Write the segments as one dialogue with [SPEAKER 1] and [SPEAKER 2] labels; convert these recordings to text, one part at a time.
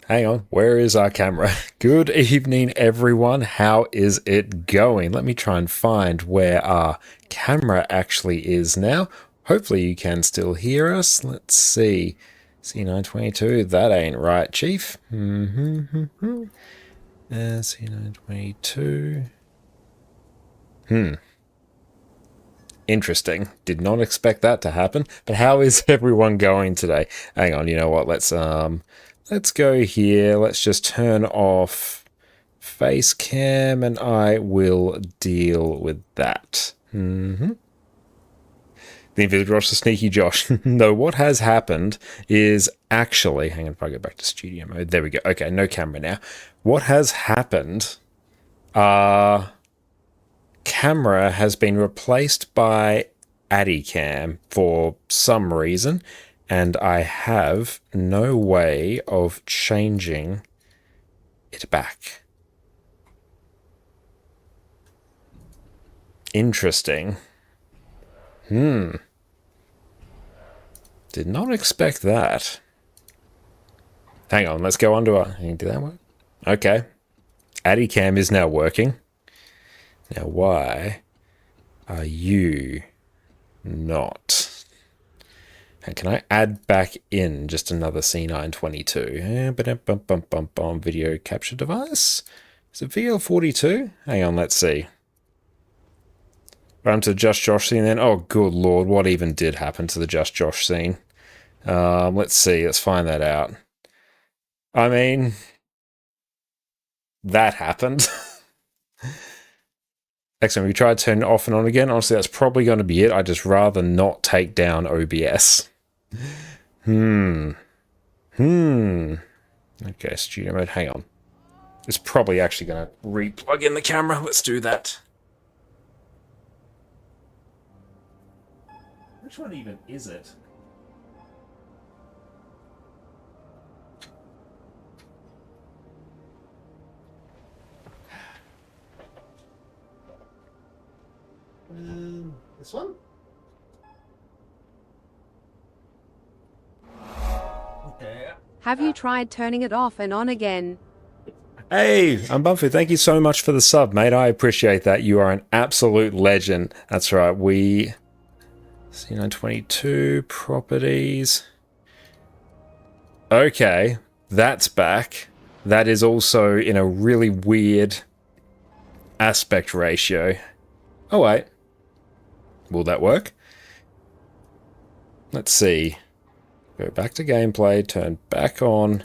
[SPEAKER 1] Hang on, where is our camera? Good evening, everyone. How is it going? Let me try and find where our camera actually is now. Hopefully you can still hear us. Let's see. C922, that ain't right, Chief. C922. Interesting. Did not expect that to happen. But how is everyone going today? Hang on, you know what? Let's go here. Let's just turn off face cam and I will deal with that. The invisible Josh, the sneaky Josh. No, what has happened is actually, hang on, if I go back to studio mode, there we go. Okay, no camera now. What has happened, camera has been replaced by Adicam for some reason, and I have no way of changing it back. Interesting. Did not expect that. Hang on, let's go under our... Did that work? Okay. Adicam is now working. Now, why are you not? And can I add back in just another C922? Video capture device? Is it VL42? Hang on, let's see. Run to Just Josh scene then. Oh, good lord, what even did happen to the Just Josh scene? Let's see, let's find that out. I mean, that happened. Excellent. We tried turning it off and on again. Honestly, that's probably going to be it. I'd just rather not take down OBS. Okay, studio mode. Hang on. It's probably actually going to re-plug in the camera. Let's do that. Which one even is it? This one? Okay.
[SPEAKER 2] Have you tried turning it off and on again?
[SPEAKER 1] Hey, I'm Bumpy. Thank you so much for the sub, mate. I appreciate that. You are an absolute legend. That's right. We... C922 properties. Okay, that's back. That is also in a really weird aspect ratio. Oh, wait. Will that work? Let's see. Go back to gameplay, turn back on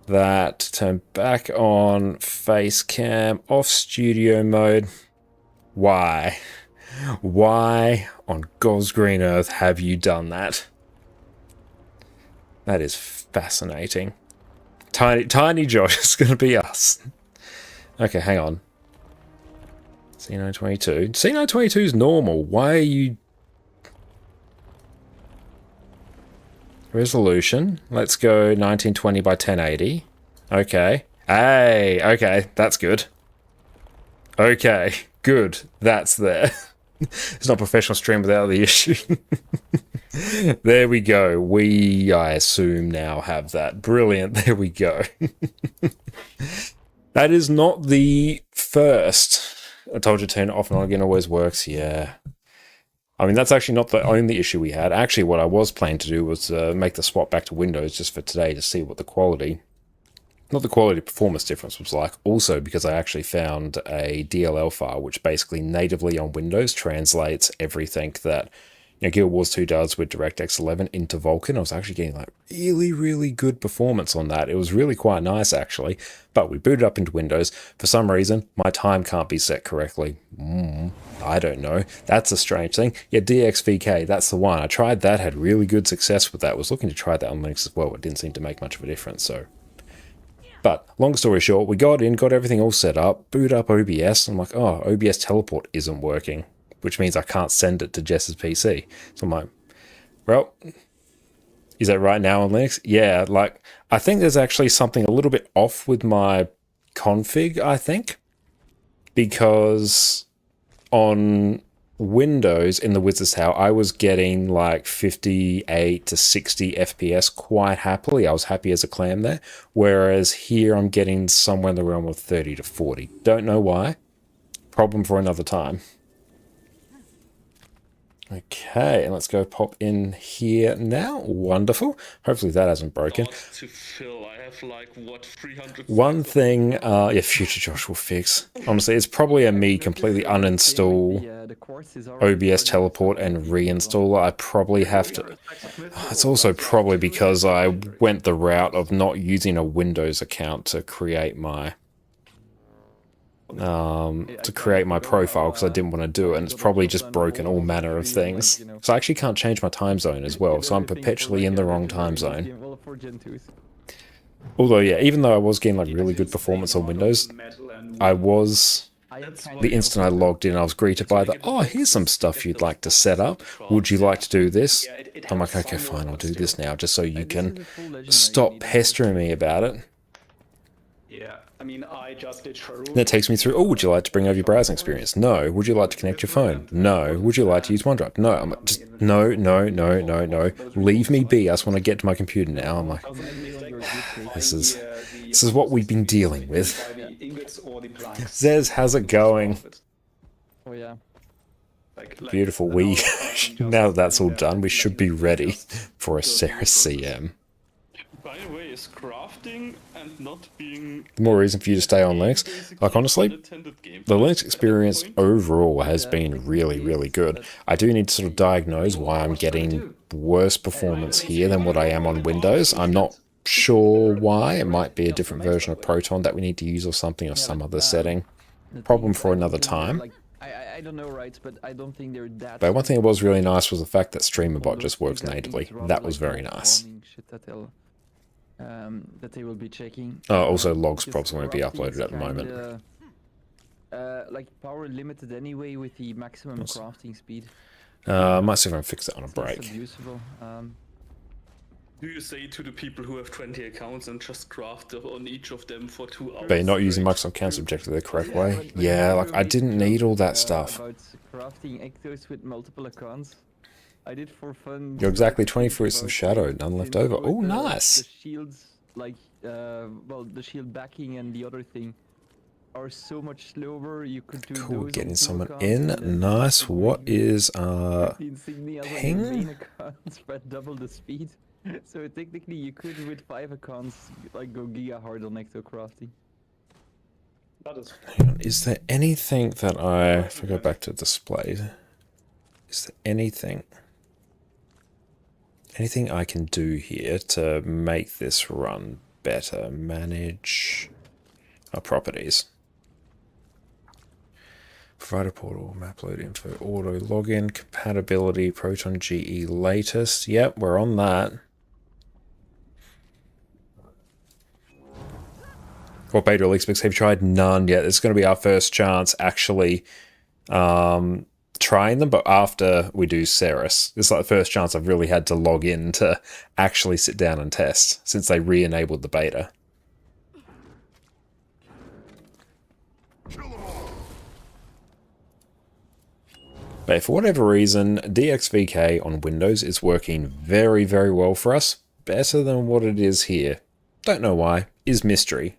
[SPEAKER 1] that, turn back on face cam, off studio mode. Why? Why on God's green earth have you done that? That is fascinating. Tiny Josh is going to be us. Okay, hang on. C922. C922 is normal. Why are you... Resolution. Let's go 1920 by 1080. Okay. Hey, okay, that's good. Okay, good. That's there. It's not a professional stream without the issue. There we go. We, I assume, now have that. Brilliant. There we go. That is not the first. I told you to turn it off and on again always works. Yeah. I mean, that's actually not the only issue we had. Actually, what I was planning to do was make the swap back to Windows just for today to see what the quality, not the quality performance difference was like. Also, because I actually found a DLL file which basically natively on Windows translates everything that Guild Wars 2 does with DirectX 11 into Vulkan. I was actually getting like really good performance on that. It was really quite nice actually, but we booted up into Windows. For some reason, my time can't be set correctly. I don't know. That's a strange thing. Yeah, DXVK, that's the one. I tried that, had really good success with that. Was looking to try that on Linux as well. It didn't seem to make much of a difference, so. But long story short, we got in, got everything all set up, boot up OBS. I'm like, oh, OBS teleport isn't working, which means I can't send it to Jess's PC. So I'm like, well, is that right now on Linux? Yeah, like, I think there's actually something a little bit off with my config, I think. Because on Windows in the Wizard's Tower, I was getting like 58 to 60 FPS quite happily. I was happy as a clam there. Whereas here I'm getting somewhere in the realm of 30 to 40. Don't know why. Problem for another time. Okay, and let's go pop in here now. Wonderful. Hopefully that hasn't broken.
[SPEAKER 3] To fill, I have like what 300.
[SPEAKER 1] One thing, yeah, future Josh will fix. Honestly, it's probably a me completely uninstall OBS teleport and reinstall. I probably have to. It's also probably because I went the route of not using a Windows account to create my profile because I didn't want to do it, and it's probably just broken all manner of things. So I actually can't change my time zone as well, so I'm perpetually in the wrong time zone. Although, yeah, even though I was getting like really good performance on Windows, I was, the instant I logged in, I was greeted by the, oh, here's some stuff you'd like to set up. Would you like to do this? I'm like, okay, fine, I'll do this now, just so you can stop pestering me about it.
[SPEAKER 4] Yeah, I mean, I just did Cerus.
[SPEAKER 1] That takes me through, oh, would you like to bring over your browsing experience? No. Would you like to connect your phone? No. Would you like to use OneDrive? No. I'm like, just, no. Leave me be. I just want to get to my computer now. I'm like, this is what we've been dealing with. Zez, how's it going?
[SPEAKER 5] Oh yeah.
[SPEAKER 1] Beautiful. We, now that that's all done, we should be ready for a Cerus CM.
[SPEAKER 3] By the way, is crafting and not being
[SPEAKER 1] The more reason for you to stay on Linux. Like, honestly, the Linux experience overall has been really, really good. I do need to sort of diagnose why I'm getting worse performance here than what I am on Windows. I'm not sure why. It might be a different version of Proton that we need to use or something, or some other setting. Problem for another time.
[SPEAKER 5] I don't know, right? But I don't think they're that.
[SPEAKER 1] But one thing that was really nice was the fact that StreamerBot just works natively. That was very nice.
[SPEAKER 5] That they will be checking.
[SPEAKER 1] Also, logs probs won't be uploaded at the moment.
[SPEAKER 5] Like power limited anyway with the maximum crafting speed.
[SPEAKER 1] I might see if I can fix that on a break.
[SPEAKER 3] Do you say to the people who have 20 accounts and just craft on each of them for 2 hours?
[SPEAKER 1] But you're not using Microsoft Accounts objectively the correct way? Yeah, like I didn't need all that stuff.
[SPEAKER 5] About crafting ectos with multiple accounts. I did for fun.
[SPEAKER 1] You're exactly 20 fruits of shadow, none left over. Oh, nice!
[SPEAKER 5] The shields, like, well, the shield backing and the other thing are so much slower. You could do
[SPEAKER 1] Cool,
[SPEAKER 5] those
[SPEAKER 1] getting
[SPEAKER 5] on 2
[SPEAKER 1] someone
[SPEAKER 5] accounts
[SPEAKER 1] in.
[SPEAKER 5] and then
[SPEAKER 1] Nice. What is,
[SPEAKER 5] the insignias on the
[SPEAKER 1] ping?
[SPEAKER 5] main account spread double the speed. So technically you could with 5 accounts like go giga hard on ecto crafting.
[SPEAKER 1] Hang on, is there anything that if I go back to displays, is there anything I can do here to make this run better? Manage our properties. Provider portal, map load info, auto login, compatibility, Proton GE latest. Yep, we're on that. What beta release specs have you tried? None yet. It's going to be our first chance actually trying them, but after we do Cerus. It's like the first chance I've really had to log in to actually sit down and test since they re-enabled the beta. But for whatever reason, DXVK on Windows is working very, very well for us. Better than what it is here. Don't know why. Is mystery.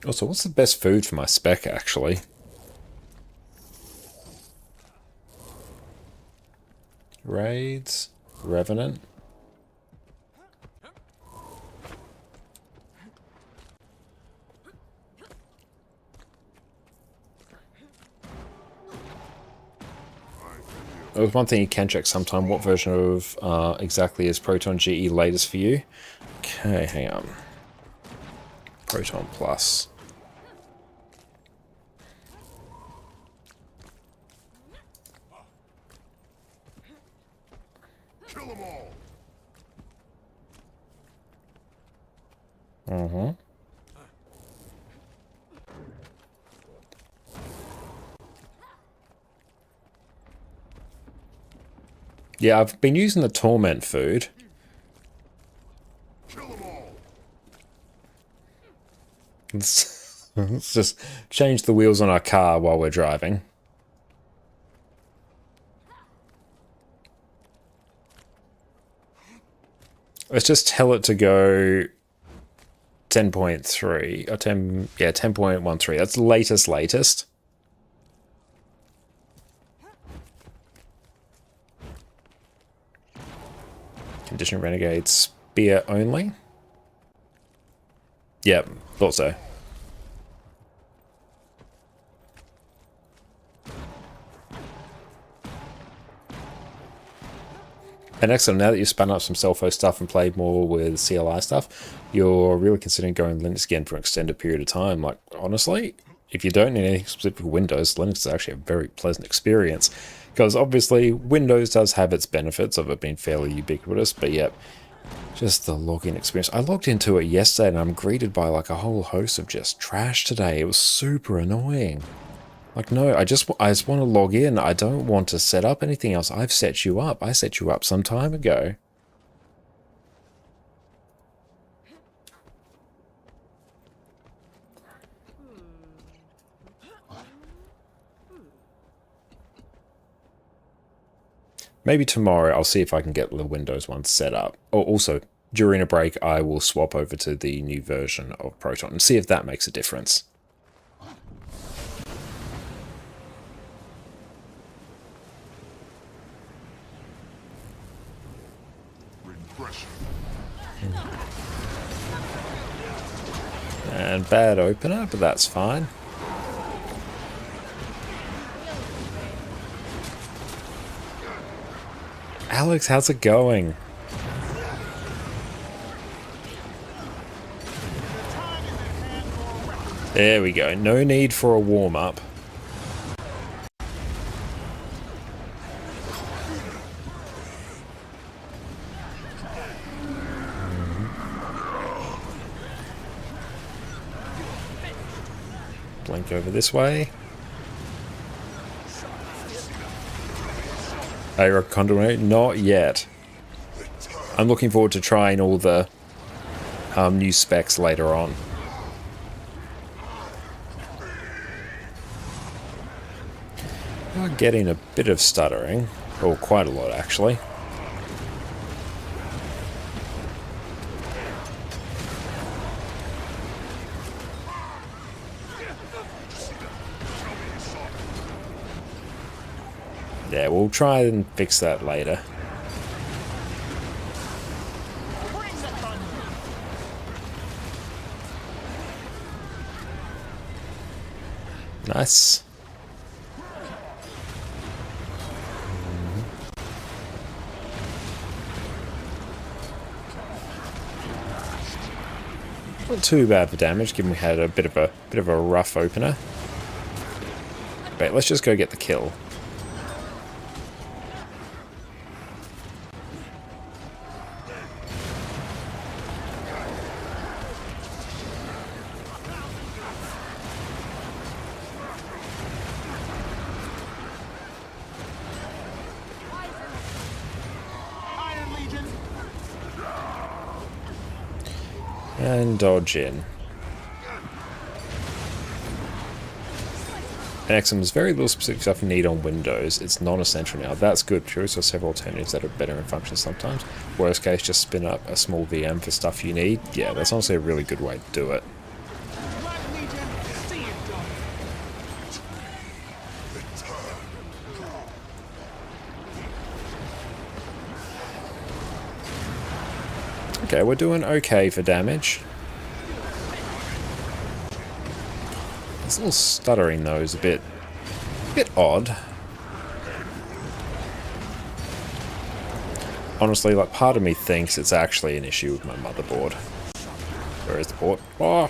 [SPEAKER 1] Also, what's the best food for my spec, actually? Raids, Revenant. There's one thing you can check sometime. What version of exactly is Proton GE latest for you? Okay, hang on. Proton Plus.
[SPEAKER 6] Kill them all.
[SPEAKER 1] Mm-hmm. Yeah, I've been using the torment food. Let's just change the wheels on our car while we're driving. Let's just tell it to go 10.3 or 10, yeah, 10.13. That's latest. Condition Renegade Spear only. Yep, thought so. And excellent, now that you've spun up some Selfo stuff and played more with CLI stuff, you're really considering going Linux again for an extended period of time. Like, honestly, if you don't need anything specific for Windows, Linux is actually a very pleasant experience. Because obviously, Windows does have its benefits of it being fairly ubiquitous, but yep, just the login experience. I logged into it yesterday and I'm greeted by like a whole host of just trash today. It was super annoying. Like, no, I just want to log in. I don't want to set up anything else. I've set you up. I set you up some time ago. Maybe tomorrow I'll see if I can get the Windows one set up. Oh, also, during a break, I will swap over to the new version of Proton and see if that makes a difference. And bad opener, but that's fine. Alex, how's it going? There we go. No need for a warm-up. Blink over this way. Hey, ConnorConCarne, not yet. I'm looking forward to trying all the new specs later on. We're getting a bit of stuttering, or quite a lot actually. Yeah, we'll try and fix that later. Nice. Not too bad for damage, given we had a bit of a rough opener. But let's just go get the kill. And dodge in. Excellent. There's very little specific stuff you need on Windows. It's non-essential now. That's good. There are also several alternatives that are better in function sometimes. Worst case, just spin up a small VM for stuff you need. Yeah, that's honestly a really good way to do it. Okay, we're doing okay for damage. This little stuttering though is a bit odd. Honestly, like part of me thinks it's actually an issue with my motherboard. Where is the port? Oh!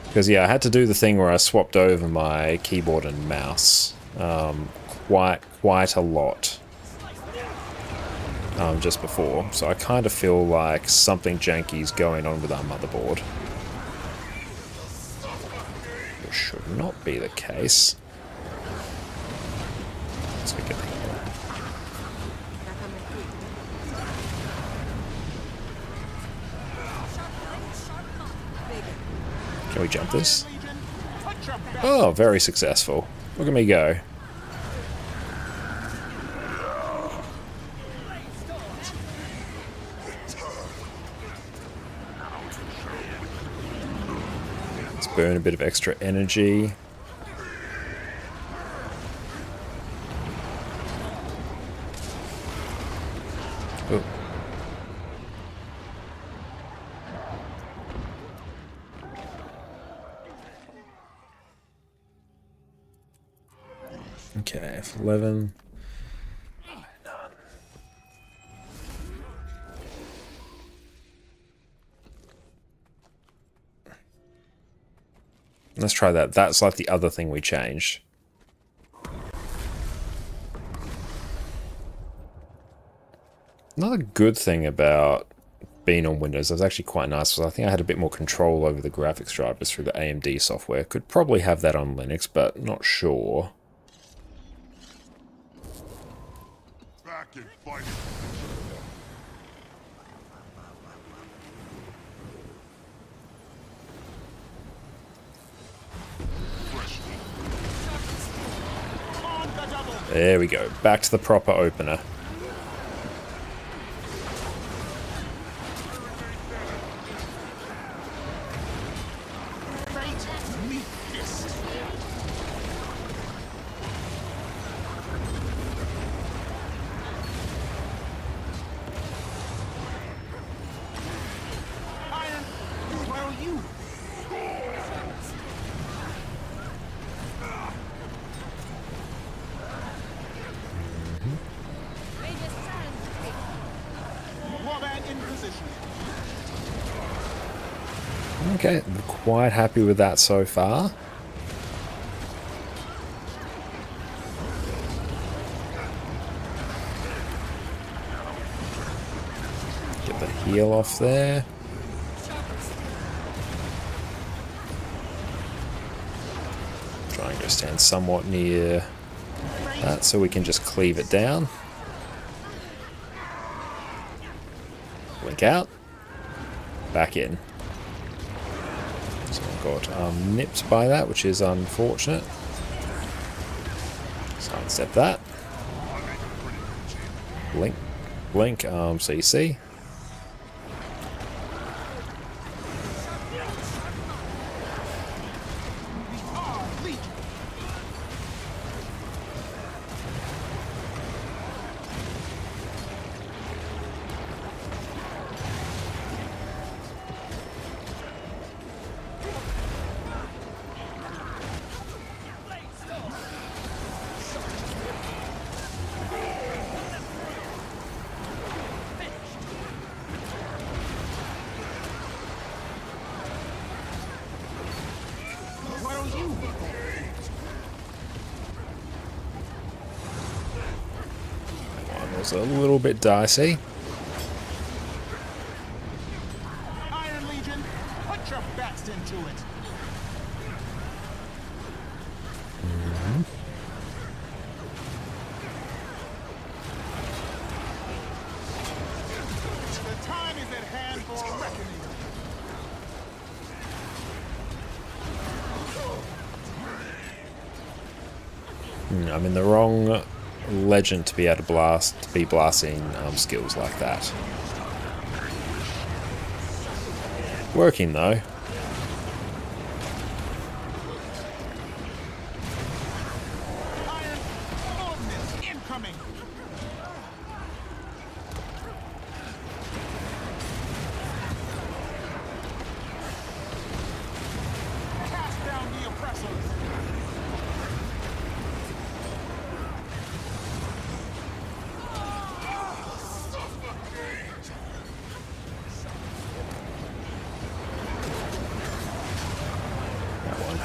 [SPEAKER 1] Because yeah, I had to do the thing where I swapped over my keyboard and mouse quite a lot. Just before, so I kind of feel like something janky is going on with our motherboard. Which should not be the case. Let's go get the Can we jump this? Oh, very successful. Look at me go. Let's burn a bit of extra energy. Oh. Okay, F11. Let's try that. That's like the other thing we changed. Another good thing about being on Windows that was actually quite nice was I think I had a bit more control over the graphics drivers through the AMD software. Could probably have that on Linux, but not sure.
[SPEAKER 6] Back and fight.
[SPEAKER 1] There we go. Back to the proper opener. Okay, I'm quite happy with that so far. Get the heal off there. Try and go stand somewhat near that so we can just cleave it down. Blink out. Back in. So I got nipped by that, which is unfortunate. Sidestep that. Blink, blink, CC. A little bit dicey.
[SPEAKER 6] Iron Legion, put your best into it. The time is at hand for a reckoning.
[SPEAKER 1] I'm in the wrong legend to be able to be blasting skills like that. Working though.
[SPEAKER 6] Iron, movement incoming. Cast down the oppressors.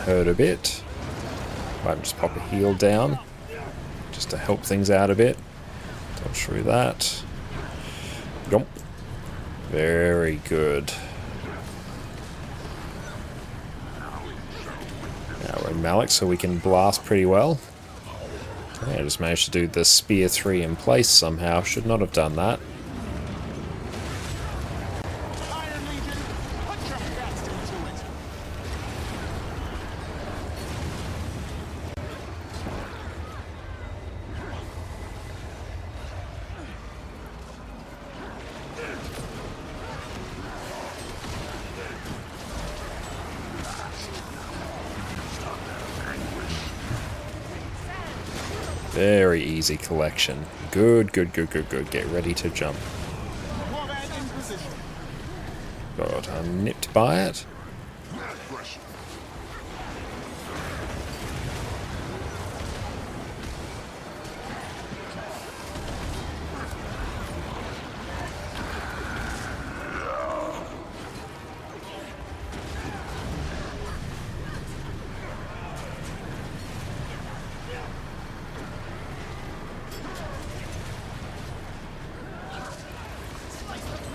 [SPEAKER 1] Hurt a bit. Might just pop a heal down just to help things out a bit. Dodge through that. Yomp. Very good. Now we're in Malik, so we can blast pretty well. Okay, I just managed to do the Spear 3 in place somehow. Should not have done that.
[SPEAKER 6] Iron Legion, put your best into it.
[SPEAKER 1] Very easy collection. Good, good, good, good, good. Get ready to jump.
[SPEAKER 6] Warband in position.
[SPEAKER 1] God, I'm nipped by it.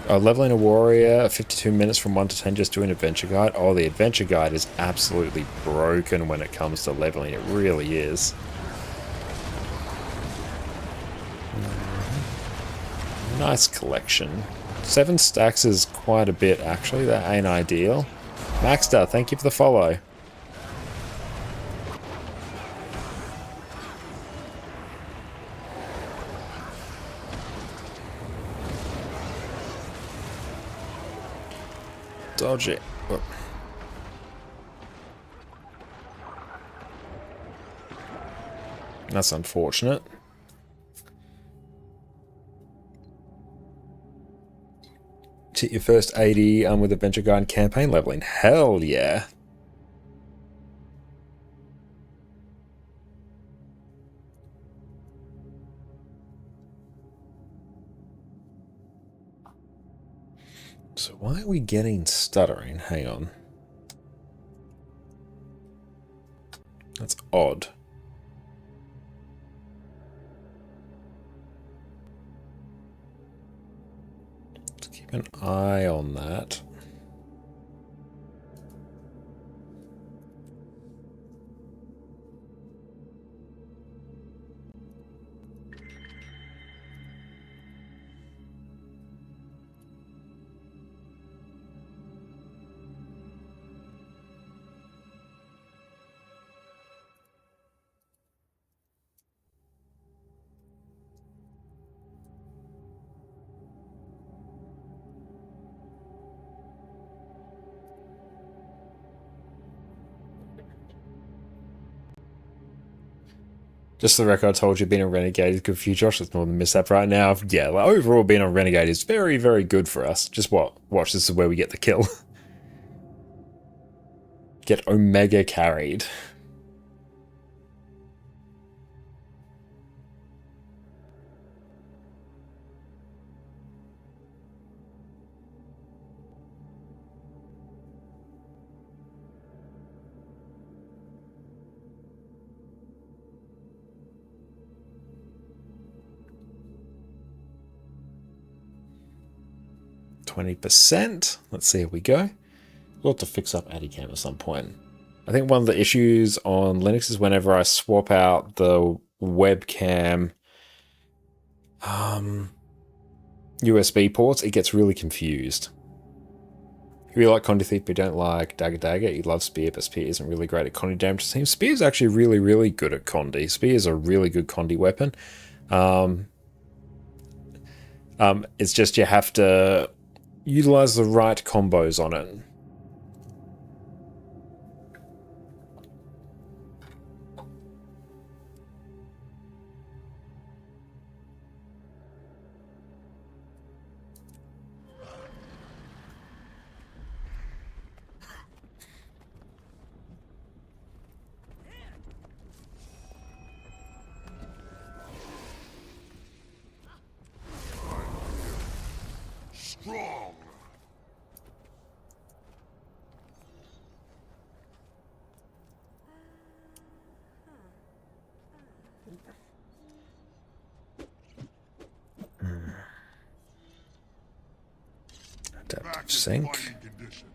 [SPEAKER 1] Oh, leveling a warrior, 52 minutes from 1 to 10 just doing adventure guide. Oh, the adventure guide is absolutely broken when it comes to leveling. It really is. Nice collection. 7 stacks is quite a bit, actually. That ain't ideal. Maxter, thank you for the follow. Dodge it. Whoop. That's unfortunate. Hit your first 80 with Adventure Guide campaign leveling. Hell yeah. So why are we getting stuttering? Hang on. That's odd. Let's keep an eye on that. Just for the record, I told you being a renegade is good for you, Josh. It's more than a mishap right now. Yeah, like, overall being a renegade is very, very good for us. Just watch, this is where we get the kill. Get Omega carried. %. Let's see, here we go. We'll have to fix up Adicam at some point. I think one of the issues on Linux is whenever I swap out the webcam USB ports, it gets really confused. If you like Condi Thief but don't like Dagger Dagger, you love Spear, but Spear isn't really great at Condi damage. It seems Spear is actually really, really good at Condi. Spear is a really good Condi weapon. It's just you have to utilize the right combos on it.
[SPEAKER 6] Strong.
[SPEAKER 1] Adaptive sync.
[SPEAKER 6] Condition.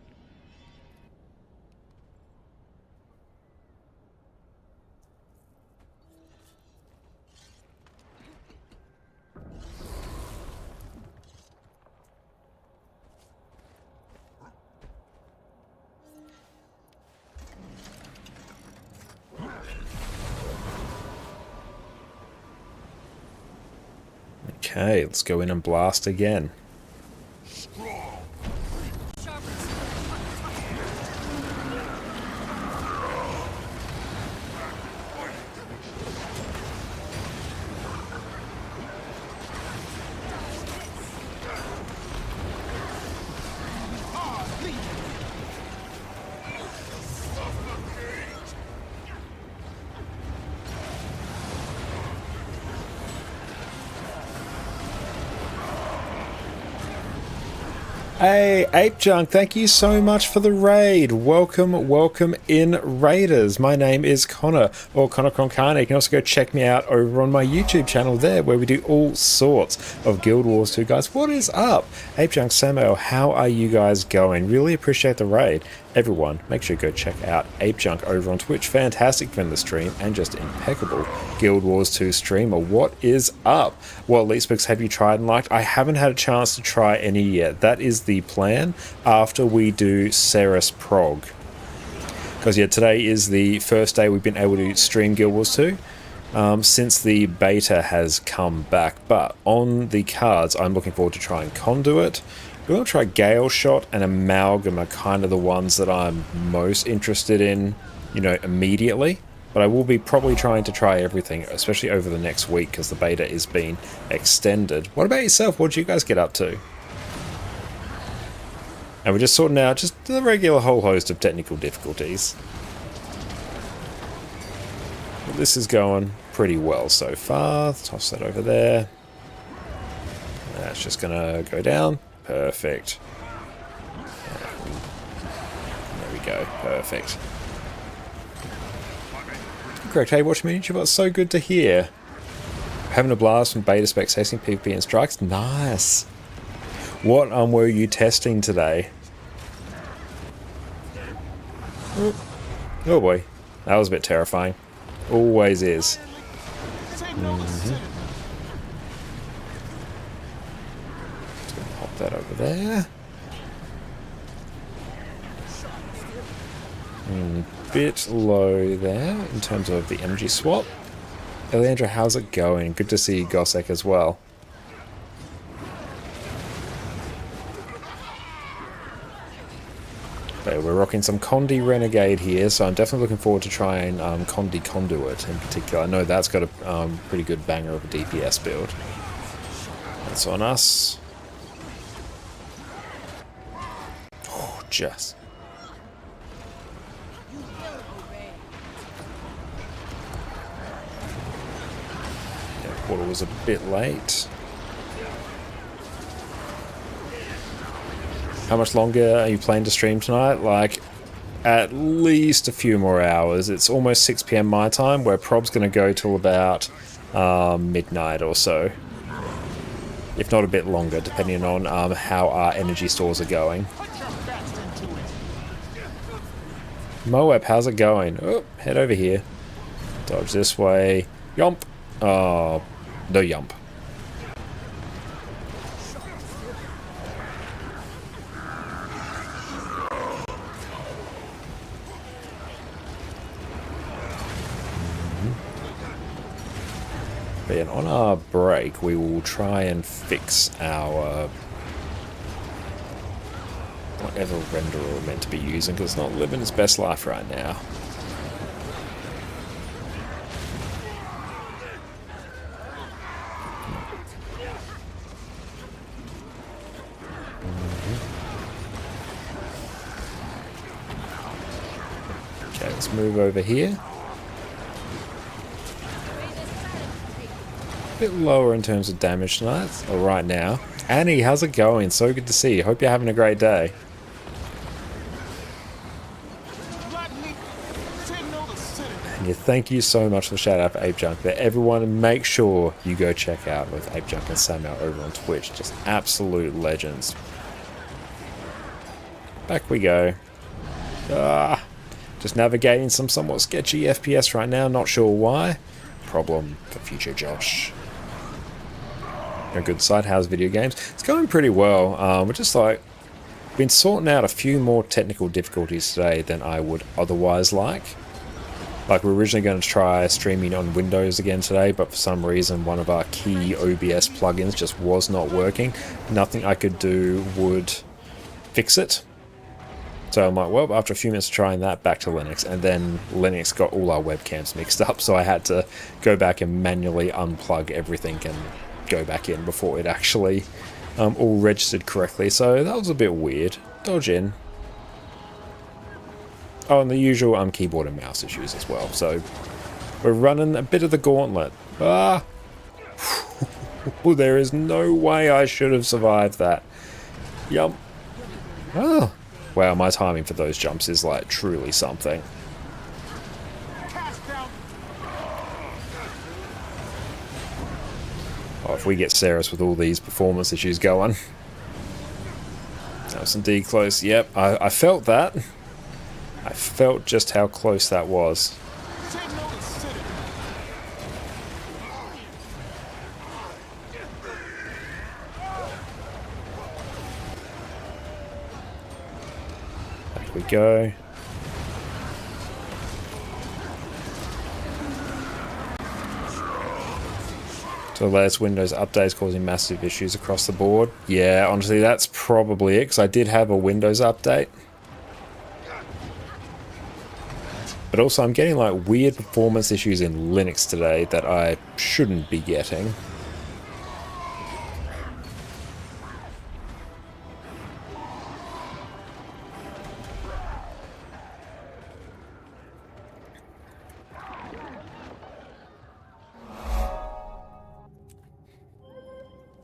[SPEAKER 1] Okay, let's go in and blast again. Hey, Ape Junk, thank you so much for the raid. Welcome in, Raiders. My name is Connor, or ConnorConCarne. You can also go check me out over on my YouTube channel there, where we do all sorts of Guild Wars 2, guys. What is up? Ape Junk, Samuel, how are you guys going? Really appreciate the raid. Everyone, make sure you go check out Ape Junk over on Twitch. Fantastic friend of the stream and just impeccable Guild Wars 2 streamer. What is up? Well, Elite Specs, have you tried and liked? I haven't had a chance to try any yet. That is the plan after we do Cerus Prog. Because yeah, today is the first day we've been able to stream Guild Wars 2 since the beta has come back. But on the cards, I'm looking forward to trying Conduit. We're going to try Gale Shot and Amalgam are kind of the ones that I'm most interested in, you know, immediately. But I will be probably trying to try everything, especially over the next week because the beta is being extended. What about yourself? What did you guys get up to? And we're just sorting out just the regular whole host of technical difficulties. But this is going pretty well so far. Toss that over there. That's just going to go down. Perfect. There we go. Perfect. Correct. Hey, watch me YouTube. It's so good to hear. Having a blast from beta specs testing PvP and strikes. Nice. What were you testing today? Oh boy, that was a bit terrifying. Always is. Pop that over there. Bit low there in terms of the energy swap. Eliandra, how's it going? Good to see you, Gossek, as well. Okay, we're rocking some Condi Renegade here, so I'm definitely looking forward to trying Condi Conduit in particular. I know that's got a pretty good banger of a DPS build. That's on us. Oh, just. Water was a bit late. How much longer are you planning to stream tonight? Like, at least a few more hours. It's almost 6 PM my time, where Prob's going to go till about midnight or so. If not a bit longer, depending on how our energy stores are going. Moab, how's it going? Oh, head over here. Dodge this way. Yomp. Oh, no yump. But on our break, we will try and fix our whatever renderer we're meant to be using, because it's not living its best life right now. Okay, let's move over here. A bit lower in terms of damage tonight, or right now. Annie, how's it going? So good to see you. Hope you're having a great day. And yeah, thank you so much for the shout out for Ape Junk there. Everyone, make sure you go check out with Ape Junk and Samuel over on Twitch. Just absolute legends. Back we go. Just navigating some somewhat sketchy FPS right now. Not sure why. Problem for future Josh. A good side. How's video games? It's going pretty well. We're just like been sorting out a few more technical difficulties today than I would otherwise like. Like, we're originally going to try streaming on Windows again today, but for some reason one of our key OBS plugins just was not working. Nothing I could do would fix it. So I'm like, well, after a few minutes of trying that, back to Linux. And then Linux got all our webcams mixed up, so I had to go back and manually unplug everything and go back in before it actually all registered correctly. So that was a bit weird. Dodge in. Oh, and the usual keyboard and mouse issues as well. So we're running a bit of the gauntlet. Ah! There is no way I should have survived that. Yup. Oh, wow, my timing for those jumps is like truly something.
[SPEAKER 6] Cast down.
[SPEAKER 1] Oh, if we get Cerus with all these performance issues going. That was indeed close. Yep, I felt that. I felt just how close that was.
[SPEAKER 6] Take notice, city.
[SPEAKER 1] Back we go. So the latest Windows updates causing massive issues across the board. Yeah, honestly, that's probably it, because I did have a Windows update. But also, I'm getting like weird performance issues in Linux today that I shouldn't be getting.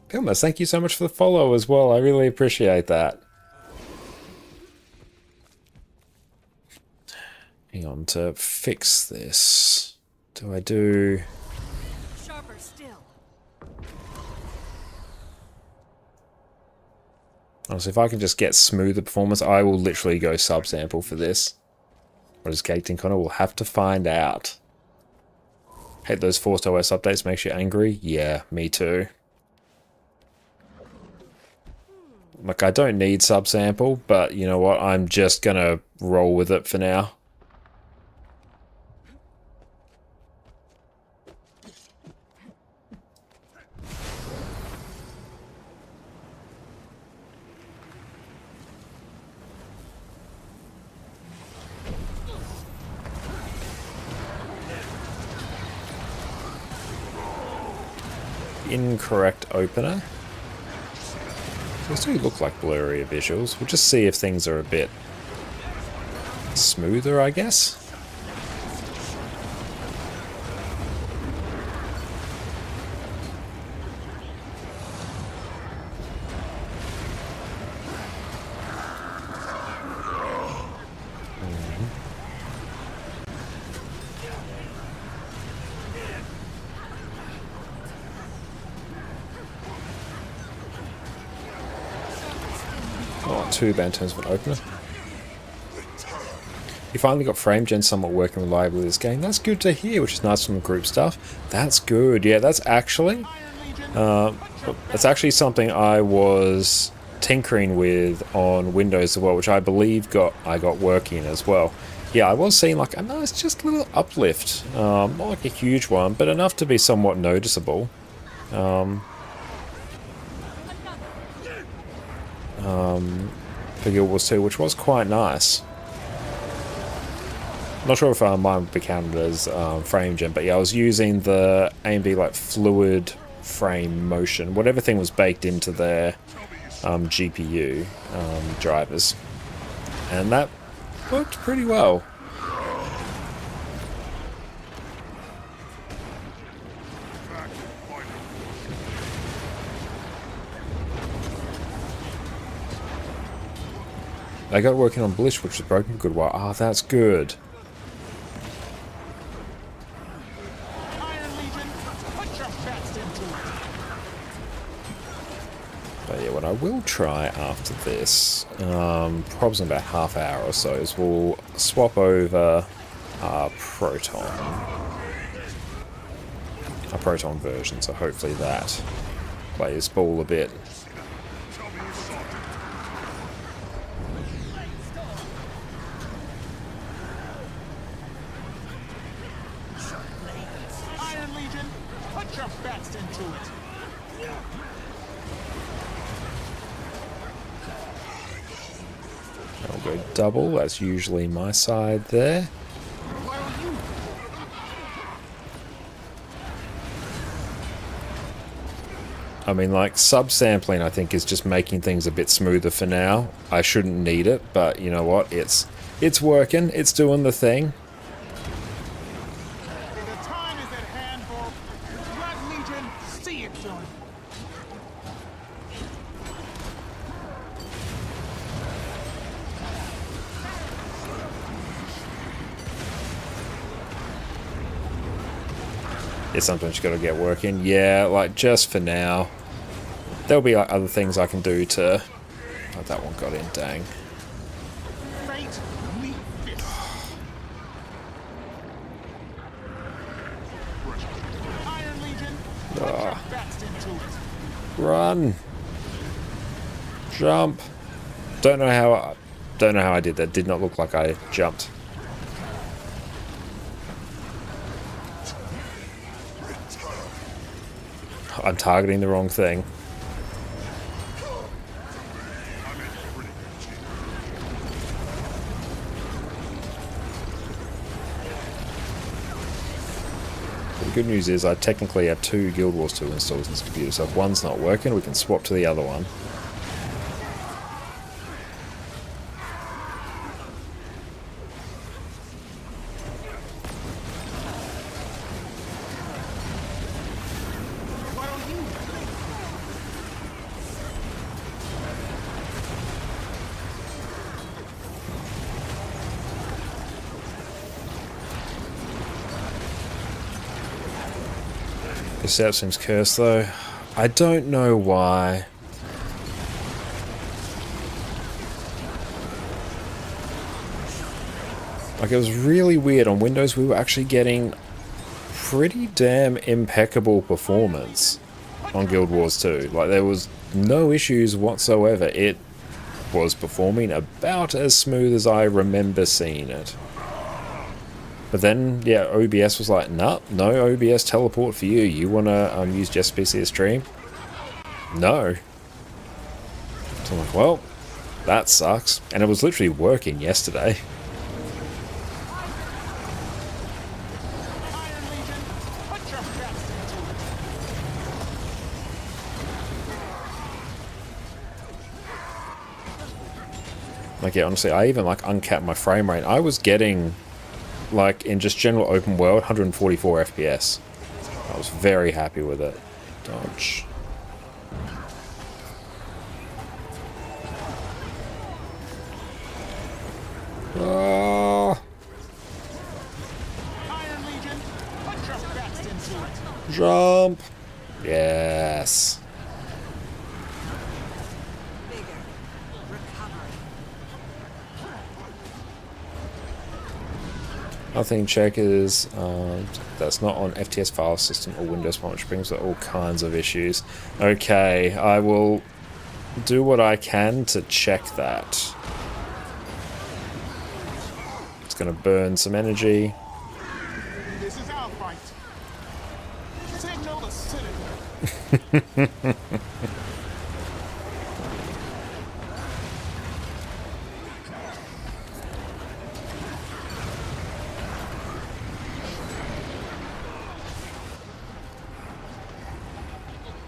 [SPEAKER 1] Pilmas, thank you so much for the follow as well. I really appreciate that. Hang on, to fix this. Do I do...
[SPEAKER 7] Sharper still.
[SPEAKER 1] Honestly, if I can just get smoother performance, I will literally go subsample for this. What is gating, Connor? We'll have to find out. Hate those forced OS updates, makes you angry? Yeah, me too. Like, I don't need subsample, but you know what? I'm just gonna roll with it for now. Incorrect opener. Those do look like blurrier visuals. We'll just see if things are a bit smoother, I guess. Two band terms of an opener. You finally got frame gen somewhat working reliably this game. That's good to hear, which is nice from the group stuff. That's good. Yeah, that's actually something I was tinkering with on Windows as well, which I believe I got working as well. Yeah, I was seeing like a nice, just a little uplift, not like a huge one, but enough to be somewhat noticeable. For Guild Wars 2, which was quite nice. Not sure if mine would be counted as frame gen, but yeah, I was using the AMD like fluid frame motion, whatever thing was baked into their GPU drivers, and that worked pretty well. I got working on Blish, which was broken a good while. Ah, that's good.
[SPEAKER 6] Iron Legion, put your best into it.
[SPEAKER 1] But yeah, what I will try after this, probably in about half hour or so, is we'll swap over our Proton. Our Proton version, so hopefully that plays ball a bit.
[SPEAKER 6] Iron Legion, put your best into it.
[SPEAKER 1] I'll go double, that's usually my side there. I mean, like, subsampling I think is just making things a bit smoother for now. I shouldn't need it, but you know what, it's working, it's doing the thing.
[SPEAKER 6] The time is at hand for Red Legion, see it done.
[SPEAKER 1] It's sometimes you gotta get working. Yeah, like just for now. There'll be like other things I can do to... Oh, that one got in, dang.
[SPEAKER 6] Fate, meet fist. Iron Legion, put your best into it.
[SPEAKER 1] Run! Jump! Don't know how I did that. Did not look like I jumped. I'm targeting the wrong thing. The good news is I technically have 2 Guild Wars 2 installs in this computer, so if one's not working, we can swap to the other one. This setup seems cursed though. I don't know why. Like, it was really weird. On Windows we were actually getting pretty damn impeccable performance on Guild Wars 2. Like, there was no issues whatsoever. It was performing about as smooth as I remember seeing it. But then, yeah, OBS was like, nah, no OBS teleport for you. You want to use Just PC to stream? No. So I'm like, well, that sucks. And it was literally working yesterday.
[SPEAKER 6] Iron Legion, put your best into it.
[SPEAKER 1] Like, yeah, honestly, I even, like, uncapped my frame rate. I was getting... like in just general open world, 144 FPS. I was very happy with it. Dodge. Oh,
[SPEAKER 6] Iron Legion, put your best into it.
[SPEAKER 1] jump. Yes.
[SPEAKER 7] Bigger. Recovery.
[SPEAKER 1] Nothing check is that's not on FTS file system or Windows one, which brings up all kinds of issues. Okay, I will do what I can to check that. It's going to burn some energy.
[SPEAKER 6] This is our fight. Signal the city.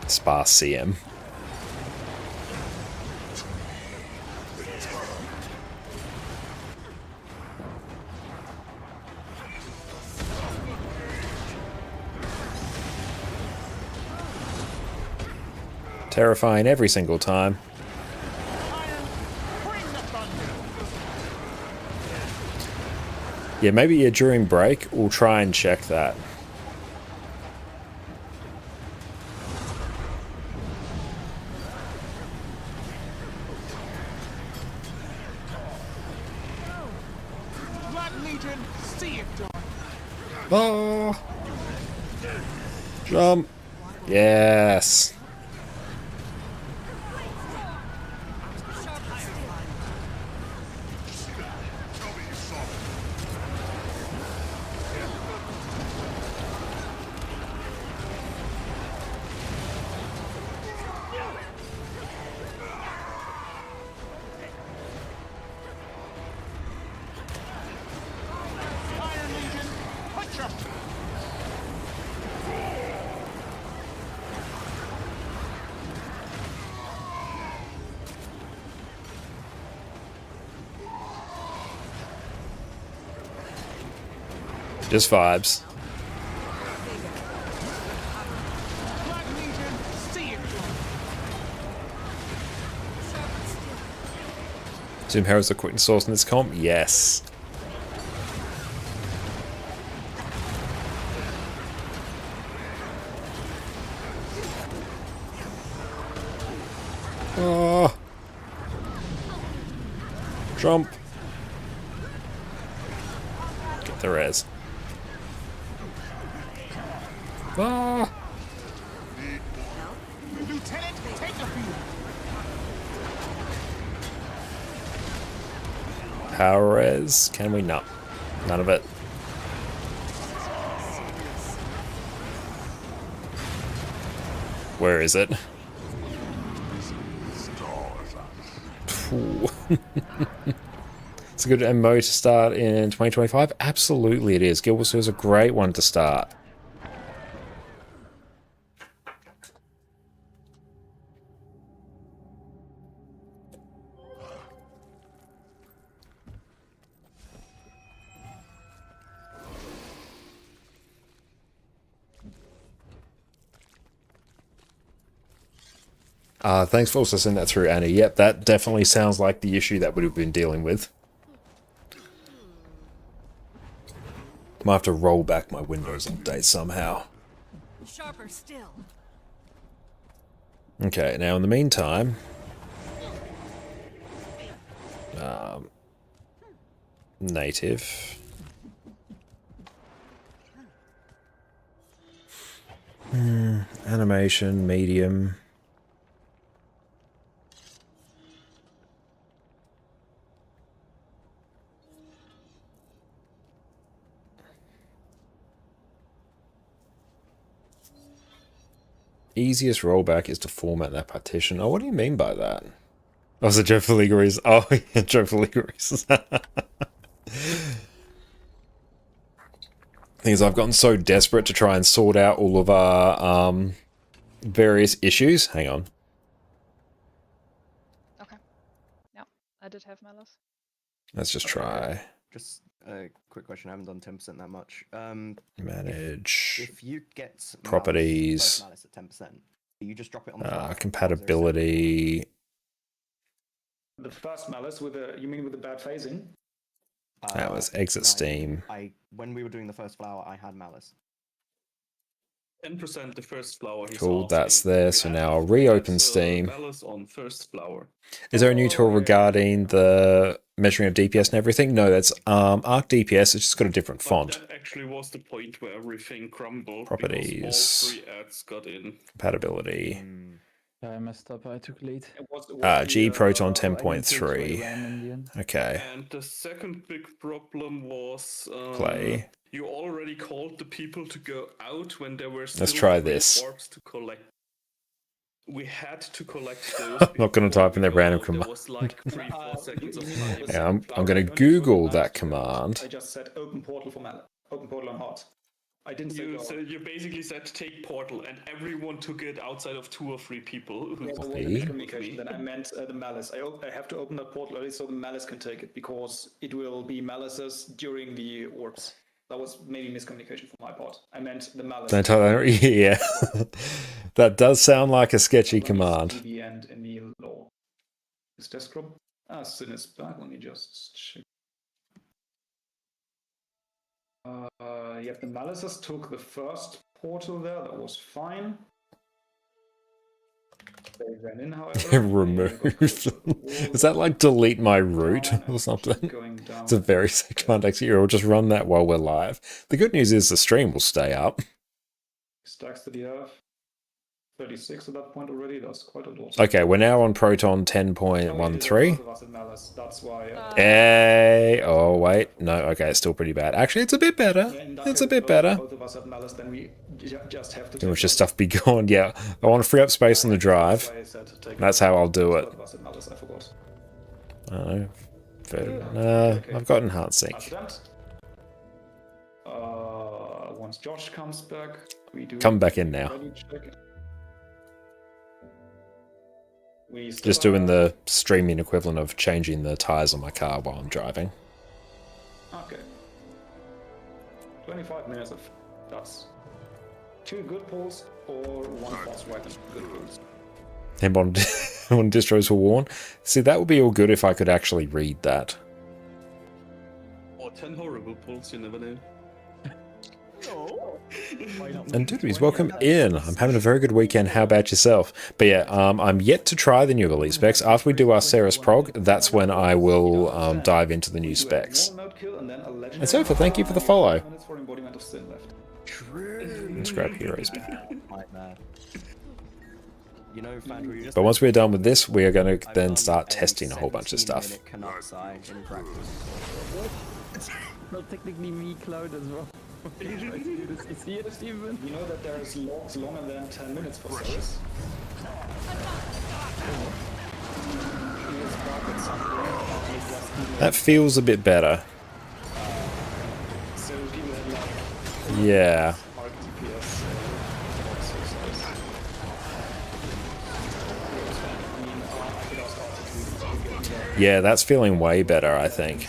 [SPEAKER 1] Sparse CM. Terrifying every single time.
[SPEAKER 6] Bring the thunder.
[SPEAKER 1] Yeah, maybe during break we'll try and check that.
[SPEAKER 6] Blood Legion, see it done.
[SPEAKER 1] Oh! Jump! Yes!
[SPEAKER 6] Iron Legion, put your...
[SPEAKER 1] Just vibes.
[SPEAKER 6] Blood Legion, see it done.
[SPEAKER 1] Zoom Herald's the quickness source in this comp? Yes. Jump. Get the res. Ah!
[SPEAKER 6] Lieutenant, take the field.
[SPEAKER 1] Power res. Can we? No. None of it. Where is it? Ooh. It's a good MMO to start in 2025? Absolutely it is. Guild Wars 2 is a great one to start. Thanks for also sending that through, Annie. Yep, that definitely sounds like the issue that we've been dealing with. Might have to roll back my Windows update somehow.
[SPEAKER 7] Sharper still.
[SPEAKER 1] Okay, now in the meantime... native. Animation, medium... Easiest rollback is to format that partition. Oh, what do you mean by that? Oh, it's a joke for legal reasons. Oh, yeah, joke for legal reasons. Thing is, I've gotten so desperate to try and sort out all of our various issues. Hang on.
[SPEAKER 8] Okay. Yeah, I did have malice.
[SPEAKER 1] Let's just try.
[SPEAKER 9] Just a quick question. I haven't done 10% that much.
[SPEAKER 1] Manage.
[SPEAKER 9] If you get
[SPEAKER 1] Properties.
[SPEAKER 9] Malice at 10%, you just drop it on the
[SPEAKER 1] Compatibility.
[SPEAKER 4] The first malice with the, you mean with the bad phasing?
[SPEAKER 1] That was exit Steam.
[SPEAKER 9] When we were doing the first flower, I had malice.
[SPEAKER 3] 10% the first flower.
[SPEAKER 1] Cool, that's there. So now I'll reopen Steam.
[SPEAKER 3] Malice on first flower.
[SPEAKER 1] Is there a new tool regarding the measuring of DPS and everything? No, that's Arc DPS. It's just got a different font.
[SPEAKER 3] That actually was the point where everything crumbled.
[SPEAKER 1] Properties.
[SPEAKER 3] All 3 ads got in.
[SPEAKER 1] Compatibility.
[SPEAKER 5] Yeah, I messed up. I took late.
[SPEAKER 1] G Proton
[SPEAKER 5] I didn't think so,
[SPEAKER 1] 10.3.
[SPEAKER 5] RAM in the end.
[SPEAKER 1] Okay.
[SPEAKER 3] And the second big problem was
[SPEAKER 1] Play.
[SPEAKER 3] you already called the people to go out when there were still
[SPEAKER 1] Let's try
[SPEAKER 3] 3
[SPEAKER 1] this.
[SPEAKER 3] orbs to collect. We had to collect those.
[SPEAKER 1] I'm not going to type in the random
[SPEAKER 3] There
[SPEAKER 1] command.
[SPEAKER 3] was like 3-4 seconds of time.
[SPEAKER 1] Yeah, I'm going to Google that command.
[SPEAKER 4] I just said open portal for malice. Open portal on hot. I didn't say go.
[SPEAKER 3] So you basically said take portal, and everyone took it outside of 2 or 3 people.
[SPEAKER 4] Yeah, there was a miscommunication. Then I meant the malice. I have to open that portal early so the malice can take it, because it will be malices during the orbs. That was maybe miscommunication from my part. I meant the malice.
[SPEAKER 1] Yeah. That does sound like a sketchy command.
[SPEAKER 4] The end in the law. Is desktop? Sin is back. Let me just check. Yeah, the malices took the first portal there. That was fine. They ran in, however.
[SPEAKER 1] Remove. Is that like delete my route or something? It's a very sick context here. We'll just run that while we're live. The good news is the stream will stay up.
[SPEAKER 4] Stacks to the earth. 36 at that point already. That's quite a lot.
[SPEAKER 1] Okay, we're now on Proton 10.13.
[SPEAKER 4] That's why.
[SPEAKER 1] Hey, oh wait, no, okay, it's still pretty bad. Actually, it's a bit better. It's a bit better.
[SPEAKER 4] Both of us have malice, then we just have to.
[SPEAKER 1] Too much stuff be gone. Yeah, I want to free up space on the drive. That's how I'll do it. I don't know. I've got enhanced sync.
[SPEAKER 4] Once Josh comes back, we do.
[SPEAKER 1] Come back in now. Just doing the streaming equivalent of changing the tires on my car while I'm driving.
[SPEAKER 4] Okay. 25 minutes of that's 2 good pulls or 1 false right and good pulls.
[SPEAKER 1] And one distros were worn. See, that would be all good if I could actually read that.
[SPEAKER 3] Or 10 horrible pulls, you never know.
[SPEAKER 6] No,
[SPEAKER 1] And duties, welcome in. I'm having a very good weekend. How about yourself? But yeah, I'm yet to try the new release specs. After we do our Cerus Prog, that's when I will dive into the new specs. And Sofa, thank you for the follow. Let's grab heroes back.
[SPEAKER 9] You know, Fandrew, you just
[SPEAKER 1] But once we're done with this, we are going to then start testing a whole bunch of stuff.
[SPEAKER 5] Well, technically me, Cloud, as well.
[SPEAKER 4] You know that there is logs longer than 10 minutes for Cerus?
[SPEAKER 1] That feels a bit better.
[SPEAKER 4] So people had like
[SPEAKER 1] Yeah.
[SPEAKER 4] mark DPS.
[SPEAKER 1] Yeah, that's feeling way better, I think.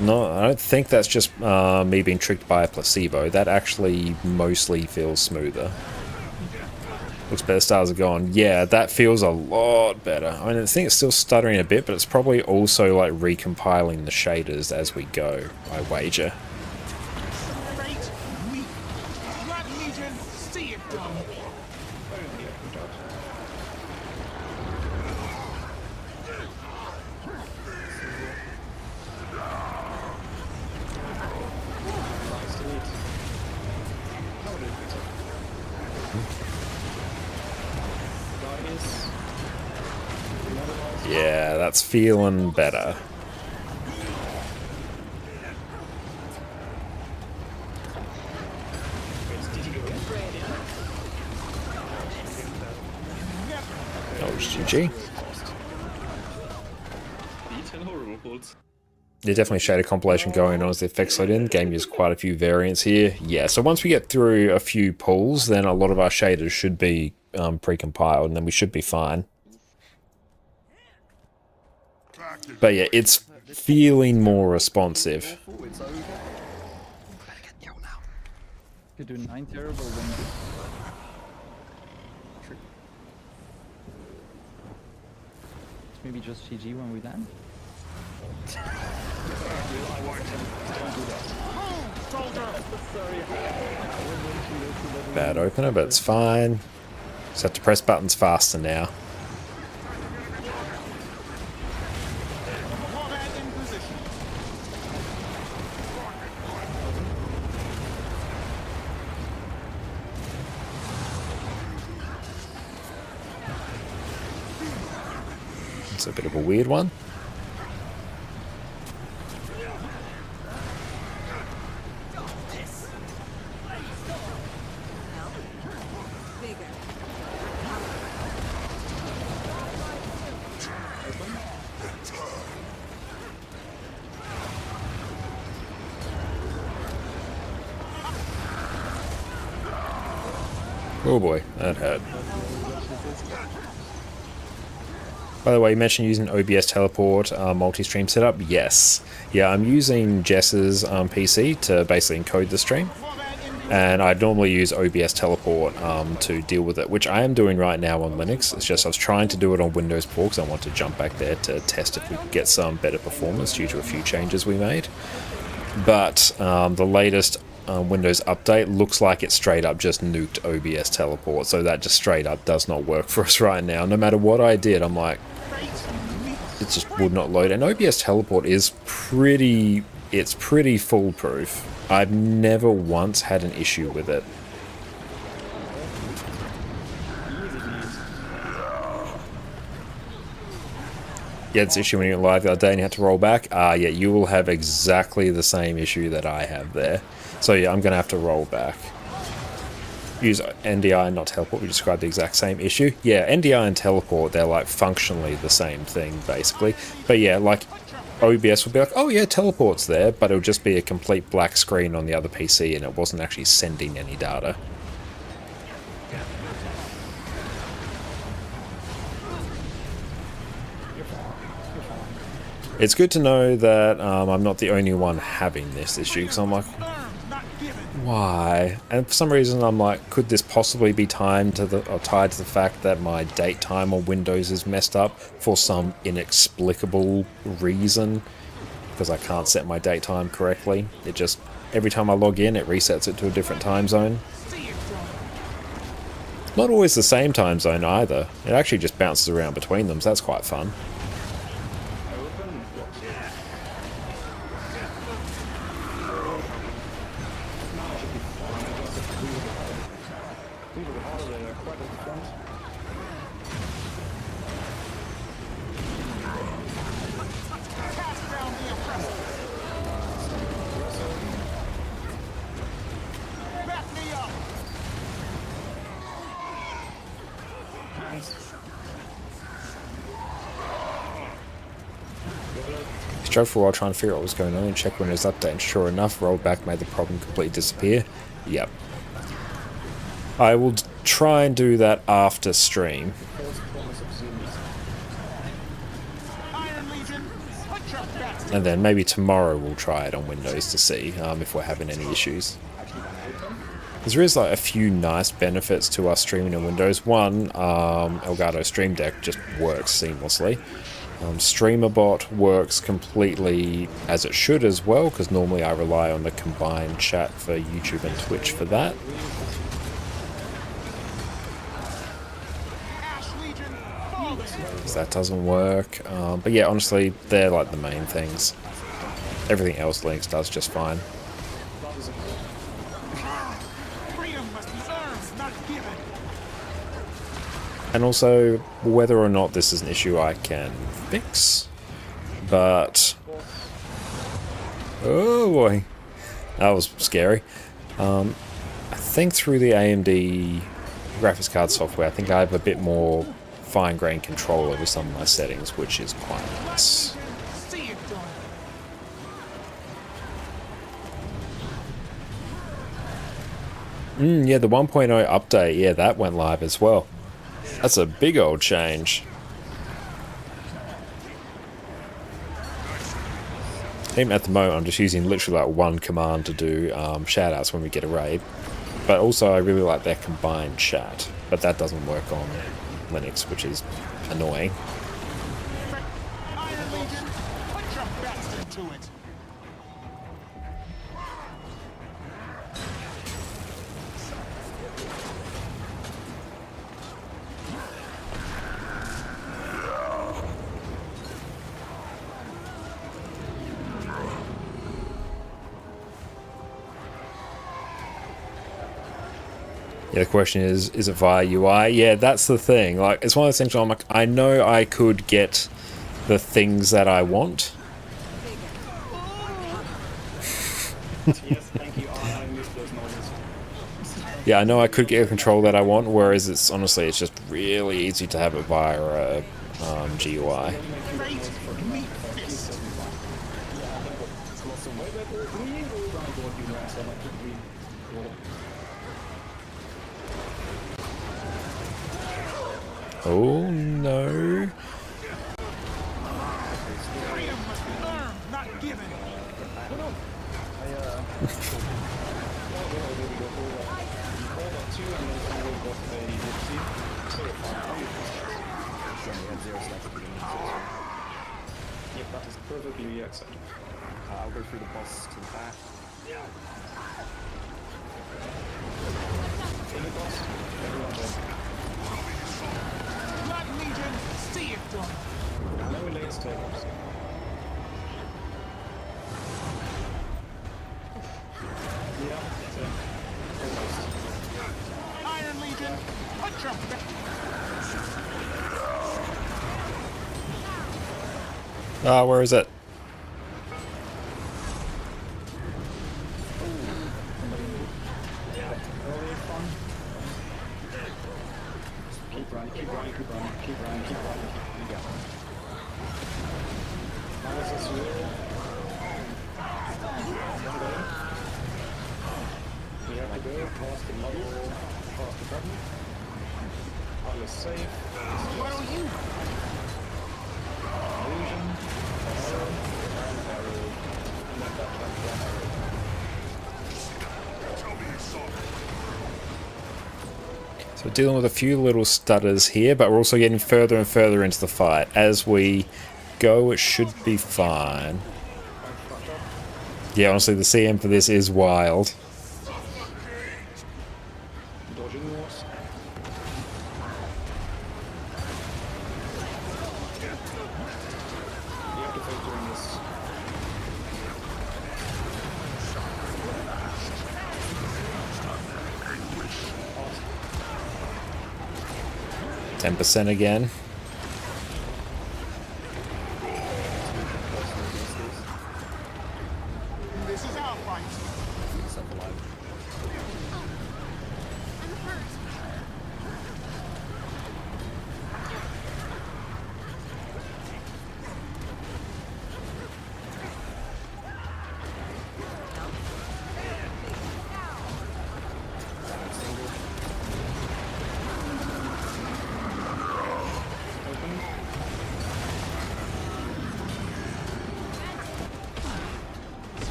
[SPEAKER 1] No, I don't think that's just me being tricked by a placebo. That actually mostly feels smoother. Looks better, stars are gone. Yeah, that feels a lot better. I mean, I think it's still stuttering a bit, but it's probably also like recompiling the shaders as we go, I wager.
[SPEAKER 6] Great, weak. Blood Legion, see it done.
[SPEAKER 1] Yeah, that's feeling better. Oh, GG. There's definitely a shader compilation going on as the effects load in. Game uses quite a few variants here. Yeah, so once we get through a few pulls, then a lot of our shaders should be pre-compiled, and then we should be fine. But yeah, it's feeling more responsive.
[SPEAKER 5] You do 9 terrible when maybe just GG when we land.
[SPEAKER 1] Bad opener, but it's fine. Just have to press buttons faster now.
[SPEAKER 6] Combat in position.
[SPEAKER 1] It's a bit of a weird one. Oh boy, that hurt. By the way, you mentioned using OBS teleport multi-stream setup. Yes. Yeah, I'm using Jess's PC to basically encode the stream. And I'd normally use OBS teleport to deal with it, which I am doing right now on Linux. It's just I was trying to do it on Windows 4 because I want to jump back there to test if we could get some better performance due to a few changes we made. But the latest Windows update looks like it straight up just nuked OBS teleport, so that just straight up does not work for us right now. No matter what I did, I'm like, it just would not load. And OBS teleport is pretty foolproof. I've never once had an issue with it. Yeah, it's an issue when you're live the other day and you have to roll back. Yeah, you will have exactly the same issue that I have there. So yeah, I'm going to have to roll back. Use NDI and not teleport. We described the exact same issue. Yeah, NDI and teleport, they're like functionally the same thing, basically. But yeah, like OBS would be like, oh yeah, teleport's there, but it'll just be a complete black screen on the other PC and it wasn't actually sending any data. It's good to know that I'm not the only one having this issue, because I'm like, why? And for some reason I'm like, could this possibly be tied to the fact that my date time on Windows is messed up for some inexplicable reason? Because I can't set my date time correctly. It just every time I log in, it resets it to a different time zone. Not always the same time zone either. It actually just bounces around between them, so that's quite fun. Struggled for a while trying to figure out what was going on and check Windows Update, and sure enough, rolled back made the problem completely disappear. Yep. I will try and do that after stream. And then maybe tomorrow we'll try it on Windows to see if we're having any issues. There is like a few nice benefits to us streaming in Windows. One, Elgato Stream Deck just works seamlessly. StreamerBot works completely as it should as well, because normally I rely on the combined chat for YouTube and Twitch for that. That doesn't work. But yeah, honestly, they're like the main things. Everything else Linux does just fine. And also, whether or not this is an issue I can fix, but... Oh boy, that was scary. I think through the AMD graphics card software, I think I have a bit more fine-grained control over some of my settings, which is quite nice. Yeah, the 1.0 update, yeah, that went live as well. That's a big old change. Even at the moment, I'm just using literally like one command to do shoutouts when we get a raid. But also, I really like their combined chat. But that doesn't work on Linux, which is annoying.
[SPEAKER 6] Iron Legion, put your best into it.
[SPEAKER 1] Yeah, the question is it via UI? Yeah, that's the thing. Like, it's one of those things where I'm like, I know I could get the things that I want. Yeah, I know I could get a control that I want, whereas it's honestly, it's just really easy to have it via a GUI. Oh no.
[SPEAKER 4] Yep, that is perfectly acceptable.
[SPEAKER 9] I'll go through the boss to the back.
[SPEAKER 4] In the boss, everyone there.
[SPEAKER 6] Black Legion, see it done.
[SPEAKER 4] No lanes tables. Yeah, almost.
[SPEAKER 6] Iron Legion, put your best.
[SPEAKER 1] Ah, where is it?
[SPEAKER 4] Keep running, keep running, keep running, keep running, keep running. Yeah. Minus is 0. One day. We have to go past the model, past the button. All is safe.
[SPEAKER 6] What are you?
[SPEAKER 4] Illusion, arrow, and arrow. And then that one arrow.
[SPEAKER 1] So we're dealing with a few little stutters here, but we're also getting further and further into the fight. As we go, it should be fine. Yeah, honestly, the CM for this is wild.
[SPEAKER 4] Dodging yours. You have to fight during this.
[SPEAKER 1] 10% again.
[SPEAKER 6] This is our fight.
[SPEAKER 9] Yourself alive.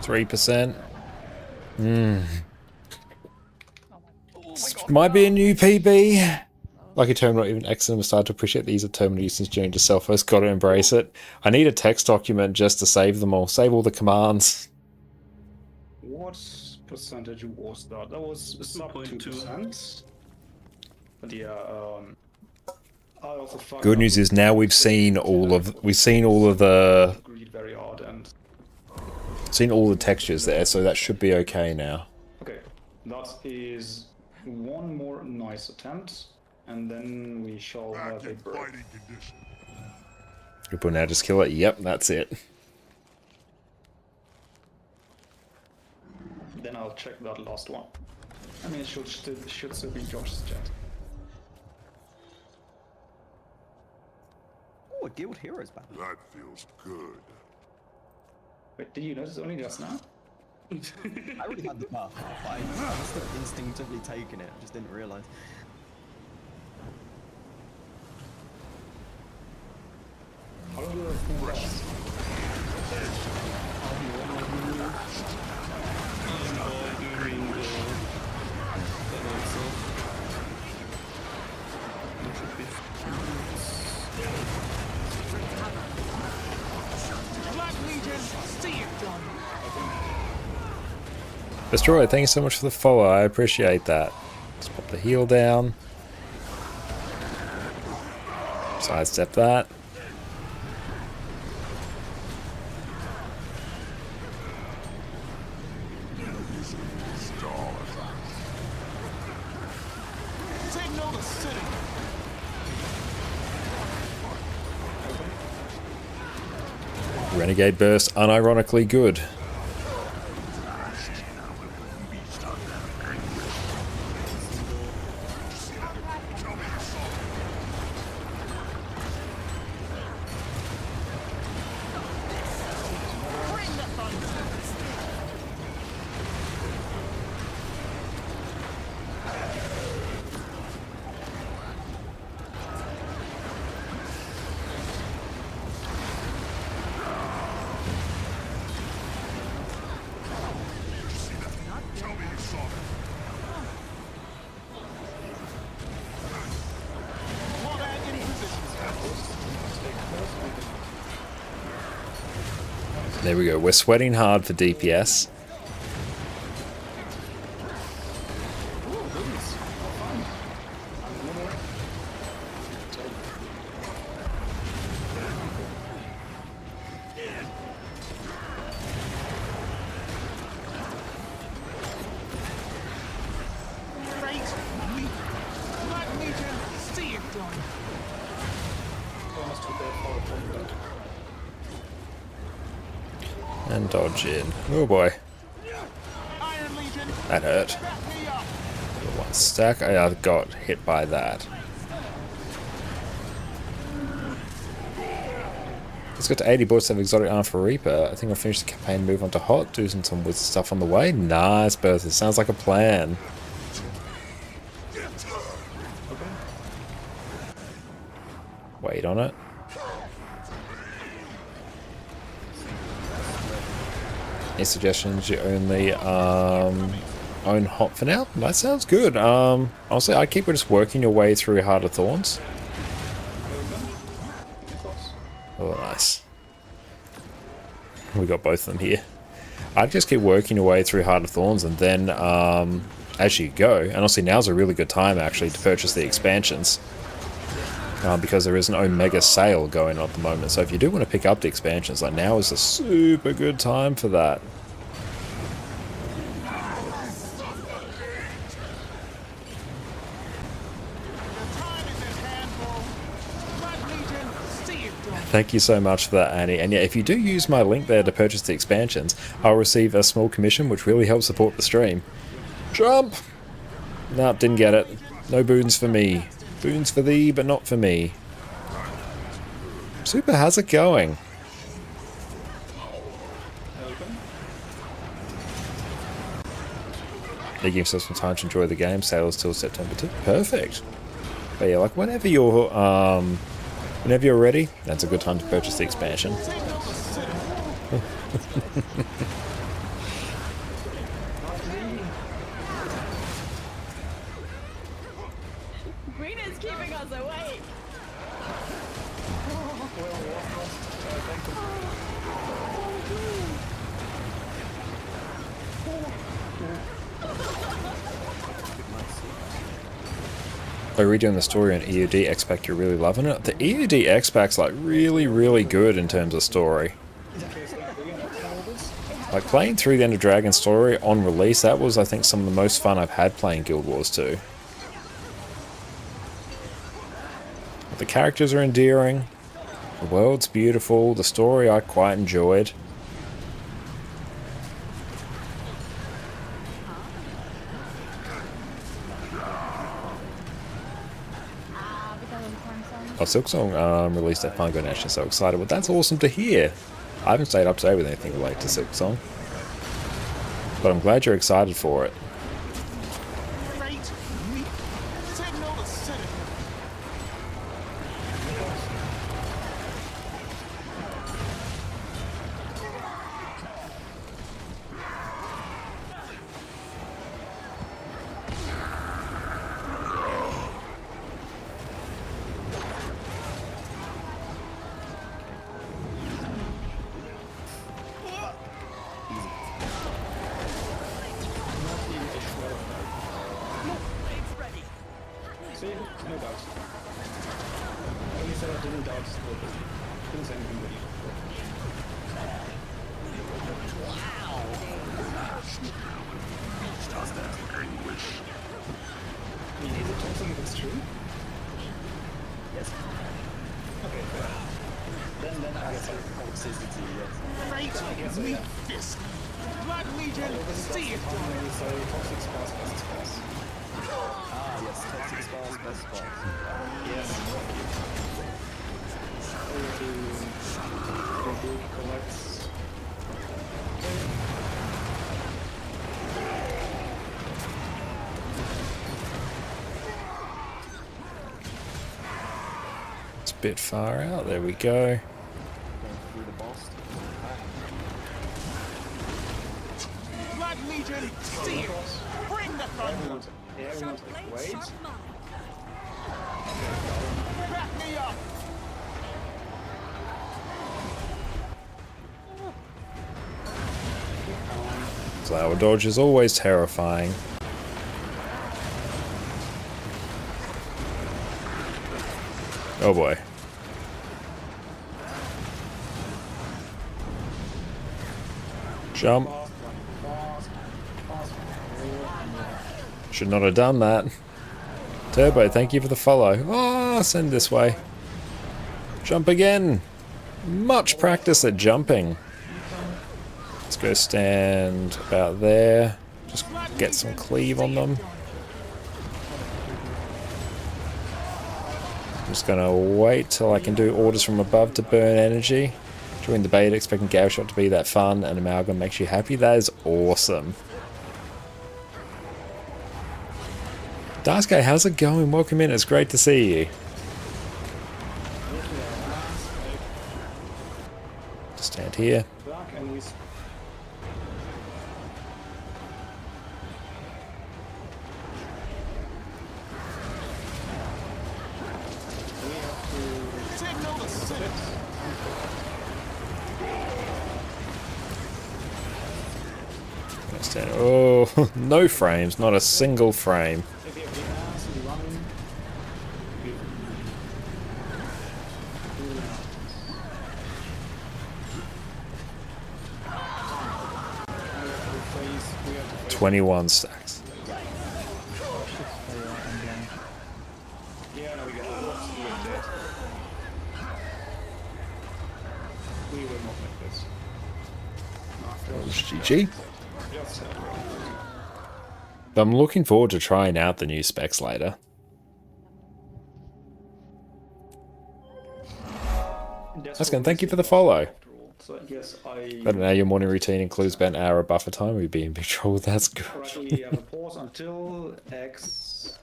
[SPEAKER 1] 3%. Might be a new PB. Lucky terminal, even excellent started to appreciate the ease of terminal usage during yourself. First, got to embrace it. I need a text document just to save them all. Save all the commands.
[SPEAKER 4] What percentage was that? That was sub 2%. But yeah, I also fucked
[SPEAKER 1] Good
[SPEAKER 4] up
[SPEAKER 1] news
[SPEAKER 4] with
[SPEAKER 1] is now we've seen all of the
[SPEAKER 4] agreed very hard and
[SPEAKER 1] textures there, so that should be okay now.
[SPEAKER 4] okay, that is one more nice attempt, and then we shall have a break.
[SPEAKER 1] People now just kill it. Yep, that's it.
[SPEAKER 4] Then I'll check that last one. I mean, it should still be Josh's chat.
[SPEAKER 9] Oh, a guild hero's back.
[SPEAKER 6] That feels good.
[SPEAKER 4] Wait, did you notice only just now?
[SPEAKER 9] I already had the buff. I must have instinctively taken it. I just didn't realize.
[SPEAKER 4] How do I think that?
[SPEAKER 6] Black Legion, see it done.
[SPEAKER 1] Destroy, thank you so much for the follow. I appreciate that. Let's pop the heal down. Sidestep that.
[SPEAKER 6] Signal the city.
[SPEAKER 1] Renegade burst, unironically good. There we go. We're sweating hard for DPS.
[SPEAKER 6] Black Legion, see it done.
[SPEAKER 1] And dodge in. Oh boy.
[SPEAKER 6] Iron Legion,
[SPEAKER 1] That hurt.
[SPEAKER 6] back me up.
[SPEAKER 1] One stack. I got hit by that. Let's go to 80 bullets of exotic arm for Reaper. I think I'll finish the campaign, move on to hot, do some wizard stuff on the way. Nice, Bertha. Sounds like a plan. Wait on it. Any suggestions? You only own hot for now? That sounds good. Honestly, I keep just working your way through Heart of Thorns. Oh, nice. We got both of them here. I'd just keep working your way through Heart of Thorns, and then as you go, and obviously now's a really good time actually to purchase the expansions. Because there is an Omega sale going on at the moment. So if you do want to pick up the expansions, like now is a super good time for that. Thank you so much for that, Annie. And yeah, if you do use my link there to purchase the expansions, I'll receive a small commission, which really helps support the stream. Jump! Nope, didn't get it. No boons for me. Boons for thee, but not for me. Super, how's it going? They give yourself some time to enjoy the game. Sales till September 2. Perfect. But yeah, like whenever you're ready, that's a good time to purchase the expansion.
[SPEAKER 7] Green is keeping us awake.
[SPEAKER 1] By redoing the story on EOD X-Pack, you're really loving it. The EOD X-Pack's like really good in terms of story. Like playing through the End of Dragon story on release, that was I think some of the most fun I've had playing Guild Wars 2. The characters are endearing, the world's beautiful, the story I quite enjoyed. Oh, Silksong released that Fungo Nation, so excited. Well, that's awesome to hear. I haven't stayed up to date with anything related to Silksong, but I'm glad you're excited for it. It's a bit far out, there we go.
[SPEAKER 6] Blood Legion, see it! Bring the thunder!
[SPEAKER 4] Wait.
[SPEAKER 6] Back me up!
[SPEAKER 1] Flower dodge is always terrifying. Oh boy. Jump. Should not have done that. Turbo, thank you for the follow. Oh, send this way. Jump again. Much practice at jumping. Let's go stand about there. Just get some cleave on them. I'm just gonna wait till I can do orders from above to burn energy. During the beta, expecting Gauss Shot to be that fun and Amalgam makes you happy. That is awesome. Darksky, how's it going? Welcome in, it's great to see you. Just stand here. 10. Oh, no frames, not a single frame.
[SPEAKER 4] If you have big mass, you're running. We have to
[SPEAKER 1] 21 stacks.
[SPEAKER 4] Yeah, no, we get the blocks. We are dead. We will not make this.
[SPEAKER 1] GG.
[SPEAKER 4] Just
[SPEAKER 1] I'm looking forward to trying out the new specs later. Askin, thank you for the follow.
[SPEAKER 4] So yes, I
[SPEAKER 1] But now your morning routine includes about an hour of buffer time. We'd be in big trouble. That's good.
[SPEAKER 4] correctly have a pause until X.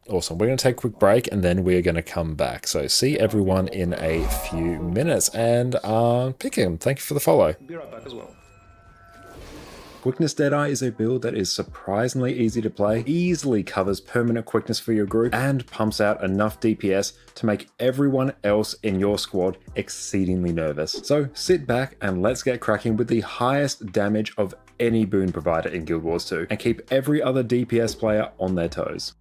[SPEAKER 1] Awesome. We're going to take a quick break and then we're going to come back. So see everyone in a few minutes. And Pickham, thank you for the follow.
[SPEAKER 4] Be right back as well.
[SPEAKER 1] Quickness Deadeye is a build that is surprisingly easy to play, easily covers permanent quickness for your group, and pumps out enough DPS to make everyone else in your squad exceedingly nervous. So sit back and let's get cracking with the highest damage of any boon provider in Guild Wars 2, and keep every other DPS player on their toes.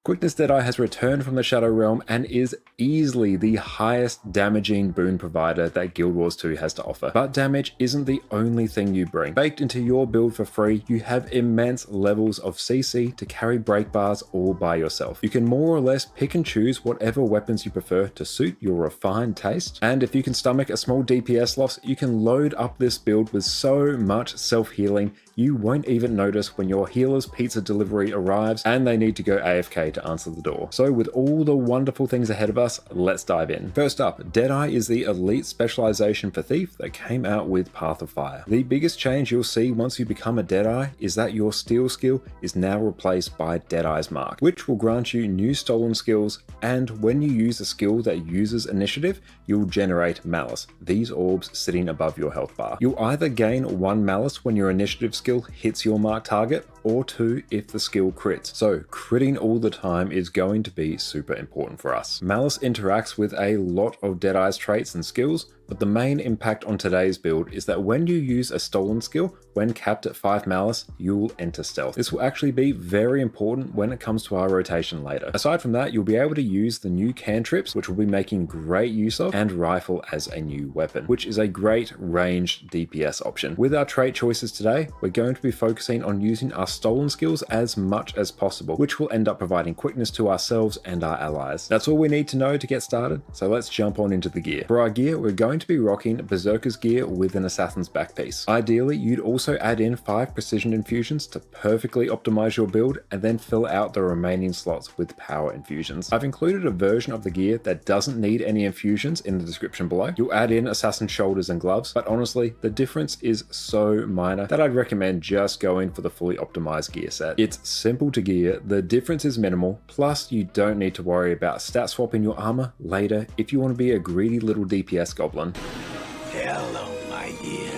[SPEAKER 1] Quickness Deadeye has returned from the Shadow Realm and is easily the highest damaging boon provider that Guild Wars 2 has to offer. But damage isn't the only thing you bring. Baked into your build for free, you have immense levels of CC to carry break bars all by yourself. You can more or less pick and choose whatever weapons you prefer to suit your refined taste. And if you can stomach a small DPS loss, you can load up this build with so much self-healing you won't even notice when your healer's pizza delivery arrives and they need to go AFK to answer the door. So with all the wonderful things ahead of us, let's dive in. First up, Deadeye is the elite specialization for Thief that came out with Path of Fire. The biggest change you'll see once you become a Deadeye is that your Steal skill is now replaced by Deadeye's Mark, which will grant you new stolen skills, and when you use a skill that uses initiative, you'll generate Malice, these orbs sitting above your health bar. You'll either gain 1 Malice when your initiative skill hits your mark target, or 2 if the skill crits. So critting all the time is going to be super important for us. Malice interacts with a lot of Deadeye's traits and skills, but the main impact on today's build is that when you use a stolen skill, when capped at 5 Malice, you'll enter stealth. This will actually be very important when it comes to our rotation later. Aside from that, you'll be able to use the new cantrips, which we'll be making great use of, and rifle as a new weapon, which is a great ranged DPS option. With our trait choices today, we're going to be focusing on using our stolen skills as much as possible, which will end up providing quickness to ourselves and our allies. That's all we need to know to get started, so let's jump on into the gear. For our gear, we're going to be rocking Berserker's gear with an Assassin's back piece. Ideally, you'd also add in 5 precision infusions to perfectly optimize your build and then fill out the remaining slots with power infusions. I've included a version of the gear that doesn't need any infusions in the description below. You'll add in Assassin shoulders and gloves, but honestly, the difference is so minor that I'd recommend just going for the fully optimized gear set. It's simple to gear, the difference is minimal, plus you don't need to worry about stat swapping your armor later if you want to be a greedy little DPS goblin.
[SPEAKER 6] Hello, my dear.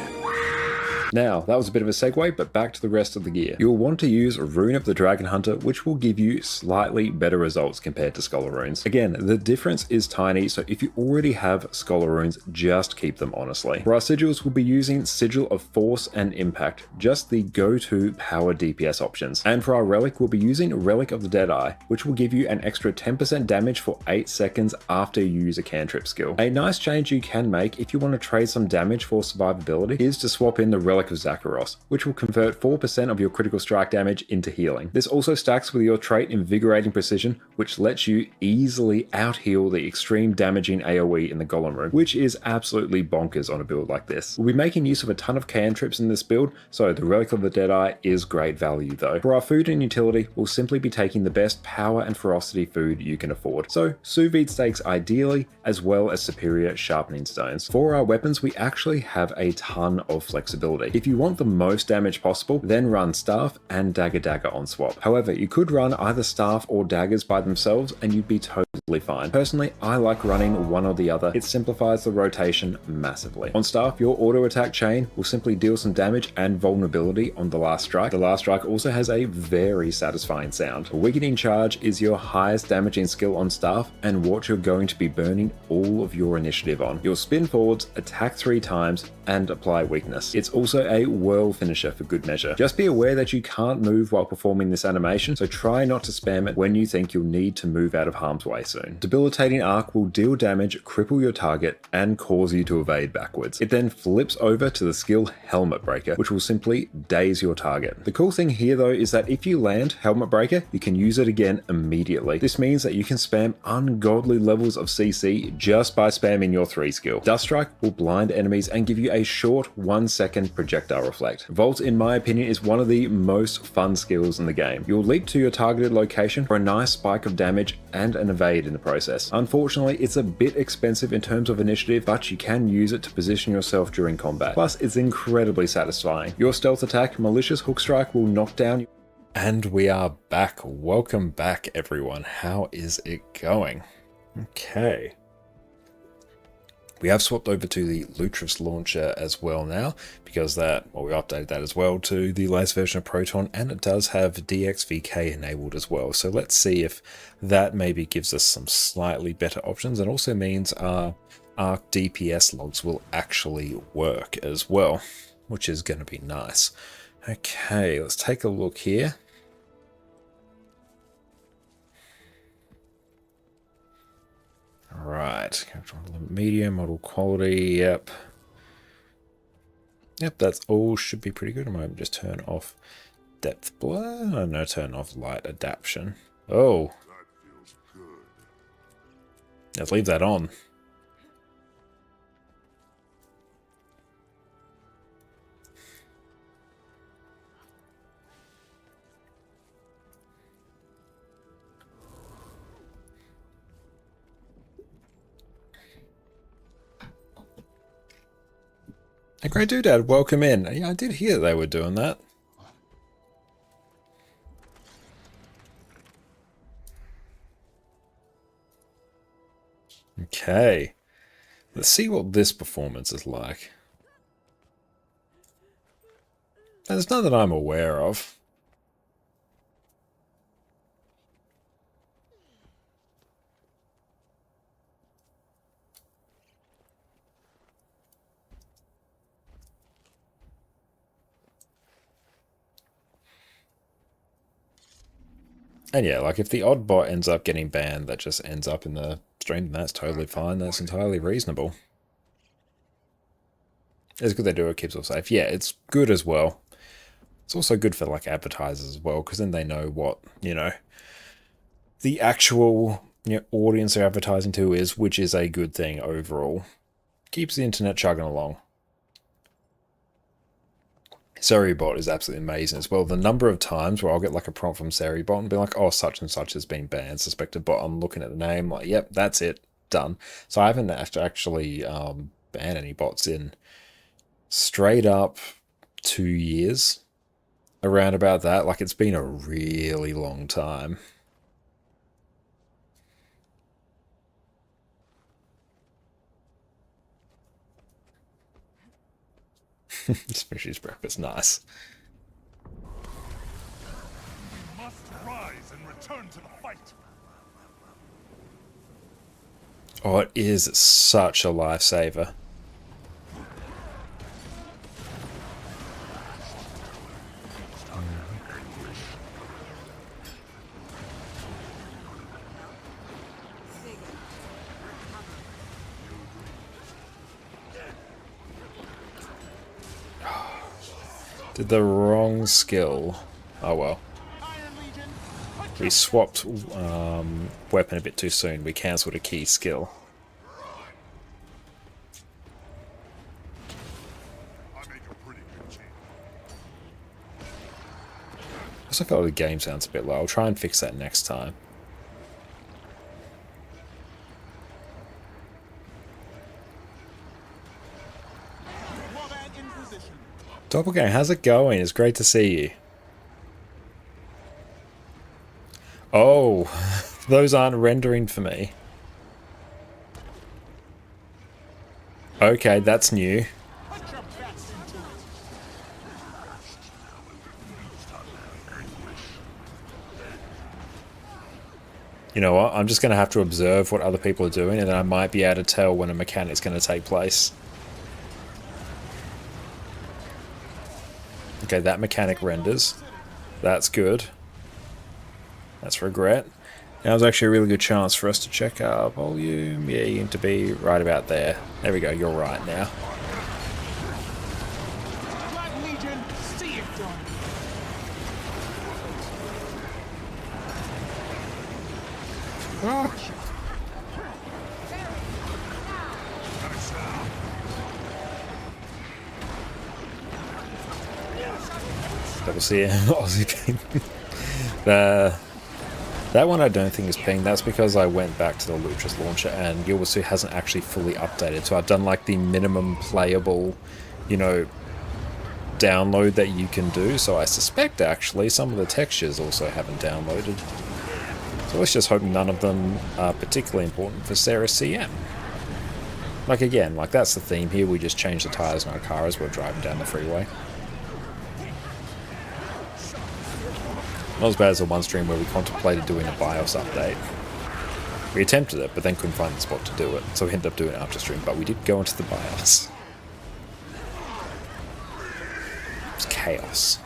[SPEAKER 1] Now, that was a bit of a segue, but back to the rest of the gear. You'll want to use Rune of the Dragon Hunter, which will give you slightly better results compared to Scholar Runes. Again, the difference is tiny, so if you already have Scholar Runes, just keep them honestly. For our sigils, we'll be using Sigil of Force and Impact, just the go-to power DPS options. And for our Relic, we'll be using Relic of the Deadeye, which will give you an extra 10% damage for 8 seconds after you use a cantrip skill. A nice change you can make if you want to trade some damage for survivability is to swap in the Relic of Zakharos, which will convert 4% of your critical strike damage into healing. This also stacks with your trait Invigorating Precision, which lets you easily out-heal the extreme damaging AoE in the Golem room, which is absolutely bonkers on a build like this. We'll be making use of a ton of cantrips in this build, so the Relic of the Deadeye is great value though. For our food and utility, we'll simply be taking the best power and ferocity food you can afford. So sous vide steaks ideally, as well as superior sharpening stones. For our weapons, we actually have a ton of flexibility. If you want the most damage possible, then run Staff and Dagger on swap. However, you could run either Staff or Daggers by themselves and you'd be totally fine. Personally, I like running one or the other. It simplifies the rotation massively. On Staff, your auto attack chain will simply deal some damage and vulnerability on the last strike. The last strike also has a very satisfying sound. Weakening Charge is your highest damaging skill on Staff and what you're going to be burning all of your initiative on. You'll spin forwards, attack 3 times, and apply weakness. It's also also a whirl finisher for good measure. Just be aware that you can't move while performing this animation, so try not to spam it when you think you'll need to move out of harm's way soon. Debilitating arc will deal damage, cripple your target, and cause you to evade backwards. It then flips over to the skill Helmet Breaker, which will simply daze your target. The cool thing here though is that if you land Helmet Breaker, you can use it again immediately. This means that you can spam ungodly levels of CC just by spamming your 3 skill. Dust Strike will blind enemies and give you a short 1-second projectile reflect. Volt, in my opinion, is one of the most fun skills in the game. You'll leap to your targeted location for a nice spike of damage and an evade in the process. Unfortunately, it's a bit expensive in terms of initiative, but you can use it to position yourself during combat. Plus, it's incredibly satisfying. Your stealth attack, Malicious Hook Strike, will knock down. And we are back. Welcome back, everyone. How is it going? Okay. We have swapped over to the Lutris launcher as well now, because we updated that as well to the latest version of Proton, and it does have DXVK enabled as well. So let's see if that maybe gives us some slightly better options, and also means our Arc DPS logs will actually work as well, which is going to be nice. Okay, let's take a look here. Right, medium, model quality, yep. Yep, that's all, should be pretty good. I might just turn off depth blur. Oh, no, turn off light adaptation. Oh. Let's leave that on. A great doodad, welcome in. Yeah, I did hear they were doing that. Okay. Let's see what this performance is like. There's none that I'm aware of. And yeah, like if the odd bot ends up getting banned, that just ends up in the stream, that's totally fine. That's entirely reasonable. It's good they do it, keeps us safe. Yeah, it's good as well. It's also good for like advertisers as well, because then they know what, you know, the actual audience they're advertising to is, which is a good thing overall. Keeps the internet chugging along. Seribot is absolutely amazing as well. The number of times where I'll get like a prompt from Seribot and be like, oh, such and such has been banned, suspected bot. I'm looking at the name, like, yep, that's it, done. So I haven't actually banned any bots in straight up 2 years, around about that. Like, it's been a really long time. Species breakfast, nice.
[SPEAKER 6] You must rise and return to the fight.
[SPEAKER 1] Oh, it is such a lifesaver. Did the wrong skill. Oh well. We swapped weapon a bit too soon. We cancelled a key skill. I also felt the game sounds a bit low. I'll try and fix that next time. Doppelganger, how's it going? It's great to see you. Oh, those aren't rendering for me. Okay, that's new. You know what? I'm just going to have to observe what other people are doing, and then I might be able to tell when a mechanic's going to take place. Okay, that mechanic renders. That's good. That's regret. Now was actually a really good chance for us to check our volume. Yeah, you need to be right about there. There we go, you're right now.
[SPEAKER 6] Black Legion, see it done.
[SPEAKER 1] Double C Aussie ping. That one I don't think is ping. That's because I went back to the Luchas launcher and Guild Wars 2 hasn't actually fully updated. So I've done like the minimum playable, you know, download that you can do. So I suspect actually some of the textures also haven't downloaded. So let's just hope none of them are particularly important for Cerus CM. Like again, like that's the theme here. We just change the tires in our car as we're driving down the freeway. Not as bad as the one stream where we contemplated doing a BIOS update. We attempted it, but then couldn't find the spot to do it, so we ended up doing it after stream, but we did go into the BIOS. It's chaos.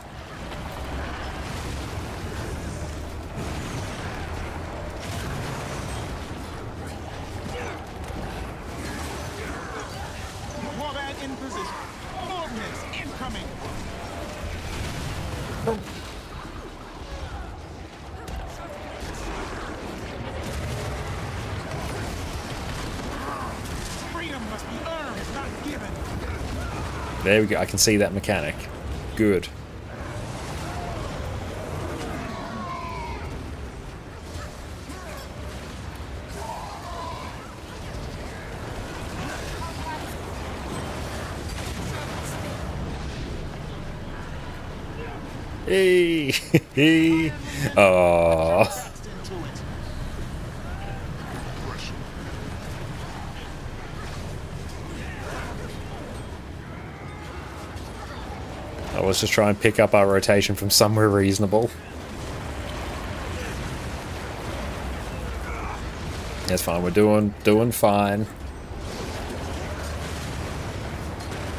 [SPEAKER 6] Warband in position. Boldness incoming. Freedom must be earned, not given.
[SPEAKER 1] There we go, I can see that mechanic. Good. Hey! Oh. Let's just try and pick up our rotation from somewhere reasonable. That's fine, we're doing fine.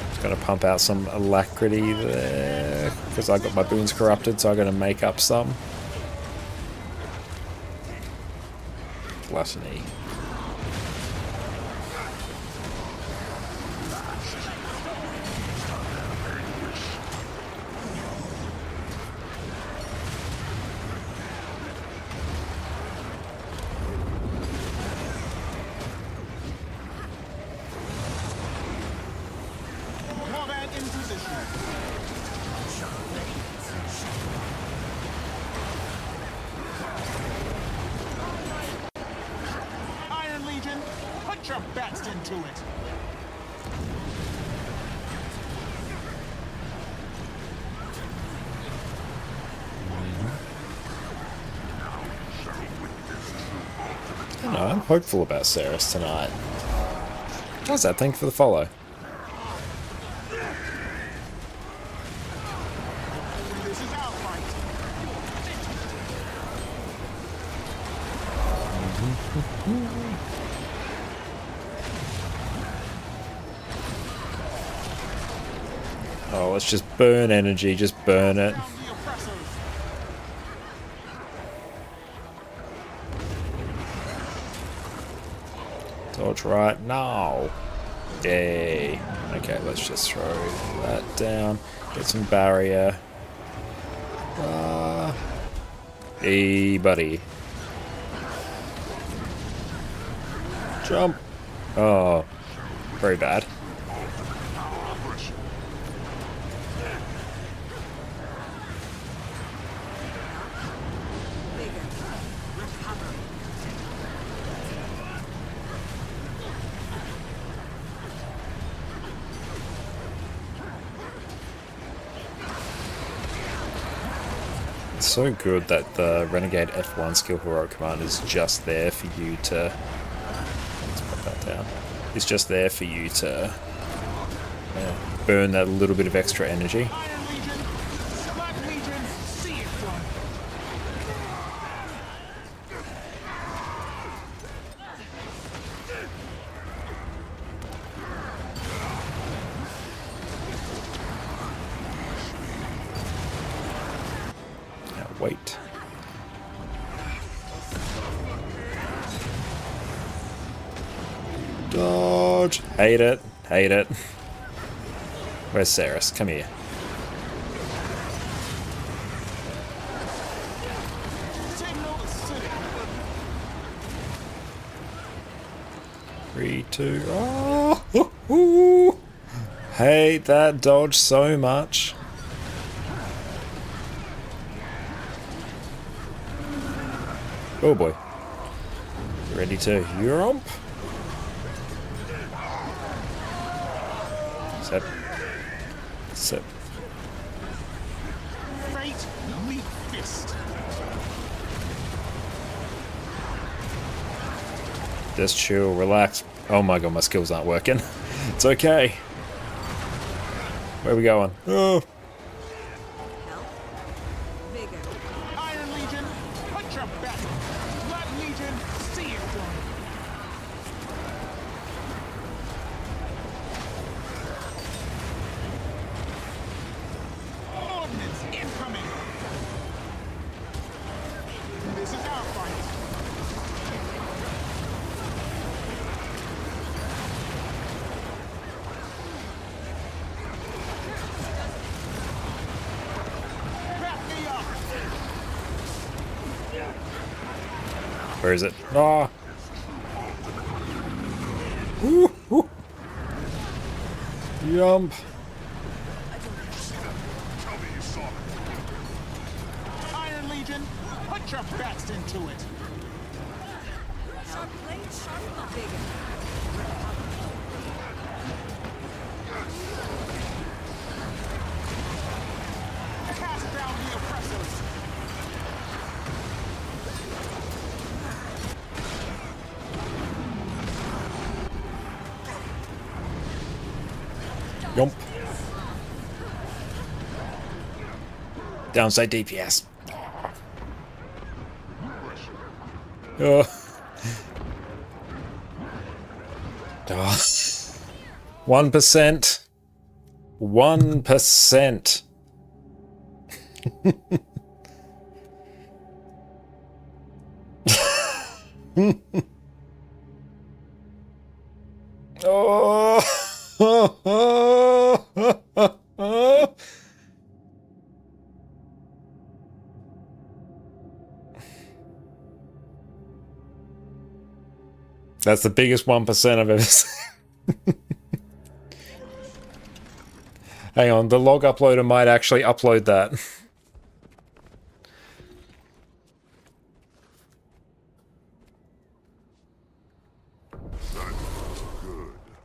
[SPEAKER 1] Just gonna pump out some alacrity there, because I got my boons corrupted, so I'm gonna make up some. Gluttony.
[SPEAKER 6] Warband in position. Iron Legion, put your best into it.
[SPEAKER 1] I don't know, I'm hopeful about Cerus tonight. How's that? Thank you for the follow.
[SPEAKER 6] This is our fight.
[SPEAKER 1] Oh, let's just burn energy, just burn it.
[SPEAKER 6] Down the oppressors.
[SPEAKER 1] Dodge right now. Yay. Okay, let's just throw that down. Get some barrier. Hey, buddy. Jump. Oh, very bad. It's so good that the Renegade F1 skill heroic command is just there for you to... Let's put that down. It's just there for you to burn that little bit of extra energy.
[SPEAKER 6] Iron Legion, Black Legion, see it done.
[SPEAKER 1] Wait. Dodge. Hate it. Hate it. Where's Cerus? Come here.
[SPEAKER 6] Signal city.
[SPEAKER 1] 3, 2. Oh! Hate that dodge so much. Oh boy. Ready to Euromp? Set. Set.
[SPEAKER 6] Fate, weak fist.
[SPEAKER 1] Just chill, relax. Oh my god, my skills aren't working. It's okay. Where are we going? Oh.
[SPEAKER 6] Iron Legion, put your best. Blood Legion, see it through. Ordnance incoming. This is our fight. Back me up.
[SPEAKER 1] Where is it? Ah! Woo, woo. Jump!
[SPEAKER 6] Iron Legion, put your best into it. Cast down the oppressors.
[SPEAKER 1] Yump. Downside DPS. Oh. 1%. 1%. Oh. That's the biggest 1% I've ever seen. Hang on, the log uploader might actually upload that.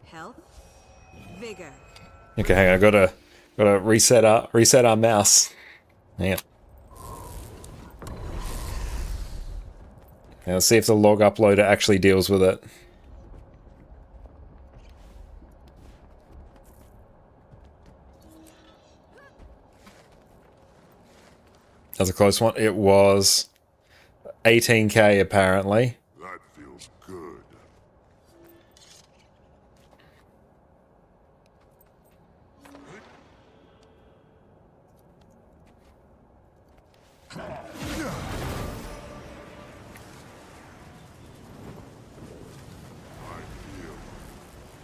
[SPEAKER 10] Health, vigor.
[SPEAKER 1] Okay, hang on, gotta reset our mouse. Hang on. Now let's see if the log uploader actually deals with it. That was a close one. It was 18k apparently.
[SPEAKER 6] That feels good.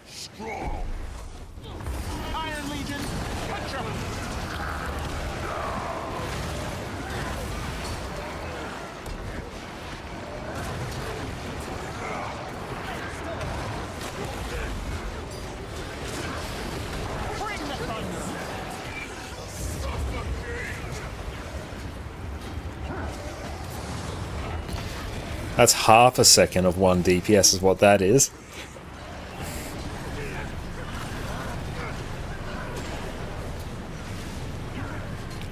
[SPEAKER 6] Strong. Iron Legion, put your bring the thunder.
[SPEAKER 1] That's half a second of 1 DPS is what that is.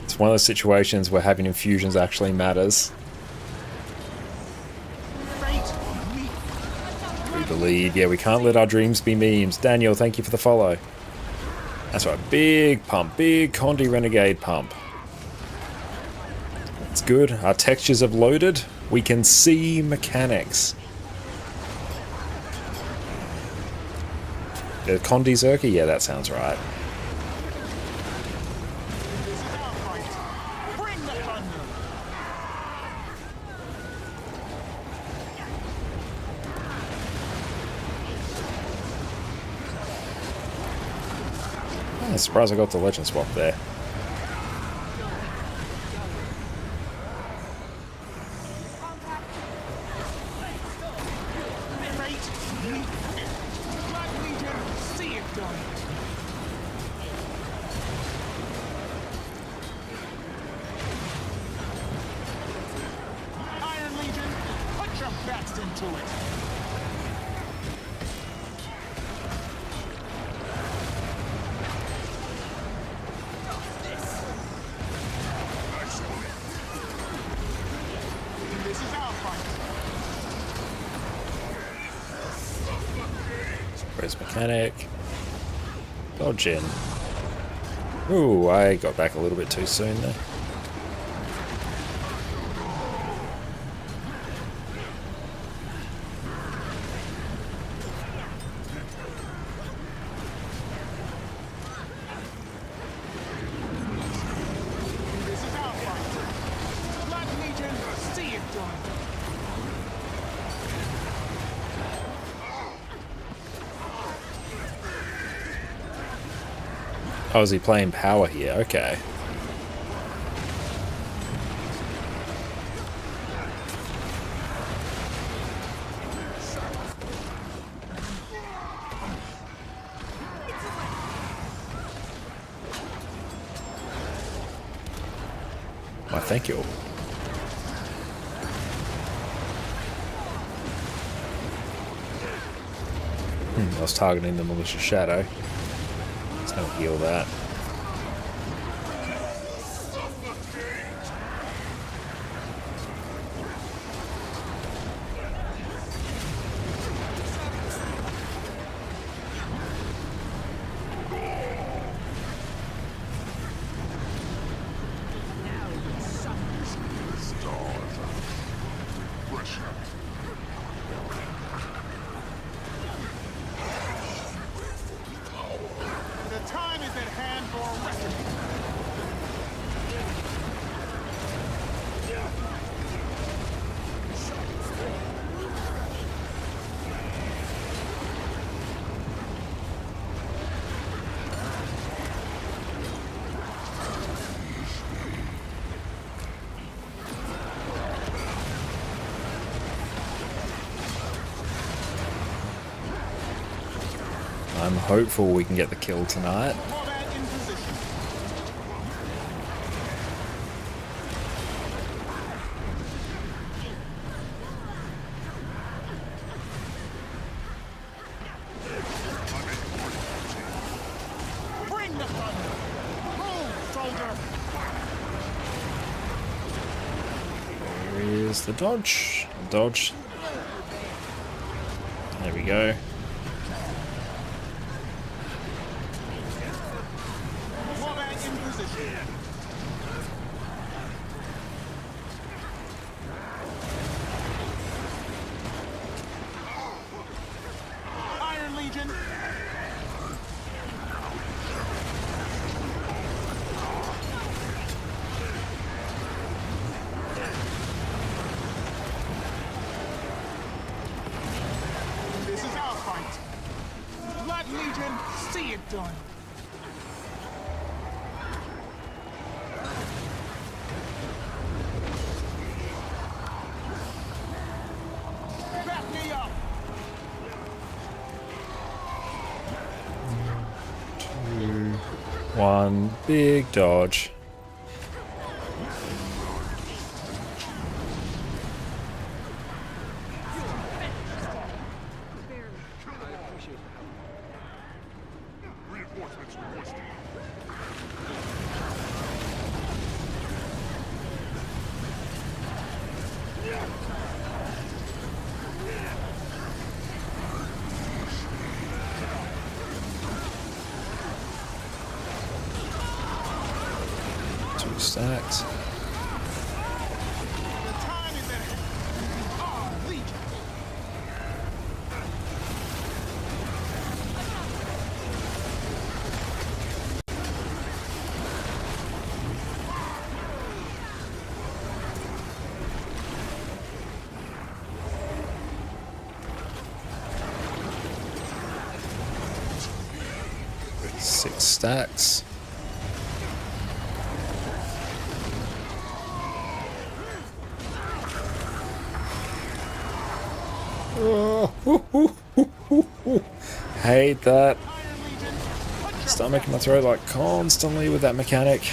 [SPEAKER 1] It's one of those situations where having infusions actually matters. We believe, yeah, we can't let our dreams be memes. Daniel, thank you for the follow. That's right, big pump, big Condi Renegade pump. It's good, our textures have loaded. We can see mechanics. The Condi Zerker? Yeah, that sounds right.
[SPEAKER 6] Bring the thunder.
[SPEAKER 1] I'm surprised I got the legend swap there.
[SPEAKER 6] Iron Legion, put your best into it. This is our fight.
[SPEAKER 1] Where's mechanic? Dodge in. Ooh, I got back a little bit too soon there.
[SPEAKER 6] This is our fight. Black Legion, see it done.
[SPEAKER 1] Oh, is he playing power here? Okay. Why, thank you. I was targeting the malicious shadow. It's gonna heal that.
[SPEAKER 6] The time is at hand for a reckoning.
[SPEAKER 1] I'm hopeful we can get the kill tonight.
[SPEAKER 6] Warband in position. Bring the thunder. Move, soldier.
[SPEAKER 1] Where is the dodge? Dodge. There we go.
[SPEAKER 6] Warband in position. Iron Legion. This is our fight. Blood Legion, see it done. Back me up.
[SPEAKER 1] One big dodge.
[SPEAKER 6] Reinforcements requested.
[SPEAKER 1] Two stacks.
[SPEAKER 6] The time is at hand. Our Legion.
[SPEAKER 1] Six stacks. Oh, hate that. Start making my throw like constantly with that mechanic.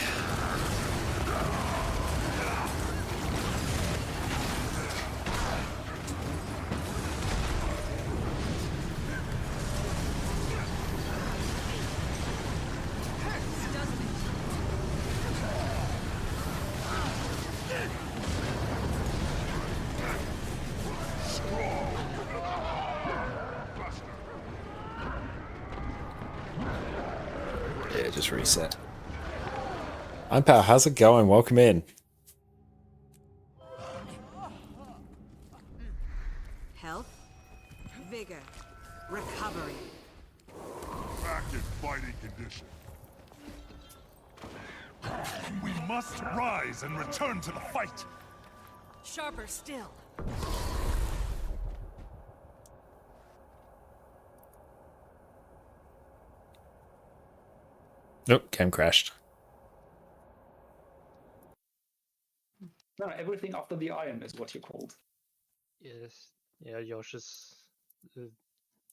[SPEAKER 1] Yeah, just reset. I'm Power, how's it going? Welcome in.
[SPEAKER 10] Health, vigor, recovery.
[SPEAKER 6] Back in fighting condition. We must rise and return to the fight.
[SPEAKER 10] Sharper still.
[SPEAKER 1] Nope, game crashed.
[SPEAKER 4] No, everything after the iron is what you called.
[SPEAKER 11] Yes. Yeah, Yosh's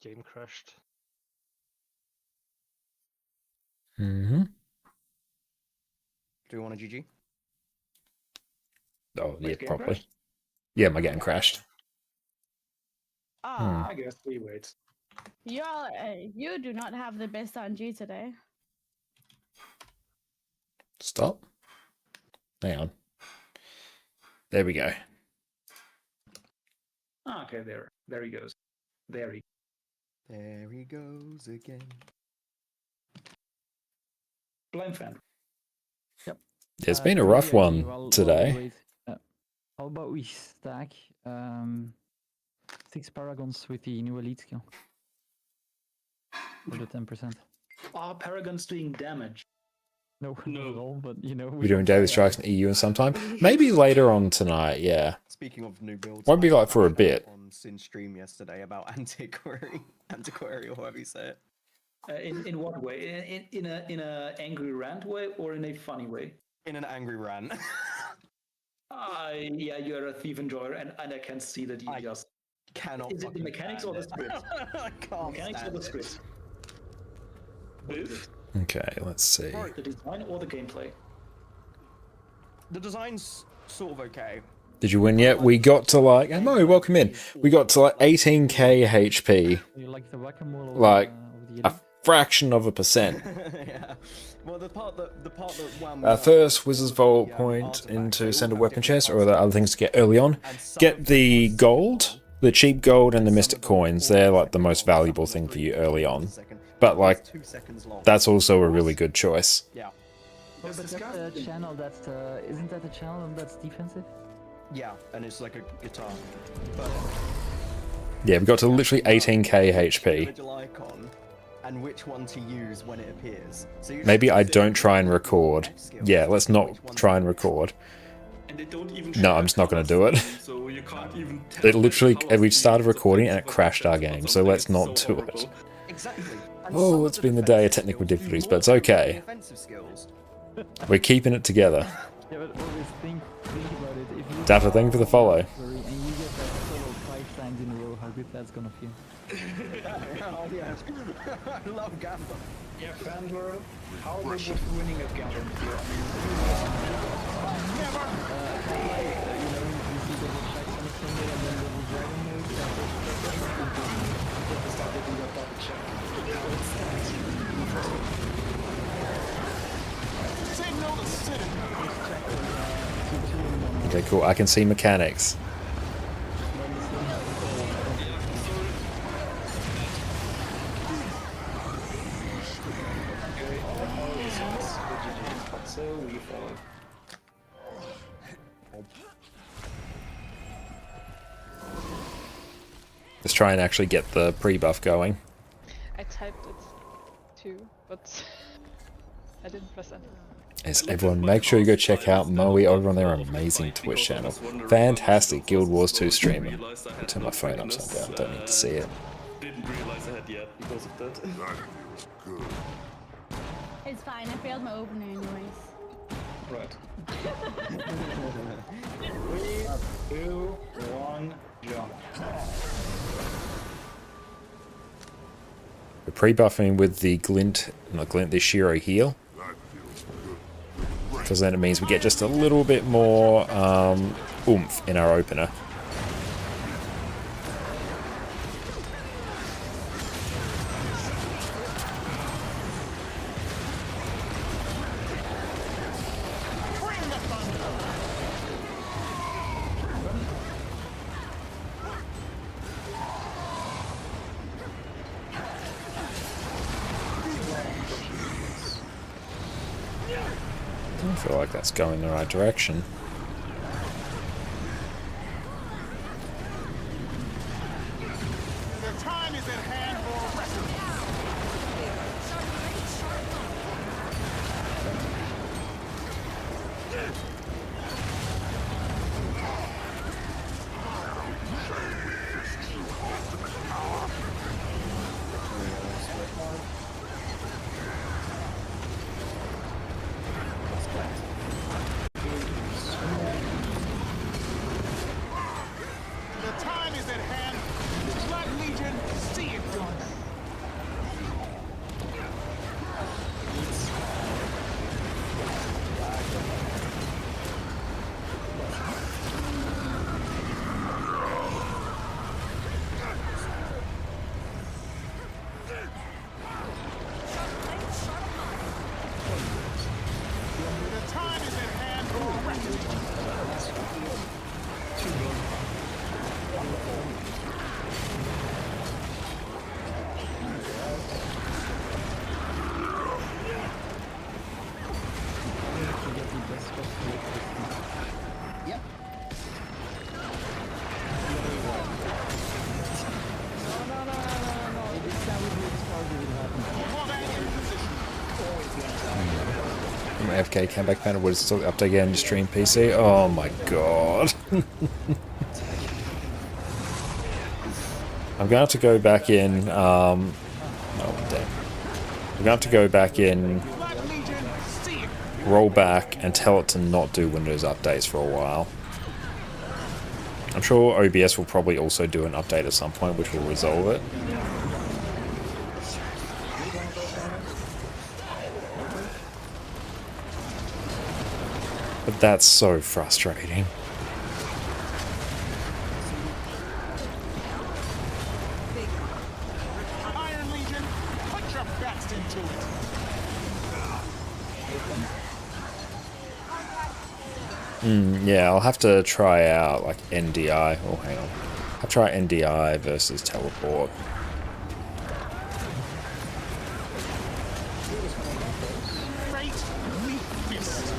[SPEAKER 11] game crashed.
[SPEAKER 1] Mm-hmm.
[SPEAKER 9] Do you want a GG?
[SPEAKER 1] Oh, yeah,
[SPEAKER 4] Wait, game
[SPEAKER 1] probably.
[SPEAKER 4] crashed?
[SPEAKER 1] Yeah, my game crashed.
[SPEAKER 7] Ah,
[SPEAKER 4] I guess 3 waits.
[SPEAKER 7] you do not have the best RNG today.
[SPEAKER 1] Stop. Hang on. There we go.
[SPEAKER 4] Ah, okay, there he goes. There he.
[SPEAKER 9] There he goes again.
[SPEAKER 4] Blame fan.
[SPEAKER 1] It's been a rough one today.
[SPEAKER 5] How about we stack 6 paragons with the new elite skill? For the 10%.
[SPEAKER 4] Are paragons doing damage?
[SPEAKER 5] No, not at all, but you know.
[SPEAKER 1] We're doing daily strikes in EU and sometime. Maybe later on tonight, yeah.
[SPEAKER 9] Speaking of new builds,
[SPEAKER 1] Won't be
[SPEAKER 9] I
[SPEAKER 1] like for a
[SPEAKER 9] found out
[SPEAKER 1] bit.
[SPEAKER 9] on Sin stream yesterday about antiquary, or however you say it.
[SPEAKER 4] In what way? In a angry rant way or in a funny way?
[SPEAKER 9] In an angry rant.
[SPEAKER 4] Yeah, you're a thief enjoyer, and I can see that you just
[SPEAKER 9] cannot.
[SPEAKER 4] Is it the mechanics or the script?
[SPEAKER 9] I can't.
[SPEAKER 4] Mechanics or the script? Both.
[SPEAKER 1] Okay, let's see.
[SPEAKER 4] The design or the gameplay?
[SPEAKER 9] The design's sort of okay.
[SPEAKER 1] Did you win yet? We got to like, and Mo, welcome in. We got to like 18k HP.
[SPEAKER 5] You like the whack-a-mole
[SPEAKER 1] Like
[SPEAKER 5] of the
[SPEAKER 1] a fraction of a percent.
[SPEAKER 9] Yeah. Well, the part that wound me
[SPEAKER 1] Our
[SPEAKER 9] up
[SPEAKER 1] first Wizard's
[SPEAKER 9] was
[SPEAKER 1] Vault
[SPEAKER 9] the,
[SPEAKER 1] point
[SPEAKER 9] artifact.
[SPEAKER 1] into
[SPEAKER 9] They
[SPEAKER 1] send a
[SPEAKER 9] all
[SPEAKER 1] weapon
[SPEAKER 9] have
[SPEAKER 1] chest,
[SPEAKER 9] different
[SPEAKER 1] or are there other things to get early on?
[SPEAKER 9] and some
[SPEAKER 1] Get
[SPEAKER 9] of
[SPEAKER 1] the
[SPEAKER 9] them
[SPEAKER 1] gold, the cheap gold, and the mystic coins. They're like the most valuable thing for you early on. But like,
[SPEAKER 9] 2 seconds long.
[SPEAKER 1] that's also a really good choice.
[SPEAKER 9] Yeah.
[SPEAKER 5] But that's the channel that's isn't that the channel that's defensive?
[SPEAKER 9] Yeah, and it's like a guitar. But
[SPEAKER 1] Yeah, we got to literally 18k HP.
[SPEAKER 9] individual icon and which one to use when it appears. So you
[SPEAKER 1] Maybe
[SPEAKER 9] just
[SPEAKER 1] I
[SPEAKER 9] sit
[SPEAKER 1] don't try and
[SPEAKER 9] with
[SPEAKER 1] record.
[SPEAKER 9] F skills,
[SPEAKER 1] Yeah, let's
[SPEAKER 9] which
[SPEAKER 1] not
[SPEAKER 9] one
[SPEAKER 1] try and
[SPEAKER 9] to use.
[SPEAKER 1] record.
[SPEAKER 3] And they don't even
[SPEAKER 1] No,
[SPEAKER 3] show
[SPEAKER 1] I'm just not going to do it.
[SPEAKER 3] So you can't even tell
[SPEAKER 1] It literally,
[SPEAKER 3] the power
[SPEAKER 1] we started
[SPEAKER 3] speeds of
[SPEAKER 1] recording
[SPEAKER 3] things,
[SPEAKER 1] and it
[SPEAKER 3] but
[SPEAKER 1] crashed our
[SPEAKER 3] that's
[SPEAKER 1] game,
[SPEAKER 3] what's
[SPEAKER 1] so
[SPEAKER 3] something
[SPEAKER 1] let's
[SPEAKER 3] that's
[SPEAKER 1] not
[SPEAKER 3] so
[SPEAKER 1] do it.
[SPEAKER 3] horrible.
[SPEAKER 9] Exactly. And
[SPEAKER 1] Oh,
[SPEAKER 9] some of
[SPEAKER 1] it's
[SPEAKER 9] the
[SPEAKER 1] been the day of
[SPEAKER 9] defensive
[SPEAKER 1] technical
[SPEAKER 9] skills do
[SPEAKER 1] difficulties,
[SPEAKER 9] more
[SPEAKER 1] but it's
[SPEAKER 9] damage than the
[SPEAKER 1] okay.
[SPEAKER 9] offensive skills.
[SPEAKER 1] We're keeping it together.
[SPEAKER 5] Yeah, but always think about it. If you
[SPEAKER 1] That's a thing for the follow.
[SPEAKER 5] and you get that solo 5 times in a row, how good that's gonna feel.
[SPEAKER 9] Oh, yeah. I love Gamba.
[SPEAKER 4] Yeah, Fandor, how good was winning at Gambler?
[SPEAKER 6] Signal the citadel.
[SPEAKER 1] Okay, cool. I can see mechanics.
[SPEAKER 4] So we follow.
[SPEAKER 1] Let's try and actually get the pre-buff going.
[SPEAKER 8] I typed it too, but I didn't press enter.
[SPEAKER 1] Yes, everyone, make sure you go check out Moe over on their amazing Twitch channel. Fantastic Guild Wars 2 streamer. I'll turn my phone upside down, don't need to see it.
[SPEAKER 3] Didn't realize I had yet because of that.
[SPEAKER 7] It's fine, I failed my opener anyways.
[SPEAKER 4] Right. 3, 2, 1, jump.
[SPEAKER 1] We're pre-buffing with the the Shiro heal. Because then it means we get just a little bit more oomph in our opener. I feel like that's going the right direction.
[SPEAKER 6] The time is at hand for a reckoning. The time is at hand. Blood Legion, see it done. The time is at hand for a reckoning.
[SPEAKER 9] Yep.
[SPEAKER 1] My FK comeback panel would still update again to stream PC. Oh my god. I'm gonna have to go back in. Oh damn. I'm gonna have to go back in, roll back, and tell it to not do Windows updates for a while. I'm sure OBS will probably also do an update at some point, which will resolve it. But that's so frustrating.
[SPEAKER 6] Iron Legion, put your best into it.
[SPEAKER 1] Yeah, I'll have to try out like NDI. Oh, hang on. I'll try NDI versus teleport.
[SPEAKER 6] Great meat fist.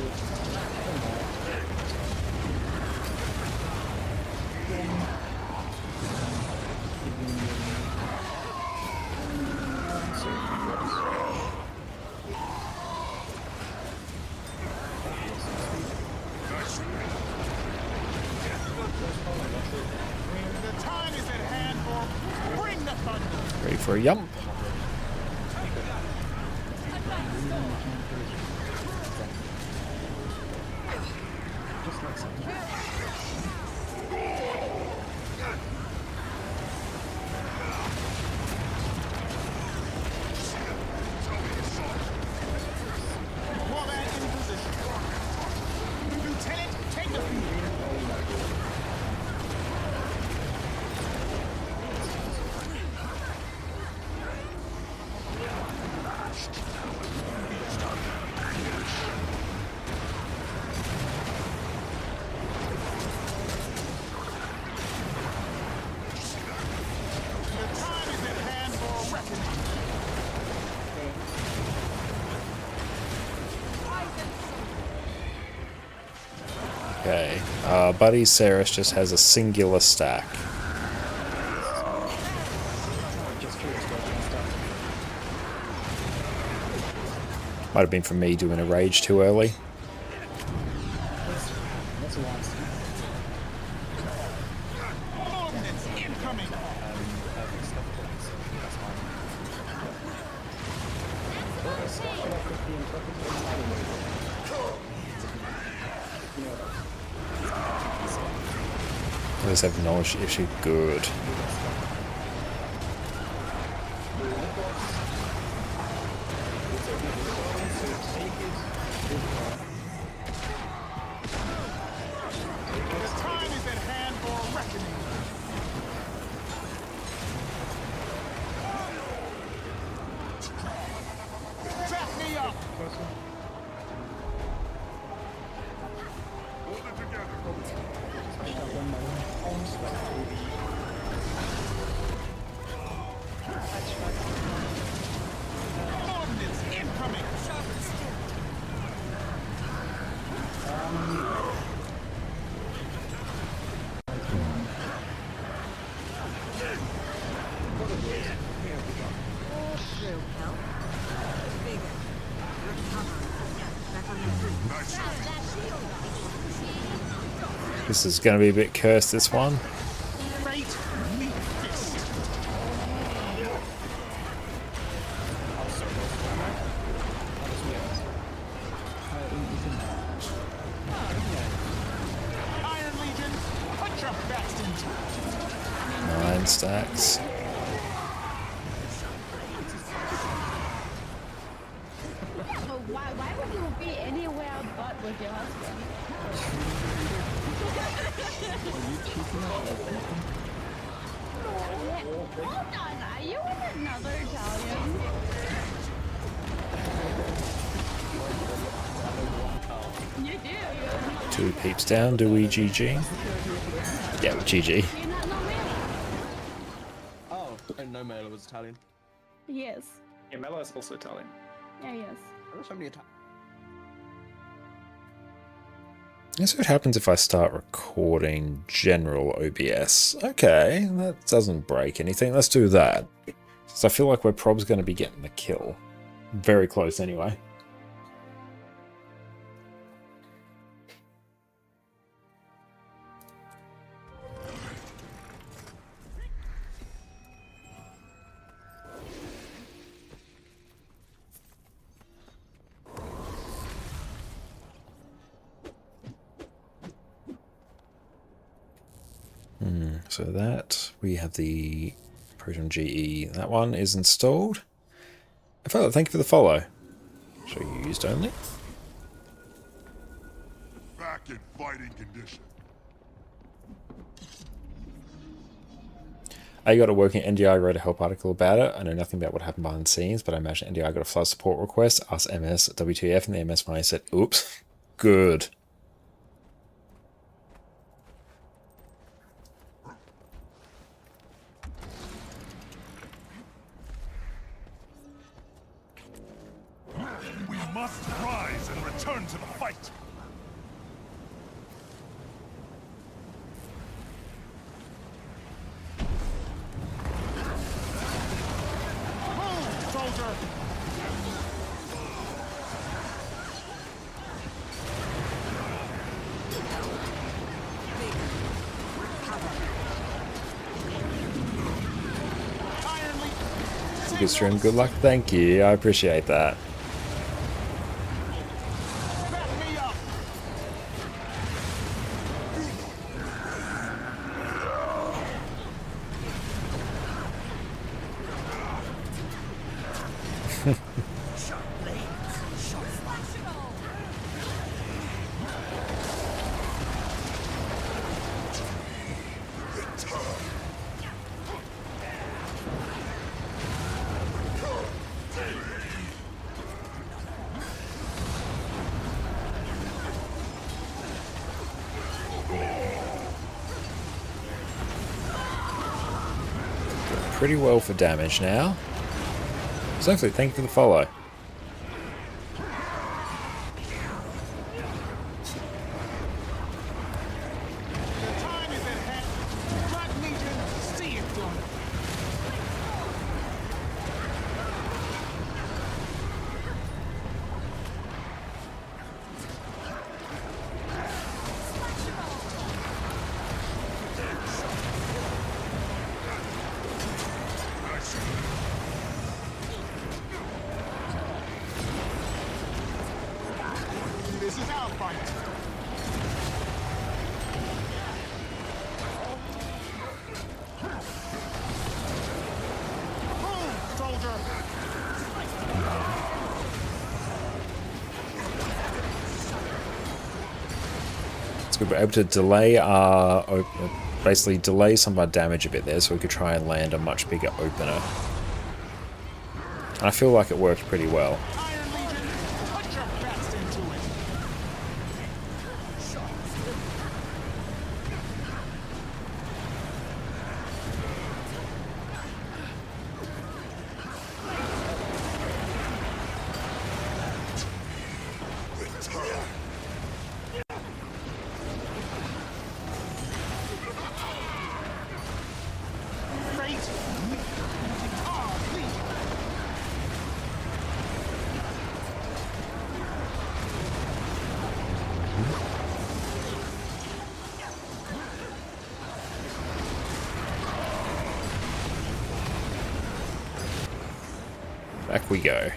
[SPEAKER 6] The time is at hand for bring the thunder.
[SPEAKER 1] Ready for a yump?
[SPEAKER 6] Warband in position. Lieutenant, take the field. The time is at hand for a reckoning.
[SPEAKER 1] Okay. Buddy Cerus just has a singular stack. Might have been from me doing a rage too early.
[SPEAKER 6] Ordnance incoming.
[SPEAKER 1] Others have knowledge issue. Good.
[SPEAKER 6] The time is at hand for a reckoning. Back me up. Hold it together. Ordnance incoming.
[SPEAKER 10] Through health. Vigor. Recovery. Back on your feet.
[SPEAKER 1] This is going to be a bit cursed, this one.
[SPEAKER 6] Fate meet fist. Iron Legion, put your best into it.
[SPEAKER 1] 9 stacks.
[SPEAKER 7] Why would you be anywhere but with your husband? Hold on, are you with another Italian? You do. You're
[SPEAKER 1] 2 peeps down. Do we GG? Yeah, we GG.
[SPEAKER 7] not no man.
[SPEAKER 9] Oh, I didn't know Mela was Italian.
[SPEAKER 7] Yes.
[SPEAKER 4] Yeah, Mela is also Italian.
[SPEAKER 7] Yeah, yes.
[SPEAKER 9] There are so many Italian.
[SPEAKER 1] Guess what happens if I start recording general OBS? Okay, that doesn't break anything. Let's do that. So I feel like we're probably going to be getting the kill. Very close anyway. So that, we have the Proton GE. That one is installed. Fellow, thank you for the follow. Show you used only.
[SPEAKER 6] Back in fighting condition.
[SPEAKER 1] I got a working NDI, wrote a help article about it. I know nothing about what happened behind the scenes, but I imagine NDI got a flood support request, asked MS WTF, and the MS finally said, oops, good.
[SPEAKER 6] We must rise and return to the fight. Move, soldier!
[SPEAKER 1] Good stream, good luck. Thank you, I appreciate that. Pretty well for damage now. Sophie, thank you for the follow.
[SPEAKER 6] Time is at hand. Black Legion, see it done.
[SPEAKER 1] So we're able to delay our, basically delay some of our damage a bit there, so we could try and land a much bigger opener. And I feel like it worked pretty well.
[SPEAKER 6] Iron Legion, put your best into it. Fate. Ah, Legion.
[SPEAKER 1] Back we go.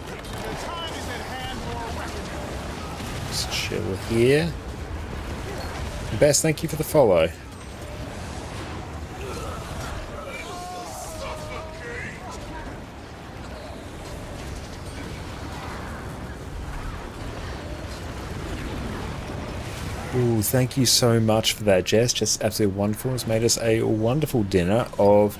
[SPEAKER 6] The time is at hand for reckoning.
[SPEAKER 1] Just chill here. Best, thank you for the follow. Ooh, thank you so much for that, Jess. Just absolutely wonderful. It's made us a wonderful dinner of,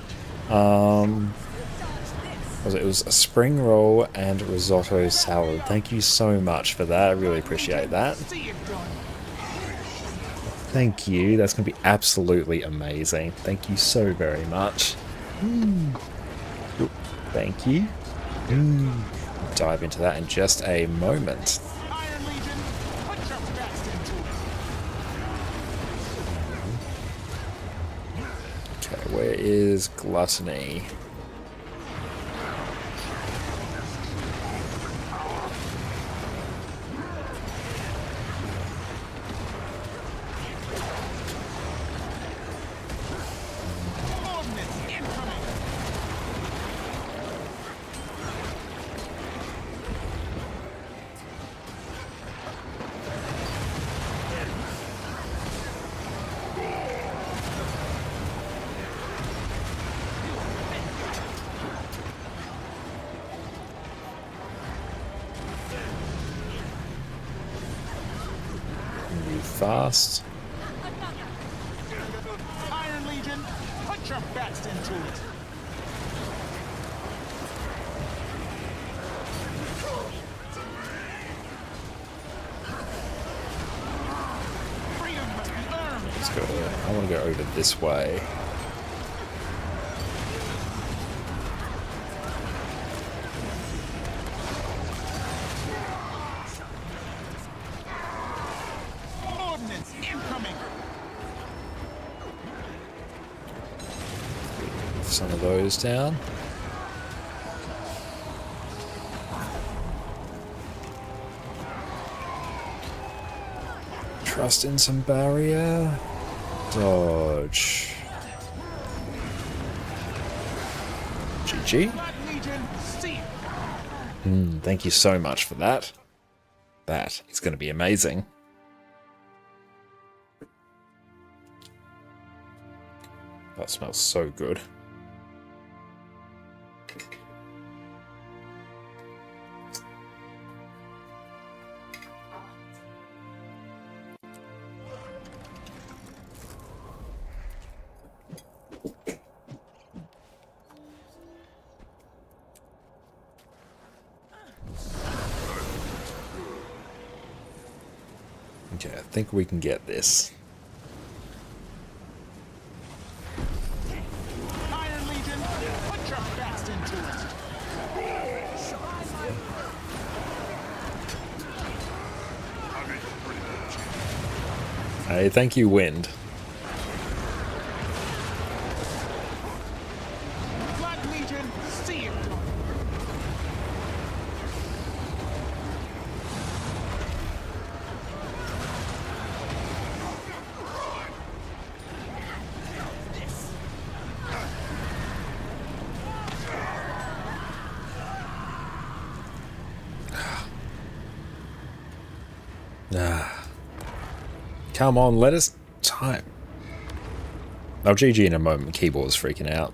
[SPEAKER 1] it was a spring roll and risotto salad. Thank you so much for that. I really appreciate that.
[SPEAKER 6] See it done.
[SPEAKER 1] Thank you. That's going to be absolutely amazing. Thank you so very much. Thank you. Dive into that in just a moment.
[SPEAKER 6] Iron Legion, put your best into it.
[SPEAKER 1] Okay, where is Gluttony?
[SPEAKER 6] Ordnance incoming.
[SPEAKER 1] Move fast.
[SPEAKER 6] Iron Legion, put your best into it. Freedom must be earned.
[SPEAKER 1] Let's go. I want to go over this way.
[SPEAKER 6] Ordnance incoming.
[SPEAKER 1] Move some of those down. Trust in some barrier. Dodge. GG.
[SPEAKER 6] Blood Legion, see it.
[SPEAKER 1] Thank you so much for that. That is going to be amazing. That smells so good. Okay, I think we can get this.
[SPEAKER 6] Iron Legion, put your best into it.
[SPEAKER 1] Hey, thank you, Wind.
[SPEAKER 6] Blood Legion, see it done.
[SPEAKER 1] Come on, let us time. I'll GG in a moment. Keyboard's freaking out.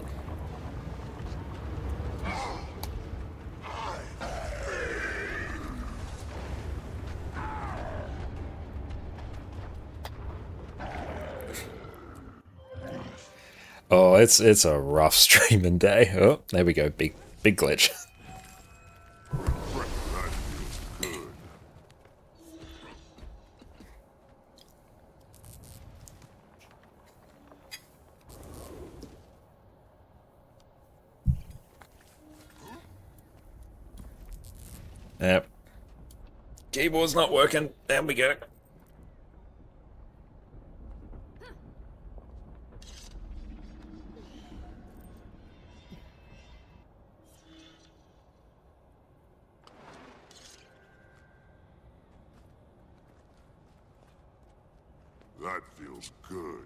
[SPEAKER 1] Oh, it's a rough streaming day. Oh, there we go. Big glitch. Yep. Keyboard's not working. There we go.
[SPEAKER 6] That feels good.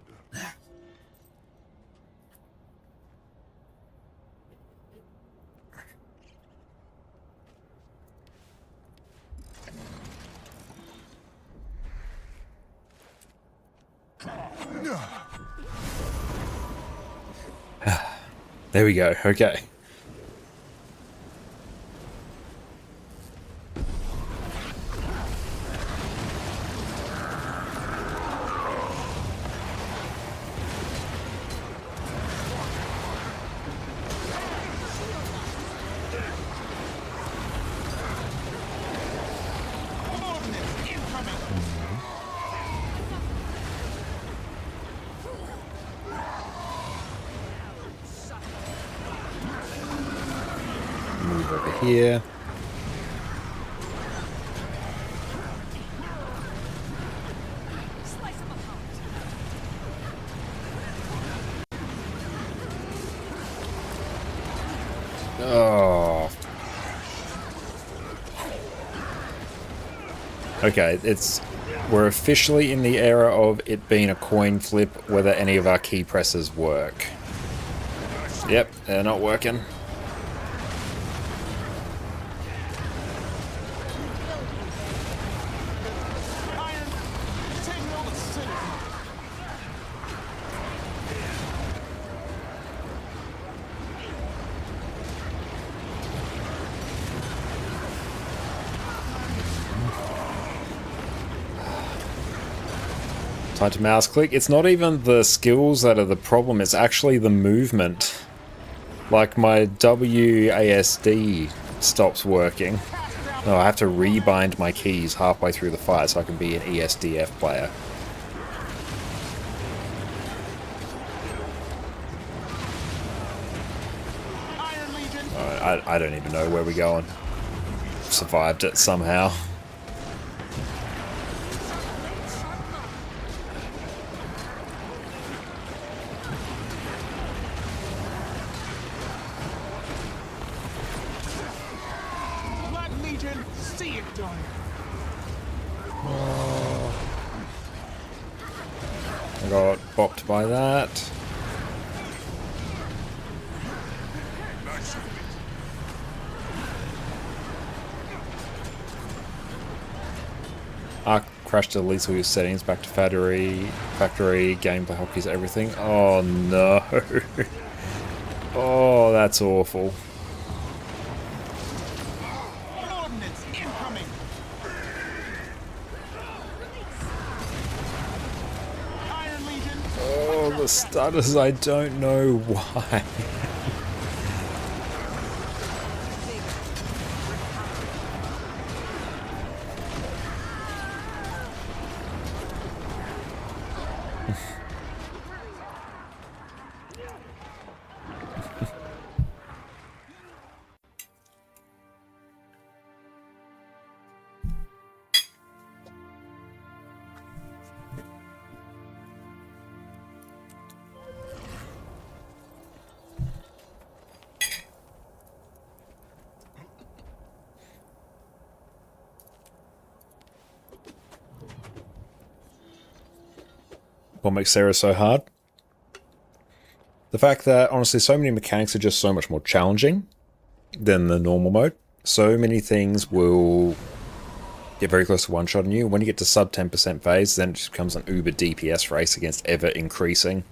[SPEAKER 1] There we go. Okay. Move over here. Oh. Okay, we're officially in the era of it being a coin flip whether any of our key presses work. Yep, they're not working. Time to mouse click. It's not even the skills that are the problem, it's actually the movement. Like my WASD stops working. Oh, I have to rebind my keys halfway through the fight so I can be an ESDF player. I don't even know where we're going. Survived it somehow. I got bopped by that. Crashed to lethal settings, back to factory, gameplay hotkeys, everything. Oh no. Oh, that's awful. Oh, the stutters, I don't know why. What makes Cerus so hard? The fact that, honestly, so many mechanics are just so much more challenging than the normal mode. So many things will get very close to one-shotting you. When you get to sub 10% phase, then it just becomes an uber DPS race against ever-increasing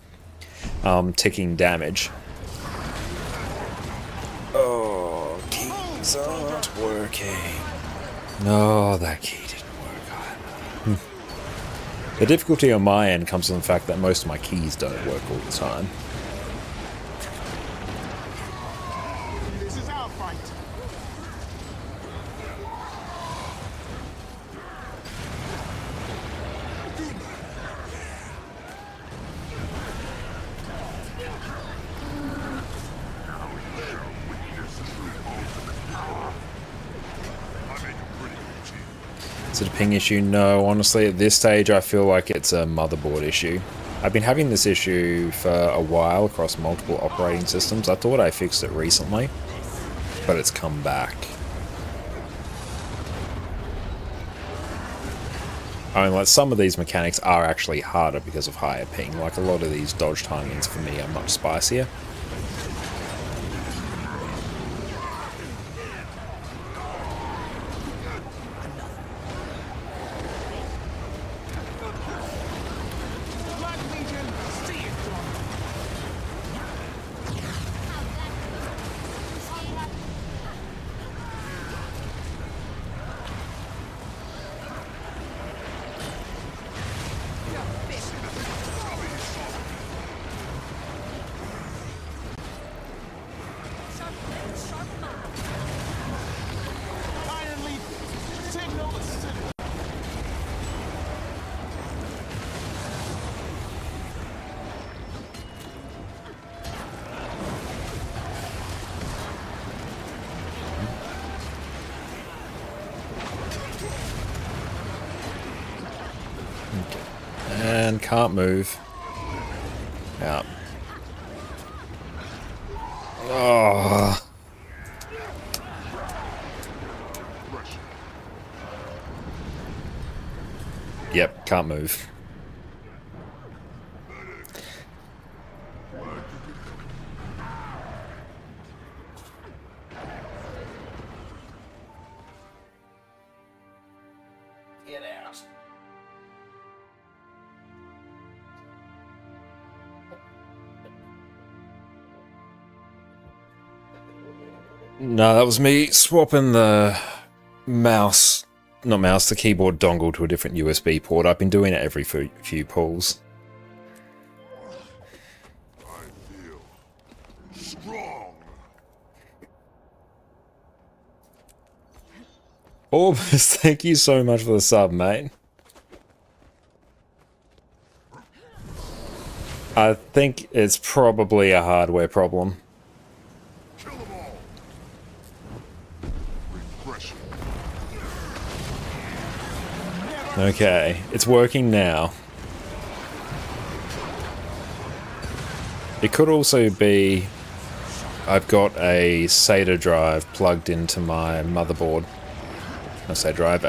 [SPEAKER 1] ticking damage. Oh, keys aren't working. No, that key didn't work. The difficulty on my end comes from the fact that most of my keys don't work all the time. Is it a ping issue? No, honestly, at this stage, I feel like it's a motherboard issue. I've been having this issue for a while across multiple operating systems. I thought I fixed it recently, but it's come back. I mean, like, some of these mechanics are actually harder because of higher ping. Like, a lot of these dodge timings for me are much spicier. And can't move. Yeah. Oh. Yep, can't move. Get out. No, that was me swapping the the keyboard dongle to a different USB port. I've been doing it every few pulls.
[SPEAKER 6] I feel strong.
[SPEAKER 1] Orbis, thank you so much for the sub, mate. I think it's probably a hardware problem.
[SPEAKER 6] Kill them all. Refreshing.
[SPEAKER 1] Okay, it's working now. It could also be I've got a SATA drive plugged into my motherboard. No SATA drive,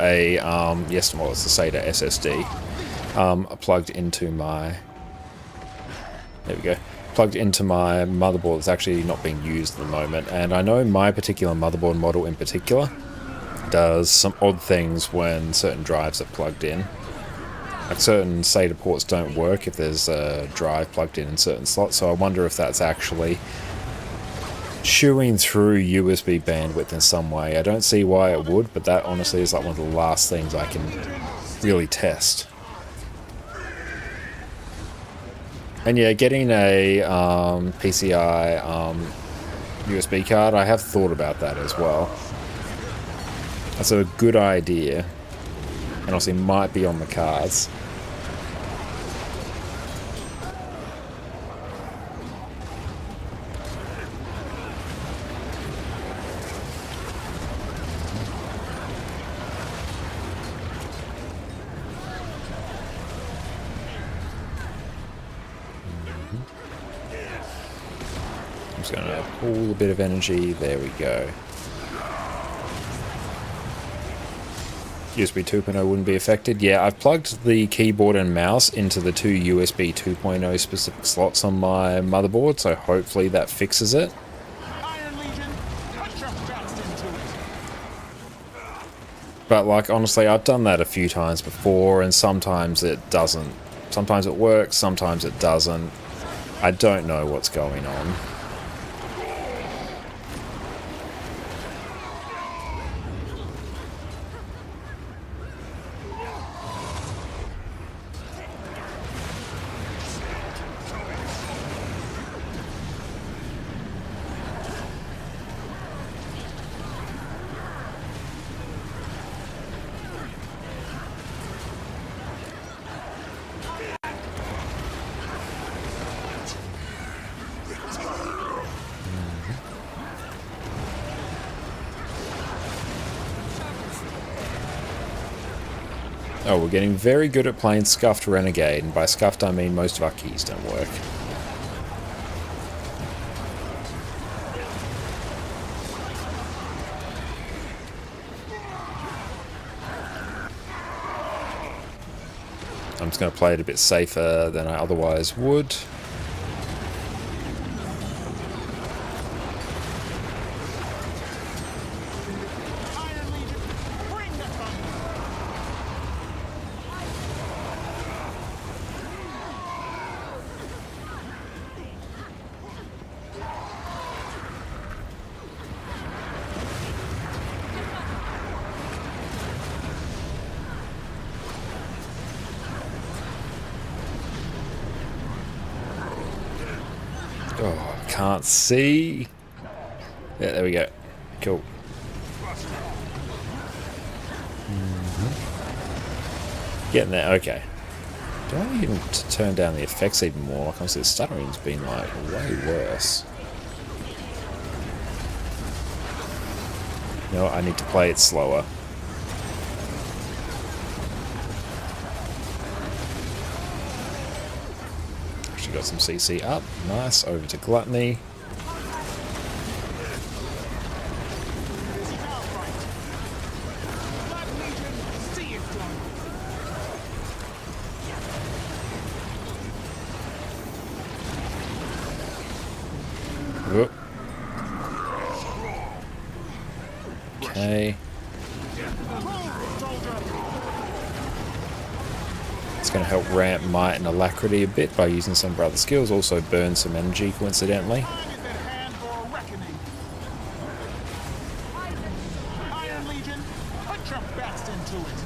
[SPEAKER 1] yes, well, it's the SATA SSD. Plugged into my... There we go. Plugged into my motherboard that's actually not being used at the moment. And I know my particular motherboard model in particular does some odd things when certain drives are plugged in. Like, certain SATA ports don't work if there's a drive plugged in certain slots, so I wonder if that's actually chewing through USB bandwidth in some way. I don't see why it would, but that honestly is like one of the last things I can really test. And yeah, getting a PCI USB card, I have thought about that as well. That's a good idea, and obviously might be on the cards. I'm just going to pull a bit of energy. There we go. USB 2.0 wouldn't be affected. Yeah, I've plugged the keyboard and mouse into the two USB 2.0 specific slots on my motherboard, so hopefully that fixes it. But like, honestly, I've done that a few times before, and sometimes it doesn't. Sometimes it works, sometimes it doesn't. I don't know what's going on. Oh, we're getting very good at playing Scuffed Renegade, and by Scuffed I mean most of our keys don't work. I'm just going to play it a bit safer than I otherwise would. Oh, can't see. Yeah, there we go. Cool. Getting there, okay. Do I need to turn down the effects even more? Like, honestly, the stuttering's been, like, way worse. No, I need to play it slower. Actually got some CC up. Nice. Over to Gluttony. Whoop. Okay. It's going to help ramp Might and Alacrity a bit by using some of our other skills. Also burn some energy, coincidentally.
[SPEAKER 6] Iron Legion, put your best into it.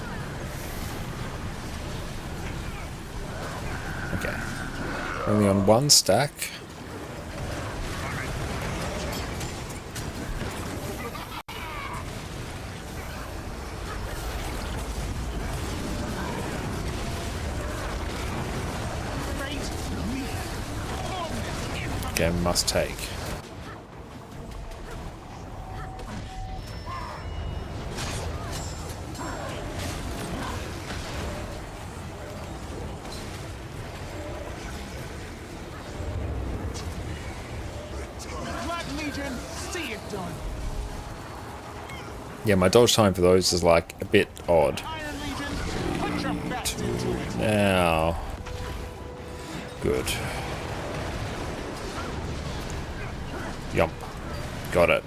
[SPEAKER 1] Okay. Only on one stack. Game must take.
[SPEAKER 6] Legion, see it done.
[SPEAKER 1] Yeah, my dodge time for those is like a bit odd.
[SPEAKER 6] Iron Legion, put your best into it.
[SPEAKER 1] Now. Good. Yump. Got it.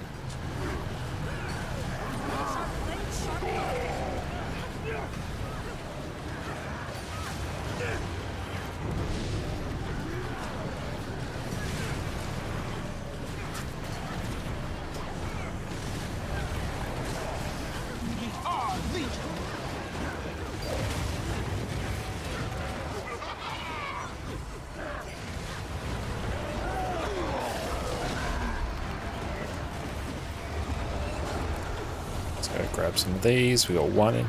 [SPEAKER 1] Let's go grab some of these. We got one in.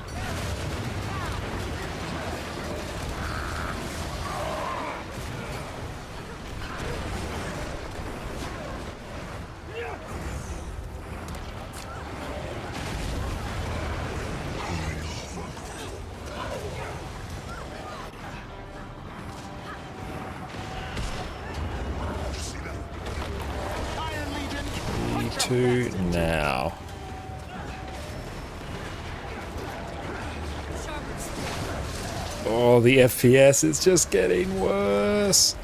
[SPEAKER 1] Two now. Oh, the FPS is just getting worse.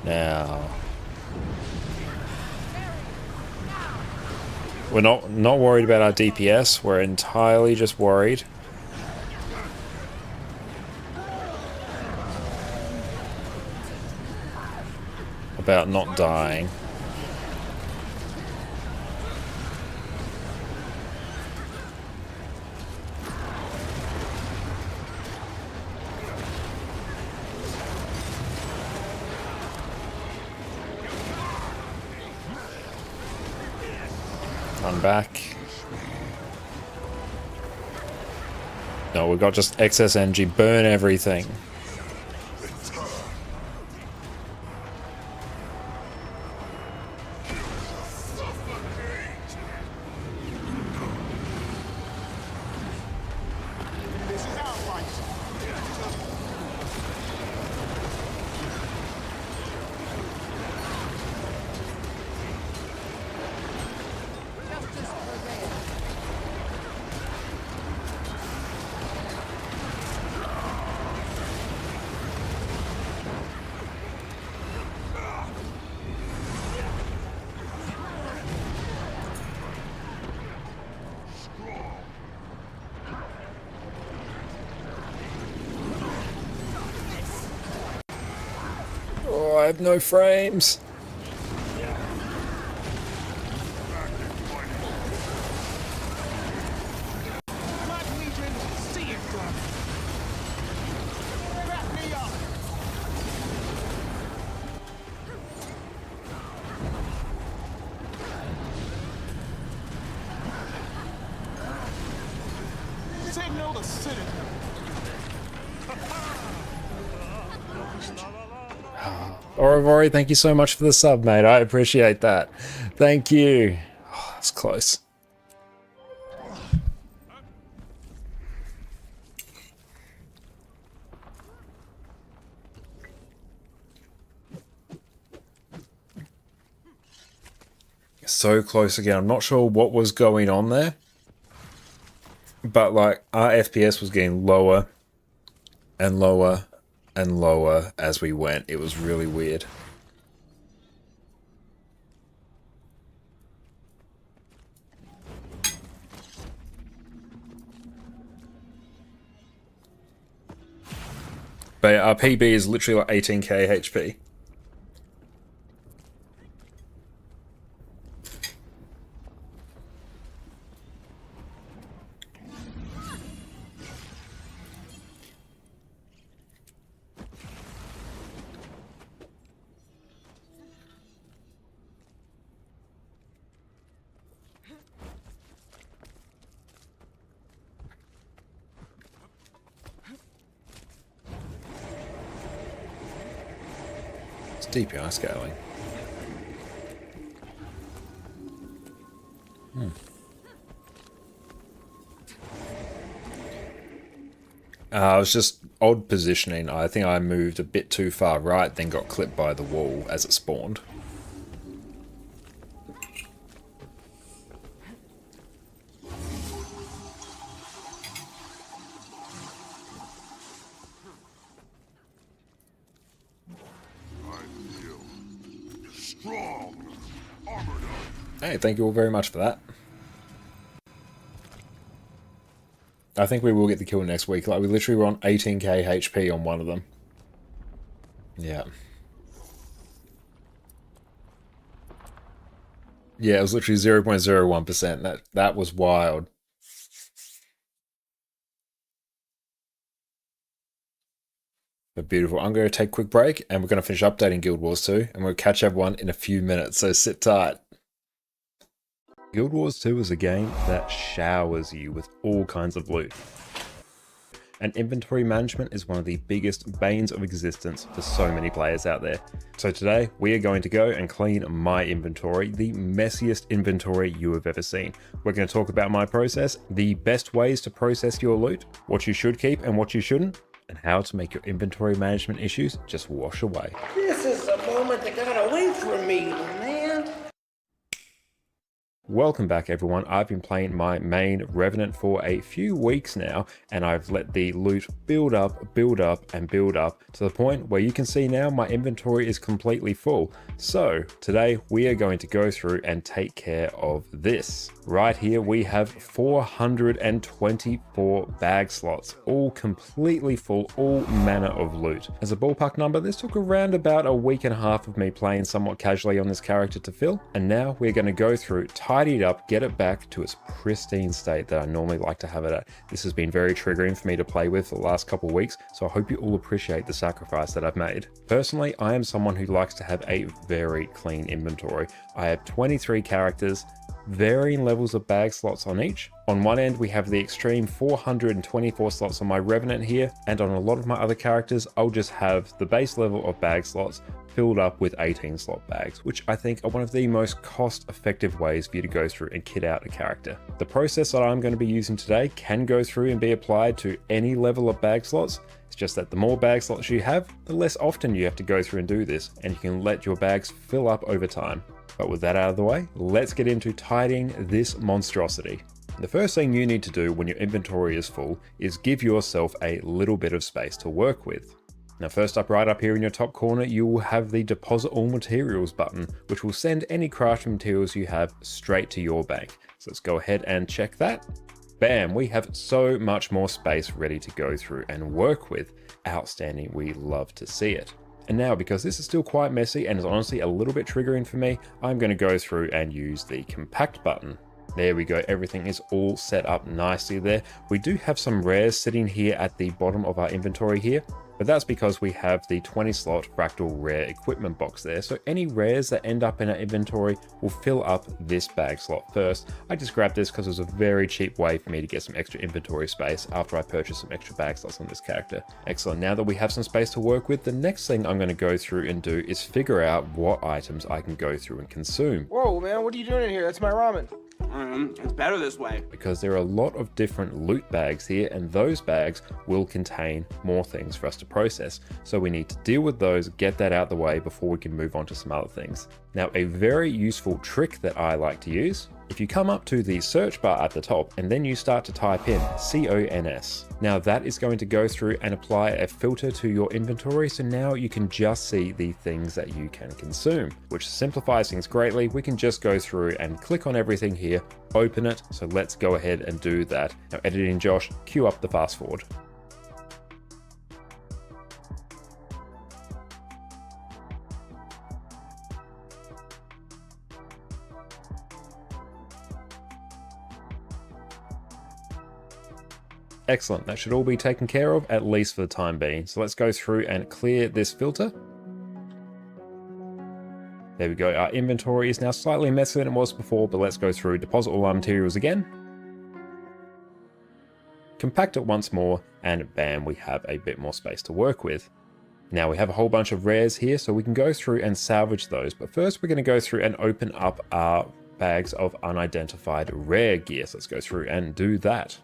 [SPEAKER 1] Now. We're not worried about our DPS, we're entirely just worried about not dying. Run back. No, we've got just excess energy. Burn everything. I have no frames.
[SPEAKER 6] Blood Legion, see it done. Back me up. Signal the citizen.
[SPEAKER 1] Orivori, thank you so much for the sub, mate. I appreciate that. Thank you. Oh, that's close. So close again. I'm not sure what was going on there, but like our FPS was getting lower and lower and lower as we went. It was really weird. But our PB is literally like 18k HP. DPI scaling. It was just odd positioning. I think I moved a bit too far right, then got clipped by the wall as it spawned. Hey, thank you all very much for that. I think we will get the kill next week. Like, we literally were on 18k HP on one of them. Yeah. Yeah, it was literally 0.01%. That was wild. But beautiful. I'm going to take a quick break, and we're going to finish updating Guild Wars 2, and we'll catch everyone in a few minutes, so sit tight. Guild Wars 2 is a game that showers you with all kinds of loot. And inventory management is one of the biggest banes of existence for so many players out there. So today, we are going to go and clean my inventory, the messiest inventory you have ever seen. We're going to talk about my process, the best ways to process your loot, what you should keep and what you shouldn't, and how to make your inventory management issues just wash away.
[SPEAKER 12] This is the moment that got away from me, man.
[SPEAKER 1] Welcome back everyone. I've been playing my main Revenant for a few weeks now, and I've let the loot build up and build up to the point where you can see now my inventory is completely full. So today we are going to go through and take care of this. Right here we have 424 bag slots, all completely full, all manner of loot. As a ballpark number, this took around about a week and a half of me playing somewhat casually on this character to fill, and now we're going to go through, tidy it up, get it back to its pristine state that I normally like to have it at. This has been very triggering for me to play with for the last couple of weeks, so I hope you all appreciate the sacrifice that I've made. Personally, I am someone who likes to have a very clean inventory. I have 23 characters, varying levels of bag slots on each. On one end we have the extreme 424 slots on my Revenant here, and on a lot of my other characters I'll just have the base level of bag slots filled up with 18 slot bags, which I think are one of the most cost-effective ways for you to go through and kit out a character. The process that I'm going to be using today can go through and be applied to any level of bag slots. It's just that the more bag slots you have, the less often you have to go through and do this, and you can let your bags fill up over time. But with that out of the way, let's get into tidying this monstrosity. The first thing you need to do when your inventory is full is give yourself a little bit of space to work with. Now first up, right up here in your top corner, you will have the deposit all materials button, which will send any crafting materials you have straight to your bank. So let's go ahead and check that. Bam, we have so much more space ready to go through and work with. Outstanding, we love to see it. And now, because this is still quite messy and is honestly a little bit triggering for me, I'm going to go through and use the compact button. There we go, everything is all set up nicely there. We do have some rares sitting here at the bottom of our inventory here, but that's because we have the 20 slot fractal rare equipment box there. So any rares that end up in our inventory will fill up this bag slot first. I just grabbed this because it was a very cheap way for me to get some extra inventory space after I purchased some extra bag slots on this character. Excellent, now that we have some space to work with, the next thing I'm going to go through and do is figure out what items I can go through and consume.
[SPEAKER 6] Whoa, man, what are you doing in here? That's my ramen. It's better this way.
[SPEAKER 1] Because there are a lot of different loot bags here, and those bags will contain more things for us to process. So we need to deal with those, get that out the way before we can move on to some other things. Now, a very useful trick that I like to use, if you come up to the search bar at the top and then you start to type in CONS, now that is going to go through and apply a filter to your inventory. So now you can just see the things that you can consume, which simplifies things greatly. We can just go through and click on everything here, open it. So let's go ahead and do that. Now, editing Josh, cue up the fast forward. Excellent, that should all be taken care of, at least for the time being. So let's go through and clear this filter. There we go, our inventory is now slightly messier than it was before, but let's go through, deposit all our materials again. Compact it once more, and bam, we have a bit more space to work with. Now we have a whole bunch of rares here, so we can go through and salvage those. But first we're going to go through and open up our bags of unidentified rare gear. So let's go through and do that.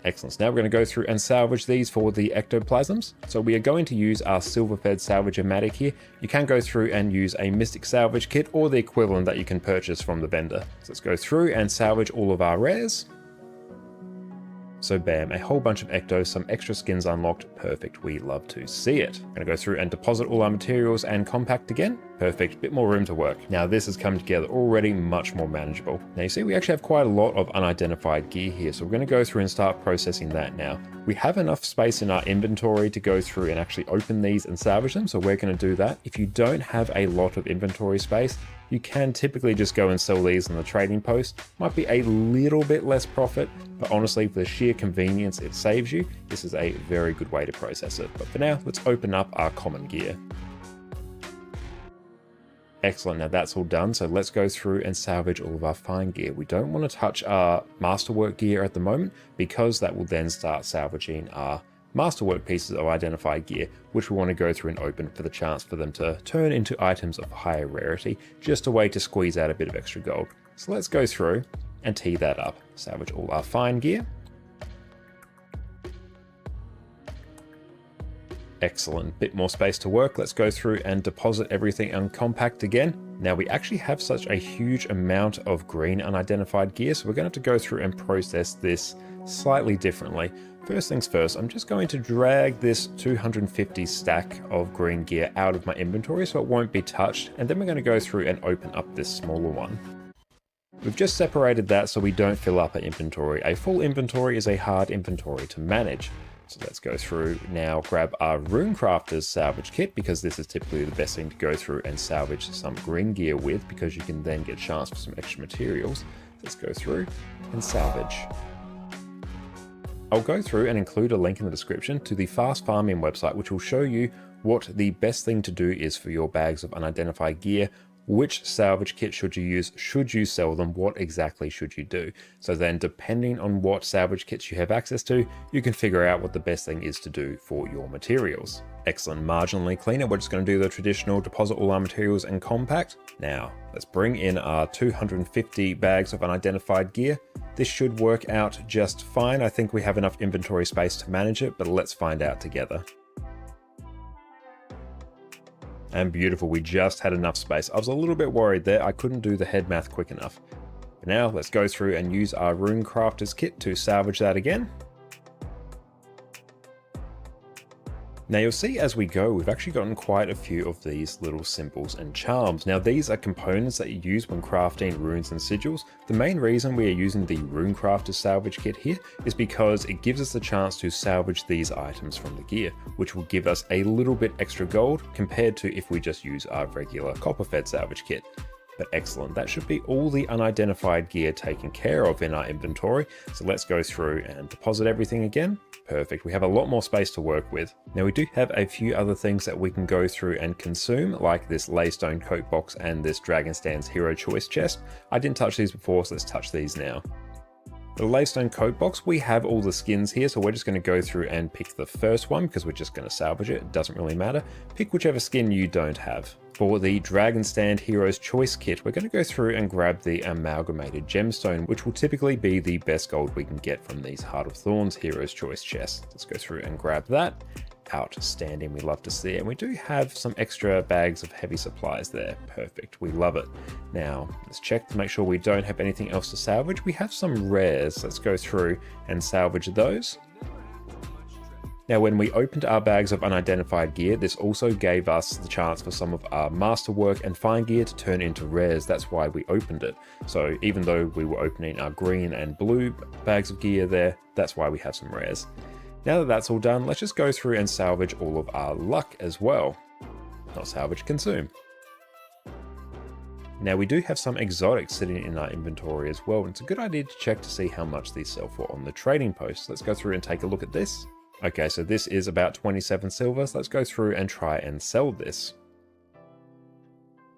[SPEAKER 1] Excellent. So now we're going to go through and salvage these for the ectoplasms. So we are going to use our silver-fed salvage-o-matic here. You can go through and use a mystic salvage kit or the equivalent that you can purchase from the vendor. So let's go through and salvage all of our rares. So bam, a whole bunch of ectos, some extra skins unlocked. Perfect, we love to see it. I'm gonna go through and deposit all our materials and compact again. Perfect, bit more room to work. Now this has come together already much more manageable. Now you see we actually have quite a lot of unidentified gear here, so we're gonna go through and start processing that now. We have enough space in our inventory to go through and actually open these and salvage them, so we're gonna do that. If you don't have a lot of inventory space, you can typically just go and sell these on the trading post. Might be a little bit less profit, but honestly, for the sheer convenience it saves you, this is a very good way to process it. But for now, let's open up our common gear. Excellent, now that's all done, so let's go through and salvage all of our fine gear. We don't want to touch our masterwork gear at the moment, because that will then start salvaging our masterwork pieces of identified gear, which we want to go through and open for the chance for them to turn into items of higher rarity, just a way to squeeze out a bit of extra gold. So let's go through and tee that up. Salvage all our fine gear. Excellent, bit more space to work. Let's go through and deposit everything on compact again. Now we actually have such a huge amount of green unidentified gear, so we're going to have to go through and process this slightly differently. First things first, I'm just going to drag this 250 stack of green gear out of my inventory so it won't be touched, and then we're going to go through and open up this smaller one. We've just separated that so we don't fill up our inventory. A full inventory is a hard inventory to manage. So let's go through now, grab our Runecrafter's salvage kit, because this is typically the best thing to go through and salvage some green gear with, because you can then get a chance for some extra materials. Let's go through and salvage. I'll go through and include a link in the description to the fast farming website, which will show you what the best thing to do is for your bags of unidentified gear. Which salvage kit should you use? Should you sell them? What exactly should you do? So then, depending on what salvage kits you have access to, you can figure out what the best thing is to do for your materials. Excellent, marginally cleaner. We're just going to do the traditional deposit all our materials and compact. Now, let's bring in our 250 bags of unidentified gear. This should work out just fine. I think we have enough inventory space to manage it, but let's find out together. And beautiful, we just had enough space. I was a little bit worried there, I couldn't do the head math quick enough. But now let's go through and use our Runecrafter's kit to salvage that again. Now you'll see as we go, we've actually gotten quite a few of these little symbols and charms. Now these are components that you use when crafting runes and sigils. The main reason we are using the Rune Crafter salvage kit here is because it gives us the chance to salvage these items from the gear, which will give us a little bit extra gold compared to if we just use our regular copper-fed salvage kit. But excellent, that should be all the unidentified gear taken care of in our inventory. So let's go through and deposit everything again. Perfect, we have a lot more space to work with. Now we do have a few other things that we can go through and consume, like this Laystone Coat Box and this Dragonstan's Hero Choice chest. I didn't touch these before, so let's touch these now. The Laystone Coat Box, we have all the skins here, so we're just going to go through and pick the first one because we're just going to salvage it. It doesn't really matter. Pick whichever skin you don't have. For the Dragonstand Hero's Choice kit, we're going to go through and grab the Amalgamated Gemstone, which will typically be the best gold we can get from these Heart of Thorns Hero's Choice chests. Let's go through and grab that. Outstanding, we love to see it. And we do have some extra bags of heavy supplies there. Perfect, we love it. Now, let's check to make sure we don't have anything else to salvage. We have some rares. Let's go through and salvage those. Now, when we opened our bags of unidentified gear, this also gave us the chance for some of our masterwork and fine gear to turn into rares. That's why we opened it. So even though we were opening our green and blue bags of gear there, that's why we have some rares. Now that that's all done, let's just go through and salvage all of our luck as well. Not salvage, consume. Now we do have some exotics sitting in our inventory as well, and it's a good idea to check to see how much these sell for on the trading post. Let's go through and take a look at this. Okay, so this is about 27 silver, so let's go through and try and sell this.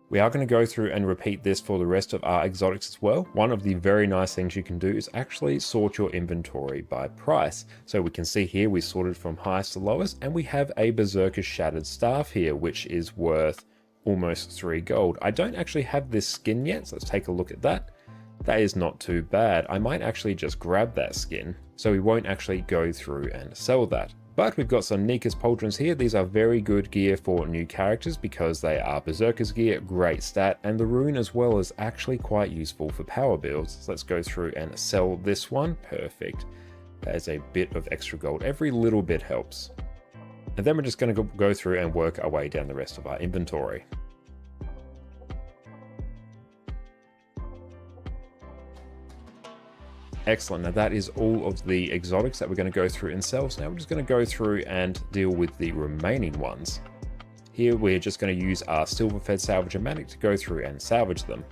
[SPEAKER 1] We are going to go through and repeat this for the rest of our exotics as well. One of the very nice things you can do is actually sort your inventory by price. So we can see here we sorted from highest to lowest, and we have a Berserker's Shattered Staff here, which is worth almost 3 gold. I don't actually have this skin yet, so let's take a look at that. That is not too bad. I might actually just grab that skin, so we won't actually go through and sell that. But we've got some Nika's Pauldrons here. These are very good gear for new characters because they are Berserker's gear, great stat, and the rune as well is actually quite useful for power builds. So let's go through and sell this one. Perfect. That is a bit of extra gold. Every little bit helps. And then we're just going to go through and work our way down the rest of our inventory. Excellent, now that is all of the exotics that we're going to go through and sell. So now we're just going to go through and deal with the remaining ones. Here we're just going to use our Silver-Fed Salvage-O-Matic to go through and salvage them.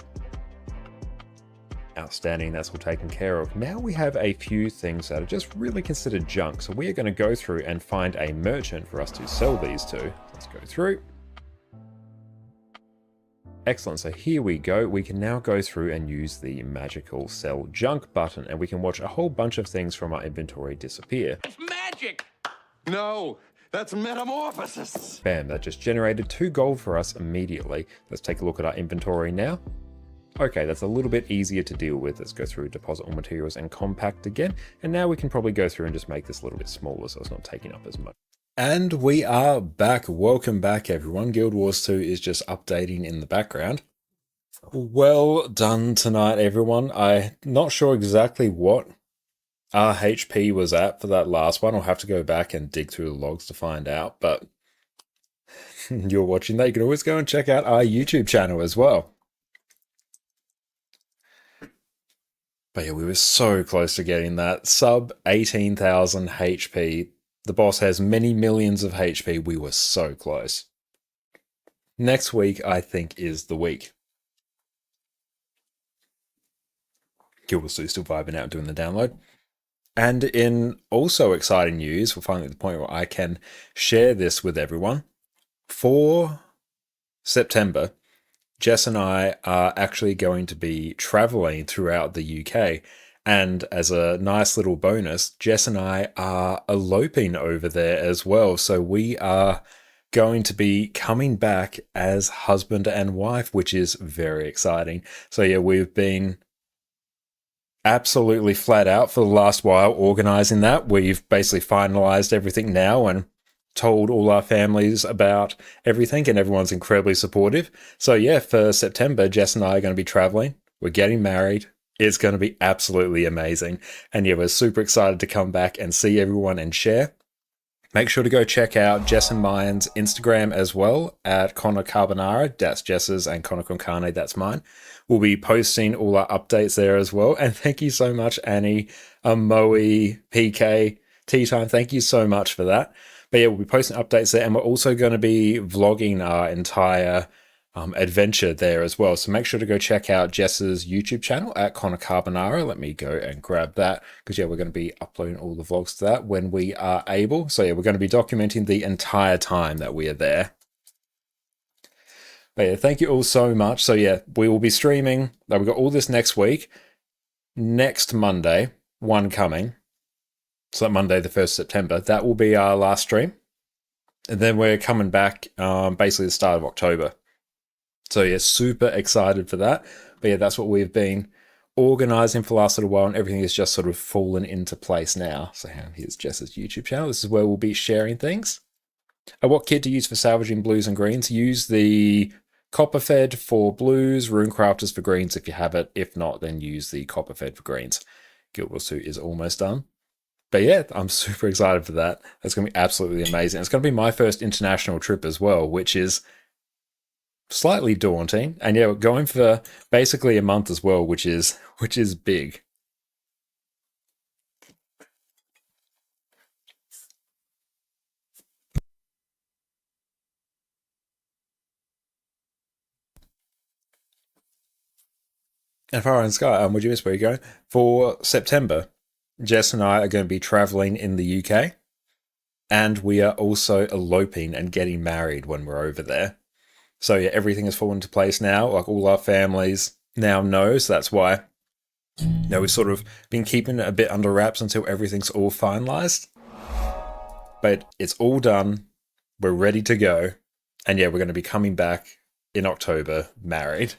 [SPEAKER 1] Outstanding, that's all taken care of. Now we have a few things that are just really considered junk. So we are going to go through and find a merchant for us to sell these to. Let's go through. Excellent, so here we go. We can now go through and use the magical sell junk button, and we can watch a whole bunch of things from our inventory disappear.
[SPEAKER 6] It's magic! No, that's metamorphosis!
[SPEAKER 1] Bam, that just generated 2 gold for us immediately. Let's take a look at our inventory now. Okay, that's a little bit easier to deal with. Let's go through deposit all materials and compact again. And now we can probably go through and just make this a little bit smaller so it's not taking up as much. And we are back. Welcome back, everyone. Guild Wars 2 is just updating in the background. Well done tonight, everyone. I'm not sure exactly what our HP was at for that last one. I'll have to go back and dig through the logs to find out, but you're watching that. You can always go and check out our YouTube channel as well. But yeah, we were so close to getting that. Sub 18,000 HP. The boss has many millions of HP. We were so close. Next week, I think, is the week. Guild Wars 2 still vibing out doing the download. And in also exciting news, we're finally at the point where I can share this with everyone. For September, Jess and I are actually going to be traveling throughout the UK. And as a nice little bonus, Jess and I are eloping over there as well. So we are going to be coming back as husband and wife, which is very exciting. So yeah, we've been absolutely flat out for the last while organizing that. We've basically finalized everything now and told all our families about everything, and everyone's incredibly supportive. So yeah, for September, Jess and I are going to be traveling. We're getting married. It's going to be absolutely amazing. And yeah, we're super excited to come back and see everyone and share. Make sure to go check out Jess and mine's Instagram as well at ConnorConCarne. That's Jess's, and ConnorConCarne, that's mine. We'll be posting all our updates there as well. And thank you so much, Annie, Moe, PK, Tea Time. Thank you so much for that. But yeah, we'll be posting updates there, and we're also going to be vlogging our entire adventure there as well. So make sure to go check out Jess's YouTube channel at ConnorConCarne. Let me go and grab that, because yeah, we're going to be uploading all the vlogs to that when we are able. So yeah, we're going to be documenting the entire time that we are there. But yeah, thank you all so much. So yeah, we will be streaming. We've got all this next week. Next Monday, one coming. So that Monday, the 1st September, that will be our last stream. And then we're coming back basically the start of October. So yeah, super excited for that. But yeah, that's what we've been organizing for the last little while, and everything is just sort of fallen into place now. So here's Jess's YouTube channel. This is where we'll be sharing things. What kit to use for salvaging blues and greens? Use the Copperfed for blues, Runecrafters for greens if you have it. If not, then use the Copperfed for greens. Guild Wars 2 is almost done. But yeah, I'm super excited for that. That's going to be absolutely amazing. It's going to be my first international trip as well, which is slightly daunting. And yeah, we're going for basically a month as well, which is big. And Fire and Sky, would you miss where you're going? For September, Jess and I are going to be traveling in the UK, and we are also eloping and getting married when we're over there. So yeah, everything has fallen into place now. Like, all our families now know, so that's why we've sort of been keeping it a bit under wraps until everything's all finalized. But it's all done. We're ready to go. And yeah, we're going to be coming back in October, married.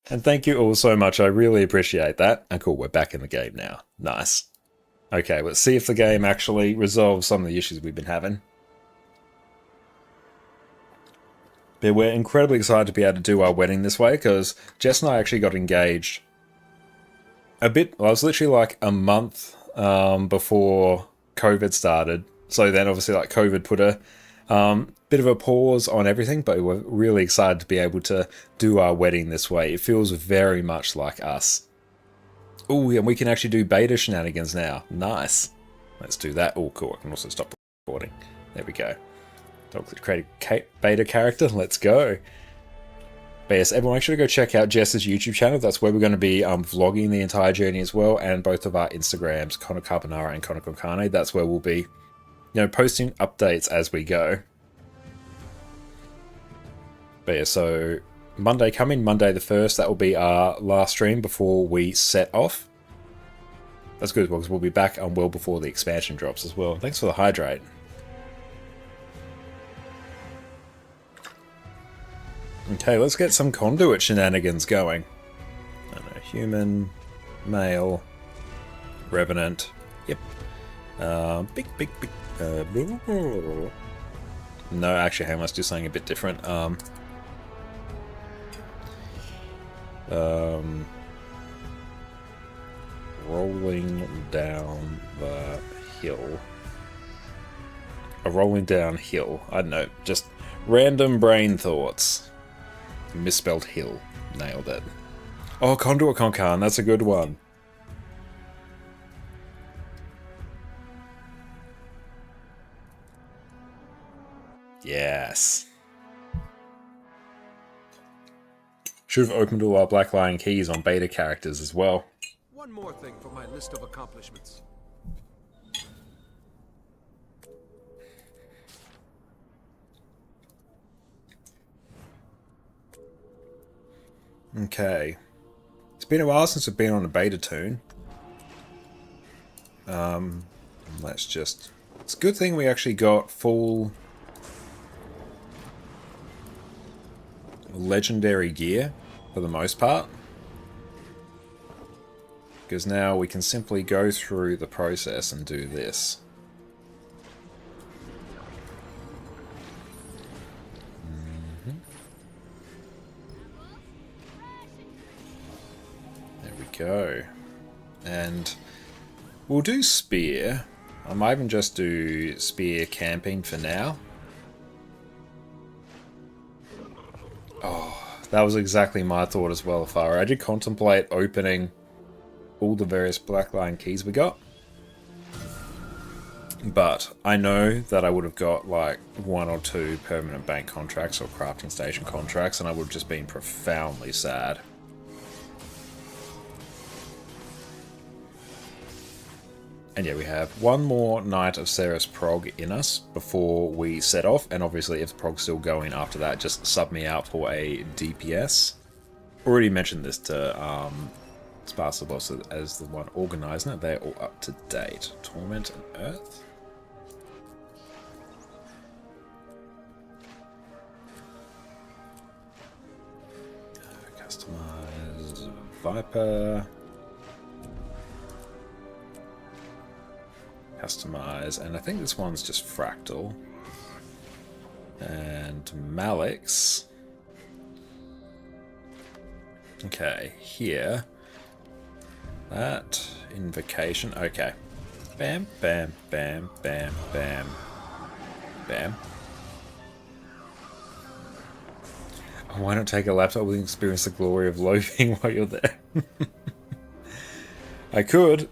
[SPEAKER 1] And thank you all so much. I really appreciate that. And cool, we're back in the game now. Nice. Okay, let's see if the game actually resolves some of the issues we've been having. But we're incredibly excited to be able to do our wedding this way, because Jess and I actually got engaged I was literally like a month before COVID started. So then obviously like COVID put a bit of a pause on everything, but we're really excited to be able to do our wedding this way. It feels very much like us. Oh, and we can actually do beta shenanigans now. Nice. Let's do that. Oh, cool. I can also stop recording. There we go. Don't create a beta character. Let's go. But yes, everyone, make sure to go check out Jess's YouTube channel. That's where we're going to be vlogging the entire journey as well, and both of our Instagrams, ConnorConCarne and ConnorConCarne. That's where we'll be, posting updates as we go. But yeah, so Monday coming, Monday the 1st, that will be our last stream before we set off. That's good, because we'll be back well before the expansion drops as well. Thanks for the hydrate. Okay, let's get some conduit shenanigans going. I don't know, human, male, revenant. Yep. Big. No, actually, hey, let's do something a bit different. Rolling down the hill. Rolling down hill. I don't know, just random brain thoughts. Misspelled hill. Nailed it. Oh, ConnorConCarne, that's a good one. Yes. Should have opened all our Black Lion keys on beta characters as well.
[SPEAKER 13] One more thing for my list of accomplishments.
[SPEAKER 1] Okay. It's been a while since we've been on a beta tune. Let's just... It's a good thing we actually got full legendary gear for the most part. Because now we can simply go through the process and do this. There we go. And we'll do spear, I might even just do spear camping for now. Oh, that was exactly my thought as well, Farah. I did contemplate opening all the various black line keys we got. But I know that I would have got like 1 or 2 permanent bank contracts or crafting station contracts, and I would have just been profoundly sad. And yeah, we have one more night of Cerus Prog in us before we set off, and obviously if the Prog's still going after that, just sub me out for a DPS. Already mentioned this to Sparsa Boss as the one organising it. They're all up to date. Torment and Earth. Customize Viper. Customize, and I think this one's just Fractal. And Malix. Okay, here. That. Invocation. Okay. Bam, bam, bam, bam, bam. Bam. Why not take a laptop and experience the glory of loafing while you're there? I could.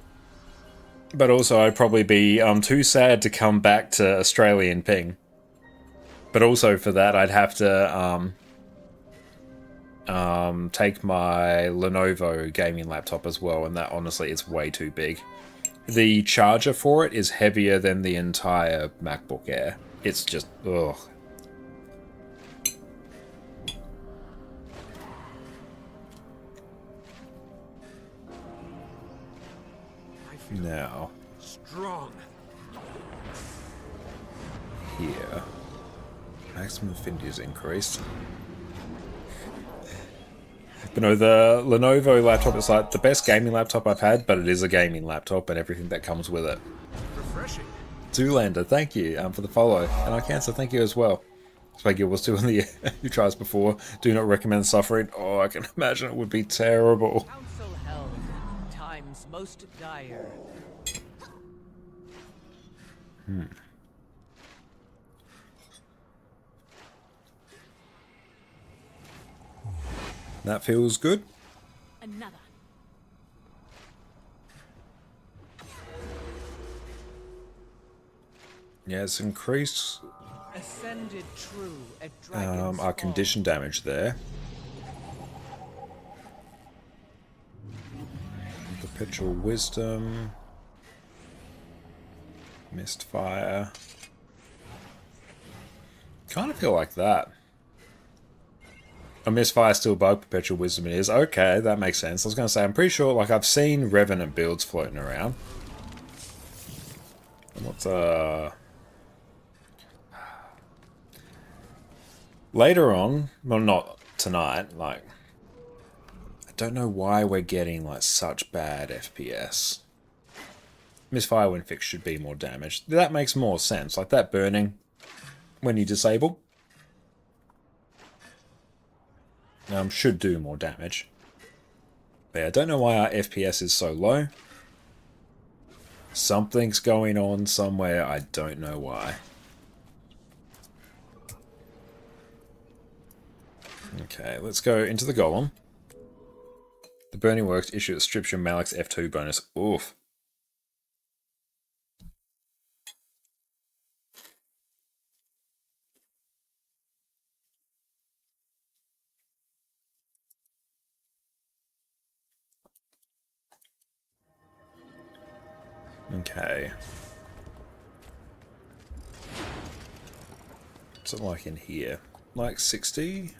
[SPEAKER 1] But also I'd probably be too sad to come back to Australian ping. But also for that I'd have to take my Lenovo gaming laptop as well, and that honestly is way too big. The charger for it is heavier than the entire MacBook Air. It's just, ugh. Now,
[SPEAKER 13] strong.
[SPEAKER 1] Here, maximum affinity is increased. But no, the Lenovo laptop is like the best gaming laptop I've had, but it is a gaming laptop and everything that comes with it.
[SPEAKER 13] Refreshing.
[SPEAKER 1] Zoolander, thank you for the follow. And I Cancer, thank you as well. Spaggy was still in the you tries before. Do not recommend suffering. Oh, I can imagine it would be terrible.
[SPEAKER 10] Council held in times most dire.
[SPEAKER 1] That feels good.
[SPEAKER 10] Another.
[SPEAKER 1] Yeah, it's increased
[SPEAKER 10] Ascended true at Dragon's
[SPEAKER 1] our condition damage there. Perpetual Wisdom. Mistfire. Kind of feel like that. A Misfire still above Perpetual Wisdom it is. Okay, that makes sense. I was going to say, I'm pretty sure, like, I've seen Revenant builds floating around. And what's, later on, well, not tonight, like, I don't know why we're getting, like, such bad FPS. Misfire when fixed should be more damage. That makes more sense. Like, that burning when you disable should do more damage. But yeah, I don't know why our FPS is so low. Something's going on somewhere, I don't know why. Okay, let's go into the Golem. The Burning Works issue that strips your Malix F2 bonus. Oof. Okay. What's it like in here? Like 60?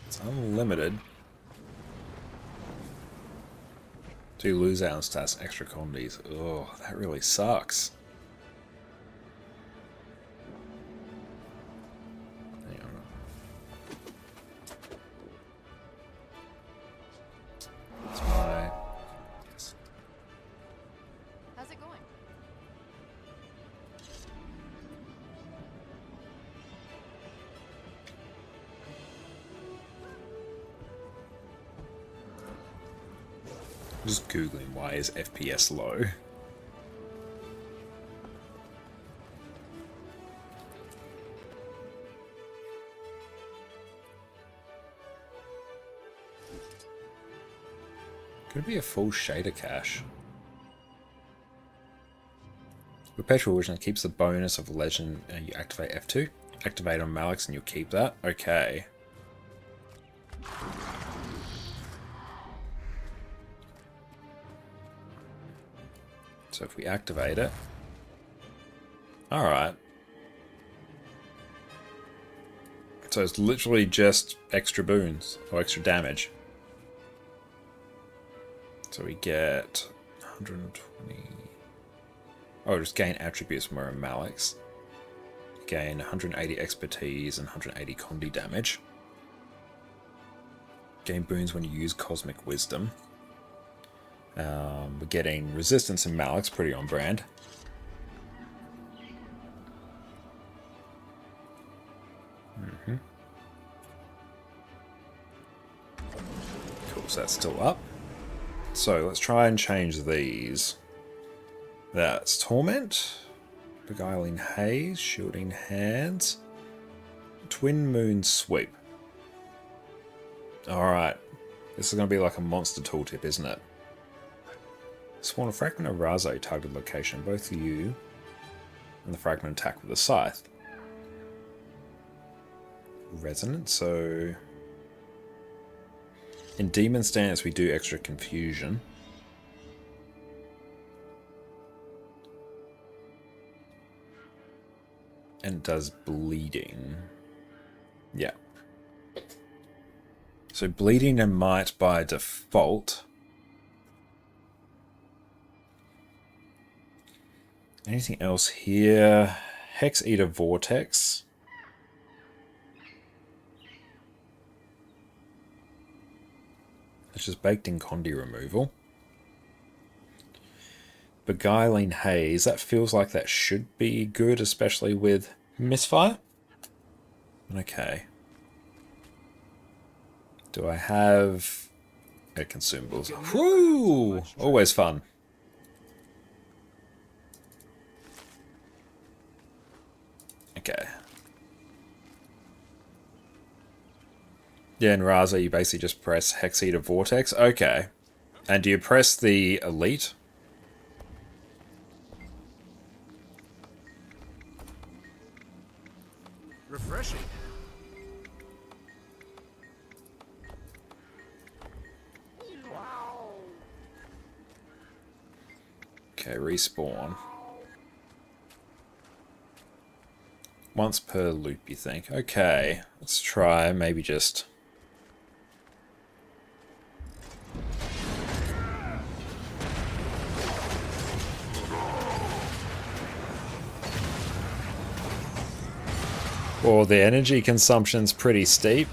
[SPEAKER 1] It's unlimited. Do you lose out on stats, extra condies? Oh, that really sucks. Hang on. That's my...
[SPEAKER 14] How's it going?
[SPEAKER 1] Just googling why is FPS low. Could be a full shader cache. Perpetual Vision keeps the bonus of Legend and you activate F2. Activate on Malix and you'll keep that. Okay. So if we activate it... Alright. So it's literally just extra boons, or extra damage. So we get 120... Oh, just gain attributes when we're in Malix. Gain 180 expertise and 180 condi damage. Gain boons when you use Cosmic Wisdom. We're getting resistance in Malix, pretty on brand. Cool, so that's still up. So let's try and change these. That's Torment, Beguiling Haze, Shielding Hands, Twin Moon Sweep. Alright, this is going to be like a monster tooltip, isn't it? Spawn a fragment of Razo targeted location, both you and the fragment attack with a scythe. Resonance, so... In Demon Stance we do extra confusion. And it does bleeding. Yeah. So bleeding and might by default. Anything else here? Hex Eater Vortex. It's just baked in condi removal. Beguiling Haze, that feels like that should be good, especially with Misfire. Okay. Do I have consumables? Woo! Always fun. Okay. Yeah, in Raza you basically just press Hex Eater Vortex. Okay. And do you press the Elite?
[SPEAKER 13] Refreshing.
[SPEAKER 1] Okay, respawn. Once per loop, you think? Okay, let's try maybe just... Well, the energy consumption's pretty steep.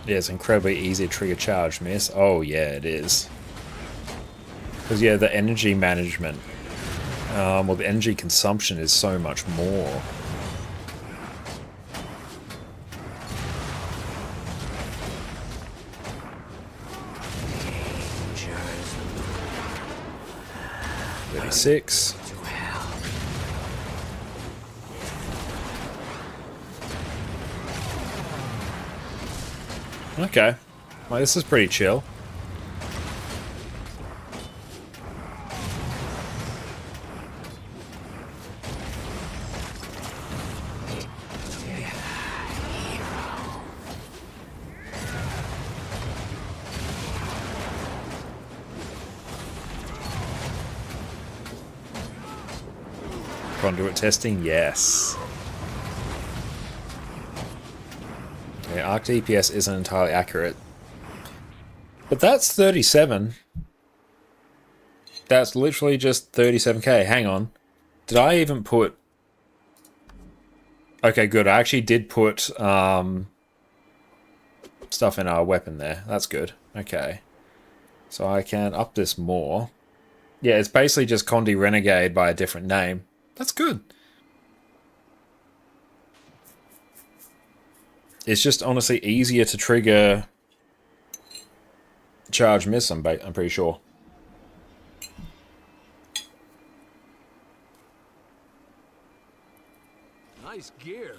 [SPEAKER 1] Yeah, it's incredibly easy to trigger charge miss. Oh yeah, it is. Because yeah, the energy management, well, the energy consumption is so much more. $36. Okay. Well, this is pretty chill. Conduit testing, yes. Yeah, Arc DPS isn't entirely accurate. But that's 37. That's literally just 37k. Hang on. Did I even put... Okay, good. I actually did put stuff in our weapon there. That's good. Okay. So I can up this more. Yeah, it's basically just Condi Renegade by a different name. That's good. It's just honestly easier to trigger charge miss, I'm pretty sure.
[SPEAKER 13] Nice gear.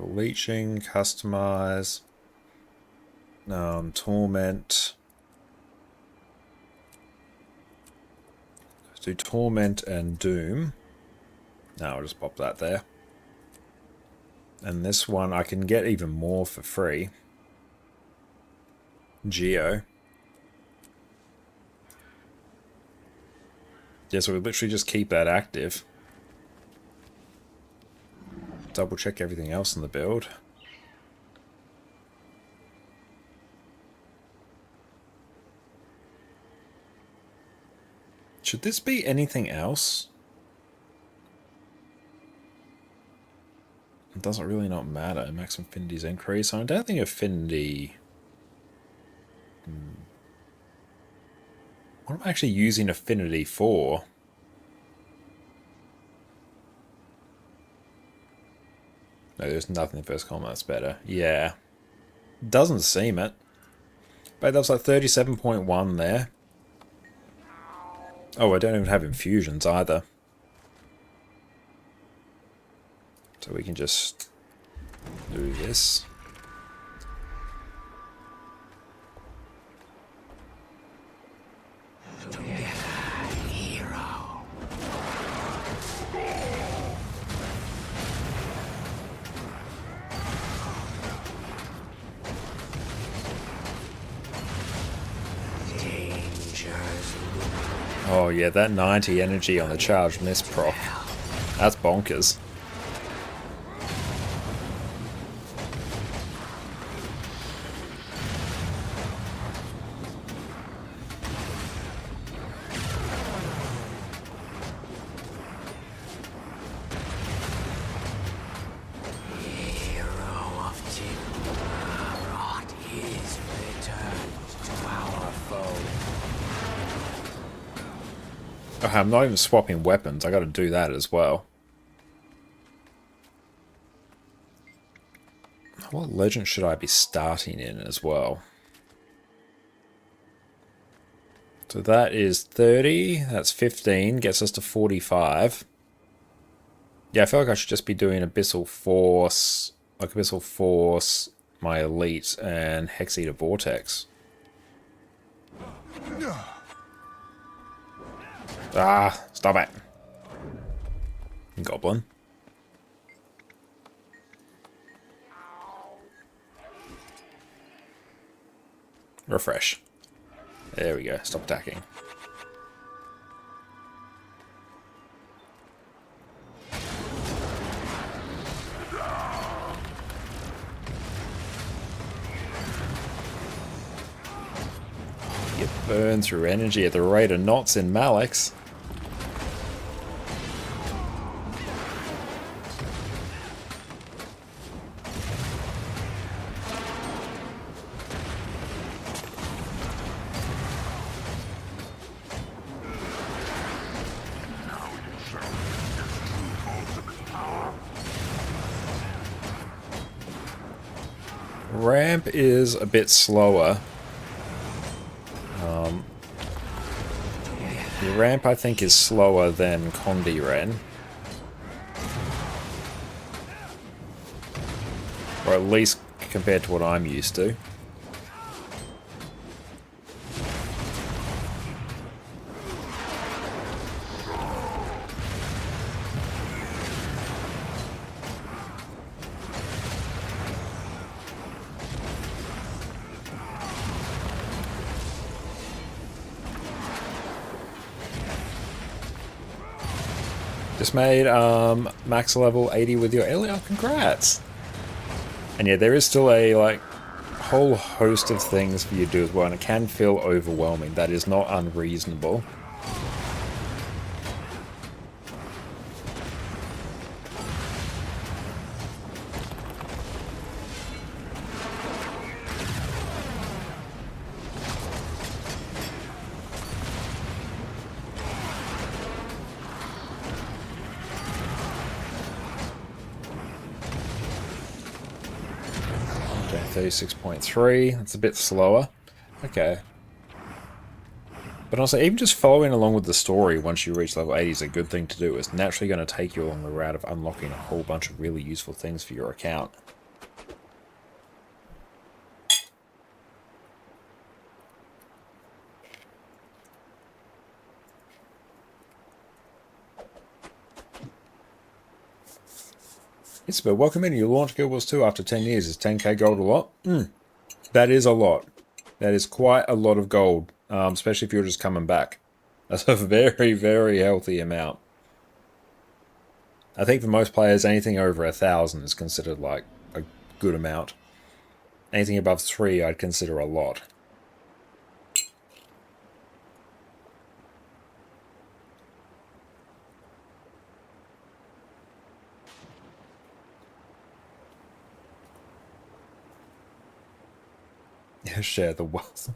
[SPEAKER 1] Leeching, customize, torment. Let's do torment and doom. Now I'll just pop that there. And this one I can get even more for free. Geo. Yeah, so we literally just keep that active. Double check everything else in the build. Should this be anything else? It doesn't really not matter. Maximum affinity's increase. I don't think affinity... What am I actually using affinity for? No, there's nothing in first combat that's better. Yeah. Doesn't seem it. But that was like 37.1 there. Oh, I don't even have infusions either. So we can just do this. Oh yeah, that 90 energy on the charge miss proc. That's bonkers. I'm not even swapping weapons. I got to do that as well. What legend should I be starting in as well? So that is 30. That's 15. Gets us to 45. Yeah, I feel like I should just be doing Abyssal Force, my Elite, and Hex Eater Vortex. Ah, stop it. Goblin. Refresh. There we go. Stop attacking. You burn through energy at the rate of knots in Malix. Ramp is a bit slower. The ramp, I think, is slower than Condi Ren. Or at least compared to what I'm used to. Just made max level 80 with your alien. Congrats! And yeah, there is still a like whole host of things for you to do as well, and it can feel overwhelming. That is not unreasonable. Okay, 36.3. That's a bit slower. Okay. But also, even just following along with the story once you reach level 80 is a good thing to do. It's naturally going to take you along the route of unlocking a whole bunch of really useful things for your account. Isabel, welcome in. You launched Guild Wars 2 after 10 years. Is 10k gold a lot? That is a lot. That is quite a lot of gold, especially if you're just coming back. That's a very, very healthy amount. I think for most players, anything over 1,000 is considered like a good amount. Anything above 3 I'd consider a lot. Share the wealth.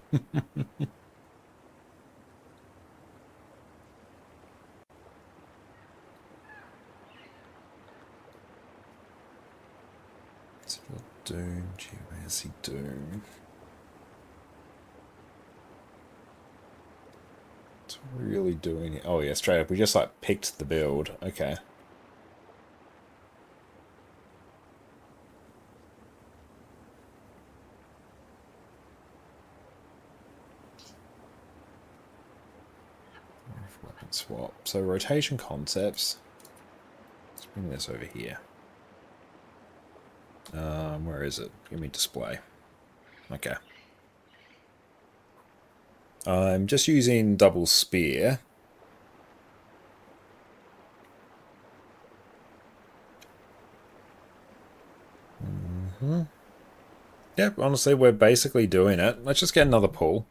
[SPEAKER 1] Doom, Geomancy Doom. What's really doing it? Oh yeah, straight up. We just like picked the build. Okay. Weapon swap. So rotation concepts. Let's bring this over here. Where is it? Give me display. Okay. I'm just using double spear. Yep, honestly, we're basically doing it. Let's just get another pull.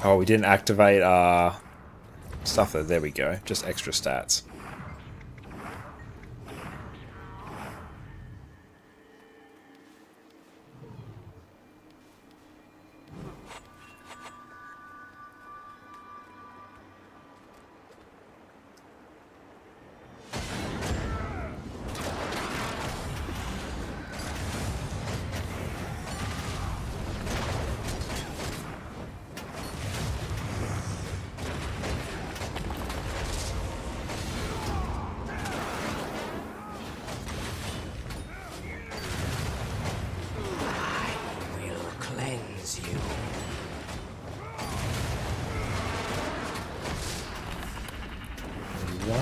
[SPEAKER 1] Oh, we didn't activate stuff there. There we go. Just extra stats.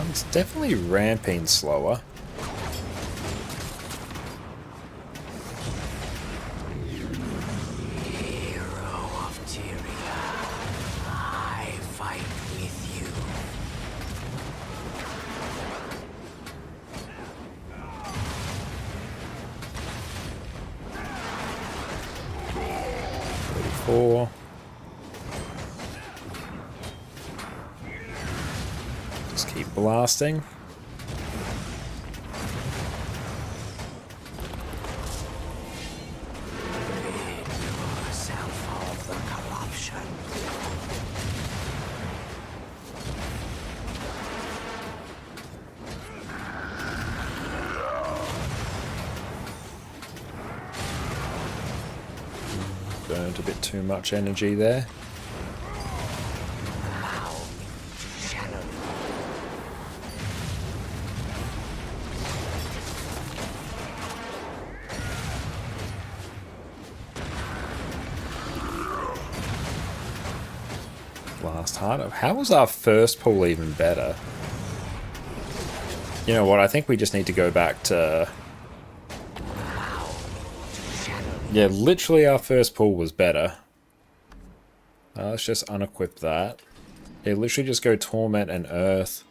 [SPEAKER 1] It's definitely ramping slower.
[SPEAKER 10] Hero of Tyria, I fight with you.
[SPEAKER 1] Four. Just keep blasting.
[SPEAKER 10] Rid yourself of the corruption.
[SPEAKER 1] Burned a bit too much energy there. Blast harder. How was our first pull even better? You know what? I think we just need to go back to... Yeah, literally our first pull was better. Let's just unequip that. Yeah, literally just go Torment and Earth.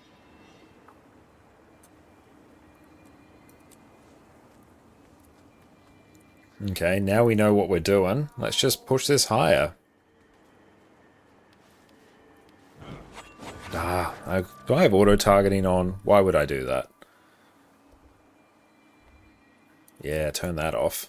[SPEAKER 1] Okay, now we know what we're doing. Let's just push this higher. Do I have auto-targeting on? Why would I do that? Yeah, turn that off.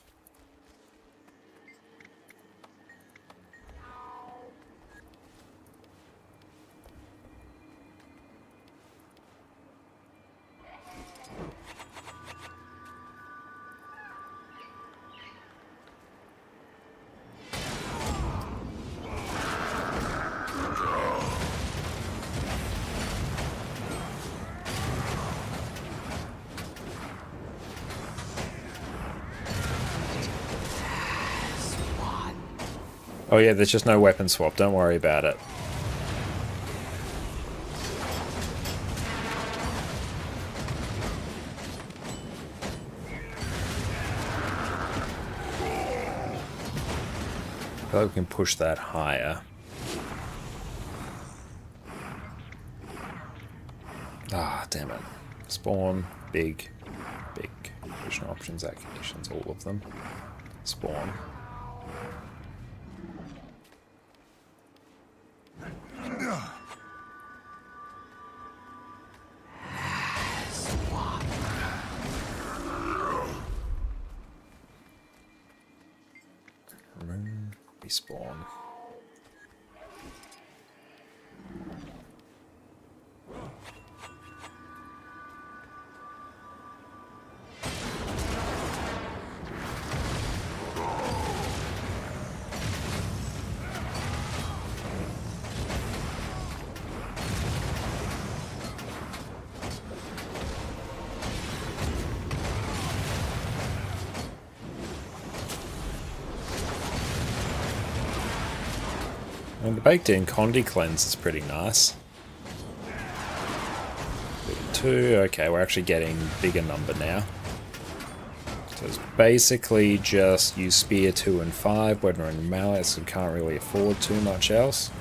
[SPEAKER 1] Oh yeah, there's just no weapon swap, don't worry about it. I feel like we can push that higher. Ah, damn it. Spawn, big, additional options, act conditions, all of them. Spawn. Respawn. And the baked in Condi cleanse is pretty nice. 2, okay, we're actually getting bigger number now. So it's basically just use Spear 2 and 5 when we're in Malice and can't really afford too much else.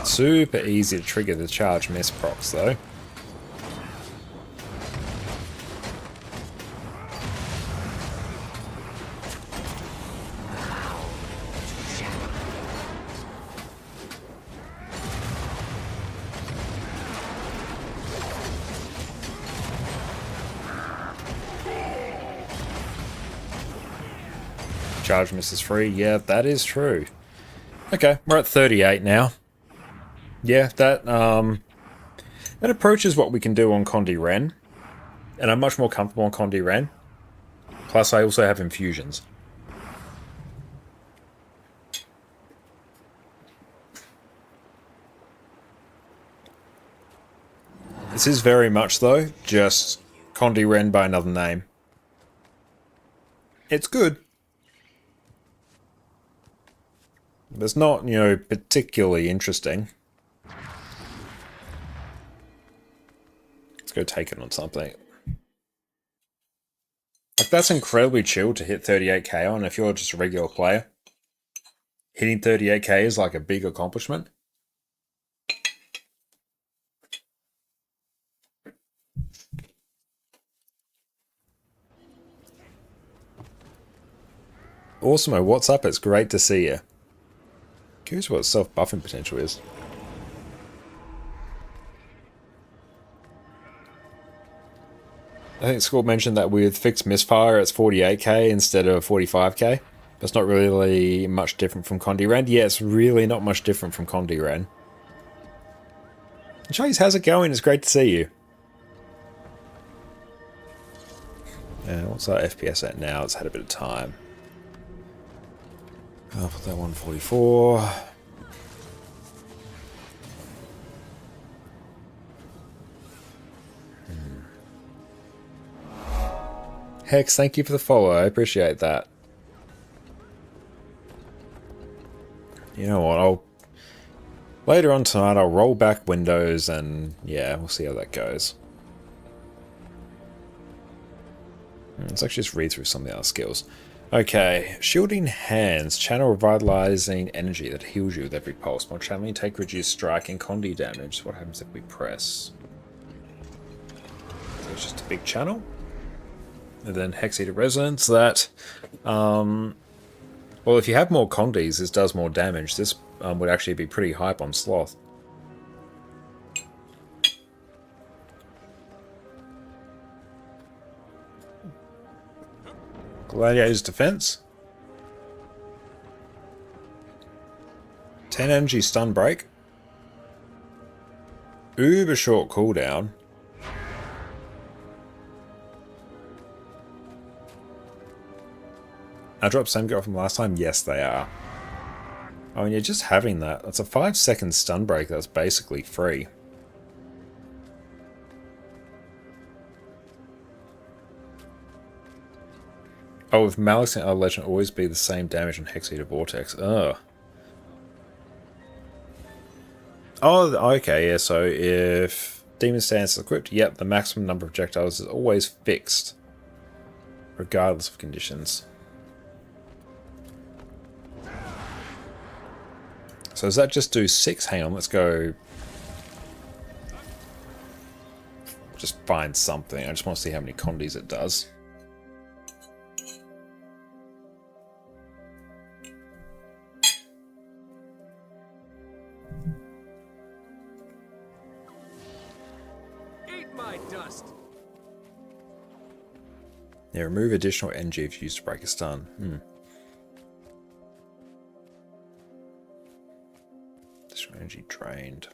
[SPEAKER 1] Super easy to trigger the charge miss procs though. Charge miss is free, yeah, that is true. Okay, we're at 38 now. Yeah, that approaches what we can do on Condi Ren, and I'm much more comfortable on Condi Ren. Plus, I also have infusions. This is very much, though, just Condi Ren by another name. It's good. But it's not, you know, particularly interesting. Go take it on something. Like, that's incredibly chill to hit 38k on if you're just a regular player. Hitting 38k is like a big accomplishment. Awesome, what's up? It's great to see you. Curious what self-buffing potential is. I think School mentioned that with fixed misfire, it's 48k instead of 45k. That's not really much different from ConDRen. Yeah, it's really not much different from ConDRen. Chase, how's it going? It's great to see you. What's our FPS at now? It's had a bit of time. I'll put that 144. Hex, thank you for the follow. I appreciate that. You know what? Later on tonight, I'll roll back Windows and yeah, we'll see how that goes. Let's actually just read through some of the other skills. Okay, shielding hands. Channel revitalizing energy that heals you with every pulse. While channeling, take reduced strike and condi damage. What happens if we press? So it's just a big channel. And then Hex Eater Resonance. That, well, if you have more condis, this does more damage. This would actually be pretty hype on Sloth. Gladiator's Defense. 10 energy stun break. Uber short cooldown. I dropped same girl from last time? Yes, they are. I mean, you're just having that. That's a 5-second stun break that's basically free. Oh, with Malix and other legend always be the same damage on Hex Eater Vortex. Oh. Oh, okay, yeah, so if Demon Stance is equipped, yep, the maximum number of projectiles is always fixed. Regardless of conditions. So does that just do 6? Hang on, let's go. Just find something. I just want to see how many condis it does.
[SPEAKER 13] Eat my dust.
[SPEAKER 1] Yeah, remove additional NG if used to break a stun. Energy drained.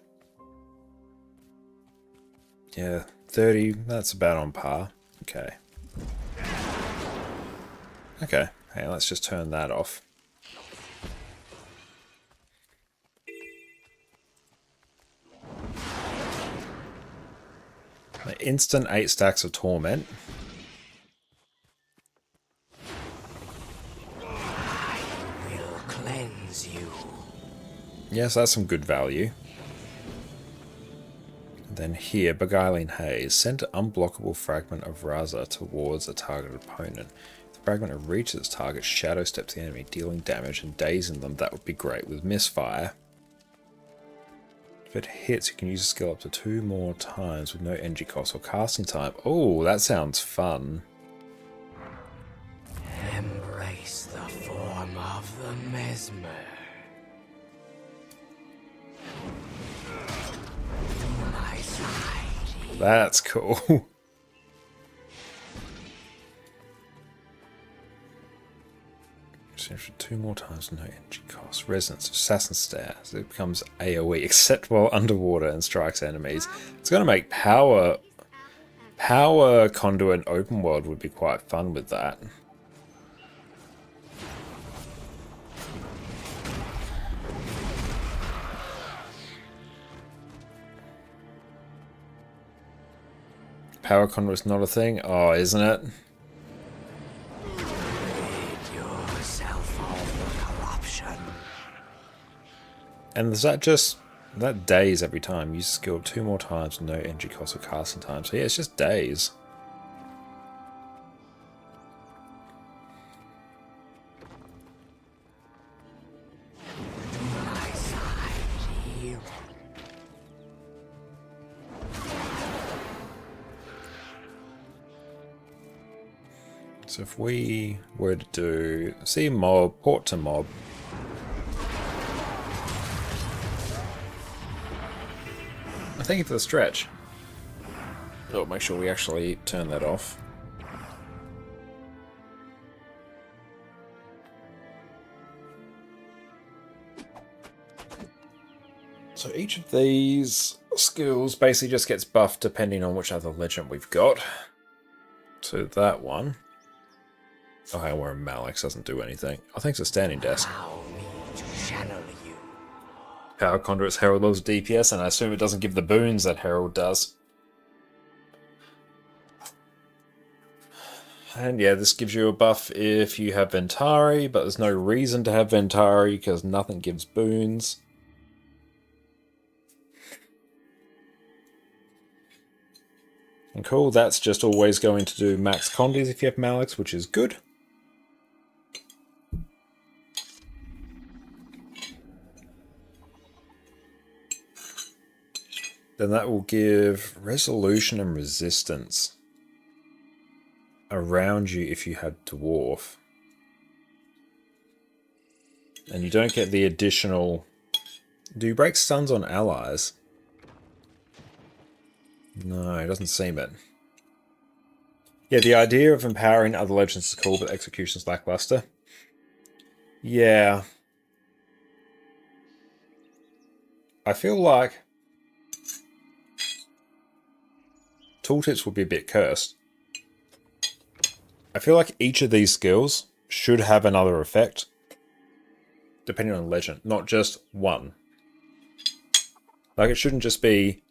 [SPEAKER 1] Yeah, 30, that's about on par. Okay. Okay, hey, let's just turn that off. Instant 8 stacks of Torment.
[SPEAKER 10] I will cleanse you.
[SPEAKER 1] Yes, that's some good value. And then here, Beguiling Haze. Send an unblockable fragment of Raza towards a targeted opponent. If the fragment reaches its target, shadow steps the enemy, dealing damage and dazing them. That would be great with misfire. If it hits, you can use a skill up to 2 more times with no energy cost or casting time. Oh, that sounds fun.
[SPEAKER 10] Embrace the form of the mesmer.
[SPEAKER 1] That's cool. For 2 more times, no energy cost. Resonance, Assassin Stairs. It becomes AoE, except while underwater and strikes enemies. It's going to make power conduit open world would be quite fun with that. Power conduit is not a thing? Oh, isn't it? And is that just... that days every time. Use skill 2 more times with no energy cost or casting time. So yeah, it's just days. So if we were to do, see mob, port to mob. Thank you for the stretch. Oh, make sure we actually turn that off. So each of these skills basically just gets buffed depending on which other legend we've got. So that one... Oh, hang on, we're in Malix, doesn't do anything. I think it's a standing desk. Power Conduit's Herald loves DPS, and I assume it doesn't give the boons that Herald does. And yeah, this gives you a buff if you have Ventari, but there's no reason to have Ventari because nothing gives boons. And cool, that's just always going to do max condis if you have Malix, which is good. Then that will give resolution and resistance around you if you had Dwarf. And you don't get the additional... Do you break stuns on allies? No, it doesn't seem it. Yeah, the idea of empowering other legends is cool, but execution's lackluster. Yeah. I feel like tooltips would be a bit cursed. I feel like each of these skills should have another effect, depending on legend, not just one. Like, it shouldn't just be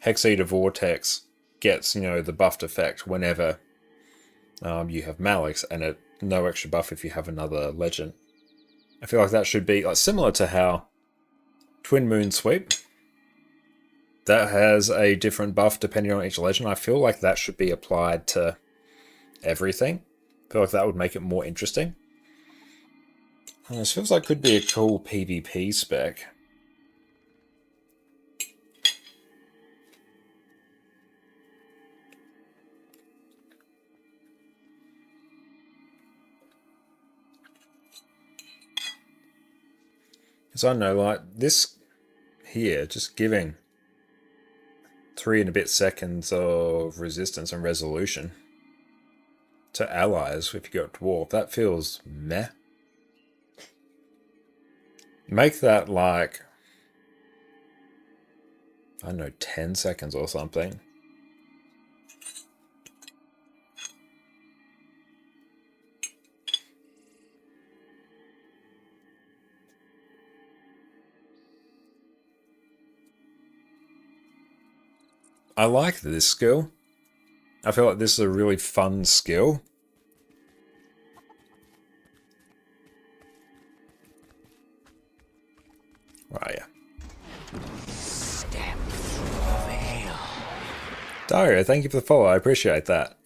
[SPEAKER 1] Hexeater Vortex gets, you know, the buffed effect whenever you have Malix, and no extra buff if you have another legend. I feel like that should be like similar to how Twin Moon Sweep, that has a different buff depending on each legend. I feel like that should be applied to everything. I feel like that would make it more interesting. And this feels like could be a cool PvP spec. Because I know, like, this here, just giving 3 and a bit seconds of resistance and resolution to allies if you got Dwarf, that feels meh. Make that like, I don't know, 10 seconds or something. I like this skill. I feel like this is a really fun skill. Where are you? Step through the veil. Dario, thank you for the follow. I appreciate that.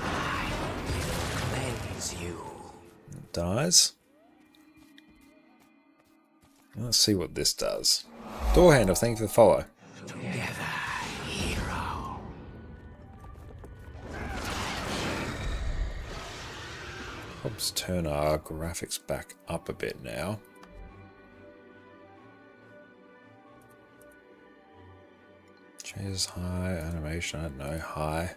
[SPEAKER 1] I will cleanse you. It dies. Let's see what this does. Doorhander, thank you for the follow. Together, hero. Let's turn our graphics back up a bit now. Changes high, animation, I don't know, high.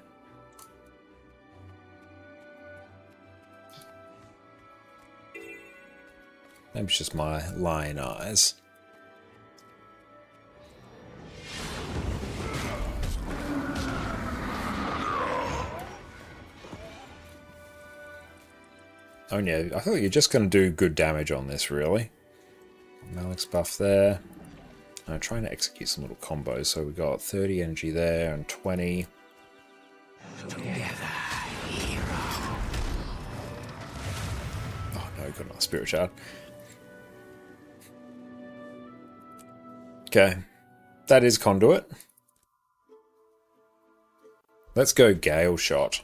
[SPEAKER 1] Maybe it's just my lying eyes. Oh yeah, I thought you're just going to do good damage on this, really. Malix buff there. I'm trying to execute some little combos, so we got 30 energy there and 20. Together, hero. Oh no, got another Spirit Shard. Okay, that is Conduit. Let's go Gale Shot.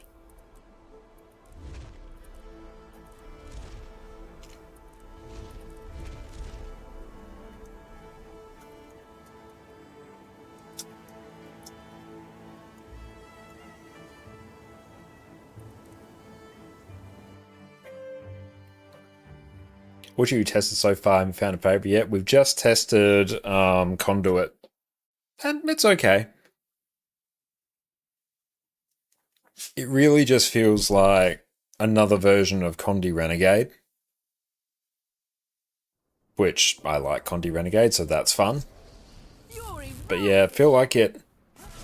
[SPEAKER 1] What have you tested so far and found a favourite yet? We've just tested Conduit, and it's okay. It really just feels like another version of Condi Renegade. Which, I like Condi Renegade, so that's fun. But yeah, I feel like it...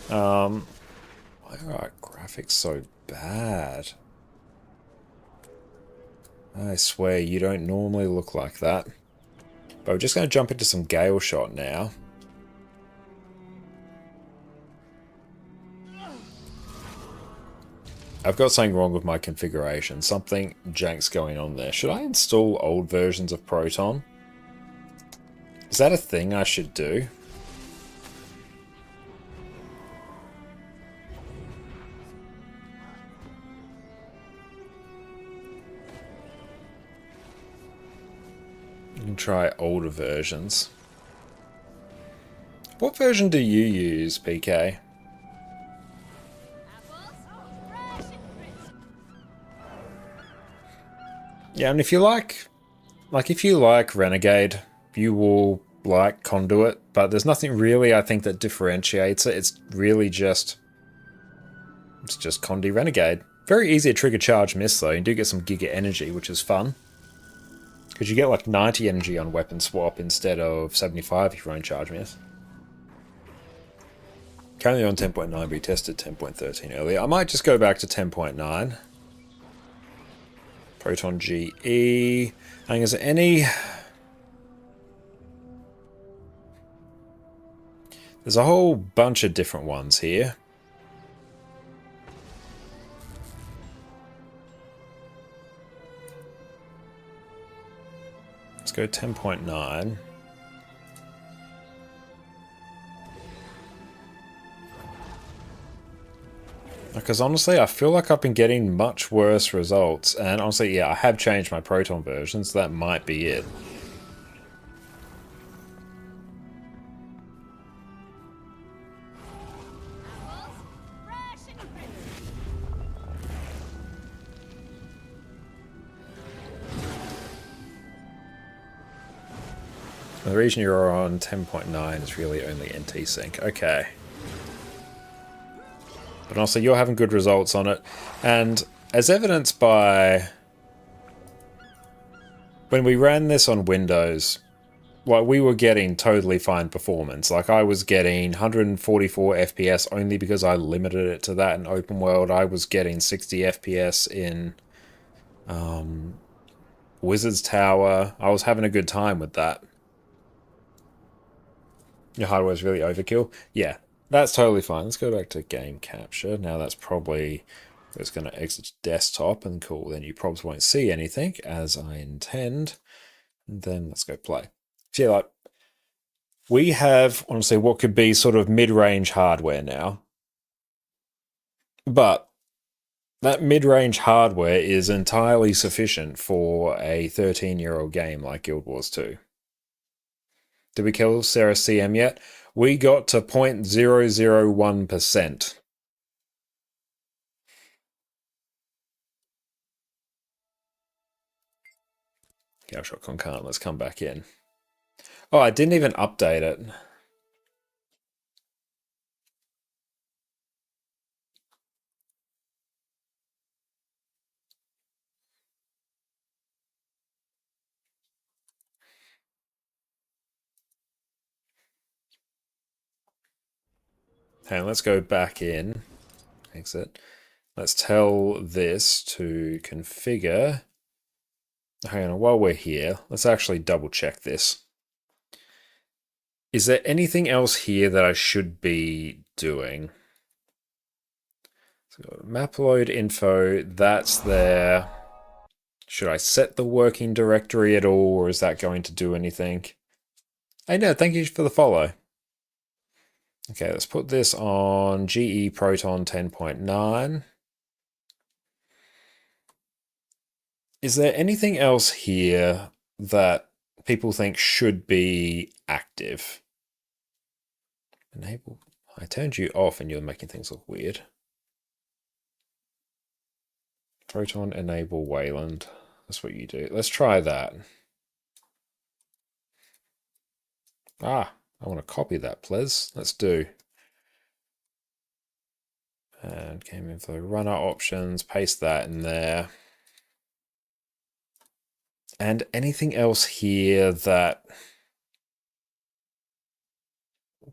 [SPEAKER 1] why are our graphics so bad? I swear, you don't normally look like that. But we're just going to jump into some Gale Shot now. I've got something wrong with my configuration. Something jank's going on there. Should I install old versions of Proton? Is that a thing I should do? You can try older versions. What version do you use, PK? Yeah, and if you like Renegade, you will like Conduit, but there's nothing really, I think, that differentiates it. It's really just... It's just Condi Renegade. Very easy to trigger charge miss, though. You do get some Giga energy, which is fun. Because you get like 90 energy on weapon swap instead of 75 if you run charge miss. Currently on 10.9, but we tested 10.13 earlier. I might just go back to 10.9. Proton GE. And is there any... There's a whole bunch of different ones here. Let's go 10.9. Because honestly, I feel like I've been getting much worse results. And honestly, yeah, I have changed my Proton version, so that might be it. The reason you're on 10.9 is really only NT sync. Okay. But also, you're having good results on it. And as evidenced by... When we ran this on Windows, like, we were getting totally fine performance. Like, I was getting 144 FPS only because I limited it to that in open world. I was getting 60 FPS in Wizard's Tower. I was having a good time with that. Your hardware's really overkill? Yeah, that's totally fine. Let's go back to game capture. Now that's probably... It's going to exit desktop and cool. Then you probably won't see anything as I intend. And then let's go play. So yeah, like, we have, honestly, what could be sort of mid-range hardware now. But that mid-range hardware is entirely sufficient for a 13-year-old game like Guild Wars 2. Did we kill Cerus CM yet? We got to 0.001%. Yeah, sure, ConCarne, let's come back in. Oh, I didn't even update it. Hey, let's go back in. Exit. Let's tell this to configure. Hang on, while we're here, let's actually double check this. Is there anything else here that I should be doing? So map load info, that's there. Should I set the working directory at all, or is that going to do anything? Hey, no, thank you for the follow. Okay, let's put this on GE Proton 10.9. Is there anything else here that people think should be active? Enable. I turned you off and you're making things look weird. Proton enable Wayland. That's what you do. Let's try that. Ah, I want to copy that, please. Let's do. And game info runner options, paste that in there. And anything else here that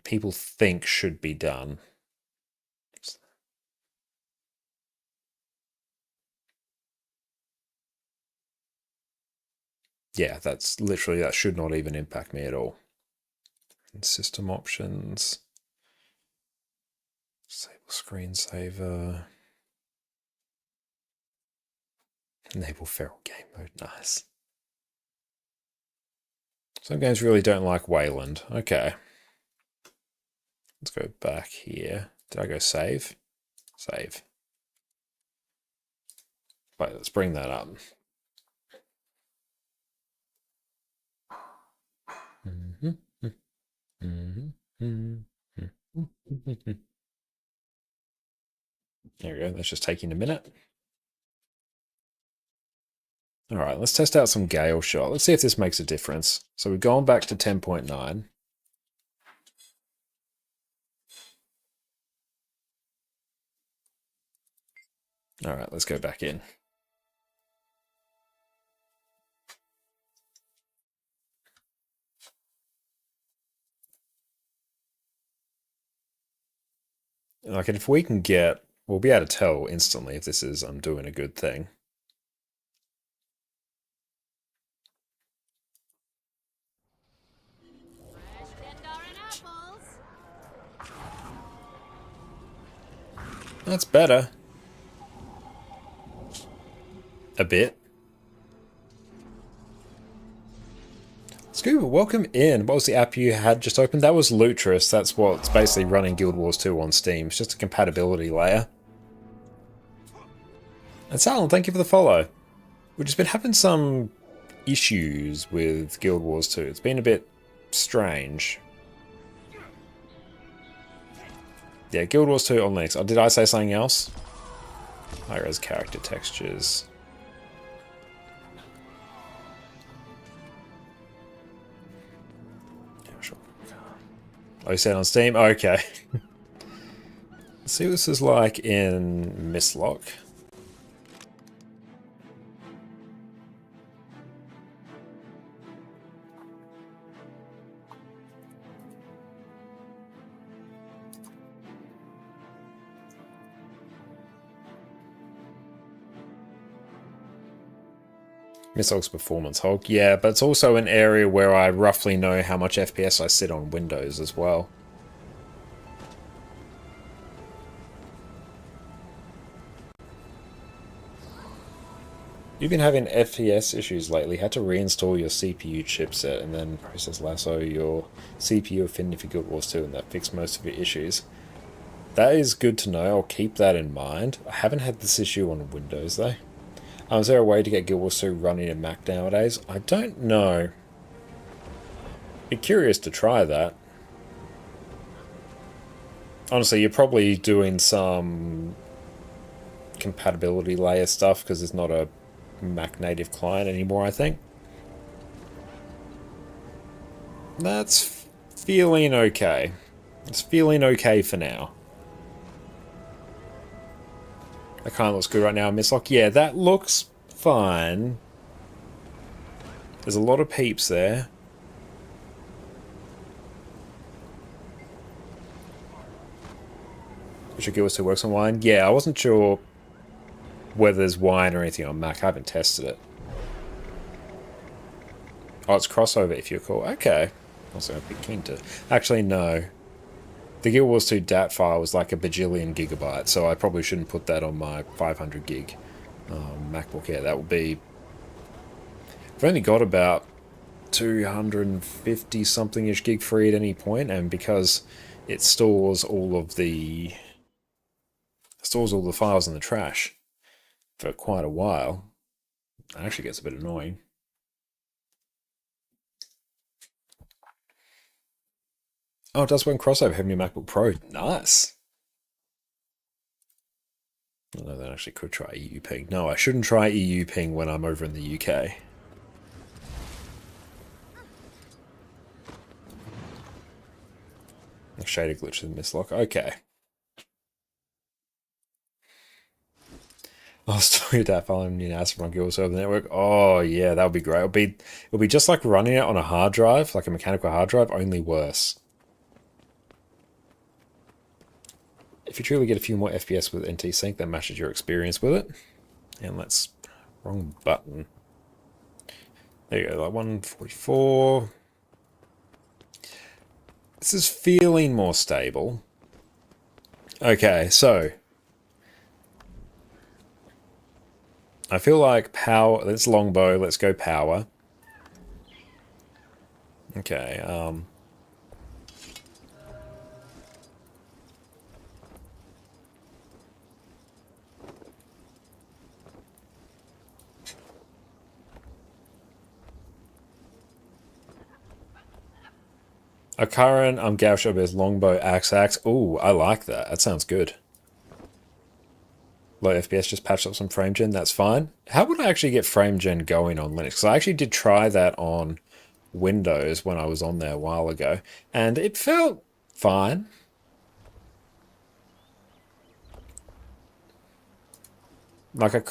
[SPEAKER 1] people think should be done. Yeah, that's literally, that should not even impact me at all. And system options. Disable screensaver. Enable feral game mode, nice. Some games really don't like Wayland. Okay. Let's go back here. Did I go save? Save. Wait, let's bring that up. There we go. That's just taking a minute. All right, let's test out some Gale Shot. Let's see if this makes a difference. So we've gone back to 10.9. All right, let's go back in. Like, if we can get, we'll be able to tell instantly if this is, I'm doing a good thing. That's better. A bit. Scuba, welcome in. What was the app you had just opened? That was Lutris. That's what's basically running Guild Wars 2 on Steam. It's just a compatibility layer. And Salon, thank you for the follow. We've just been having some issues with Guild Wars 2. It's been a bit strange. Yeah, Guild Wars 2 on Linux. Oh, did I say something else? High-res character textures. Oh, you said on Steam? Okay. Let's see what this is like in Mistlock. Mistlock's performance hog. Yeah, but it's also an area where I roughly know how much FPS I sit on Windows as well. You've been having FPS issues lately. Had to reinstall your CPU chipset and then process lasso your CPU affinity for Guild Wars 2, and that fixed most of your issues. That is good to know. I'll keep that in mind. I haven't had this issue on Windows though. Is there a way to get Guild Wars 2 running in Mac nowadays? I don't know. Be curious to try that. Honestly, you're probably doing some compatibility layer stuff because it's not a Mac native client anymore, I think. That's feeling okay. It's feeling okay for now. That kind of looks good right now in Mistlock. Yeah, that looks fine. There's a lot of peeps there. Should Guild Wars 2 works on wine? Yeah, I wasn't sure whether there's wine or anything on Mac. I haven't tested it. Oh, it's crossover if you're cool. Okay. Also, I'd be keen to. Actually, no. The Guild Wars 2 DAT file was like a bajillion gigabytes, so I probably shouldn't put that on my 500 gig MacBook Air. That would be... I've only got about 250 something-ish gig free at any point, and because it stores all the files in the trash for quite a while, it actually gets a bit annoying. Oh, it does work in crossover. Have your MacBook Pro. Nice. Although that actually could try EU ping. No, I shouldn't try EU ping when I'm over in the UK. Shader glitch in Mistlock. Okay. I'll store your data file in your NAS from Guild server network. Oh yeah, that would be great. It'll be just like running it on a hard drive, like a mechanical hard drive, only worse. If you truly get a few more FPS with NT Sync, that matches your experience with it. And let's wrong button. There you go, like 144. This is feeling more stable. Okay, so I feel like power. Let's longbow. Let's go power. Okay. A current Gaucho is longbow axe. Ooh, I like that. That sounds good. Low FPS, just patch up some frame gen, that's fine. How would I actually get frame gen going on Linux? Because I actually did try that on Windows when I was on there a while ago, and it felt fine. Like I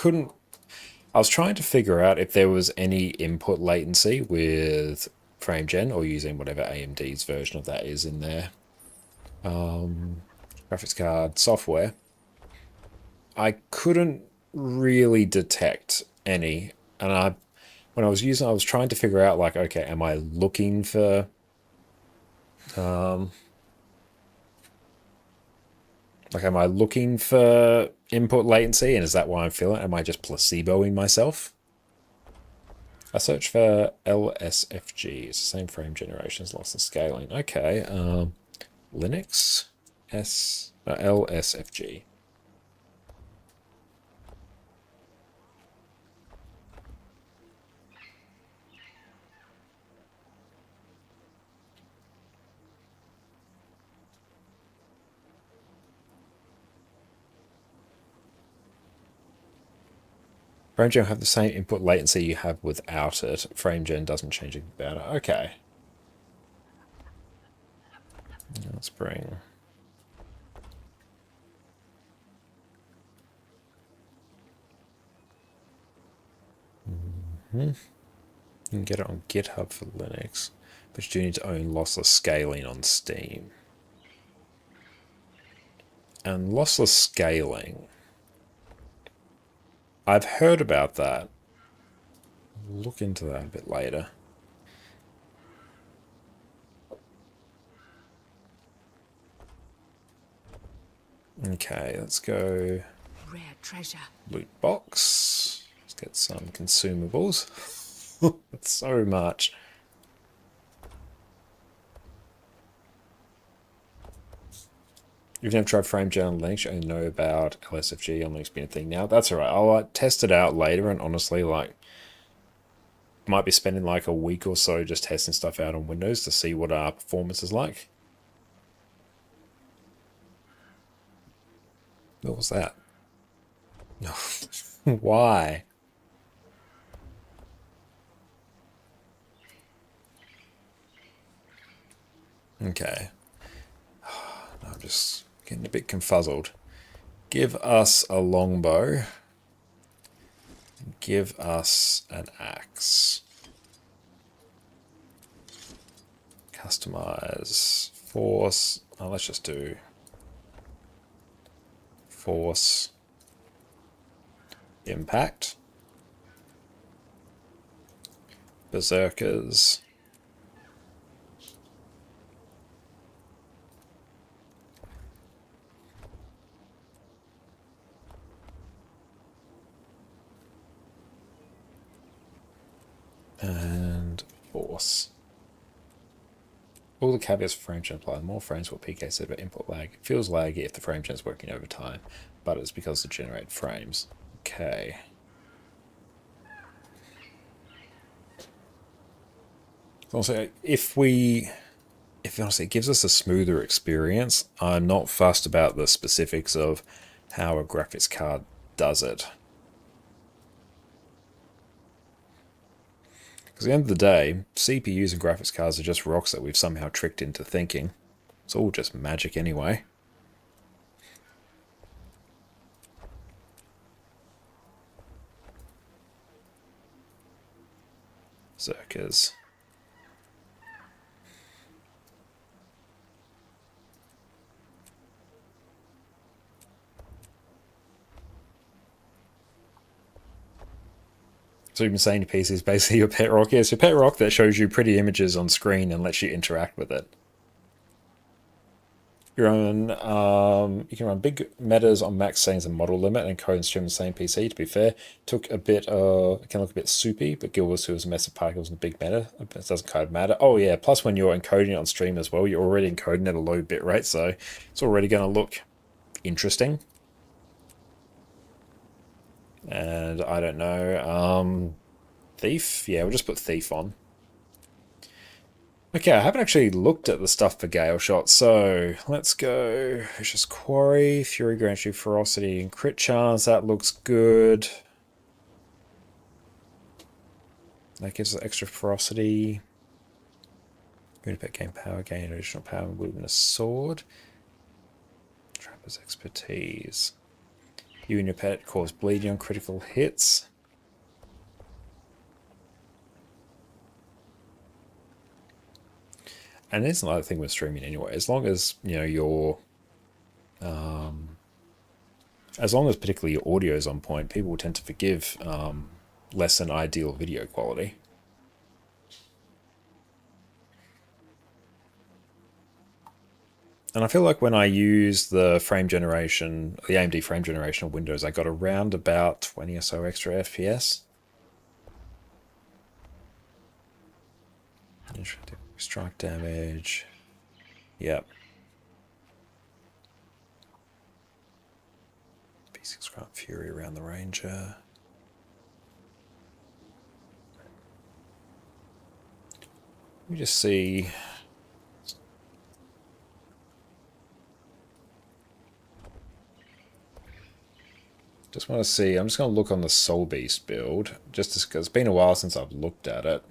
[SPEAKER 1] was trying to figure out if there was any input latency with frame gen or using whatever AMD's version of that is in there. Graphics card software. I couldn't really detect any, and when I was trying to figure out, like, okay, am I looking for am I looking for input latency, and is that why I'm feeling it? Am I just placeboing myself? I search for LSFG. It's the same frame generation as loss and scaling. Okay, Linux LSFG. FrameGen will have the same input latency you have without it. FrameGen doesn't change anything about it. Okay. Let's bring... You can get it on GitHub for Linux, but you do need to own lossless scaling on Steam. And lossless scaling... I've heard about that. We'll look into that a bit later. Okay, let's go.
[SPEAKER 10] Rare treasure.
[SPEAKER 1] Loot box. Let's get some consumables. That's so much. You've never tried FrameGen on Linux, you only know about LSFG on Linux being a thing now. That's alright. I'll test it out later, and honestly, might be spending like a week or so just testing stuff out on Windows to see what our performance is like. What was that? No. Why? Okay. I'm just getting a bit confuzzled. Give us a longbow. Give us an axe. Customize. Force. Oh, let's just do force. Impact. Berserkers. And force. All the caveats for FrameGen apply. The more frames, what PK said about input lag. It feels laggy if the FrameGen is working over time, but it's because it generated frames. Okay. Also, if honestly it gives us a smoother experience, I'm not fussed about the specifics of how a graphics card does it. Because at the end of the day, CPUs and graphics cards are just rocks that we've somehow tricked into thinking. It's all just magic anyway. Zerkers. So you've been saying your PC is basically your pet rock. Yes, your pet rock that shows you pretty images on screen and lets you interact with it. You can run big metas on max settings and model limit and code and stream the same PC. To be fair, it can look a bit soupy, but Guild Wars 2 is a mess of particles in a big meta. It doesn't kind of matter. Oh yeah, plus when you're encoding it on stream as well, you're already encoding at a low bit rate, so it's already going to look interesting. And I don't know, Thief? Yeah, we'll just put Thief on. Okay, I haven't actually looked at the stuff for Gale Shot, so let's go. Vicious Quarry, Fury grants you Ferocity and Crit Chance. That looks good. That gives us extra Ferocity. Unipet gain power, gain additional power, and Wilderness Sword. Trapper's Expertise. Unipet cause bleeding on critical hits. And it's another thing with streaming anyway. As long as, you know, your as long as particularly your audio is on point, people tend to forgive less than ideal video quality. And I feel like when I use the frame generation, the AMD frame generation of Windows, I got around about 20 or so extra FPS. Strike damage. Yep. P6 Grant Fury around the Ranger. Let me just see. Just want to see. I'm just going to look on the Soul Beast build, just because it's been a while since I've looked at it.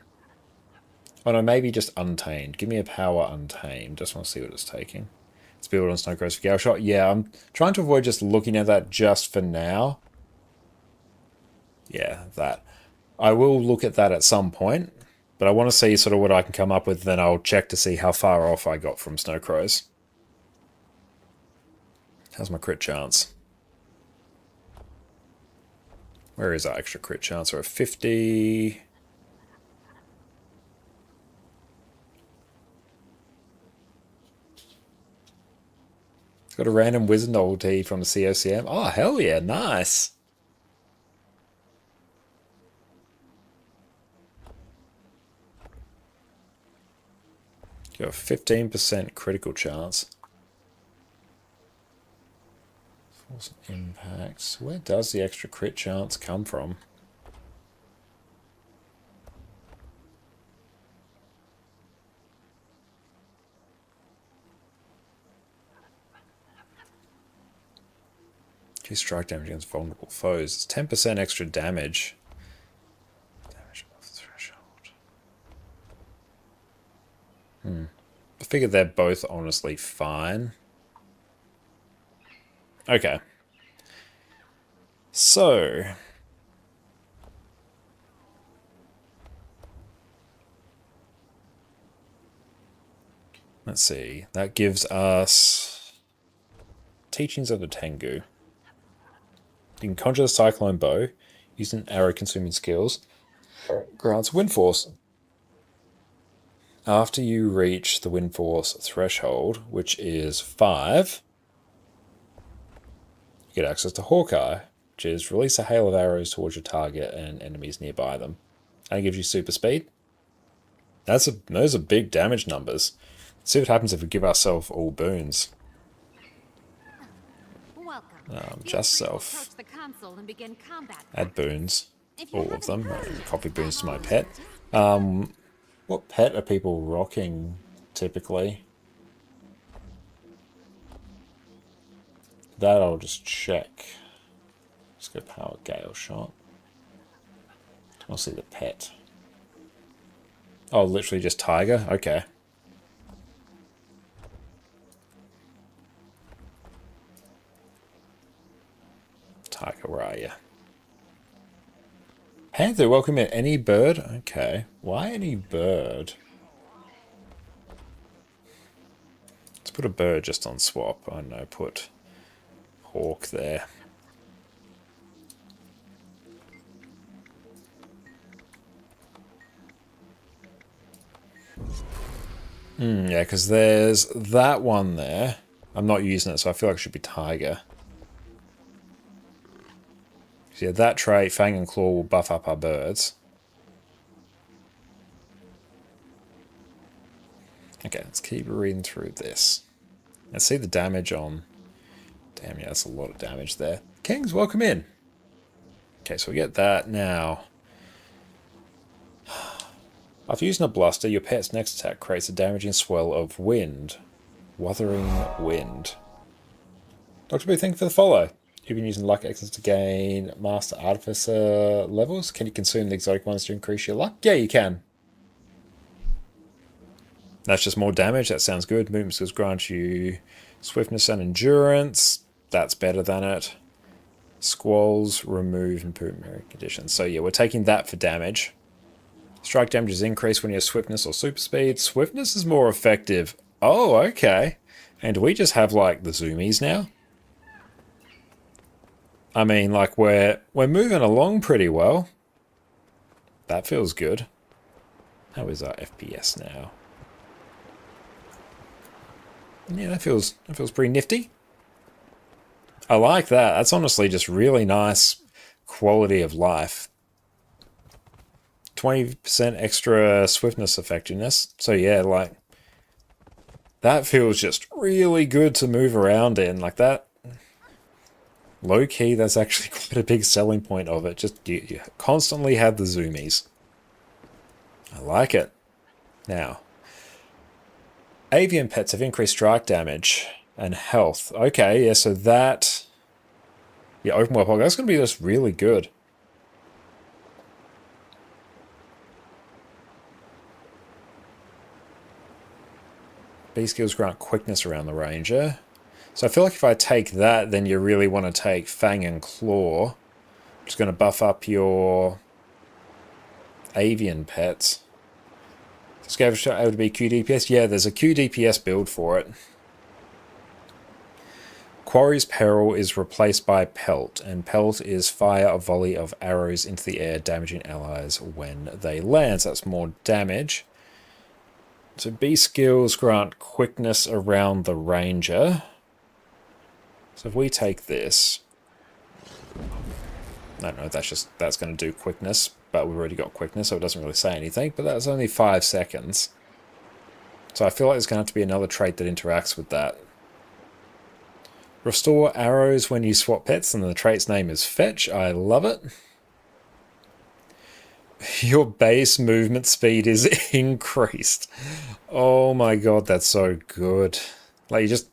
[SPEAKER 1] Oh no, maybe just Untamed. Give me a power Untamed. Just want to see what it's taking. It's built on Snowcrow's for Gale Shot. Yeah, I'm trying to avoid just looking at that just for now. Yeah, that. I will look at that at some point, but I want to see sort of what I can come up with, then I'll check to see how far off I got from Snowcrows. How's my crit chance? Where is our extra crit chance? We're at 50... Got a random wizard novelty from the COCM. Oh, hell yeah, nice. Got a 15% critical chance. Force impacts. Where does the extra crit chance come from? Strike damage against vulnerable foes. It's 10% extra damage. Damage above the threshold. I figured they're both honestly fine. Okay. So. Let's see. That gives us Teachings of the Tengu. You can conjure the Cyclone Bow using arrow-consuming skills. Grants Wind Force. After you reach the Wind Force threshold, which is 5, you get access to Hawkeye, which is release a hail of arrows towards your target and enemies nearby them. And it gives you super speed. Those are big damage numbers. Let's see what happens if we give ourselves all boons. Just self. Add boons. All of them. Copy boons to my pet. What pet are people rocking typically? That I'll just check. Let's go power Gale Shot. I'll see the pet. Oh, literally just Tiger? Okay. Tiger, where are you? Panther, welcome in. Any bird? Okay. Why any bird? Let's put a bird just on swap. I don't know, put hawk there. Yeah, because there's that one there. I'm not using it, so I feel like it should be tiger. So yeah, that trait, Fang and Claw, will buff up our birds. Okay, let's keep reading through this. Let's see the damage on... Damn, yeah, that's a lot of damage there. Kings, welcome in. Okay, so we get that now. After using a bluster, your pet's next attack creates a damaging swell of wind. Wuthering Wind. Dr. B, thank you for the follow. You've been using luck excellence to gain Master Artificer levels. Can you consume the exotic ones to increase your luck? Yeah, you can. That's just more damage. That sounds good. Movement skills grant you swiftness and endurance. That's better than it. Squalls remove improvement conditions. So yeah, we're taking that for damage. Strike damage is increased when you have swiftness or super speed. Swiftness is more effective. Oh, okay. And do we just have like the zoomies now? I mean, like we're moving along pretty well. That feels good. How is our FPS now? Yeah, that feels pretty nifty. I like that. That's honestly just really nice quality of life. 20% extra swiftness effectiveness. So yeah, like that feels just really good to move around in. Like that, low key, that's actually quite a big selling point of it. Just you constantly have the zoomies. I like it. Now, avian pets have increased strike damage and health. Okay, yeah, so that... Yeah, open world Pog, that's going to be just really good. B skills grant quickness around the ranger. So I feel like if I take that, then you really want to take Fang and Claw, which is going to buff up your avian pets. Scavenger able to be QDPS? Yeah, there's a QDPS build for it. Quarry's Peril is replaced by Pelt, and Pelt is fire a volley of arrows into the air, damaging allies when they land. So that's more damage. So B skills grant quickness around the ranger. So if we take this, I don't know, that's going to do quickness, but we've already got quickness, so it doesn't really say anything, but that's only 5 seconds. So I feel like there's going to have to be another trait that interacts with that. Restore arrows when you swap pets, and the trait's name is Fetch. I love it. Your base movement speed is increased. Oh my god, that's so good. Like, you just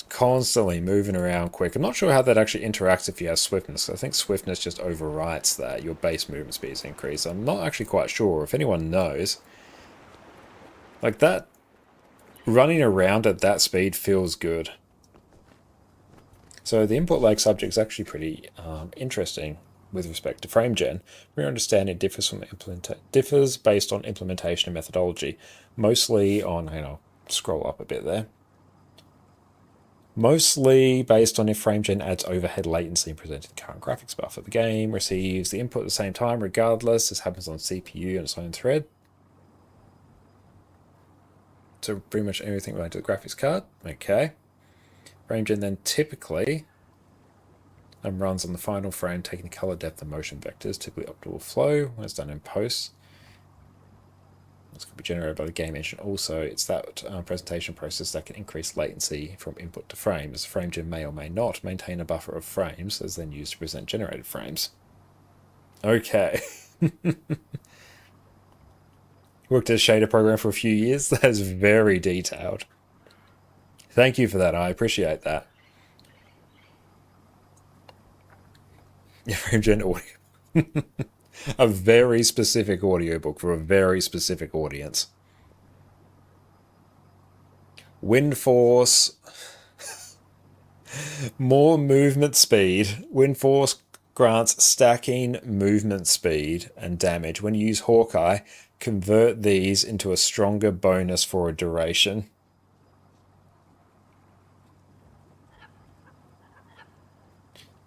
[SPEAKER 1] constantly moving around quick. I'm not sure how that actually interacts if you have swiftness. I think swiftness just overwrites that. Your base movement speed is increased. I'm not actually quite sure. If anyone knows. Like, that running around at that speed feels good. So the input lag subject is actually pretty interesting with respect to frame gen. We understand it differs based on implementation and methodology, mostly on, scroll up a bit there. Mostly based on if frame gen adds overhead latency and presented the current graphics buffer. The game receives the input at the same time regardless. This happens on CPU and its own thread. So pretty much everything related to the graphics card. Okay. Frame gen then typically runs on the final frame, taking the color depth and motion vectors, typically optimal flow when it's done in post. This could be generated by the game engine. Also, it's that presentation process that can increase latency from input to frames. Frame gen may or may not maintain a buffer of frames that's then used to present generated frames. Okay. Worked as a shader program for a few years. That is very detailed. Thank you for that. I appreciate that. Yeah, frame gen audio. A very specific audiobook for a very specific audience. Wind force. More movement speed. Wind force grants stacking, movement speed, and damage. When you use Hawkeye, convert these into a stronger bonus for a duration.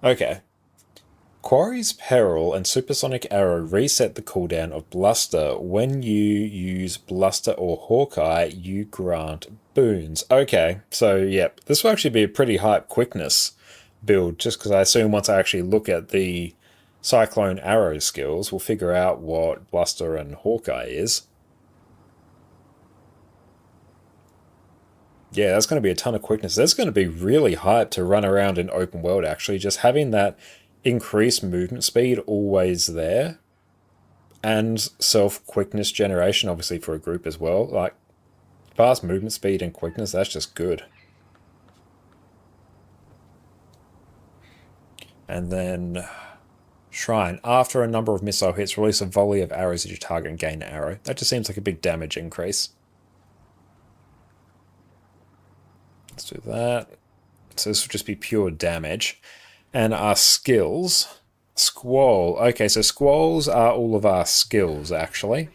[SPEAKER 1] Okay. Quarry's Peril and Supersonic Arrow reset the cooldown of Bluster. When you use Bluster or Hawkeye, you grant boons. Okay, so yep, this will actually be a pretty hype quickness build, just because I assume once I actually look at the Cyclone Arrow skills, we'll figure out what Bluster and Hawkeye is. Yeah, that's going to be a ton of quickness. That's going to be really hyped to run around in open world, actually. Just having that increased movement speed always there. And self-quickness generation, obviously, for a group as well. Like, fast movement speed and quickness, that's just good. And then Shrine. After a number of missile hits, release a volley of arrows at your target and gain an arrow. That just seems like a big damage increase. Let's do that. So this will just be pure damage. And our skills. Squall. Okay, so squalls are all of our skills, actually.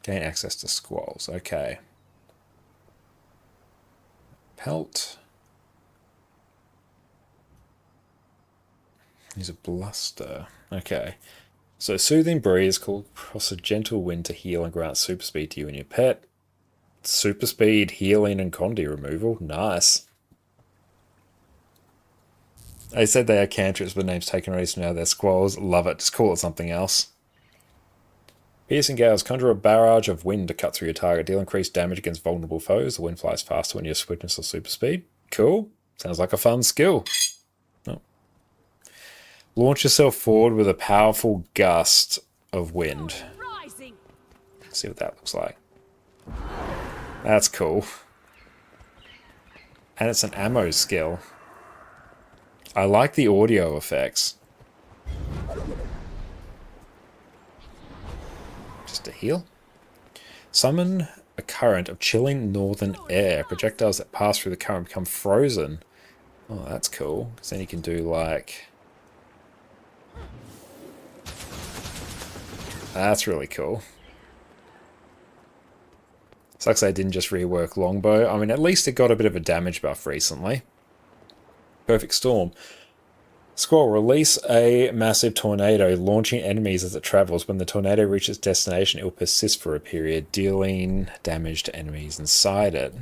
[SPEAKER 1] Gain access to squalls. Okay. Pelt. Use a bluster. Okay. So Soothing Breeze called across a gentle wind to heal and grant super speed to you and your pet. Super speed, healing, and condi removal. Nice. They said they are cantrips, but the name's taken already, so now they're squalls. Love it. Just call it something else. Piercing Gales. Conjure a barrage of wind to cut through your target. Deal increased damage against vulnerable foes. The wind flies faster when you have swiftness or super speed. Cool. Sounds like a fun skill. Oh. Launch yourself forward with a powerful gust of wind. Let's see what that looks like. That's cool. And it's an ammo skill. I like the audio effects. Just to heal. Summon a current of chilling northern air. Projectiles that pass through the current become frozen. Oh, that's cool. Because then you can do like... That's really cool. Sucks they didn't just rework Longbow. I mean, at least it got a bit of a damage buff recently. Perfect Storm. Squall, release a massive tornado, launching enemies as it travels. When the tornado reaches destination, it will persist for a period, dealing damage to enemies inside it.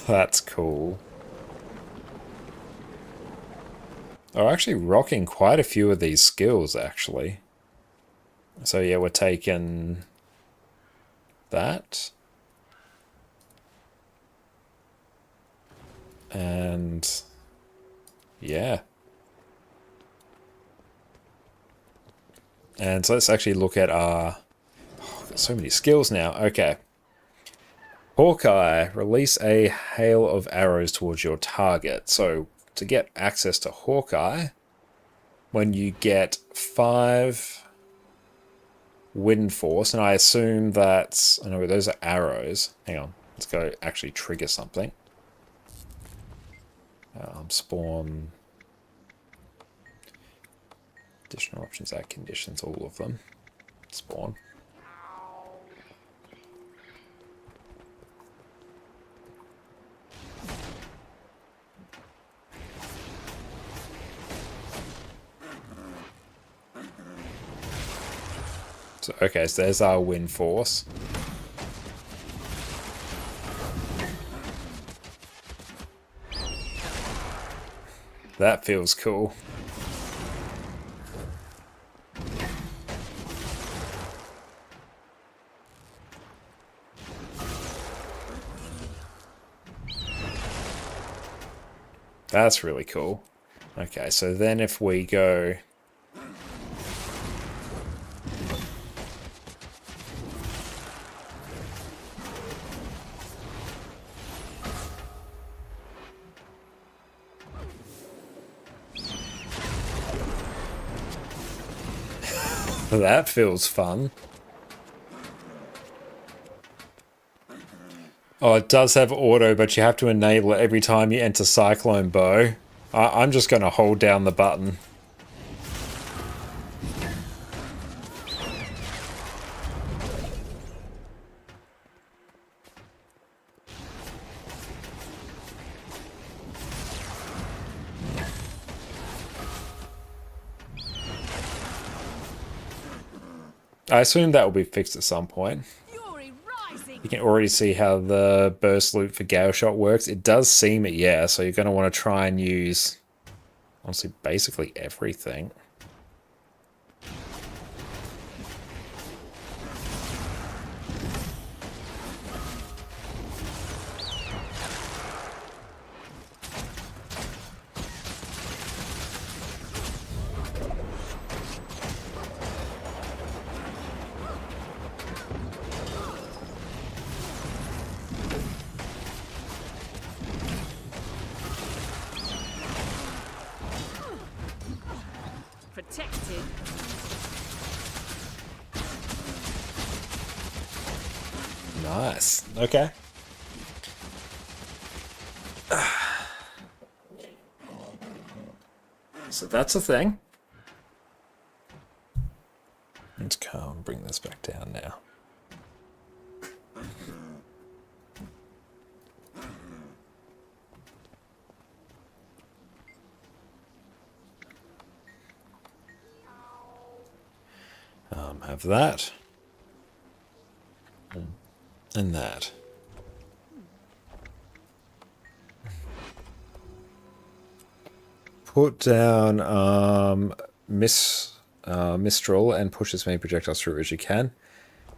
[SPEAKER 1] That's cool. They're actually rocking quite a few of these skills, actually. So yeah, we're taking that. And yeah. And so let's actually look at our... Oh, I've got so many skills now. Okay. Hawkeye, release a hail of arrows towards your target. So to get access to Hawkeye, when you get 5 wind force, and I assume that's... I know those are arrows. Hang on. Let's go actually trigger something. Spawn. Additional options, add conditions, all of them. Spawn. So, okay, so there's our wind force. That feels cool. That's really cool. Okay, so then if we go... That feels fun. Oh, it does have auto, but you have to enable it every time you enter Cyclone Bow. I'm just going to hold down the button. I assume that will be fixed at some point. You can already see how the burst loop for Gale Shot works. It does seem it, yeah, so you're going to want to try and use, honestly, basically everything.
[SPEAKER 10] Protected.
[SPEAKER 1] Nice. Okay. So that's a thing. Let's come and bring this back down now. Have that. And that. Put down Mistral and push as many projectiles through as you can.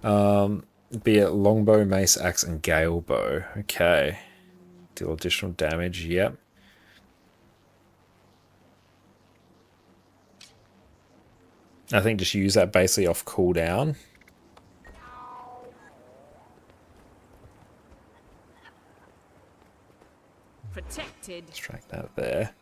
[SPEAKER 1] Be it longbow, mace, axe, and gale bow. Okay. Deal additional damage, yep. I think just use that basically off cooldown.
[SPEAKER 10] Protected.
[SPEAKER 1] Let's track that there.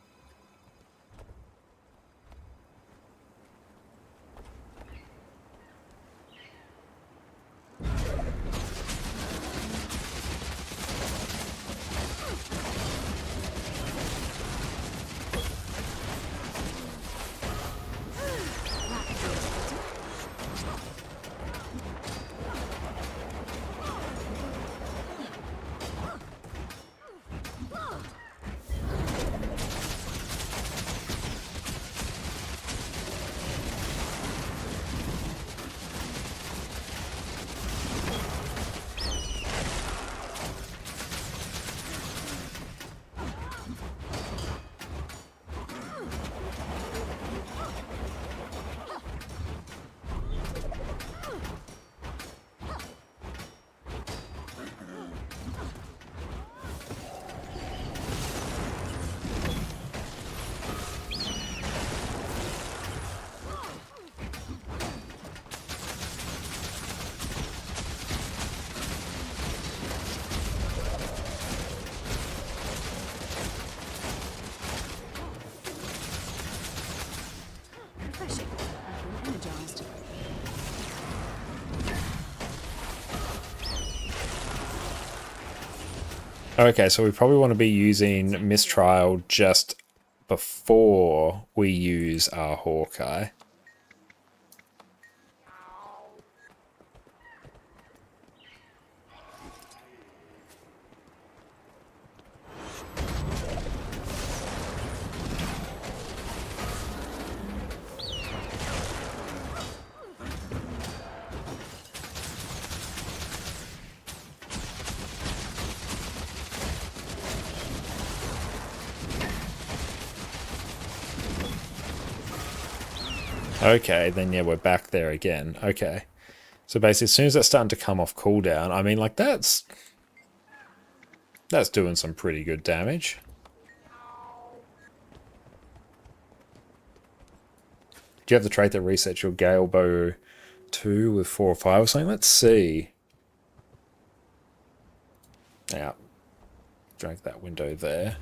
[SPEAKER 1] Okay, so we probably want to be using Mistrial just before we use our Hawkeye. Okay, then yeah, we're back there again. Okay. So basically, as soon as that's starting to come off cooldown, I mean, like, that's doing some pretty good damage. Do you have the trait that resets your Gale Bow 2 with 4 or 5 or something? Let's see. Yeah. Drag that window there.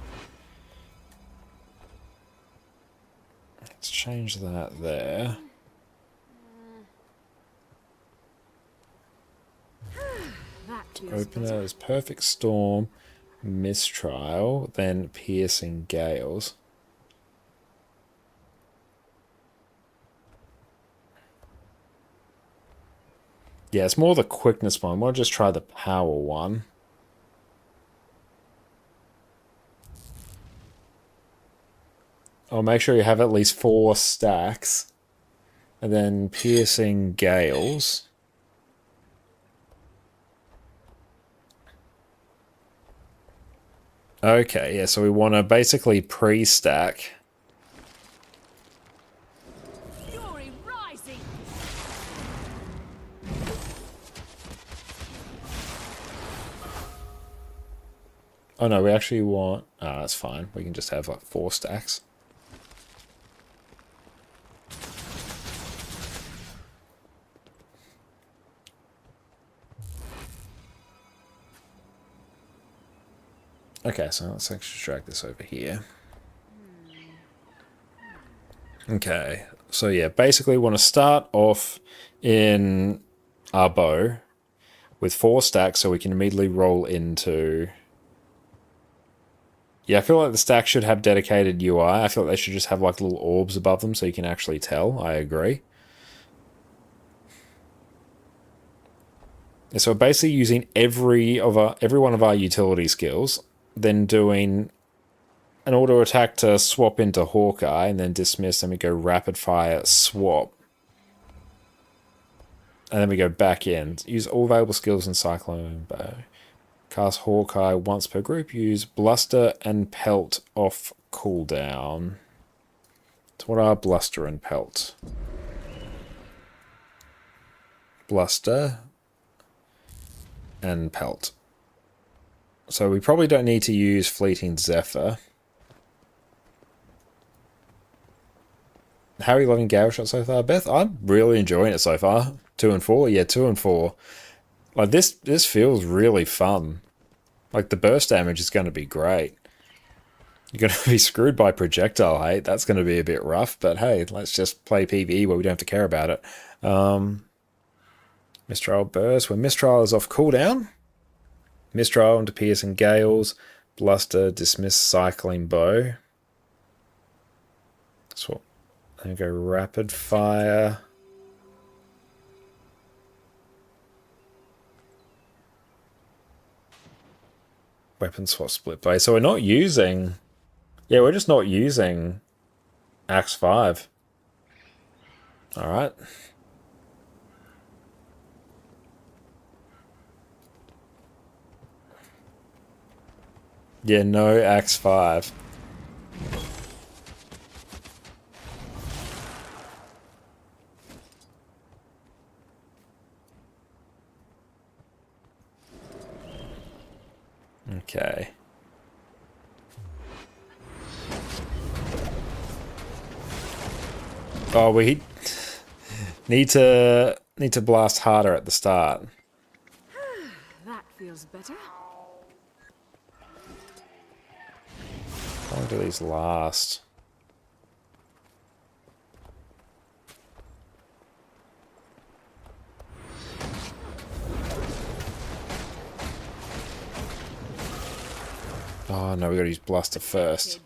[SPEAKER 1] Let's change that there.
[SPEAKER 10] That
[SPEAKER 1] Opener is Perfect Storm, Mistrial, then Piercing Gales. Yeah, it's more the quickness one. We'll just try the power one. I'll make sure you have at least 4 stacks. And then Piercing Gales. Okay, yeah, so we want to basically pre-stack.
[SPEAKER 7] Fury rising.
[SPEAKER 1] Oh no, we actually want... Ah, that's fine. We can just have like 4 stacks. Okay, so let's actually drag this over here. Okay, so yeah, basically we want to start off in our bow with 4 stacks so we can immediately roll into... Yeah, I feel like the stacks should have dedicated UI. I feel like they should just have like little orbs above them so you can actually tell. I agree. Yeah, so we're basically using every one of our utility skills, then doing an auto attack to swap into Hawkeye, and then dismiss, and we go rapid fire swap. And then we go back in. Use all available skills in Cyclone Bow. Cast Hawkeye once per group. Use Bluster and Pelt off cooldown. So what are Bluster and Pelt? Bluster and Pelt. So we probably don't need to use Fleeting Zephyr. How are you loving Gale Shot so far, Beth? I'm really enjoying it so far. 2 and 4? Yeah, 2 and 4. Like, this feels really fun. Like, the burst damage is going to be great. You're going to be screwed by projectile hate. That's going to be a bit rough, but hey, let's just play PvE where we don't have to care about it. Mistral Burst. When Mistral is off cooldown, Mistral into Piercing Gales, Bluster, Dismiss Cycling Bow. Swap. Then go Rapid Fire. Weapon swap split blade. So we're not using... Yeah, we're just not using Axe 5. Alright. Yeah, no Axe 5. Okay. Oh, we need to blast harder at the start.
[SPEAKER 7] That feels better.
[SPEAKER 1] How long do these last? Oh no, we gotta use Bluster first.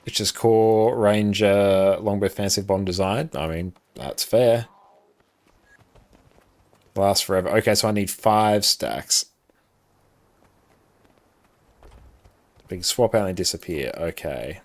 [SPEAKER 1] It's just core, ranger, longbow, fancy bomb design. I mean, that's fair. Lasts forever. Okay, so I need 5 stacks. Big swap out and disappear. Okay.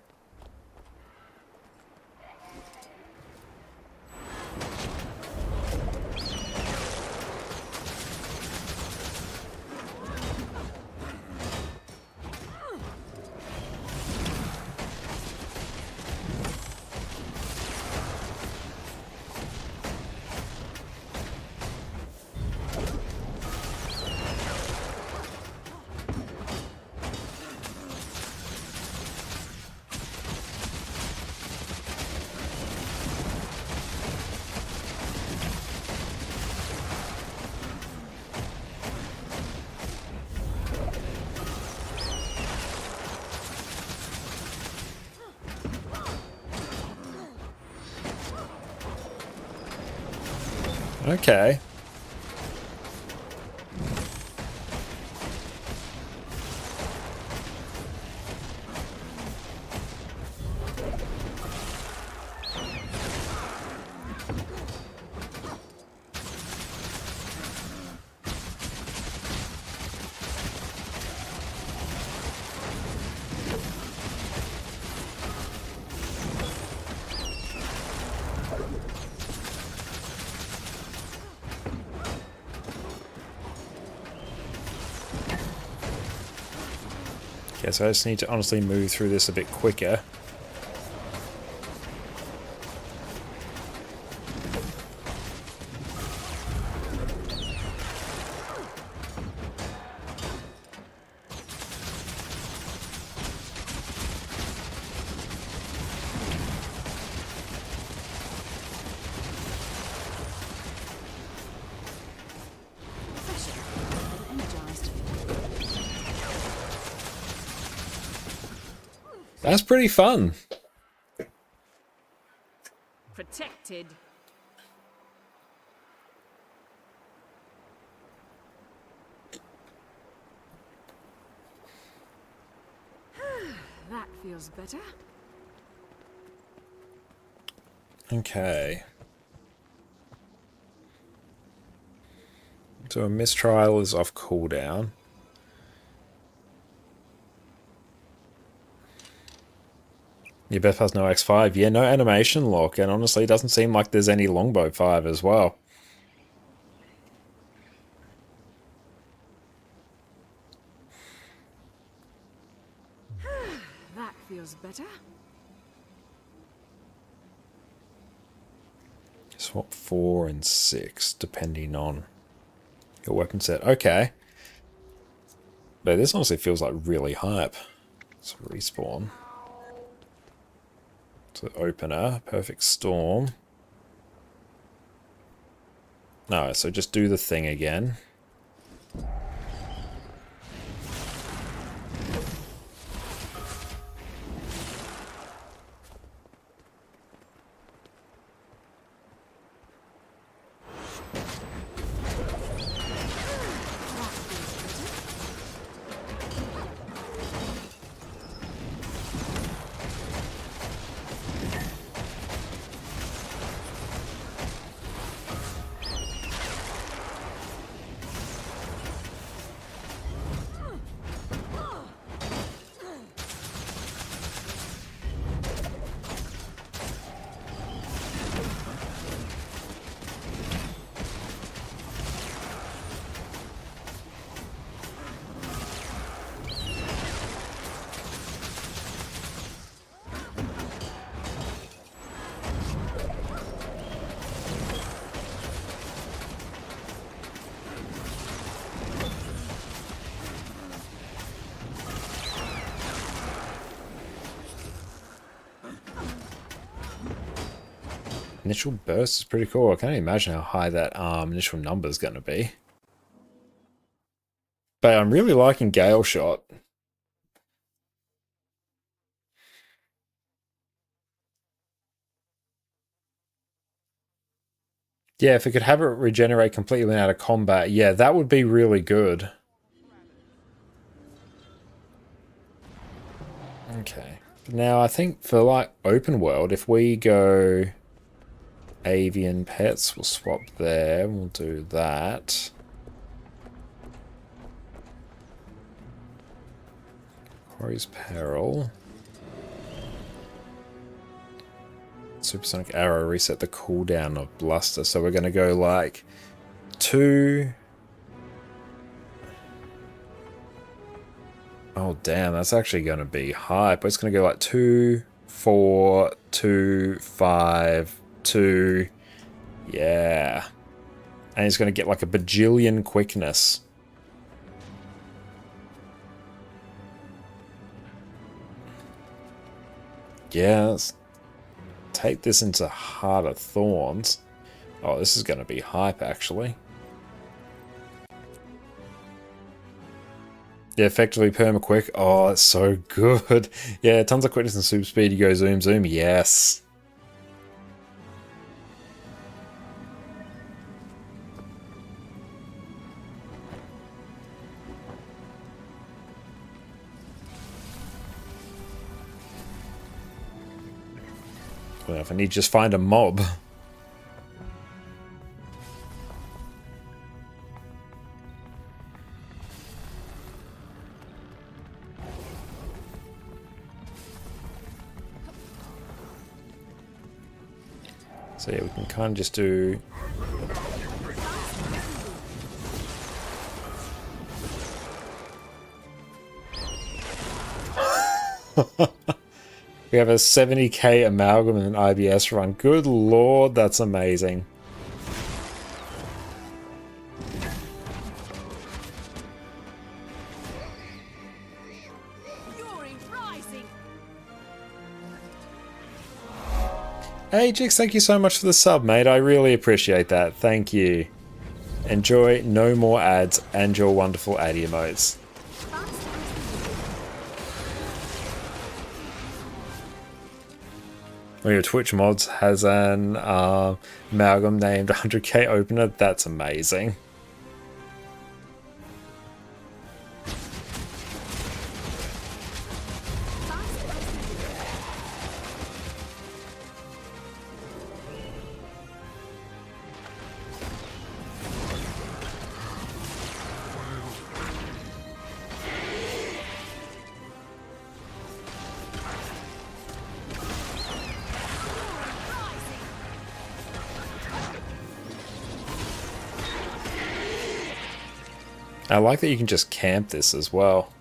[SPEAKER 1] Okay. Okay, so I just need to honestly move through this a bit quicker. That's pretty fun.
[SPEAKER 10] Protected. That feels better.
[SPEAKER 1] Okay. So a mistrial is off cooldown. Your best has no X5. Yeah, no animation lock, and honestly, it doesn't seem like there's any longbow 5 as well.
[SPEAKER 10] That feels better.
[SPEAKER 1] Swap 4 and 6, depending on your weapon set. Okay. But this honestly feels like really hype. Let's respawn. So opener, perfect storm. No, so just do the thing again. Initial burst is pretty cool. I can't imagine how high that initial number is going to be. But I'm really liking Gale Shot. Yeah, if it could have it regenerate completely out of combat, yeah, that would be really good. Okay. Now, I think for like open world, if we go avian pets, we'll swap there. We'll do that. Quarry's Peril. Supersonic Arrow, reset the cooldown of Bluster. So we're going to go like 2... Oh damn, that's actually going to be hype. It's going to go like 2, 4, 2, 5, 2. Yeah. And he's going to get like a bajillion quickness. Yeah, let's take this into Heart of Thorns. Oh, this is going to be hype actually. Yeah, effectively perma-quick. Oh, it's so good. Yeah, tons of quickness and super speed. You go zoom, zoom. Yes. Well, if I need to just find a mob. So yeah, we can kind of just do... We have a 70k amalgam and an IBS run. Good lord, that's amazing. Hey Jix, thank you so much for the sub, mate. I really appreciate that. Thank you. Enjoy no more ads and your wonderful ad emotes. One of your Twitch mods has an amalgam named 100k opener. That's amazing. I like that you can just camp this as well.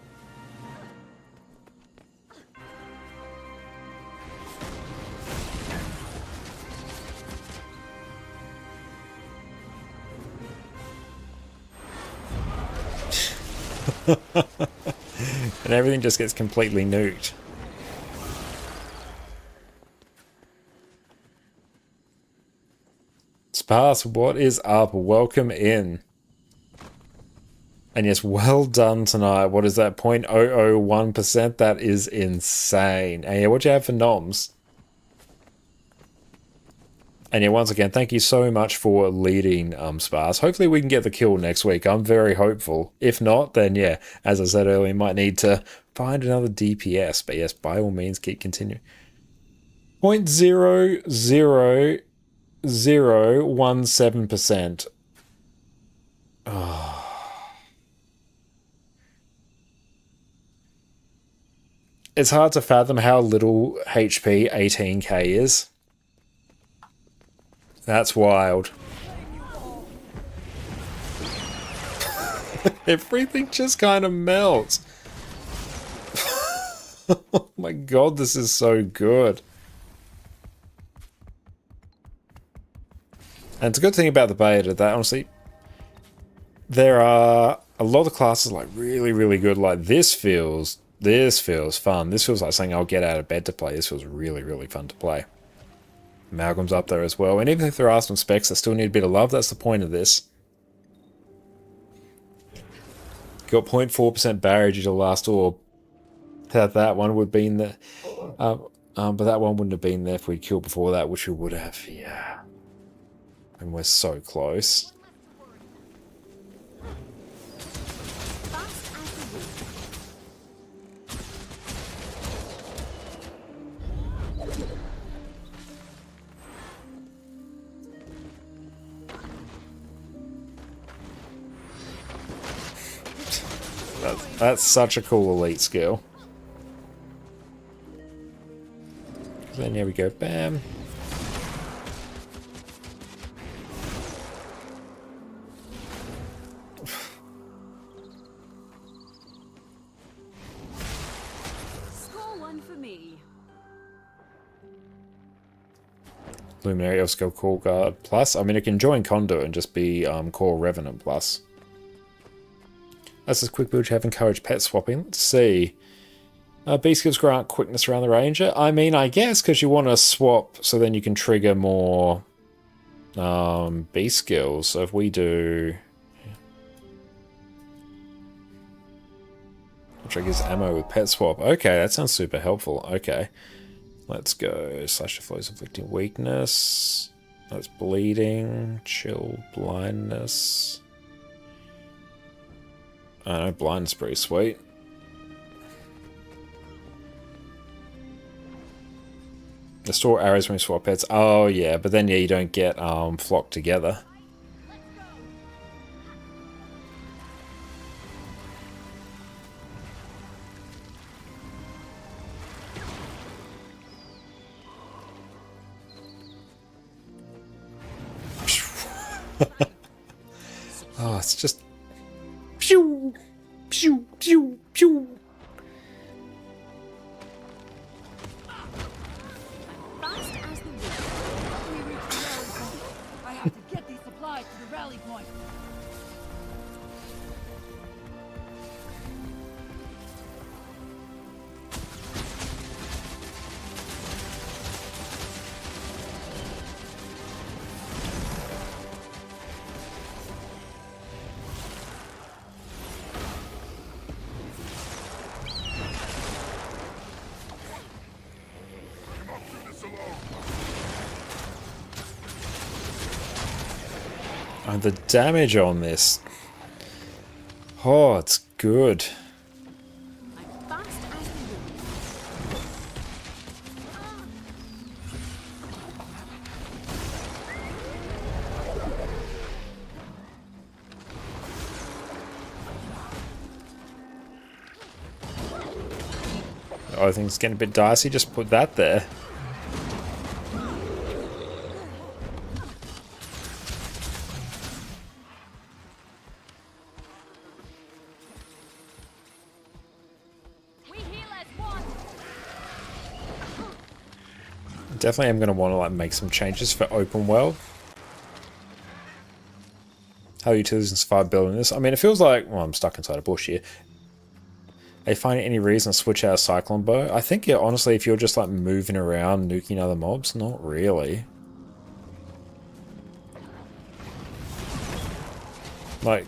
[SPEAKER 1] And everything just gets completely nuked. Sparse, what is up? Welcome in. And yes, well done tonight. What is that? 0.001%? That is insane. And yeah, what do you have for noms? And yeah, once again, thank you so much for leading, Sparse. Hopefully we can get the kill next week. I'm very hopeful. If not, then yeah, as I said earlier, we might need to find another DPS. But yes, by all means, keep continuing. 0.00017%. Oh. It's hard to fathom how little HP 18k is. That's wild. Everything just kind of melts. Oh my god, this is so good. And it's a good thing about the beta that honestly, there are a lot of classes like really, really good. Like this feels fun. This feels like something I'll get out of bed to play. This feels really, really fun to play. Amalgam's up there as well. And even if there are some specs that still need a bit of love, that's the point of this. Got 0.4% barrier due to last orb. That one would be in there. But that one wouldn't have been there if we'd killed before that, which we would have. Yeah. And we're so close. That's such a cool elite skill. Then here we go, bam.
[SPEAKER 14] Score one for me.
[SPEAKER 1] Luminary of Skill Core Guard Plus. I mean, it can join Conduit and just be Core Revenant Plus. That's a quick build to have encouraged pet swapping. Let's see. B skills grant quickness around the ranger. I mean, I guess because you want to swap so then you can trigger more B skills. So if we do... triggers ammo with pet swap. Okay, that sounds super helpful. Okay. Let's go. Slash the flows inflicting weakness. That's bleeding. Chill. Blindness. I know, blindness is pretty sweet. The store arrows when you swap pets. Oh yeah, but then yeah, you don't get flocked together. Oh, it's just pew, pew, pew, pew.
[SPEAKER 7] rally point.
[SPEAKER 1] And the damage on this. Oh, it's good. Oh, I think it's getting a bit dicey. Just put that there. Definitely am going to want to like make some changes for open world. How utilities can survive building this? I mean, it feels like, well, I'm stuck inside a bush here. Are you finding any reason to switch out a Cyclone Bow? I think, yeah, honestly, if you're just like moving around, nuking other mobs, not really. Like,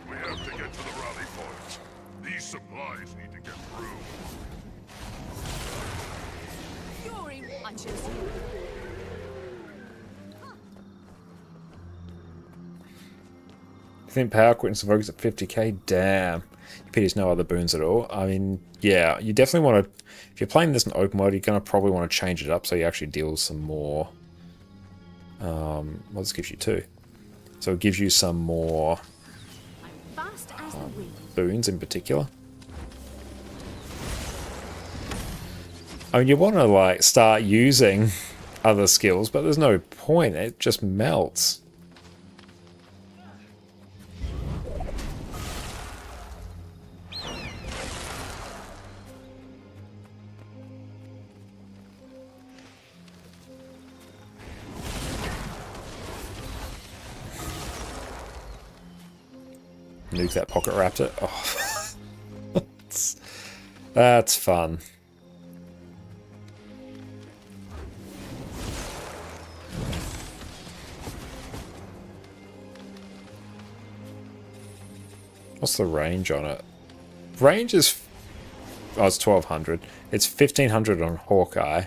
[SPEAKER 15] We have to get to the rally point. These supplies need to get through.
[SPEAKER 14] Fury watches.
[SPEAKER 1] I think power quickness evokes at 50k. Damn. Peter's no other boons at all. I mean, yeah, you definitely want to. If you're playing this in open mode, you're going to probably want to change it up so you actually deal some more. Well, this gives you 2. So it gives you some more boons in particular. I mean, you want to like start using other skills, but there's no point. It just melts. Nuke that pocket raptor. Oh, that's fun. What's the range on it? Range is... Oh, it's 1200. It's 1500 on Hawkeye.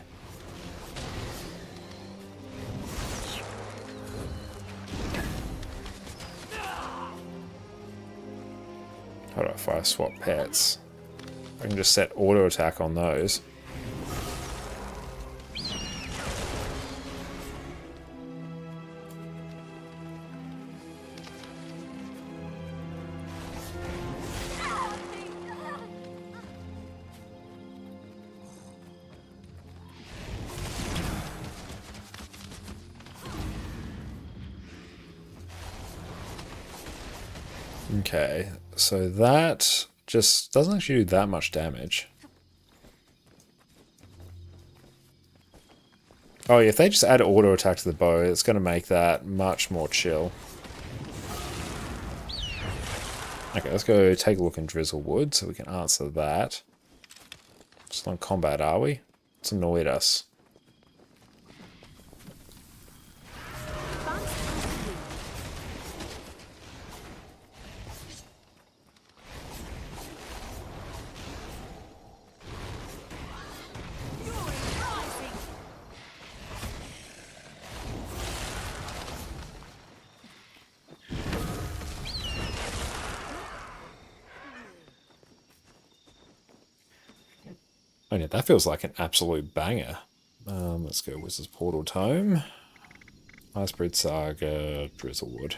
[SPEAKER 1] How do if I swap pets? I can just set auto attack on those. Okay, so that just doesn't actually do that much damage. Oh yeah, if they just add auto attack to the bow, it's going to make that much more chill. Okay, let's go take a look in Drizzlewood so we can answer that. Still in combat, are we? It's annoyed us. Oh yeah, that feels like an absolute banger. Let's go Wizard's Portal Tome. Icebreed Saga, Drizzlewood.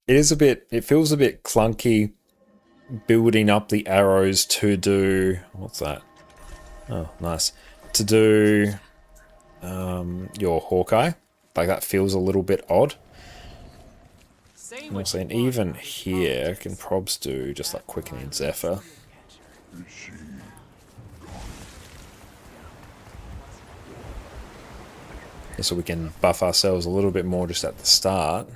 [SPEAKER 1] It is a bit, it feels a bit clunky building up the arrows to do... What's that? Oh, nice. To do your Hawkeye. Like, that feels a little bit odd. And even here, can probs do just like Quickening Zephyr. So we can buff ourselves a little bit more just at the start.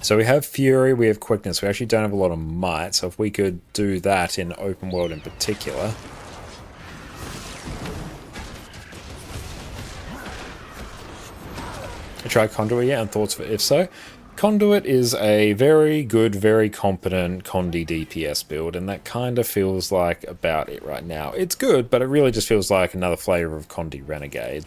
[SPEAKER 1] So we have Fury, we have Quickness, we actually don't have a lot of Might, so if we could do that in open world in particular. I tried Conduit yet, and thoughts for if so? Conduit is a very good, very competent Condi DPS build, and that kind of feels like about it right now. It's good, but it really just feels like another flavour of Condi Renegade.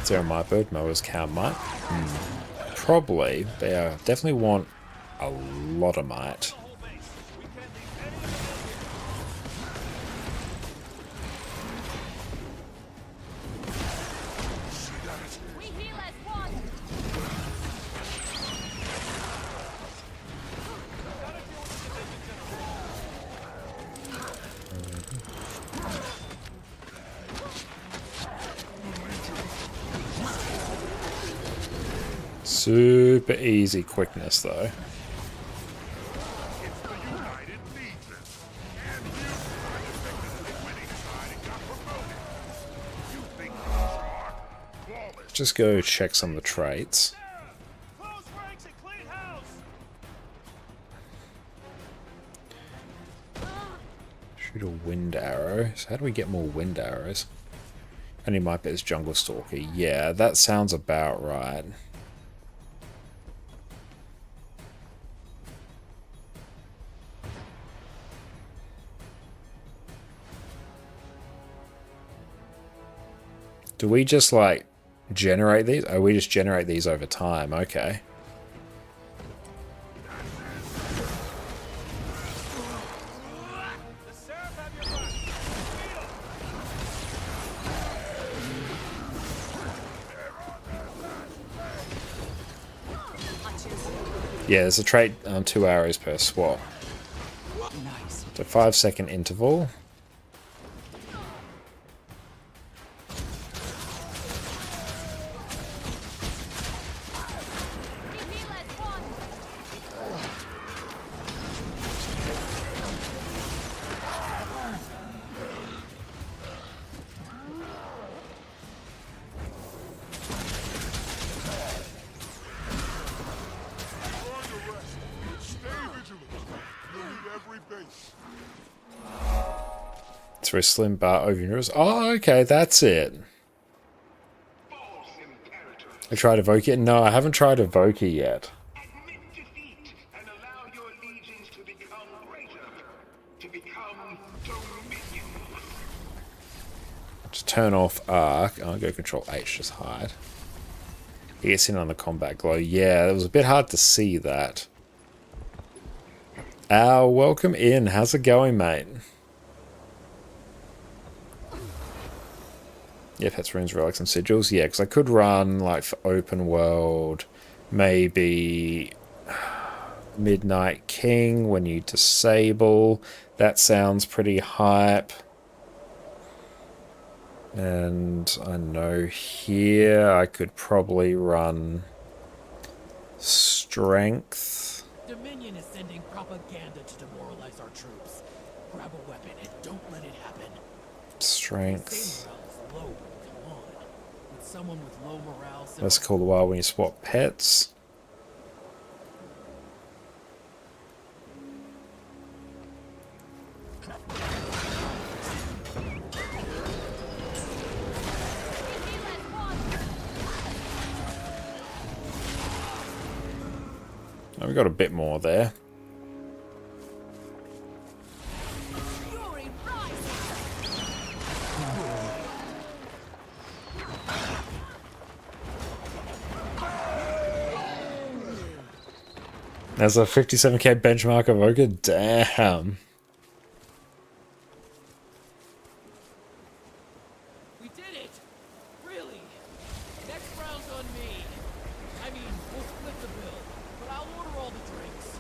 [SPEAKER 1] Zero Might Bird, Moa's Count Might. Probably. They definitely want a lot of Might. Super easy Quickness though. Just go check some of the traits. Shoot a wind arrow. So how do we get more wind arrows? And he might be his Jungle Stalker. Yeah, that sounds about right. Do we just like generate these? Oh, we just generate these over time. Okay. Yeah, there's a trait 2 arrows per swap. So 5-second interval. It's for a slim bar over yours. Oh, okay, that's it. I tried Evoker. No, I haven't tried Evoker yet. To turn off Arc, I'll go Control H, just hide. He gets in on the combat glow. Yeah, it was a bit hard to see that. Al, welcome in. How's it going, mate? Yeah, Pets, Runes, Relics, and Sigils. Yeah, because I could run, like, for open world, maybe Midnight King when you disable. That sounds pretty hype. And I know here I could probably run Strength.
[SPEAKER 10] Dominion is sending propaganda to demoralize our troops.
[SPEAKER 13] Grab a weapon and don't let it happen.
[SPEAKER 1] Strength.
[SPEAKER 13] Low, come on. With someone with low morale,
[SPEAKER 1] That's cool a while when you swap pets. Oh, we got a bit more there. There's a 57k benchmark of Ogre. Damn.
[SPEAKER 13] We did it! Really? Next round's on me. I mean, we'll split the bill, but I'll order all the drinks.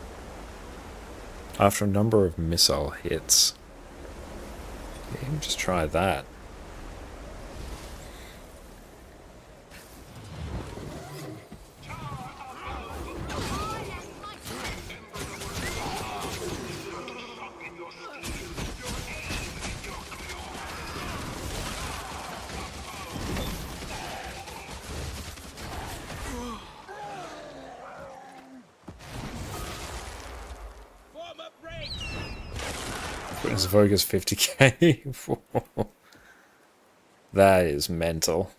[SPEAKER 1] After a number of missile hits. Yeah, you can just try that. Quickness of Ogre's 50k. That is mental.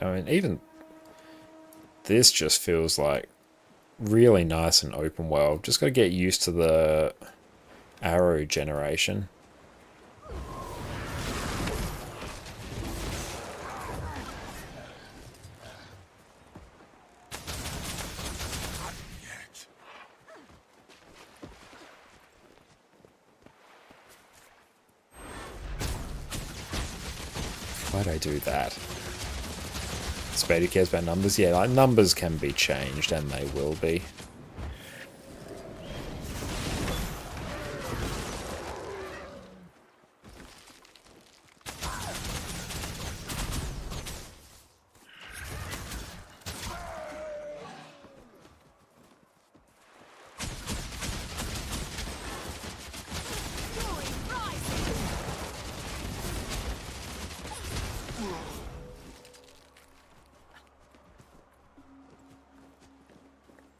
[SPEAKER 1] I mean, even this just feels like really nice and open world. Just got to get used to the arrow generation. Why'd I do that? Spady cares about numbers. Yeah, like numbers can be changed, and they will be.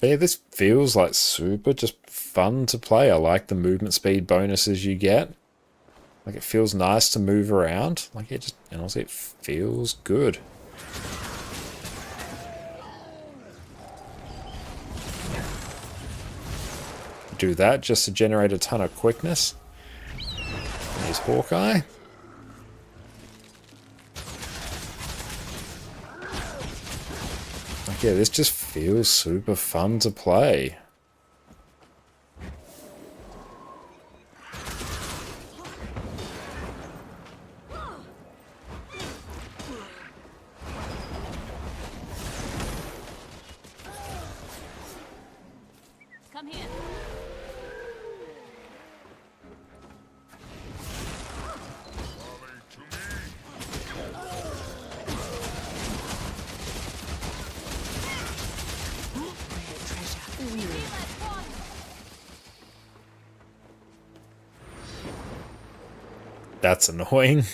[SPEAKER 1] But yeah, this feels like super just fun to play. I like the movement speed bonuses you get. Like, it feels nice to move around. Like, it just, and also it feels good. Do that just to generate a ton of quickness. There's Hawkeye. Like, yeah, this just feels super fun to play.
[SPEAKER 14] Come here.
[SPEAKER 1] That's annoying.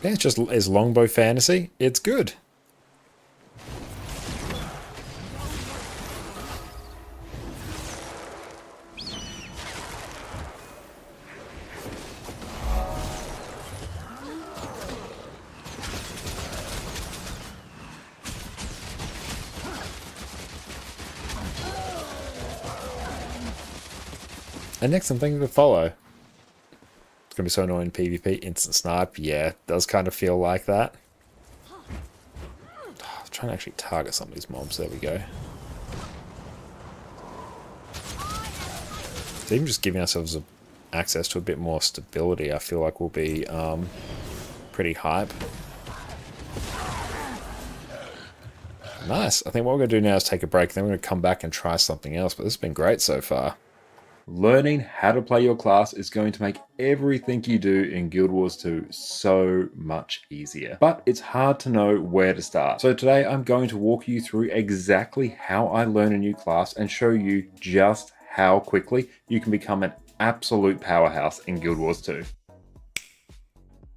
[SPEAKER 1] Yeah, it's just is longbow fantasy. It's good. And next, I'm thinking to follow. It's gonna be so annoying. PvP instant snipe. Yeah, it does kind of feel like that. Oh, can't actually target some of these mobs. There we go. So even just giving ourselves access to a bit more stability, I feel like will be pretty hype. Nice. I think what we're going to do now is take a break, then we're going to come back and try something else, but this has been great so far. Learning how to play your class is going to make everything you do in Guild Wars 2 so much easier. But it's hard to know where to start. So today I'm going to walk you through exactly how I learn a new class and show you just how quickly you can become an absolute powerhouse in Guild Wars 2.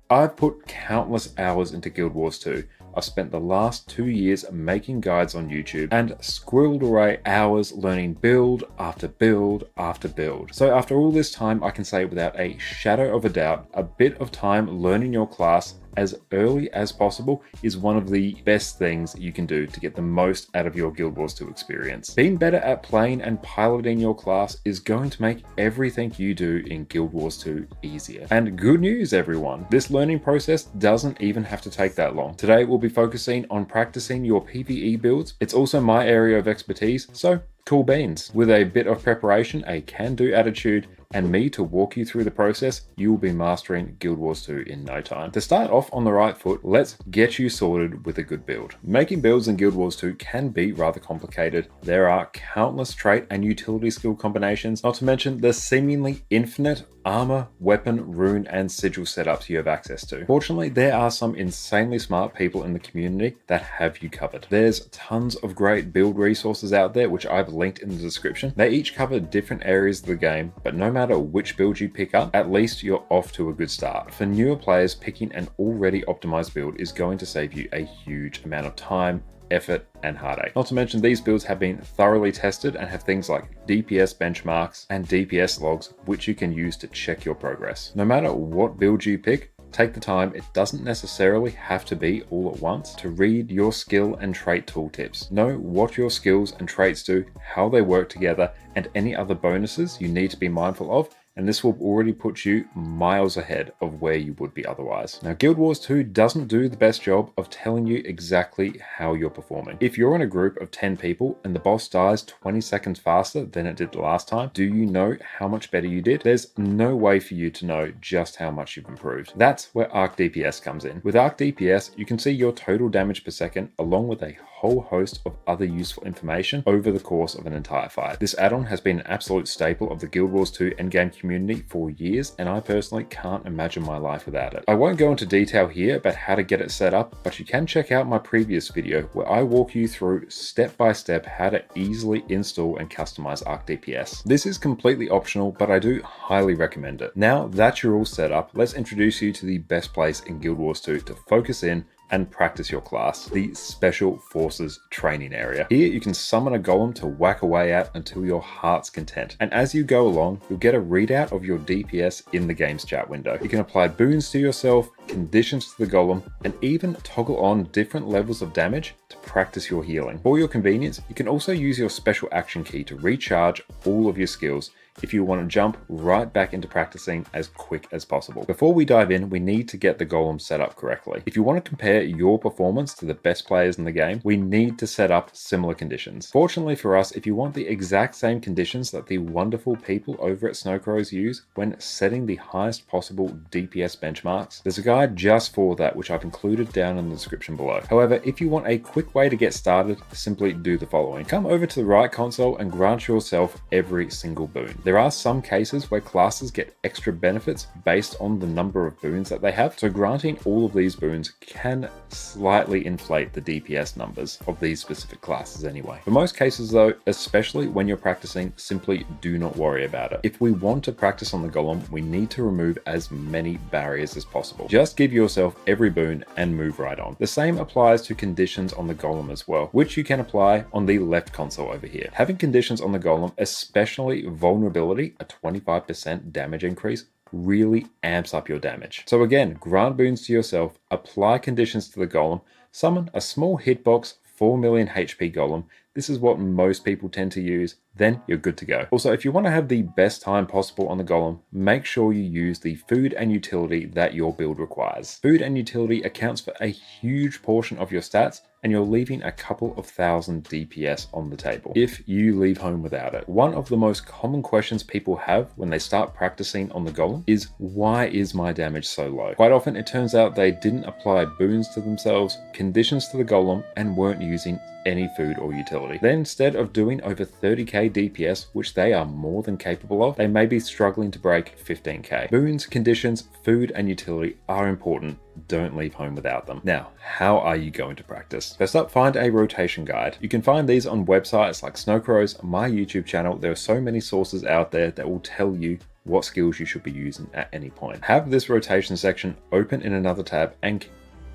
[SPEAKER 1] I've put countless hours into Guild Wars 2. I've spent the last 2 years making guides on YouTube and squirreled away hours learning build after build after build. So after all this time, I can say without a shadow of a doubt, a bit of time learning your class as early as possible is one of the best things you can do to get the most out of your Guild Wars 2 experience. Being better at playing and piloting your class is going to make everything you do in Guild Wars 2 easier. And good news, everyone, this learning process doesn't even have to take that long. Today we'll be focusing on practicing your PvE builds. It's also my area of expertise, so cool beans. With a bit of preparation, a can-do attitude, and me to walk you through the process, you will be mastering Guild Wars 2 in no time. To start off on the right foot, let's get you sorted with a good build. Making builds in Guild Wars 2 can be rather complicated. There are countless trait and utility skill combinations, not to mention the seemingly infinite armor, weapon, rune, and sigil setups you have access to. Fortunately, there are some insanely smart people in the community that have you covered. There's tons of great build resources out there, which I've linked in the description. They each cover different areas of the game, but no matter which build you pick up, at least you're off to a good start. For newer players, picking an already optimized build is going to save you a huge amount of time, effort, and heartache. Not to mention these builds have been thoroughly tested and have things like DPS benchmarks and DPS logs, which you can use to check your progress. No matter what build you pick, take the time, it doesn't necessarily have to be all at once, to read your skill and trait tooltips. Know what your skills and traits do, how they work together, and any other bonuses you need to be mindful of, and this will already put you miles ahead of where you would be otherwise. Now, Guild Wars 2 doesn't do the best job of telling you exactly how you're performing. If you're in a group of 10 people and the boss dies 20 seconds faster than it did the last time, do you know how much better you did? There's no way for you to know just how much you've improved. That's where Arc DPS comes in. With Arc DPS, you can see your total damage per second along with a whole host of other useful information over the course of an entire fight. This add-on has been an absolute staple of the Guild Wars 2 endgame community for years, and I personally can't imagine my life without it. I won't go into detail here about how to get it set up, but you can check out my previous video where I walk you through step by step how to easily install and customize Arc DPS. This is completely optional, but I do highly recommend it. Now that you're all set up, let's introduce you to the best place in Guild Wars 2 to focus in and practice your class, the Special Forces training area. Here you can summon a golem to whack away at until your heart's content. And as you go along, you'll get a readout of your DPS in the game's chat window. You can apply boons to yourself, conditions to the golem, and even toggle on different levels of damage to practice your healing. For your convenience, you can also use your special action key to recharge all of your skills if you want to jump right back into practicing as quick as possible. Before we dive in, we need to get the golem set up correctly. If you want to compare your performance to the best players in the game, we need to set up similar conditions. Fortunately for us, if you want the exact same conditions that the wonderful people over at Snowcrows use when setting the highest possible DPS benchmarks, there's a guide just for that which I've included down in the description below. However, if you want a quick way to get started, simply do the following. Come over to the right console and grant yourself every single boon. There are some cases where classes get extra benefits based on the number of boons that they have, so granting all of these boons can slightly inflate the DPS numbers of these specific classes anyway. For most cases though, especially when you're practicing, simply do not worry about it. If we want to practice on the golem, we need to remove as many barriers as possible. Just give yourself every boon and move right on. The same applies to conditions on the golem as well, which you can apply on the left console over here. Having conditions on the golem, especially vulnerability, a 25% damage increase, really amps up your damage. So again, grant boons to yourself, apply conditions to the golem, summon a small hitbox 4 million HP golem. This is what most people tend to use, then you're good to go. Also, if you want to have the best time possible on the golem, make sure you use the food and utility that your build requires. Food and utility accounts for a huge portion of your stats, and you're leaving a couple of thousand DPS on the table if you leave home without it. One of the most common questions people have when they start practicing on the golem is, why is my damage so low? Quite often it turns out they didn't apply boons to themselves, conditions to the golem, and weren't using any food or utility. Then instead of doing over 30k DPS, which they are more than capable of, they may be struggling to break 15k. Boons, conditions, food, and utility are important. Don't leave home without them. Now, how are you going to practice? First up, find a rotation guide. You can find these on websites like Snowcrow's, my YouTube channel. There are so many sources out there that will tell you what skills you should be using at any point. Have this rotation section open in another tab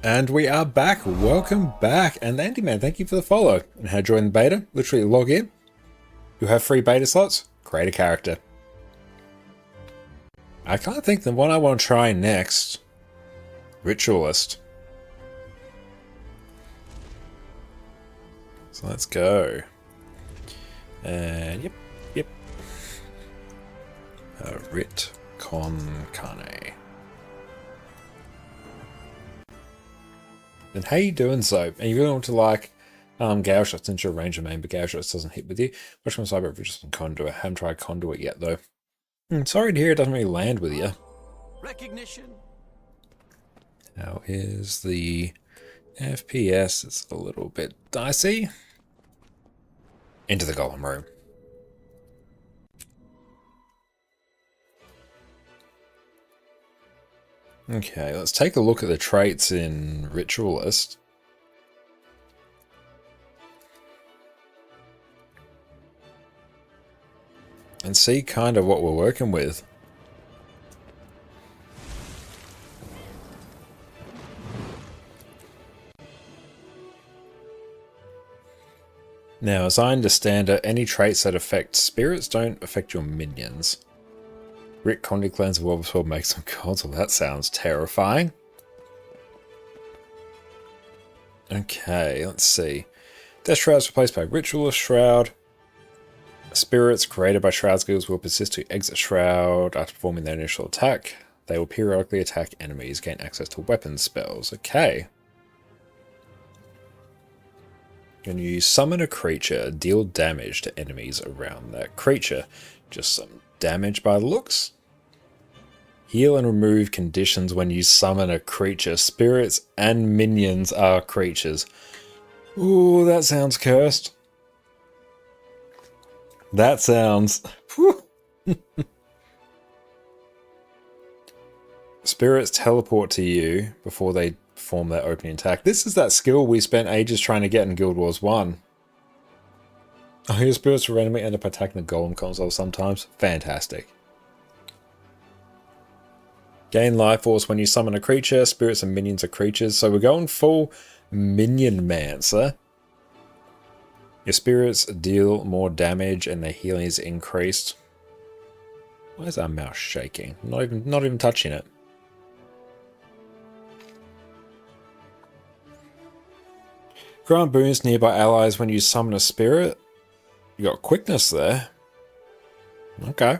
[SPEAKER 1] and we are back. Welcome back. And Andy Man, thank you for the follow. And how to join the beta? Literally log in. You have free beta slots. Create a character. I kind of think the one I want to try next, Ritualist. So let's go. And yep. ConnorConCarne. And how you doing, so? And you really want to like Gale Shots into your ranger main, but Gale Shots doesn't hit with you. Watch my cyber just on Conduit. Haven't tried Conduit yet though. Sorry to hear it doesn't really land with you.
[SPEAKER 13] Recognition.
[SPEAKER 1] How is the FPS? It's a little bit dicey. Into the golem room. Okay, let's take a look at the traits in Ritualist. And see kind of what we're working with. Now, as I understand it, any traits that affect spirits don't affect your minions. Rick Condi Clans of Wolversword makes some gods. Well, that sounds terrifying. Okay, let's see. Death Shroud is replaced by Ritualist Shroud. Spirits created by Shroud skills will persist to exit Shroud after performing their initial attack. They will periodically attack enemies, gain access to weapon spells. Okay. When you summon a creature, deal damage to enemies around that creature. Just some damage by the looks. Heal and remove conditions when you summon a creature. Spirits and minions are creatures. Ooh, that sounds cursed. That sounds... Spirits teleport to you before they perform their opening attack. This is that skill we spent ages trying to get in Guild Wars 1. Oh, your spirits will randomly end up attacking the golem console sometimes. Fantastic. Gain life force when you summon a creature. Spirits and minions are creatures. So we're going full Minion Mancer. Your spirits deal more damage and their healing is increased. Why is our mouse shaking? Not even touching it. Grant boons nearby allies when you summon a spirit. You got quickness there. Okay.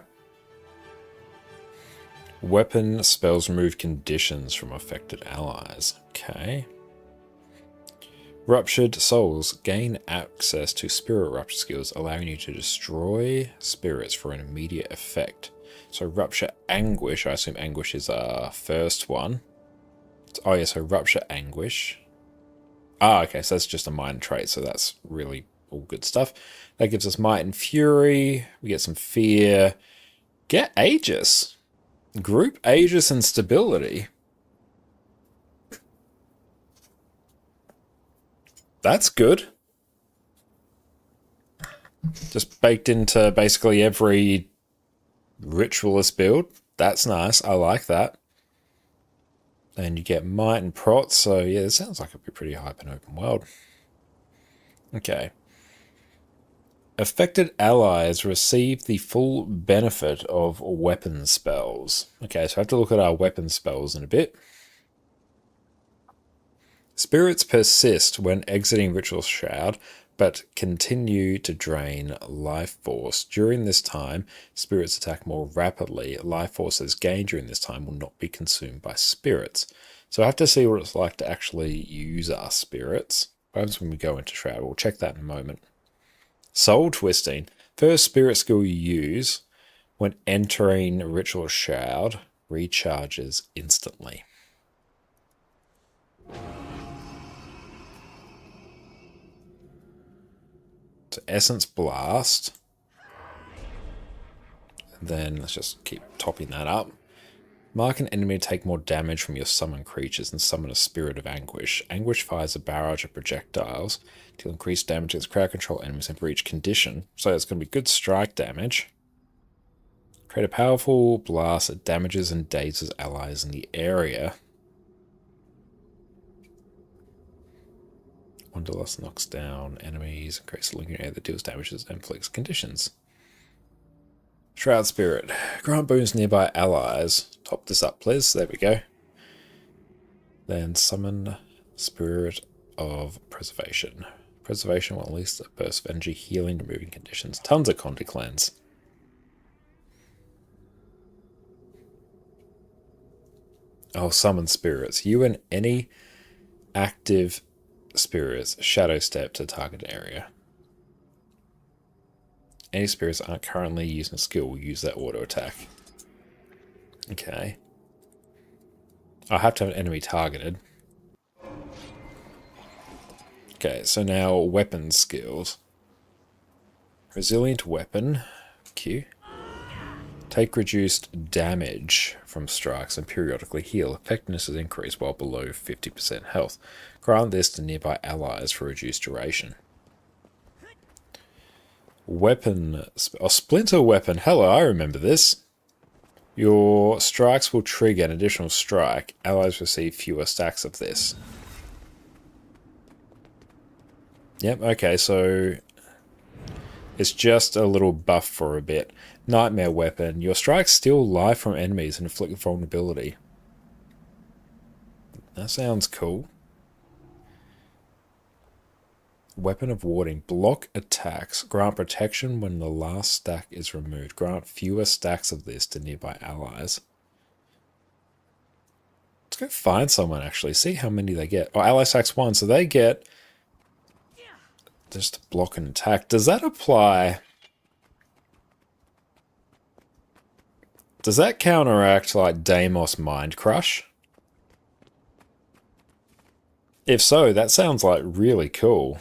[SPEAKER 1] Weapon spells remove conditions from affected allies. Okay. Ruptured souls gain access to spirit rupture skills, allowing you to destroy spirits for an immediate effect. So rupture anguish, I assume anguish is our first one. Oh yeah, so rupture anguish. Ah, okay, so that's just a minor trait, so that's really all good stuff. That gives us might and fury. We get some fear. Get Aegis. Group Aegis and stability. That's good. Just baked into basically every ritualist build. That's nice. I like that. And you get might and prot, so yeah, it sounds like it'd be pretty hype in open world. Okay. Affected allies receive the full benefit of weapon spells. Okay, so I have to look at our weapon spells in a bit. Spirits persist when exiting Ritual Shroud, but continue to drain life force. During this time, spirits attack more rapidly. Life forces gained during this time will not be consumed by spirits. So I have to see what it's like to actually use our spirits. What happens when we go into Shroud? We'll check that in a moment. Soul Twisting. First spirit skill you use when entering Ritual Shroud recharges instantly. So Essence Blast. And then let's just keep topping that up. Mark an enemy to take more damage from your summoned creatures and summon a Spirit of Anguish. Anguish fires a barrage of projectiles to increase damage against crowd control enemies and for each condition. So it's going to be good strike damage. Create a powerful blast that damages and dazes allies in the area. Wanderlust knocks down enemies and creates a lingering air that deals damages and inflicts conditions. Shroud Spirit. Grant boons nearby allies. Top this up, please. There we go. Then summon Spirit of Preservation. Preservation will release a burst of energy, healing, removing conditions. Tons of Conti Cleanse. Oh, summon spirits. You and any active spirits shadow step to target area. Any spirits that aren't currently using a skill will use that auto attack. Okay. I'll have to have an enemy targeted. Okay, so now weapon skills. Resilient weapon. Q. Take reduced damage from strikes and periodically heal. Effectiveness is increased while below 50% health. Grant this to nearby allies for reduced duration. Weapon. Oh, Splinter Weapon. Hello, I remember this. Your strikes will trigger an additional strike. Allies receive fewer stacks of this. Yep, okay, so it's just a little buff for a bit. Nightmare Weapon. Your strikes steal life from enemies and inflict vulnerability. That sounds cool. Weapon of Warding. Block attacks. Grant protection when the last stack is removed. Grant fewer stacks of this to nearby allies. Let's go find someone, actually. See how many they get. Oh, ally stacks 1. So they get just block and attack. Does that apply? Does that counteract, like, Deimos Mind Crush? If so, that sounds, like, really cool.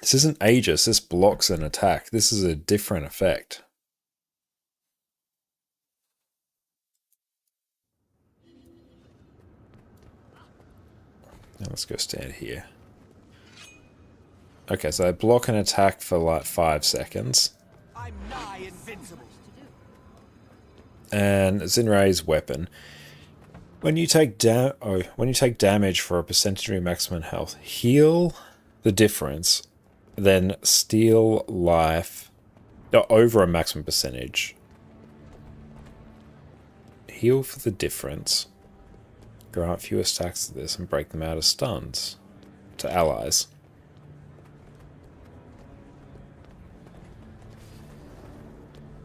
[SPEAKER 1] This isn't Aegis, this blocks an attack. This is a different effect. Now let's go stand here. Okay, so I block an attack for like 5 seconds.
[SPEAKER 13] I'm nigh invincible.
[SPEAKER 1] And Zinray's weapon. When you take damage for a percentage of your maximum health, heal the difference, then steal life over a maximum percentage. Heal for the difference. Grant fewer stacks of this and break them out as stuns to allies.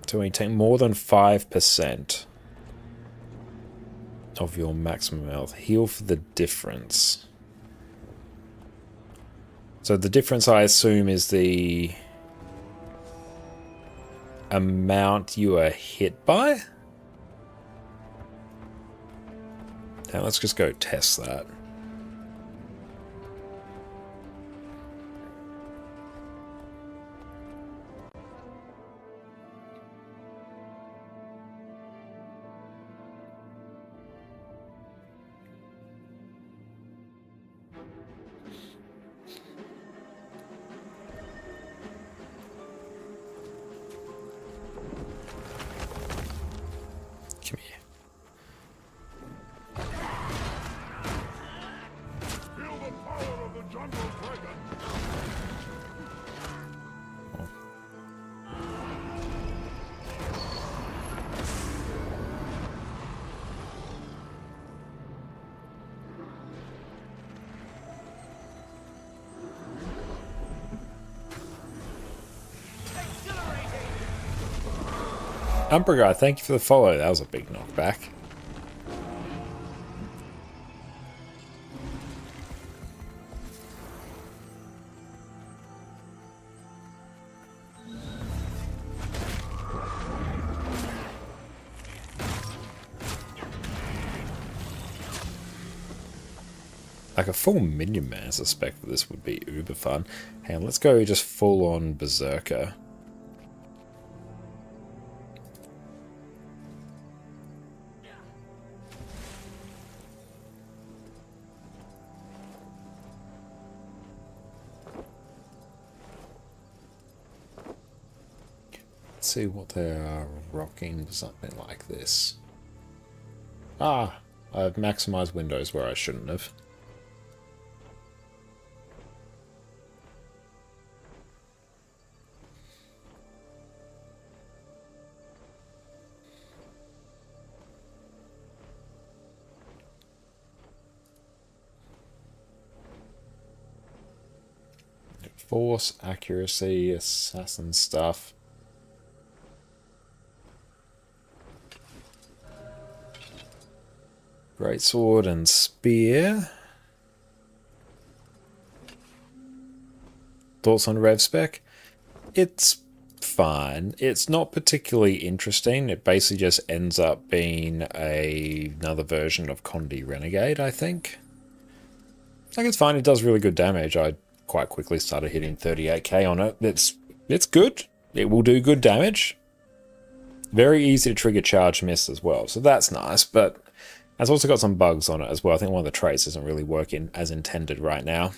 [SPEAKER 1] So when you take more than 5% of your maximum health, heal for the difference. So the difference, I assume, is the amount you are hit by? Now let's just go test that. Come here.
[SPEAKER 15] Feel the power of the jungle dragon.
[SPEAKER 1] Umber Guy, thank you for the follow. That was a big knockback. Like a full minion man as a spec for this would be uber fun. Hang on, let's go just full on Berserker. Let's see what they are rocking, something like this. Ah, I've maximized windows where I shouldn't have. Force, accuracy, assassin stuff. Greatsword and spear. Thoughts on Rev spec? It's fine. It's not particularly interesting. It basically just ends up being another version of Condi Renegade, I think. Like, it's fine. It does really good damage. I quite quickly started hitting 38k on it. It's good. It will do good damage. Very easy to trigger charge miss as well, so that's nice, but it's also got some bugs on it as well. I think one of the traits isn't really working as intended right now.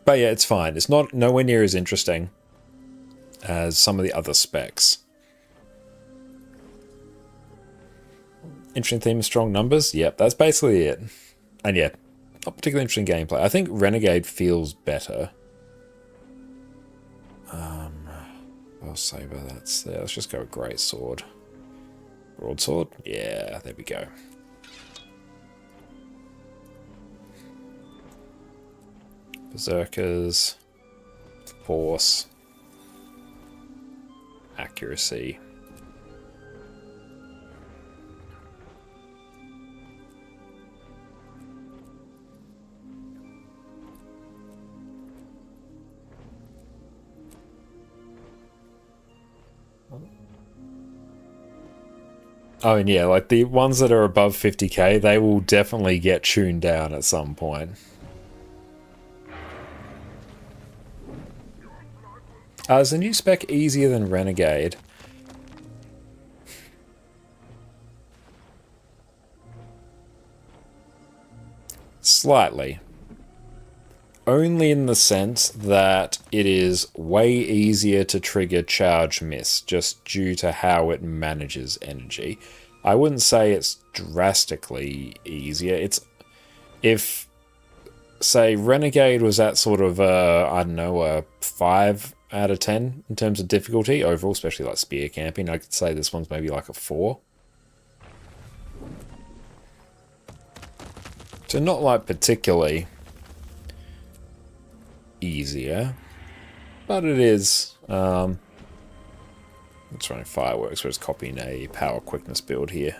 [SPEAKER 1] But yeah, it's fine. It's not nowhere near as interesting as some of the other specs. Interesting theme of strong numbers? Yep, that's basically it. And yeah, not particularly interesting gameplay. I think Renegade feels better. I'll saber, that's there. Let's just go with Greatsword. Broadsword? Yeah, there we go. Berserkers, Force, Accuracy. Oh, and yeah, like the ones that are above 50k, they will definitely get tuned down at some point. Is the new spec easier than Renegade? Slightly. Only in the sense that it is way easier to trigger charge miss, just due to how it manages energy. I wouldn't say it's drastically easier. It's, if, say, Renegade was at sort of, I don't know, a 5 out of 10 in terms of difficulty overall, especially like spear camping, I could say this one's maybe like a 4. So not like particularly easier, but it is. Let's run fireworks. We're just copying a power quickness build here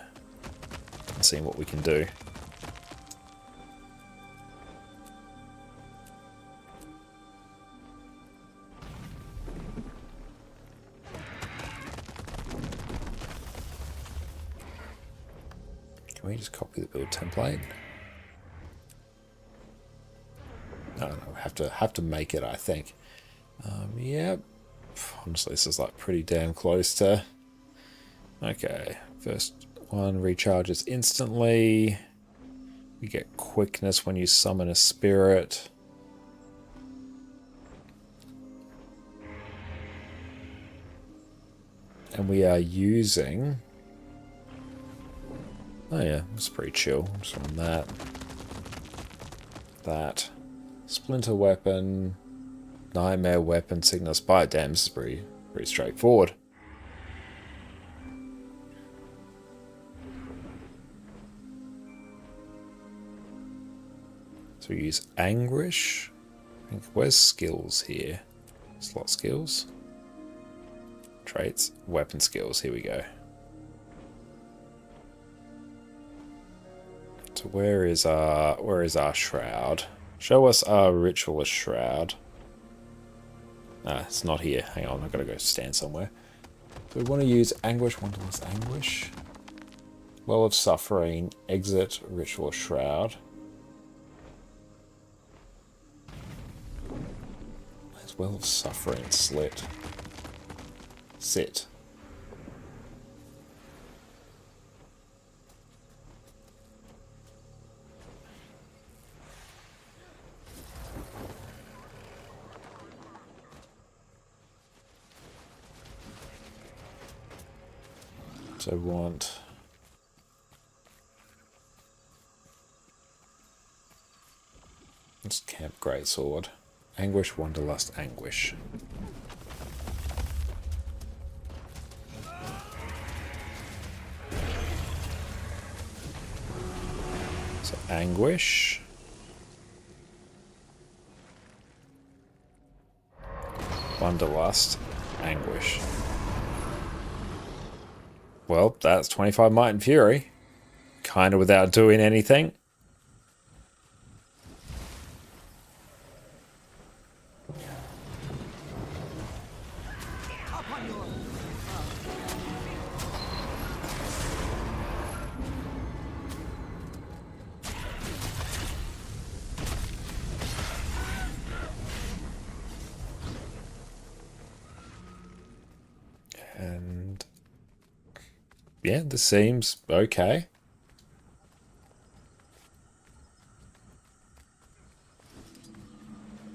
[SPEAKER 1] and seeing what we can do. Can we just copy the build template? No, have to make it, I think. Yep. Honestly, this is like pretty damn close to. Okay, first one recharges instantly. You get quickness when you summon a spirit. And we are using. Oh yeah, it's pretty chill. Just on that. That. Splinter weapon, nightmare weapon, signal spy. Damn, this is pretty straightforward. So we use anguish. I think, where's skills here? Slot skills, traits, weapon skills. Here we go. So where is our shroud? Show us our ritualist shroud. Ah, it's not here. Hang on, I've got to go stand somewhere. So we want to use anguish, wanderlust anguish. Well of suffering, exit ritual shroud. Well of Suffering slit. Sit. So I want let's camp greatsword. Anguish, Wanderlust, Anguish. So Anguish. Wanderlust, Anguish. Well, that's 25 Might and Fury. Kind of without doing anything. And yeah, this seems okay.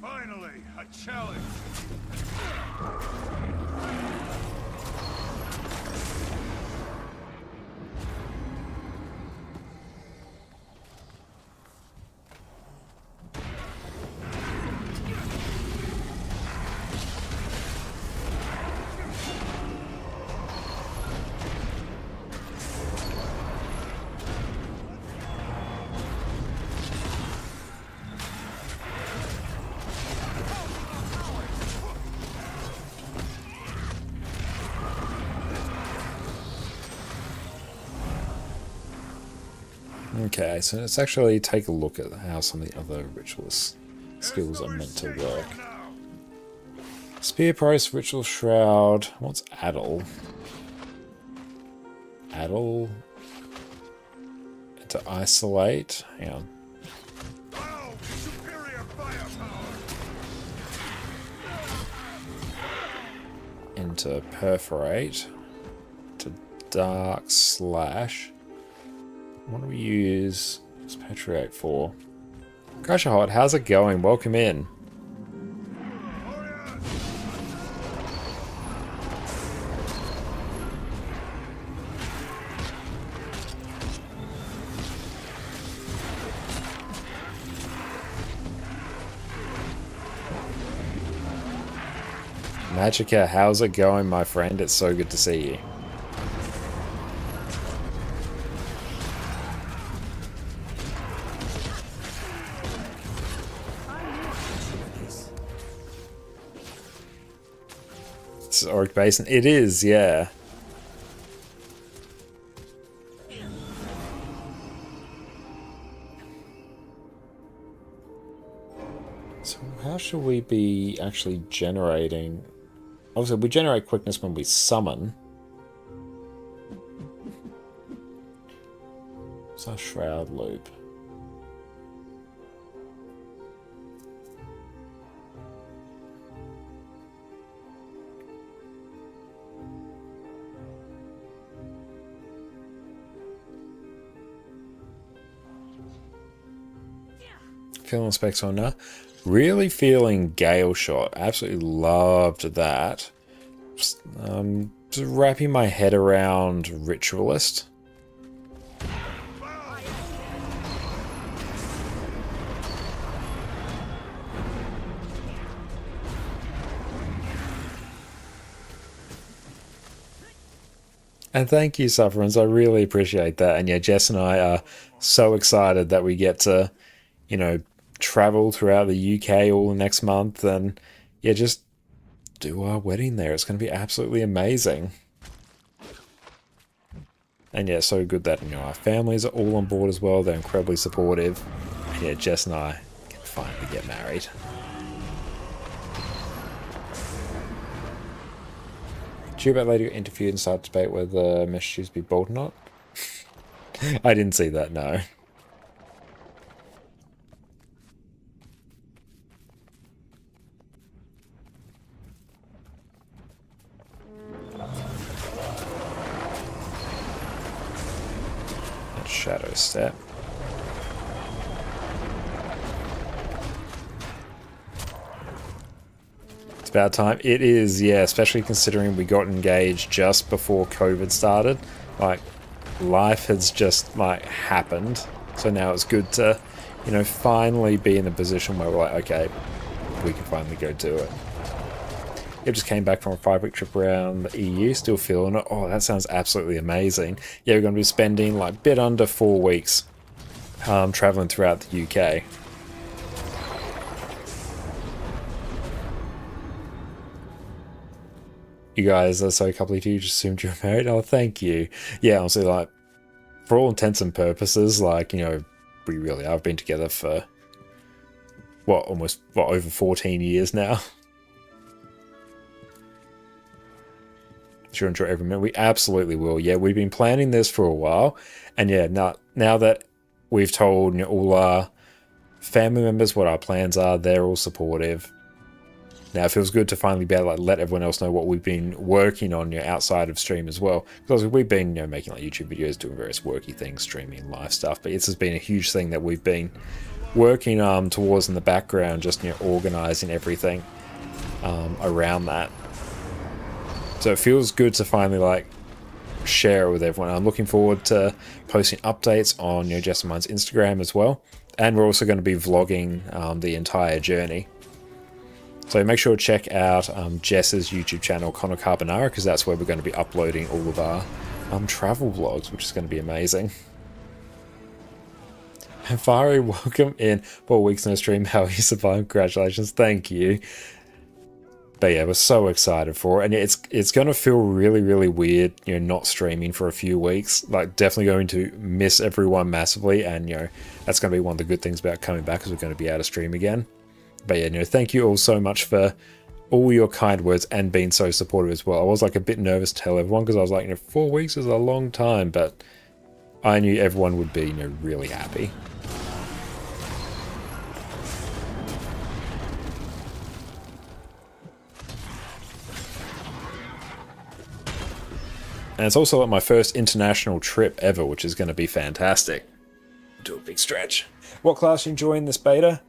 [SPEAKER 15] Finally, a challenge.
[SPEAKER 1] Okay, so let's actually take a look at how some of the other ritualist skills are meant to work. Spear Price, Ritual Shroud. What's Addle? Addle to isolate. Hang on. Into perforate. To dark slash. What do we use expatriate for? Crash Hot, how's it going? Welcome in. Magica, how's it going, my friend? It's so good to see you. This is Orc Basin. It is, yeah. So how should we be actually generating? Obviously, we generate quickness when we summon. What's our shroud loop? Feeling specs on now. Really feeling Gale Shot. Absolutely loved that. Just wrapping my head around Ritualist. And thank you, Sufferance. I really appreciate that. And yeah, Jess and I are so excited that we get to, you know, travel throughout the UK all next month and yeah, just do our wedding there. It's going to be absolutely amazing. And yeah, so good that, you know, our families are all on board as well. They're incredibly supportive. And yeah, Jess and I can finally get married. Did you about later interviewed and start debate whether mesh shoes be bold or not? I didn't see that, no. Shadow Step. It's about time. It is, yeah, especially considering we got engaged just before COVID started. Like, life has just, like, happened. So now it's good to, you know, finally be in a position where we're like, okay, we can finally go do it. It just came back from a 5-week trip around the EU, still feeling it. Oh, that sounds absolutely amazing. Yeah, we're going to be spending like a bit under 4 weeks traveling throughout the UK. You guys, so a couple of you just assumed you were married. Oh, thank you. Yeah, honestly, like, for all intents and purposes, like, you know, we really are. I've been together for, what, over 14 years now. Sure, enjoy every minute. We absolutely will. Yeah, we've been planning this for a while, and yeah, now that we've told, you know, all our family members what our plans are, they're all supportive. Now it feels good to finally be able to like, let everyone else know what we've been working on, you know, outside of stream as well. Because we've been, you know, making like YouTube videos, doing various worky things, streaming live stuff. But this has been a huge thing that we've been working towards in the background, just, you know, organizing everything around that. So it feels good to finally like share it with everyone. I'm looking forward to posting updates on, you know, Jess and mine's Instagram as well. And we're also going to be vlogging the entire journey. So make sure to check out Jess's YouTube channel, ConnorConCarne, because that's where we're going to be uploading all of our travel vlogs, which is going to be amazing. And Fari, welcome in. 4 weeks no stream. How you survived? Congratulations. Thank you. But yeah, we're so excited for it. And it's going to feel really, really weird, you know, not streaming for a few weeks. Like, definitely going to miss everyone massively. And, you know, that's going to be one of the good things about coming back, because we're going to be able to stream again. But yeah, you know, thank you all so much for all your kind words and being so supportive as well. I was like a bit nervous to tell everyone, because I was like, you know, 4 weeks is a long time, but I knew everyone would be, you know, really happy. And it's also like my first international trip ever, which is going to be fantastic. Do a big stretch. What class are you enjoying this beta?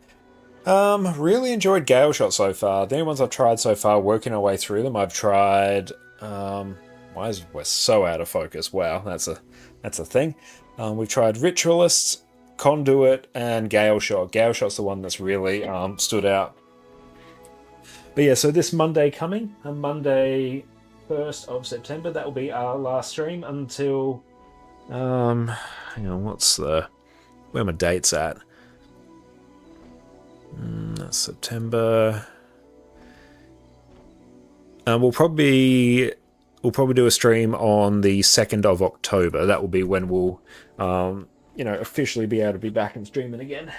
[SPEAKER 1] Really enjoyed Gale Shot so far. The only ones I've tried so far, working our way through them, I've tried, why is we're so out of focus? Wow, that's a thing. We've tried Ritualists, Conduit, and Gale Shot. Gale Shot's the one that's really stood out. But yeah, so this Monday coming, Monday 1st of September, that will be our last stream until, hang on, where are my dates at? That's September. We'll probably do a stream on the 2nd of October. That will be when we'll, you know, officially be able to be back and streaming again.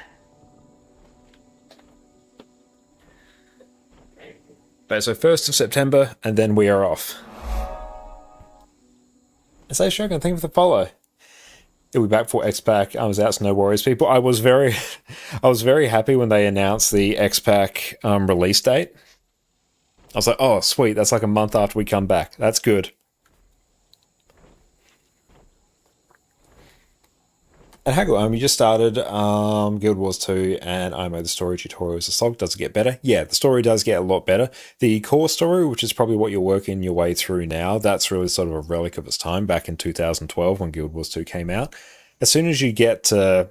[SPEAKER 1] But so 1st of September, and then we are off. Say Shogun, thank you for the follow. It'll be back for X-Pack. I was out, so no worries, people. I was very happy when they announced the X-Pack release date. I was like, oh, sweet, that's like a month after we come back. That's good. And Haggle, you just started Guild Wars 2, and I know the story tutorial is a slog. Does it get better? Yeah, the story does get a lot better. The core story, which is probably what you're working your way through now, that's really sort of a relic of its time back in 2012 when Guild Wars 2 came out. As soon as you get to,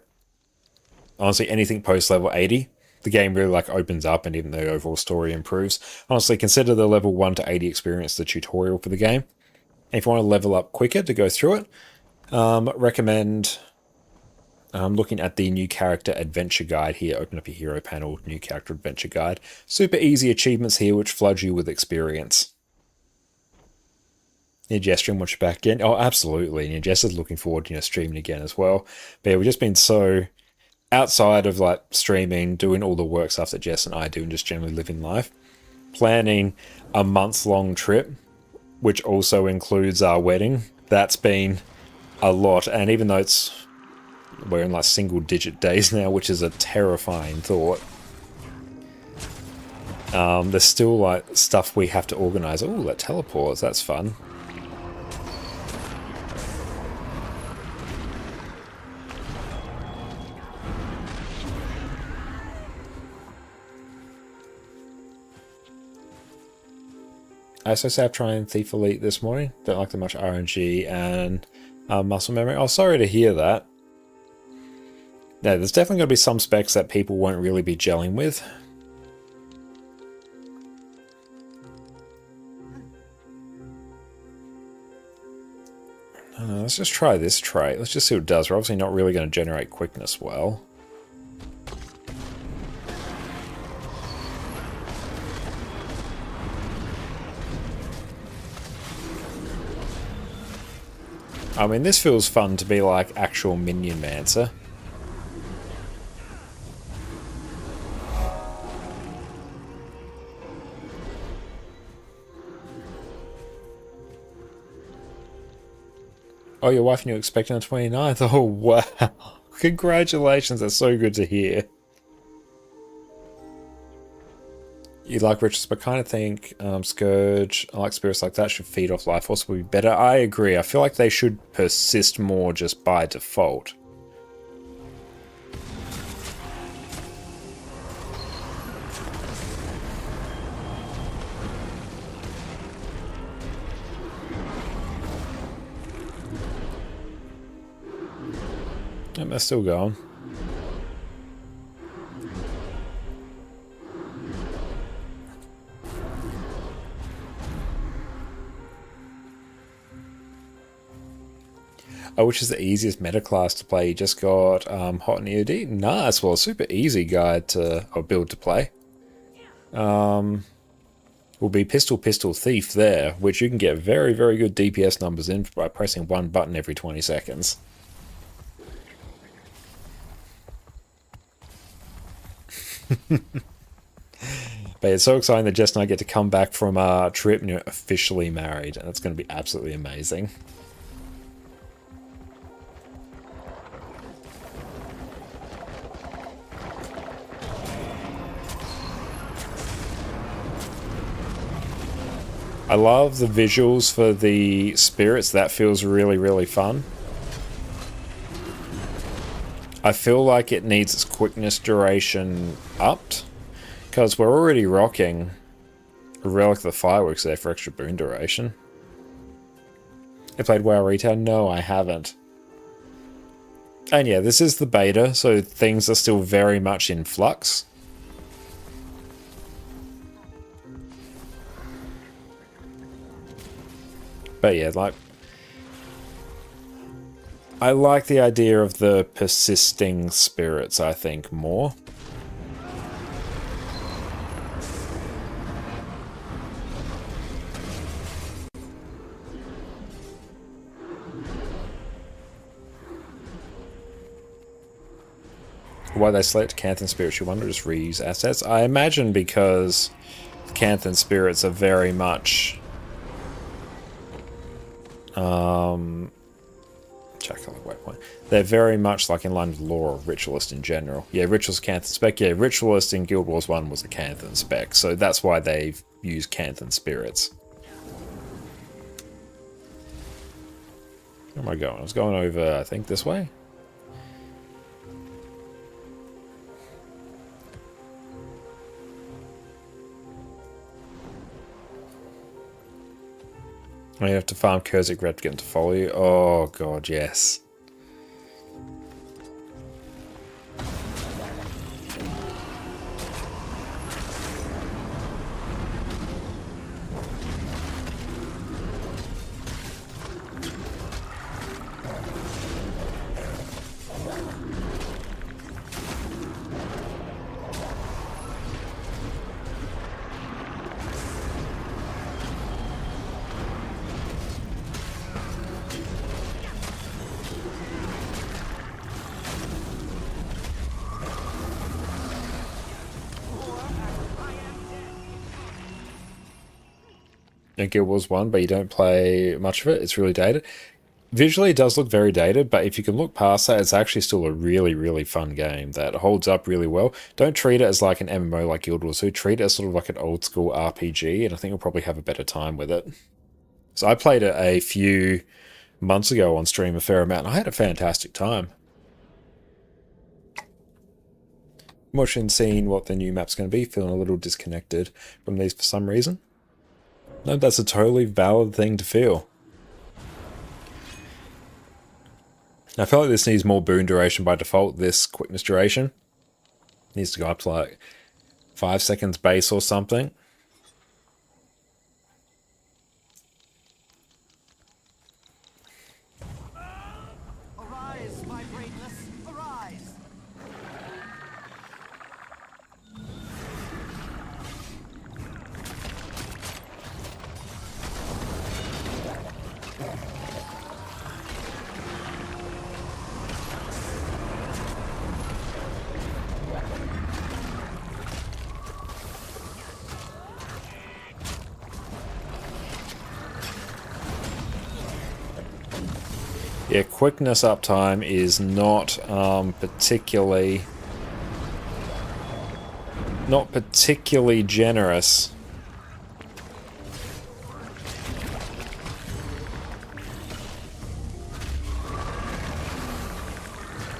[SPEAKER 1] honestly, anything post level 80, the game really like opens up, and even the overall story improves. Honestly, consider the level 1 to 80 experience the tutorial for the game. And if you want to level up quicker to go through it, recommend... looking at the new character adventure guide here. Open up your hero panel, new character adventure guide. Super easy achievements here which flood you with experience. Yeah, Jess, stream watch back again. Oh, absolutely. And Jess is looking forward to, you know, streaming again as well. But yeah, we've just been so outside of like streaming, doing all the work stuff that Jess and I do, and just generally living life. Planning a month-long trip, which also includes our wedding. That's been a lot, and even though we're in like single-digit days now, which is a terrifying thought. There's still like stuff we have to organize. Oh, that teleports. That's fun. I also say I've tried Thief Elite this morning. Don't like the much RNG and muscle memory. Oh, sorry to hear that. No, there's definitely going to be some specs that people won't really be gelling with. Let's just try this trait. Let's just see what it does. We're obviously not really going to generate quickness well. I mean, this feels fun to be like actual Minion Mancer. Oh, your wife and you're expecting the 29th? Oh, wow. Congratulations, that's so good to hear. You like Riches, but kind of think Scourge, I like spirits like that, should feed off Life Force, would be better. I agree. I feel like they should persist more just by default. Yep, they're still going. Oh, which is the easiest meta class to play? You just got Hot and EOD? Nice, well, super easy guide to, or build to play. Will be Pistol Pistol Thief there, which you can get very, very good DPS numbers in by pressing one button every 20 seconds. But it's so exciting that Jess and I get to come back from our trip and you're officially married, and it's going to be absolutely amazing. I love the visuals for the spirits. That feels really, really fun. I feel like it needs its quickness duration upped, because we're already rocking Relic of the Fireworks there for extra boon duration. I played WoW Retail? No, I haven't. And yeah, this is the beta, so things are still very much in flux. But yeah, like, I like the idea of the persisting spirits, I think, more. Why they select Canthan Spirits, you wonder, just reuse assets? I imagine because Canthan Spirits are very much... check on the waypoint. They're very much like in line with lore of Ritualist in general. Yeah, Ritualist, Canthan spec. Yeah, Ritualist in Guild Wars 1 was a Canthan spec, so that's why they've used Canthan Spirits. Where am I going? I was going over, I think, this way? You have to farm Kurzik Red to get him to follow you. Oh god, yes. Guild Wars 1, but you don't play much of it. It's really dated. Visually, it does look very dated, but if you can look past that, it's actually still a really, really fun game that holds up really well. Don't treat it as like an MMO like Guild Wars 2. Treat it as sort of like an old school RPG, and I think you'll probably have a better time with it. So I played it a few months ago on stream a fair amount, and I had a fantastic time. Watching, seeing what the new map's going to be, feeling a little disconnected from these for some reason. No, that's a totally valid thing to feel. I feel like this needs more boon duration by default, this quickness duration. Needs to go up to like 5 seconds base or something.
[SPEAKER 13] Arise, my brainless, arise!
[SPEAKER 1] Yeah, quickness uptime is not particularly generous.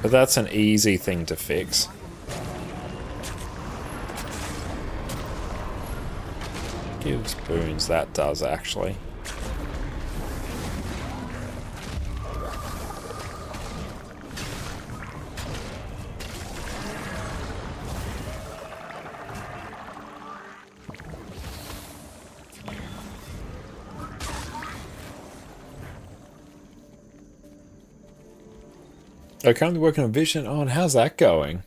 [SPEAKER 1] But that's an easy thing to fix. Gives boons, that does actually. I'm currently working on Vision. Oh, and how's that going?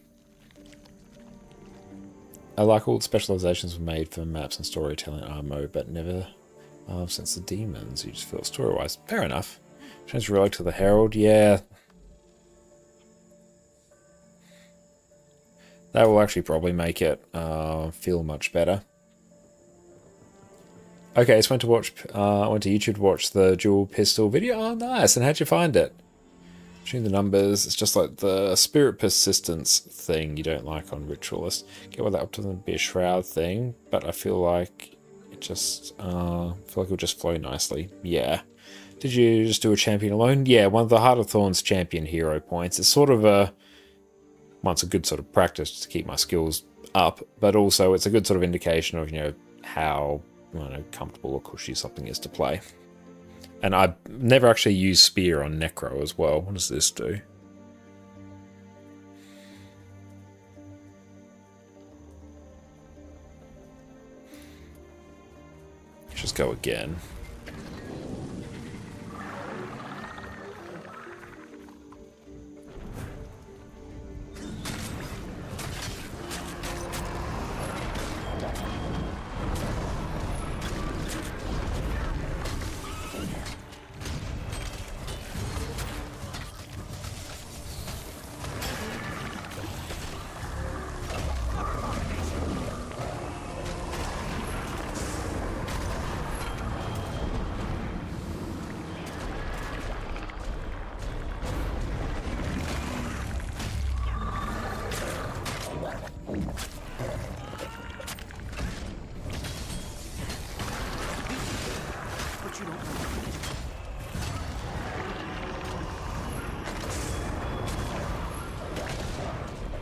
[SPEAKER 1] I like all the specializations were made for maps and storytelling RMO, but never since the demons. You just feel story-wise. Fair enough. Change relic to the Herald. Yeah. That will actually probably make it feel much better. Okay, so I went to YouTube to watch the dual pistol video. Oh, nice. And how'd you find it? Tune the numbers. It's just like the spirit persistence thing you don't like on Ritualist. Get what that up to them be a shroud thing, but I feel like it just it'll just flow nicely. Yeah. Did you just do a champion alone? Yeah, one of the Heart of Thorns champion hero points. It's sort of a good sort of practice to keep my skills up, but also it's a good sort of indication of, you know, how comfortable or cushy something is to play. And I've never actually used Spear on Necro as well. What does this do? Just go again.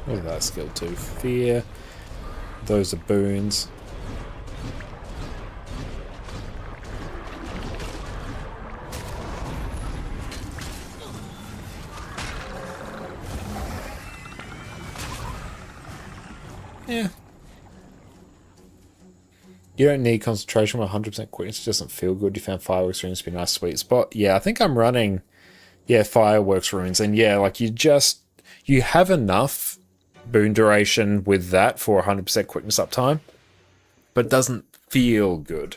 [SPEAKER 1] What is that skill to? Fear. Those are boons. Yeah. You don't need concentration with 100% quickness. It doesn't feel good. You found fireworks runes to be a nice sweet spot. Yeah, I think I'm running, fireworks runes. And yeah, like you have enough boon duration with that for 100% quickness uptime, but it doesn't feel good.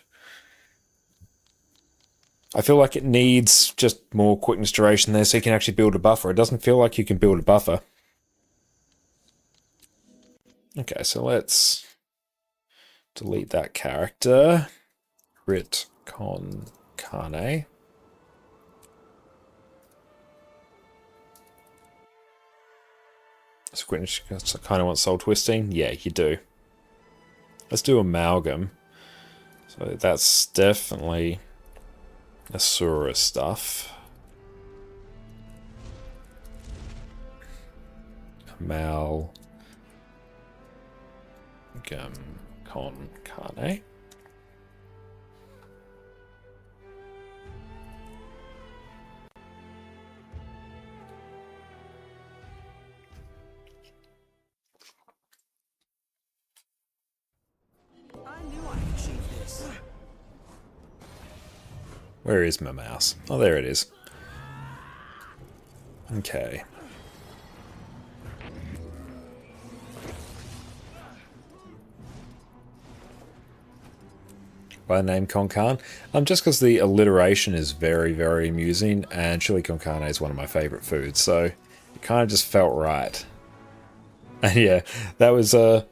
[SPEAKER 1] I feel like it needs just more quickness duration there so you can actually build a buffer. It doesn't feel like you can build a buffer. Okay, so let's delete that character. ConnorConCarne. Squinch kind of want soul twisting. Yeah, you do. Let's do amalgam. So that's definitely the Cerus stuff. ConnorConCarne. Where is my mouse? Oh, there it is. Okay. By the name ConCarne? Just because the alliteration is very, very amusing, and chili con carne is one of my favourite foods, so it kind of just felt right. And yeah, that was, in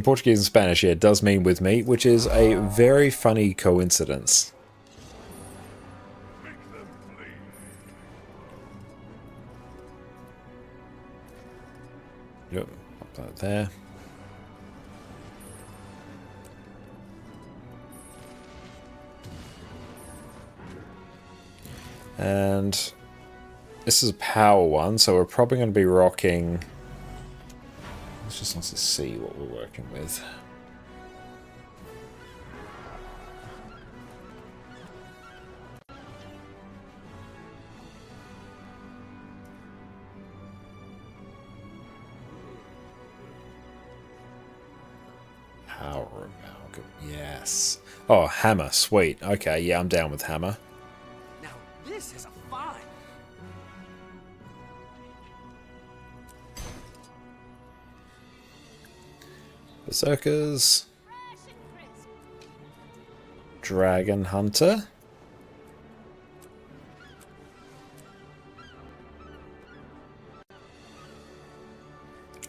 [SPEAKER 1] Portuguese and Spanish, yeah, it does mean with meat, which is a very funny coincidence. Yep, pop that there. And this is a power one, so we're probably going to be rocking... Let's just let's see what we're working with. Power amalgam, yes. Oh, hammer, sweet. Okay, yeah, I'm down with hammer.
[SPEAKER 13] Now this is a find.
[SPEAKER 1] Berserkers. Dragon Hunter.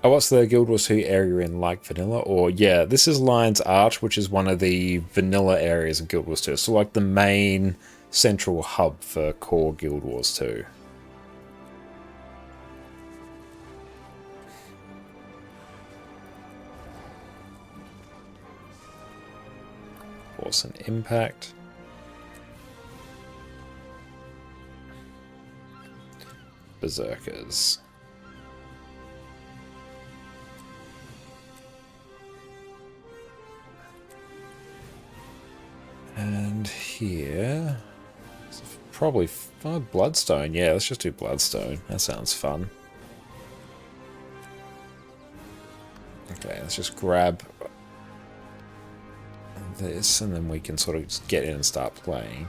[SPEAKER 1] Oh, what's the Guild Wars 2 area in, like vanilla? Or, yeah, this is Lion's Arch, which is one of the vanilla areas of Guild Wars 2. So, like, the main central hub for core Guild Wars 2. Force and Impact. Berserkers. And here, probably Bloodstone. Yeah, let's just do Bloodstone. That sounds fun. Okay, let's just grab this, and then we can sort of just get in and start playing.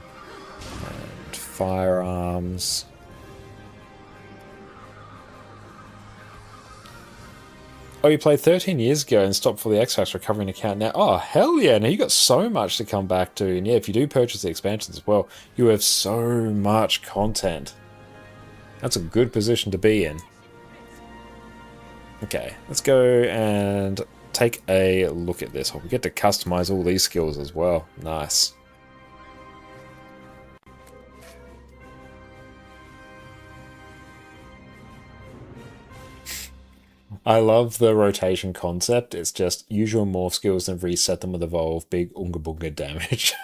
[SPEAKER 1] And firearms. Oh, you played 13 years ago and stopped for the X-Factor recovering account now. Oh, hell yeah. Now you got so much to come back to. And yeah, if you do purchase the expansions as well, you have so much content. That's a good position to be in. Okay, let's go and take a look at this. Oh, we get to customize all these skills as well. Nice. I love the rotation concept. It's just use your morph skills and reset them with evolve. Big unga bunga damage.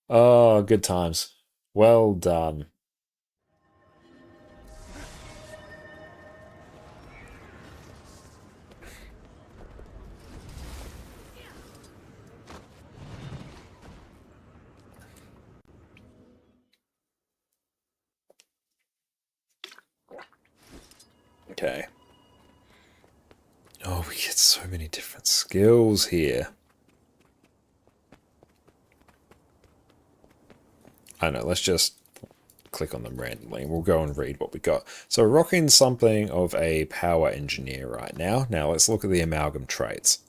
[SPEAKER 1] Oh, good times. Well done. Okay. Oh, we get so many different skills here. I know, let's just click on them randomly and we'll go and read what we got. So we're rocking something of a power engineer right now. Now let's look at the amalgam traits.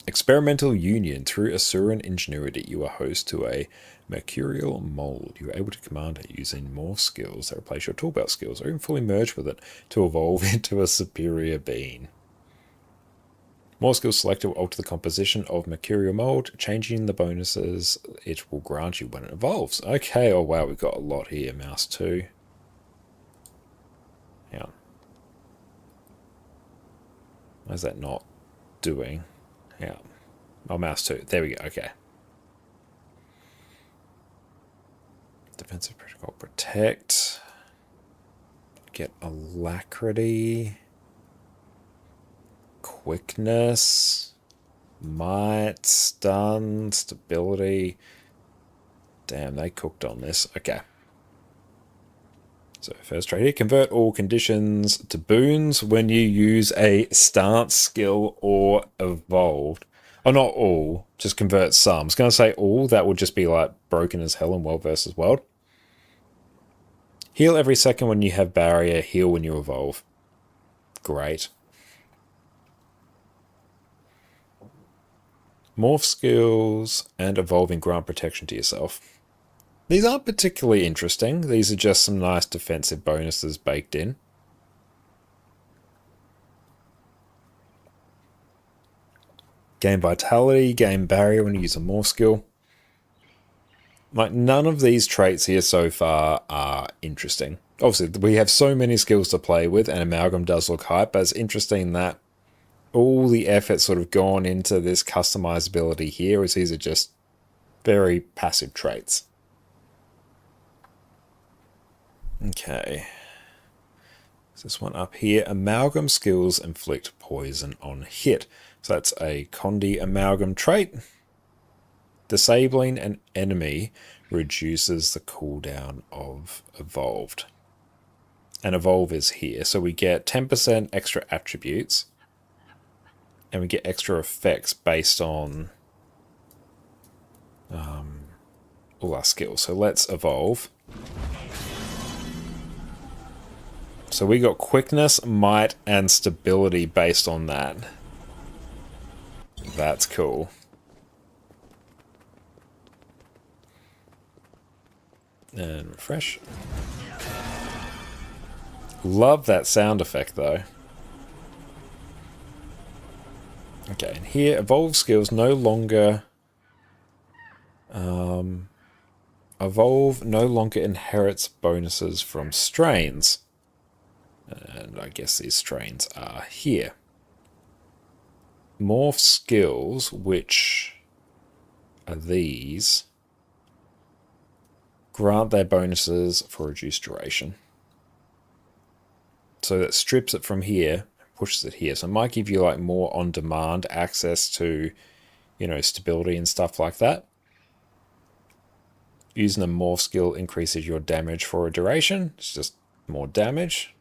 [SPEAKER 1] Experimental union. Through Asuran ingenuity, you are host to a mercurial mold. You are able to command it using more skills that replace your toolbelt skills, or even fully merge with it to evolve into a superior being. More skills selected will alter the composition of mercurial mold, changing the bonuses it will grant you when it evolves. Okay, oh wow, we've got a lot here. Mouse 2. Yeah. Why is that not doing? Yeah. Oh, mouse 2. There we go. Okay. Defensive protocol protect. Get alacrity. Quickness. Might. Stun. Stability. Damn, they cooked on this. Okay. So first trait here, convert all conditions to boons when you use a stance skill or evolved. Oh, not all, just convert some. I was going to say all, that would just be like broken as hell in World versus World. Heal every second when you have barrier, heal when you evolve. Great. Morph skills and evolving grant protection to yourself. These aren't particularly interesting. These are just some nice defensive bonuses baked in. Gain vitality, gain barrier when you use a morph skill. Like, none of these traits here so far are interesting. Obviously, we have so many skills to play with, and Amalgam does look hype, but it's interesting that all the effort sort of gone into this customizability here, as these are just very passive traits. Okay. So this one up here, Amalgam skills inflict poison on hit. So that's a Condi Amalgam trait. Disabling an enemy reduces the cooldown of evolved. And evolve is here. So we get 10% extra attributes. And we get extra effects based on all our skills. So let's evolve. So we got quickness, might, and stability based on that. That's cool. And refresh. Love that sound effect though. Okay, and here evolve skills no longer evolve no longer inherits bonuses from strains. And I guess these strains are here. Morph skills, which are these, grant their bonuses for reduced duration. So that strips it from here, pushes it here. So it might give you like more on-demand access to, you know, stability and stuff like that. Using a morph skill increases your damage for a duration. It's just more damage.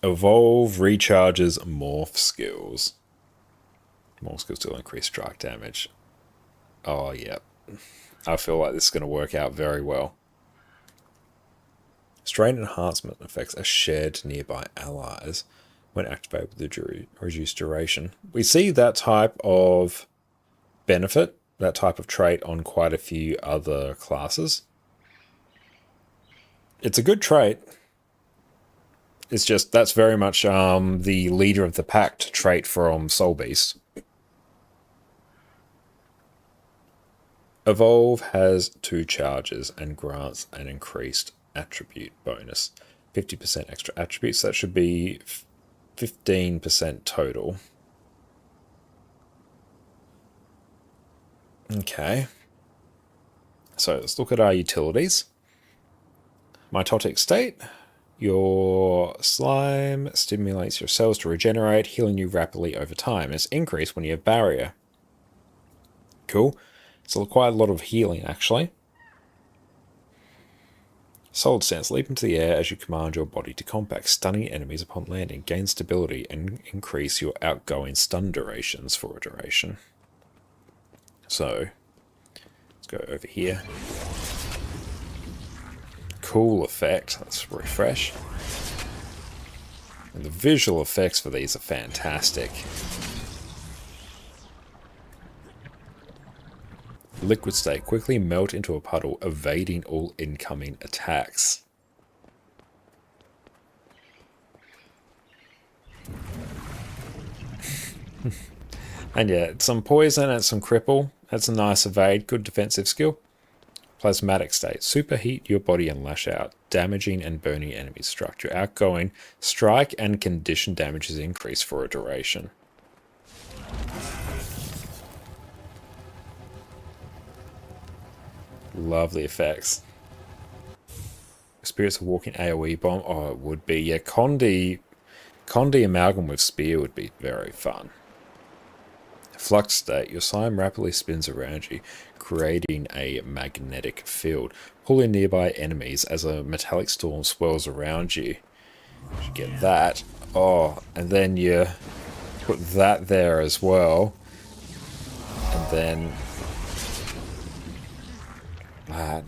[SPEAKER 1] Evolve recharges morph skills. Morph skills still increase strike damage. Oh, yeah. I feel like this is going to work out very well. Strain enhancement effects are shared to nearby allies when activated with the reduced duration. We see that type of benefit, that type of trait on quite a few other classes. It's a good trait. It's just, that's very much the leader of the pact trait from Soul Beast. Evolve has 2 charges and grants an increased attribute bonus. 50% extra attributes, that should be 15% total. Okay. So let's look at our utilities. Mitotic state. Your slime stimulates your cells to regenerate, healing you rapidly over time. It's increased when you have barrier. Cool. So quite a lot of healing, actually. Solid stance. Leap into the air as you command your body to compact, stunning enemies upon landing. Gain stability and increase your outgoing stun durations for a duration. So, let's go over here. Cool effect. Let's refresh. And the visual effects for these are fantastic. Liquid state. Quickly melt into a puddle, evading all incoming attacks. And yeah, some poison and some cripple. That's a nice evade. Good defensive skill. Plasmatic state. Superheat your body and lash out, damaging and burning enemies struck. Your outgoing strike and condition damage is increased for a duration. Lovely effects. Spirits of Walking AoE Bomb. Oh, it would be. Yeah, Condi Amalgam with Spear would be very fun. Flux state. Your slime rapidly spins around you, creating a magnetic field, pulling nearby enemies as a metallic storm swirls around you. You get that. Oh, and then you put that there as well. And then that.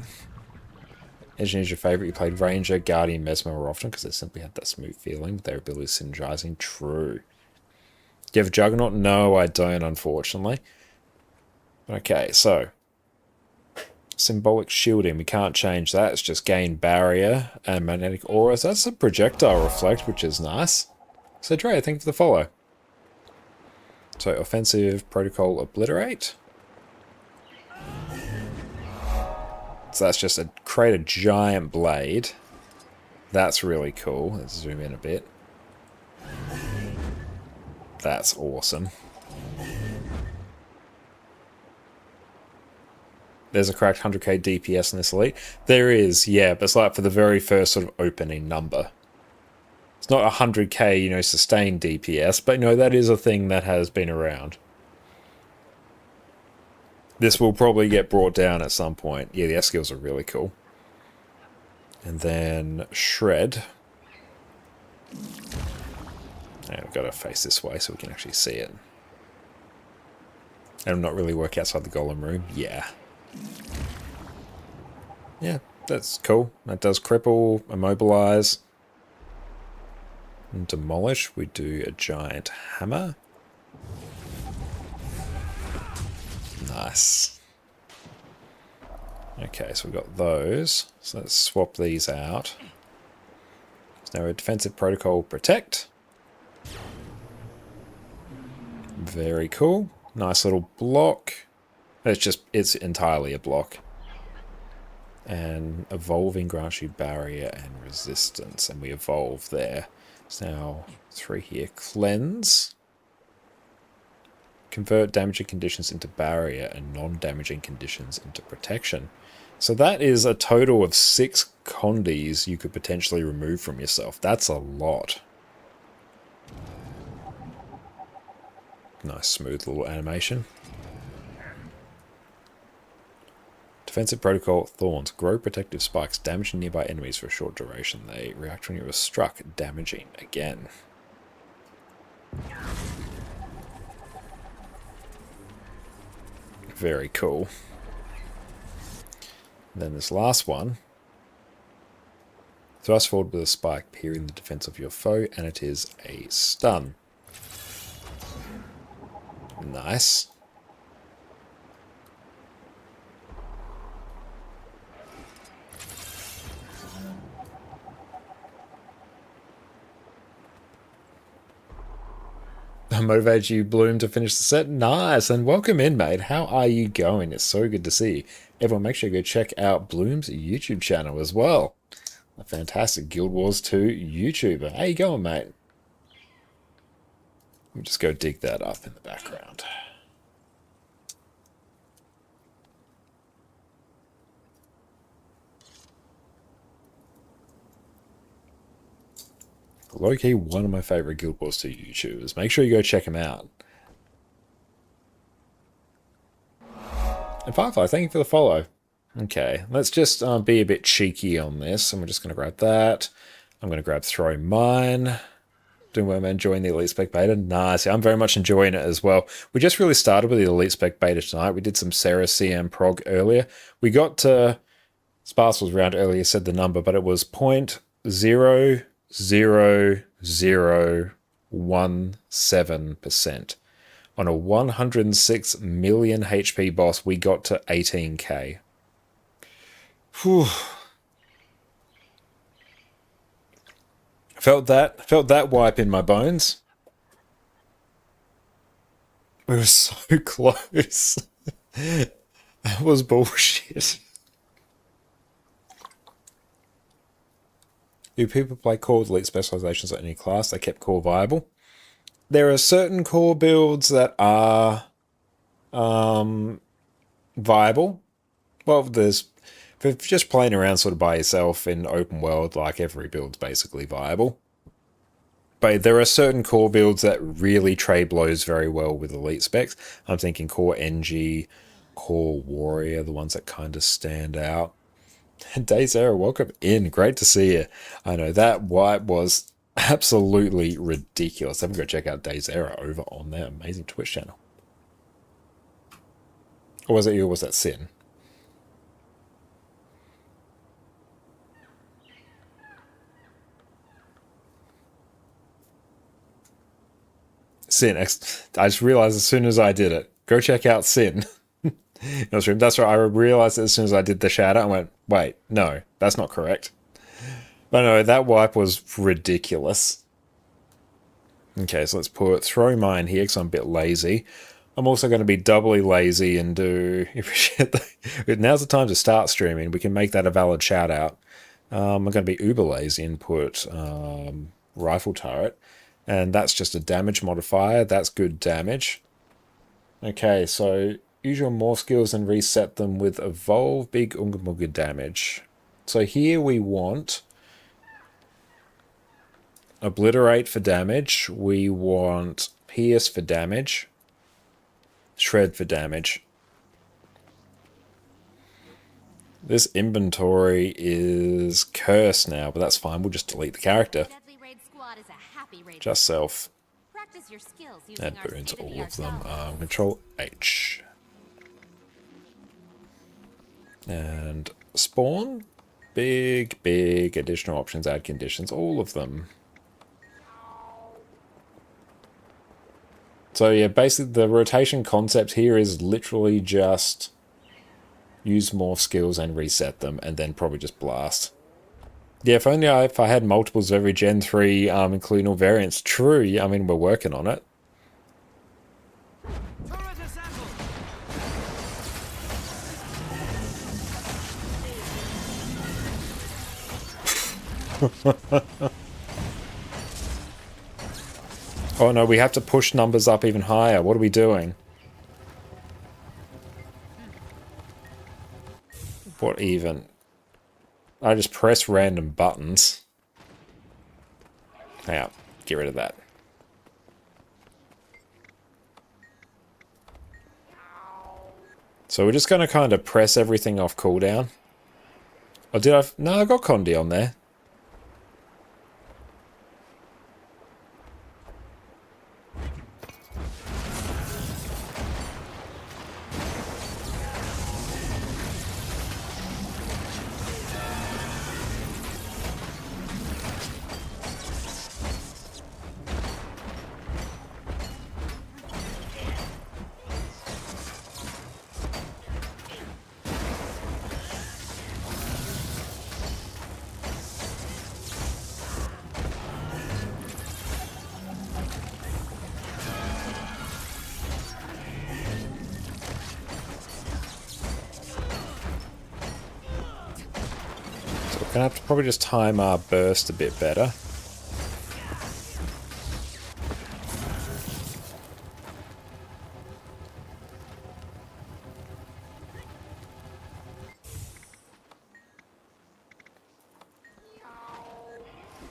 [SPEAKER 1] Engineer's your favourite. You played Ranger, Guardian, Mesmer more often because they simply had that smooth feeling with their ability synergizing. True. Do you have a Juggernaut? No, I don't, unfortunately. Okay, so symbolic shielding. We can't change that. It's just gain barrier and magnetic auras. That's a projectile reflect, which is nice. So Dre, thank you for the follow. So offensive protocol obliterate. So that's just create a giant blade. That's really cool. Let's zoom in a bit. That's awesome. There's a cracked 100k DPS in this elite. There is, yeah, but it's like for the very first sort of opening number. It's not 100k, you know, sustained DPS, but no, that is a thing that has been around. This will probably get brought down at some point. Yeah, the S skills are really cool. And then Shred. And we've got to face this way so we can actually see it. And not really work outside the golem room. Yeah. Yeah, that's cool. That does cripple, immobilize, and demolish. We do a giant hammer. Nice. Okay, so we've got those. So let's swap these out. So now a defensive protocol protect. Very cool. Nice little block. It's entirely a block. And evolving grants you barrier and resistance. And we evolve there. So now 3 here. Cleanse. Convert damaging conditions into barrier and non-damaging conditions into protection. So that is a total of 6 condis you could potentially remove from yourself. That's a lot. Nice smooth little animation. Defensive protocol, thorns. Grow protective spikes, damaging nearby enemies for a short duration. They react when you are struck, damaging again. Very cool. And then this last one. Thrust forward with a spike, piercing the defense of your foe, and it is a stun. Nice. I motivated you, Bloom, to finish the set. Nice, and welcome in, mate. How are you going? It's so good to see you. Everyone, make sure you go check out Bloom's YouTube channel as well. A fantastic Guild Wars 2 YouTuber. How you going, mate? Let me just go dig that up in the background. Low-key one of my favorite Guild Wars 2 YouTubers. Make sure you go check him out. And Firefly, thank you for the follow. Okay, let's just be a bit cheeky on this. And we're just going to grab that. I'm going to grab Throw Mine. Doing well, man. Enjoying the Elite Spec Beta. Nice. I'm very much enjoying it as well. We just really started with the Elite Spec Beta tonight. We did some Cerus CM Prog earlier. We got to... Sparse was around earlier, said the number, but it was 0.00017%. On a 106 million HP boss, we got to 18k. Whew. Felt that wipe in my bones. We were so close. That was bullshit. Do people play core with elite specializations at any class? They kept core viable. There are certain core builds that are viable. Well, there's for just playing around sort of by yourself in open world, like every build's basically viable. But there are certain core builds that really trade blows very well with elite specs. I'm thinking core NG, core warrior, the ones that kind of stand out. Daysera, welcome in. Great to see you. I know that wipe was absolutely ridiculous. Have a go check out Daysera over on their amazing Twitch channel. Or was it you or was that Sin? Sin. I just realized as soon as I did it. Go check out Sin. That's right. I realized as soon as I did the shadow, I went, wait, no, that's not correct. But no, that wipe was ridiculous. Okay, so let's put throw mine here because I'm a bit lazy. I'm also going to be doubly lazy and do... Now's the time to start streaming. We can make that a valid shout out. I'm going to be uber lazy and put rifle turret. And that's just a damage modifier. That's good damage. Okay, so use your morph skills and reset them with evolve big Unga Munga damage. So here we want obliterate for damage. We want pierce for damage. Shred for damage. This inventory is cursed now, but that's fine. We'll just delete the character. Just self. Add boons to all of them. Control H. And spawn. Big additional options, add conditions, all of them. So yeah, basically the rotation concept here is literally just use more skills and reset them, and then probably just blast. Yeah, if I had multiples of every Gen 3, including all variants. True, yeah, I mean, we're working on it. Oh no, we have to push numbers up even higher. What are we doing? What even? I just press random buttons. Hang on, get rid of that. So we're just going to kind of press everything off cooldown. Or did I? No, I got Condi on there. Gonna have to probably just time our burst a bit better.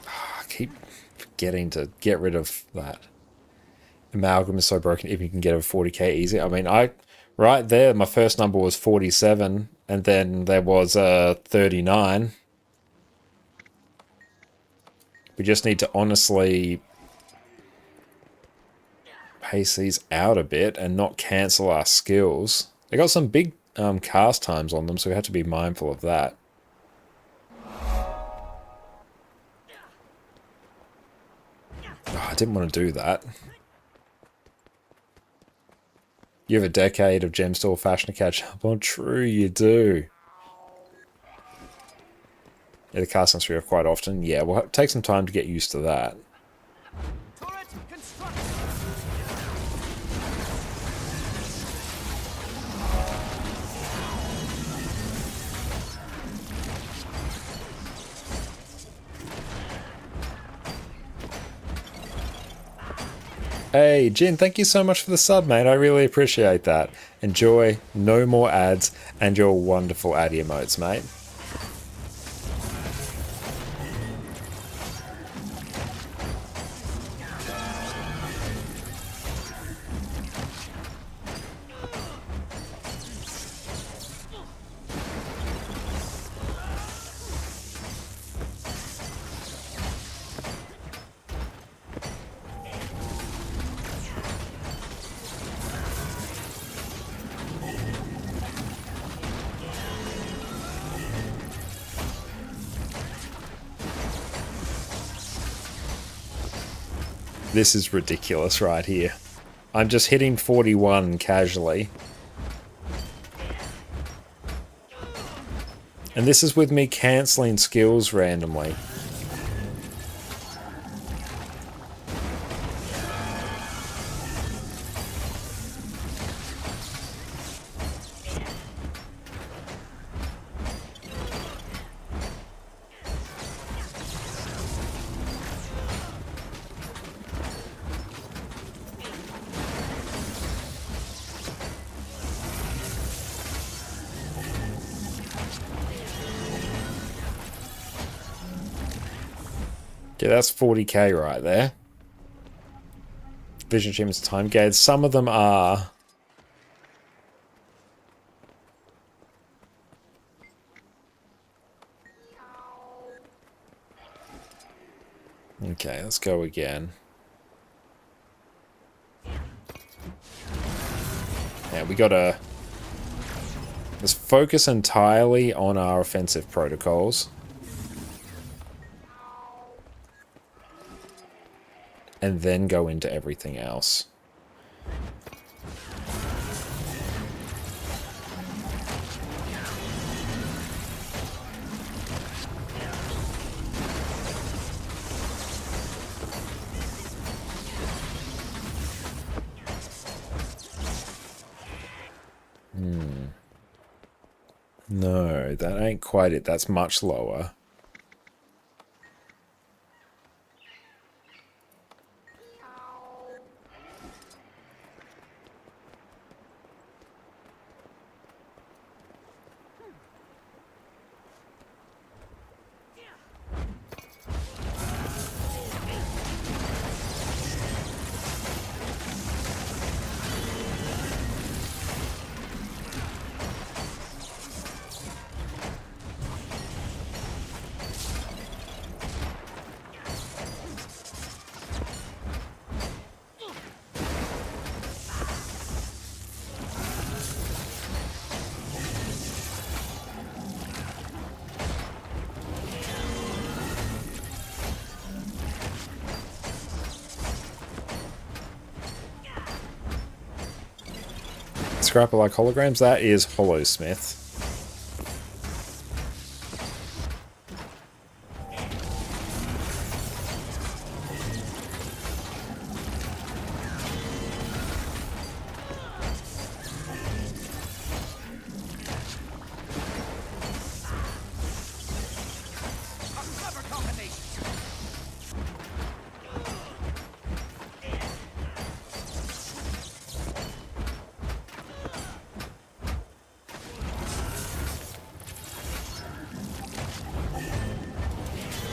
[SPEAKER 1] I keep forgetting to get rid of that. Amalgam is so broken, even you can get over 40k easy. I mean, right there, my first number was 47, and then there was 39. We just need to honestly pace these out a bit and not cancel our skills. They got some big cast times on them, so we have to be mindful of that. Oh, I didn't want to do that. You have a decade of Gemstore fashion to catch up on. True, you do. Yeah, the cast times we have quite often. Yeah, we'll take some time to get used to that. Hey, Jin, thank you so much for the sub, mate. I really appreciate that. Enjoy, no more ads, and your wonderful ad emotes, mate. This is ridiculous right here. I'm just hitting 41 casually. And this is with me cancelling skills randomly. Yeah, that's 40k right there. Vision achievements, time gates. Some of them are. Okay, let's go again. Yeah, we gotta... Let's focus entirely on our offensive protocols. And then go into everything else. No, that ain't quite it. That's much lower. Scrapper like holograms, that is Hollowsmith.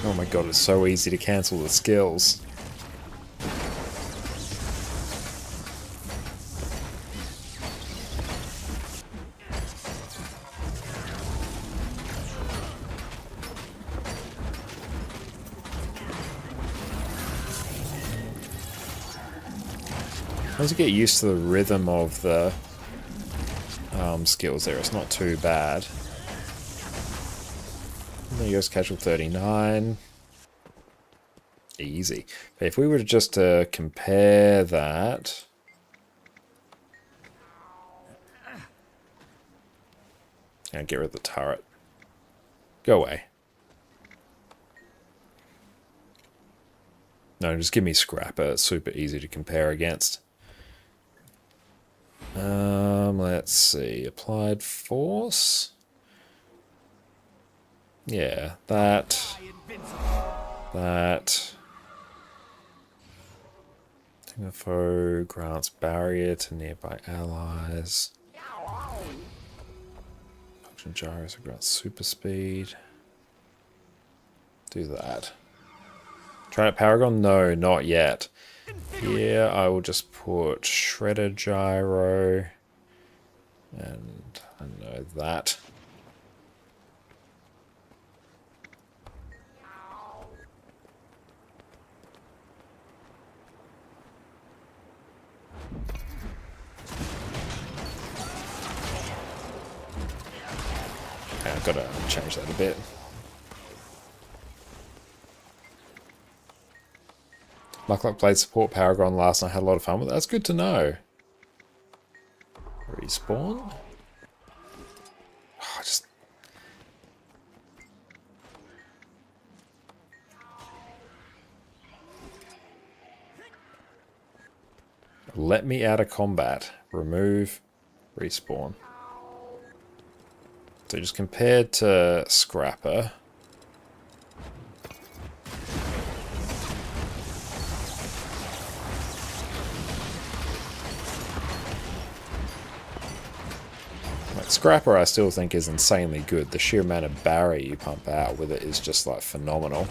[SPEAKER 1] Oh my god, it's so easy to cancel the skills. Once you get used to the rhythm of the skills there, it's not too bad. There goes casual 39. Easy. But if we were to just compare that... And get rid of the turret. Go away. No, just give me Scrapper. It's super easy to compare against. Let's see. Applied force. Yeah, that. The foe grants barrier to nearby allies. Function gyros grants super speed. Do that. Try it Paragon? No, not yet. Here I will just put Shredder Gyro. And I know that. Okay, I've got to change that a bit. Muckluck played support Paragon last night. Had a lot of fun with it. That's good to know. Respawn. Oh, just... Let me out of combat. Remove. Respawn. So just compared to Scrapper. Like Scrapper I still think is insanely good. The sheer amount of barrier you pump out with it is just like phenomenal.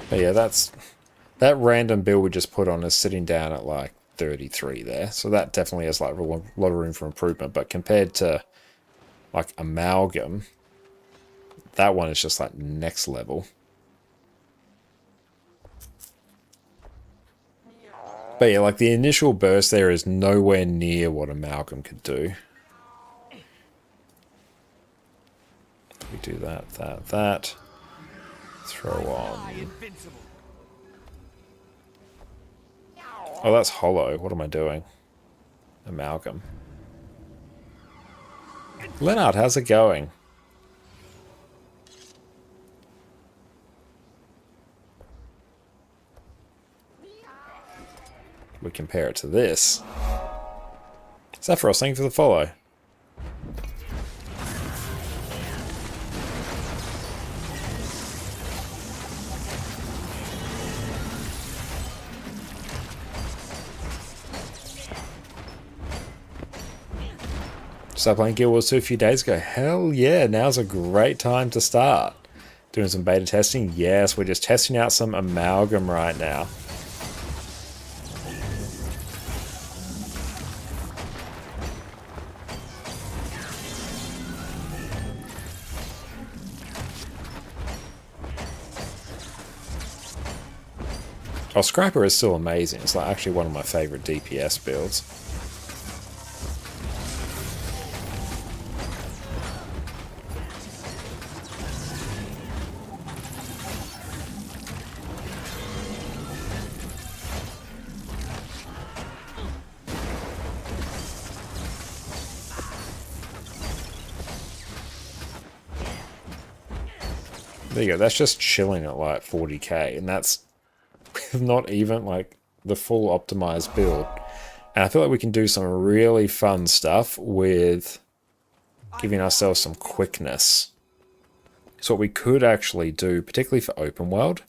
[SPEAKER 1] But yeah, that random build we just put on is sitting down at like 33 there. So that definitely has like a lot of room for improvement. But compared to like Amalgam, that one is just like next level. But yeah, like the initial burst there is nowhere near what Amalgam could do. We do that. Throw on. Oh, that's hollow. What am I doing? Amalgam. Leonard, how's it going? We compare it to this. Sephiroth, thank you for the follow. Started playing Guild Wars 2 a few days ago. Hell yeah, now's a great time to start. Doing some beta testing? Yes, we're just testing out some Amalgam right now. Oh, Scrapper is still amazing. It's like actually one of my favorite DPS builds. There you go, that's just chilling at like 40k, and that's not even like the full optimized build. And I feel like we can do some really fun stuff with giving ourselves some quickness. So what we could actually do, particularly for open world,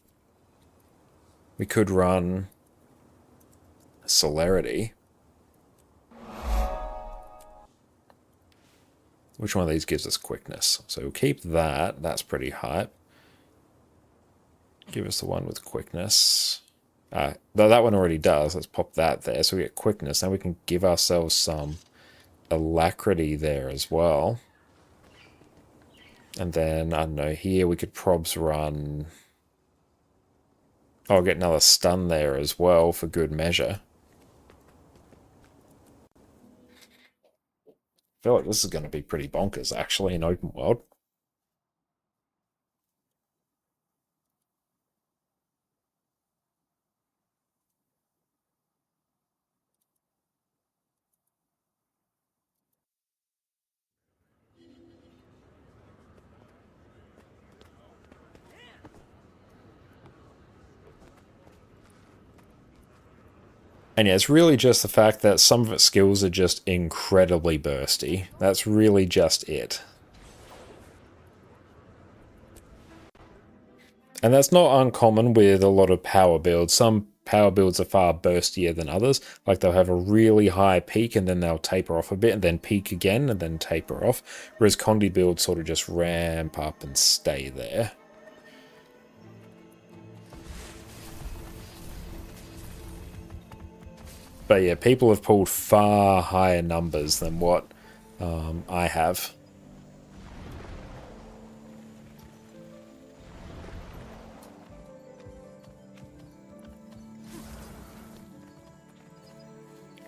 [SPEAKER 1] we could run celerity. Which one of these gives us quickness? So we'll keep that, that's pretty hype. Give us the one with quickness. Though that one already does. Let's pop that there. So we get quickness. Now we can give ourselves some alacrity there as well. And then, I don't know, here we could probs run... Oh, I'll get another stun there as well for good measure. I feel like this is going to be pretty bonkers, actually, in open world. And yeah, it's really just the fact that some of its skills are just incredibly bursty. That's really just it. And that's not uncommon with a lot of power builds. Some power builds are far burstier than others. Like they'll have a really high peak and then they'll taper off a bit and then peak again and then taper off. Whereas Condi builds sort of just ramp up and stay there. But yeah, people have pulled far higher numbers than what I have.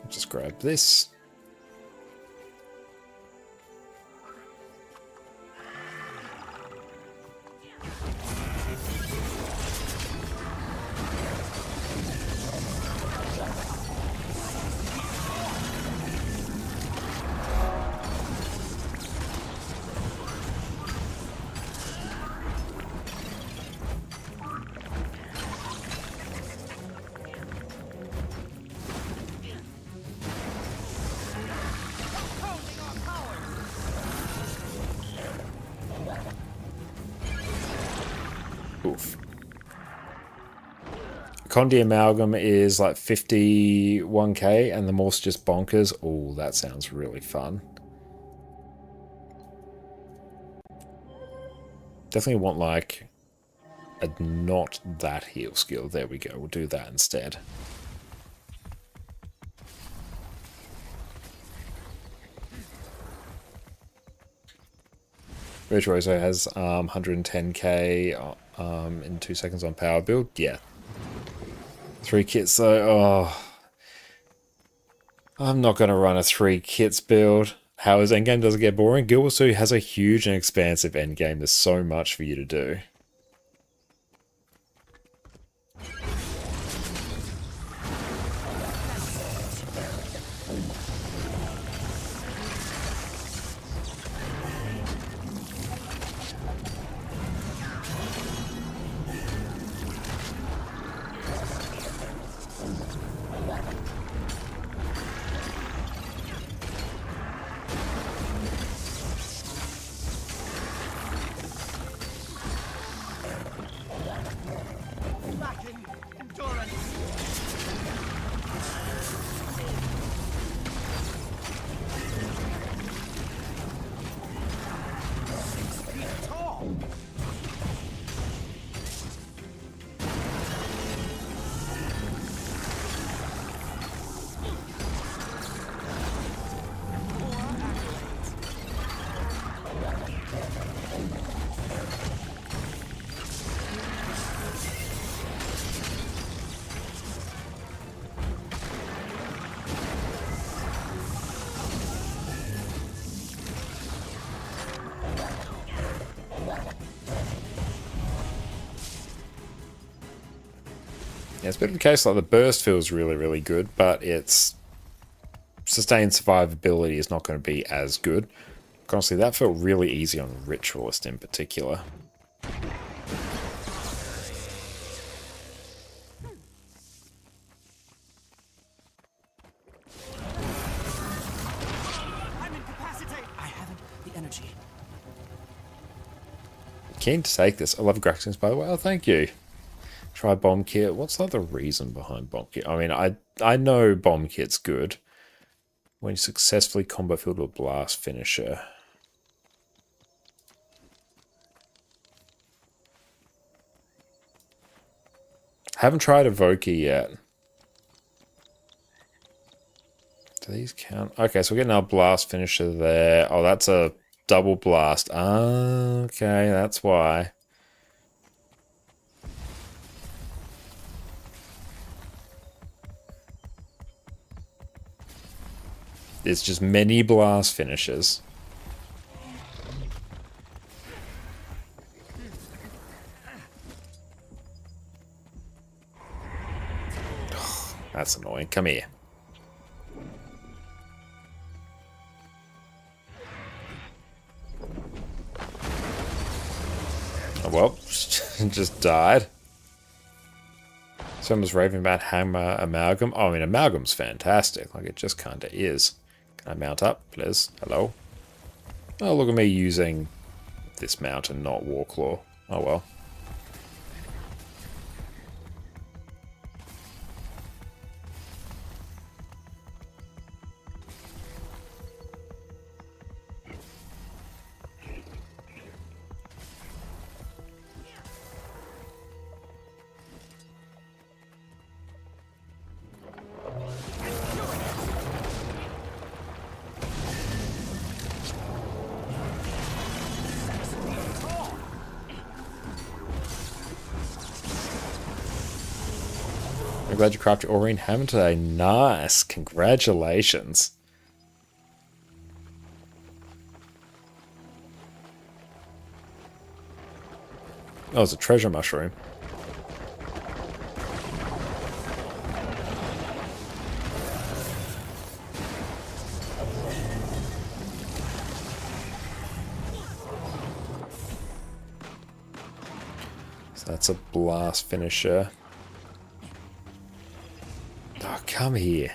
[SPEAKER 1] Just grab this. Oof. Condi Amalgam is like 51k and the Morse just bonkers. Oh, that sounds really fun. Definitely want like a not that heal skill. There we go. We'll do that instead. Virtuoso has 110k in 2 seconds on power build. Yeah. 3 kits though. Oh. I'm not going to run a 3 kits build. How is endgame? Does it get boring? Guild Wars 2 has a huge and expansive endgame. There's so much for you to do. Yeah, it's a bit of a case like the burst feels really, really good, but its sustained survivability is not going to be as good. Honestly, that felt really easy on Ritualist in particular.
[SPEAKER 13] I'm incapacitated. I haven't the energy.
[SPEAKER 1] Keen to take this. I love graphics, by the way. Oh, thank you. Try bomb kit. What's the reason behind bomb kit? I mean, I know bomb kit's good. When you successfully combo filled with blast finisher. Haven't tried Evoker yet. Do these count? Okay, so we're getting our blast finisher there. Oh, that's a double blast. Okay, that's why. It's just many blast finishes. That's annoying. Come here. Oh, well, just died. Someone was raving about Hammer Amalgam. Oh, I mean, Amalgam's fantastic. Like, it just kind of is. Can I mount up, please? Hello? Oh, look at me using this mount and not Warclaw. Oh, well. I'm glad you crafted your Aurine Hammer today. Nice. Congratulations. Oh, it's a treasure mushroom. So that's a blast finisher. Oh, come here.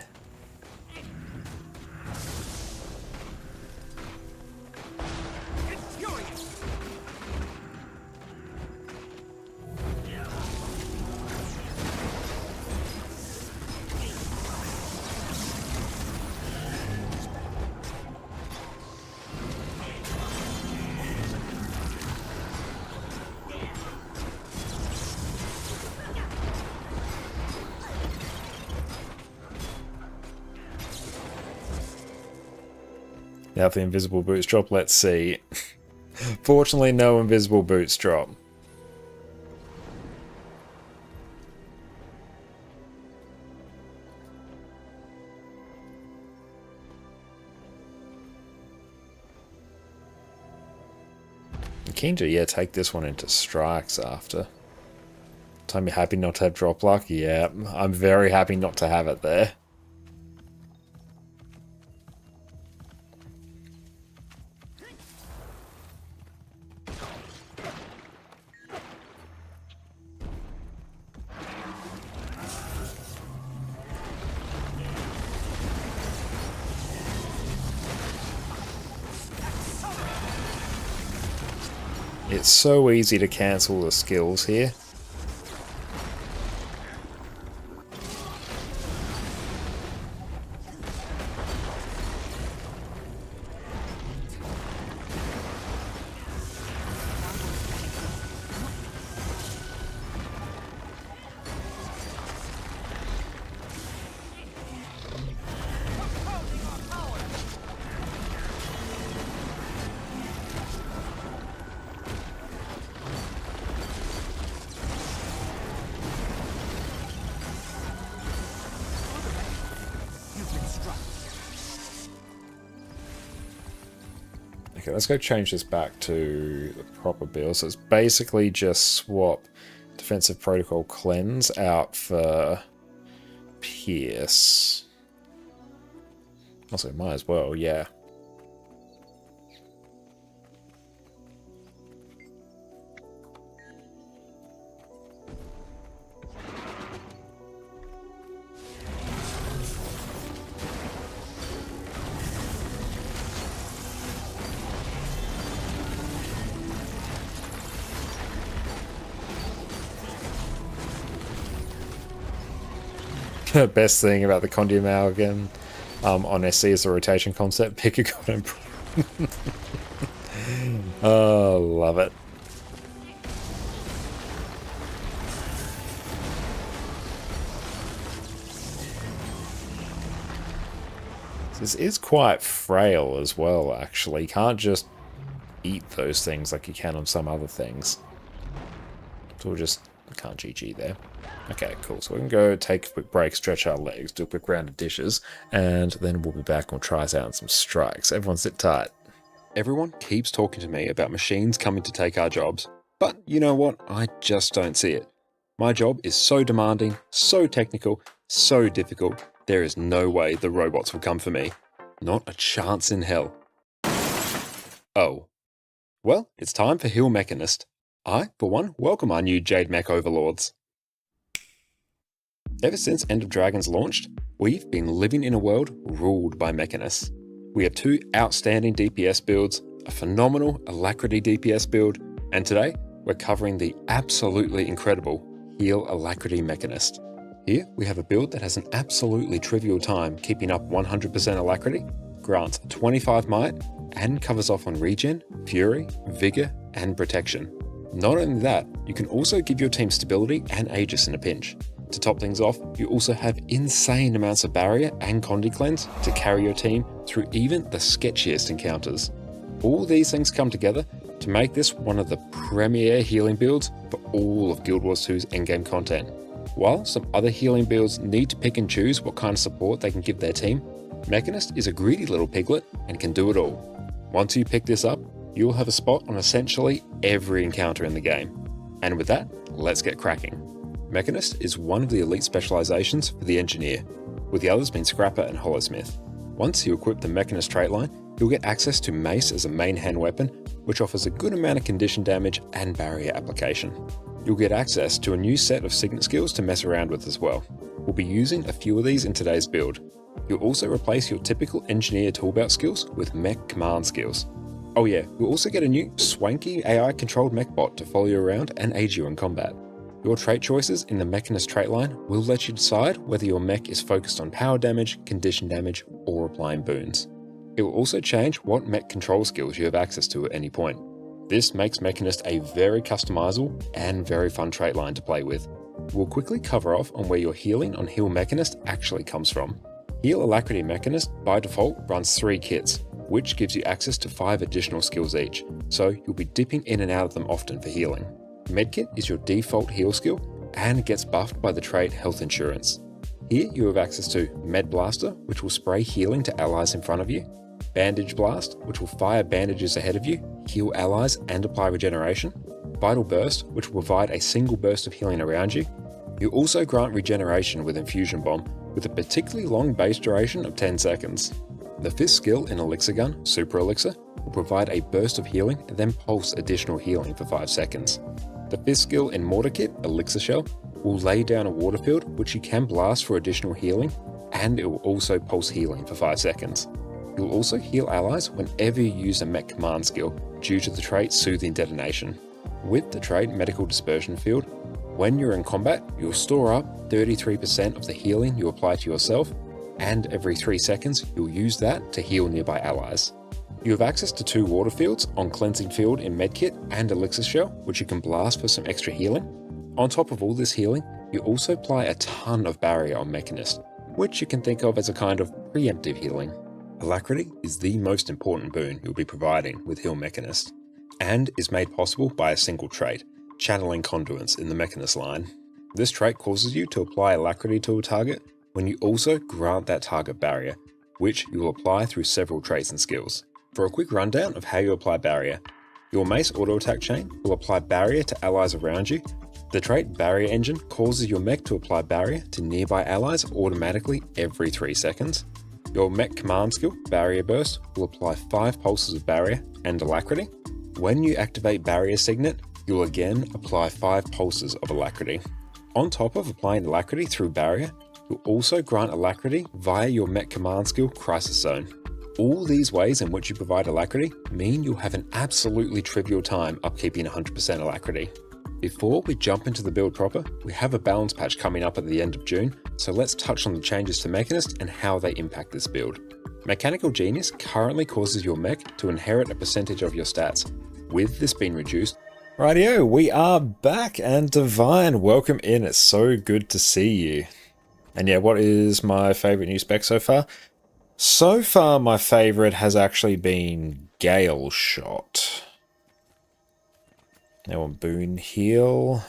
[SPEAKER 1] Now if the invisible boots drop, let's see. Fortunately, no invisible boots drop. I'm keen to, yeah, take this one into strikes after. Time you're happy not to have drop luck? Yeah, I'm very happy not to have it there. It's so easy to cancel the skills here. Okay, let's go change this back to the proper build. So it's basically just swap Defensive Protocol Cleanse out for Pierce. Also, might as well, yeah. Best thing about the Condy Amalgam on SC is the rotation concept. Pick a god and oh, love it. This is quite frail as well, actually. You can't just eat those things like you can on some other things. So we'll just... can't GG there. Okay, cool. So we can go take a quick break, stretch our legs, do a quick round of dishes, and then we'll be back and we'll try us out on some strikes. Everyone sit tight. Everyone keeps talking to me about machines coming to take our jobs, but you know what? I just don't see it. My job is so demanding, so technical, so difficult, there is no way the robots will come for me. Not a chance in hell. Oh. Well, it's time for Hill Mechanist. I, for one, welcome our new Jade Mech overlords. Ever since End of Dragons launched, we've been living in a world ruled by mechanists. We have two outstanding DPS builds, a phenomenal Alacrity DPS build, and today we're covering the absolutely incredible Heal Alacrity Mechanist. Here we have a build that has an absolutely trivial time keeping up 100% Alacrity, grants 25 might, and covers off on regen, fury, vigor, and protection. Not only that, you can also give your team stability and Aegis in a pinch. To top things off, you also have insane amounts of barrier and Condi Cleanse to carry your team through even the sketchiest encounters. All these things come together to make this one of the premier healing builds for all of Guild Wars 2's endgame content. While some other healing builds need to pick and choose what kind of support they can give their team, Mechanist is a greedy little piglet and can do it all. Once you pick this up, you'll have a spot on essentially every encounter in the game. And with that, let's get cracking. Mechanist is one of the elite specializations for the Engineer, with the others being Scrapper and Hollowsmith. Once you equip the Mechanist trait line, you'll get access to Mace as a main hand weapon, which offers a good amount of condition damage and barrier application. You'll get access to a new set of Signet skills to mess around with as well. We'll be using a few of these in today's build. You'll also replace your typical Engineer toolbelt skills with Mech Command skills. Oh yeah, you'll also get a new swanky AI controlled mech bot to follow you around and aid you in combat. Your trait choices in the Mechanist trait line will let you decide whether your mech is focused on power damage, condition damage, or applying boons. It will also change what mech control skills you have access to at any point. This makes Mechanist a very customizable and very fun trait line to play with. We'll quickly cover off on where your healing on Heal Mechanist actually comes from. Heal Alacrity Mechanist by default runs 3 kits, which gives you access to 5 additional skills each, so you'll be dipping in and out of them often for healing. Medkit is your default heal skill and gets buffed by the trait Health Insurance. Here you have access to Med Blaster, which will spray healing to allies in front of you, Bandage Blast, which will fire bandages ahead of you, heal allies and apply regeneration, Vital Burst, which will provide a single burst of healing around you. You also grant regeneration with Infusion Bomb, with a particularly long base duration of 10 seconds. The 5th skill in Elixir Gun, Super Elixir, will provide a burst of healing and then pulse additional healing for 5 seconds. The 5th skill in Mortar Kit, Elixir Shell, will lay down a water field which you can blast for additional healing, and it will also pulse healing for 5 seconds. You'll also heal allies whenever you use a Mech Command skill due to the trait Soothing Detonation. With the trait Medical Dispersion Field, when you're in combat, you'll store up 33% of the healing you apply to yourself, and every 3 seconds you'll use that to heal nearby allies. You have access to 2 water fields on Cleansing Field in Medkit and Elixir Shell, which you can blast for some extra healing. On top of all this healing, you also apply a ton of barrier on Mechanist, which you can think of as a kind of preemptive healing. Alacrity is the most important boon you'll be providing with Heal Mechanist, and is made possible by a single trait, Channeling Conduits in the Mechanist line. This trait causes you to apply Alacrity to a target when you also grant that target barrier, which you will apply through several traits and skills. For a quick rundown of how you apply barrier, your Mace auto attack chain will apply barrier to allies around you. The trait Barrier Engine causes your mech to apply barrier to nearby allies automatically every 3 seconds. Your Mech Command skill, Barrier Burst, will apply 5 pulses of barrier and Alacrity. When you activate Barrier Signet, you'll again apply 5 pulses of Alacrity. On top of applying Alacrity through barrier, you'll also grant Alacrity via your Mech Command skill, Crisis Zone. All these ways in which you provide Alacrity mean you'll have an absolutely trivial time upkeeping 100% Alacrity. Before we jump into the build proper, we have a balance patch coming up at the end of June, so let's touch on the changes to Mechanist and how they impact this build. Mechanical Genius currently causes your mech to inherit a percentage of your stats. With this being reduced, rightio, we are back, and Divine, welcome in, it's so good to see you. And yeah, what is my favourite new spec so far? So far, my favourite has actually been Gale Shot. Now on Boon Heal,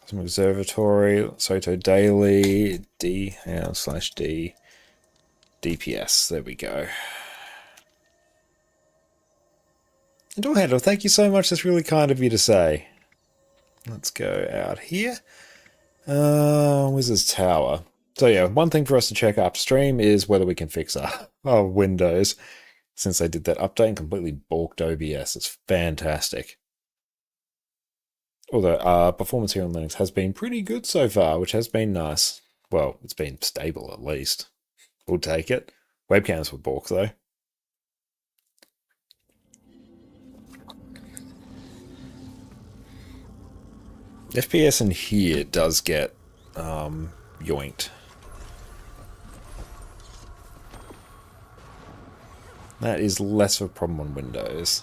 [SPEAKER 1] Cosmic Observatory, Soto Daily, D, /D, DPS, there we go. And Doorhandle, thank you so much, that's really kind of you to say. Let's go out here. Wizard's Tower. So yeah, one thing for us to check upstream is whether we can fix our Windows, since they did that update and completely balked OBS. It's fantastic. Although performance here on Linux has been pretty good so far, which has been nice. Well, it's been stable at least. We'll take it. Webcams were balk though. FPS in here does get yoinked. That is less of a problem on Windows.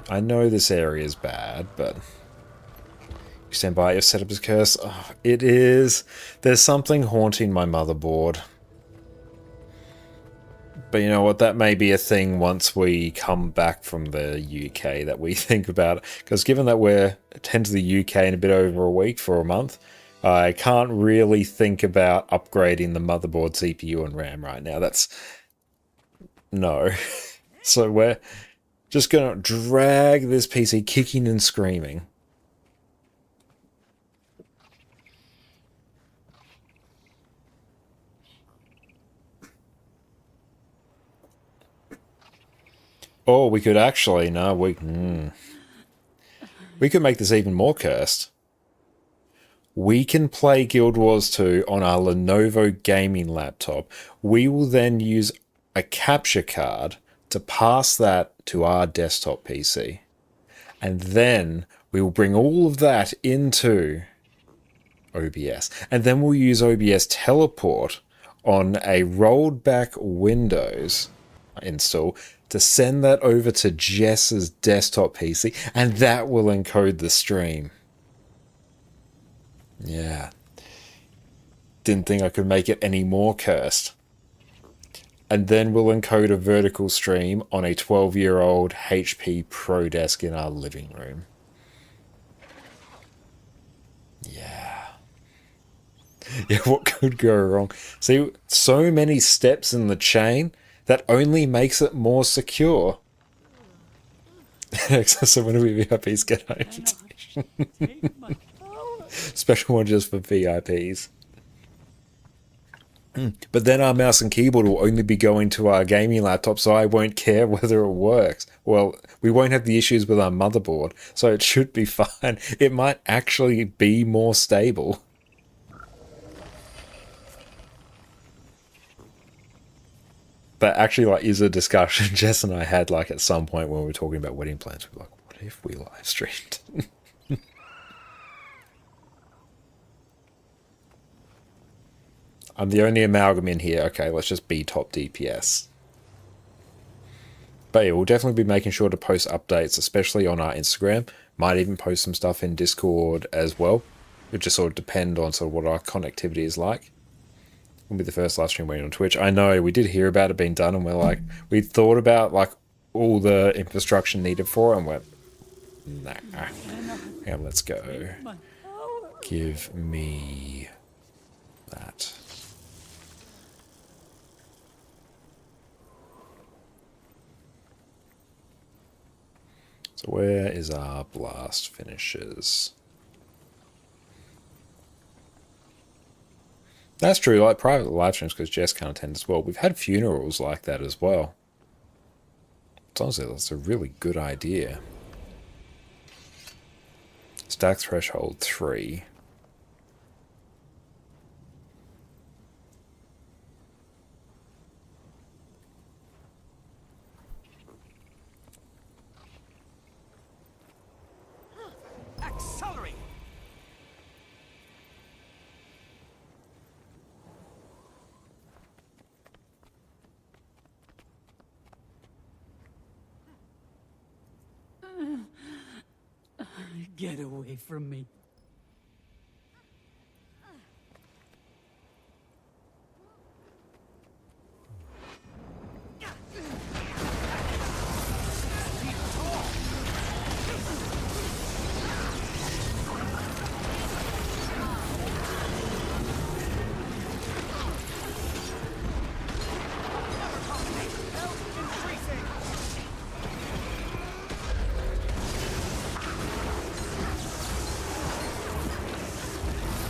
[SPEAKER 1] I know this area is bad, but you stand by, your setup is cursed. Oh, it is. There's something haunting my motherboard. But you know what? That may be a thing once we come back from the UK that we think about. Because given that we're heading to the UK in a bit over a week for a month, I can't really think about upgrading the motherboard, CPU, and RAM right now. That's... no. So we're just going to drag this PC kicking and screaming. Or we could actually, no, we could make this even more cursed. We can play Guild Wars 2 on our Lenovo gaming laptop. We will then use a capture card to pass that to our desktop PC. And then we will bring all of that into OBS. And then we'll use OBS Teleport on a rolled back Windows install to send that over to Jess's desktop PC, and that will encode the stream. Yeah. Didn't think I could make it any more cursed. And then we'll encode a vertical stream on a 12-year-old HP Pro desk in our living room. Yeah. Yeah, what could go wrong? See, so many steps in the chain that only makes it more secure. So when we VIPs get an invitation. Special one just for VIPs. But then our mouse and keyboard will only be going to our gaming laptop, so I won't care whether it works. Well, we won't have the issues with our motherboard, so it should be fine. It might actually be more stable. That actually like is a discussion Jess and I had like at some point when we were talking about wedding plans. We were like, what if we live streamed? I'm the only amalgam in here. Okay, let's just be top DPS. But yeah, we'll definitely be making sure to post updates, especially on our Instagram. Might even post some stuff in Discord as well. It just sort of depend on sort of what our connectivity is like. Will be the first live stream waiting on Twitch. I know we did hear about it being done, and we're like, we thought about like all the infrastructure needed for it, and went, nah. Yeah, let's go. Give me that. So where is our blast finishes? That's true, like private live streams, because Jess can't attend as well. We've had funerals like that as well. It's honestly, that's a really good idea. Stack threshold 3.
[SPEAKER 13] Accelerate. Get away from me.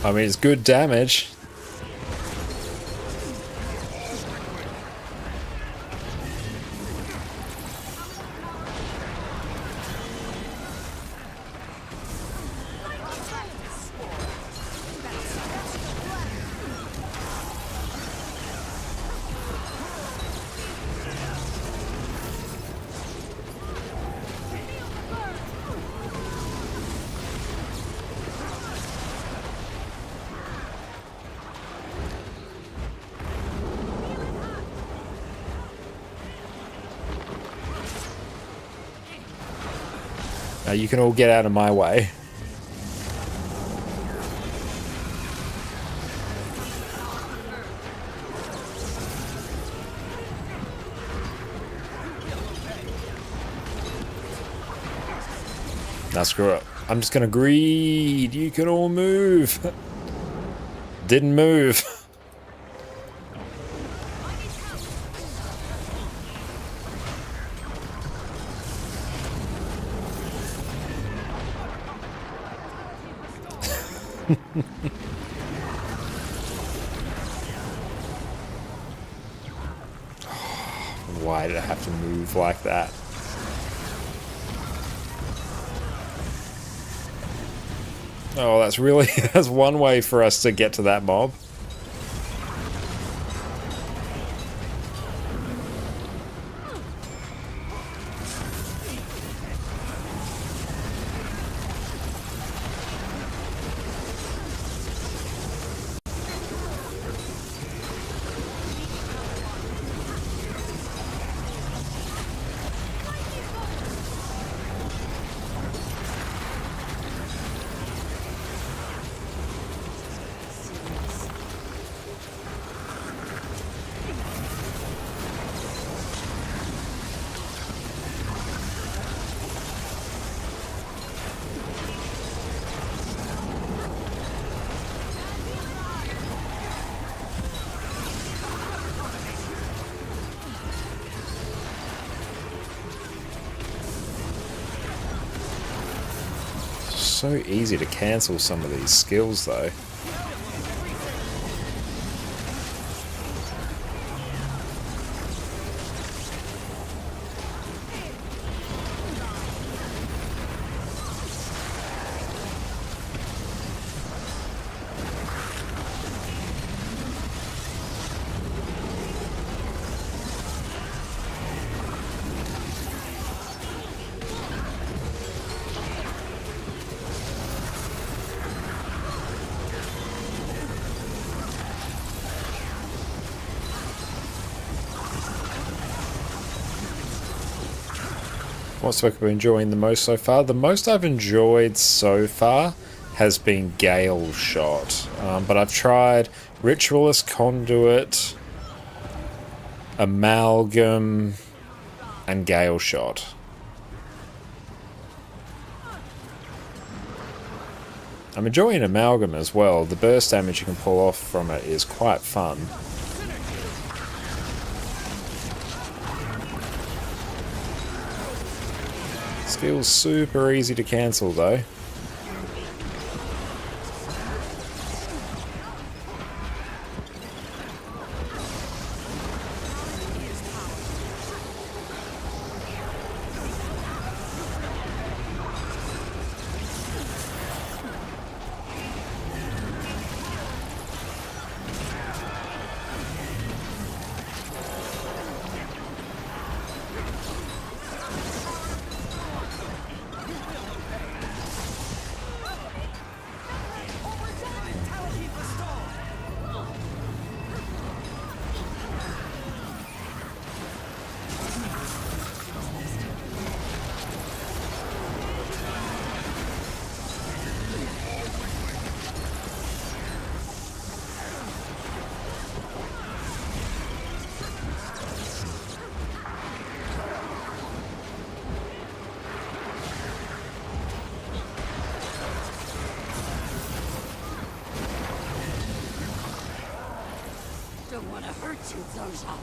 [SPEAKER 1] I mean, it's good damage. You can all get out of my way. Now screw it. I'm just gonna greed. You can all move. Didn't move. Why did I have to move like that? Oh, that's really... that's one way for us to get to that mob. So easy to cancel some of these skills though. What spec have I been enjoying the most so far? The most I've enjoyed so far has been Gale Shot. But I've tried Ritualist, Conduit, Amalgam, and Gale Shot. I'm enjoying Amalgam as well. The burst damage you can pull off from it is quite fun. Feels super easy to cancel though.
[SPEAKER 14] Don't want to hurt you, Zoja.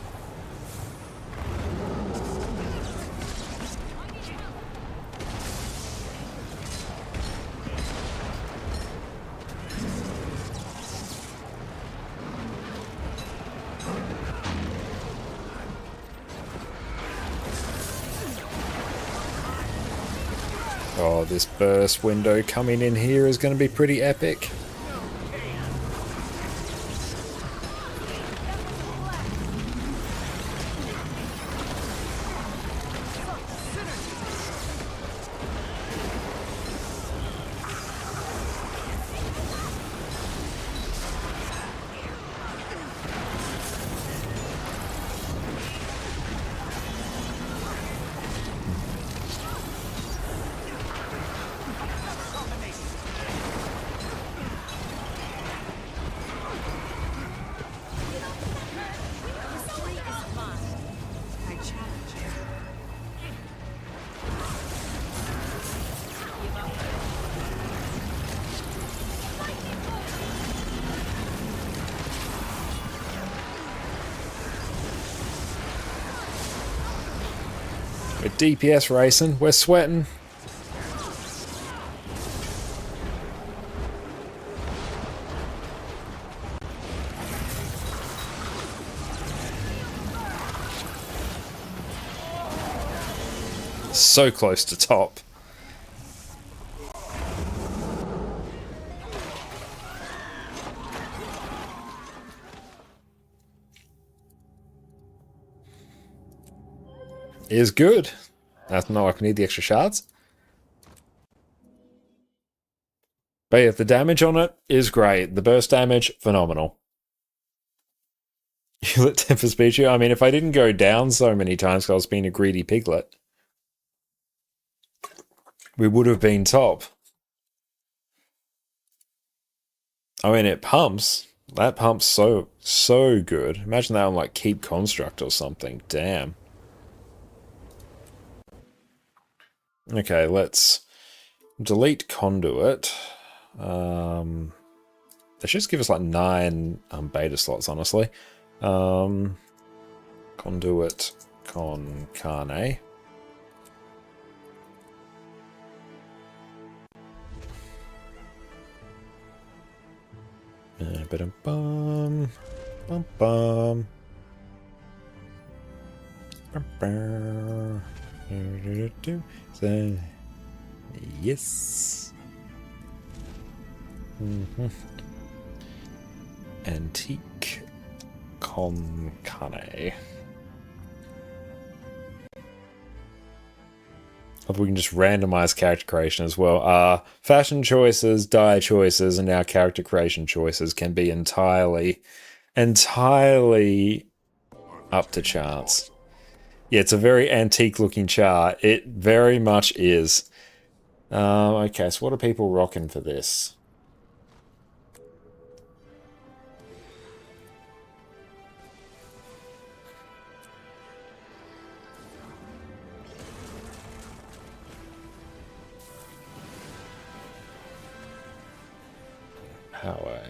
[SPEAKER 1] Oh, this burst window coming in here is going to be pretty epic. We're DPS racing. We're sweating. So close to top. Is good. That's not like I need the extra shards. But yeah, the damage on it is great. The burst damage, phenomenal. You let Temper speed you? I mean, if I didn't go down so many times because I was being a greedy piglet, we would have been top. I mean, it pumps. That pumps so good. Imagine that on like Keep Construct or something. Damn. Okay, let's delete Conduit. They should just give us like 9 beta slots, honestly. Conduit ConcarneConne. Bum bum bum. So, yes. Antique ConcarneConne. We can just randomize character creation as well. Fashion choices, dye choices, and now character creation choices can be entirely up to chance. Yeah, it's a very antique looking chart. It very much is. Okay, so what are people rocking for this? Power.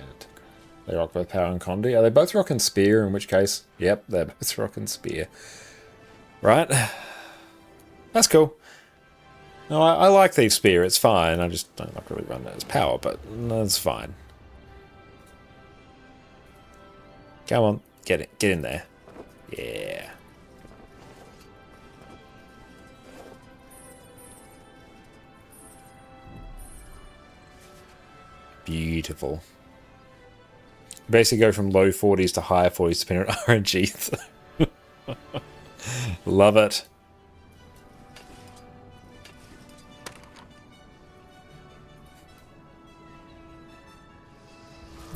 [SPEAKER 1] They rock both Power and Condi. Are they both rocking Spear, in which case? Yep, they're both rocking Spear. Right. That's cool. No, I like Thief Spear. It's fine. I just don't like really run that as Power, but that's fine. Come on. Get it. Get in there. Yeah. Beautiful. Basically go from low 40s to higher 40s depending on RNG. Love it.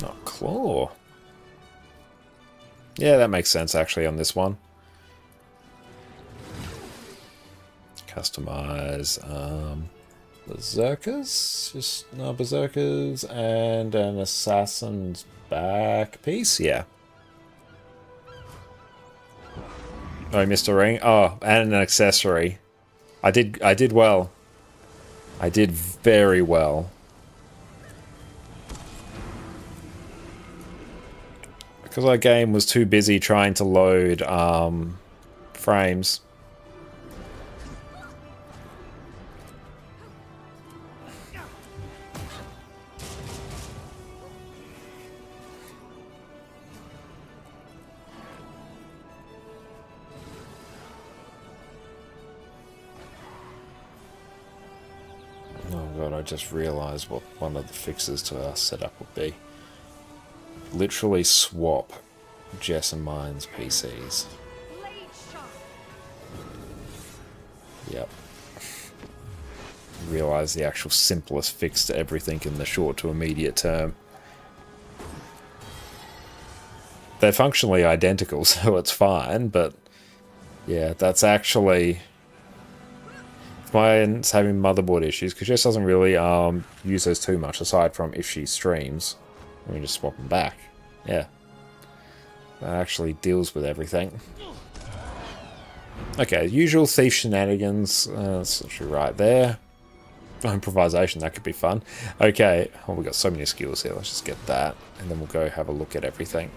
[SPEAKER 1] Oh, claw. Yeah, that makes sense actually on this one. Customize Berserkers, just no Berserkers, and an Assassin's back piece, yeah. Oh, I missed a ring. Oh, and an accessory. I did well. I did very well. Because our game was too busy trying to load frames. Oh god, I just realised what one of the fixes to our setup would be. Literally swap Jess and mine's PCs. Yep. Realise the actual simplest fix to everything in the short to immediate term. They're functionally identical, so it's fine, but yeah, that's actually... Mine's having motherboard issues, because Jess doesn't really use those too much, aside from if she streams. We can just swap them back. Yeah. That actually deals with everything. Okay, usual thief shenanigans. That's actually right there. Improvisation, that could be fun. Okay, oh, we've got so many skills here. Let's just get that, and then we'll go have a look at everything.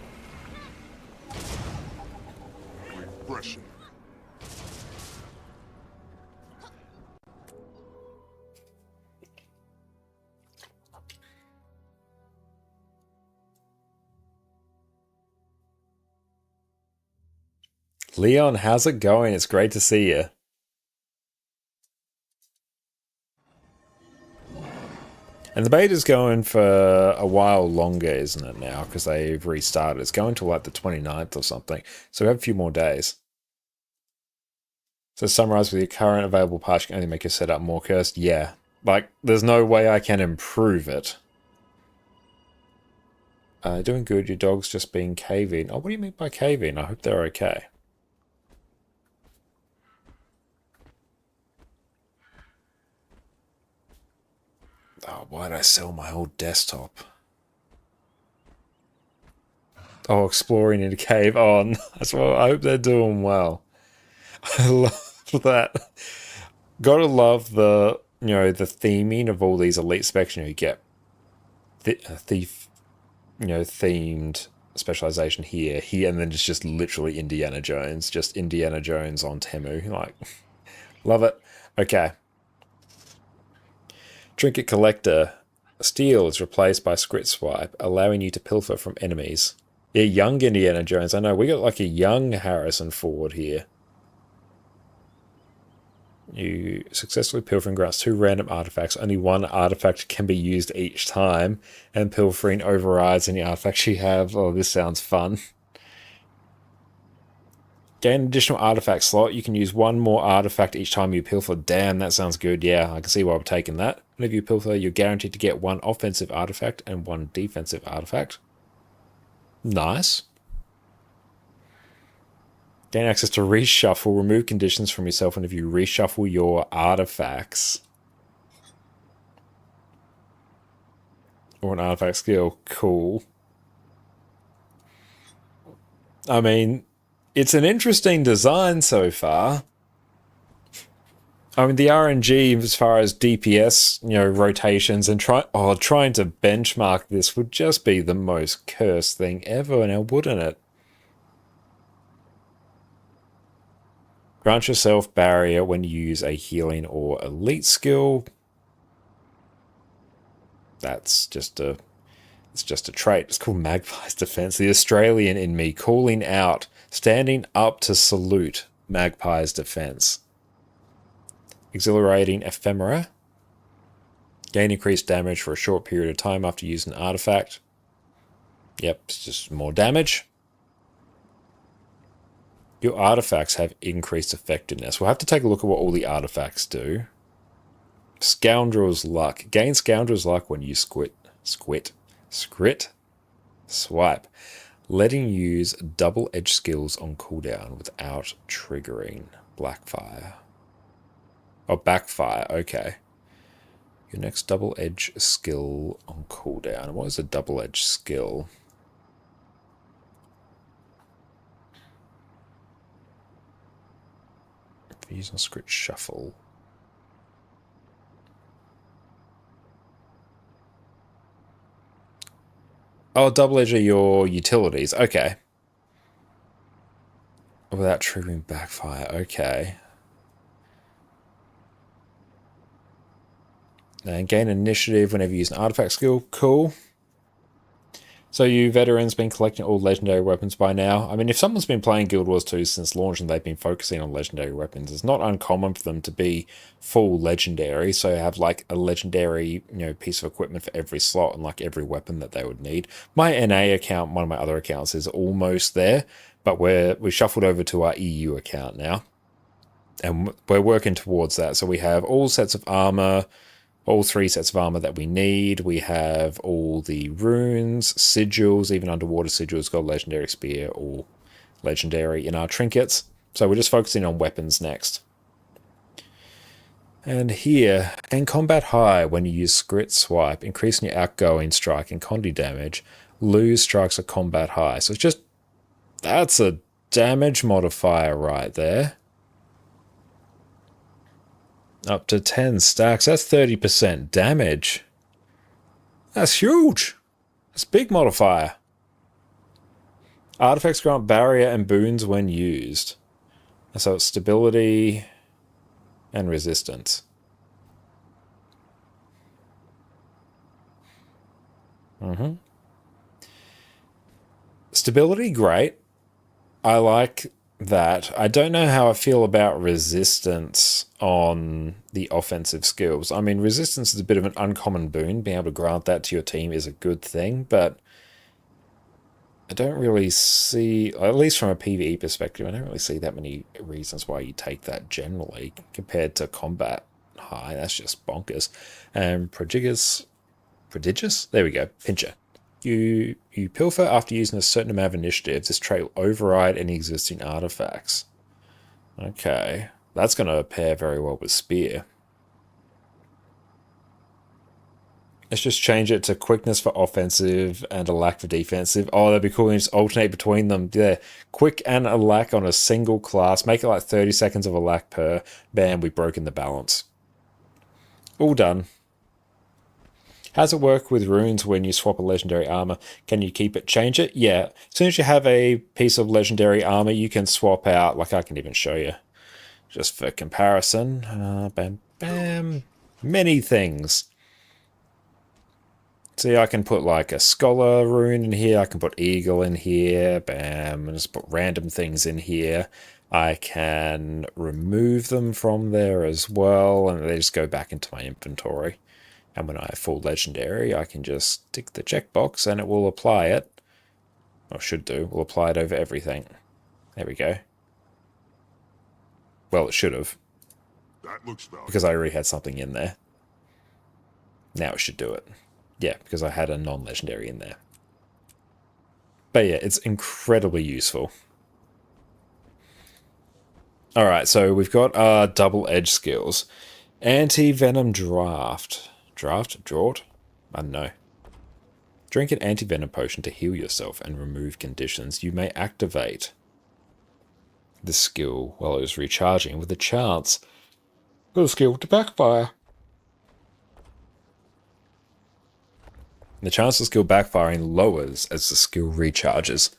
[SPEAKER 15] Repression.
[SPEAKER 1] Leon, how's it going? It's great to see you. And the beta's going for a while longer, isn't it now? Because they've restarted. It's going till like the 29th or something. So we have a few more days. So summarize with your current available parts, you can only make your setup more cursed. Yeah. Like, there's no way I can improve it. Doing good. Your dog's just being caving. Oh, what do you mean by caving? I hope they're okay. Oh, why'd I sell my old desktop? Oh, exploring in a cave. Oh, nice. Well, I hope they're doing well. I love that. Gotta love the, you know, the theming of all these elite specs. You know, you get thief, you know, themed specialization here, and then it's just literally Indiana Jones. Just Indiana Jones on Temu. Like, love it. Okay. Trinket Collector. Steel is replaced by Scrit Swipe, allowing you to pilfer from enemies. Yeah, young Indiana Jones. I know, we got like a young Harrison Ford here. You successfully pilfering grants 2 random artifacts. Only 1 artifact can be used each time, and pilfering overrides any artifacts you have. Oh, this sounds fun. Gain an additional artifact slot. You can use 1 more artifact each time you pilfer. Damn, that sounds good. Yeah, I can see why we're taking that. Whenever you pilfer, you're guaranteed to get 1 offensive artifact and 1 defensive artifact. Nice. Gain access to reshuffle. Remove conditions from yourself whenever you reshuffle your artifacts. Or an artifact skill. Cool. I mean, it's an interesting design so far. I mean, the RNG as far as DPS, you know, rotations and trying to benchmark this would just be the most cursed thing ever, now wouldn't it? Grant yourself barrier when you use a healing or elite skill. That's just a trait. It's called Magpie's Defense. The Australian in me calling out, standing up to salute Magpie's Defense. Exhilarating Ephemera. Gain increased damage for a short period of time after using an artifact. Yep, it's just more damage. Your artifacts have increased effectiveness. We'll have to take a look at what all the artifacts do. Scoundrel's Luck. Gain Scoundrel's Luck when you scrit swipe. Letting you use double-edged skills on cooldown without triggering Blackfire. Oh, Backfire, okay. Your next double-edged skill on cooldown. What is a double-edged skill? Use on Scrit Shuffle. Oh, double edge are your utilities. Okay. Without triggering Backfire. Okay. And gain initiative whenever you use an artifact skill. Cool. So you veterans been collecting all legendary weapons by now. I mean, if someone's been playing Guild Wars 2 since launch and they've been focusing on legendary weapons, it's not uncommon for them to be full legendary. So have like a legendary, you know, piece of equipment for every slot and like every weapon that they would need. My NA account, one of my other accounts, is almost there, but we shuffled over to our EU account now, and we're working towards that. So we have all sets of armor. All 3 sets of armor that we need. We have all the runes, sigils, even underwater sigils, got legendary spear or legendary in our trinkets. So we're just focusing on weapons next. And here, in combat high, when you use Scrit Swipe, increasing your outgoing strike and condi damage, lose strikes at combat high. So it's just, that's a damage modifier right there. Up to 10 stacks. That's 30% damage. That's huge. That's a big modifier. Artifacts grant barrier and boons when used. So it's stability and resistance. Stability, great. I like that. I don't know how I feel about resistance on the offensive skills. I mean, resistance is a bit of an uncommon boon. Being able to grant that to your team is a good thing, but I don't really see, at least from a PvE perspective, I don't really see that many reasons why you take that generally compared to combat high. That's just bonkers. And prodigious? There we go. Pincher. You pilfer after using a certain amount of initiative. This trait will override any existing artifacts. Okay. That's going to pair very well with Spear. Let's just change it to quickness for offensive and a lack for defensive. Oh, that'd be cool. And just alternate between them. Yeah, quick and a lack on a single class. Make it like 30 seconds of a lack per. Bam, we've broken the balance. All done. How's it work with runes when you swap a legendary armor? Can you keep it, change it? Yeah. As soon as you have a piece of legendary armor, you can swap out. Like I can even show you. Just for comparison. Bam, bam. Many things. See, I can put like a scholar rune in here. I can put eagle in here. Bam. And just put random things in here. I can remove them from there as well. And they just go back into my inventory. And when I have full legendary, I can just tick the checkbox and it will apply it. Or should do. Will apply it over everything. There we go. Well, it should have.
[SPEAKER 15] That looks valuable.
[SPEAKER 1] Because I already had something in there. Now it should do it. Yeah, because I had a non-legendary in there. But yeah, it's incredibly useful. Alright, so we've got our double-edged skills. Anti-venom draft. Draught? I don't know. Drink an anti-venom potion to heal yourself and remove conditions. You may activate the skill while it is recharging with a chance for the skill to backfire. The chance of skill backfiring lowers as the skill recharges.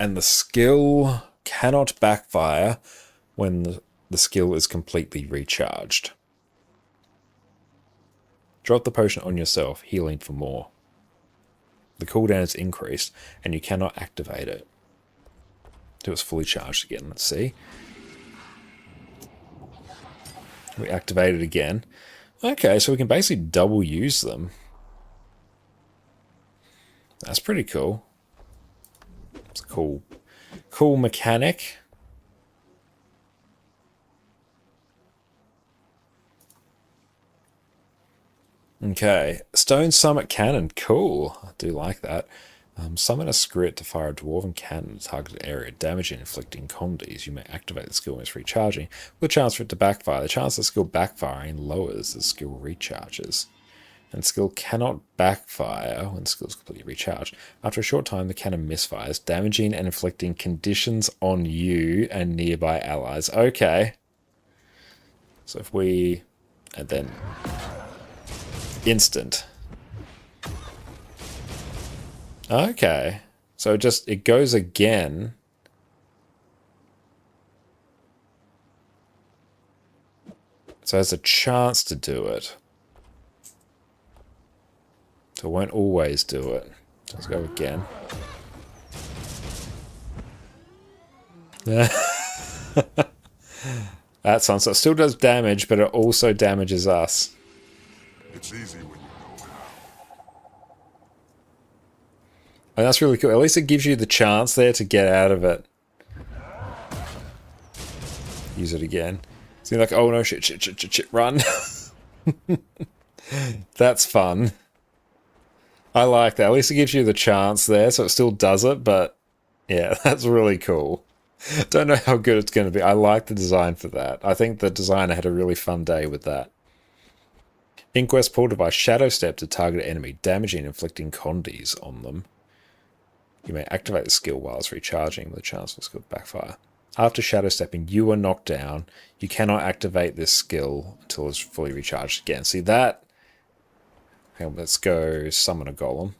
[SPEAKER 1] And the skill cannot backfire when the skill is completely recharged. Drop the potion on yourself, healing for more. The cooldown is increased, and you cannot activate it till it's fully charged again. Let's see. We activate it again. Okay, so we can basically double use them. That's pretty cool. It's a cool mechanic. Okay, Stone Summit Cannon, cool. I do like that. Summon a script to fire a dwarven cannon at a targeted area, damaging and inflicting condies. You may activate the skill when it's recharging, with a chance for it to backfire. The chance of the skill backfiring lowers as the skill recharges. And skill cannot backfire when the skill is completely recharged. After a short time, the cannon misfires, damaging and inflicting conditions on you and nearby allies. Okay. So if we... and then... instant. Okay. So it goes again. So it has a chance to do it. So it won't always do it. Let's go again. That's fun. So it still does damage, but it also damages us.
[SPEAKER 15] It's easy when you know how.
[SPEAKER 1] And that's really cool. At least it gives you the chance there to get out of it. Use it again. So you're like, oh no, shit, run. That's fun. I like that. At least it gives you the chance there, so it still does it, but yeah, that's really cool. Don't know how good it's going to be. I like the design for that. I think the designer had a really fun day with that. Inquest portal by Shadow Step to target an enemy, damaging and inflicting condies on them. You may activate the skill while it's recharging with a chance for skill to backfire. After Shadow Stepping, you are knocked down. You cannot activate this skill until it's fully recharged again. See that? Hang on, let's go summon a golem.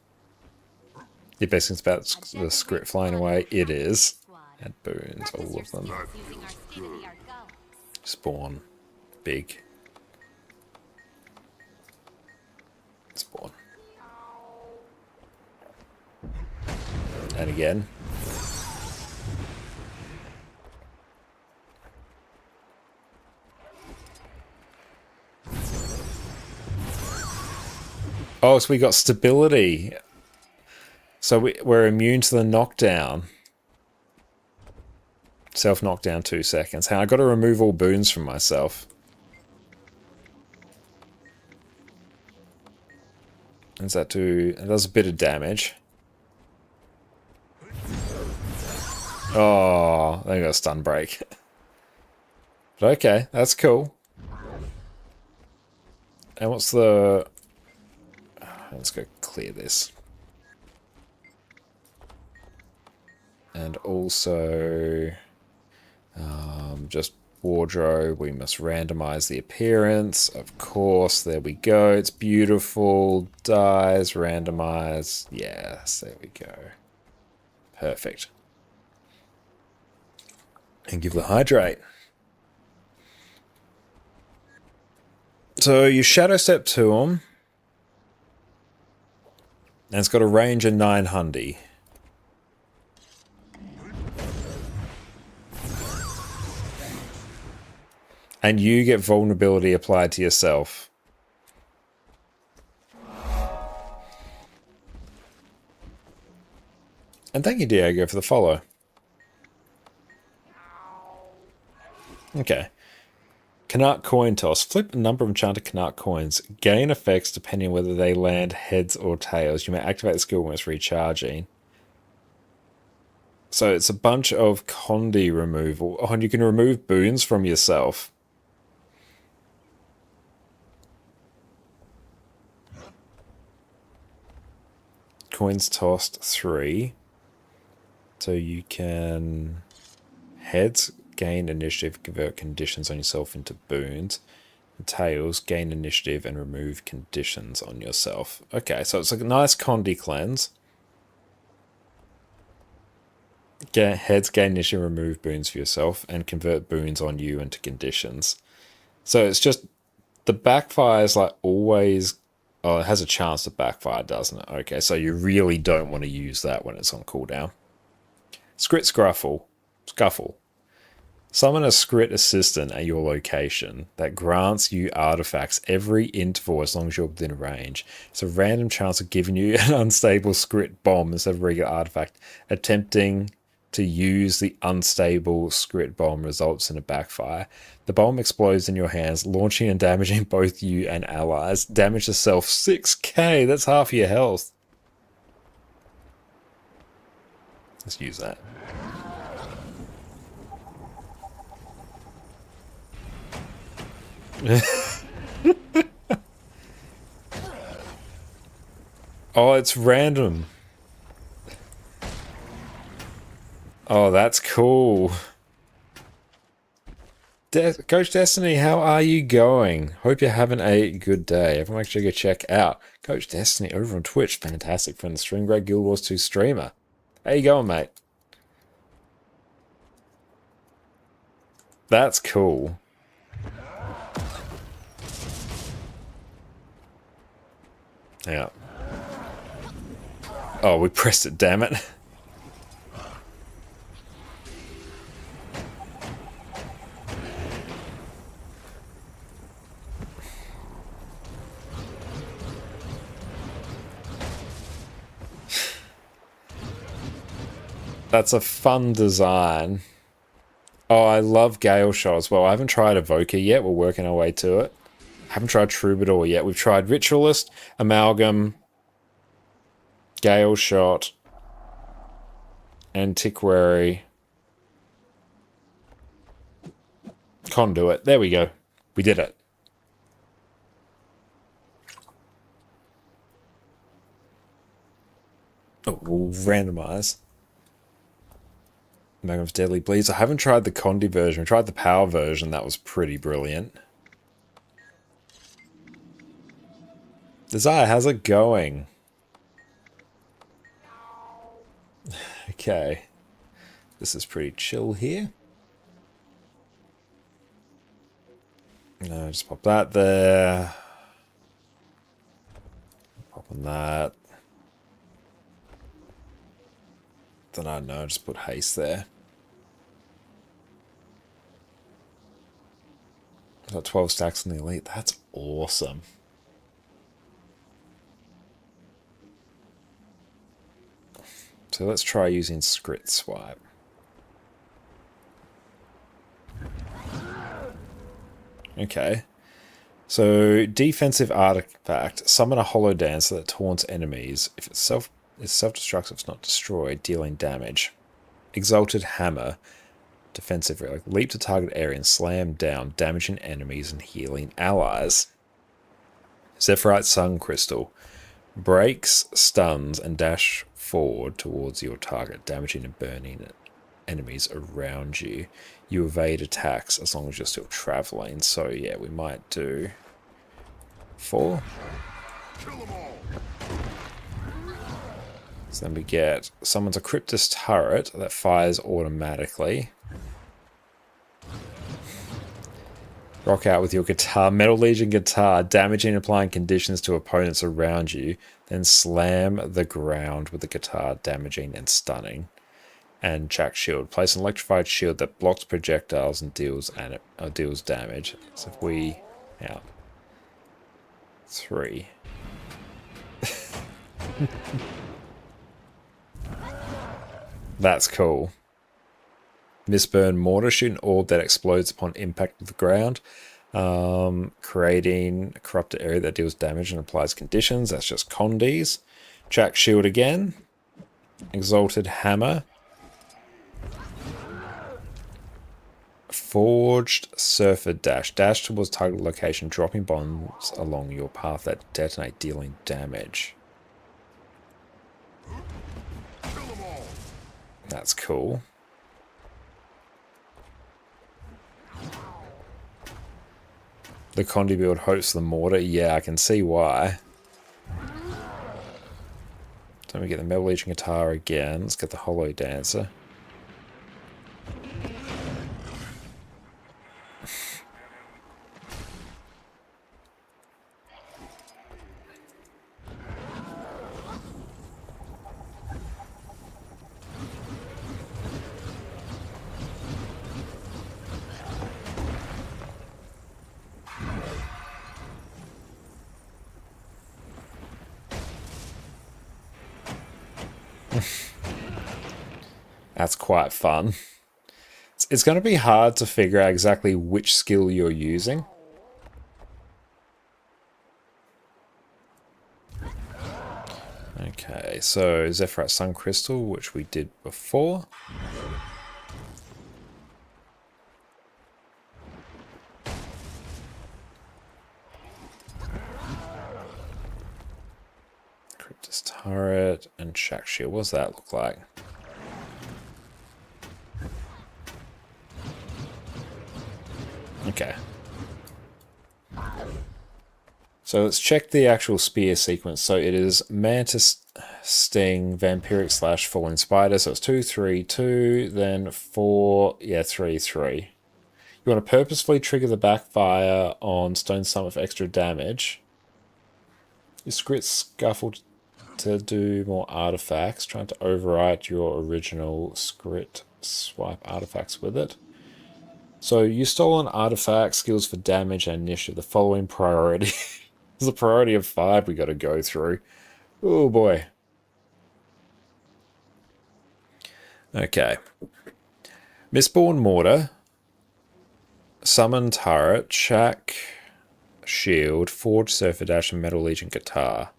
[SPEAKER 1] You're basically about the script flying away. It is. And boons, all of them. Spawn. Big. Spawn. And again. Oh, so we got stability. So we're immune to the knockdown. Self-knockdown 2 seconds. Hey, I got to remove all boons from myself. What does that do? It does a bit of damage. Oh, they got a stun break. But okay, that's cool. And what's the... Let's go clear this. And also... just wardrobe, we must randomize the appearance. Of course, there we go. It's beautiful. Dies, randomize. Yes, there we go. Perfect. And give the hydrate. So you shadow step to him. And it's got a range of 900. And you get vulnerability applied to yourself. And thank you, Diego, for the follow. Okay. Canart coin toss. Flip a number of enchanted Canart coins. Gain effects depending on whether they land heads or tails. You may activate the skill when it's recharging. So it's a bunch of Condi removal. Oh, and you can remove boons from yourself. Coins tossed 3. So you can heads gain initiative, convert conditions on yourself into boons. And tails gain initiative and remove conditions on yourself. Okay, so it's like a nice Condi cleanse. Heads gain initiative, remove boons for yourself, and convert boons on you into conditions. So it's just the backfire is like always. Oh, it has a chance to backfire, doesn't it? Okay, so you really don't want to use that when it's on cooldown. Scrit Scuffle. Summon a Scrit assistant at your location that grants you artifacts every interval as long as you're within range. It's a random chance of giving you an unstable Scrit bomb instead of a regular artifact. Attempting to use the unstable Scrit bomb results in a backfire. The bomb explodes in your hands, launching and damaging both you and allies. Damage to self 6k, that's half your health. Let's use that. Oh, it's random. Oh, that's cool. Coach Destiny, how are you going? Hope you're having a good day. Everyone make sure you go check out Coach Destiny over on Twitch. Fantastic friend of the stream. Great Guild Wars 2 streamer. How you going, mate? That's cool. Yeah. Oh, we pressed it, damn it. That's a fun design. Oh, I love Gale Shot as well. I haven't tried Evoker yet. We're working our way to it. Haven't tried Troubadour yet. We've tried Ritualist, Amalgam, Gale Shot, Antiquary, Conduit. There we go. We did it. Oh, we'll randomize. Magnum of Deadly Bleeds. I haven't tried the Condi version. I tried the Power version. That was pretty brilliant. Desire, how's it going? Okay. This is pretty chill here. No, just pop that there. Pop on that. Then I don't know, just put haste there. Got 12 stacks in the elite. That's awesome. So let's try using Scrit Swipe. Okay. So, defensive artifact. Summon a hollow dancer that taunts enemies. If it's self-destructs, it's not destroyed, dealing damage. Exalted Hammer. Defensive relic. Leap to target area and slam down, damaging enemies and healing allies. Zephyrite Sun Crystal. Breaks, stuns, and dash forward towards your target, damaging and burning enemies around you. You evade attacks as long as you're still traveling. So yeah, we might do 4. So then we get summons a Cryptus turret that fires automatically. Rock out with your guitar, Metal Legion guitar, damaging and applying conditions to opponents around you. Then slam the ground with the guitar, damaging and stunning. And Jack Shield. Place an electrified shield that blocks projectiles and deals damage. So if we... Yeah. 3. That's cool. Mistburn Mortar. Shoot an orb that explodes upon impact with the ground. Creating a corrupted area that deals damage and applies conditions. That's just Condies. Jack Shield again. Exalted Hammer. Forged Surfer Dash. Dash towards target location, dropping bombs along your path that detonate, dealing damage. That's cool. The Condi build hopes the mortar. Yeah, I can see why. So we get the Metal Legion guitar again. Let's get the Hollow Dancer. That's quite fun. It's going to be hard to figure out exactly which skill you're using. Okay, so Zephyrite Sun Crystal, which we did before. Cryptus Turret and Shack Shield. What does that look like? Okay. So let's check the actual spear sequence. So it is Mantis, Sting, Vampiric Slash, Falling Spider. So it's 2, 3, 2, then 4, yeah, 3, 3. You want to purposefully trigger the backfire on Stone Summit for extra damage. You Scrit Scuffle to do more artifacts, trying to overwrite your original Scrit Swipe artifacts with it. So you stolen artifact, skills for damage and initiative. The following priority. There's a priority of 5 we got to go through. Oh boy. Okay. Mistborn Mortar. Summon Turret. Shack Shield. Forged Surfer Dash and Metal Legion Guitar.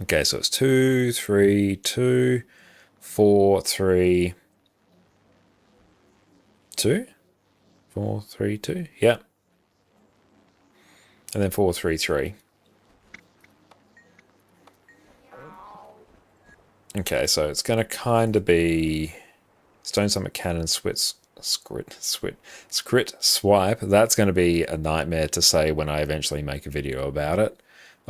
[SPEAKER 1] Okay, so it's 2, 3, 2, 4, 3, 2, 4, 3, 2, yeah. And then 4, 3, 3. Okay, so it's going to kind of be Stone Summit Cannon, Scrit Swipe. That's going to be a nightmare to say when I eventually make a video about it.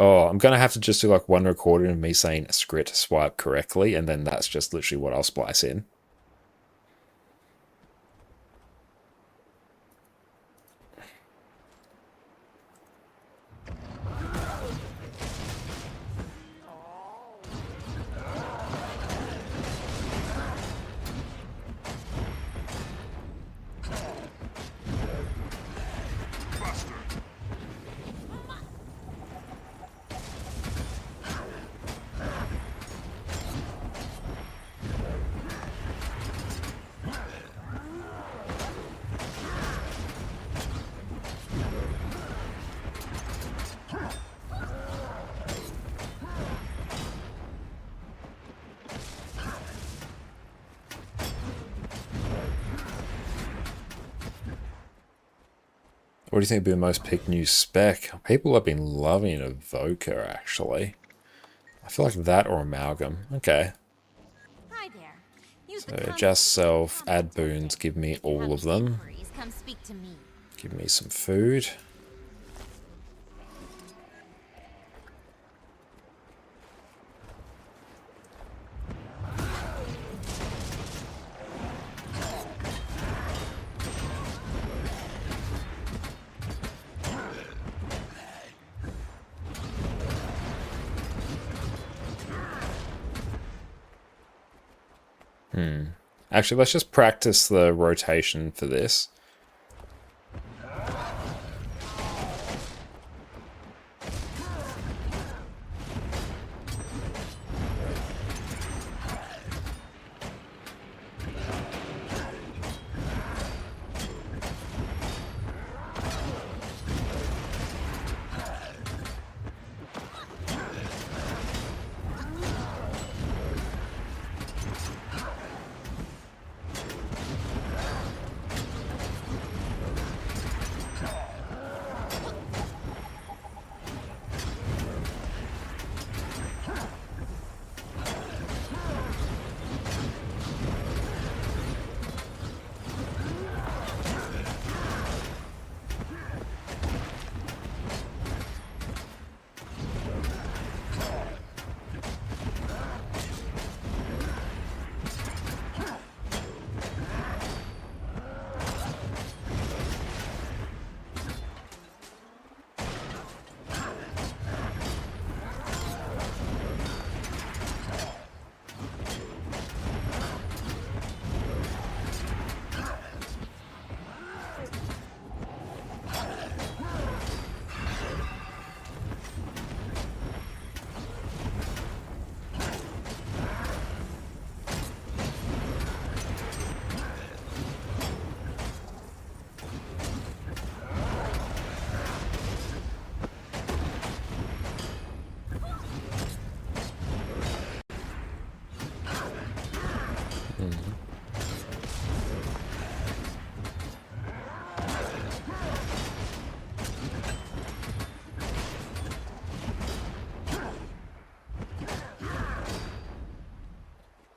[SPEAKER 1] Oh, I'm going to have to just do like one recording of me saying Scrit Swipe correctly, and then that's just literally what I'll splice in. What do you think would be the most picked new spec? People have been loving Evoker, actually. I feel like that or Amalgam. Okay.
[SPEAKER 16] Hi there. Use
[SPEAKER 1] So adjust self, add boons, give me all of them.
[SPEAKER 16] come speak to me.
[SPEAKER 1] Give me some food. Actually, let's just practice the rotation for this.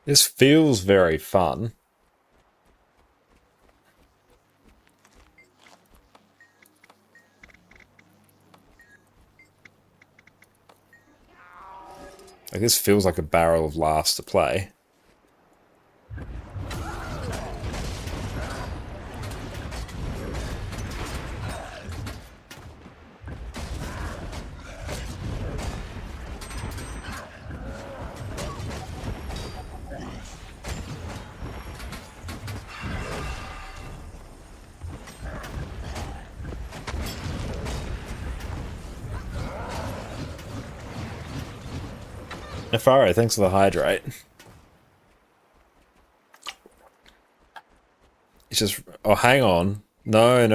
[SPEAKER 1] This feels very fun. Like, this feels like a barrel of laughs to play. Nefaro, thanks for the hydrate. It's just... Oh, hang on. No.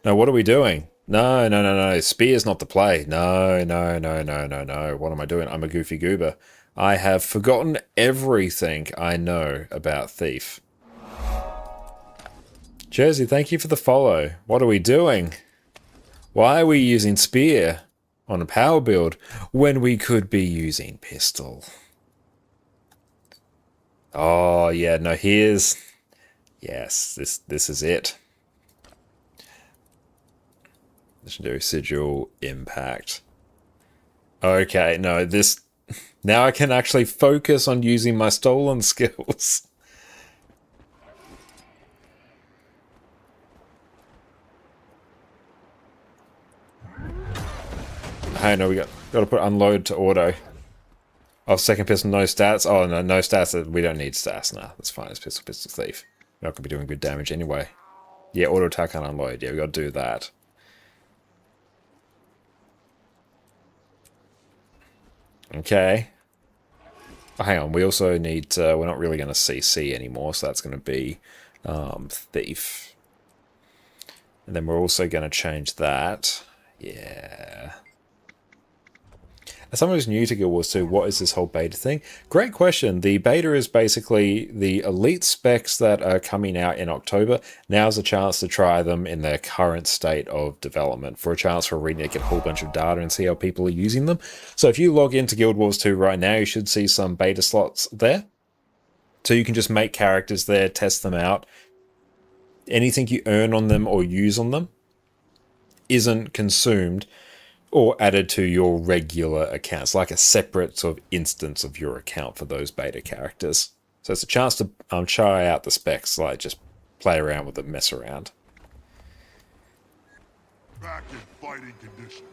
[SPEAKER 1] No, what are we doing? No. Spear's not the play. No. What am I doing? I'm a goofy goober. I have forgotten everything I know about Thief. Jersey, thank you for the follow. What are we doing? Why are we using Spear on a power build when we could be using pistol? Oh yeah, no, here's... Yes, this is it. Legendary Sigil, Impact. Okay, no, this... Now I can actually focus on using my stolen skills. Hey, no, we got to put unload to auto. Oh, second pistol, no stats. Oh, no stats. We don't need stats. Nah, that's fine. It's pistol thief. We're not going to be doing good damage anyway. Yeah, auto attack and unload. Yeah, we got to do that. Okay. Oh, hang on. We also need... we're not really going to CC anymore, so that's going to be thief. And then we're also going to change that. Yeah. As someone who's new to Guild Wars 2, what is this whole beta thing? Great question. The beta is basically the elite specs that are coming out in October. Now's a chance to try them in their current state of development for a chance for Arena to get a whole bunch of data and see how people are using them. So if you log into Guild Wars 2 right now, you should see some beta slots there. So you can just make characters there, test them out. Anything you earn on them or use on them isn't consumed or added to your regular accounts, like a separate sort of instance of your account for those beta characters. So it's a chance to try out the specs, like just play around with them, mess around.
[SPEAKER 15] Back in fighting condition.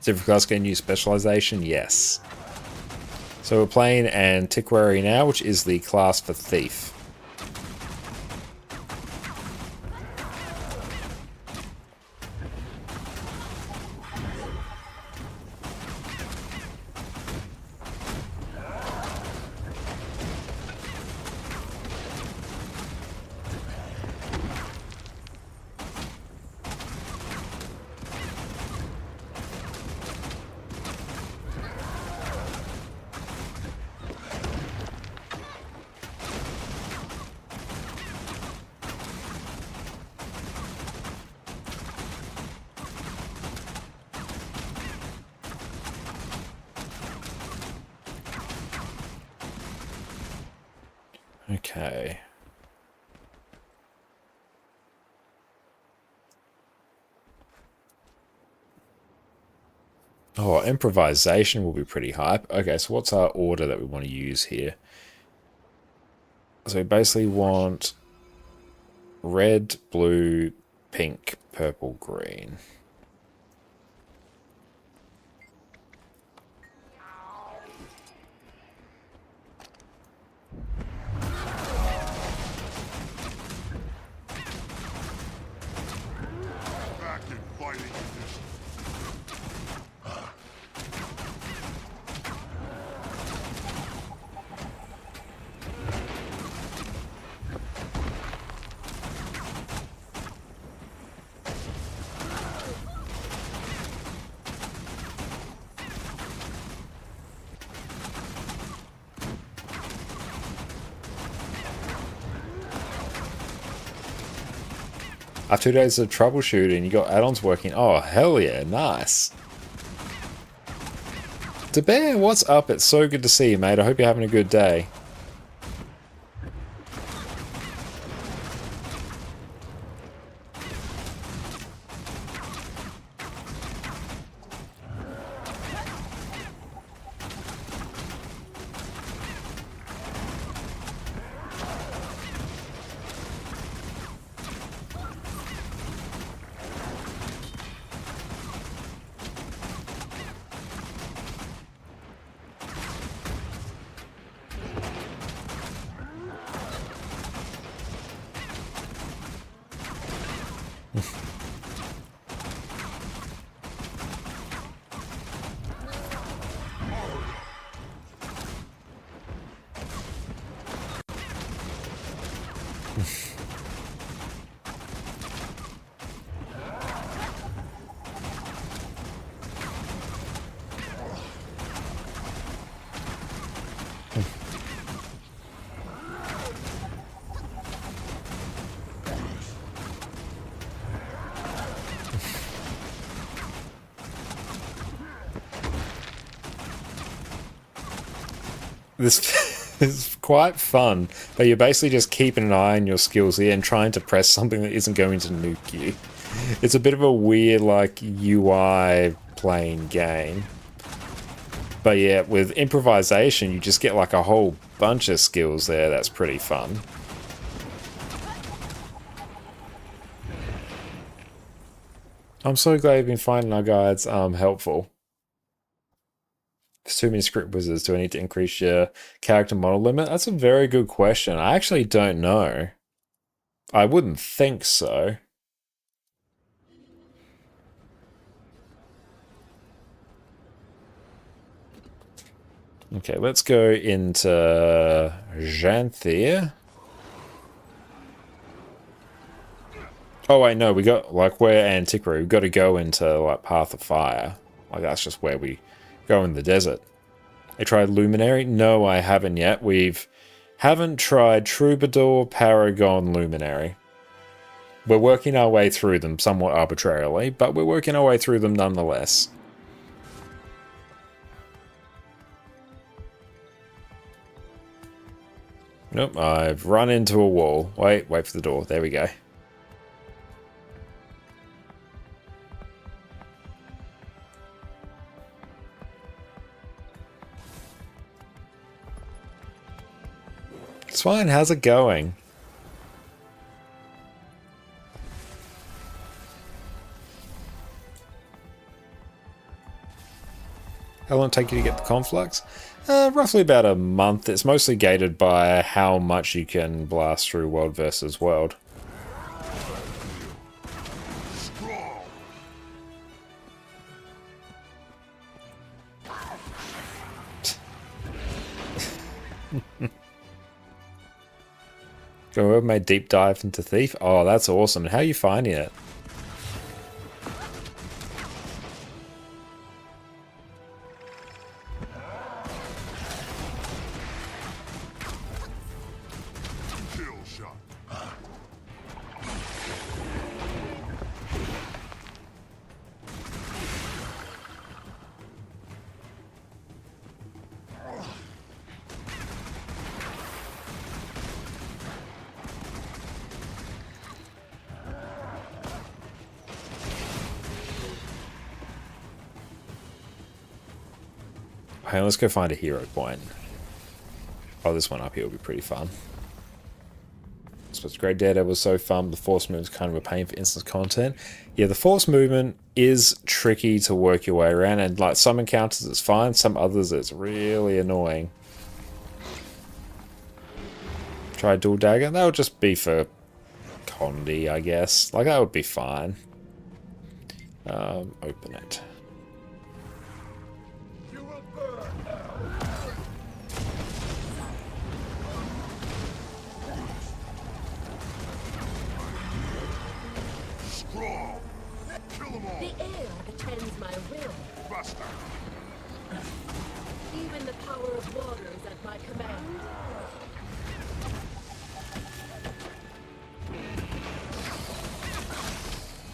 [SPEAKER 1] So if you guys get a new specialization, yes. So we're playing Antiquary now, which is the class for Thief. Okay. Oh, improvisation will be pretty hype. Okay, so what's our order that we want to use here? So we basically want red, blue, pink, purple, green.
[SPEAKER 15] Back in fighting condition.
[SPEAKER 1] After 2 days of troubleshooting, you got add-ons working. Oh, hell yeah, nice. DeBear, what's up? It's so good to see you, mate. I hope you're having a good day. This is quite fun, but you're basically just keeping an eye on your skills here and trying to press something that isn't going to nuke you. It's a bit of a weird, like, UI playing game. But yeah, with improvisation, you just get like a whole bunch of skills there. That's pretty fun. I'm so glad you've been finding our guides helpful. There's too many script wizards. Do I need to increase your character model limit? That's a very good question. I actually don't know. I wouldn't think so. Okay, let's go into Xanthir. Oh wait, no, we got, like, we're Antiquary. We've got to go into, like, Path of Fire. Like, that's just where we go in the desert. I tried Luminary? No, I haven't yet. Haven't tried Troubadour, Paragon, Luminary. We're working our way through them somewhat arbitrarily, but we're working our way through them nonetheless. Nope, I've run into a wall. Wait for the door. There we go. It's fine, how's it going? How long did it take you to get the conflux? Roughly about a month. It's mostly gated by how much you can blast through world versus world. Go over my deep dive into Thief. Oh, that's awesome. How are you finding it? Okay, let's go find a hero point. Oh, this one up here will be pretty fun. So it's great. Data was so fun. The force movement is kind of a pain for instance content. Yeah, the force movement is tricky to work your way around, and like some encounters it's fine, some others it's really annoying. Try dual dagger. That would just be for Condi, I guess. Like that would be fine. Open it.
[SPEAKER 14] The air attends my will.
[SPEAKER 15] Buster.
[SPEAKER 14] Even the power of water is at my command.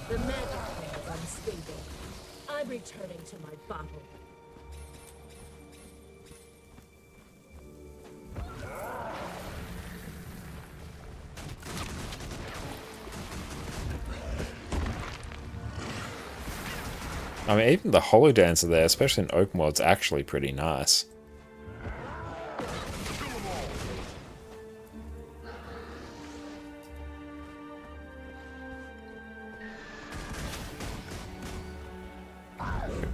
[SPEAKER 14] The magic is unstable. I'm returning to my bottle.
[SPEAKER 1] I mean, even the Holo Dancer there, especially in open world, is actually pretty nice.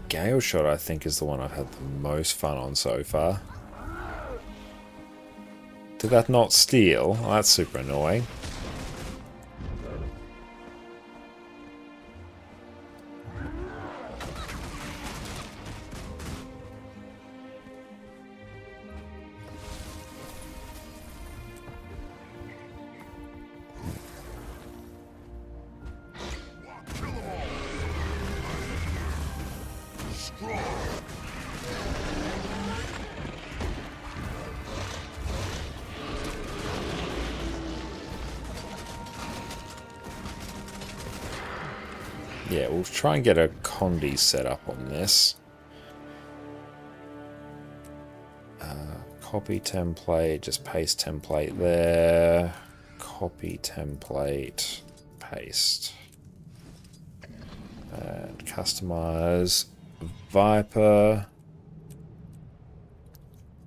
[SPEAKER 1] Gale Shot, I think, is the one I've had the most fun on so far. Did that not steal? Oh, that's super annoying. Yeah, we'll try and get a Condi set up on this. Copy template, just paste template there. Copy template, paste. And customize Viper,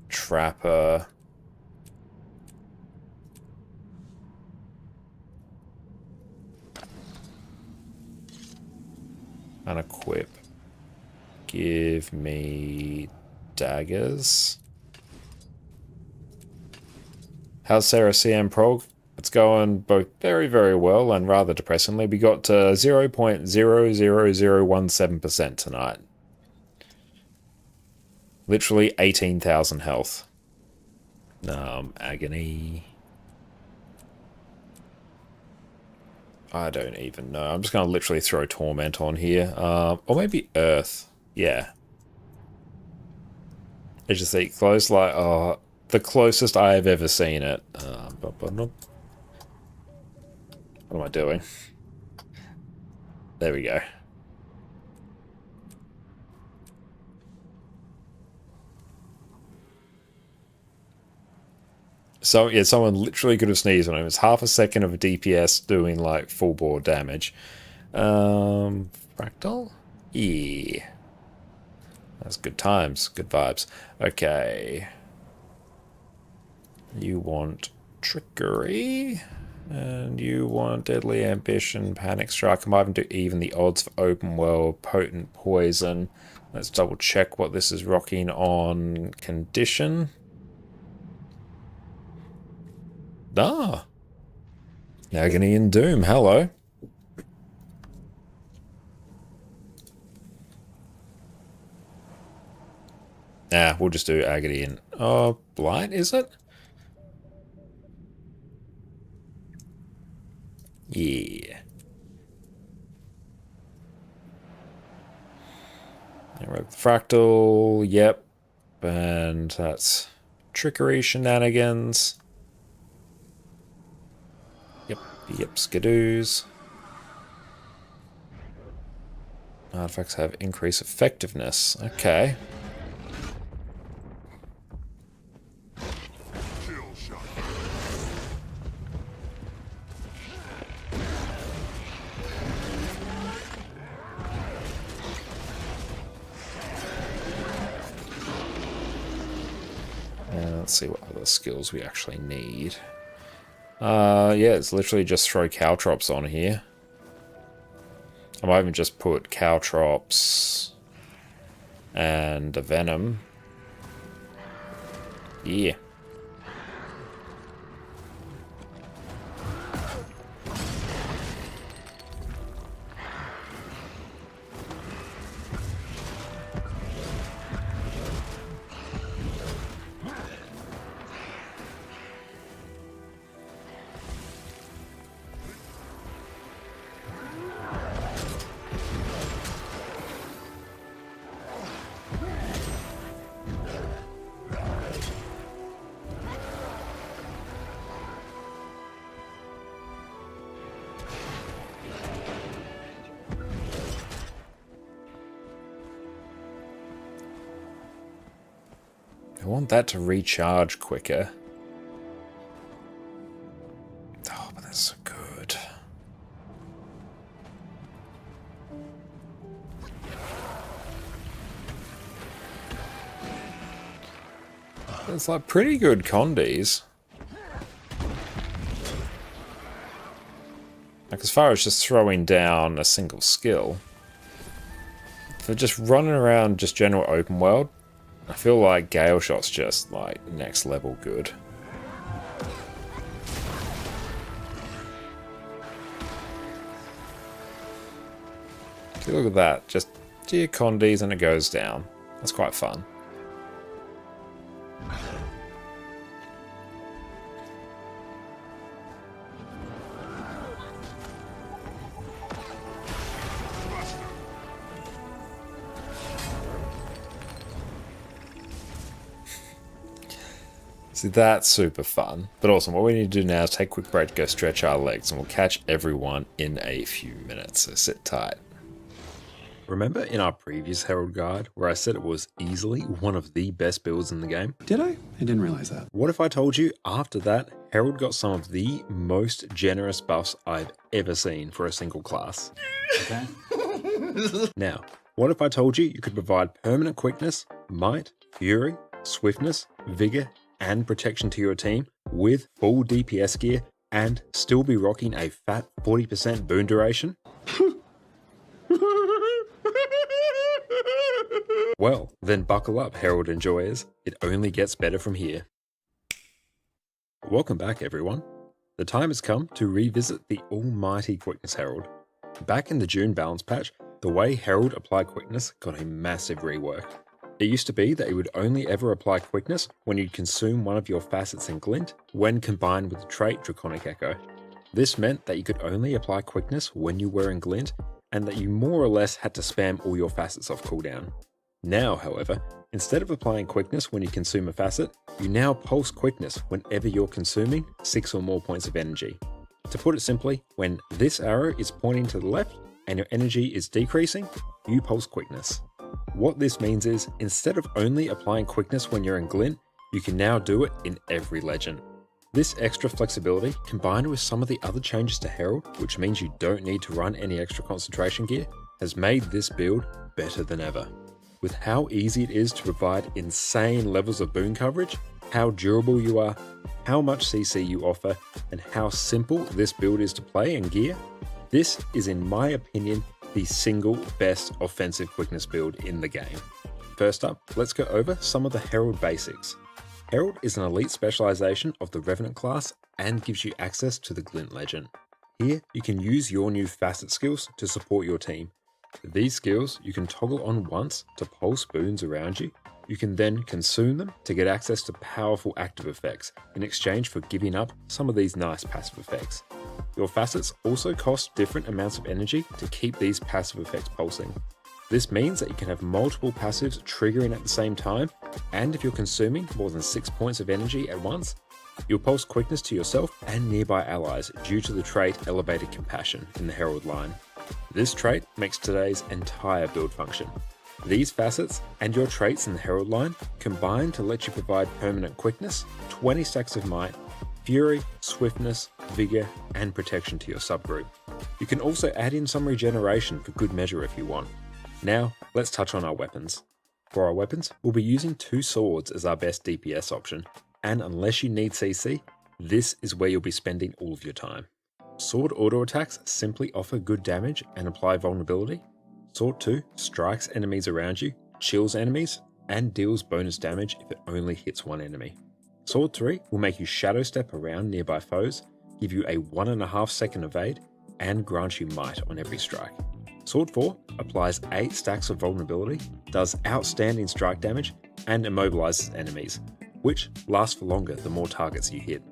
[SPEAKER 1] Trapper, unequip. Give me daggers. How's Cerus CM Prog? It's going both very, very well and rather depressingly. We got 0.00017% tonight. Literally 18,000 health. Agony. I don't even know. I'm just going to literally throw Torment on here. Or maybe Earth. Yeah. It's just the close, like, the closest I have ever seen it. What am I doing? There we go. So, yeah, someone literally could have sneezed on him. It's half a second of a DPS doing, like, full bore damage. Fractal? Yeah. That's good times. Good vibes. Okay. You want Trickery. And you want Deadly Ambition, Panic Strike. I might even do even the odds for Open World, Potent Poison. Let's double check what this is rocking on condition. Ah! Agony and Doom, hello. Nah, we'll just do Agony and... Oh, Blight, is it? Yeah. Fractal, yep. And that's Trickery Shenanigans. Yep, skidoos. Artifacts have increased effectiveness. Okay. Let's see what other skills we actually need. Yeah, it's literally just throw Caltrops on here. I might even just put Caltrops and a Venom. Yeah. I want that to recharge quicker. Oh, but that's so good. It's like pretty good condies. Like as far as just throwing down a single skill. For just running around just general open world, I feel like Gale Shot's just, like, next level good. See, look at that. Just do your condies and it goes down. That's quite fun. See, that's super fun. But awesome. What we need to do now is take a quick break to go stretch our legs, and we'll catch everyone in a few minutes. So sit tight. Remember in our previous Herald guide where I said it was easily one of the best builds in the game?
[SPEAKER 17] Did I? I didn't realize that.
[SPEAKER 1] What if I told you after that, Herald got some of the most generous buffs I've ever seen for a single class?
[SPEAKER 17] Okay.
[SPEAKER 1] Now, what if I told you you could provide permanent quickness, might, fury, swiftness, vigor, and protection to your team with full DPS gear and still be rocking a fat 40% boon duration? Well, then buckle up, Herald enjoyers. It only gets better from here. Welcome back, everyone. The time has come to revisit the almighty Quickness Herald. Back in the June balance patch, the way Herald applied quickness got a massive rework. It used to be that it would only ever apply quickness when you'd consume one of your facets in Glint when combined with the trait Draconic Echo. This meant that you could only apply quickness when you were in Glint and that you more or less had to spam all your facets off cooldown. Now, however, instead of applying quickness when you consume a facet, you now pulse quickness whenever you're consuming 6 or more points of energy. To put it simply, when this arrow is pointing to the left and your energy is decreasing, you pulse quickness. What this means is, instead of only applying quickness when you're in Glint, you can now do it in every legend. This extra flexibility, combined with some of the other changes to Herald, which means you don't need to run any extra concentration gear, has made this build better than ever. With how easy it is to provide insane levels of boon coverage, how durable you are, how much CC you offer, and how simple this build is to play and gear, this is, in my opinion, the single best offensive quickness build in the game. First up, let's go over some of the Herald basics. Herald is an elite specialization of the Revenant class and gives you access to the Glint Legend. Here, you can use your new facet skills to support your team. These skills you can toggle on once to pulse boons around you. You can then consume them to get access to powerful active effects in exchange for giving up some of these nice passive effects. Your facets also cost different amounts of energy to keep these passive effects pulsing. This means that you can have multiple passives triggering at the same time, and if you're consuming more than 6 points of energy at once, you'll pulse quickness to yourself and nearby allies due to the trait Elevated Compassion in the Herald line. This trait makes today's entire build function. These facets and your traits in the Herald line combine to let you provide permanent quickness, 20 stacks of might, fury, swiftness, vigor, and protection to your subgroup. You can also add in some regeneration for good measure if you want. Now, let's touch on our weapons. For our weapons, we'll be using 2 swords as our best DPS option, and unless you need CC, this is where you'll be spending all of your time. Sword auto attacks simply offer good damage and apply vulnerability. Sword 2 strikes enemies around you, chills enemies, and deals bonus damage if it only hits one enemy. Sword 3 will make you shadow step around nearby foes, give you a 1.5 second evade, and grant you might on every strike. Sword 4 applies 8 stacks of vulnerability, does outstanding strike damage, and immobilizes enemies, which lasts for longer the more targets you hit.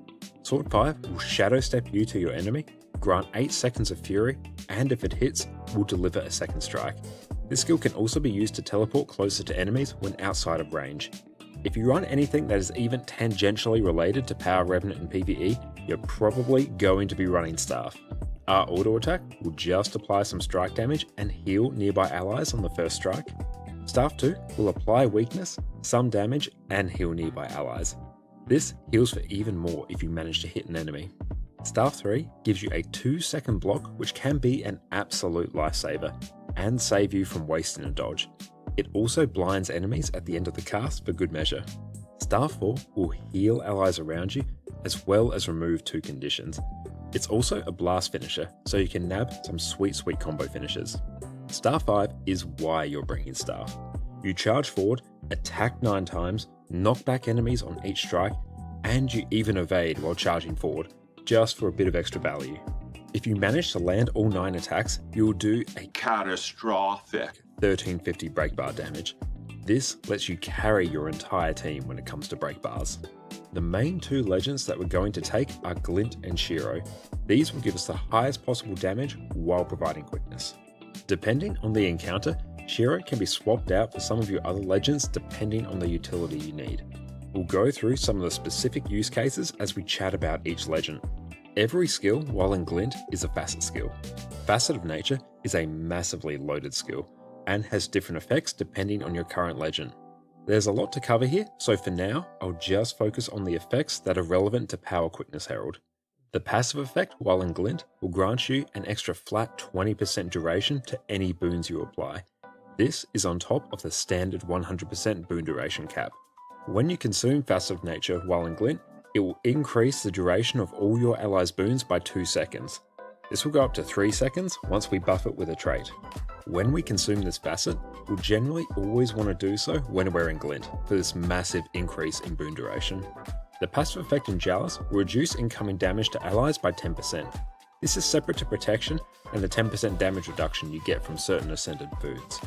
[SPEAKER 1] Sword 5 will shadow step you to your enemy, grant 8 seconds of fury, and if it hits, will deliver a second strike. This skill can also be used to teleport closer to enemies when outside of range. If you run anything that is even tangentially related to Power Revenant and PvE, you're probably going to be running Staff. Our auto attack will just apply some strike damage and heal nearby allies on the first strike. Staff 2 will apply weakness, some damage, and heal nearby allies. This heals for even more if you manage to hit an enemy. Staff 3 gives you a 2-second block, which can be an absolute lifesaver and save you from wasting a dodge. It also blinds enemies at the end of the cast for good measure. Staff 4 will heal allies around you as well as remove 2 conditions. It's also a blast finisher, so you can nab some sweet combo finishes. Staff 5 is why you're bringing Staff. You charge forward, attack 9 times, knock back enemies on each strike, and you even evade while charging forward, just for a bit of extra value. If you manage to land all 9 attacks, you'll do a catastrophic 1350 break bar damage. This lets you carry your entire team when it comes to break bars. The main 2 legends that we're going to take are Glint and Shiro. These will give us the highest possible damage while providing quickness. Depending on the encounter, Shiro can be swapped out for some of your other legends depending on the utility you need. We'll go through some of the specific use cases as we chat about each legend. Every skill while in Glint is a facet skill. Facet of Nature is a massively loaded skill, and has different effects depending on your current legend. There's a lot to cover here, so for now, I'll just focus on the effects that are relevant to Power Quickness Herald. The passive effect, while in Glint, will grant you an extra flat 20% duration to any boons you apply. This is on top of the standard 100% boon duration cap. When you consume Facet of Nature while in Glint, it will increase the duration of all your allies' boons by 2 seconds. This will go up to 3 seconds once we buff it with a trait. When we consume this facet, we'll generally always want to do so when we're in Glint for this massive increase in boon duration. The passive effect in Jealous will reduce incoming damage to allies by 10%. This is separate to protection and the 10% damage reduction you get from certain ascended boons.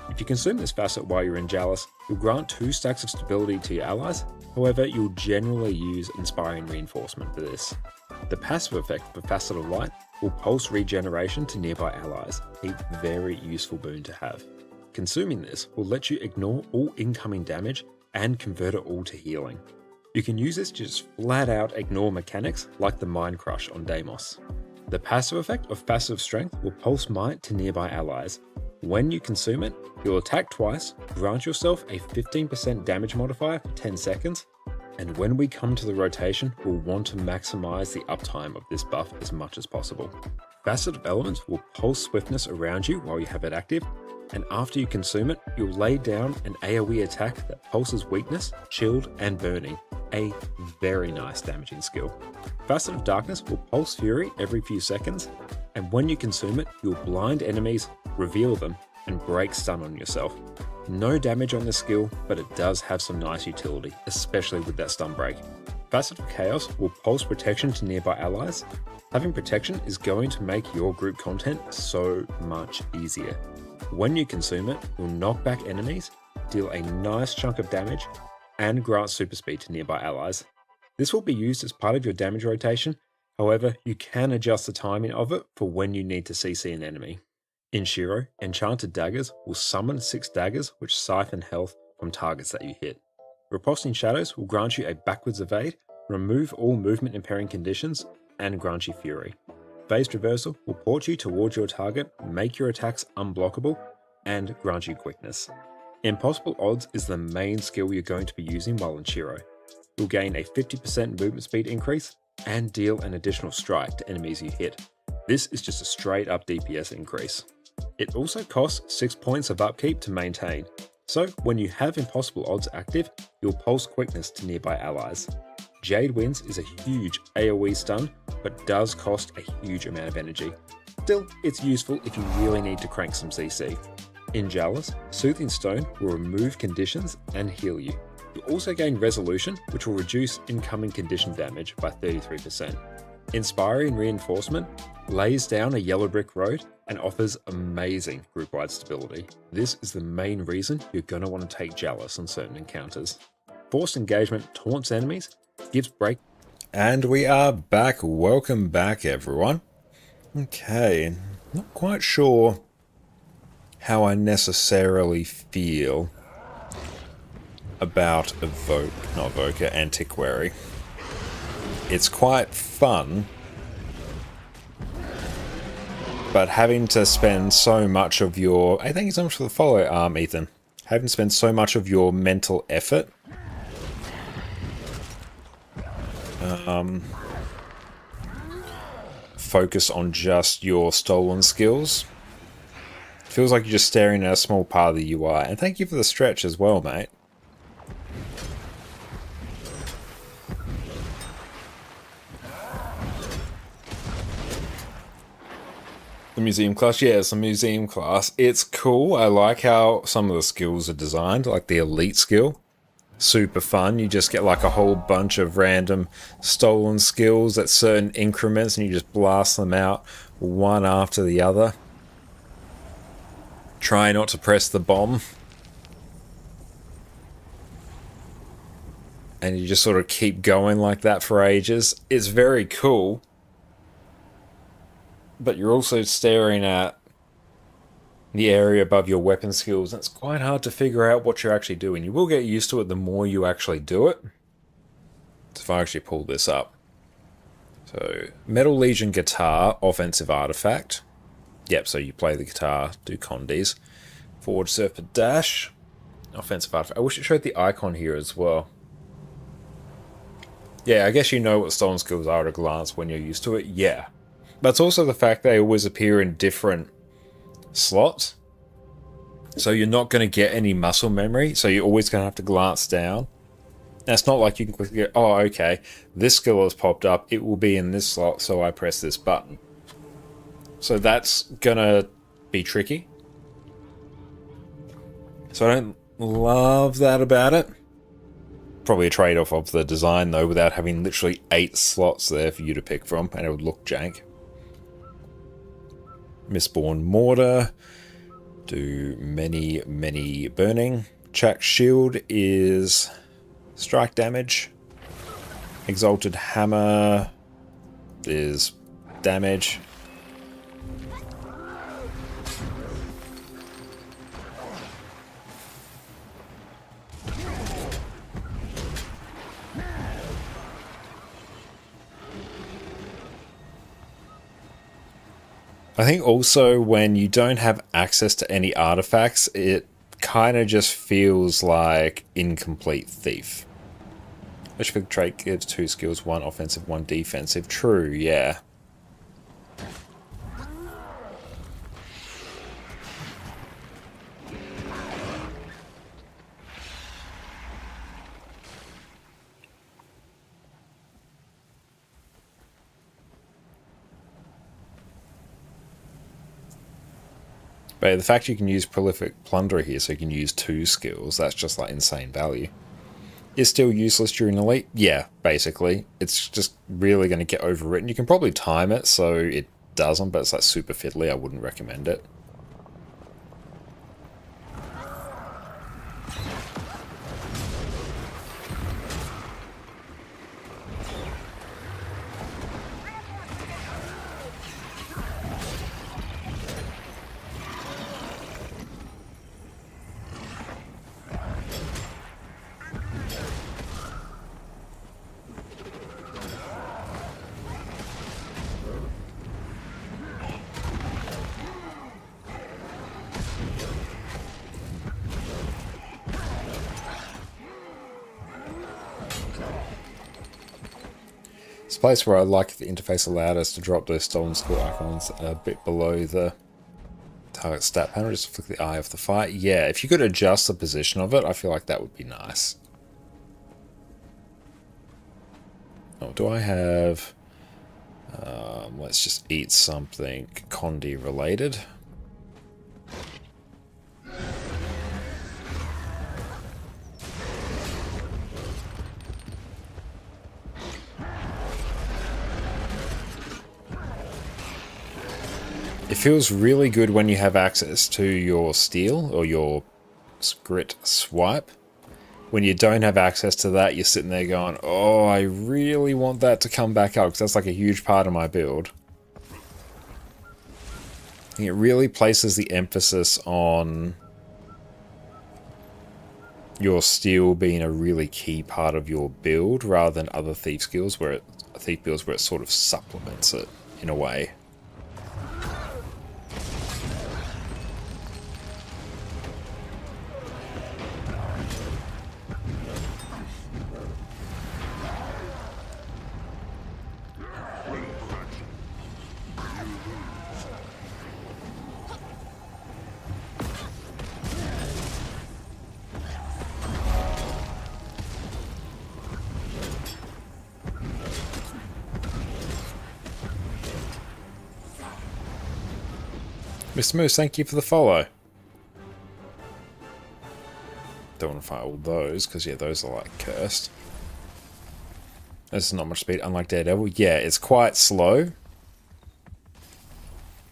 [SPEAKER 1] If you consume this facet while you're in Jealous, you'll grant 2 stacks of stability to your allies, however you'll generally use Inspiring Reinforcement for this. The passive effect for Facet of Light will pulse regeneration to nearby allies, a very useful boon to have. Consuming this will let you ignore all incoming damage and convert it all to healing. You can use this to just flat out ignore mechanics like the Mind Crush on Deimos. The passive effect of Passive Strength will pulse might to nearby allies. When you consume it, you'll attack twice, grant yourself a 15% damage modifier for 10 seconds, and when we come to the rotation, we'll want to maximize the uptime of this buff as much as possible. Facet of Elements will pulse swiftness around you while you have it active, and after you consume it, you'll lay down an AoE attack that pulses weakness, chilled, and burning, a very nice damaging skill. Facet of Darkness will pulse fury every few seconds, and when you consume it, you'll blind enemies, reveal them, and break stun on yourself. No damage on this skill, but it does have some nice utility, especially with that stun break. Facet of Chaos will pulse protection to nearby allies. Having protection is going to make your group content so much easier. When you consume it, you'll knock back enemies, deal a nice chunk of damage, and grant super speed to nearby allies. This will be used as part of your damage rotation, however, you can adjust the timing of it for when you need to CC an enemy. In Shiro, Enchanted Daggers will summon 6 daggers which siphon health from targets that you hit. Riposting Shadows will grant you a backwards evade, remove all movement impairing conditions, and grant you Fury. Phased Reversal will port you towards your target, make your attacks unblockable, and grant you Quickness. Impossible Odds is the main skill you're going to be using while in Shiro. You'll gain a 50% movement speed increase, and deal an additional strike to enemies you hit. This is just a straight up DPS increase. It also costs 6 points of upkeep to maintain, so when you have Impossible Odds active, you'll pulse Quickness to nearby allies. Jade Winds is a huge AoE stun, but does cost a huge amount of energy. Still, it's useful if you really need to crank some CC. In Jealous, Soothing Stone will remove conditions and heal you. You'll also gain Resolution, which will reduce incoming condition damage by 33%. Inspiring Reinforcement lays down a yellow brick road and offers amazing group-wide stability. This is the main reason you're going to want to take Jealous on certain encounters. Forced Engagement taunts enemies, gives break. And we are back. Welcome back, everyone. Okay, not quite sure how I necessarily feel about Antiquary. It's quite fun, but having to spend so much of your... Hey, thank you so much for the follow, Ethan. Having to spend so much of your mental effort focus on just your stolen skills. Feels like you're just staring at a small part of the UI. And thank you for the stretch as well, mate. The museum class, yeah, it's a museum class. It's cool. I like how some of the skills are designed, like the elite skill. Super fun. You just get like a whole bunch of random stolen skills at certain increments and you just blast them out one after the other. Try not to press the bomb. And you just sort of keep going like that for ages. It's very cool. But you're also staring at the area above your weapon skills, and it's quite hard to figure out what you're actually doing. You will get used to it the more you actually do it. So if I actually pull this up. So, Metal Legion Guitar, Offensive Artifact. Yep, so you play the guitar, do condis. Forward, surf, and dash. Offensive artifact. I wish it showed the icon here as well. Yeah, I guess you know what stolen skills are at a glance when you're used to it. Yeah. But it's also the fact they always appear in different slots. So you're not going to get any muscle memory. So you're always going to have to glance down. And it's not like you can quickly go, oh, okay, this skill has popped up. It will be in this slot, so I press this button. So that's going to be tricky. So I don't love that about it. Probably a trade-off of the design, though, without having literally 8 slots there for you to pick from, and it would look jank. Mistborn Mortar. Do many burning. Jack's Shield is strike damage. Exalted Hammer is damage. I think also when you don't have access to any artifacts, it kind of just feels like incomplete thief. Which big trait gives 2 skills, 1 offensive, 1 defensive. True, yeah. But the fact you can use Prolific Plunderer here, so you can use 2 skills, that's just like insane value. Is still useless during Elite? Yeah, basically. It's just really going to get overwritten. You can probably time it so it doesn't, but it's like super fiddly. I wouldn't recommend it. It's a place where I like if the interface allowed us to drop those stolen skill icons a bit below the target stat panel, just to flick the eye off the fight. Yeah, if you could adjust the position of it, I feel like that would be nice. Oh, do I have... let's just eat something Condi related. It feels really good when you have access to your steel or your grit swipe. When you don't have access to that, you're sitting there going, oh, I really want that to come back up, because that's like a huge part of my build. It really places the emphasis on your steel being a really key part of your build, rather than other thief skills where thief builds where it sort of supplements it in a way. Mr. Moose, thank you for the follow. Don't want to fight all those, because yeah, those are like cursed. This is not much speed, unlike Daredevil. Yeah, it's quite slow.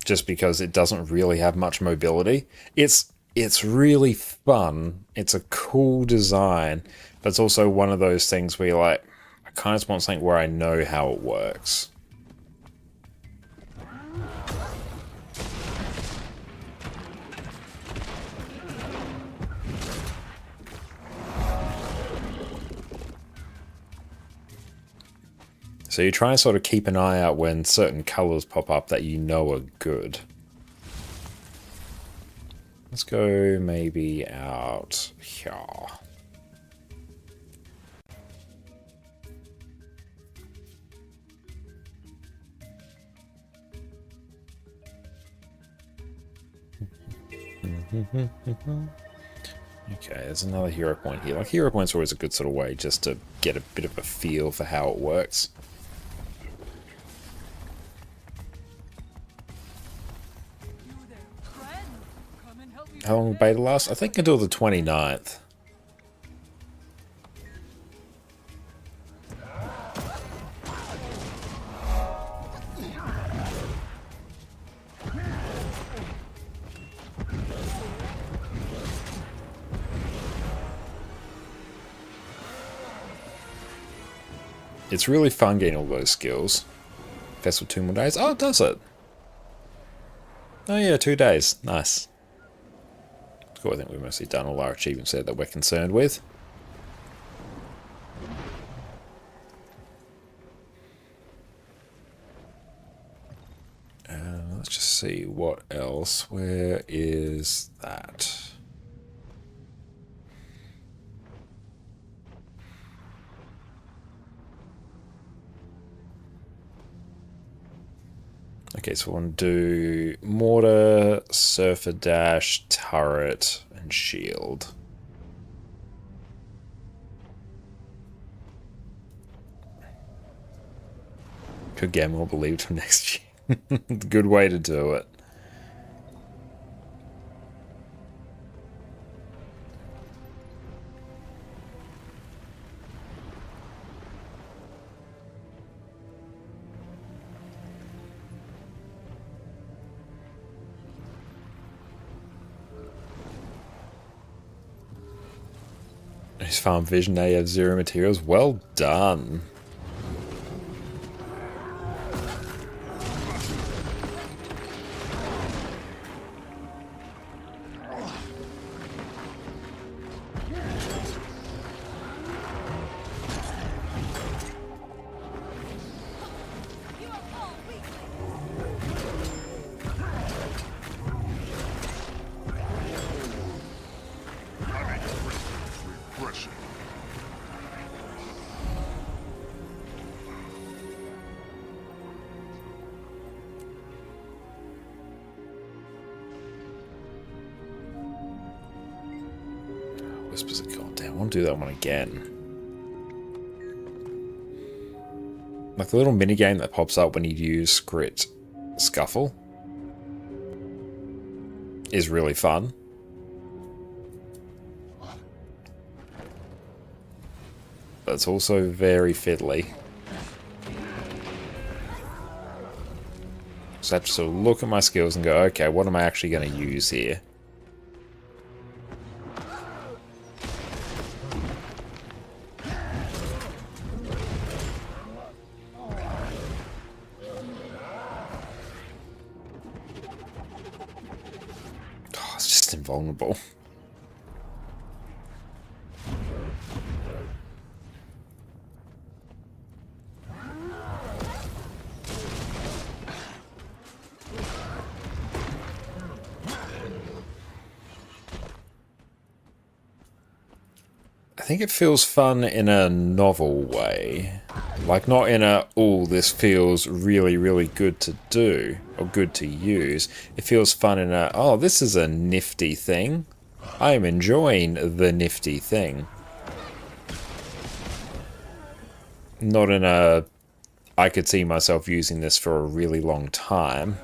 [SPEAKER 1] Just because it doesn't really have much mobility. It's really fun. It's a cool design. But it's also one of those things where you're like, I kind of just want something where I know how it works. So you try and sort of keep an eye out when certain colours pop up that you know are good. Let's go maybe out here. Okay, there's another hero point here. Like, hero points are always a good sort of way just to get a bit of a feel for how it works. How long will beta last? I think until the 29th. It's really fun getting all those skills. Festival 2 more days. Oh, it does it. Oh yeah, 2 days. Nice. Cool, I think we've mostly done all our achievements there that we're concerned with. Let's just see what else. Where is that? Okay, so we want to do mortar, surfer dash, turret, and shield. Could get more believed for next year. Good way to do it. Farm vision, they have 0 materials. Well done. Whispers of Goddamn, I want to do that one again. Like the little minigame that pops up when you use Grit Scuffle is really fun. But it's also very fiddly. So I have to sort of look at my skills and go, okay, what am I actually going to use here? Invulnerable. I think it feels fun in a novel way. Like, not in a, oh, this feels really, really good to do, or good to use. It feels fun in a, oh, this is a nifty thing. I am enjoying the nifty thing. Not in a, I could see myself using this for a really long time.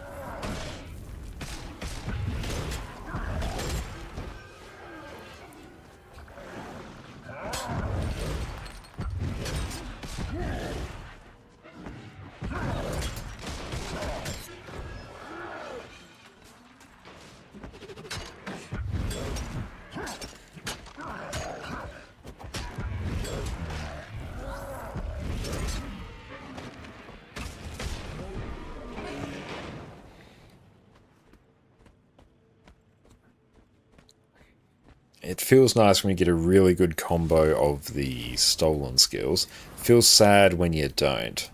[SPEAKER 1] It feels nice when you get a really good combo of the stolen skills. It feels sad when you don't.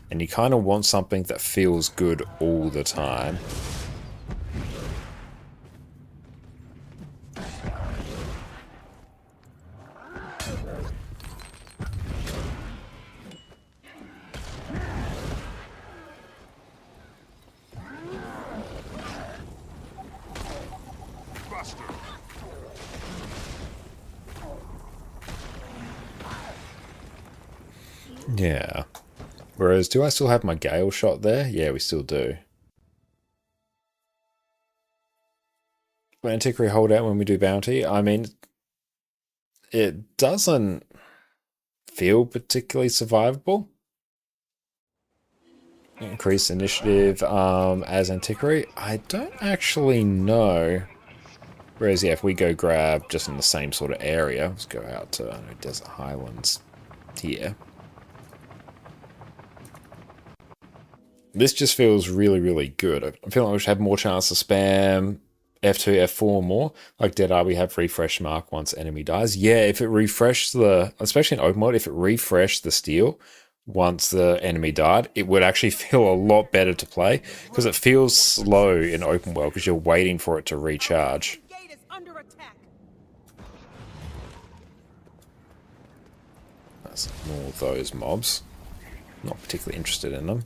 [SPEAKER 1] And you kind of want something that feels good all the time. Yeah. Whereas, do I still have my Gale shot there? Yeah, we still do. Antiquary holdout when we do bounty. I mean, it doesn't feel particularly survivable. Increase initiative as Antiquary. I don't actually know. Whereas, yeah, if we go grab just in the same sort of area, let's go out to, I don't know, Desert Highlands here. This just feels really, really good. I feel like we should have more chance to spam F2, F4 more. Like Dead Eye, we have refresh mark once enemy dies. Yeah, if it refreshed the, especially in open mode, if it refreshed the steel once the enemy died, it would actually feel a lot better to play, because it feels slow in open world because you're waiting for it to recharge. That's more of those mobs. Not particularly interested in them.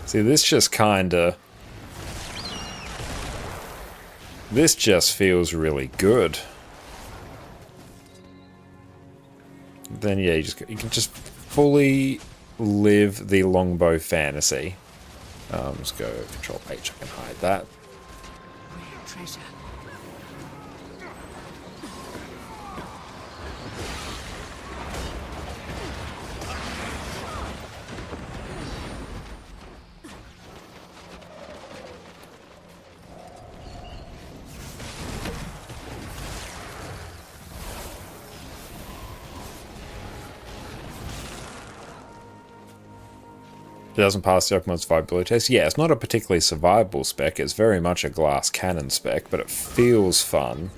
[SPEAKER 1] See, this just feels really good. Then yeah, you can just fully live the longbow fantasy. Let's go Control H, I can hide that.
[SPEAKER 10] Treasure.
[SPEAKER 1] It doesn't pass the Oakmode's survivability test. Yeah, it's not a particularly survivable spec. It's very much a glass cannon spec, but it feels fun.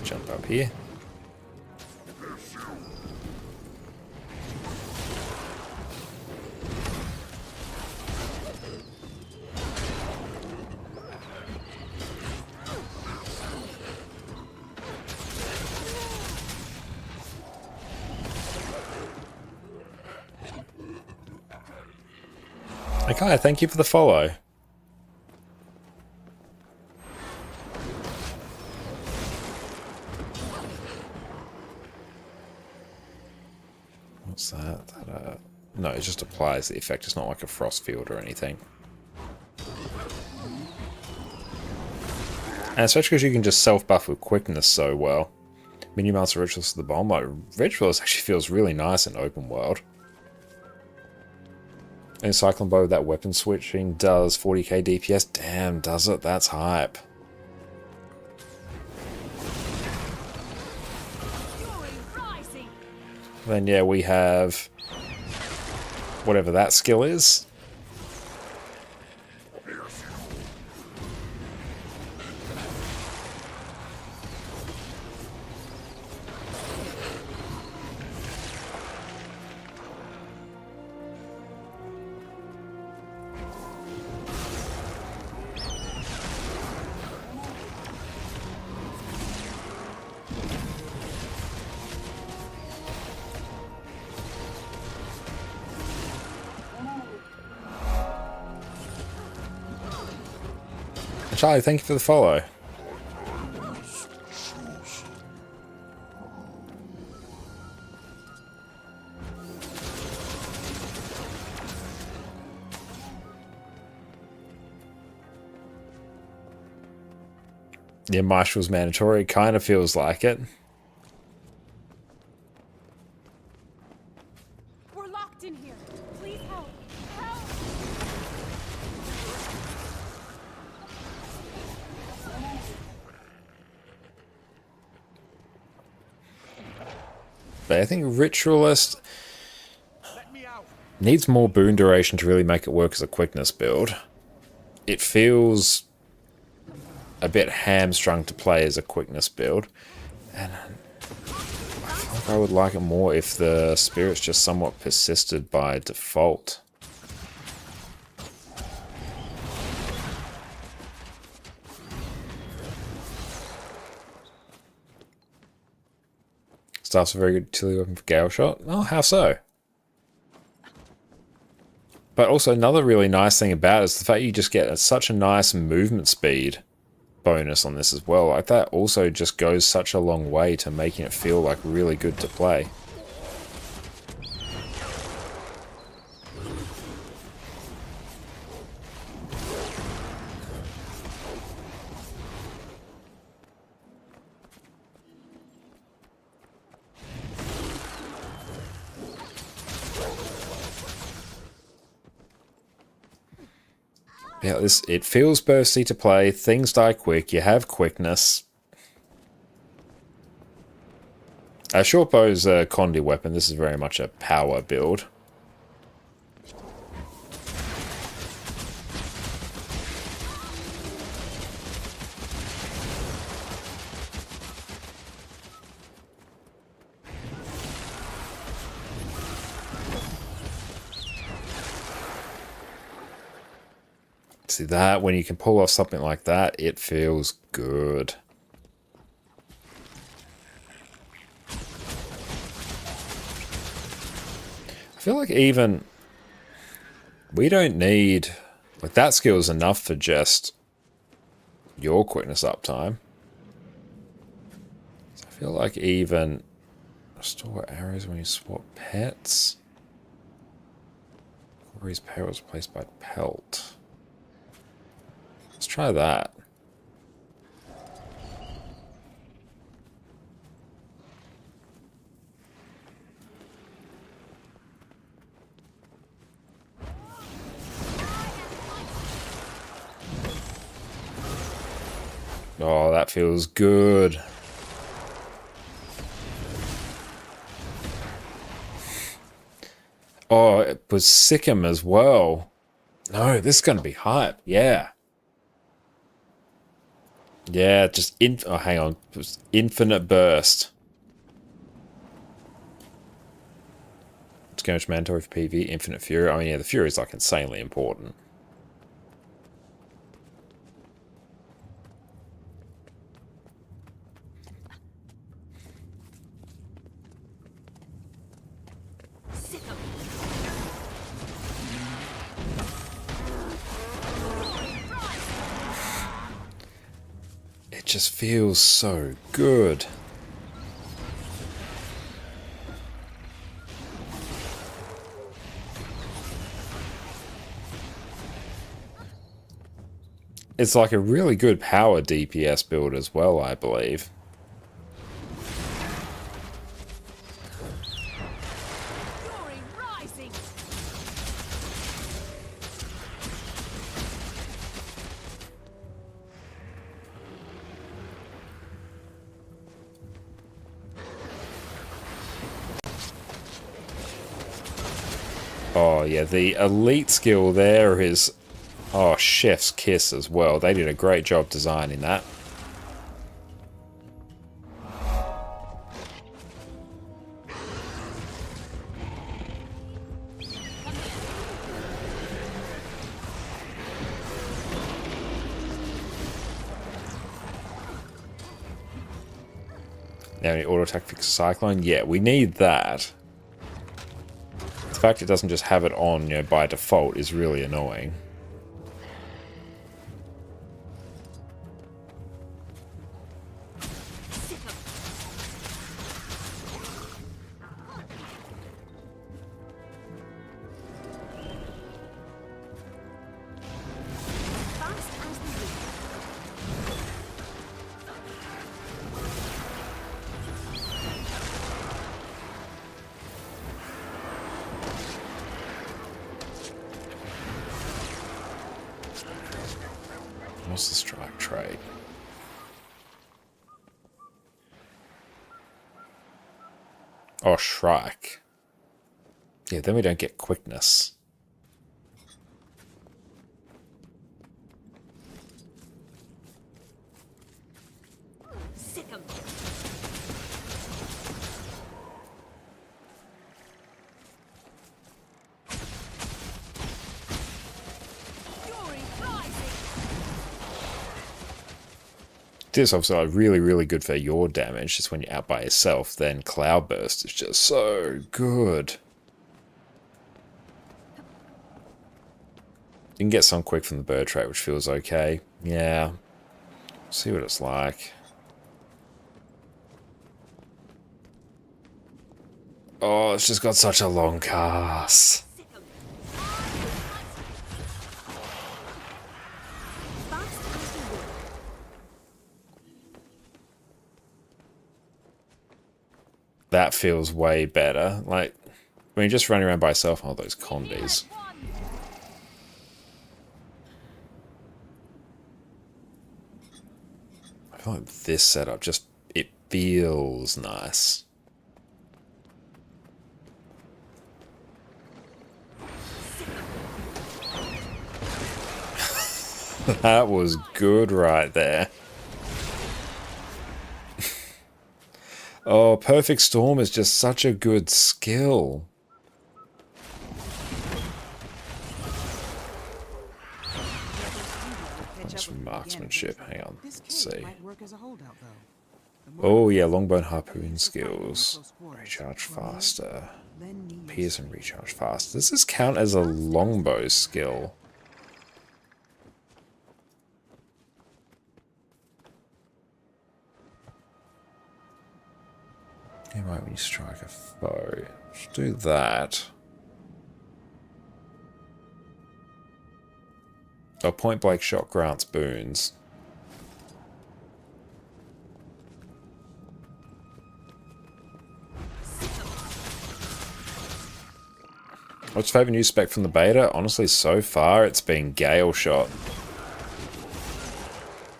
[SPEAKER 1] Jump up here. Okay, thank you for the follow. What's that? No, it just applies the effect. It's not like a frost field or anything. And especially because you can just self-buff with quickness so well. Mini-master Ritualist of the Bomb. Like, Ritualist actually feels really nice in open world. And Cyclone Bow, that weapon switching does 40k DPS. Damn, does it? That's hype. Then yeah, we have whatever that skill is. Charlie, thank you for the follow. Yeah, Marshal's mandatory. Kind of feels like it.
[SPEAKER 7] We're locked in here. Please help. Help!
[SPEAKER 1] But I think Ritualist needs more boon duration to really make it work as a quickness build. It feels a bit hamstrung to play as a quickness build. And I feel like I would like it more if the spirits just somewhat persisted by default. Staff's a very good utility weapon for Gale Shot. Oh, how so? But also another really nice thing about it is the fact you just get such a nice movement speed bonus on this as well. Like that also just goes such a long way to making it feel like really good to play. Yeah, it feels bursty to play, things die quick, you have quickness. A short bow is a Condi weapon, this is very much a power build. See that, when you can pull off something like that, it feels good. I feel like even we don't need, like that skill is enough for just your quickness uptime. So I feel like even restore arrows when you swap pets. Corey's pet was replaced by pelt. Let's try that. Oh, that feels good. Oh, it was Sikkim as well. No, this is going to be hype. Yeah. Yeah, just oh, hang on. It was infinite burst. Skirmish mandatory for PV, infinite fury. I mean, yeah, the fury is like insanely important. It just feels so good. It's like a really good power DPS build as well, I believe. Oh yeah, the elite skill there is, oh, chef's kiss as well. They did a great job designing that. Now any auto attack fix cyclone? Yeah, we need that. The fact it doesn't just have it on, you know, by default is really annoying. What's the strike trait? Oh, Shrike. Yeah, then we don't get quickness. this obviously like really, really good for your damage, just when you're out by yourself. Then Cloudburst is just so good. You can get some quick from the bird trait, which feels okay. Yeah. See what it's like. Oh, it's just got such a long cast. That feels way better. Like, when you're just running around by yourself on all those combis. I feel like this setup just, it feels nice. That was good right there. Oh, Perfect Storm is just such a good skill. That's marksmanship. Hang on. Let's see. Oh, yeah. Longbone harpoon skills. Recharge faster. Pierce and recharge faster. Does this count as a longbow skill? You might when you strike a foe. Let's do that. A point blank shot grants boons. What's your favourite new spec from the beta? Honestly, so far it's been Gale Shot.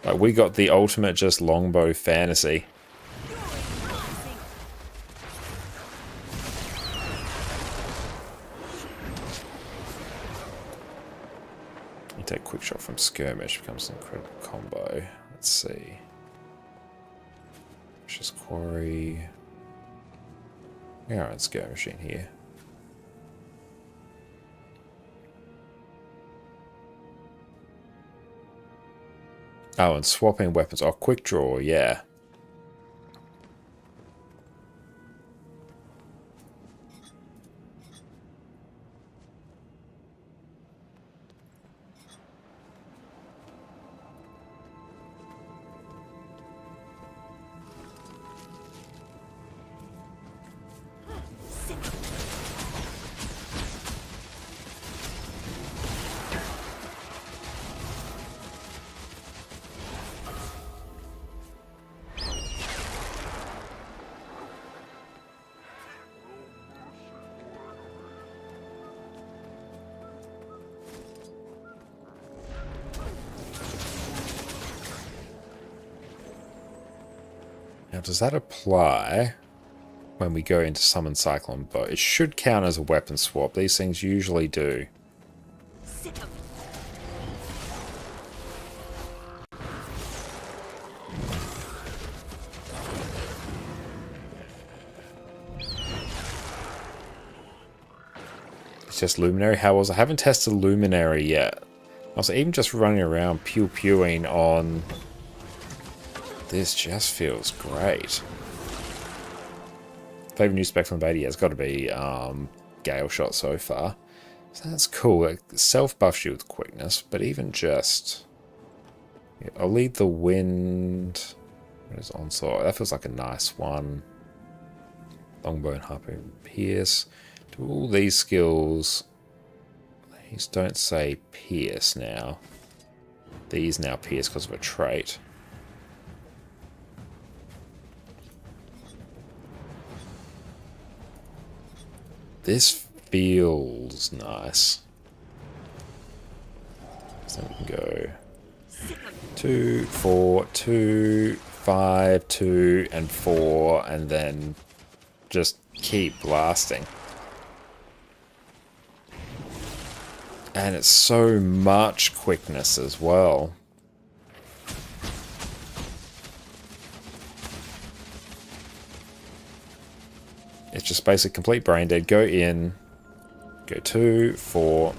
[SPEAKER 1] Like, we got the ultimate just longbow fantasy. Take quick shot from skirmish, becomes an incredible combo. Let's see. Vicious quarry. We are on skirmishing here. Oh, and swapping weapons. Oh, quick draw, yeah. Now, does that apply when we go into Summon Cyclone Bow? It should count as a weapon swap. These things usually do. It's just Luminary. How was I haven't tested Luminary yet. Also, even just running around pew-pewing on this just feels great. Favorite new spec from beta? Yeah, it's got to be Gale Shot so far. So that's cool. Like, self-buffs you with quickness, but even just... Yeah, I'll lead the wind. Where's Onslaught? That feels like a nice one. Longbone, Harpoon, Pierce. Do all these skills... These don't say Pierce now. These now Pierce because of a trait. This feels nice. So we can go 2, 4, 2, 5, 2, and 4, and then just keep blasting. And it's so much quickness as well. It's just basically complete brain dead. Go in, go 2, 4,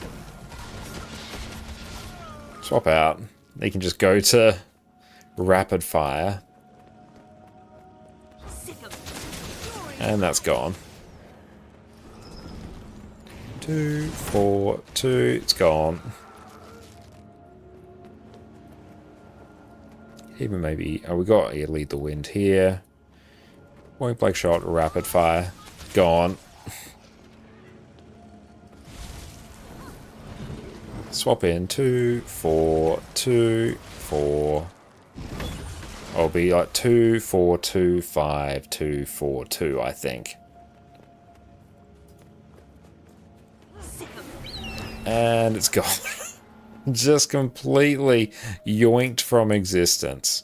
[SPEAKER 1] swap out. You can just go to rapid fire. And that's gone. 2, 4, 2, it's gone. Even maybe, oh, we got a lead the wind here. Point blank shot, rapid fire, gone. Swap in 2, 4, 2, 4. I'll be like 2, 4, 2, 5, 2, 4, 2, I think. And it's gone. Just completely yoinked from existence.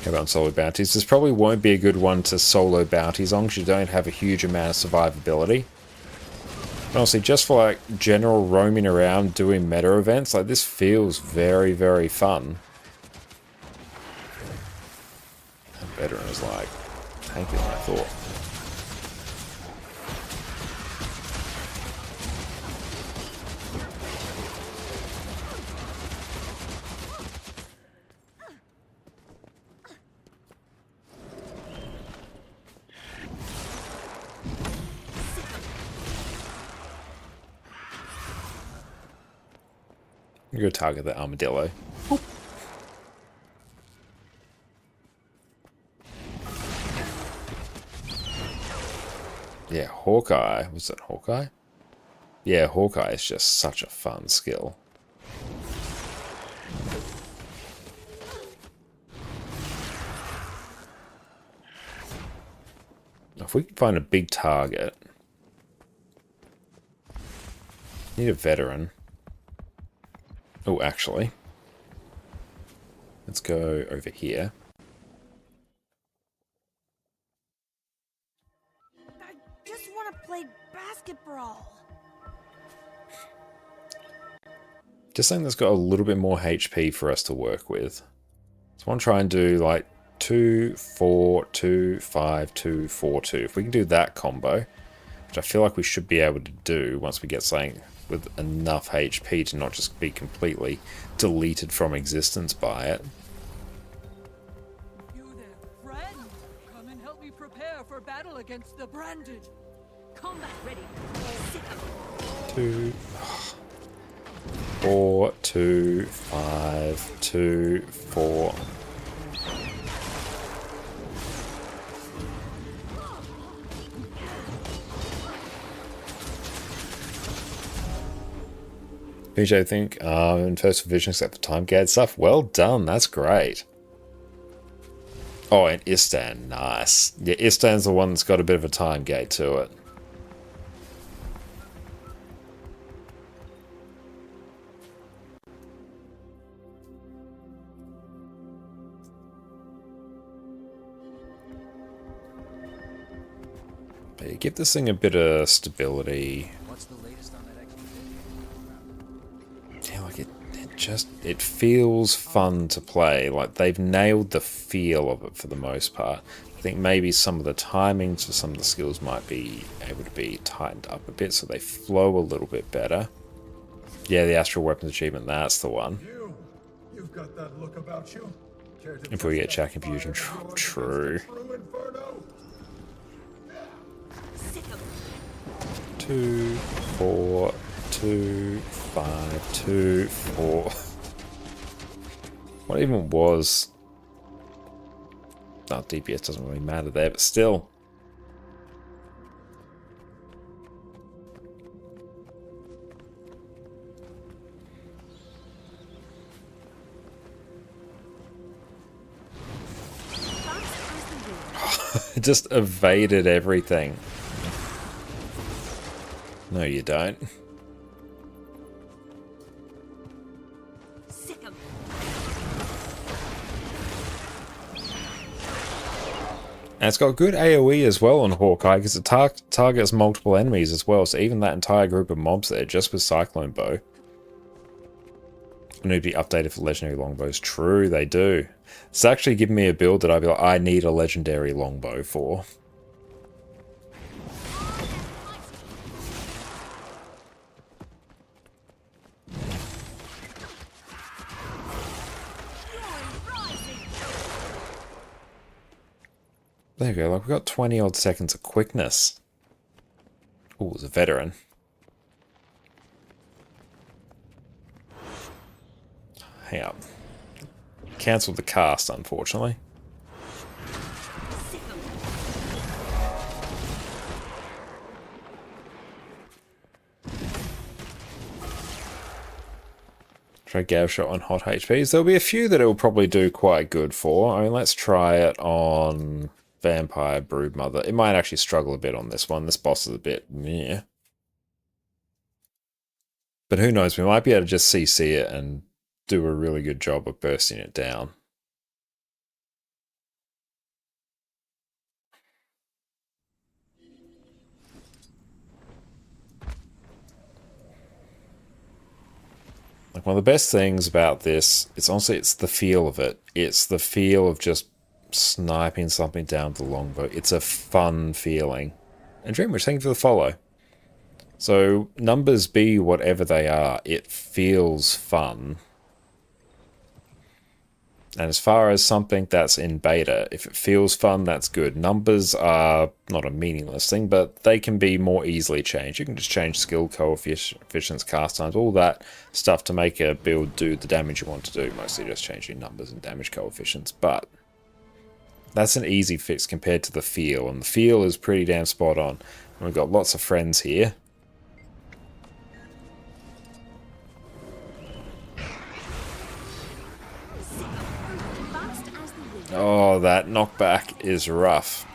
[SPEAKER 1] How about solo bounties? This probably won't be a good one to solo bounties on because you don't have a huge amount of survivability. But honestly, just for like general roaming around doing meta events, like this feels very, very fun. That veteran is like tankier than I thought. I'm gonna target the armadillo. Oop. Yeah, Hawkeye. Was it Hawkeye? Yeah, Hawkeye is just such a fun skill. If we can find a big target. Need a veteran. Oh, actually. Let's go over here.
[SPEAKER 16] I just want to play basketball.
[SPEAKER 1] Just something that's got a little bit more HP for us to work with. So I want to try and do like 2, 4, 2, 5, 2, 4, 2. If we can do that combo, which I feel like we should be able to do once we get something with enough HP to not just be completely deleted from existence by it.
[SPEAKER 13] You there, friend? Come and help me prepare for battle against the branded. Combat ready.
[SPEAKER 1] 2, 4, 2, 5, 2, 4. PJ, I think, in first division except for time gate stuff. Well done, that's great. Oh, and Istan, nice. Yeah, Istan's the one that's got a bit of a time gate to it. But yeah, give this thing a bit of stability.
[SPEAKER 13] What's the latest on that expedition?
[SPEAKER 1] Yeah, like it feels fun to play. Like they've nailed the feel of it for the most part. I think maybe some of the timings for some of the skills might be able to be tightened up a bit so they flow a little bit better. Yeah, the Astral Weapons achievement, that's the one.
[SPEAKER 17] You've got that look about you.
[SPEAKER 1] If we get chat confusion, true. 2, 4, 2, 5, 2, 4. What even was? No, DPS doesn't really matter there, but still. It just evaded everything. No, you don't. And it's got good AoE as well on Hawkeye, because it targets multiple enemies as well, so even that entire group of mobs there, just with Cyclone Bow. Need to be updated for legendary longbows. True, they do. It's actually giving me a build that I'd be like, I need a legendary longbow for. There you go, like we've got 20 odd seconds of quickness. Oh, it's a veteran. Hang up. Cancelled the cast, unfortunately. Try Gav Shot on hot HPs. There'll be a few that it'll probably do quite good for. I mean, let's try it on Vampire Broodmother. It might actually struggle a bit on this one. This boss is a bit meh. But who knows, we might be able to just CC it and do a really good job of bursting it down. Like one of the best things about this, it's honestly, it's the feel of it. It's the feel of just sniping something down with the longbow. It's a fun feeling. And Dreamwitch, thank you for the follow. So numbers be whatever they are, it feels fun. And as far as something that's in beta, if it feels fun, that's good. Numbers are not a meaningless thing, but they can be more easily changed. You can just change skill coefficients, cast times, all that stuff to make a build do the damage you want to do. Mostly just changing numbers and damage coefficients, but that's an easy fix compared to the feel, and the feel is pretty damn spot on. And we've got lots of friends here. Oh, that knockback is rough.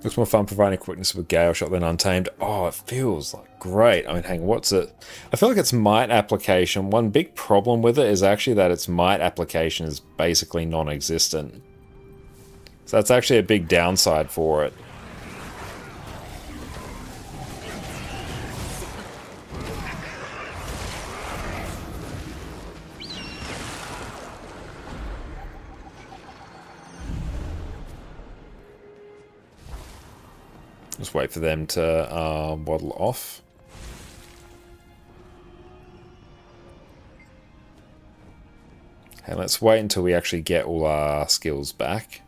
[SPEAKER 1] Looks more fun providing quickness with Gale Shot than Untamed. Oh, it feels like great. I mean, hang on, what's it? I feel like its might application. One big problem with it is actually that its might application is basically non-existent. So that's actually a big downside for it. Just wait for them to waddle off. And let's wait until we actually get all our skills back.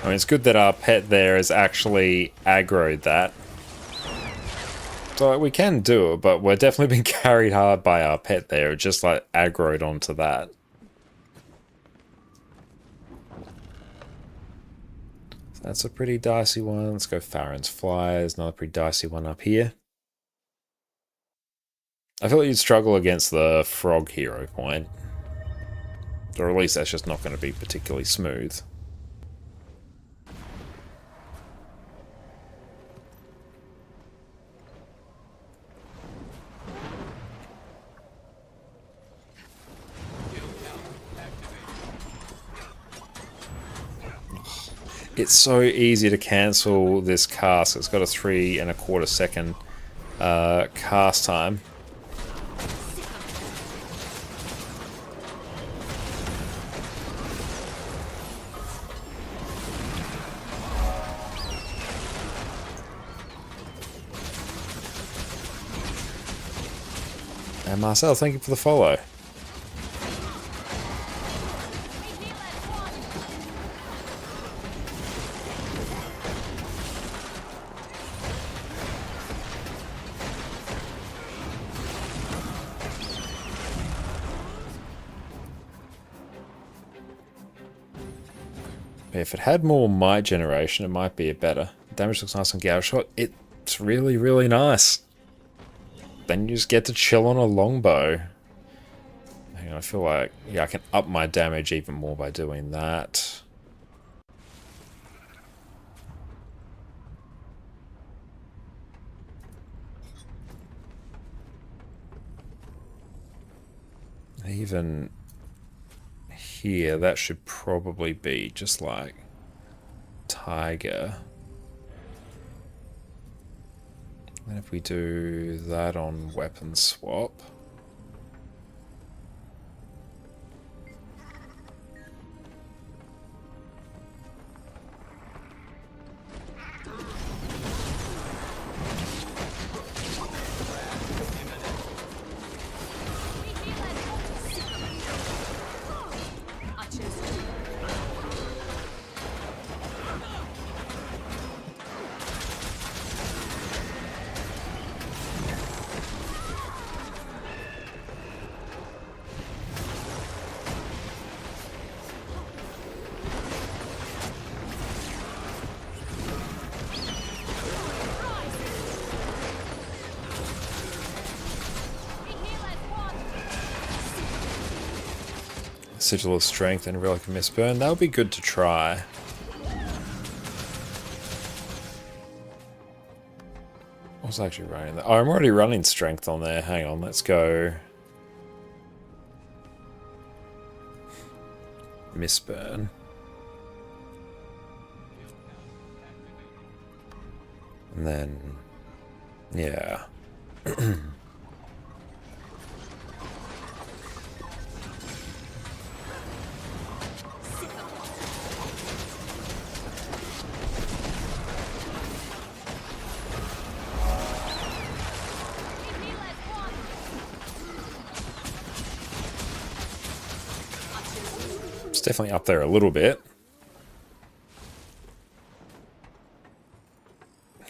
[SPEAKER 1] I mean, it's good that our pet there has actually aggroed that. So we can do it, but we're definitely being carried hard by our pet there. It just like aggroed onto that. So that's a pretty dicey one. Let's go Farron's Flyers. Another pretty dicey one up here. I feel like you'd struggle against the Frog hero point. Or at least that's just not going to be particularly smooth. It's so easy to cancel this cast. It's got a 3 1/4 second Cast time. And Marcel, thank you for the follow. If it had more my generation, it might be a better. Damage looks nice on Gauge Shot. It's really, really nice. Then you just get to chill on a longbow. Hang on, I feel like, yeah, I can up my damage even more by doing that. Even here, that should probably be just like Tiger. And if we do that on weapon swap. Sigil of Strength and Relic of Mistburn. That would be good to try. I was actually running that. Oh, I'm already running Strength on there. Hang on, let's go. Mistburn. And then, yeah. It's definitely up there a little bit.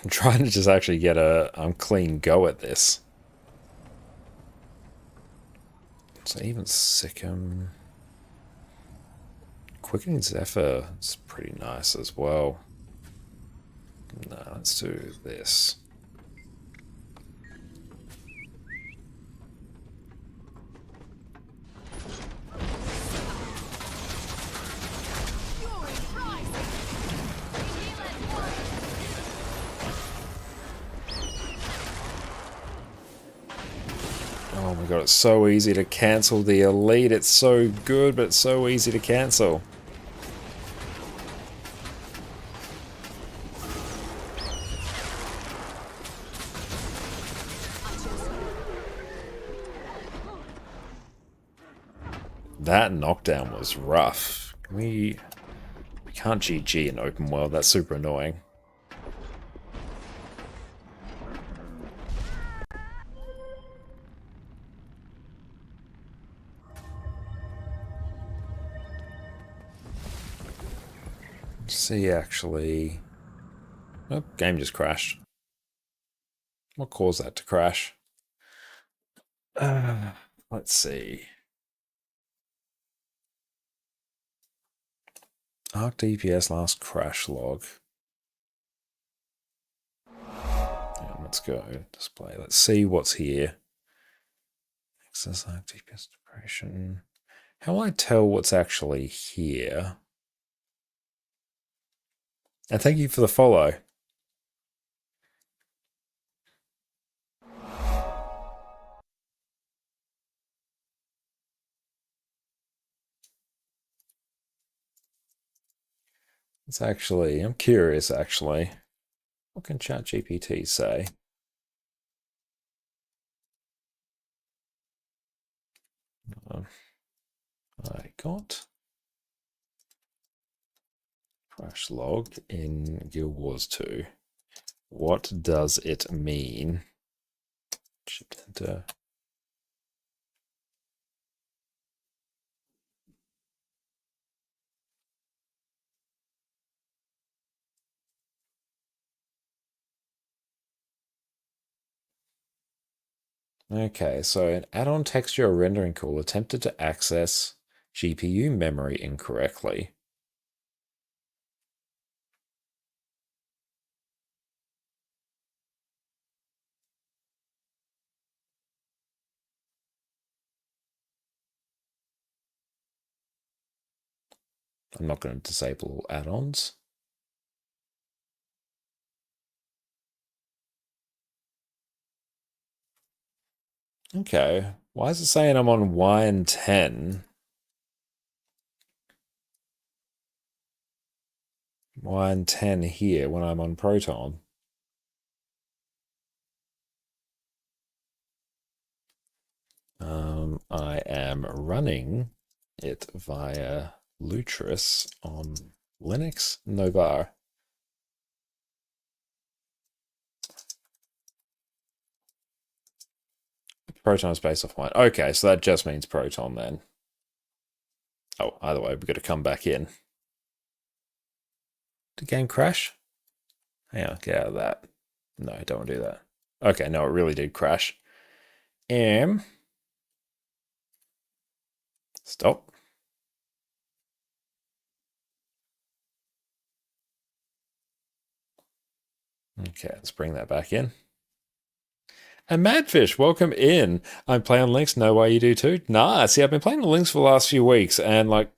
[SPEAKER 1] I'm trying to just actually get a clean go at this. So even Sikkim. Quickening Zephyr is pretty nice as well. No, let's do this. Oh my god, it's so easy to cancel the elite. It's so good, but it's so easy to cancel. That knockdown was rough. We can't GG in open world. That's super annoying. See, actually... Oh, game just crashed. What caused that to crash? Let's see. Arc DPS last crash log. Yeah, let's go. Display. Let's see what's here. Access Arc DPS depression. How will I tell what's actually here? And thank you for the follow. It's actually, I'm curious actually. What can ChatGPT say? I got crash log in Guild Wars 2. What does it mean? Shift enter. Okay, so an add-on texture or rendering tool attempted to access GPU memory incorrectly. I'm not going to disable add-ons. Okay, why is it saying I'm on Wine 10? Wine 10 here when I'm on Proton. I am running it via Lutris on Linux Novar. Proton is based off mine. Okay, so that just means Proton then. Oh, either way, we've got to come back in. Did game crash? Hang on, get out of that. No, don't want to do that. Okay, no, it really did crash. Stop. Okay, let's bring that back in. And Madfish, welcome in. I'm playing on Linux. Know why you do too? Nah, see, I've been playing on Linux for the last few weeks, and like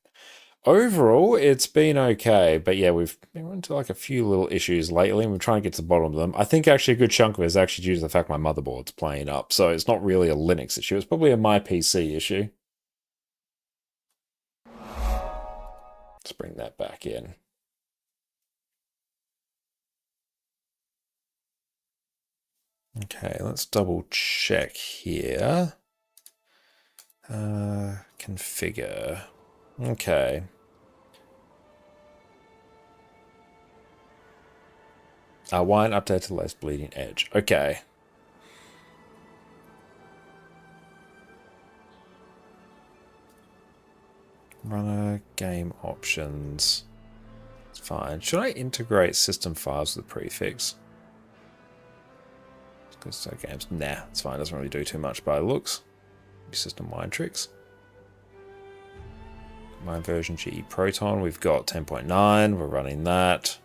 [SPEAKER 1] overall, it's been okay. But yeah, we've been running into like a few little issues lately, and we're trying to get to the bottom of them. I think actually a good chunk of it is actually due to the fact my motherboard's playing up, so it's not really a Linux issue. It's probably a my PC issue. Let's bring that back in. Okay, let's double check here. Configure. Okay. Wine update to less bleeding edge. Okay. Runner game options. It's fine. Should I integrate system files with the prefix? Because games, nah, it's fine. Doesn't really do too much by looks. System wine tricks. My version GE Proton. We've got 10.9. We're running that.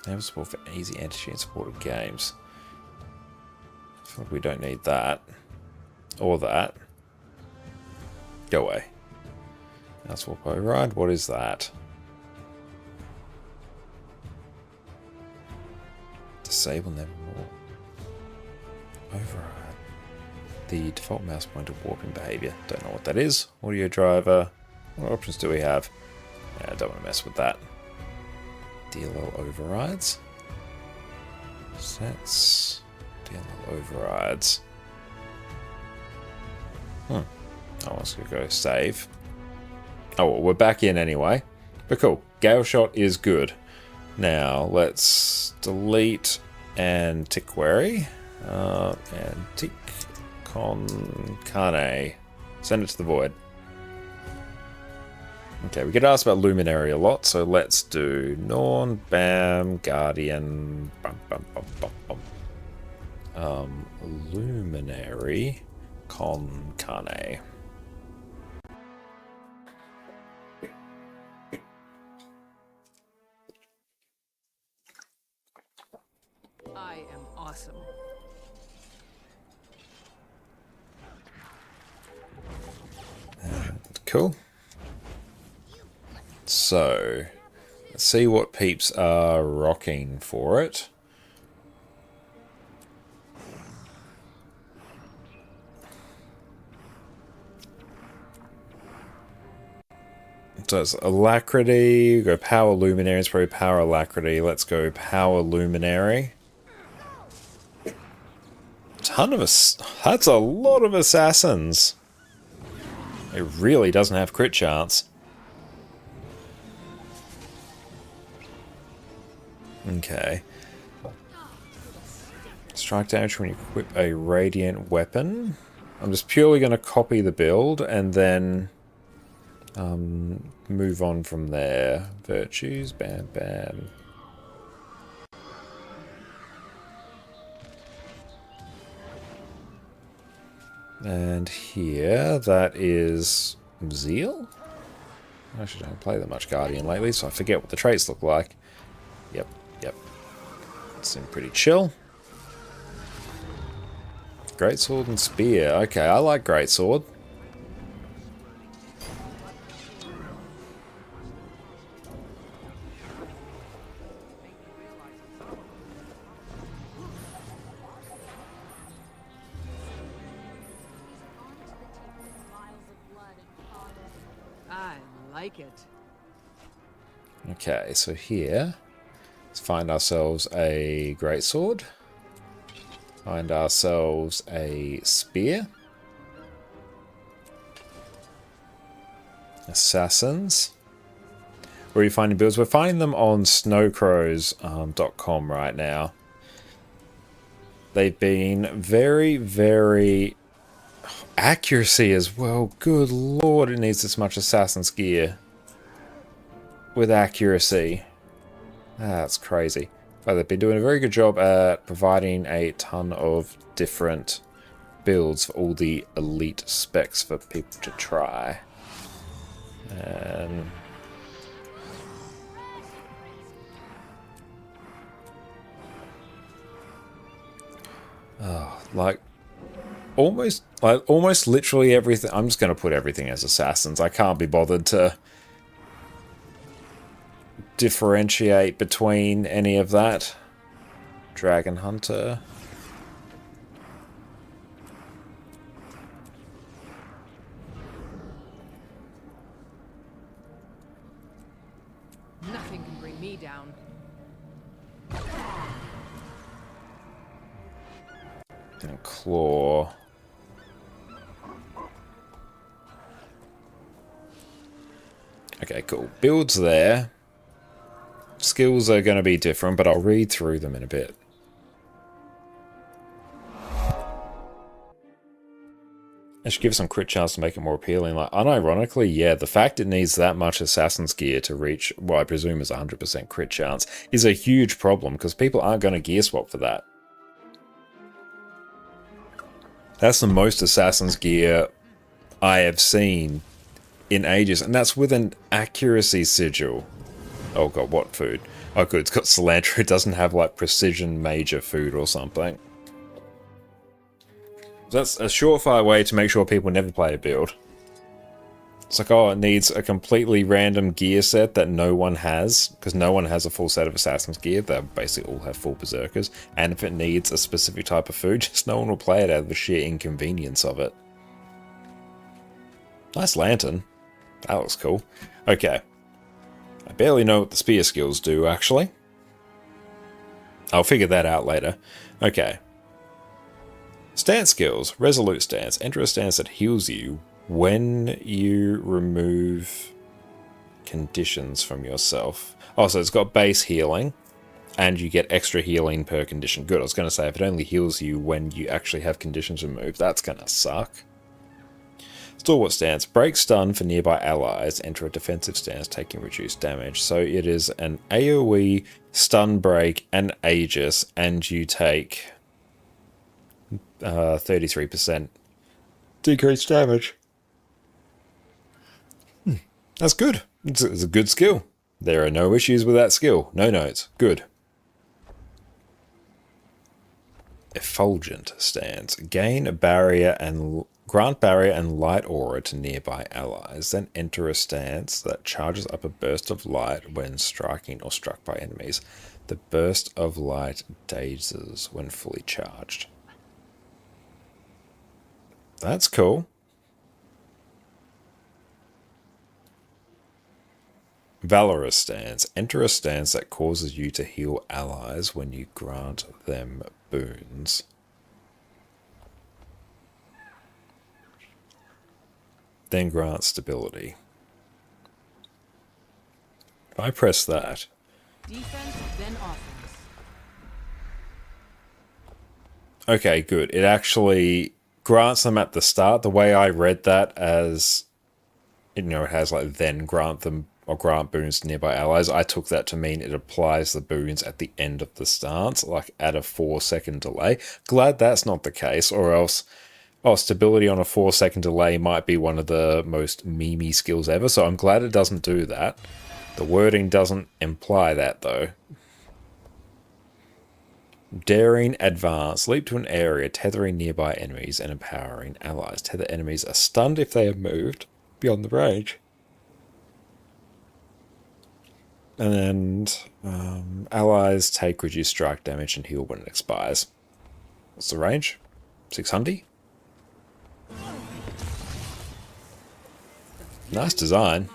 [SPEAKER 1] Have support for easy anti-cheat supported games. I feel like we don't need that. Or that. Go away. Now swap override. What is that? Disable nevermore. Override. The default mouse pointer warping behavior. Don't know what that is. Audio driver. What options do we have? I don't want to mess with that. DLL overrides. Sets. DLL overrides. Oh, let's go save. Oh, well, we're back in anyway. But cool. Gale shot is good. Now, let's delete and tick query. And tick ConnorConCarne. Send it to the void. Okay, we get asked about Luminary a lot, so let's do Norn, Bam, Guardian, Luminary, ConnorConCarne.
[SPEAKER 10] I am awesome.
[SPEAKER 1] Cool. So, let's see what peeps are rocking for it. So it's Alacrity, go Power Luminary, it's probably Power Alacrity. Let's go Power Luminary. That's a lot of assassins. It really doesn't have crit chance. Okay. Strike damage when you equip a radiant weapon. I'm just purely going to copy the build and then move on from there. Virtues, bam, bam. And here, that is Zeal? I actually don't play that much Guardian lately, so I forget what the traits look like. Yep, yep. Seem pretty chill. Greatsword and Spear. Okay, I like Greatsword.
[SPEAKER 10] I like it.
[SPEAKER 1] Okay, so here, let's find ourselves a Greatsword. Find ourselves a Spear. Assassins. Where are you finding builds? We're finding them on snowcrows.com right now. They've been very, very... Accuracy as well. Good lord, it needs this much assassin's gear. With accuracy. That's crazy. But they've been doing a very good job at providing a ton of different builds for all the elite specs for people to try. Like almost literally everything. I'm just going to put everything as assassins. I can't be bothered to differentiate between any of that. Dragon Hunter.
[SPEAKER 10] Nothing can bring me down.
[SPEAKER 1] And Claw. Okay, cool. Builds there. Skills are going to be different, but I'll read through them in a bit. I should give some crit chance to make it more appealing. Like, unironically, yeah, the fact it needs that much assassin's gear to reach what I presume is 100% crit chance is a huge problem, because people aren't going to gear swap for that. That's the most assassin's gear I have seen in ages, and that's with an accuracy sigil. Oh god, what food? Oh good, it's got cilantro. It doesn't have like precision major food or something. That's a surefire way to make sure people never play a build. It's like, oh, it needs a completely random gear set that no one has, because no one has a full set of assassin's gear. They basically all have full berserkers. And if it needs a specific type of food, just no one will play it out of the sheer inconvenience of it. Nice lantern. That looks cool. Okay. I barely know what the spear skills do, actually. I'll figure that out later. Okay. Stance skills. Resolute stance. Enter a stance that heals you when you remove conditions from yourself. Oh, so it's got base healing, and you get extra healing per condition. Good, I was going to say, if it only heals you when you actually have conditions removed, that's going to suck. Stalwart stance. Break stun for nearby allies. Enter a defensive stance, taking reduced damage. So it is an AoE, stun break, and Aegis, and you take 33% decreased damage. That's good. It's a good skill. There are no issues with that skill. No notes. Good. Effulgent stance. Gain a barrier and grant barrier and light aura to nearby allies. Then enter a stance that charges up a burst of light when striking or struck by enemies. The burst of light dazes when fully charged. That's cool. Valorous stance. Enter a stance that causes you to heal allies when you grant them boons. then grant stability. If I press that,
[SPEAKER 10] Defense, then offense.
[SPEAKER 1] okay, good. It actually grants them at the start. The way I read that as, it has like then grant them or grant boons to nearby allies, I took that to mean it applies the boons at the end of the stance, like at a 4-second delay. Glad that's not the case, or else, stability on a 4-second delay might be one of the most memey skills ever, so I'm glad it doesn't do that. The wording doesn't imply that, though. Daring advance. Leap to an area, tethering nearby enemies and empowering allies. Tether enemies are stunned if they are moved beyond the range. And then allies take reduced strike damage and heal when it expires. What's the range? 600? Nice design.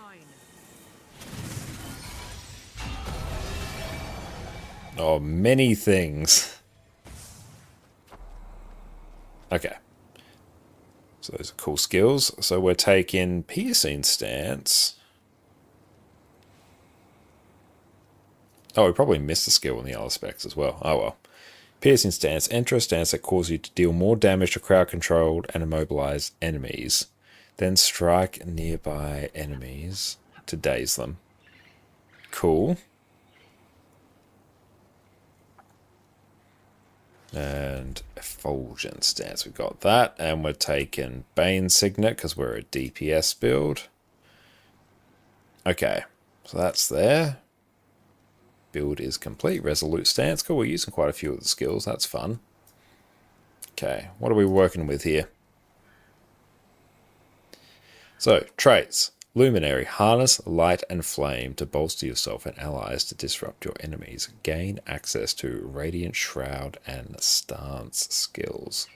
[SPEAKER 1] Oh, many things. Okay. So those are cool skills. So we're taking piercing stance. Oh, we probably missed the skill in the other specs as well. Oh well. Piercing stance. Enter a stance that causes you to deal more damage to crowd-controlled and immobilized enemies. Then strike nearby enemies to daze them. Cool. And effulgent stance, we got that. And we're taking Bane Signet because we're a DPS build. Okay, so that's there. Build is complete. Resolute stance. Cool, we're using quite a few of the skills. That's fun. Okay, what are we working with here? So, traits. Luminary. Harness light and flame to bolster yourself and allies to disrupt your enemies. Gain access to Radiant Shroud and Stance skills.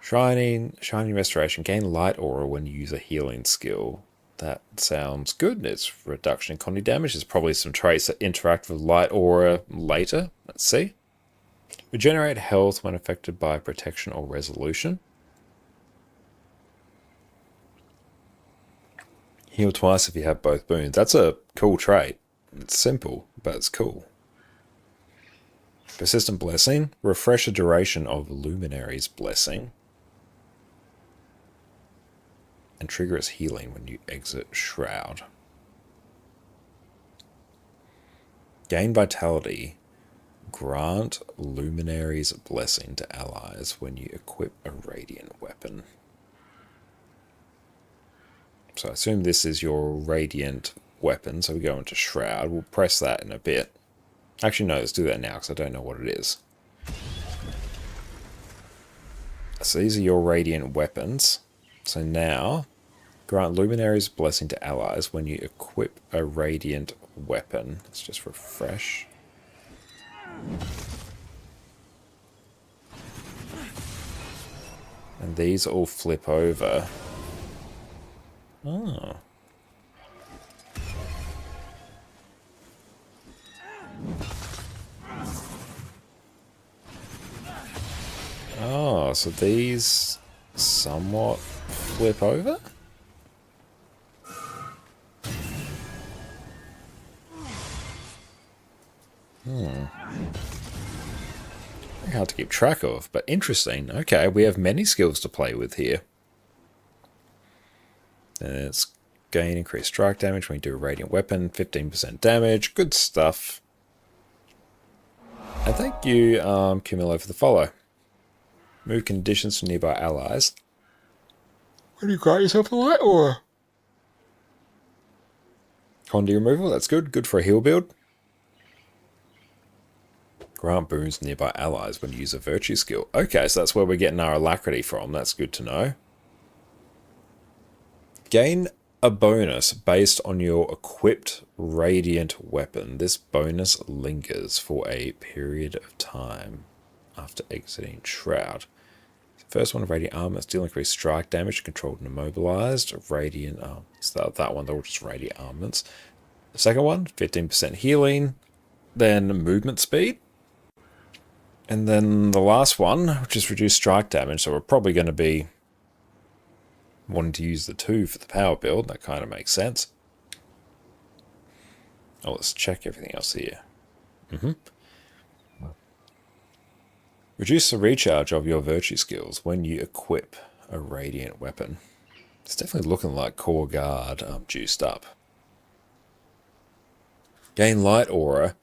[SPEAKER 1] Shining Restoration. Gain light aura when you use a healing skill. That sounds good. It's reduction in condy damage. There's probably some traits that interact with light aura later. Let's see. Regenerate health when affected by protection or resolution. Heal twice if you have both boons. That's a cool trait. It's simple, but it's cool. Persistent Blessing. Refresh the duration of Luminary's Blessing. And trigger its healing when you exit Shroud. Gain Vitality. Grant Luminary's Blessing to allies when you equip a Radiant weapon. So I assume this is your Radiant weapon, so we go into Shroud. We'll press that in a bit. Actually, no, let's do that now, because I don't know what it is. So these are your Radiant weapons. So now, grant Luminary's Blessing to allies when you equip a Radiant weapon. Let's just refresh. And these all flip over. Oh. Oh, so these somewhat flip over? Very hard to keep track of, but interesting. Okay, we have many skills to play with here. And it's gain increased strike damage when you do a radiant weapon, 15% damage, good stuff. And thank you, Cumulo, for the follow. Move conditions to nearby allies. When you grant yourself a light aura. Condy removal, that's good. Good for a heal build. Grant boons to nearby allies when you use a virtue skill. Okay, so that's where we're getting our alacrity from. That's good to know. Gain a bonus based on your equipped radiant weapon. This bonus lingers for a period of time after exiting Shroud. The first one, radiant armor, still increased strike damage, controlled and immobilized. Radiant, so that one, they're all just radiant armaments. The second one, 15% healing, then movement speed. And then the last one, which is reduced strike damage, so we're probably going to be wanting to use the 2 for the power build. That kind of makes sense. Oh, let's check everything else here. Reduce the recharge of your virtue skills when you equip a radiant weapon. It's definitely looking like Core Guard juiced up. Gain light aura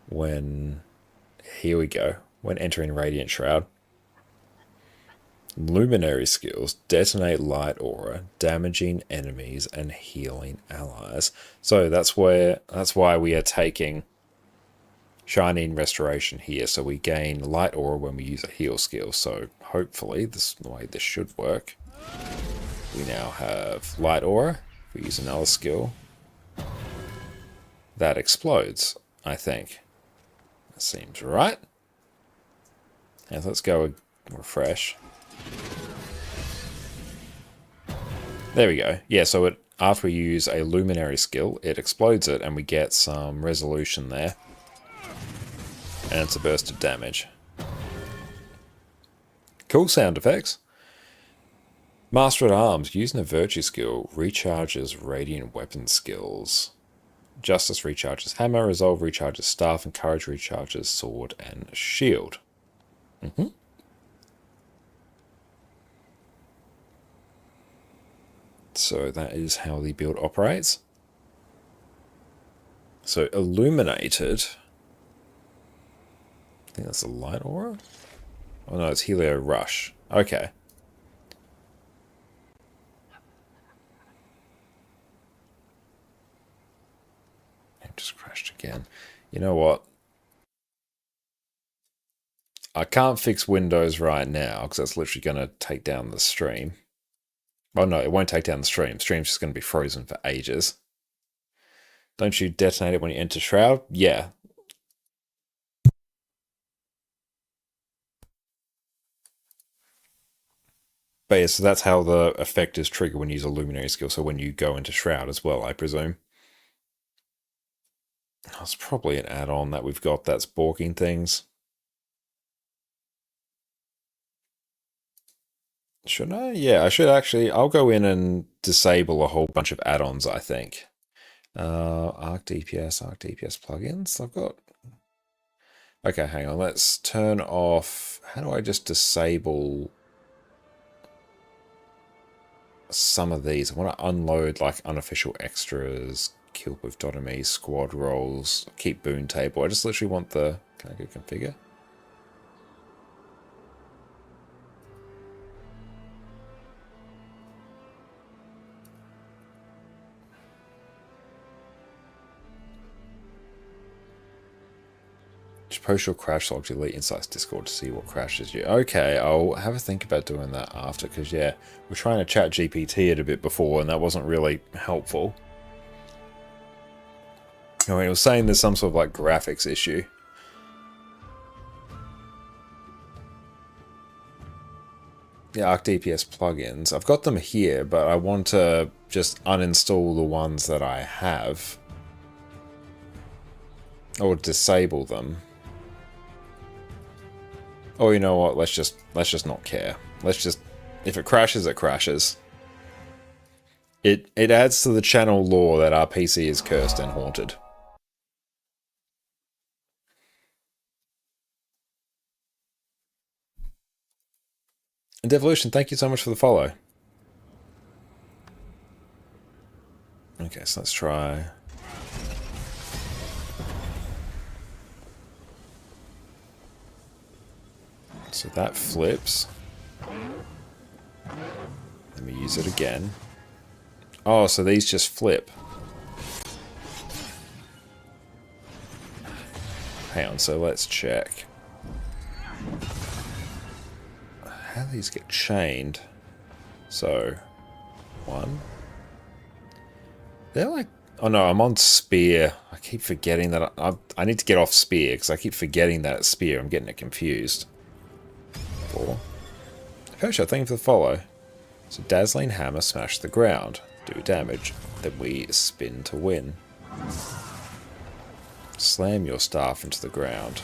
[SPEAKER 1] when... Here we go. When entering Radiant Shroud. Luminary skills. Detonate light aura, damaging enemies and healing allies. So that's why we are taking Shining Restoration here. So we gain light aura when we use a heal skill. So hopefully this way this should work. We now have light aura. We use another skill. That explodes, I think. That seems right. And let's go refresh. There we go. Yeah, so after we use a luminary skill, it explodes it and we get some resolution there. And it's a burst of damage. Cool sound effects. Master at Arms, using a virtue skill, recharges radiant weapon skills. Justice recharges hammer, resolve recharges staff, and courage recharges sword and shield. So that is how the build operates. So illuminated. I think that's a light aura. Oh no, it's Helio Rush. Okay. It just crashed again. You know what? I can't fix Windows right now because that's literally going to take down the stream. Oh no, it won't take down the stream. Stream's just going to be frozen for ages. Don't you detonate it when you enter Shroud? Yeah. But yeah, so that's how the effect is triggered when you use a luminary skill. So when you go into Shroud as well, I presume. That's probably an add-on that we've got that's balking things. Should I? Yeah, I should actually. I'll go in and disable a whole bunch of add-ons, I think. Arc DPS plugins I've got. Okay, hang on. Let's turn off. How do I just disable some of these? I want to unload like unofficial extras, kill with Dotomy, squad roles, keep boon table. I just literally want the. Can I go configure? Just post your crash log to Elite Insights Discord to see what crashes you. Okay, I'll have a think about doing that after, because yeah, we're trying to chat GPT it a bit before and that wasn't really helpful. I mean, it was saying there's some sort of like graphics issue. Yeah, Arc DPS plugins. I've got them here, but I want to just uninstall the ones that I have. Or disable them. Or you know what, let's just not care. Let's just, if it crashes, it crashes. It adds to the channel lore that our PC is cursed and haunted. And Devolution, thank you so much for the follow. Okay, so let's try. So that flips. Let me use it again. Oh, so these just flip. Hang on, so let's check. How do these get chained? So, one. They're like... Oh no, I'm on spear. I keep forgetting that I need to get off spear, because I keep forgetting that it's spear. I'm getting it confused. 4. Persia, thank you for the follow. So Dazzling Hammer, smash the ground. Do damage. Then we spin to win. Slam your staff into the ground.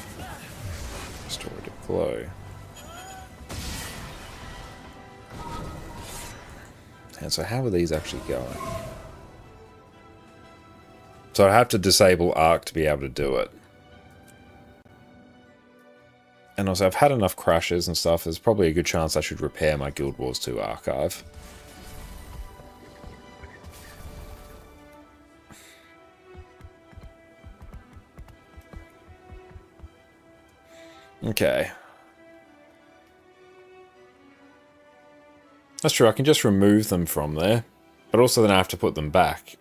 [SPEAKER 1] Restorative glow. And so how are these actually going? So I have to disable Arc to be able to do it. And also I've had enough crashes and stuff, there's probably a good chance I should repair my Guild Wars 2 archive. Okay. That's true, I can just remove them from there. But also then I have to put them back.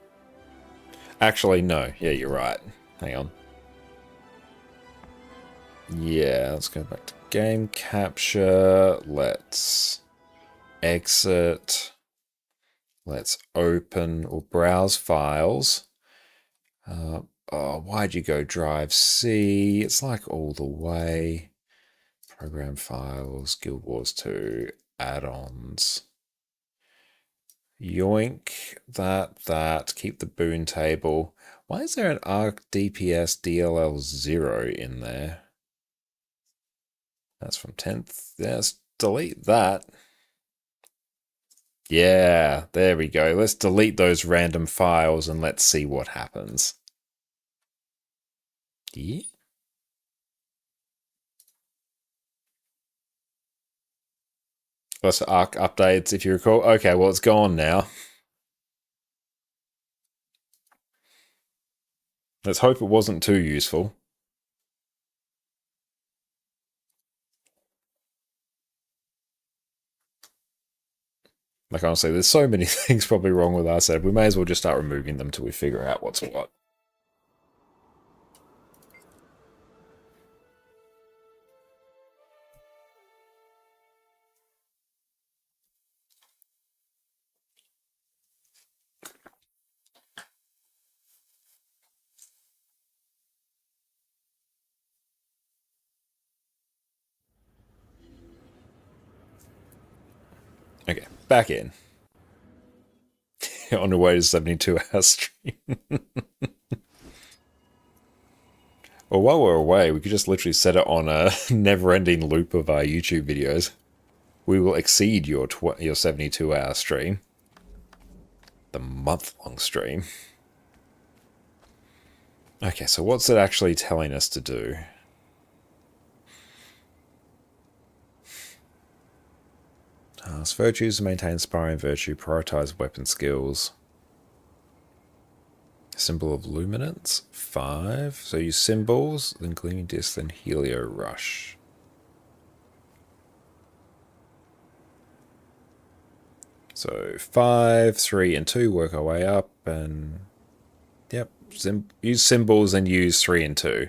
[SPEAKER 1] Actually, no. Yeah, you're right. Hang on. Yeah, let's go back to game capture. Let's exit. Let's open or browse files. Oh, why'd you go drive C? It's like all the way. Program files, Guild Wars 2, add-ons. Yoink, that, keep the boon table. Why is there an ARC DPS DLL 0 in there? That's from 10th. Let's delete that. Yeah, there we go. Let's delete those random files and let's see what happens. Yeah. Plus ARC updates, if you recall. Okay, well, it's gone now. Let's hope it wasn't too useful. Like, honestly, there's so many things probably wrong with our setup. We may as well just start removing them till we figure out what's what. Okay, back in. On the way to 72-hour stream. Well, while we're away, we could just literally set it on a never-ending loop of our YouTube videos. We will exceed your 72-hour stream. The month-long stream. Okay, so what's it actually telling us to do? Virtues to maintain sparring virtue, prioritize weapon skills. Symbol of luminance, 5. So use symbols, then gleaming disc, then helio rush. So 5, 3, and 2 work our way up, and yep, use symbols and use 3 and 2.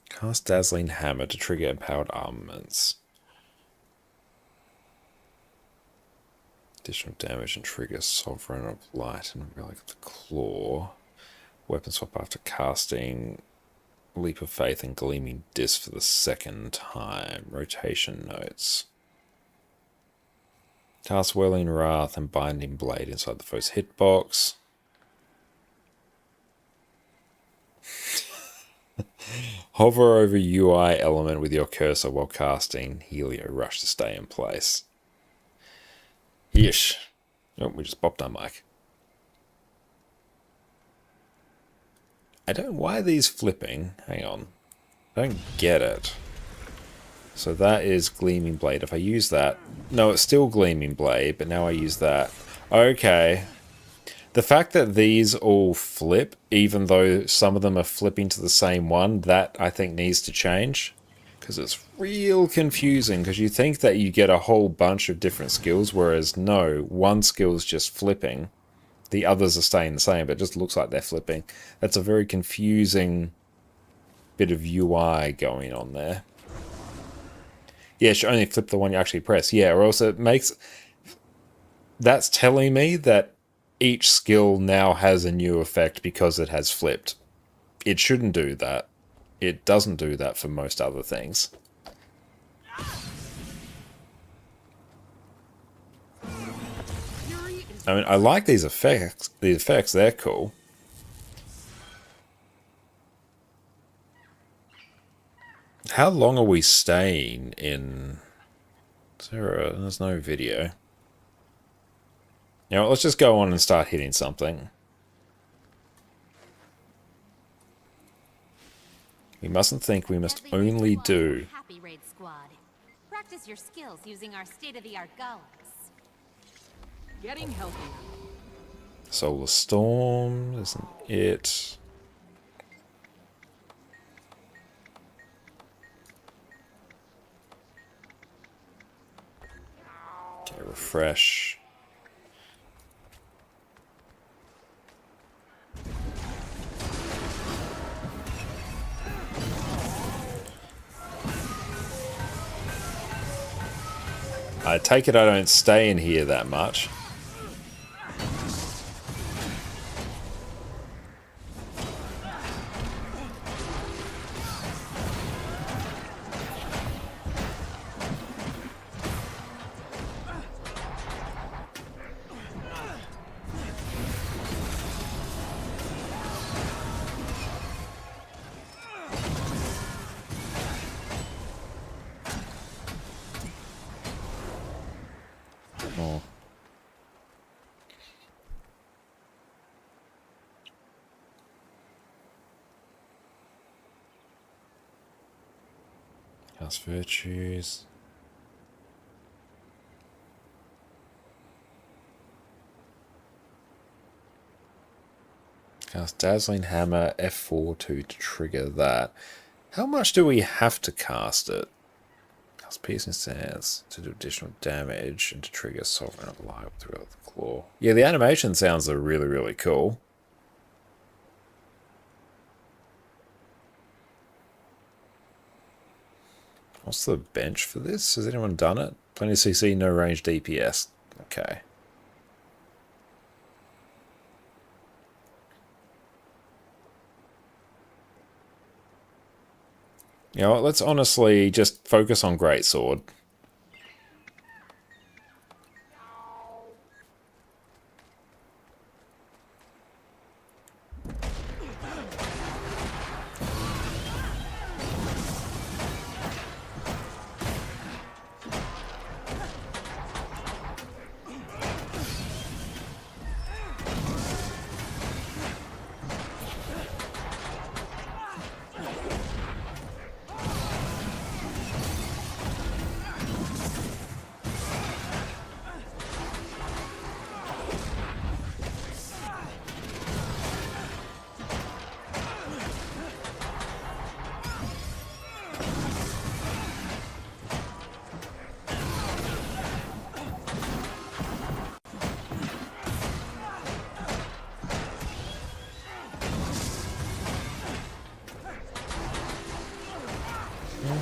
[SPEAKER 1] Cast Dazzling Hammer to trigger empowered armaments. Additional damage and trigger Sovereign of Light and Relic of the Claw. Weapon swap after casting. Leap of Faith and Gleaming Disc for the second time. Rotation notes. Cast Whirling Wrath and Binding Blade inside the foe's hitbox. Hover over UI element with your cursor while casting Helio Rush to stay in place. Yeesh. Oh, we just popped our mic. Why are these flipping? Hang on. I don't get it. So that is Gleaming Blade. If I use that... No, it's still Gleaming Blade, but now I use that. Okay. The fact that these all flip, even though some of them are flipping to the same one, that I think needs to change. Because it's real confusing, because you think that you get a whole bunch of different skills, whereas no, one skill is just flipping. The others are staying the same, but it just looks like they're flipping. That's a very confusing bit of UI going on there. Yeah, it should only flip the one you actually press. Yeah, or else it makes... That's telling me that each skill now has a new effect because it has flipped. It shouldn't do that. It doesn't do that for most other things. I mean, I like these effects. The effects, they're cool. How long are we staying in Cerus? There's no video. You know, let's just go on and start hitting something. We mustn't think we must only do...
[SPEAKER 18] Happy Raid Squad. Practice your skills using our state-of-the-art golems.
[SPEAKER 13] Getting healthier.
[SPEAKER 1] Solar Storm isn't it. Okay, refresh. I take it I don't stay in here that much. Oh. House Virtues. Cast Dazzling Hammer F4 to trigger that. How much do we have to cast it? Cast Piercing Stance to do additional damage and to trigger Sovereign of Light throughout the claw. Yeah, the animation sounds are really, really cool. What's the bench for this? Has anyone done it? Plenty CC, no range DPS. Okay. You know what, let's honestly just focus on Greatsword.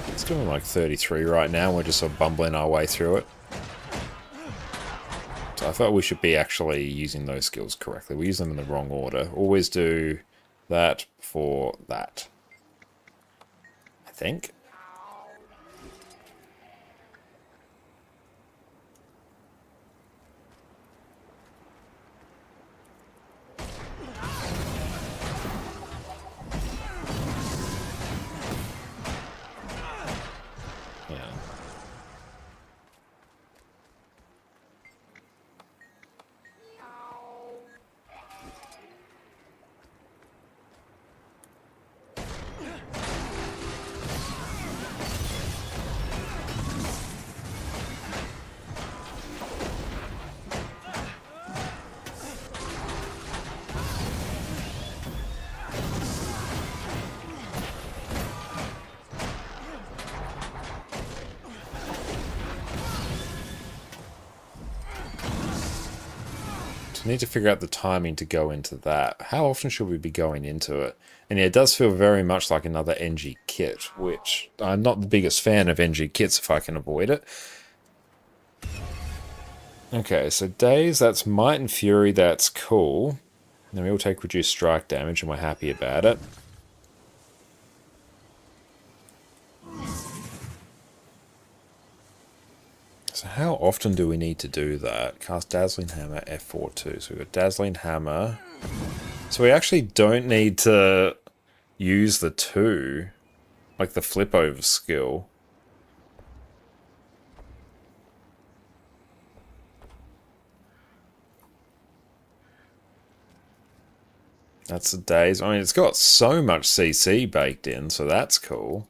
[SPEAKER 1] It's doing like 33 right now. We're just sort of bumbling our way through it. So I thought we should be actually using those skills correctly. We use them in the wrong order. Always do that before that, I think. So we need to figure out the timing to go into that. How often should we be going into it? And yeah, it does feel very much like another NG kit, which I'm not the biggest fan of NG kits if I can avoid it. Okay, so Daze, that's Might and Fury, that's cool. Then we all take reduced strike damage and we're happy about it. So how often do we need to do that? Cast Dazzling Hammer F4 too. So we've got Dazzling Hammer. So we actually don't need to use the 2. like the flip over skill. That's a daze. I mean, it's got so much CC baked in, so that's cool.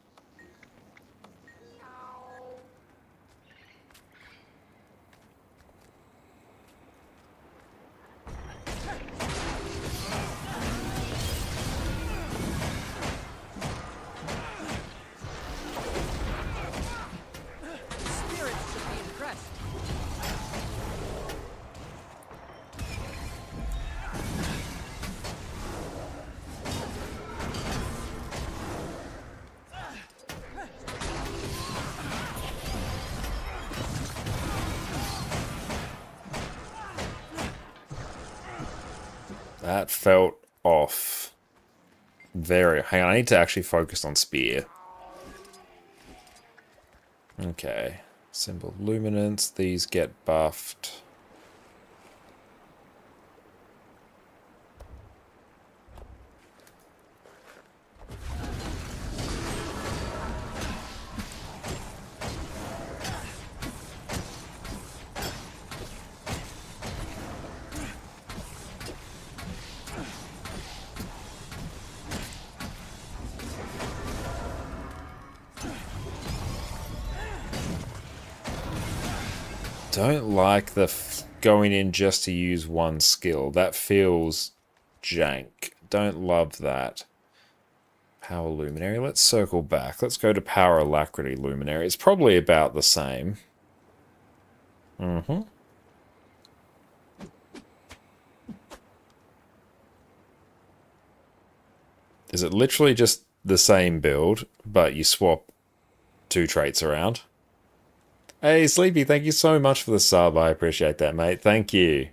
[SPEAKER 1] That felt off. Very. Hang on, I need to actually focus on spear. Okay. Symbol luminance. These get buffed. Don't like the going in just to use one skill. That feels jank. Don't love that. Power Luminary. Let's circle back. Let's go to Power Alacrity Luminary. It's probably about the same. Is it literally just the same build, but you swap 2 traits around? Hey, Sleepy, thank you so much for the sub. I appreciate that, mate. Thank you.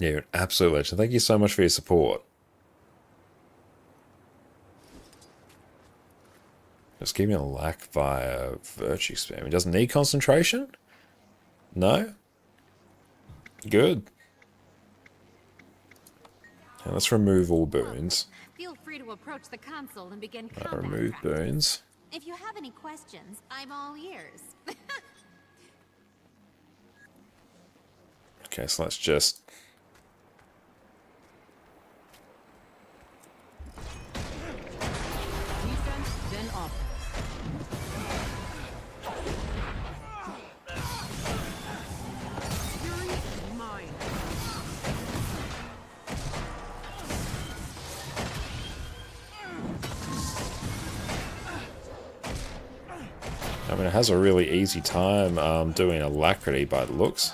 [SPEAKER 1] Yeah, you're an absolute legend. Thank you so much for your support. Just give me a lack via virtue spam. He doesn't need concentration? No? Good. Now let's remove all boons.
[SPEAKER 18] Feel free to approach the console and begin combat
[SPEAKER 1] Remove
[SPEAKER 18] practice.
[SPEAKER 1] boons.
[SPEAKER 18] If you have any questions, I'm all ears.
[SPEAKER 1] Okay, so let's just...
[SPEAKER 10] Defense, then offense. Fury is mine.
[SPEAKER 1] I mean, it has a really easy time doing Alacrity by the looks.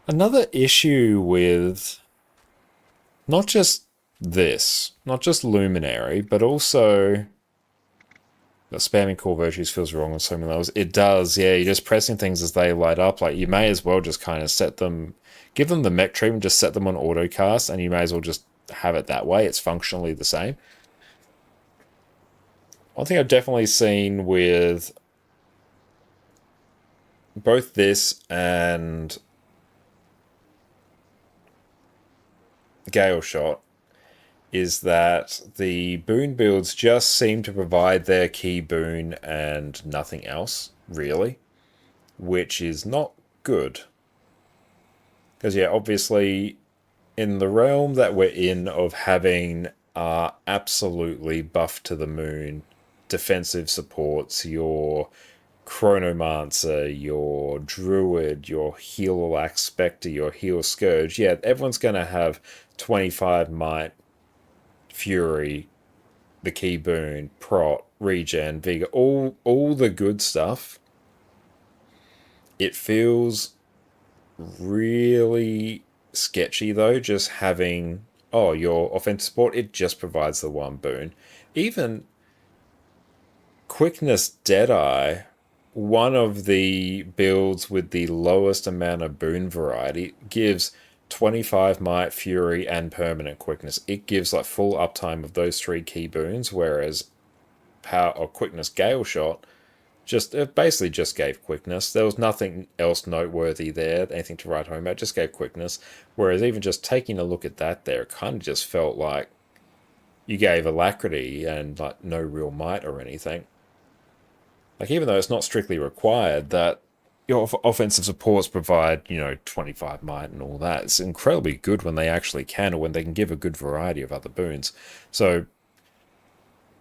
[SPEAKER 1] Another issue with not just this, not just Luminary, but also the spamming core virtues feels wrong on so many levels. It does, yeah, you're just pressing things as they light up. Like, you may as well just kind of set them, give them the mech treatment, just set them on autocast, and you may as well just have it that way. It's functionally the same. One thing I've definitely seen with both this and Gale Shot is that the boon builds just seem to provide their key boon and nothing else, really, which is not good. Because, yeah, obviously, in the realm that we're in of having absolutely buff to the moon defensive supports, your Chronomancer, your Druid, your Heal-Alax Spectre, your Heal Scourge, yeah, everyone's going to have 25 Might, Fury, the Key Boon, Prot, Regen, Vigor, all the good stuff. It feels really sketchy though, just having, oh, your offensive support, it just provides the one boon. Even Quickness Deadeye, one of the builds with the lowest amount of boon variety, gives 25 Might, Fury, and Permanent Quickness. It gives like full uptime of those 3 key boons, whereas Power or Quickness Gale Shot it basically just gave quickness. There was nothing else noteworthy there, anything to write home about, just gave quickness. Whereas even just taking a look at that there, it kind of just felt like you gave alacrity and like no real might or anything. Like, even though it's not strictly required that your offensive supports provide, 25 might and all that, it's incredibly good when they actually can, or when they can give a good variety of other boons. So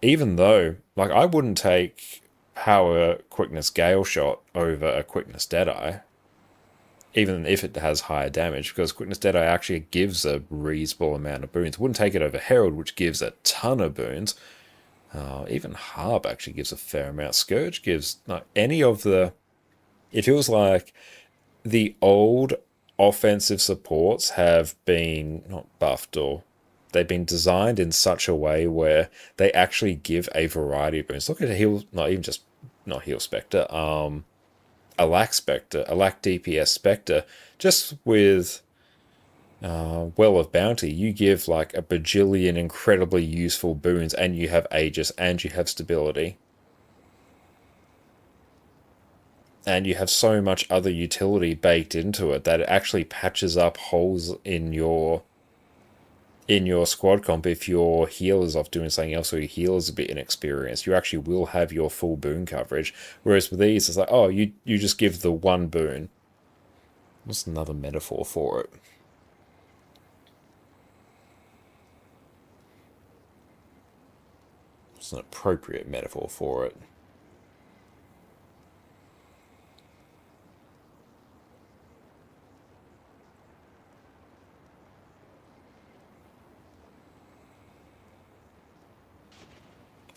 [SPEAKER 1] even though, like, I wouldn't take Power Quickness Gale Shot over a Quickness Deadeye, even if it has higher damage, because Quickness Deadeye actually gives a reasonable amount of boons. Wouldn't take it over Herald, which gives a ton of boons. Even Harp actually gives a fair amount. Scourge gives, like, any of the... It feels like the old offensive supports have been not buffed, or they've been designed in such a way where they actually give a variety of boons. Look at Heal, not Heal Spectre, Alack Spectre, Alack DPS Spectre, just with Well of Bounty, you give like a bajillion incredibly useful boons, and you have Aegis, and you have stability. And you have so much other utility baked into it that it actually patches up holes in your squad comp. If your healer's off doing something else, or your healer's a bit inexperienced, you actually will have your full boon coverage. Whereas with these, it's like, oh, you just give the one boon. What's another metaphor for it? What's an appropriate metaphor for it?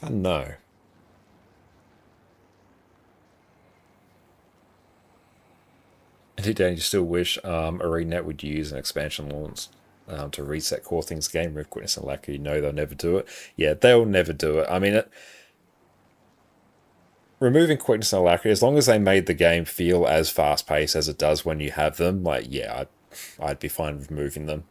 [SPEAKER 1] I don't know. And don't you still wish ArenaNet would use an expansion launch to reset core things game with Quickness and Alacrity? No, they'll never do it. Yeah, they'll never do it. I mean, removing Quickness and Alacrity, as long as they made the game feel as fast-paced as it does when you have them, like, yeah, I'd be fine with removing them.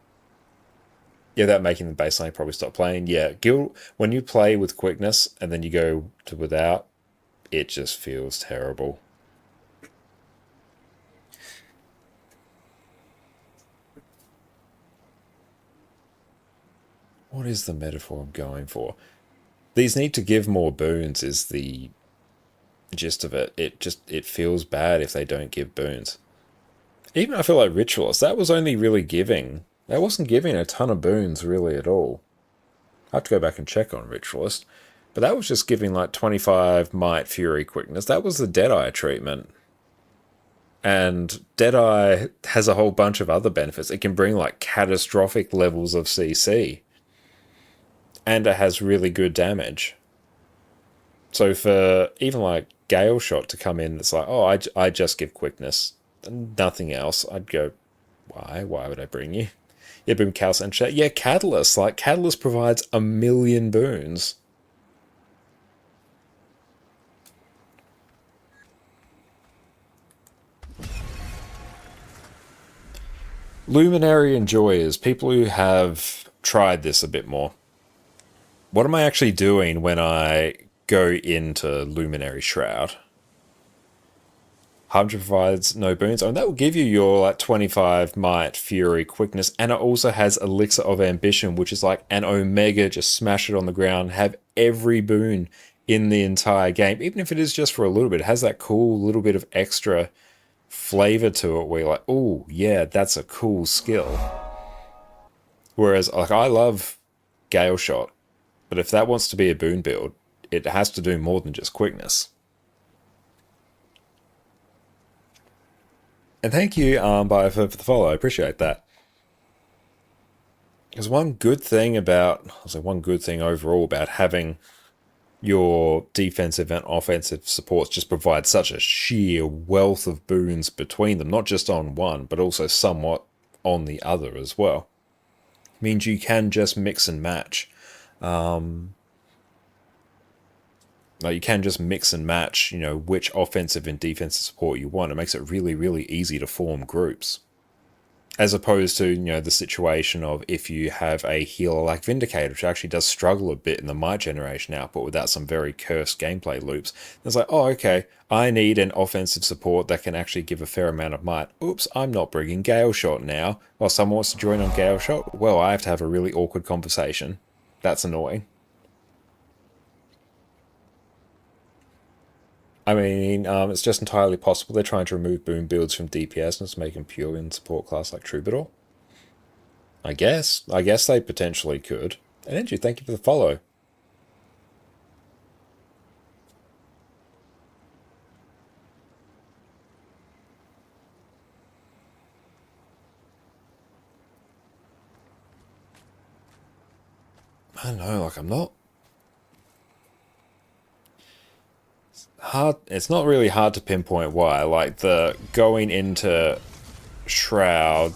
[SPEAKER 1] Yeah, that making the baseline probably stop playing. Yeah, Guild, when you play with Quickness and then you go to without, it just feels terrible. What is the metaphor I'm going for? These need to give more boons is the gist of it. It feels bad if they don't give boons. Even I feel like Ritualist, that was only really giving... That wasn't giving a ton of boons really at all. I have to go back and check on Ritualist. But that was just giving like 25 Might, Fury, Quickness. That was the Deadeye treatment. And Deadeye has a whole bunch of other benefits. It can bring like catastrophic levels of CC. And it has really good damage. So for even like Gale Shot to come in, it's like, oh, I just give Quickness. Nothing else. I'd go, why? Why would I bring you? Yeah, boom, Chaos and Chat. Yeah, Catalyst. Like, Catalyst provides 1,000,000 boons. Luminary enjoyers, people who have tried this a bit more. What am I actually doing when I go into Luminary Shroud? 100 provides no boons. And that will give you your like 25 Might, Fury, Quickness, and it also has Elixir of Ambition, which is like an Omega, just smash it on the ground, have every boon in the entire game, even if it is just for a little bit. It has that cool little bit of extra flavor to it where you're like, oh yeah, that's a cool skill. Whereas like I love Gale Shot, but if that wants to be a boon build, it has to do more than just Quickness. And thank you, Bio, for the follow. I appreciate that. There's one good thing about, one good thing overall about having your defensive and offensive supports just provide such a sheer wealth of boons between them, not just on one, but also somewhat on the other as well. Means you can just mix and match. Like you can just mix and match, you know, which offensive and defensive support you want. It makes it really, really easy to form groups. As opposed to, you know, the situation of if you have a healer like Vindicator, which actually does struggle a bit in the Might Generation output without some very cursed gameplay loops. It's like, oh, okay, I need an offensive support that can actually give a fair amount of might. Oops, I'm not bringing Gale Shot now. Well, someone wants to join on Gale Shot? Well, I have to have a really awkward conversation. That's annoying. I mean, it's just entirely possible they're trying to remove boon builds from DPS and just make them pure in support class like Troubadour. I guess they potentially could. And Andrew, thank you for the follow. I don't know, like I'm not hard. It's not really hard to pinpoint why. Like the going into Shroud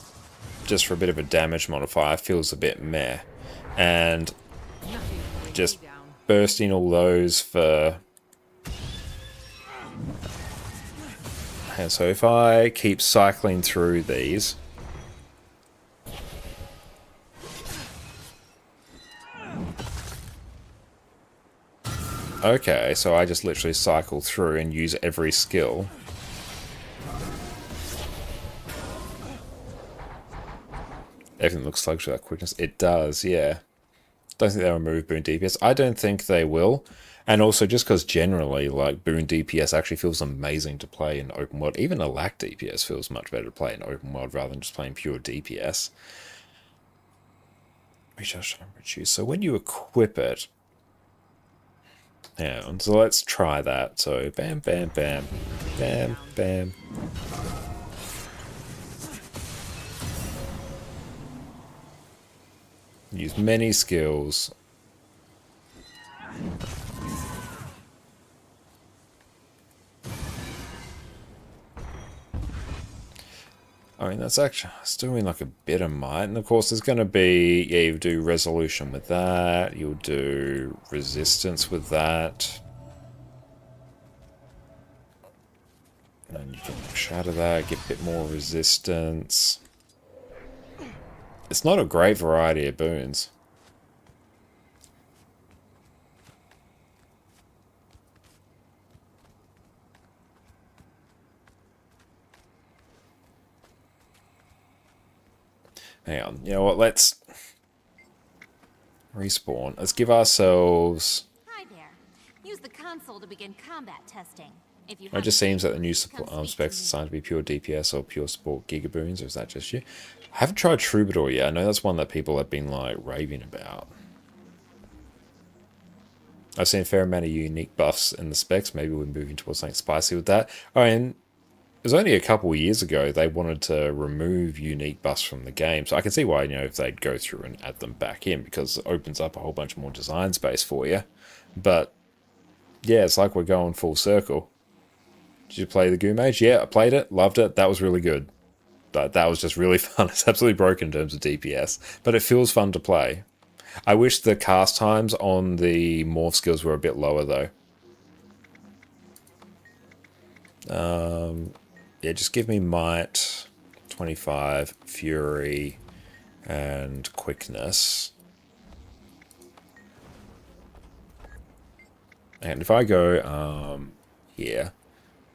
[SPEAKER 1] just for a bit of a damage modifier feels a bit meh, and just bursting all those for. And so if I keep cycling through these. Okay, so I just literally cycle through and use every skill. Everything looks sluggish without quickness. It does, yeah. Don't think they'll remove boon DPS. I don't think they will. And also just because generally, like, boon DPS actually feels amazing to play in open world. Even a lack DPS feels much better to play in open world rather than just playing pure DPS. So when you equip it, yeah, so let's try that. So bam, bam, bam, bam, bam. Use many skills. I mean, that's actually still doing like a bit of might. And of course, there's going to be, yeah, you do resolution with that. You'll do resistance with that. And you can shatter that, get a bit more resistance. It's not a great variety of boons. Hang on, you know what, let's respawn. Let's give ourselves...
[SPEAKER 18] Hi there. Use the console to begin combat testing. If you
[SPEAKER 1] It just seems that the new support specs are assigned to be pure DPS or pure support gigaboons, or is that just you? I haven't tried Troubadour yet. I know that's one that people have been like raving about. I've seen a fair amount of unique buffs in the specs. Maybe we're moving towards something spicy with that. Oh, and it was only a couple of years ago they wanted to remove unique buffs from the game. So I can see why, you know, if they'd go through and add them back in, because it opens up a whole bunch more design space for you. But yeah, it's like we're going full circle. Did you play the Goo Mage? Yeah, I played it, loved it. That was really good. That was just really fun. It's absolutely broken in terms of DPS, but it feels fun to play. I wish the cast times on the morph skills were a bit lower though. Yeah, just give me Might, 25, Fury, and Quickness. And if I go here,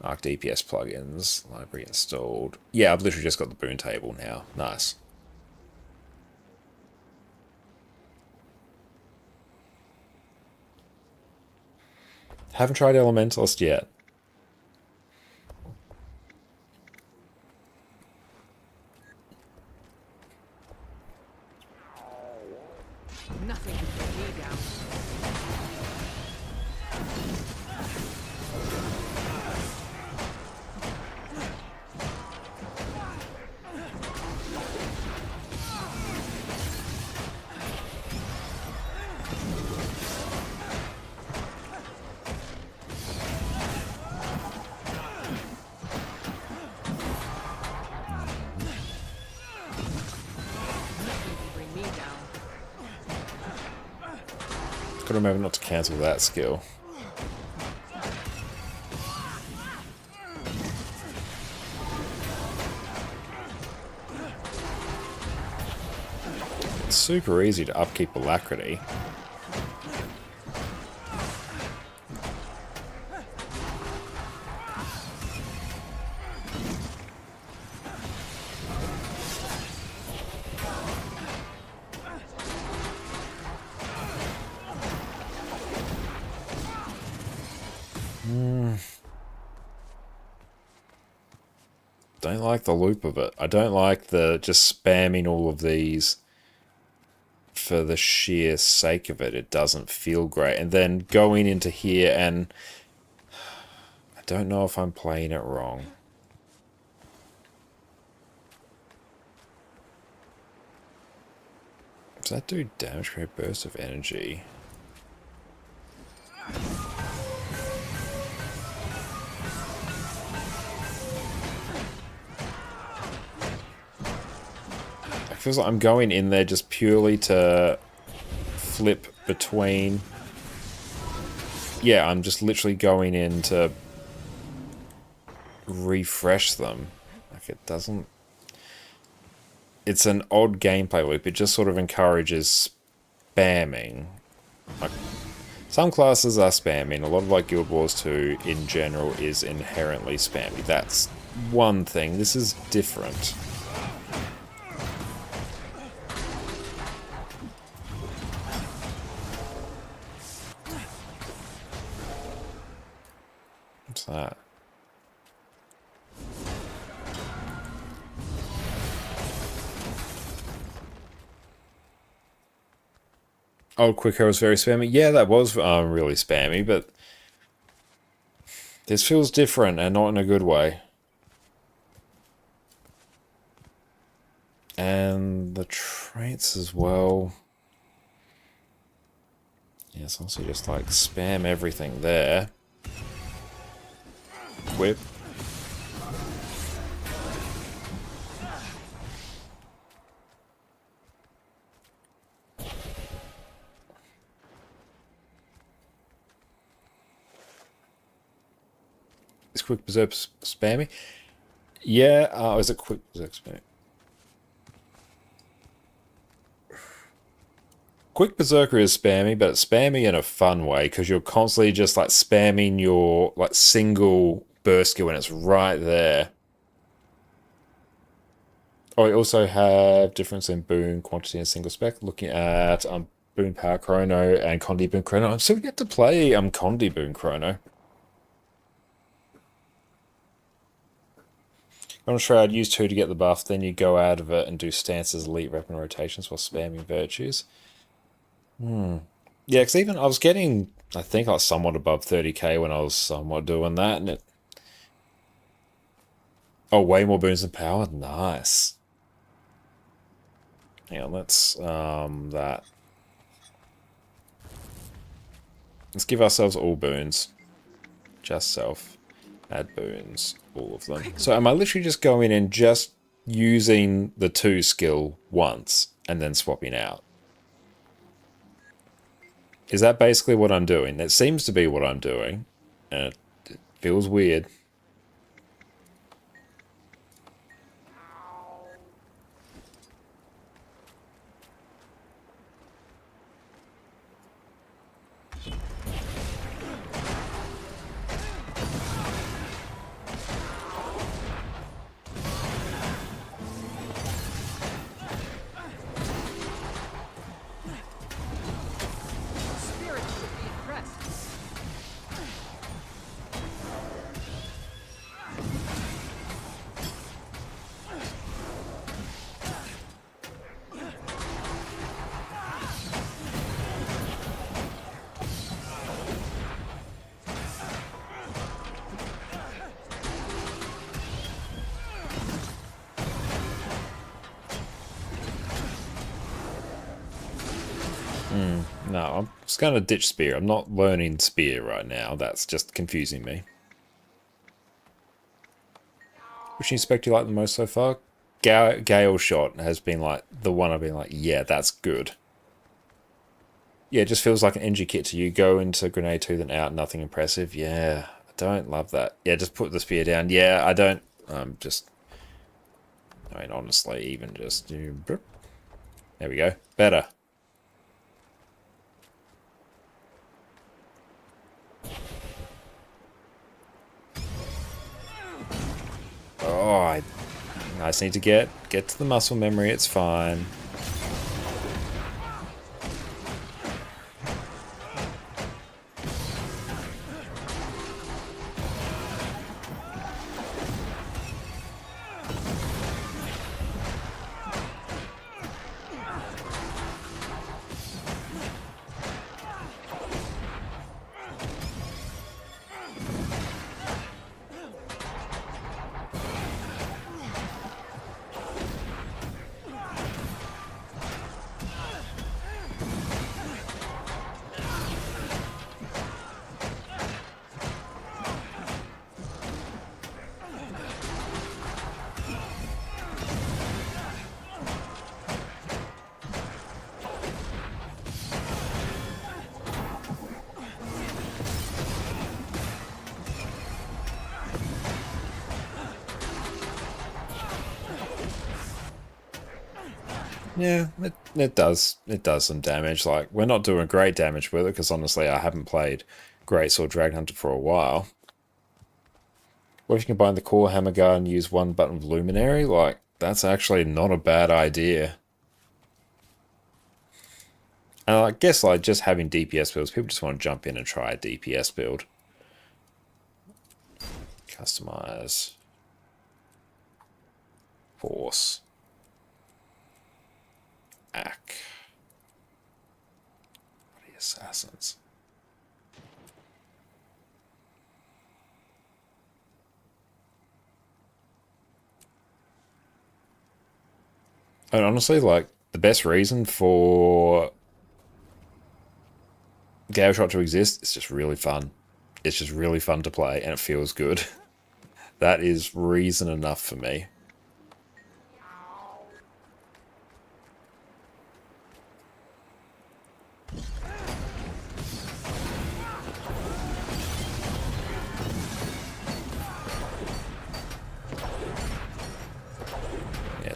[SPEAKER 1] Arc DPS plugins, library installed. Yeah, I've literally just got the boon table now. Nice. Haven't tried Elementalist yet.
[SPEAKER 10] Nothing can get me down.
[SPEAKER 1] Gotta remember not to cancel that skill. It's super easy to upkeep Alacrity. Don't like the loop of it. I don't like the just spamming all of these for the sheer sake of it. It doesn't feel great. And then going into here and I don't know if I'm playing it wrong. Does that do damage, create burst of energy? It feels like I'm going in there just purely to flip between. Yeah, I'm just literally going in to refresh them. Like it doesn't. It's an odd gameplay loop. It just sort of encourages spamming. Like, some classes are spamming. A lot of like Guild Wars 2 in general is inherently spammy. That's one thing. This is different. What's that? Oh, Quick Herald was very spammy. Yeah, that was really spammy, but this feels different and not in a good way. And the traits as well. Yeah, it's also just like spam everything there. Whip. Is Quick Berserk spammy? Yeah, is it Quick Berserk spammy? Quick Berserker is spammy, but it's spammy in a fun way because you're constantly just like spamming your like single burst skill and it's right there. Oh, we also have difference in boon quantity and single spec. Looking at boon power chrono and Condi boon chrono. I'm still yet to play Condi boon chrono. On Shroud, use 2 to get the buff, then you go out of it and do stances, elite weapon rotations while spamming virtues. Yeah, because even I was getting, I think I was somewhat above 30k when I was somewhat doing that, and it. Oh, way more boons and power? Nice. Hang on, let's, that. Let's give ourselves all boons. Just self. Add boons. All of them. So am I literally just going in just using the 2 skill once and then swapping out? Is that basically what I'm doing? That seems to be what I'm doing. And it feels weird. No, I'm just going to ditch Spear. I'm not learning Spear right now. That's just confusing me. Which spec do you like the most so far? Gale Shot has been like the one I've been like, yeah, that's good. Yeah, it just feels like an NG kit to you. Go into grenade 2, then out, nothing impressive. Yeah, I don't love that. Yeah, just put the spear down. Yeah, I don't. I mean, honestly, even just. There we go. Better. Oh, I just need to get to the muscle memory. It's fine. Yeah, it does some damage. Like, we're not doing great damage with it, because honestly I haven't played Greatsword Dragon Hunter for a while. What if you combine the core hammer guard and use one button of luminary? Like, that's actually not a bad idea. And I guess like just having DPS builds, people just want to jump in and try a DPS build. Customize. Force. Ack. Bloody assassins. And honestly, like, the best reason for Gale Shot to exist is just really fun. It's just really fun to play, and it feels good. That is reason enough for me.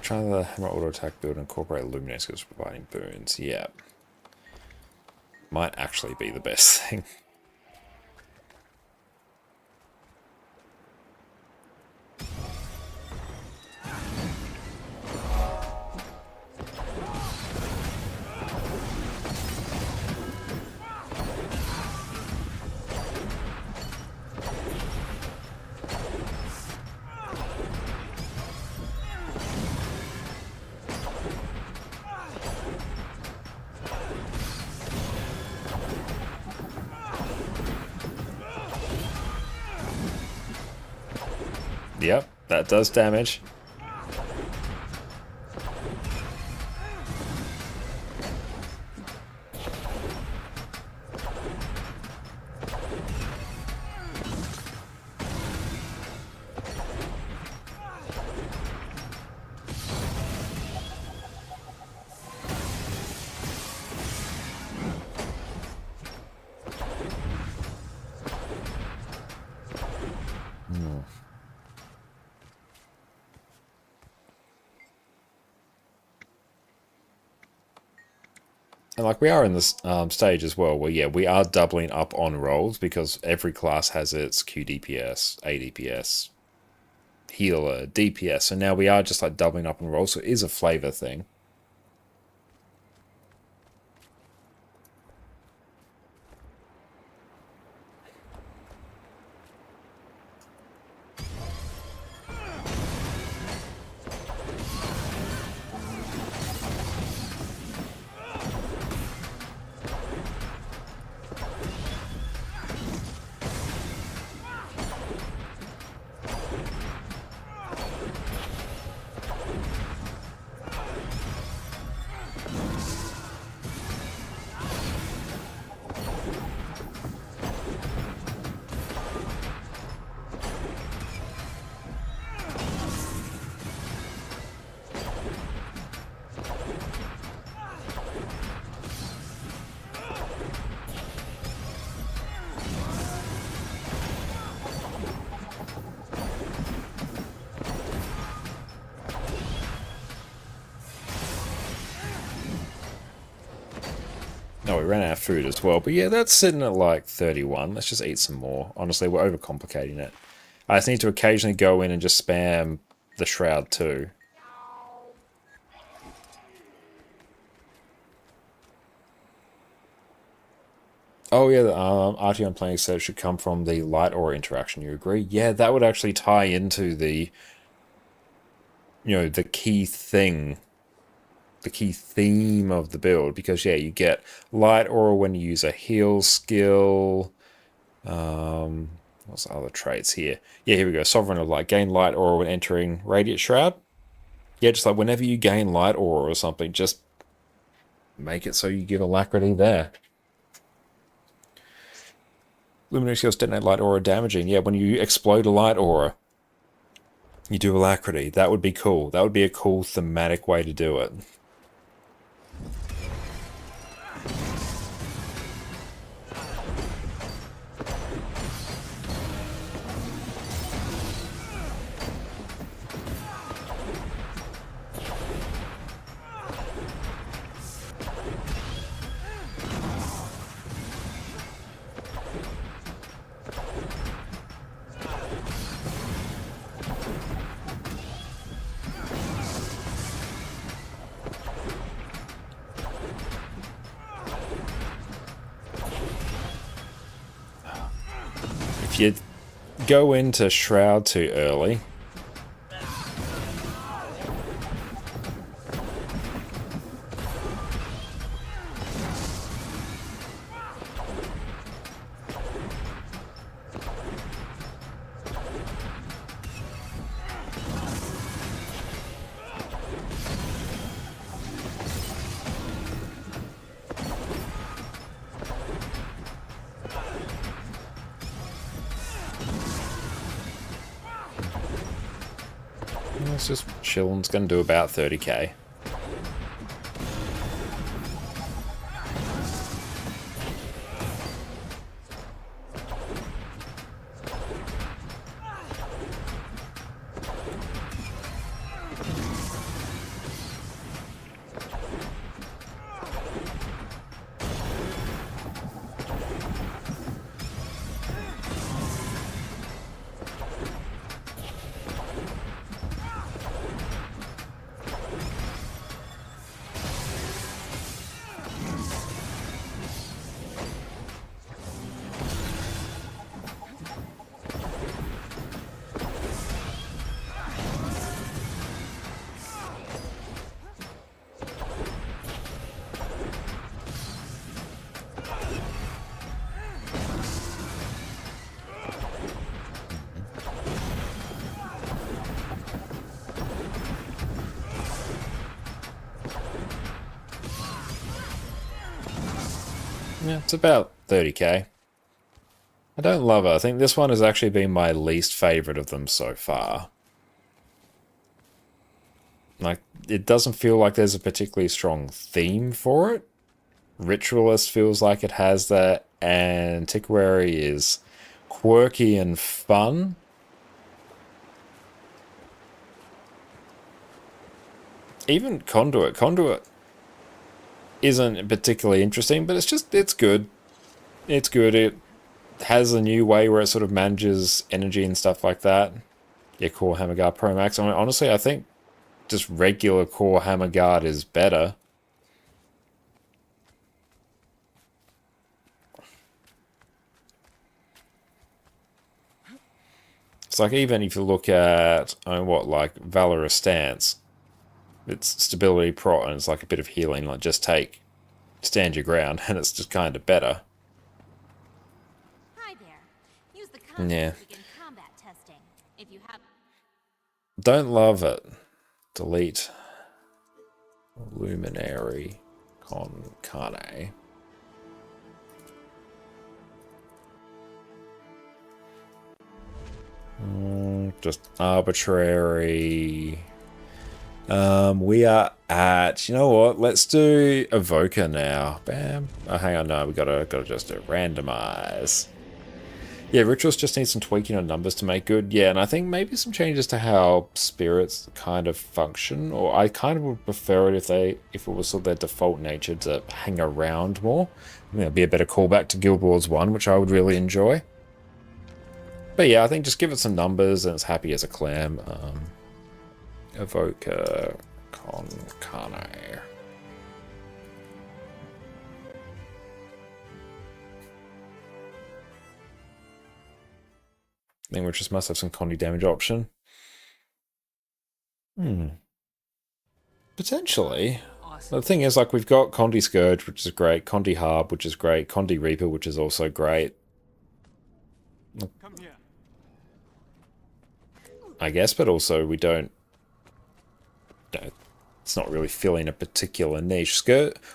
[SPEAKER 1] Try the hammer auto attack build and incorporate luminary skills providing boons. Yeah. Might actually be the best thing. Yep, that does damage. And like, we are in this stage as well where, yeah, we are doubling up on rolls because every class has its QDPS, ADPS, healer, DPS. So now we are just like doubling up on rolls. So it is a flavor thing. Oh, we ran out of food as well. But yeah, that's sitting at like 31. Let's just eat some more. Honestly, we're overcomplicating it. I just need to occasionally go in and just spam the shroud too. Oh yeah, the Artyom playing said it should come from the light aura interaction. You agree? Yeah, that would actually tie into the, you know, the key thing, the key theme of the build. Because yeah, you get light aura when you use a heal skill. What's the other traits here? Yeah, here we go. Sovereign of Light. Gain light aura when entering Radiant Shroud. Yeah, just like whenever you gain light aura or something, just make it so you give alacrity there. Luminary skills detonate light aura damaging. Yeah, when you explode a light aura, you do alacrity. That would be cool. That would be a cool thematic way to do it. If you go into Shroud too early, it's just chilling. It's going to do about 30k. Yeah, it's about 30k. I don't love it. I think this one has actually been my least favorite of them so far. Like, it doesn't feel like there's a particularly strong theme for it. Ritualist feels like it has that, and Antiquary is quirky and fun. Even Conduit. Conduit isn't particularly interesting, but it's good. It's good. It has a new way where it sort of manages energy and stuff like that. Yeah, Core Hammer Guard Pro Max. I mean, honestly, I think just regular Core Hammer Guard is better. It's like, even if you look at, like Valorous Stance, it's stability Proton, it's like a bit of healing, like just stand your ground, and it's just kind of better.
[SPEAKER 18] Hi there. Use the compass
[SPEAKER 1] Yeah.
[SPEAKER 18] to begin combat testing. If you have
[SPEAKER 1] Don't love it. Delete Luminary ConCarne. Just arbitrary. We are at, you know what? Let's do Evoker now. Bam. Oh, hang on, no, we gotta just do randomize. Yeah, rituals just need some tweaking on numbers to make good. Yeah, and I think maybe some changes to how spirits kind of function. Or I kind of would prefer it if it was sort of their default nature to hang around more. I think that'd be a better callback to Guild Wars 1, which I would really enjoy. But yeah, I think just give it some numbers and it's happy as a clam. Evoker ConnorConCarne. I think we just must have some Condi damage option. Potentially. Awesome. The thing is, like, we've got Condi Scourge, which is great, Condi Harb, which is great, Condi Reaper, which is also great.
[SPEAKER 6] Come here.
[SPEAKER 1] I guess, but also we don't... It's not really filling a particular niche.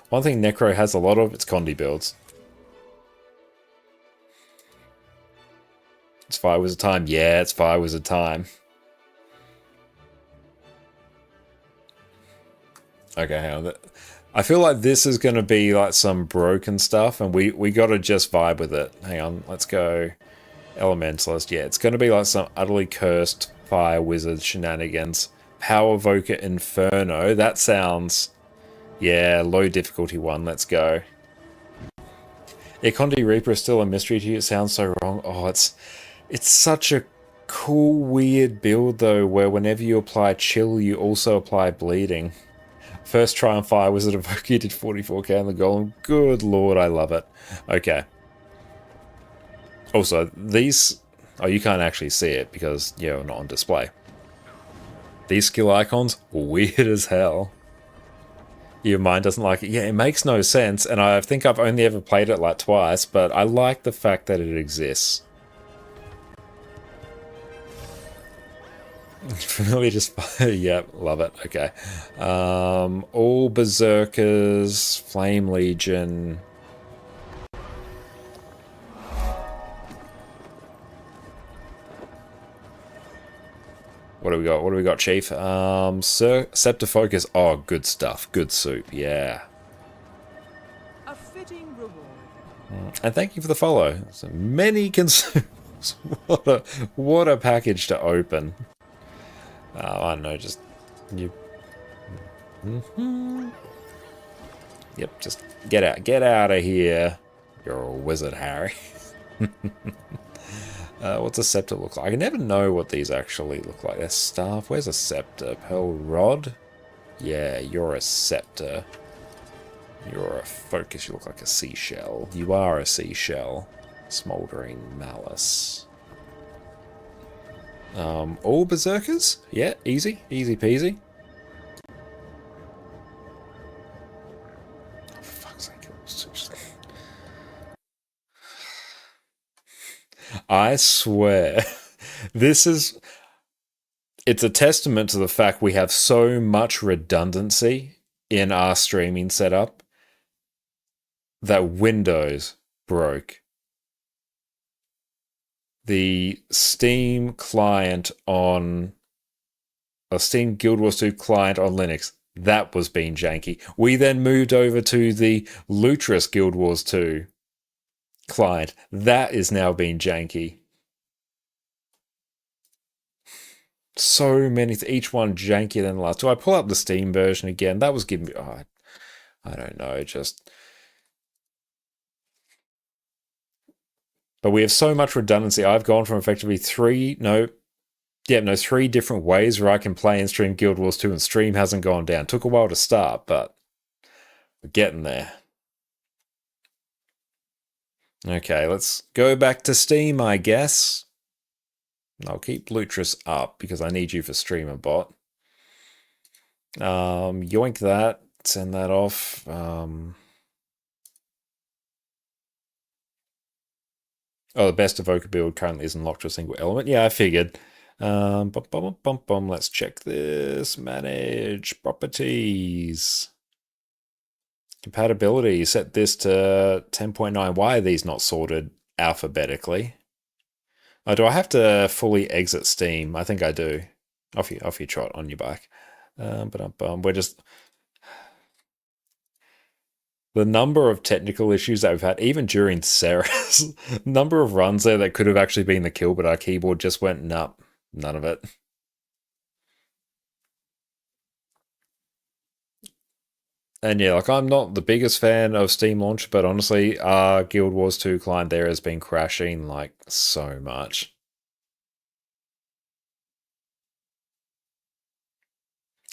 [SPEAKER 1] One thing Necro has a lot of, it's Condi builds. It's Fire Wizard time. Yeah, it's Fire Wizard time. Okay, hang on. I feel like this is going to be like some broken stuff, and we got to just vibe with it. Hang on, let's go. Elementalist. Yeah, it's going to be like some utterly cursed Fire Wizard shenanigans. Power Evoker Inferno. That sounds... Yeah, low difficulty one. Let's go. Yeah, Condi Reaper is still a mystery to you. It sounds so wrong. Oh, it's such a cool, weird build, though, where whenever you apply Chill, you also apply Bleeding. First try on Fire Wizard Evoker, you did 44k on the Golem. Good lord, I love it. Okay. Also, these... Oh, you can't actually see it because, yeah, we're not on display. These skill icons, weird as hell. Your mind doesn't like it. Yeah, it makes no sense, and I think I've only ever played it like twice, but I like the fact that it exists. Familiar just... Yep, love it. Okay. All Berserkers, Flame Legion... What do we got? What do we got, Chief? Scepter Focus. Oh, good stuff. Good soup. Yeah.
[SPEAKER 10] A fitting reward.
[SPEAKER 1] And thank you for the follow. So many consumables. What a package to open. I don't know. Just you. Yep. Just get out. Get out of here. You're a wizard, Harry. What's a scepter look like? I never know what these actually look like. They're staff. Where's a scepter? Pearl rod? Yeah, you're a scepter. You're a focus. You look like a seashell. You are a seashell. Smoldering malice. All berserkers? Yeah, easy. Easy peasy. Oh, for fuck's sake. I swear, it's a testament to the fact we have so much redundancy in our streaming setup that Windows broke. The Steam client on... a Steam Guild Wars 2 client on Linux, that was being janky. We then moved over to the Lutris Guild Wars 2 client. That is now being janky. So many, each one jankier than the last. Do I pull up the Steam version again? That was giving me... Oh, I don't know, just... But we have so much redundancy. I've gone from effectively three different ways where I can play and stream Guild Wars 2, and stream hasn't gone down. Took a while to start, but we're getting there. Okay, let's go back to Steam, I guess. I'll keep Lutris up because I need you for streamer bot. Yoink that. Send that off. Oh, the best evoker build currently isn't locked to a single element. Yeah, I figured. Let's check this. Manage properties. Compatibility, set this to 10.9. Why are these not sorted alphabetically? Oh, do I have to fully exit Steam? I think I do. Off you trot, on your bike. We're just... The number of technical issues that we've had, even during Cerus, number of runs there that could have actually been the kill, but our keyboard just went, nah, none of it. And yeah, like I'm not the biggest fan of Steam Launch, but honestly, our Guild Wars 2 client there has been crashing like so much.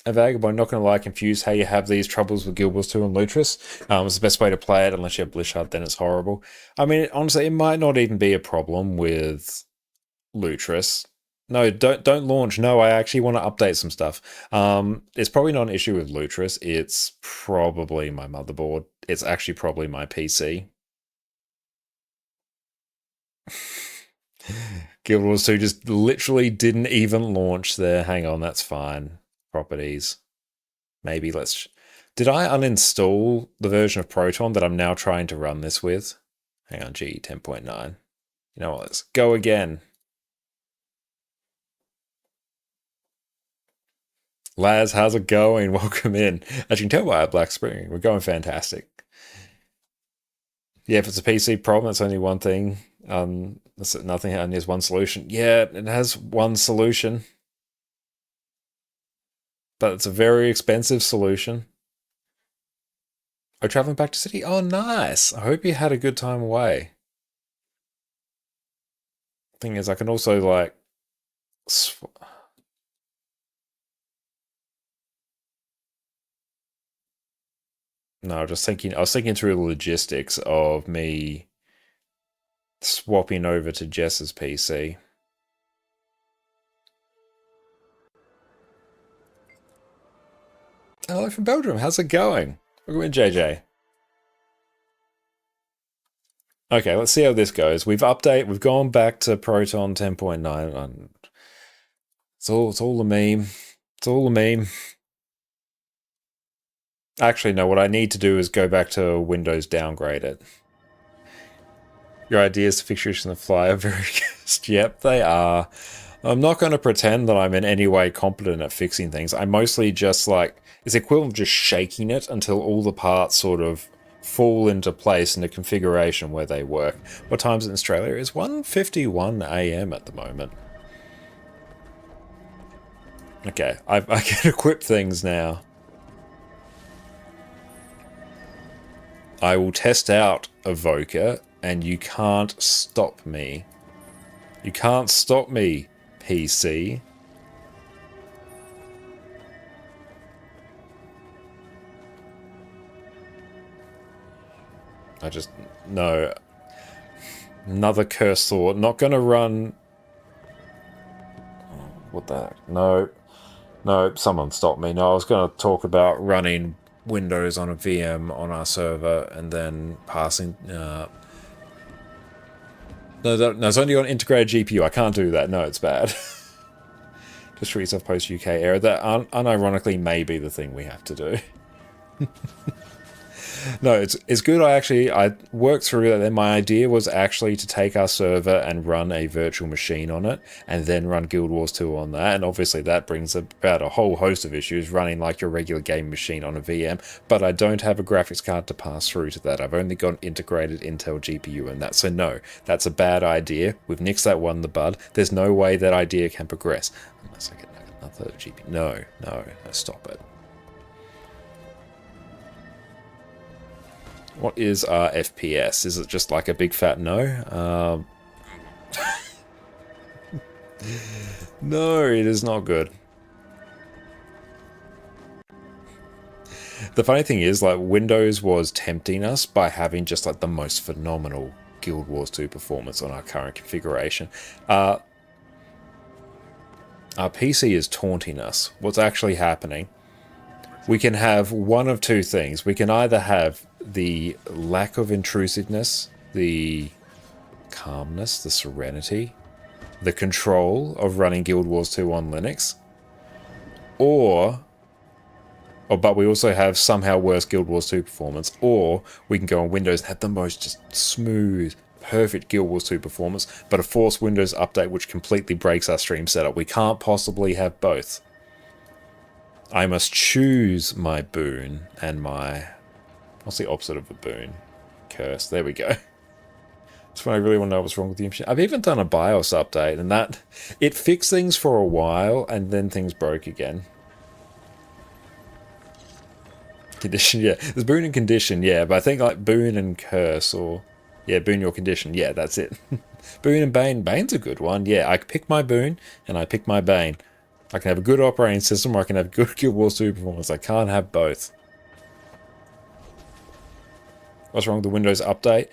[SPEAKER 1] A Vagabond, not going to lie, confused how you have these troubles with Guild Wars 2 and Lutris. It's the best way to play it, unless you have Blish HUD, then it's horrible. I mean, honestly, it might not even be a problem with Lutris. No, don't launch. No, I actually want to update some stuff. It's probably not an issue with Lutris. It's probably my motherboard. It's actually probably my PC. Guild Wars 2 just literally didn't even launch there. Hang on, that's fine. Properties. Maybe let's... Did I uninstall the version of Proton that I'm now trying to run this with? Hang on, G 10.9. You know what, let's go again. Laz, how's it going? Welcome in. As you can tell by our black screen, we're going fantastic. Yeah, if it's a PC problem, it's only one thing. Nothing only has one solution. Yeah, it has one solution. But it's a very expensive solution. Oh, traveling back to city? Oh, nice. I hope you had a good time away. Thing is, I can also, like... No, I was thinking through the logistics of me swapping over to Jess's PC. Hello from Belgium, how's it going? Welcome in, JJ. Okay, let's see how this goes. We've gone back to Proton 10.9. It's all a meme. It's all a meme. Actually, no, what I need to do is go back to Windows, downgrade it. Your ideas to fix issues on the fly are very good. Yep, they are. I'm not going to pretend that I'm in any way competent at fixing things. I mostly just like, it's equivalent to just shaking it until all the parts sort of fall into place in a configuration where they work. What time's in Australia? It's 1:51 AM at the moment. Okay, I can equip things now. I will test out Evoker, and you can't stop me. You can't stop me, PC. No. Another curse thought. Not gonna run... What the heck? No. No, someone stop me. No, I was gonna talk about running Windows on a VM on our server and then passing... No, it's only on integrated GPU. I can't do that. No, it's bad. Just treat yourself post UK error. That unironically may be the thing we have to do. No, it's good. I worked through that. Then my idea was actually to take our server and run a virtual machine on it, and then run Guild Wars 2 on that. And obviously that brings about a whole host of issues running like your regular game machine on a VM. But I don't have a graphics card to pass through to that. I've only got an integrated Intel GPU and that. So no, that's a bad idea. We've nixed that one in the bud. There's no way that idea can progress unless I get another GPU. No, stop it. What is our FPS? Is it just like a big fat no? No, it is not good. The funny thing is, like, Windows was tempting us by having just like the most phenomenal Guild Wars 2 performance on our current configuration. Our PC is taunting us. What's actually happening? We can have one of two things. We can either have the lack of intrusiveness, the calmness, the serenity, the control of running Guild Wars 2 on Linux, but we also have somehow worse Guild Wars 2 performance, or we can go on Windows and have the most just smooth, perfect Guild Wars 2 performance, but a forced Windows update which completely breaks our stream setup. We can't possibly have both. I must choose my boon and my What's the opposite of a boon? Curse. There we go. That's when I really want to know what's wrong with the machine. I've even done a BIOS update, and that it fixed things for a while, and then things broke again. Condition, yeah. There's boon and condition, yeah, but I think like boon and curse, or yeah, boon your condition, yeah, that's it. Boon and bane. Bane's a good one, yeah. I pick my boon and I pick my bane. I can have a good operating system, or I can have good Guild Wars 2 performance. I can't have both. What's wrong with the Windows update?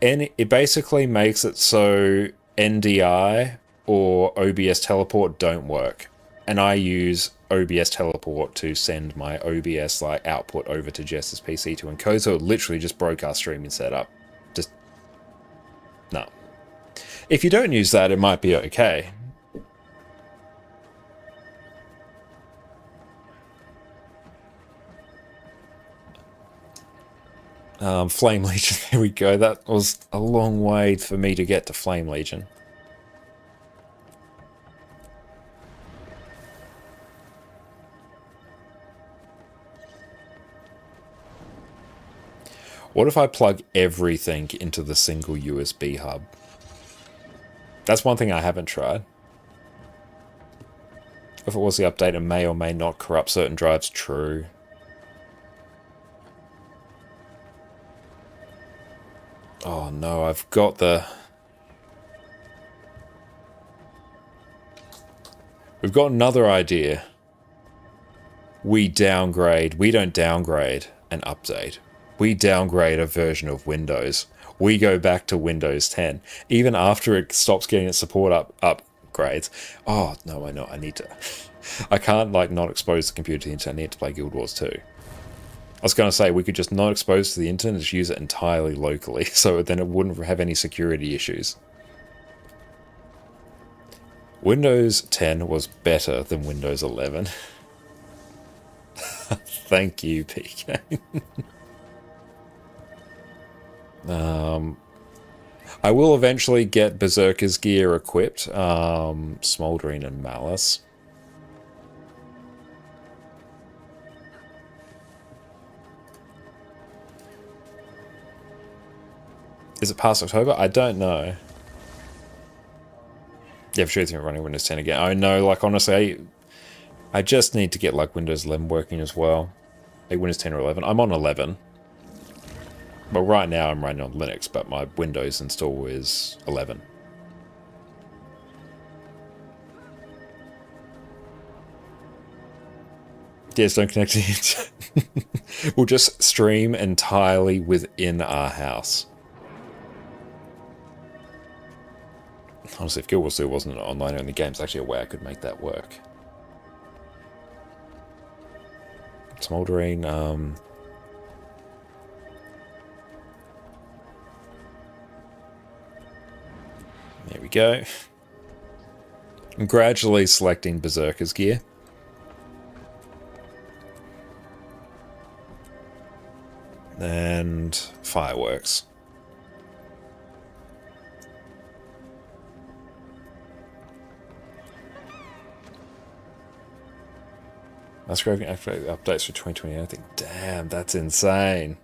[SPEAKER 1] And it basically makes it so NDI or OBS teleport don't work. And I use OBS teleport to send my OBS like output over to Jess's PC to encode, so it literally just broke our streaming setup. Just no. If you don't use that, it might be okay. Flame Legion, there we go. That was a long way for me to get to Flame Legion. What if I plug everything into the single USB hub? That's one thing I haven't tried. If it was the update, it may or may not corrupt certain drives. True. Oh no, I've got the... We've got another idea. We downgrade. We don't downgrade an update. We downgrade a version of Windows. We go back to Windows 10. Even after it stops getting its support upgrades. Oh, no, I know. I need to... I can't, like, not expose the computer to the internet. I need to play Guild Wars 2. I was going to say, we could just not expose to the internet and just use it entirely locally, so then it wouldn't have any security issues. Windows 10 was better than Windows 11. Thank you, PK. I will eventually get Berserker's gear equipped, Smoldering and Malice. Is it past October? I don't know. Yeah, for sure it's running Windows 10 again. I know, like, honestly, I just need to get, like, Windows 11 working as well. Like, Windows 10 or 11. I'm on 11. Well, right now I'm running on Linux, but my Windows install is 11. Yes, don't connect to the internet. We'll just stream entirely within our house. Honestly, if Guild Wars 2 wasn't an online-only game, it's actually a way I could make that work. Smoldering, there we go. I'm gradually selecting Berserker's gear. And fireworks. That's great. Actually, updates for 2020. I think, damn, that's insane.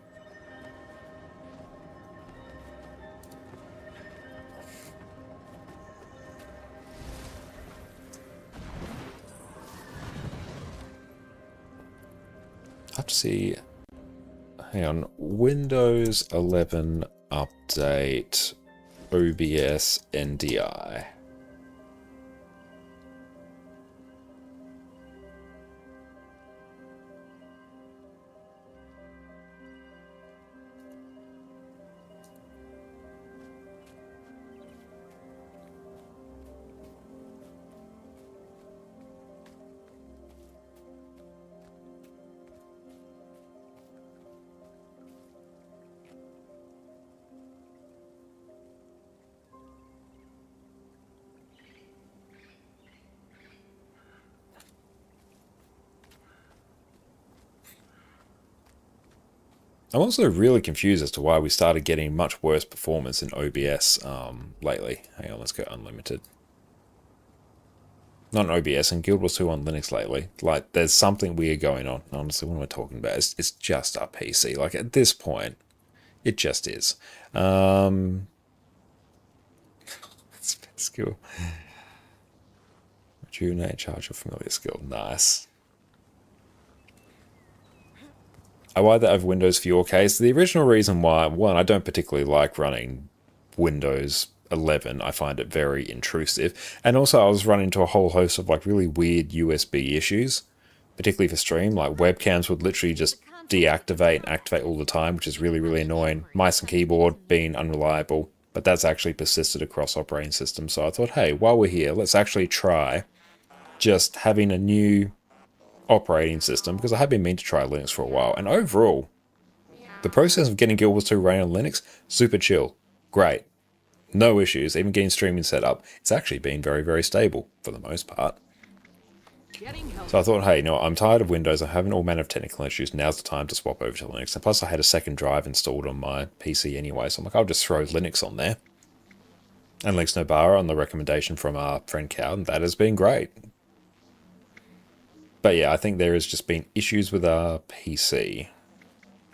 [SPEAKER 1] I have to see. Hang on. Windows 11 update OBS NDI. I'm also really confused as to why we started getting much worse performance in OBS lately. Hang on, let's go unlimited. not in OBS, in Guild Wars 2 on Linux lately. Like, there's something weird going on. Honestly, what am I talking about? It's just our PC. Like, at this point, it just is. Skill. Rejuvenate, charge of familiar skill. Nice. I wired that over Windows for your case. The original reason why, one, I don't particularly like running Windows 11. I find it very intrusive. And also I was running into a whole host of like really weird USB issues, particularly for stream. Like webcams would literally just deactivate and activate all the time, which is really, really annoying. Mice and keyboard being unreliable. But that's actually persisted across operating systems. So I thought, hey, while we're here, let's actually try just having a new operating system, because I have been meaning to try Linux for a while. And overall, the process of getting Guild Wars 2 running on Linux, super chill. Great. No issues. Even getting streaming set up, it's actually been very, very stable for the most part. So I thought, hey, you know, I'm tired of Windows. I'm having all manner of technical issues. Now's the time to swap over to Linux. And plus I had a second drive installed on my PC anyway. So I'm like, I'll just throw Linux on there. And Linux Nobara on the recommendation from our friend Cow. And that has been great. But yeah, I think there has just been issues with our PC.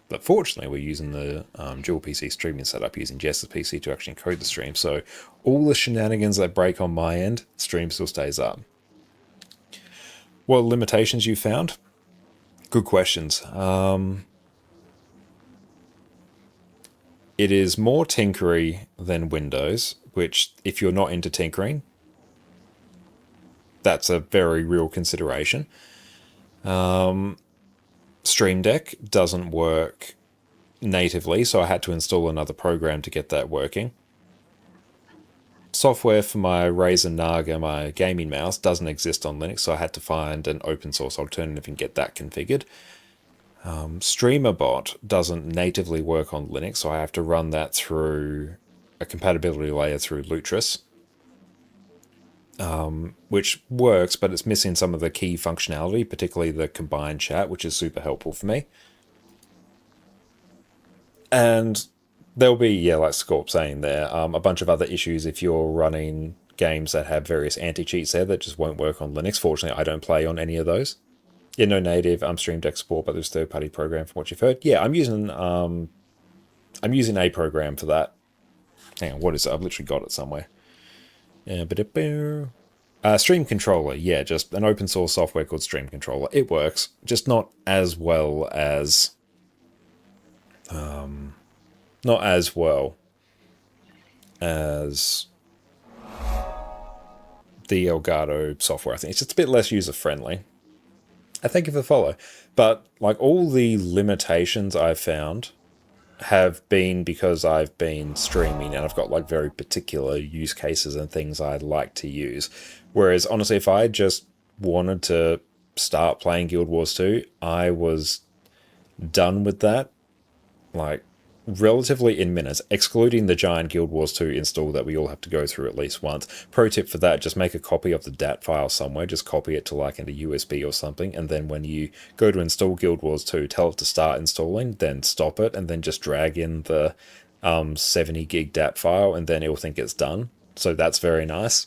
[SPEAKER 1] But fortunately, we're using the dual PC streaming setup using Jess's PC to actually encode the stream. So all the shenanigans that break on my end, stream still stays up. What limitations you found? Good questions. It is more tinkery than Windows, which if you're not into tinkering, that's a very real consideration. Stream Deck doesn't work natively, so I had to install another program to get that working. Software for my Razer Naga, my gaming mouse, doesn't exist on Linux, so I had to find an open source alternative and get that configured. StreamerBot doesn't natively work on Linux, so I have to run that through a compatibility layer through Lutris. Which works, but it's missing some of the key functionality, particularly the combined chat, which is super helpful for me. And there'll be, yeah, like Scorp saying there, a bunch of other issues if you're running games that have various anti-cheats there that just won't work on Linux. Fortunately, I don't play on any of those. Yeah, no native Stream Deck support, but there's third-party program from what you've heard. Yeah, I'm using a program for that. Hang on, what is it? I've literally got it somewhere. Stream Controller, yeah, just an open source software called Stream Controller. It works, just not as well as the Elgato software. I think it's just a bit less user friendly. I thank you for the follow, but like all the limitations I've found have been because I've been streaming and I've got like very particular use cases and things I'd like to use. Whereas honestly, if I just wanted to start playing Guild Wars 2, I was done with that like relatively in minutes, excluding the giant Guild Wars 2 install that we all have to go through at least once. Pro tip for that, just make a copy of the DAT file somewhere, just copy it to like into USB or something, and then when you go to install Guild Wars 2, tell it to start installing, then stop it, and then just drag in the 70 gig DAT file, and then it'll think it's done. So that's very nice.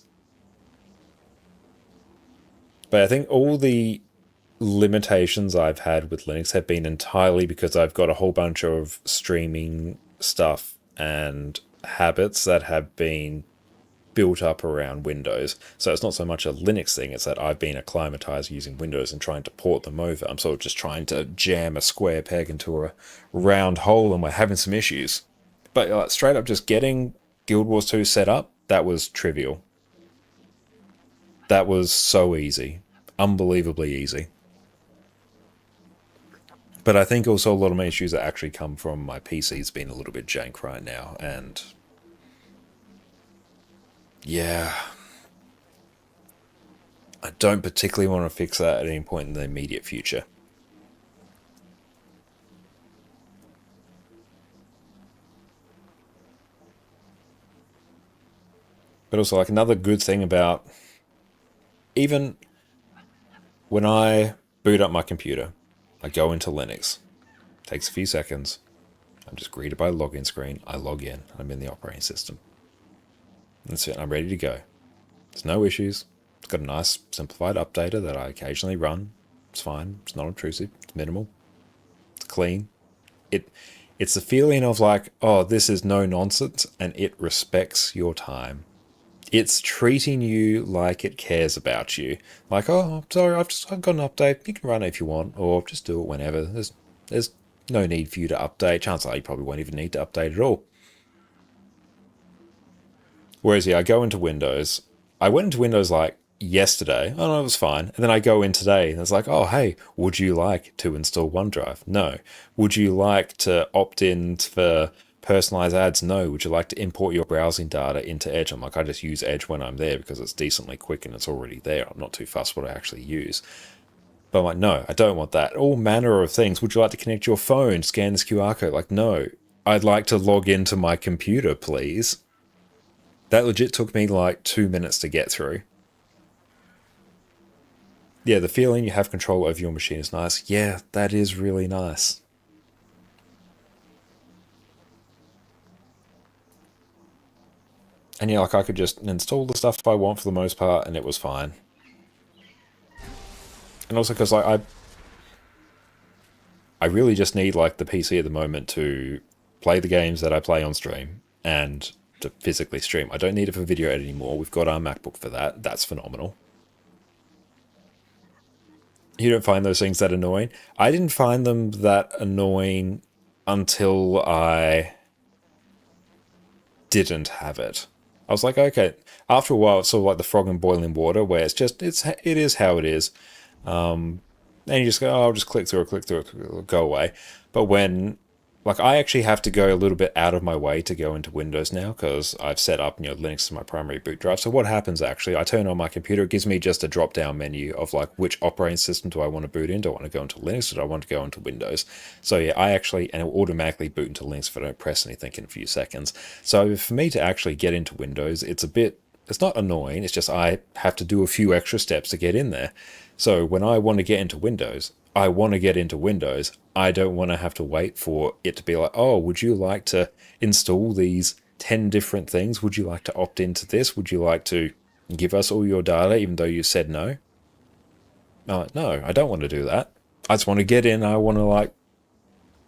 [SPEAKER 1] But I think all the limitations I've had with Linux have been entirely because I've got a whole bunch of streaming stuff and habits that have been built up around Windows. So it's not so much a Linux thing, it's that I've been acclimatized using Windows and trying to port them over. I'm sort of just trying to jam a square peg into a round hole and we're having some issues. But straight up just getting Guild Wars 2 set up, that was trivial. That was so easy. Unbelievably easy. But I think also a lot of my issues that actually come from my PC's being a little bit jank right now, and yeah, I don't particularly want to fix that at any point in the immediate future. But also, like, another good thing about even when I boot up my computer, I go into Linux. Takes a few seconds. I'm just greeted by a login screen. I log in. I'm in the operating system. That's it. I'm ready to go. There's no issues. got a nice simplified updater that I occasionally run. It's fine. It's not obtrusive. It's minimal. It's clean. It's the feeling of like, oh, this is no nonsense, and it respects your time. It's treating you like it cares about you. Like, oh, sorry, I've got an update. You can run it if you want, or just do it whenever. There's no need for you to update. Chances are you probably won't even need to update at all. Whereas, yeah, I go into Windows. I went into Windows like yesterday. Oh, no, it was fine. And then I go in today and it's like, oh, hey, would you like to install OneDrive? No. Would you like to opt in for personalized ads? No. Would you like to import your browsing data into Edge? I'm like, I just use Edge when I'm there because it's decently quick and it's already there. I'm not too fussed what I actually use. But I'm like, no, I don't want that. All manner of things. Would you like to connect your phone, scan this QR code? Like, no. I'd like to log into my computer, please. That legit took me like 2 minutes to get through. Yeah, the feeling you have control over your machine is nice. Yeah, that is really nice. And yeah, like I could just install the stuff I want for the most part, and it was fine. And also because like I really just need like the PC at the moment to play the games that I play on stream and to physically stream. I don't need it for video editing anymore. We've got our MacBook for that. That's phenomenal. You don't find those things that annoying? I didn't find them that annoying until I didn't have it. I was like, okay. After a while, it's sort of like the frog in boiling water, where it is how it is. And you just go, oh, I'll just click through it, it'll go away. But when, like, I actually have to go a little bit out of my way to go into Windows now, because I've set up, Linux as my primary boot drive. So what happens actually, I turn on my computer, it gives me just a drop-down menu of like, which operating system do I want to boot in? Do I want to go into Linux, or do I want to go into Windows? So yeah, and it will automatically boot into Linux if I don't press anything in a few seconds. So for me to actually get into Windows, it's not annoying, it's just I have to do a few extra steps to get in there. So when I want to get into Windows, I want to get into Windows. I don't want to have to wait for it to be like, oh, would you like to install these 10 different things? Would you like to opt into this? Would you like to give us all your data even though you said no? No, I don't want to do that. I just want to get in. I want to like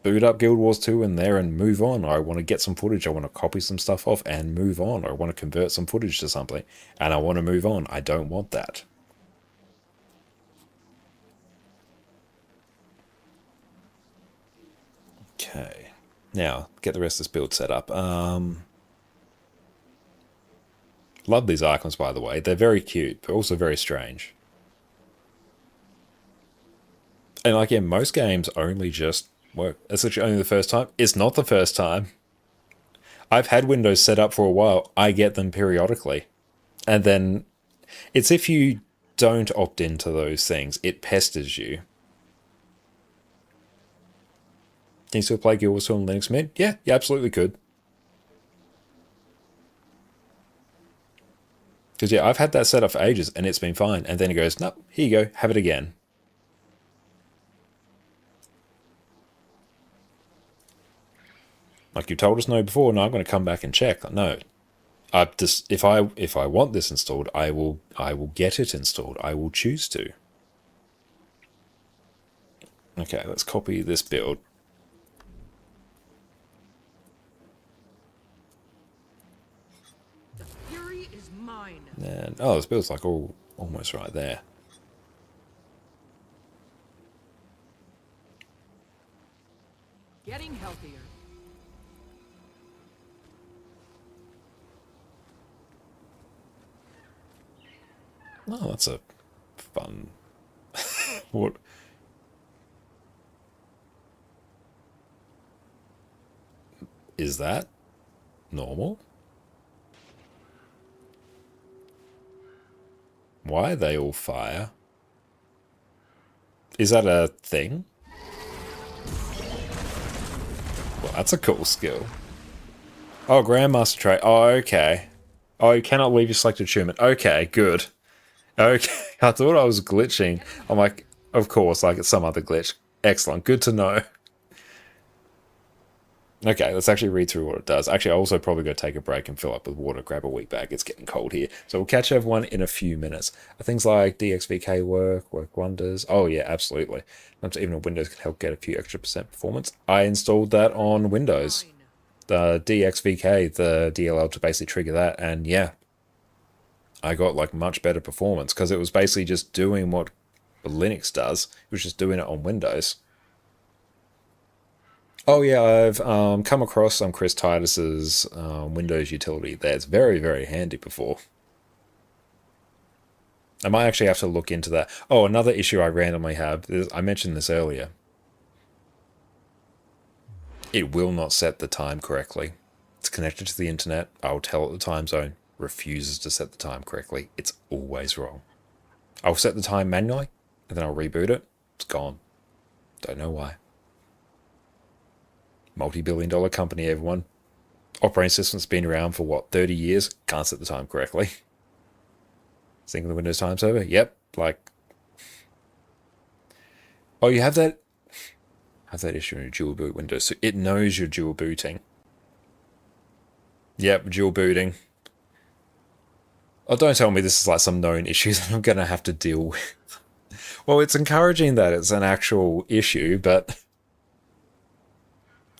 [SPEAKER 1] boot up Guild Wars 2 in there and move on. Or I want to get some footage. I want to copy some stuff off and move on. Or I want to convert some footage to something and I want to move on. I don't want that. Okay, now get the rest of this build set up. Love these icons, by the way. They're very cute, but also very strange. And like in most games, only just work. It's literally only the first time. It's not the first time. I've had Windows set up for a while. I get them periodically. And then it's if you don't opt into those things, it pesters you. Can you still play Guild Wars 2 on Linux Mint? Yeah, you absolutely could. Because yeah, I've had that set up for ages and it's been fine. And then it goes, nope, here you go, have it again. Like you told us no before, no, I'm going to come back and check. Like, no, if I want this installed, I will get it installed. I will choose to. Okay, let's copy this build. And oh, this build's like almost right there.
[SPEAKER 10] Getting healthier.
[SPEAKER 1] Oh, that's a fun. What? Is that normal? Why are they all fire? Is that a thing? Well, that's a cool skill. Oh, Grandmaster trait. Oh, okay. Oh, you cannot leave your selected achievement. Okay, good. Okay, I thought I was glitching. I'm like, of course, like it's some other glitch. Excellent, good to know. Okay, let's actually read through what it does. Actually, I'll also probably go take a break and fill up with water, grab a wheat bag. It's getting cold here. So we'll catch everyone in a few minutes. Things like DXVK work wonders. Oh yeah, absolutely. Even Windows can help get a few extra % performance. I installed that on Windows. The DXVK, the DLL to basically trigger that, and yeah, I got like much better performance because it was basically just doing what Linux does. It was just doing it on Windows. Oh yeah, I've come across some Chris Titus's Windows utility there. It's very, very handy before. I might actually have to look into that. Oh, another issue I randomly have is, I mentioned this earlier. It will not set the time correctly. It's connected to the internet. I'll tell it the time zone. Refuses to set the time correctly. It's always wrong. I'll set the time manually, and then I'll reboot it. It's gone. Don't know why. Multi-billion-dollar company, everyone. Operating system's been around for, what, 30 years? Can't set the time correctly. Syncing the Windows time server? Yep. Like... Oh, you have that... Have that issue in a dual boot Windows, so it knows you're dual booting. Yep, dual booting. Oh, don't tell me this is like some known issue that I'm going to have to deal with. Well, it's encouraging that it's an actual issue, but...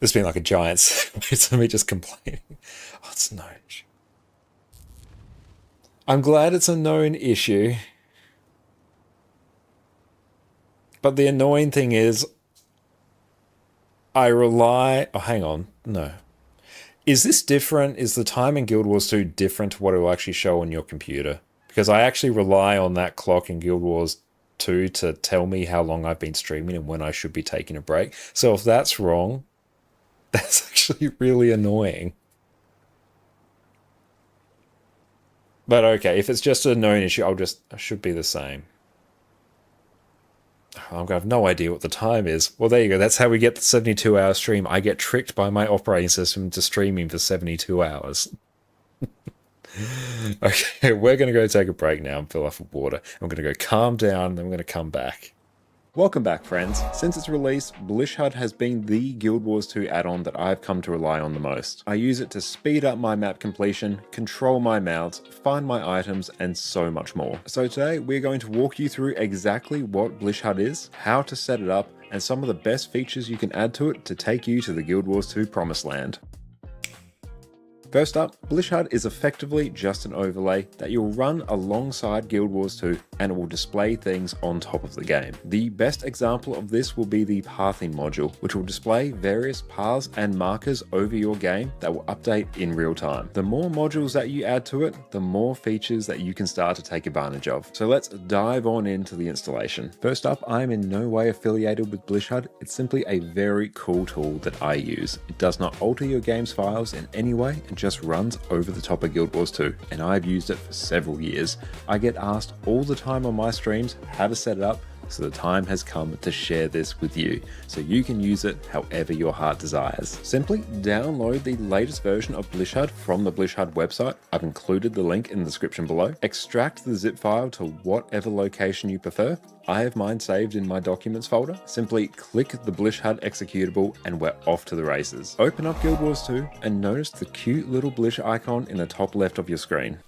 [SPEAKER 1] It's been like a giant it's me just complaining. Oh, it's a known issue. I'm glad it's a known issue. But the annoying thing is, I rely... Oh, hang on. No. Is this different? Is the time in Guild Wars 2 different to what it will actually show on your computer? Because I actually rely on that clock in Guild Wars 2 to tell me how long I've been streaming and when I should be taking a break. So if that's wrong... That's actually really annoying. But okay, if it's just a known issue, I should be the same. I'm gonna have no idea what the time is. Well, there you go. That's how we get the 72-hour stream. I get tricked by my operating system to streaming for 72 hours. Okay, we're gonna go take a break now and fill up with water. I'm gonna go calm down, and then we're gonna come back. Welcome back, friends. Since its release, Blish HUD has been the Guild Wars 2 add-on that I've come to rely on the most. I use it to speed up my map completion, control my mounts, find my items, and so much more. So today, we're going to walk you through exactly what Blish HUD is, how to set it up, and some of the best features you can add to it to take you to the Guild Wars 2 promised land. First up, Blish HUD is effectively just an overlay that you'll run alongside Guild Wars 2 and it will display things on top of the game. The best example of this will be the pathing module, which will display various paths and markers over your game that will update in real time. The more modules that you add to it, the more features that you can start to take advantage of. So let's dive on into the installation. First up, I am in no way affiliated with Blish HUD. It's simply a very cool tool that I use. It does not alter your game's files in any way and just runs over the top of Guild Wars 2, and I've used it for several years. I get asked all the time on my streams how to set it up, so the time has come to share this with you, so you can use it however your heart desires. Simply download the latest version of Blish HUD from the Blish HUD website. I've included the link in the description below. Extract the zip file to whatever location you prefer. I have mine saved in my documents folder. Simply click the Blish HUD executable and we're off to the races. Open up Guild Wars 2 and notice the cute little Blish icon in the top left of your screen.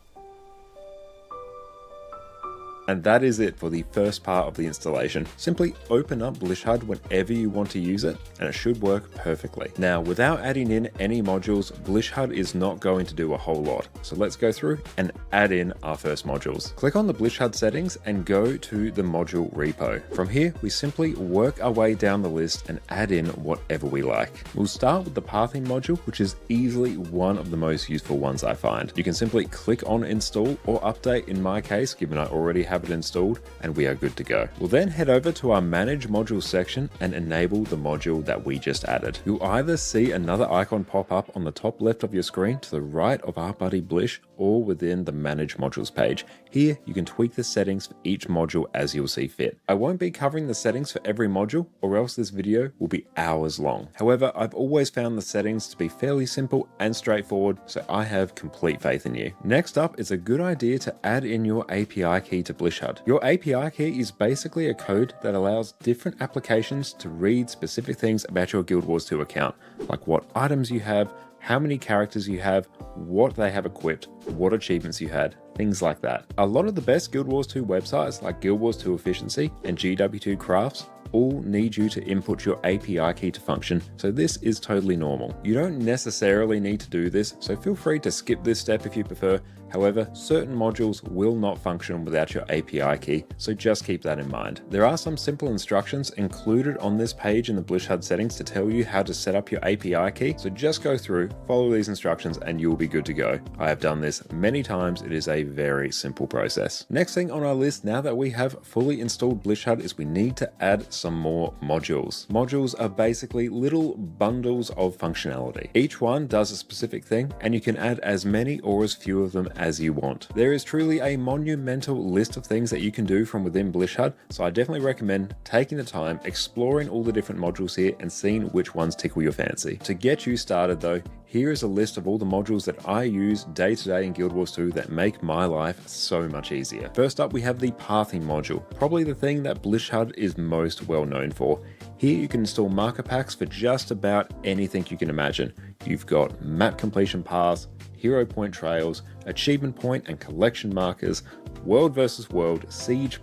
[SPEAKER 1] And that is it for the first part of the installation. Simply open up Blish HUD whenever you want to use it, and it should work perfectly. Now, without adding in any modules, Blish HUD is not going to do a whole lot. So let's go through and add in our first modules. Click on the Blish HUD settings and go to the module repo. From here, we simply work our way down the list and add in whatever we like. We'll start with the pathing module, which is easily one of the most useful ones I find. You can simply click on install or update in my case, given I already have it installed, and we are good to go. We'll then head over to our manage modules section and enable the module that we just added. You'll either see another icon pop up on the top left of your screen to the right of our buddy Blish, or within the Manage Modules page. Here, you can tweak the settings for each module as you'll see fit. I won't be covering the settings for every module, or else this video will be hours long. However, I've always found the settings to be fairly simple and straightforward, so I have complete faith in you. Next up, it's a good idea to add in your API key to Blish HUD. Your API key is basically a code that allows different applications to read specific things about your Guild Wars 2 account, like what items you have, how many characters you have, what they have equipped, what achievements you had, things like that. A lot of the best Guild Wars 2 websites like Guild Wars 2 Efficiency and GW2 Crafts all need you to input your API key to function, so this is totally normal. You don't necessarily need to do this, so feel free to skip this step if you prefer. However, certain modules will not function without your API key, so just keep that in mind. There are some simple instructions included on this page in the Blish HUD settings to tell you how to set up your API key, so just go through, follow these instructions, and you'll be good to go. I have done this many times. It is a very simple process. Next thing on our list, now that we have fully installed Blish HUD, is we need to add some more modules. Modules are basically little bundles of functionality. Each one does a specific thing, and you can add as many or as few of them as you want. There is truly a monumental list of things that you can do from within Blish HUD, so I definitely recommend taking the time, exploring all the different modules here and seeing which ones tickle your fancy. To get you started though, here is a list of all the modules that I use day to day in Guild Wars 2 that make my life so much easier. First up, we have the pathing module, probably the thing that Blish HUD is most well known for. Here you can install marker packs for just about anything you can imagine. You've got map completion paths, hero point trails, achievement point and collection markers, world versus world, siege.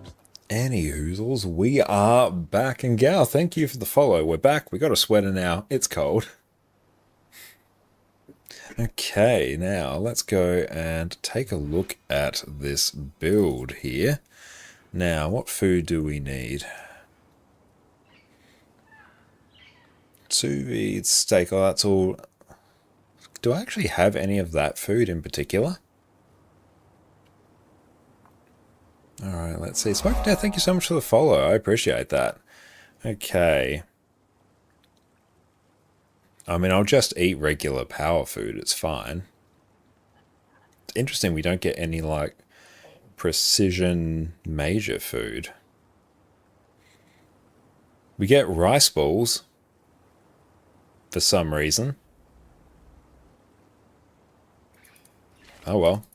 [SPEAKER 1] Any hoozles, we are back, and Gal, thank you for the follow. We're back, we got a sweater now, it's cold. Okay, now let's go and take a look at this build here. Now, what food do we need? Sous vide steak, oh that's all. Do I actually have any of that food in particular? Alright, let's see. Smoke Death, thank you so much for the follow. I appreciate that. Okay. I mean, I'll just eat regular power food. It's fine. It's interesting we don't get any, like, precision major food. We get rice balls. For some reason. Oh well.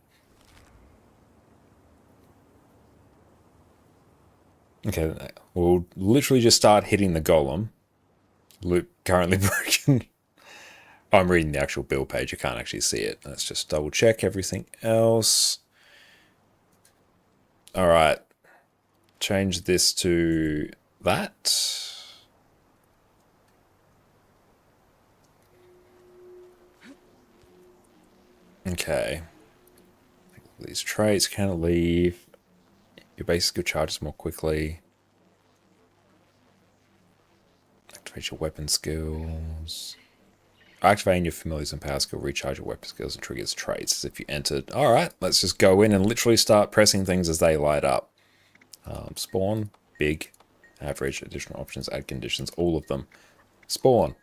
[SPEAKER 1] Okay, we'll literally just start hitting the golem. Loop currently broken. I'm reading the actual build page, you can't actually see it. Let's just double check everything else. Alright. Change this to that. Okay. These traits can leave. Your basic skill charges more quickly. Activate your weapon skills. Activating your familiars and power skill, recharge your weapon skills and triggers traits as if you entered. Alright, let's just go in and literally start pressing things as they light up. Spawn, big, average, additional options, add conditions, all of them. Spawn.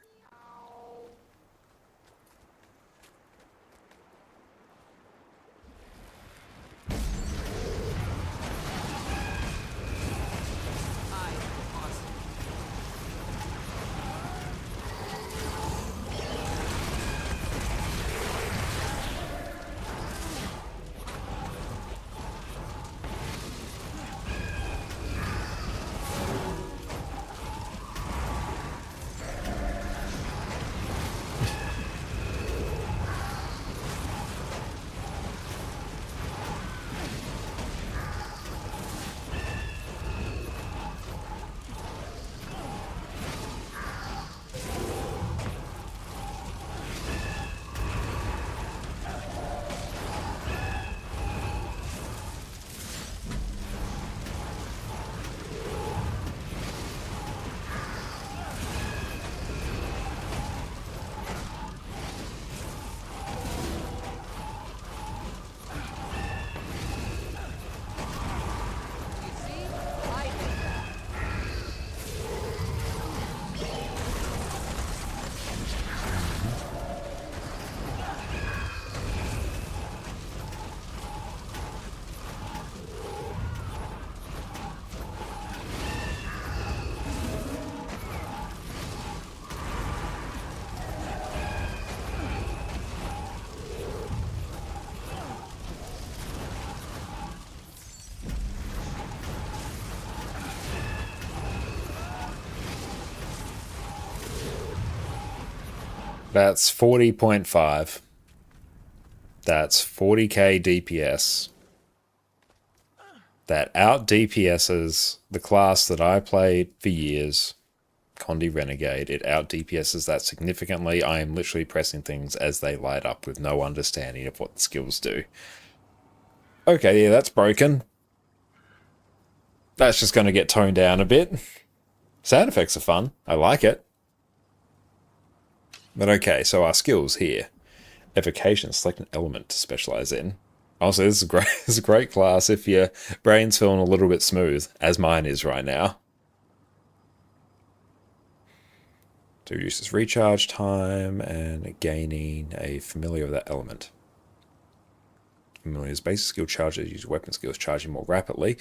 [SPEAKER 1] That's 40.5. That's 40k DPS. That out DPSs the class that I played for years, Condi Renegade. It out DPSs that significantly. I am literally pressing things as they light up with no understanding of what the skills do. Okay, yeah, that's broken. That's just going to get toned down a bit. Sound effects are fun. I like it. But okay, so our skills here. Evocation, select an element to specialize in. Also, this is great. This is a great class if your brain's feeling a little bit smooth, as mine is right now. To reduces recharge time and gaining a familiar of that element. Familiar's basic skill charges use weapon skills, charging more rapidly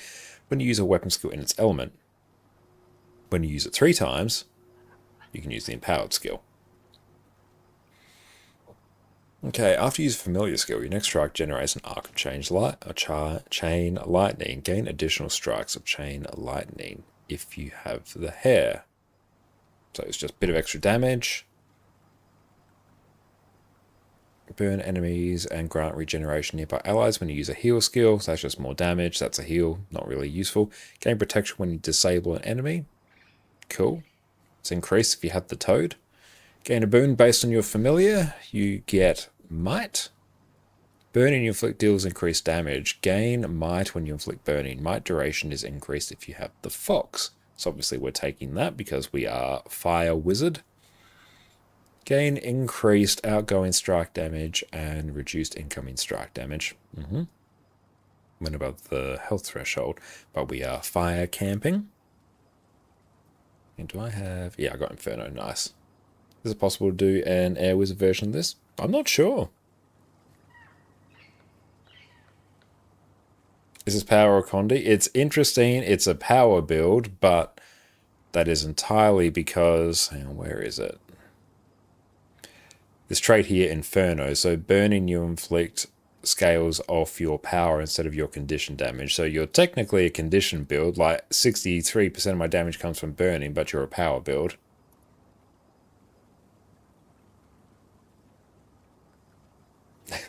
[SPEAKER 1] when you use a weapon skill in its element. When you use it 3 times, you can use the empowered skill. Okay, after you use a familiar skill, your next strike generates an arc of chain lightning. Gain additional strikes of chain lightning if you have the hair. So it's just a bit of extra damage. Burn enemies and grant regeneration nearby allies when you use a heal skill. So that's just more damage. That's a heal. Not really useful. Gain protection when you disable an enemy. Cool. It's increased if you have the toad. Gain a boon based on your familiar. You get might. Burning you inflict deals increased damage. Gain might when you inflict burning. Might duration is increased if you have the fox. So obviously we're taking that because we are fire wizard. Gain increased outgoing strike damage and reduced incoming strike damage. When above the health threshold. But we are fire camping. And do I have... Yeah, I got Inferno. Nice. Is it possible to do an Air Wizard version of this? I'm not sure. Is this power or Condi? It's interesting. It's a power build, but that is entirely because... Hang on, where is it? This trait here, Inferno. So burning you inflict scales off your power instead of your condition damage. So you're technically a condition build. Like 63% of my damage comes from burning, but you're a power build.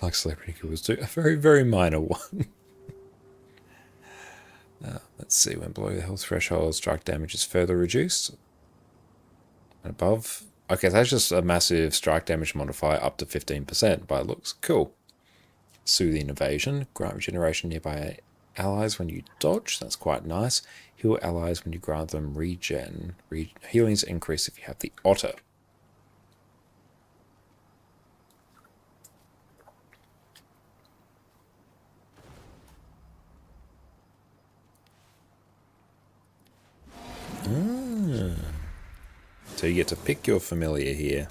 [SPEAKER 1] Like Celebrity Killers too. A very, very minor one. Let's see. When below the health threshold, strike damage is further reduced. And above... Okay, that's just a massive strike damage modifier up to 15% by looks. Cool. Soothing evasion. Grant regeneration nearby allies when you dodge. That's quite nice. Heal allies when you grant them regen. Healing's increased if you have the otter. So you get to pick your familiar here.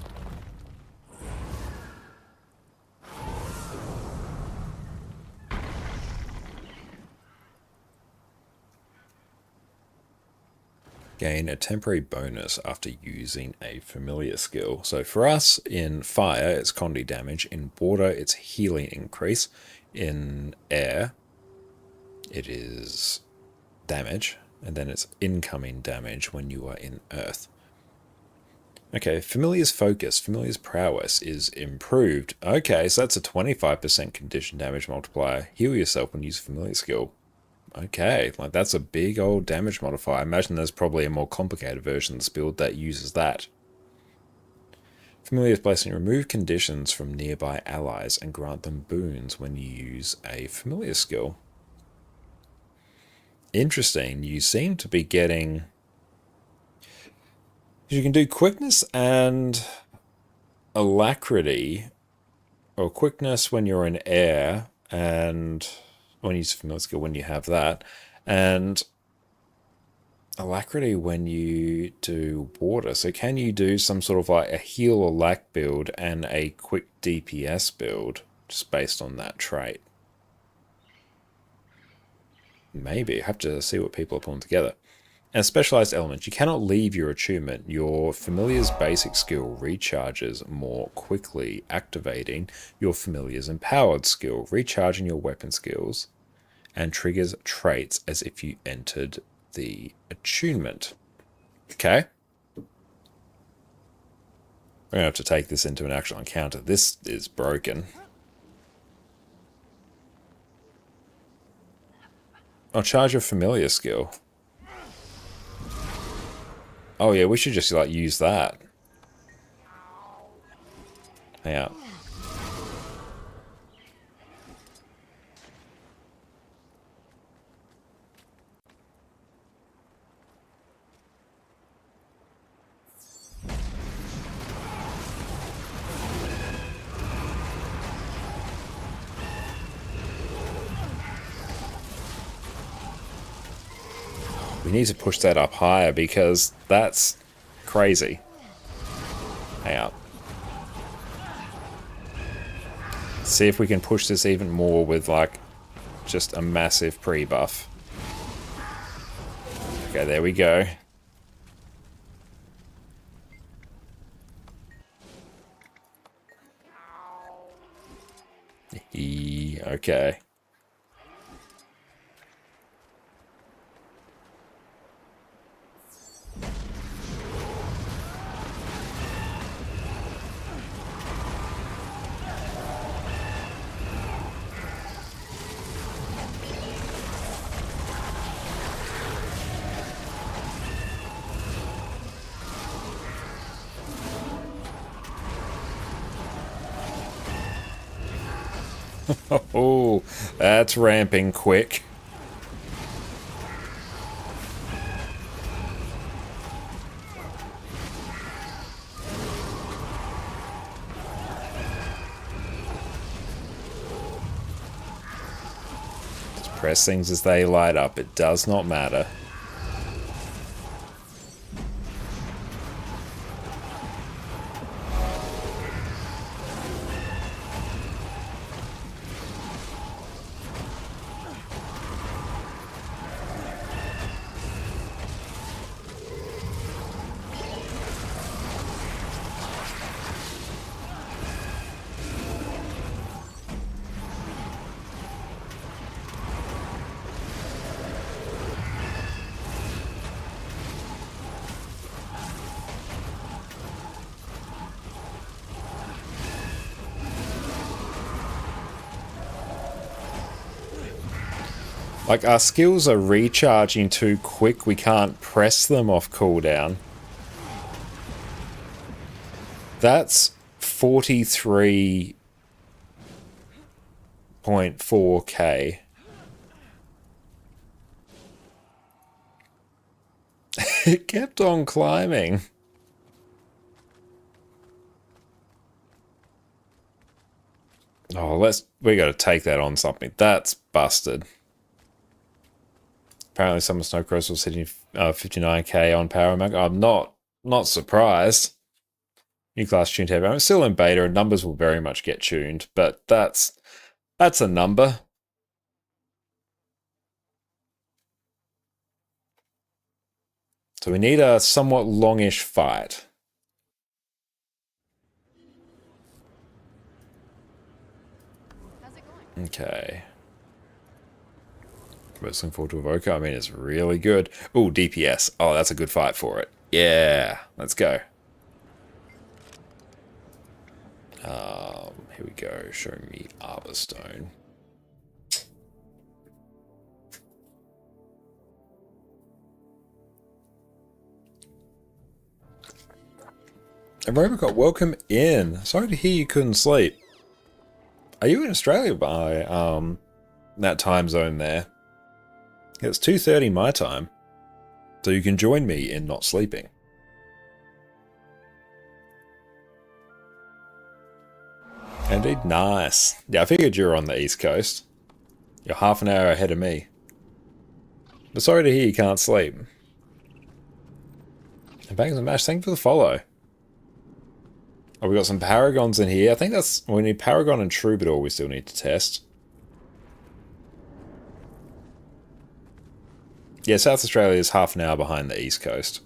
[SPEAKER 1] Gain a temporary bonus after using a familiar skill. So for us, in fire, it's Condi damage. In water, it's healing increase. In air, it is damage. And then it's incoming damage when you are in earth. Okay, Familiar's focus, Familiar's prowess is improved. Okay, so that's a 25% condition damage multiplier. Heal yourself when you use a familiar skill. Okay, like that's a big old damage modifier. I imagine there's probably a more complicated version of this build that uses that. Familiar's blessing, remove conditions from nearby allies and grant them boons when you use a familiar skill. Interesting, you seem to be getting... You can do quickness and alacrity, or quickness when you're in air, and when you use familiar skill when you have that, and alacrity when you do water. So can you do some sort of like a heal or lack build and a quick DPS build just based on that trait? Maybe. I have to see what people are pulling together. And specialized elements. You cannot leave your attunement. Your familiar's basic skill recharges more quickly, activating your familiar's empowered skill, recharging your weapon skills, and triggers traits as if you entered the attunement. Okay. We're gonna have to take this into an actual encounter. This is broken. I'll charge a familiar skill. Oh yeah, we should just like use that. Yeah. We need to push that up higher because that's crazy. Hang up. See if we can push this even more with like just a massive pre-buff. Okay, there we go. Okay. Oh, that's ramping quick. Just press things as they light up. It does not matter. Like, our skills are recharging too quick. We can't press them off cooldown. That's 43.4k. It kept on climbing. Oh, we gotta take that on something. That's busted. Apparently some of Snowcross was hitting 59k on Power Mag. I'm not surprised. New class tuned heavy. I'm still in beta and numbers will very much get tuned, but that's a number. So we need a somewhat longish fight. Okay. Looking forward to Evoker. I mean, it's really good. Oh, DPS. Oh, that's a good fight for it. Yeah, let's go. Here we go. Show me Arborstone. And Robocop, welcome in. Sorry to hear you couldn't sleep. Are you in Australia by that time zone there? It's 2:30 my time, so you can join me in not sleeping. Indeed, nice. Yeah, I figured you were on the East Coast. You're half an hour ahead of me. But sorry to hear you can't sleep. And Bangs and Mash, thank you for the follow. Oh, we got some Paragons in here. I think we need Paragon and Troubadour we still need to test. Yeah, South Australia is half an hour behind the East Coast.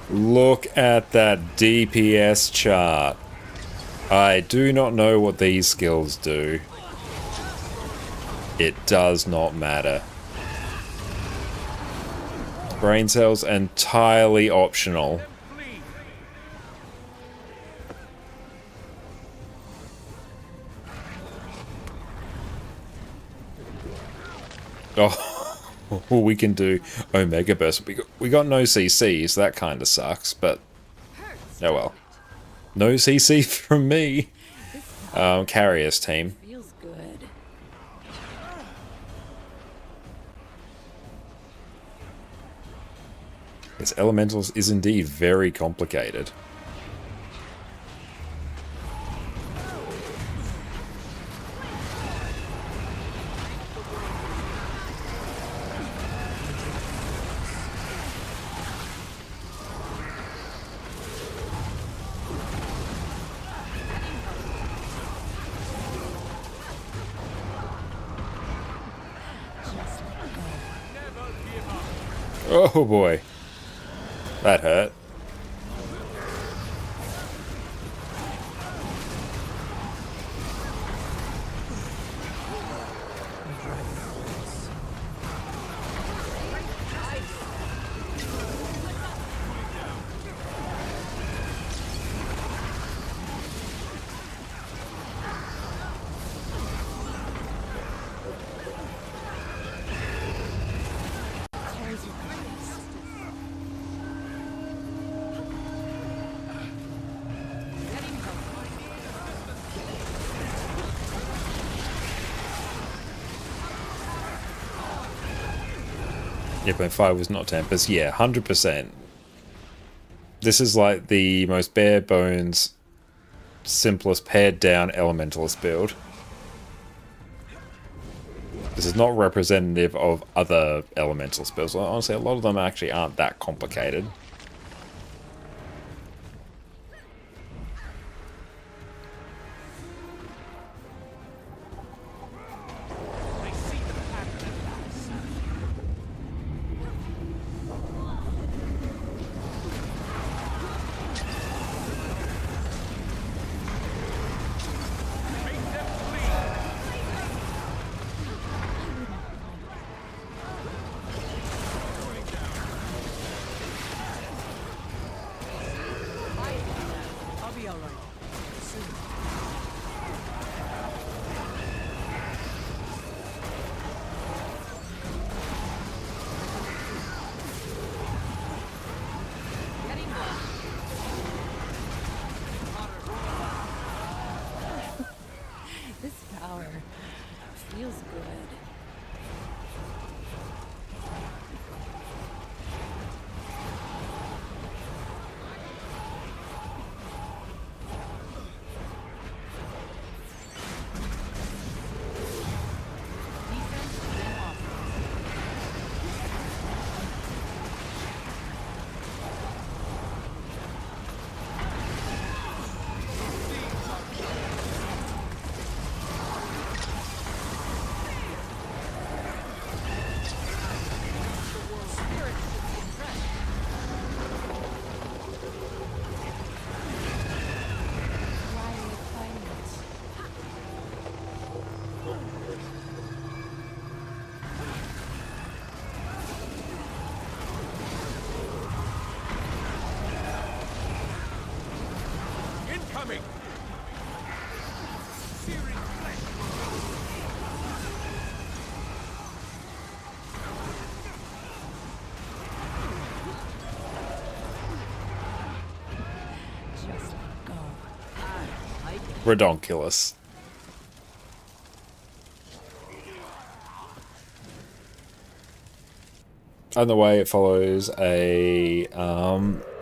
[SPEAKER 1] Look at that DPS chart. I do not know what these skills do. It does not matter. Brain cells entirely optional. Oh, we can do Omega Burst. We got no CCs. That kind of sucks, but oh well. No CC from me. Carrier's team.
[SPEAKER 14] Feels good.
[SPEAKER 1] This Elementals is indeed very complicated. Oh boy. That hurt. Yeah, 0.5 was not Tempest. Yeah, 100%. This is like the most bare bones, simplest pared down Elementalist build. This is not representative of other Elementalist builds. Honestly, a lot of them actually aren't that complicated.
[SPEAKER 14] This power feels good.
[SPEAKER 6] Incoming! Searing flesh!
[SPEAKER 14] Just let go.
[SPEAKER 1] Redonkulous. On the way, it follows a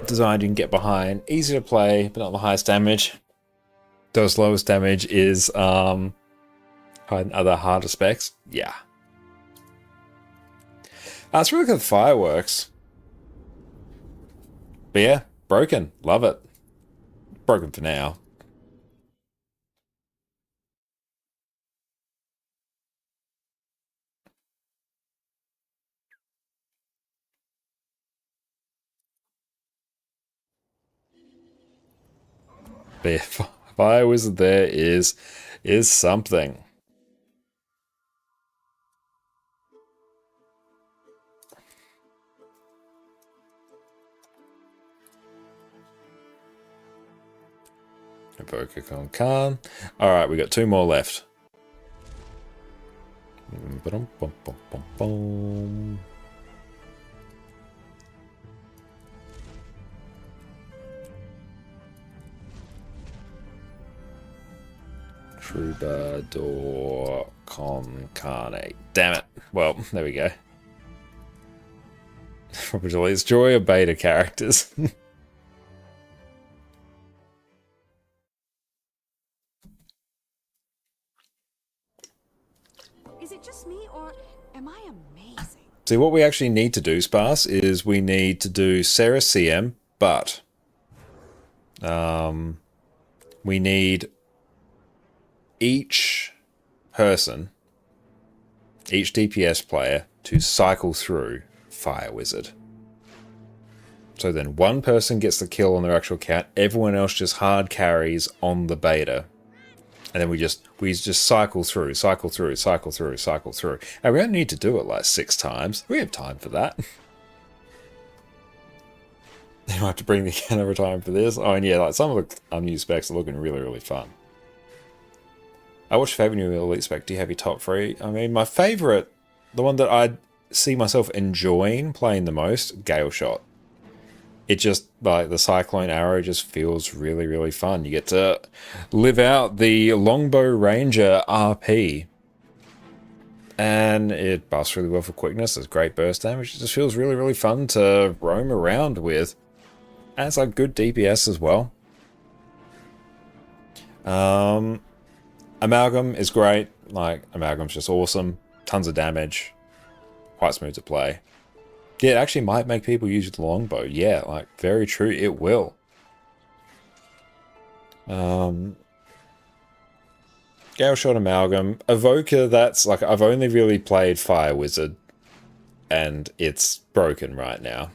[SPEAKER 1] design you can get behind. Easy to play, but not the highest damage. Does lowest damage is other harder specs. Yeah. It's really good fireworks. But yeah, broken. Love it. Broken for now. But yeah, Fire Wizard there is something. ConnorConCarne. Alright, we got 2 more left. Troubadour ConcarneConne. Damn it. Well, there we go. Probably it's joy of beta characters.
[SPEAKER 16] Is it just me, or am I amazing?
[SPEAKER 1] See, what we actually need to do, Sparse, is we need to do Cerus CM, but we need each person, each DPS player, to cycle through Fire Wizard. So then one person gets the kill on their actual count, everyone else just hard carries on the beta. And then we just cycle through. And we don't need to do it like 6 times. We have time for that. You might have to bring the camera time for this. Oh, and yeah, like some of the unused specs are looking really, really fun. What's your favourite new elite spec? Do you have your top 3? I mean, my favourite, the one that I see myself enjoying playing the most, Gale Shot. It just, like, the Cyclone Arrow just feels really, really fun. You get to live out the Longbow Ranger RP. And it buffs really well for quickness. There's great burst damage. It just feels really, really fun to roam around with. And it's like good DPS as well. Amalgam is great. Like, Amalgam's just awesome. Tons of damage. Quite smooth to play. Yeah, it actually might make people use the longbow. Yeah, like, very true, it will. Gale Shot, Amalgam. Evoker, that's, like, I've only really played Fire Wizard. And it's broken right now.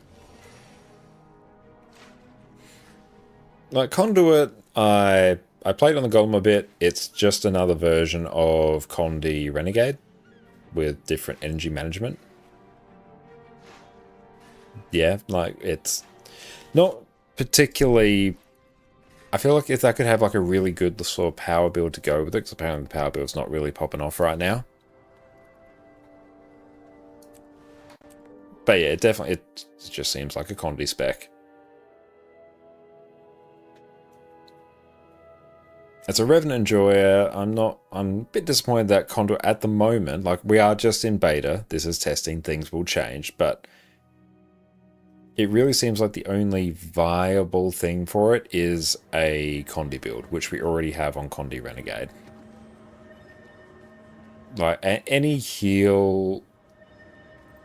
[SPEAKER 1] Like, Conduit, I played on the Golem a bit. It's just another version of Condi Renegade. With different energy management. Yeah, like, it's not particularly... I feel like if that could have, like, a really good sort of power build to go with it, because apparently the power build's not really popping off right now. But yeah, it just seems like a Condi spec. As a Revenant enjoyer, I'm a bit disappointed that Conduit at the moment, like, we are just in beta, this is testing, things will change, but it really seems like the only viable thing for it is a Condi build, which we already have on Condi Renegade. Like, any heal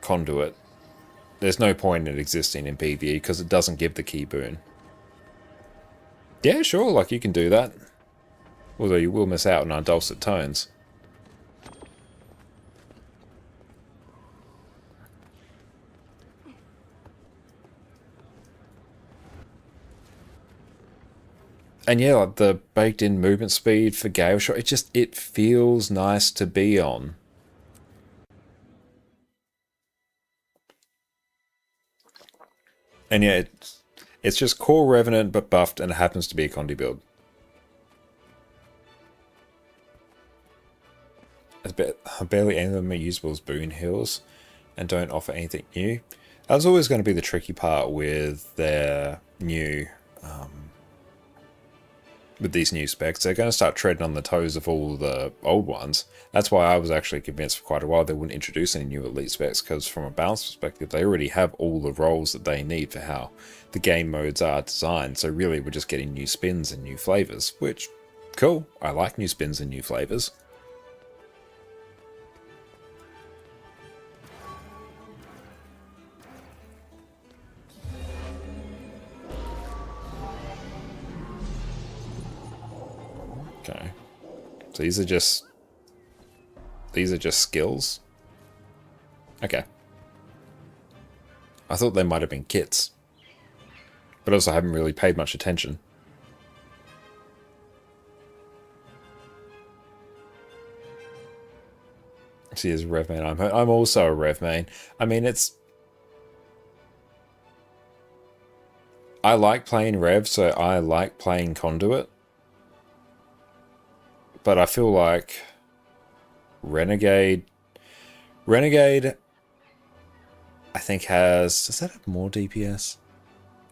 [SPEAKER 1] Conduit, there's no point in it existing in PvE because it doesn't give the key boon. Yeah, sure, like, you can do that. Although you will miss out on our dulcet tones. And yeah, like the baked-in movement speed for Gale Shot, it feels nice to be on. And yeah, it's just core Revenant but buffed, and it happens to be a Condi build. Barely any of them are usable as boon heals and don't offer anything new. That was always going to be the tricky part with their new, with these new specs. They're going to start treading on the toes of all the old ones. That's why I was actually convinced for quite a while they wouldn't introduce any new elite specs, because from a balance perspective, they already have all the roles that they need for how the game modes are designed. So really, we're just getting new spins and new flavors, which, cool. I like new spins and new flavors. Okay, so these are just skills. Okay, I thought they might have been kits, but also I haven't really paid much attention. She is Rev main. I'm also a Rev main. I mean, I like playing Rev, so I like playing Conduit. But I feel like Renegade, I think does that have more DPS?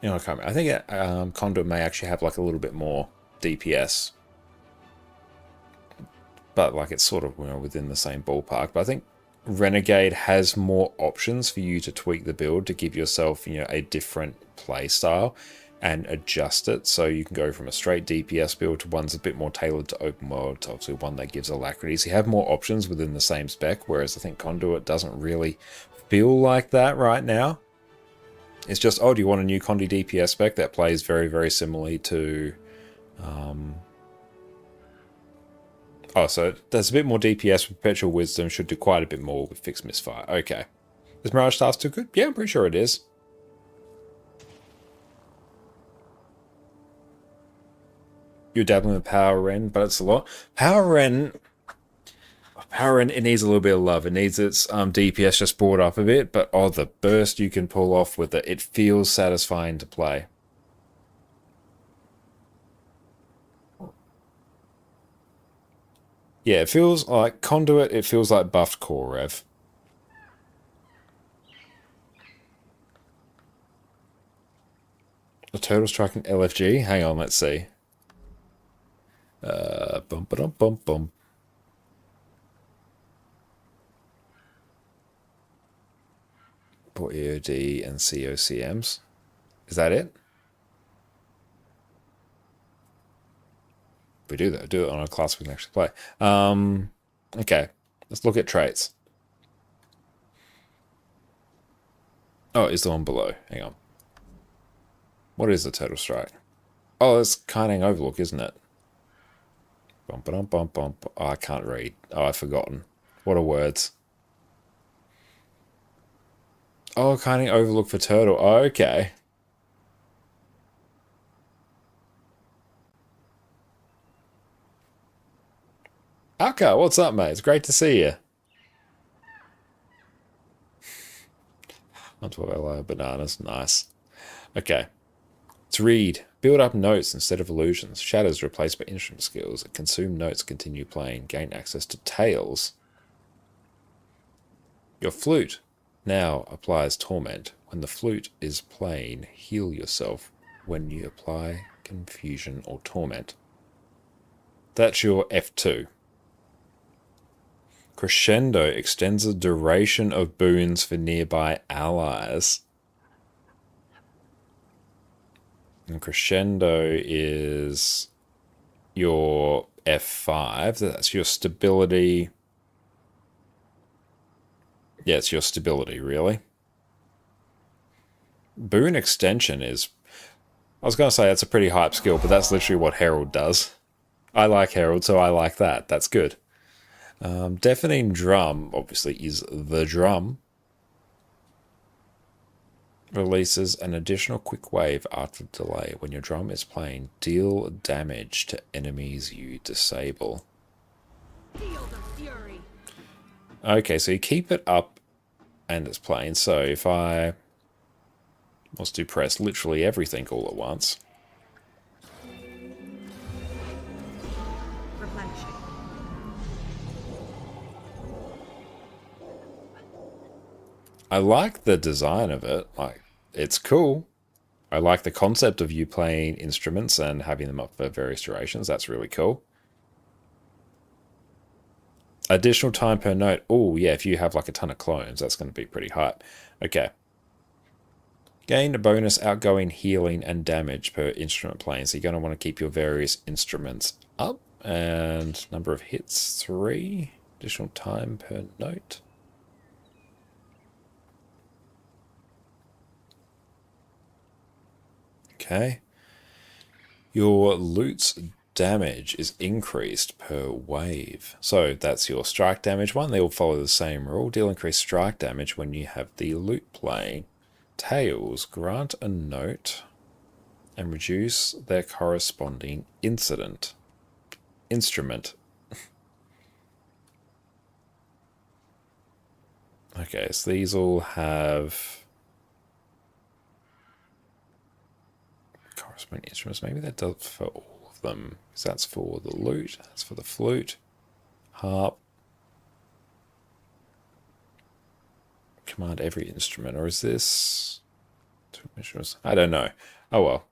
[SPEAKER 1] You know, I can't remember. I think Conduit may actually have like a little bit more DPS. But like it's sort of, you know, within the same ballpark. But I think Renegade has more options for you to tweak the build to give yourself, you know, a different play style and adjust it. So you can go from a straight DPS build to one's a bit more tailored to open world, to obviously one that gives alacrity. So you have more options within the same spec, whereas I think Conduit doesn't really feel like that right now. It's just, oh, do you want a new Condi DPS spec that plays very, very similarly to... Oh, so there's a bit more DPS. Perpetual Wisdom should do quite a bit more with Fixed Misfire. Okay. Is Mirage Staff still good? Yeah, I'm pretty sure it is. You're dabbling with Power Ren, but it's a lot. Power Ren, it needs a little bit of love. It needs its DPS just brought up a bit, but oh, the burst you can pull off with it. It feels satisfying to play. Yeah, it feels like Conduit, it feels like buffed core rev. The turtle striking LFG? Hang on, let's see. Bump bum bump bump. For EOD and COCMs. Is that it? We do that. Do it on a class we can actually play. Okay, let's look at traits. Oh, it's the one below. Hang on. What is the Total Strike? Oh, it's Kiting Overlook, isn't it? Bump, bump, bump, bump. Oh, I can't read. Oh, I've forgotten. What are words? Oh, Kiting Overlook for Turtle. Oh, okay. Aka, what's up, mate? It's great to see you. On 12 LR bananas. Nice. Okay. Let's read. Build up notes instead of illusions. Shadows replaced by instrument skills. Consume notes, continue playing. Gain access to tales. Your flute now applies torment. When the flute is playing, heal yourself when you apply confusion or torment. That's your F2. Crescendo extends the duration of boons for nearby allies. And Crescendo is your F5. That's your stability. Yeah, it's your stability, really. Boon extension is... I was going to say that's a pretty hype skill, but that's literally what Herald does. I like Herald, so I like that. That's good. Deafening Drum, obviously, is the drum. Releases an additional quick wave after delay. When your drum is playing, deal damage to enemies you disable.
[SPEAKER 14] Feel the fury.
[SPEAKER 1] Okay, so you keep it up and it's playing. So if I was to press literally everything all at once... I like the design of it. Like, it's cool. I like the concept of you playing instruments and having them up for various durations. That's really cool. Additional time per note. Oh, yeah, if you have like a ton of clones, that's going to be pretty hype. Okay. Gain a bonus outgoing healing and damage per instrument playing. So you're going to want to keep your various instruments up. And number of hits, 3. Additional time per note. Okay. Your loot's damage is increased per wave. So that's your strike damage one. They all follow the same rule. Deal increased strike damage when you have the loot playing. Tails grant a note and reduce their corresponding instrument. Okay, so these all have corresponding instruments. Maybe that does for all of them. Because that's for the lute, that's for the flute, harp. Command every instrument, or is this 2 instruments? I don't know. Oh well.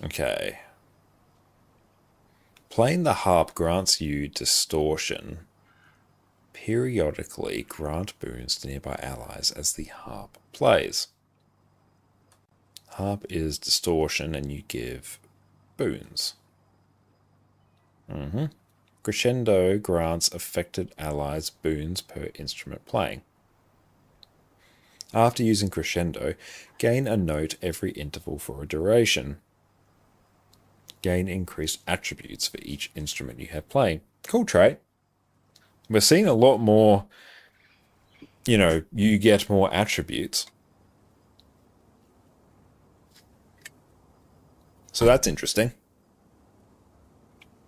[SPEAKER 1] Okay. Playing the harp grants you distortion. Periodically grant boons to nearby allies as the harp plays. Harp is distortion and you give boons. Crescendo grants affected allies boons per instrument playing. After using Crescendo, gain a note every interval for a duration. Gain increased attributes for each instrument you have playing. Cool trait. We're seeing a lot more, you get more attributes. So that's interesting.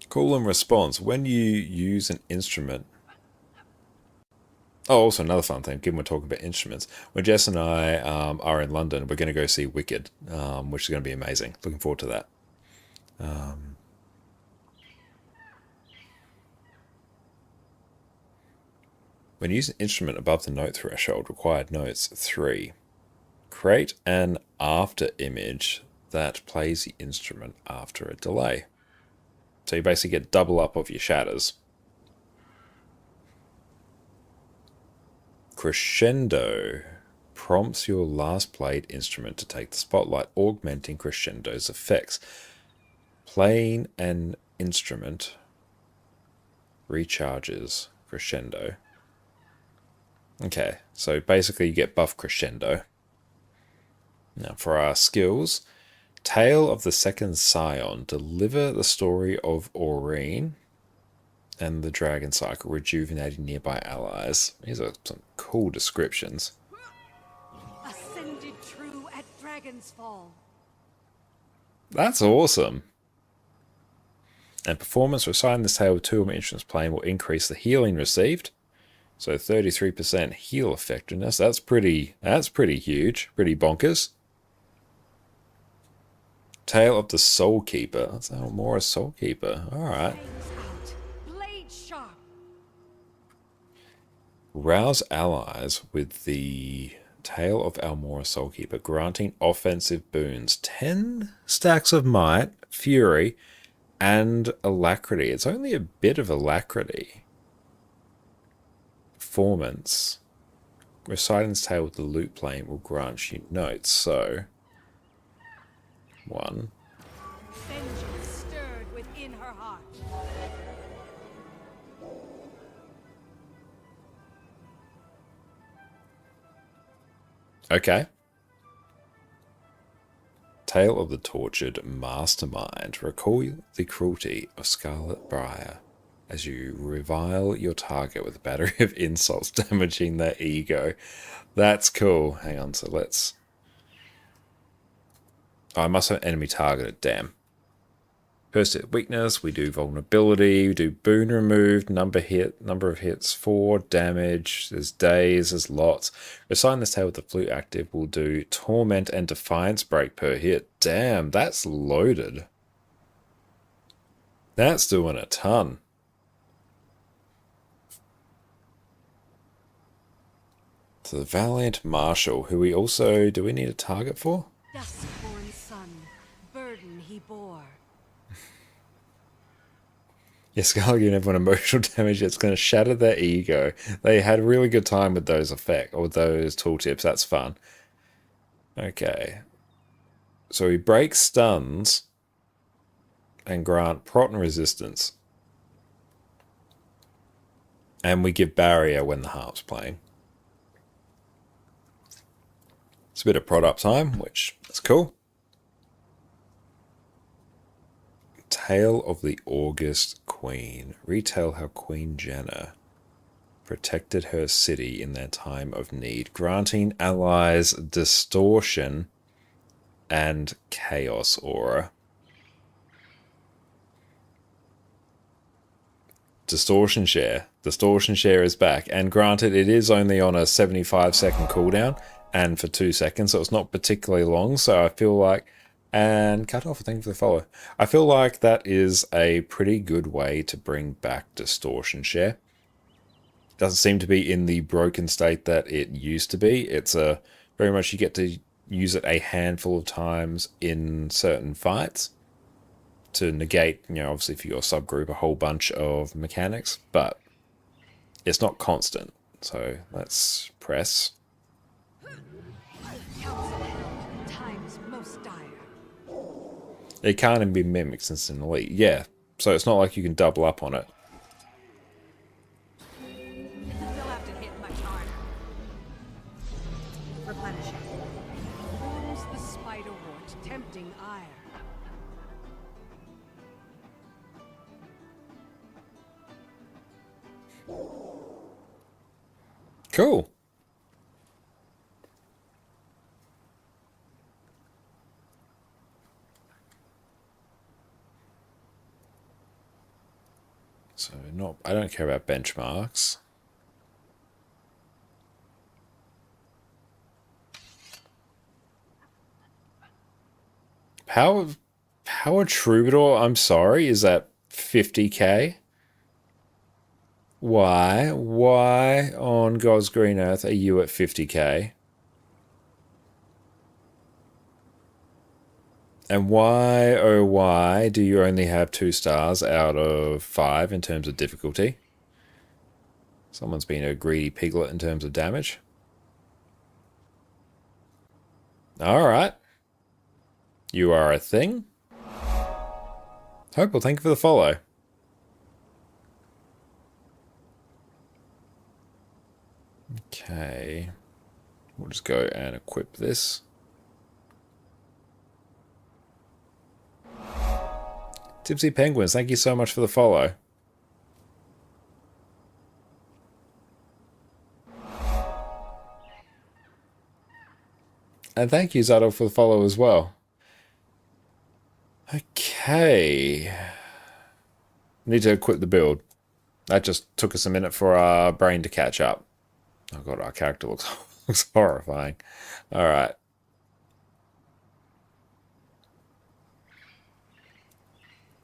[SPEAKER 1] Call and response. When you use an instrument... Oh, also another fun thing, given we're talking about instruments. When Jess and I are in London, we're going to go see Wicked, which is going to be amazing. Looking forward to that. When you use an instrument above the note threshold, required notes 3. Create an after image that plays the instrument after a delay. So you basically get double up of your shatters. Crescendo prompts your last played instrument to take the spotlight, augmenting Crescendo's effects. Playing an instrument recharges Crescendo. Okay, so basically you get buff Crescendo. Now for our skills, Tale of the Second Scion, deliver the story of Aurene and the Dragon Cycle, rejuvenating nearby allies. These are some cool descriptions.
[SPEAKER 14] Ascended true at Dragon's Fall.
[SPEAKER 1] That's awesome. And performance, reciting this tale with 2 or more instruments playing will increase the healing received. So 33% heal effectiveness. That's pretty huge, pretty bonkers. Tale of the Soul Keeper. That's Almora's Soul Keeper. Alright. Rouse allies with the Tale of Almora Soulkeeper, granting offensive boons. 10 stacks of might, fury, and alacrity. It's only a bit of alacrity. Performance. Reciting this tale with the lute playing will grant you notes. So, 1.
[SPEAKER 14] Vengeance stirred within her heart.
[SPEAKER 1] Okay. Tale of the Tortured Mastermind. Recall the cruelty of Scarlet Briar as you revile your target with a battery of insults, damaging their ego. That's cool. Hang on, so let's... Oh, I must have enemy targeted, damn. First hit weakness, we do vulnerability, we do boon removed, number of hits 4, damage, there's days, there's lots. Assign this tale with the flute active, we'll do torment and defiance break per hit. Damn, that's loaded. That's doing a ton. So the Valiant Marshal, who we also, do we need a target for?
[SPEAKER 14] Duskborn son, burden he bore.
[SPEAKER 1] Yeah, Scarlet giving everyone emotional damage. It's going to shatter their ego. They had a really good time with those effects, or those tooltips. That's fun. Okay. So we break stuns and grant Proton resistance. And we give barrier when the harp's playing. It's a bit of prod up time, which is cool. Tale of the August Queen. Retell how Queen Jenna protected her city in their time of need, granting allies distortion and chaos aura. Distortion share. Distortion Share is back. And granted, it is only on a 75-second cooldown and for 2 seconds, so it's not particularly long. So I feel like... And cut off, thank you for the follow. I feel like that is a pretty good way to bring back Distortion Share. Doesn't seem to be in the broken state that it used to be. It's a very much you get to use it a handful of times in certain fights to negate, you know, obviously for your subgroup, a whole bunch of mechanics, but it's not constant. So let's press.
[SPEAKER 10] Times most dire.
[SPEAKER 1] It can't even be mimicked since it's an elite. Yeah, so it's not like you can double up on it.
[SPEAKER 10] You'll have to hit much harder. Replenishing. Warms the spider wart, tempting ire.
[SPEAKER 1] Cool. So I don't care about benchmarks. Power Troubadour, I'm sorry, is at 50k? Why on God's green earth are you at 50k? And why, oh why, do you only have 2 stars out of 5 in terms of difficulty? Someone's been a greedy piglet in terms of damage. Alright. You are a thing. Hope, well, thank you for the follow. Okay. We'll just go and equip this. Tipsy Penguins, thank you so much for the follow. And thank you, Zato, for the follow as well. Okay. Need to equip the build. That just took us a minute for our brain to catch up. Oh god, our character looks horrifying. Alright.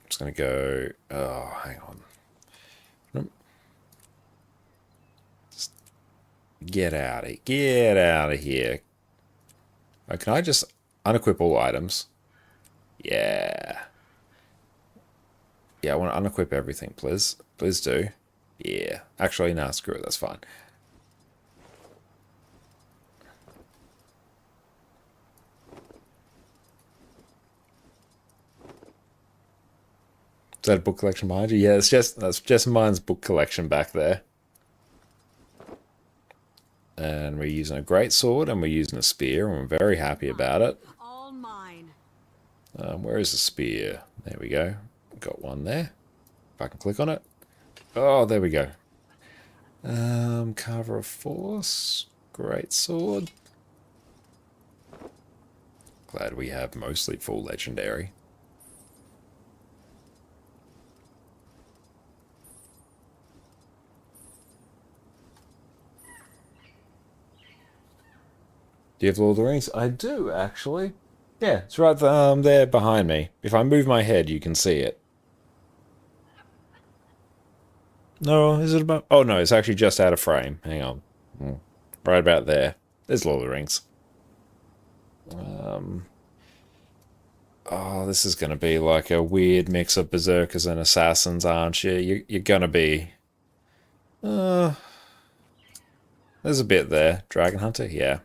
[SPEAKER 1] Just gonna go... Oh, hang on. Nope. Just get out of here. Get out of here. Oh, can I just unequip all items? Yeah. Yeah, I want to unequip everything, please. Please do. Yeah. Actually, nah, screw it. That's fine. Is that a book collection behind you? Yeah, that's just mine's book collection back there. And we're using a great sword and we're using a spear and we're very happy about it.
[SPEAKER 10] All mine.
[SPEAKER 1] Where is the spear? There we go. Got one there. If I can click on it. Oh, there we go. Carver of Force. Great sword. Glad we have mostly full legendary. Do you have Lord of the Rings? I do, actually. Yeah, it's right there behind me. If I move my head, you can see it. No, is it about... Oh, no, it's actually just out of frame. Hang on. Right about there. There's Lord of the Rings. Oh, this is going to be like a weird mix of berserkers and assassins, aren't you? You're going to be... there's a bit there. Dragon Hunter? Yeah.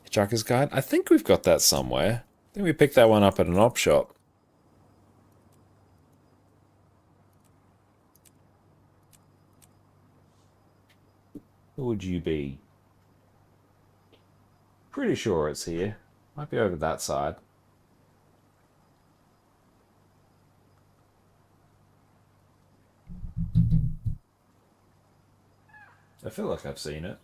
[SPEAKER 1] Hitchhiker's Guide? I think we've got that somewhere. I think we picked that one up at an op shop. Who would you be? Pretty sure it's here. Might be over that side. I feel like I've seen it.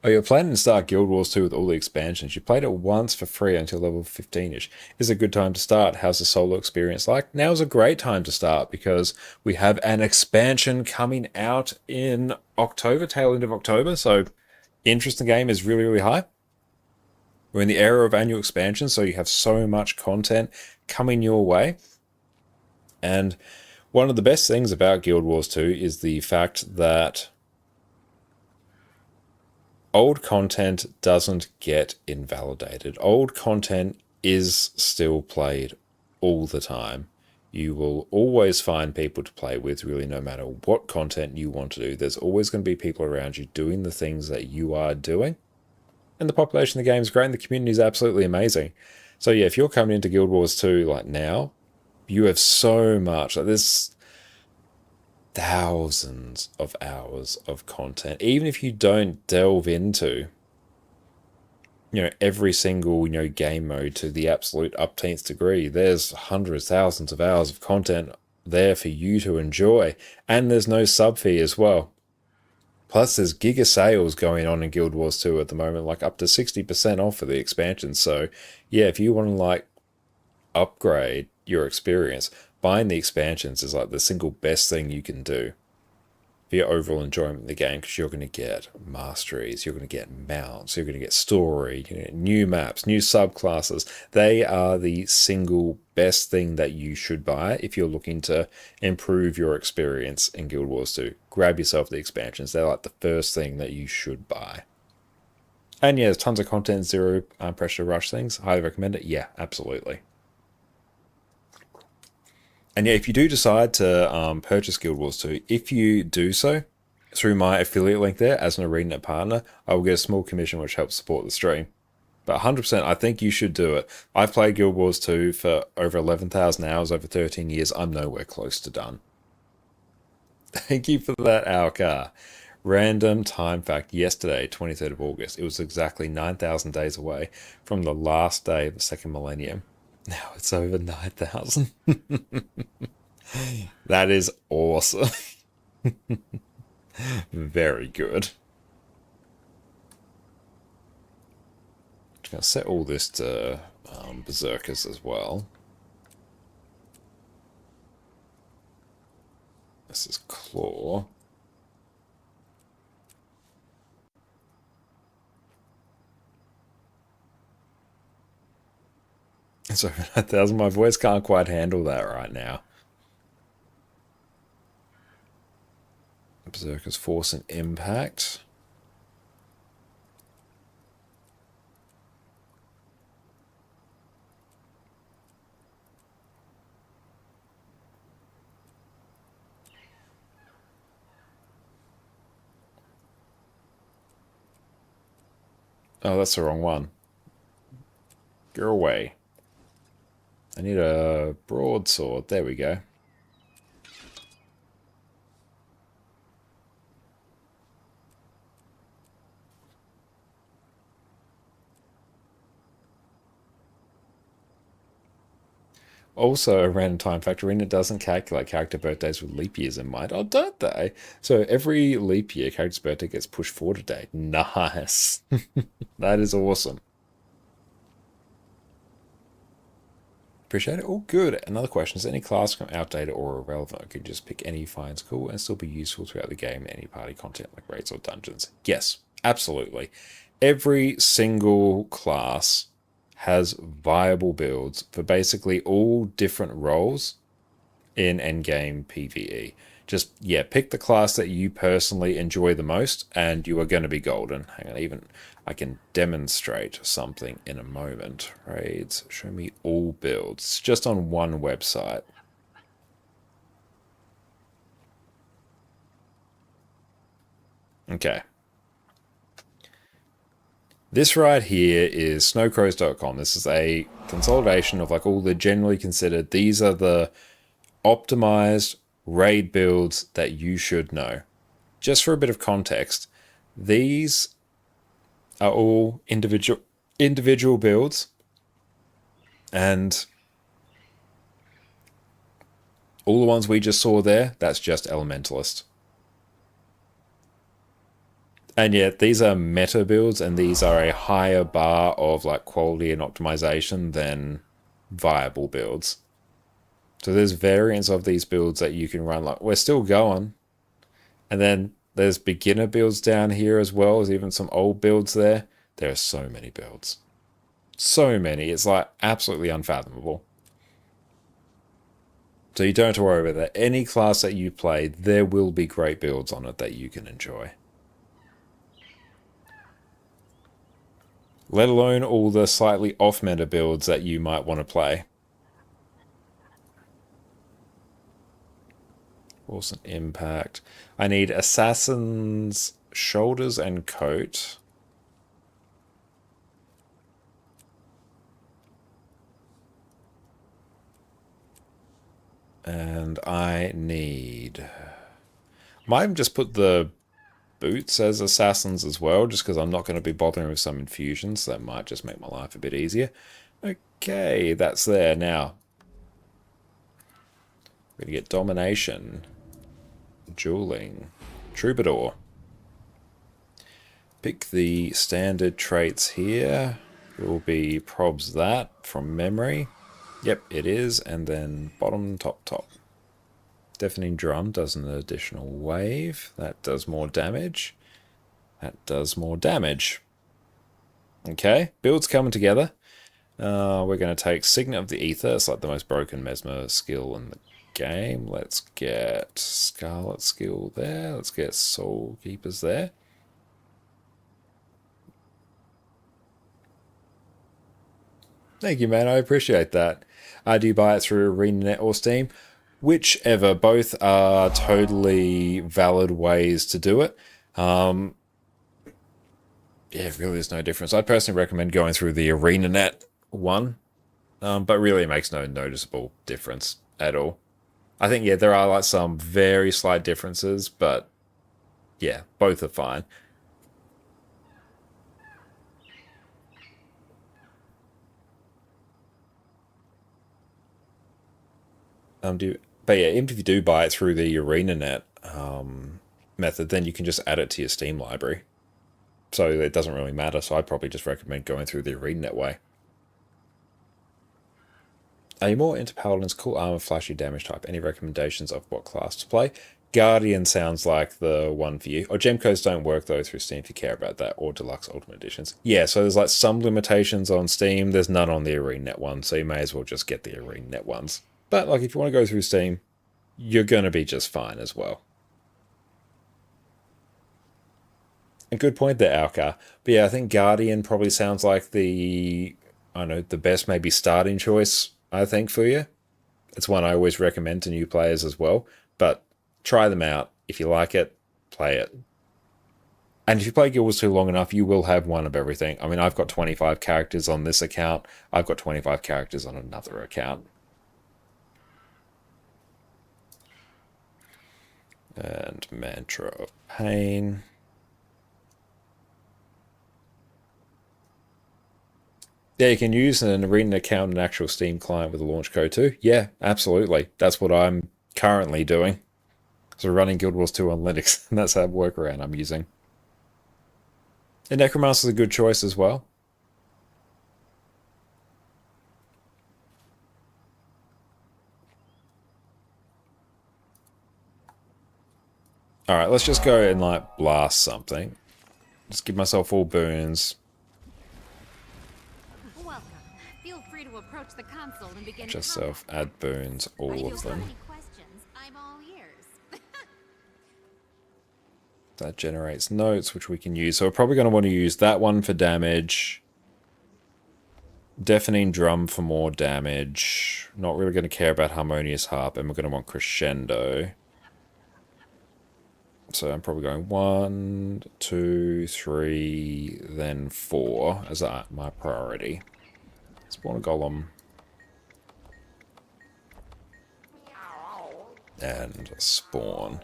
[SPEAKER 1] Oh, you're planning to start Guild Wars 2 with all the expansions. You played it once for free until level 15-ish. Is a good time to start. How's the solo experience like? Now's a great time to start because we have an expansion coming out in October, tail end of October. So interest in the game is really, really high. We're in the era of annual expansions, so you have so much content coming your way. And one of the best things about Guild Wars 2 is the fact that old content doesn't get invalidated. Old content is still played all the time. You will always find people to play with, really, no matter what content you want to do. There's always going to be people around you doing the things that you are doing. And the population of the game is great, and the community is absolutely amazing. So yeah, if you're coming into Guild Wars 2 like now, you have so much. Like, there's thousands of hours of content. Even if you don't delve into, every single, game mode to the absolute upteenth degree, there's hundreds, thousands of hours of content there for you to enjoy. And there's no sub fee as well. Plus, there's giga sales going on in Guild Wars 2 at the moment, like up to 60% off for the expansion. So yeah, if you want to upgrade your experience, buying the expansions is the single best thing you can do for your overall enjoyment of the game, because you're going to get masteries, you're going to get mounts, you're going to get story, you're going to get new maps, new subclasses. They are the single best thing that you should buy if you're looking to improve your experience in Guild Wars 2. Grab yourself the expansions. They're the first thing that you should buy. And yeah, there's tons of content, zero pressure to rush things. Highly recommend it. Yeah, absolutely. And yeah, if you do decide to purchase Guild Wars 2, if you do so through my affiliate link there as an ArenaNet partner, I will get a small commission which helps support the stream. But 100%, I think you should do it. I've played Guild Wars 2 for over 11,000 hours over 13 years. I'm nowhere close to done. Thank you for that, Alcar. Random time fact, yesterday, 23rd of August, it was exactly 9,000 days away from the last day of the second millennium. Now it's over 9,000. That is awesome. Very good. I'm going to set all this to Berserkers as well. This is Claw. It's over 9,000. My voice can't quite handle that right now. Berserker's Force and Impact. Oh, that's the wrong one. Go away. I need a broadsword. There we go. Also, a random time factor in, it doesn't calculate character birthdays with leap years in mind. Oh, don't they? So every leap year, character's birthday gets pushed forward a day. Nice. That is awesome. Appreciate it. All good. Another question. Is any class become outdated or irrelevant? I could just pick any finds cool and still be useful throughout the game in any party content like raids or dungeons? Yes, absolutely. Every single class has viable builds for basically all different roles in endgame PvE. Just, yeah, pick the class that you personally enjoy the most and you are going to be golden. Hang on, I can demonstrate something in a moment. Raids, show me all builds. It's just on one website. Okay. This right here is snowcrows.com. This is a consolidation of all the generally considered, these are the optimized raid builds that you should know. Just for a bit of context, these are all individual builds, and all the ones we just saw there, that's just Elementalist. And yet these are meta builds, and these are a higher bar of like quality and optimization than viable builds. So there's variants of these builds that you can run. Like, we're still going. And then there's beginner builds down here as well. There's even some old builds there. There are so many builds. So many. It's like absolutely unfathomable. So you don't have to worry about that. Any class that you play, there will be great builds on it that you can enjoy. Let alone all the slightly off-meta builds that you might want to play. Awesome impact. I need Assassin's shoulders and coat. And I need... Might just put the boots as assassins as well, just because I'm not going to be bothering with some infusions. That might just make my life a bit easier. Okay, that's there. Now, we're going to get domination, dueling, troubadour. Pick the standard traits here. It will be probs that from memory. Yep, it is. And then bottom, top, top. Deafening drum does an additional wave. That does more damage. That does more damage. Okay, builds coming together. We're going to take Signet of the Ether. It's like the most broken Mesmer skill in the game. Let's get Scarlet skill there. Let's get Soul Keepers there. Thank you, man. I appreciate that. Do you buy it through ArenaNet or Steam? Whichever. Both are totally valid ways to do it. Yeah, really there's no difference. I'd personally recommend going through the ArenaNet one. But really it makes no noticeable difference at all. I think, yeah, there are like some very slight differences, but yeah, both are fine. But yeah, even if you do buy it through the ArenaNet method, then you can just add it to your Steam library. So it doesn't really matter. So I'd probably just recommend going through the ArenaNet way. Are you more into Paladin's cool armor, flashy damage type? Any recommendations of what class to play? Guardian sounds like the one for you. Or gem codes don't work though through Steam if you care about that, or deluxe ultimate editions. Yeah, so there's like some limitations on Steam. There's none on the ArenaNet one, so you may as well just get the ArenaNet ones. But like if you want to go through Steam, you're going to be just fine as well. A good point there, Alka. But yeah, I think Guardian probably sounds like the, I don't know, the best maybe starting choice, I think, for you. It's one I always recommend to new players as well. But try them out. If you like it, play it. And if you play Guild Wars 2 long enough, you will have one of everything. I mean, I've got 25 characters on this account. I've got 25 characters on another account. And Mantra of Pain. Yeah, you can use an Arena account and actual Steam client with a launch code too. Yeah, absolutely. That's what I'm currently doing. So running Guild Wars 2 on Linux, and that's that workaround I'm using. And Necromancer's a good choice as well. Alright, let's just go and like blast something. Just give myself all boons.
[SPEAKER 18] Welcome. Feel free to approach the console and begin
[SPEAKER 1] Just add boons, all of them.
[SPEAKER 18] questions. I'm all ears.
[SPEAKER 1] That generates notes, which we can use. So we're probably going to want to use that one for damage. Deafening Drum for more damage. Not really going to care about Harmonious Harp, and we're going to want Crescendo. So I'm probably going 1, 2, 3, then 4 as my priority. Spawn a Golem. And spawn.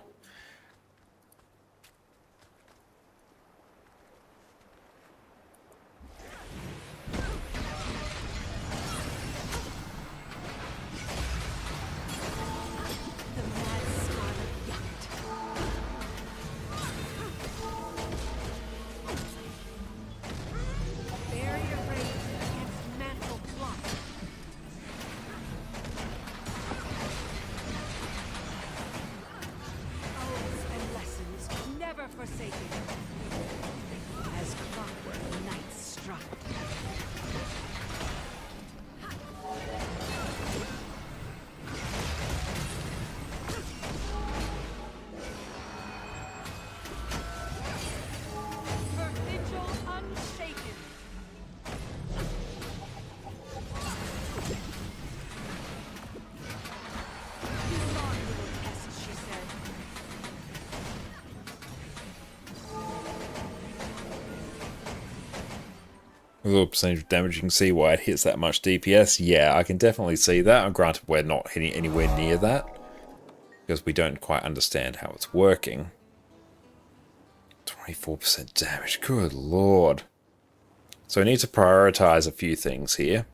[SPEAKER 1] A little percentage of damage, you can see why it hits that much DPS. Yeah, I can definitely see that. Granted, we're not hitting anywhere near that, because we don't quite understand how it's working. 24% damage, good lord. So we need to prioritize a few things here.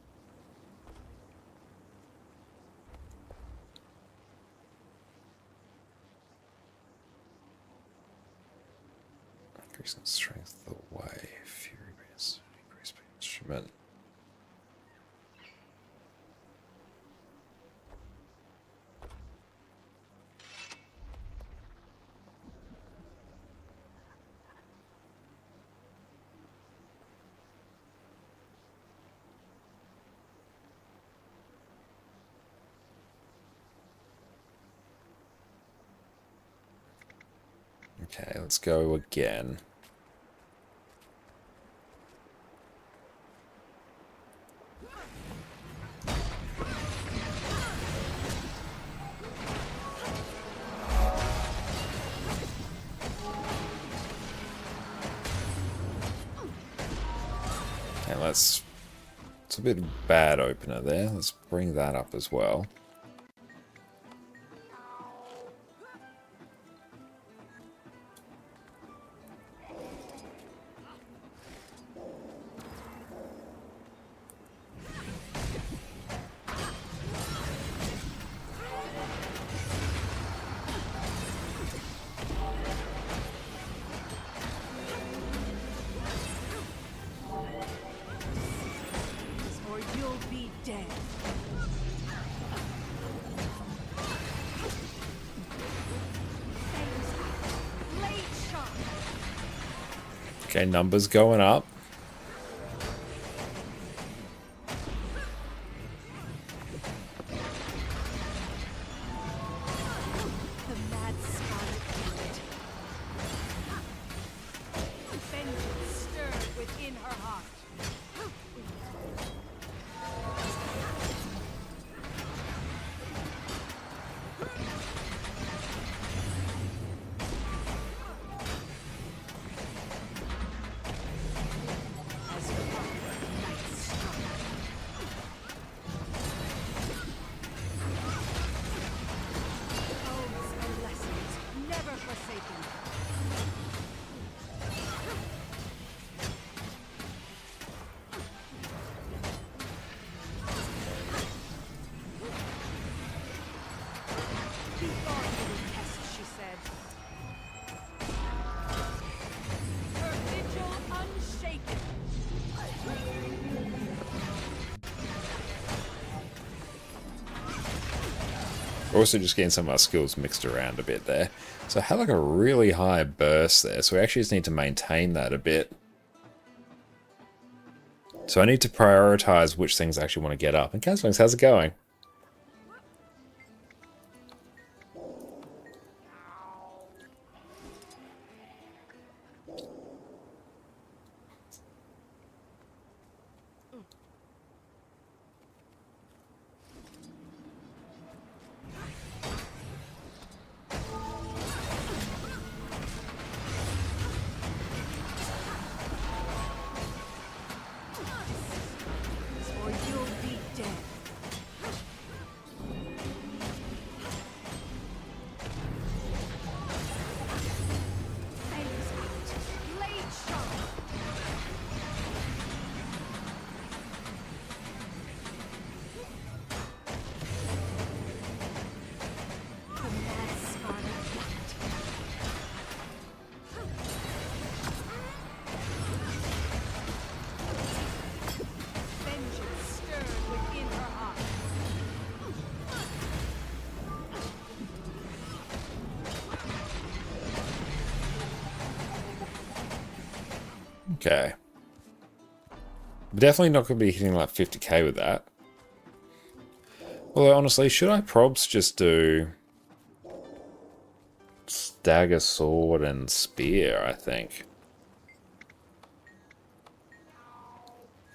[SPEAKER 1] Increasing strength of the way, fury base, increase instrument. Okay, let's go again. Okay, it's a bit bad opener there. Let's bring that up as well.
[SPEAKER 10] Or you'll be dead. Late shot.
[SPEAKER 1] Okay, numbers going up.
[SPEAKER 10] The mad scarlet blood. Vengeance stirred within her heart. As her night struck. Foes and lessons, never forsaken. Be gone, little pest, she said. Her vigil unshaken.
[SPEAKER 1] We're also just getting some of our skills mixed around a bit there. So I had like a really high burst there, so we actually just need to maintain that a bit. So I need to prioritize which things I actually want to get up. And Caslings, how's it going?
[SPEAKER 10] Or you'll be dead. Fangs out. Blade sharp. The mad scarlet blood. Vengeance stirred within her heart.
[SPEAKER 1] Okay. Definitely not going to be hitting like 50k with that. Although honestly, should I probs just do dagger, sword, and spear, I think.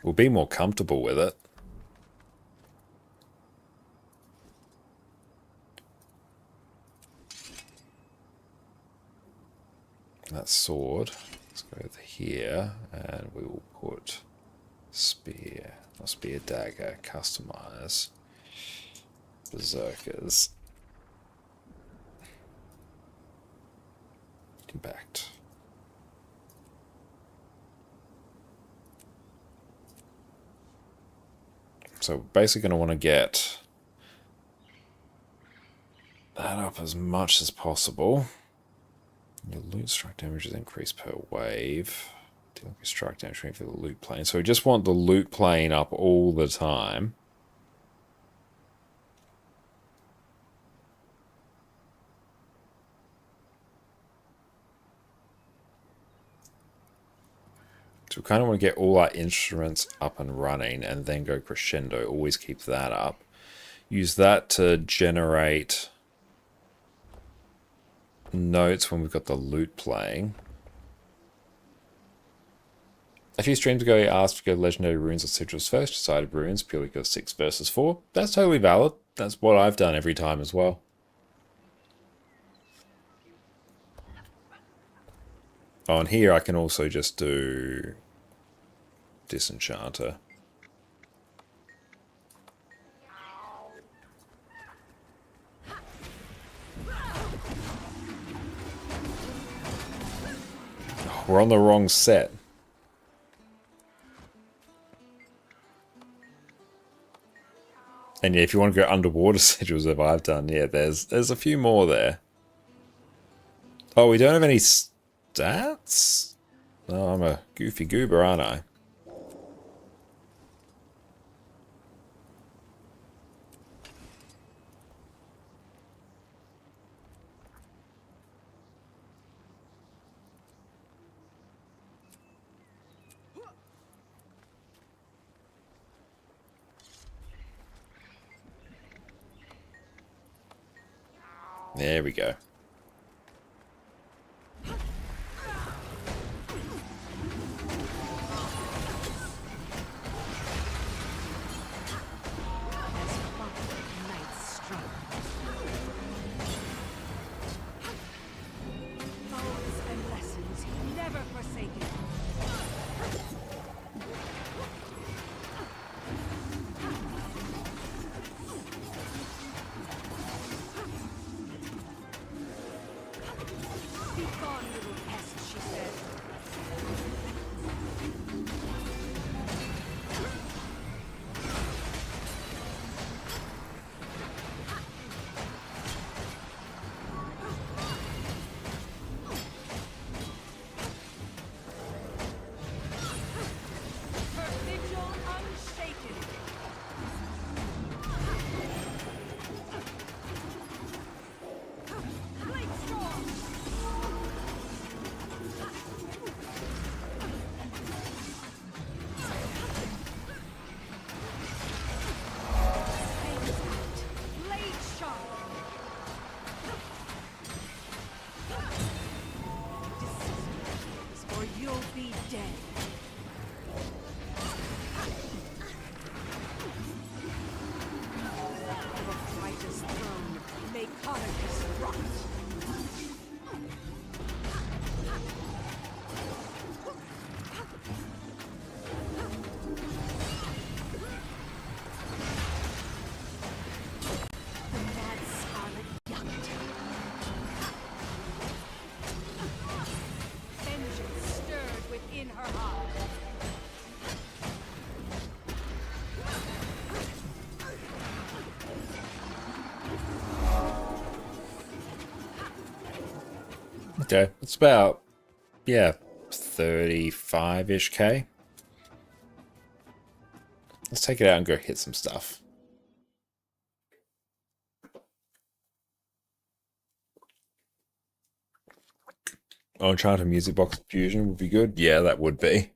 [SPEAKER 1] We'll be more comfortable with it. That sword, let's go over here, and we will put Spear. Not spear, dagger. Customize. Berserkers. Impact. So basically going to want to get that up as much as possible. Your loot strike damage is increased per wave. Dealing with strike damage for the loot plane. So we just want the loot plane up all the time. So we kind of want to get all our instruments up and running and then go crescendo. Always keep that up. Use that to generate notes when we've got the loot playing. A few streams ago, he asked to go legendary runes or sigils first. Decided runes purely because 6 versus 4. That's totally valid. That's what I've done every time as well. On here, I can also just do Disenchanter. Oh, we're on the wrong set. And yeah, if you want to go underwater sigils, as I've done, yeah, there's a few more there. Oh, we don't have any stats? Oh, I'm a goofy goober, aren't I? There we go. Okay, it's about, yeah, 35-ish K. Let's take it out and go hit some stuff. Oh, Enchanted Music Box Fusion would be good. Yeah, that would be.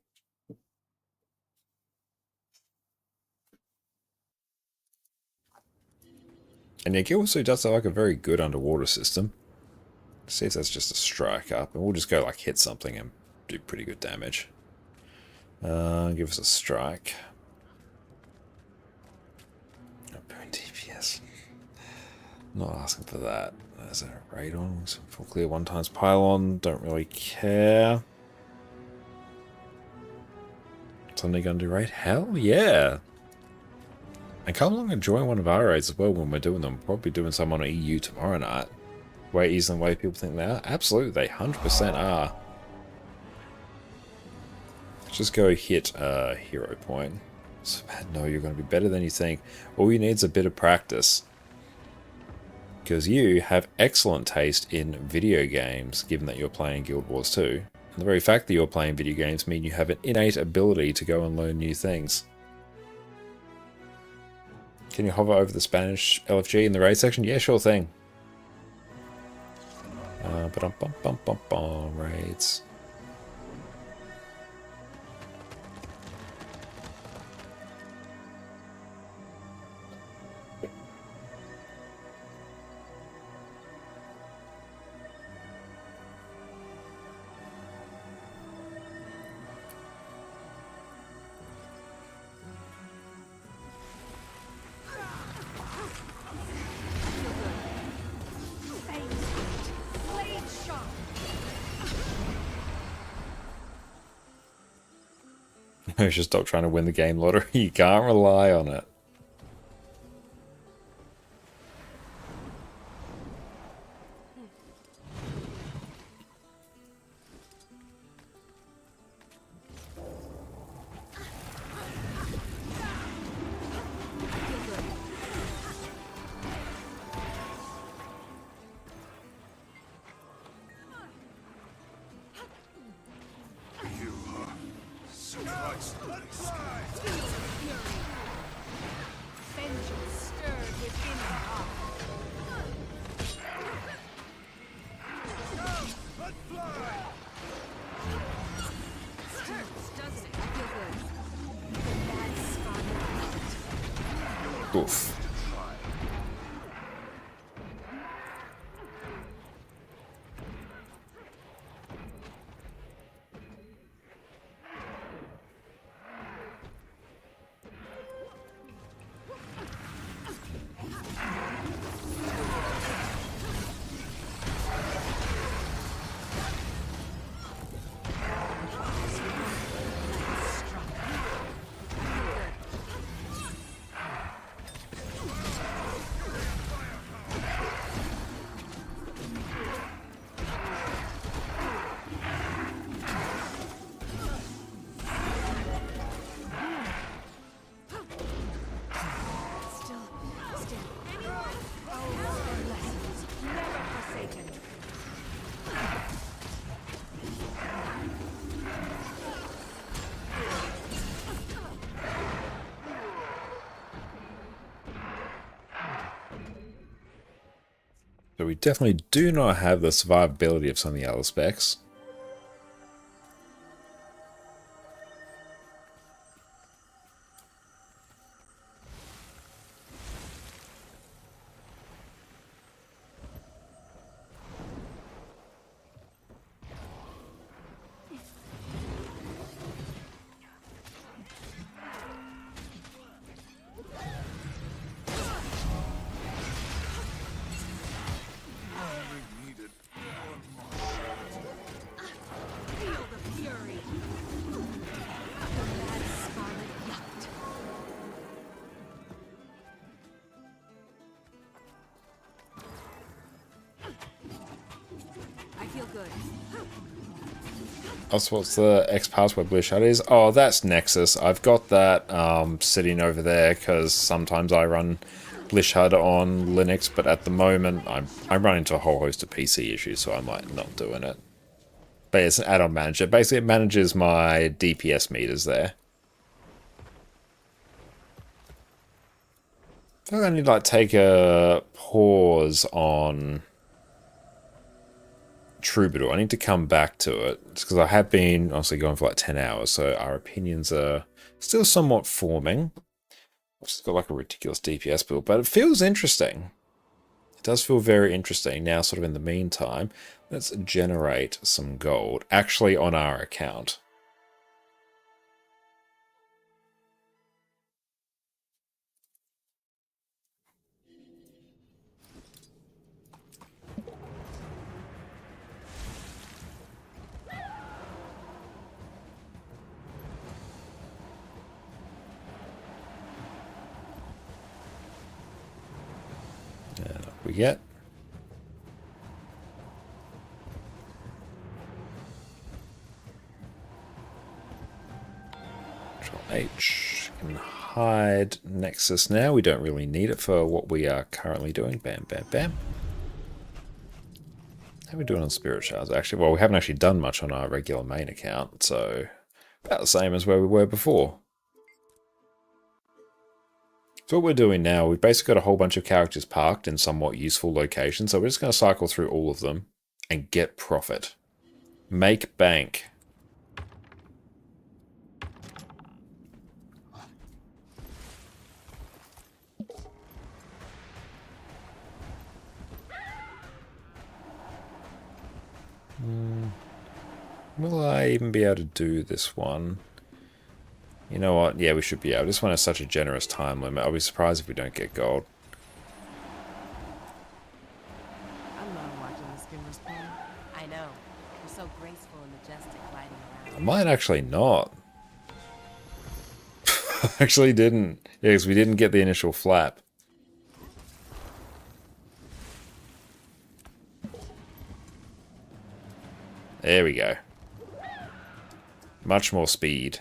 [SPEAKER 1] And yeah, also does have like a very good underwater system. See if that's just a strike up, and we'll just go like hit something and do pretty good damage. Give us a strike. Burn DPS. Not asking for that. Is there a raid on? Full clear 1x pylon. Don't really care. Suddenly gonna do raid? Hell yeah! And come along and join one of our raids as well when we're doing them. Probably doing some on EU tomorrow night. Way easier than the way people think they are. Absolutely, they 100% are. Just go hit a hero point. So, no, you're going to be better than you think. All you need is a bit of practice. Because you have excellent taste in video games, given that you're playing Guild Wars 2. And the very fact that you're playing video games means you have an innate ability to go and learn new things. Can you hover over the Spanish LFG in the raid section? Yeah, sure thing. Raids. I should stop trying to win the game lottery. You can't rely on it. Oof. So we definitely do not have the survivability of some of the other specs. That's what's the X password Blish HUD is. Oh, that's Nexus. I've got that sitting over there because sometimes I run Blish HUD on Linux, but at the moment I'm running into a whole host of PC issues, so I'm like not doing it. But it's an add-on manager. Basically, it manages my DPS meters there. I feel like I need to like take a pause on Troubadour. I need to come back to it because I have been honestly going for like 10 hours, so our opinions are still somewhat forming. I've just got like a ridiculous DPS build, but it feels interesting. It does feel very interesting. Now, sort of in the meantime, let's generate some gold actually on our account. We get. Control H. Can hide Nexus now. We don't really need it for what we are currently doing. Bam, bam, bam. How are we doing on Spirit Shards? Actually, well, we haven't actually done much on our regular main account, so about the same as where we were before. So what we're doing now, we've basically got a whole bunch of characters parked in somewhat useful locations, so we're just going to cycle through all of them and get profit. Make bank. Will I even be able to do this one? You know what? Yeah, we should be able. This one has such a generous time limit. I'll be surprised if we don't get gold.
[SPEAKER 18] I love watching the skimmers play. I know. They're so graceful and majestic gliding around.
[SPEAKER 1] I might actually not. Actually didn't. Yeah, because we didn't get the initial flap. There we go. Much more speed.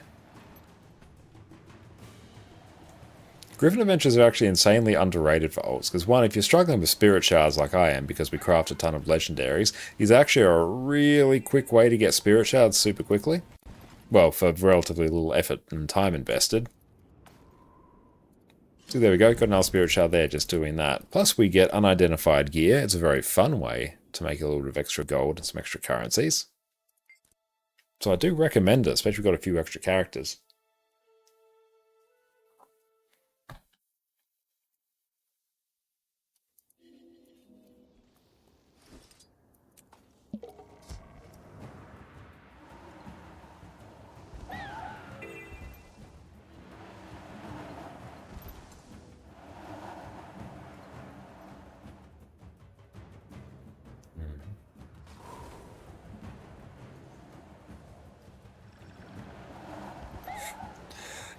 [SPEAKER 1] Griffin Adventures are actually insanely underrated for ults, because one, if you're struggling with Spirit Shards like I am, because we craft a ton of legendaries, is actually a really quick way to get Spirit Shards super quickly. Well, for relatively little effort and time invested. So there we go, got another Spirit Shard there just doing that. Plus we get unidentified gear. It's a very fun way to make a little bit of extra gold and some extra currencies. So I do recommend it, especially if we've got a few extra characters.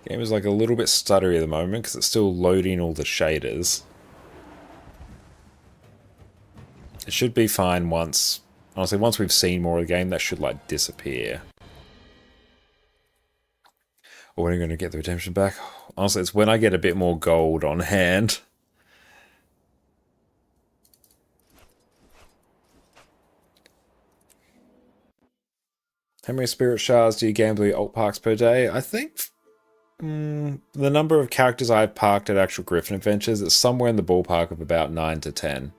[SPEAKER 1] Game is like a little bit stuttery at the moment because it's still loading all the shaders. It should be fine once, honestly, once we've seen more of the game, that should like disappear. Or when are you going to get the redemption back? Honestly, it's when I get a bit more gold on hand. How many Spirit Shards do you gamble your alt parks per day? I think the number of characters I've parked at actual Griffin Adventures is somewhere in the ballpark of about 9 to 10.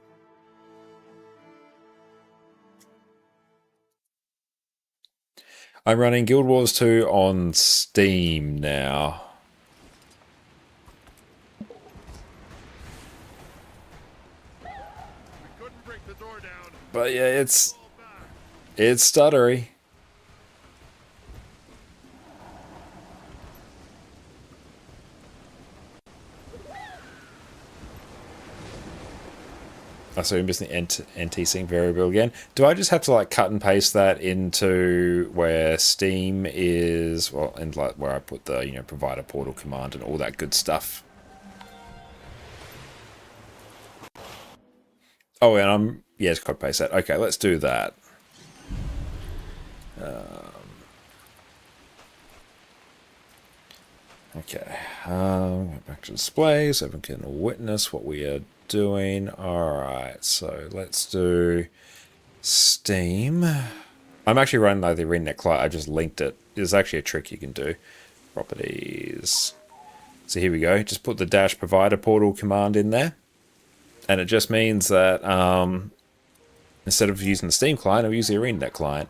[SPEAKER 1] I'm running Guild Wars 2 on Steam now. But yeah, it's stuttery. Oh, so we're missing the NT sync variable again. Do I just have to like cut and paste that into where Steam is, well, and like where I put the, you know, provider portal command and all that good stuff? Oh, and yeah, just cut and paste that. Okay, let's do that. Okay, back to display so everyone can witness what we are doing. Alright, so let's do Steam. I'm actually running like the ArenaNet client, I just linked it. There's actually a trick you can do. Properties. So here we go, just put the dash provider portal command in there. And it just means that instead of using the Steam client, I'll use the ArenaNet client.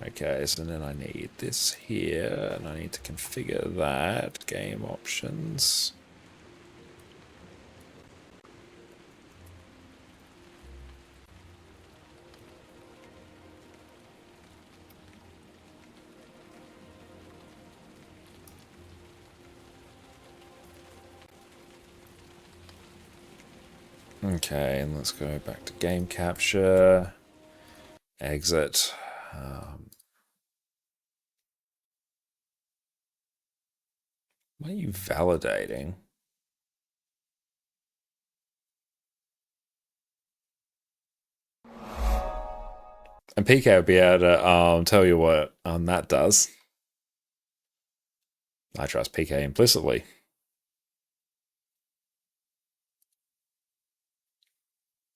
[SPEAKER 1] Okay, so then I need this here, and I need to configure that. Game options. Okay, and let's go back to game capture. Exit. What are you validating? And PK will be able to tell you what that does. I trust PK implicitly.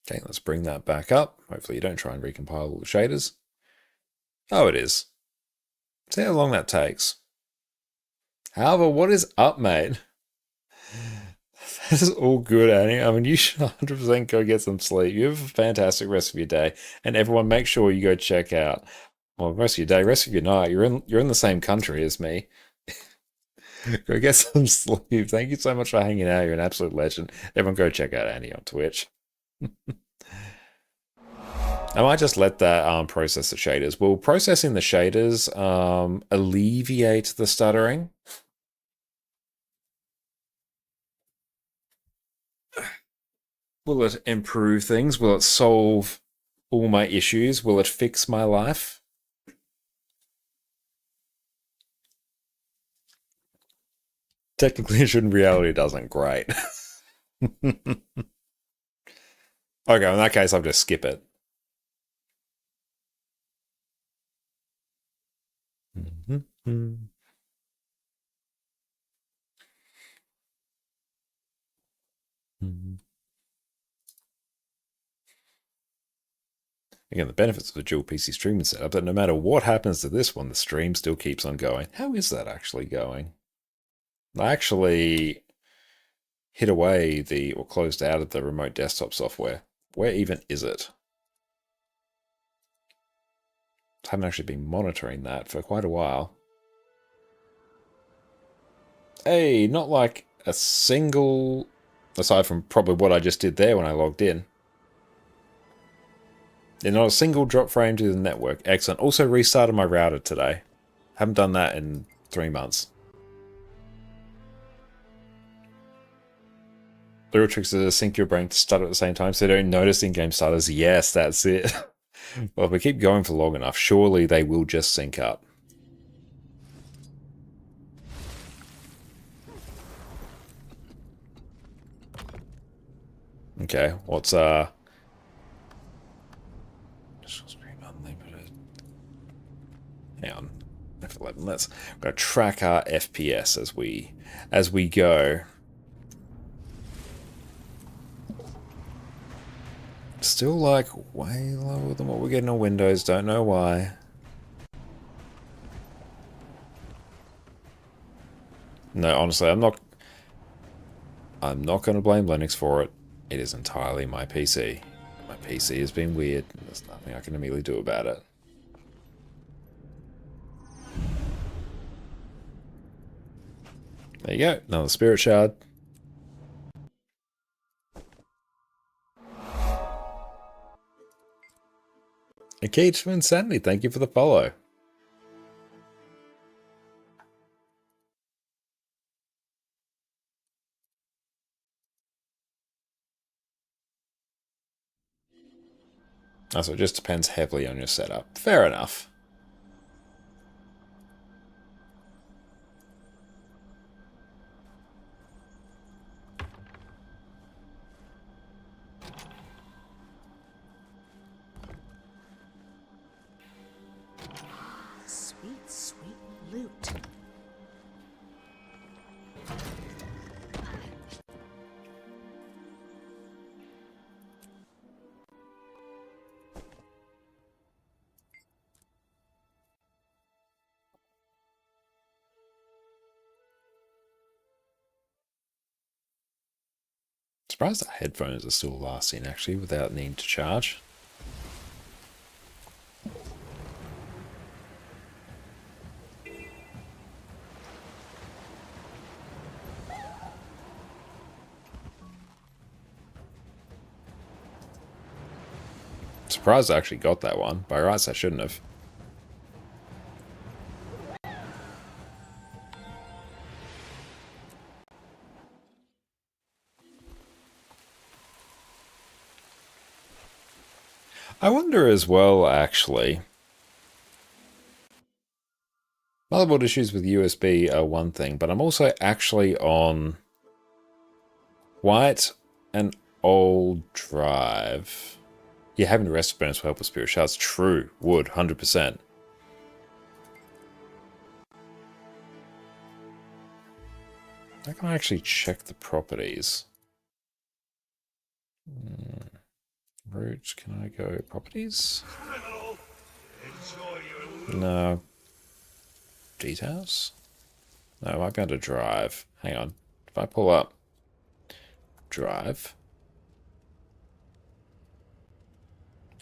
[SPEAKER 1] Okay, let's bring that back up. Hopefully you don't try and recompile all the shaders. Oh, it is. See how long that takes. However, what is up, mate? This is all good, Annie. I mean, you should 100% go get some sleep. You have a fantastic rest of your day. And everyone, make sure you go check out, well, rest of your day, rest of your night. You're in the same country as me. Go get some sleep. Thank you so much for hanging out. You're an absolute legend. Everyone go check out Annie on Twitch. I might just let that process the shaders. Will processing the shaders alleviate the stuttering? Will it improve things? Will it solve all my issues? Will it fix my life? Technically, it should. In reality, it doesn't. Great. Okay, in that case, I'll just skip it. Again, the benefits of a dual PC streaming setup, that no matter what happens to this one, the stream still keeps on going. How is that actually going? I actually hid away or closed out of the remote desktop software. Where even is it? I haven't actually been monitoring that for quite a while. Hey, not like a single, aside from probably what I just did there when I logged in. Yeah, not a single drop frame to the network. Excellent. Also restarted my router today. Haven't done that in 3 months. The real trick is to sync your brain to stutter at the same time so they don't notice in-game stutters. Yes, that's it. Well, if we keep going for long enough, surely they will just sync up. Okay, what's hang on, F11. Let's go track our FPS as we go. Still like way lower than what we're getting on Windows. Don't know why. No, honestly, I'm not going to blame Linux for it. It is entirely my PC. My PC has been weird. There's nothing I can immediately do about it. There you go. Another spirit shard. A Cage for Insanity, thank you for the follow. So it just depends heavily on your setup. Fair enough.
[SPEAKER 10] Sweet, sweet loot.
[SPEAKER 1] Surprised that headphones are still lasting actually without needing to charge. Surprised I actually got that one. By rights, I shouldn't have. I wonder as well, actually. Motherboard issues with USB are one thing, but I'm also actually on quite an old drive. Yeah, having the rest of bonus will help with spirit shards. True. Would, 100%. I can actually check the properties. Root, can I go properties? No. Details? No, I might be able to drive. Hang on. If I pull up drive.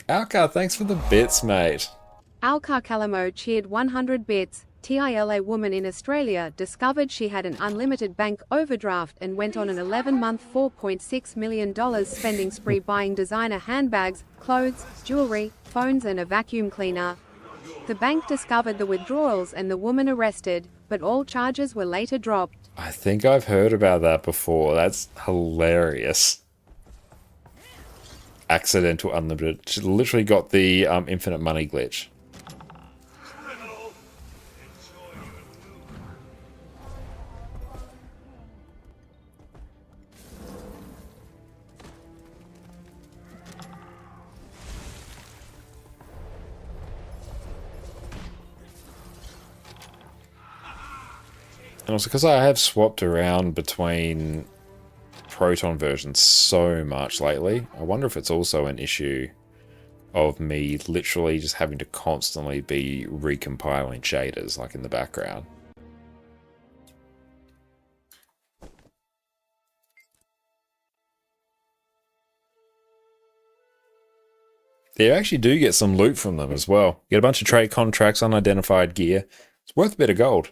[SPEAKER 1] Alka, thanks for the bits, mate.
[SPEAKER 2] Alka Calamo cheered 100 bits. TILA woman in Australia discovered she had an unlimited bank overdraft and went on an 11-month $4.6 million spending spree buying designer handbags, clothes, jewelry, phones and a vacuum cleaner. The bank discovered the withdrawals and the woman arrested, but all charges were later dropped.
[SPEAKER 1] I think I've heard about that before. That's hilarious. Accidental unlimited. She literally got the infinite money glitch. And also because I have swapped around between Proton versions so much lately, I wonder if it's also an issue of me literally just having to constantly be recompiling shaders like in the background. You actually do get some loot from them as well. You get a bunch of trade contracts, unidentified gear. It's worth a bit of gold.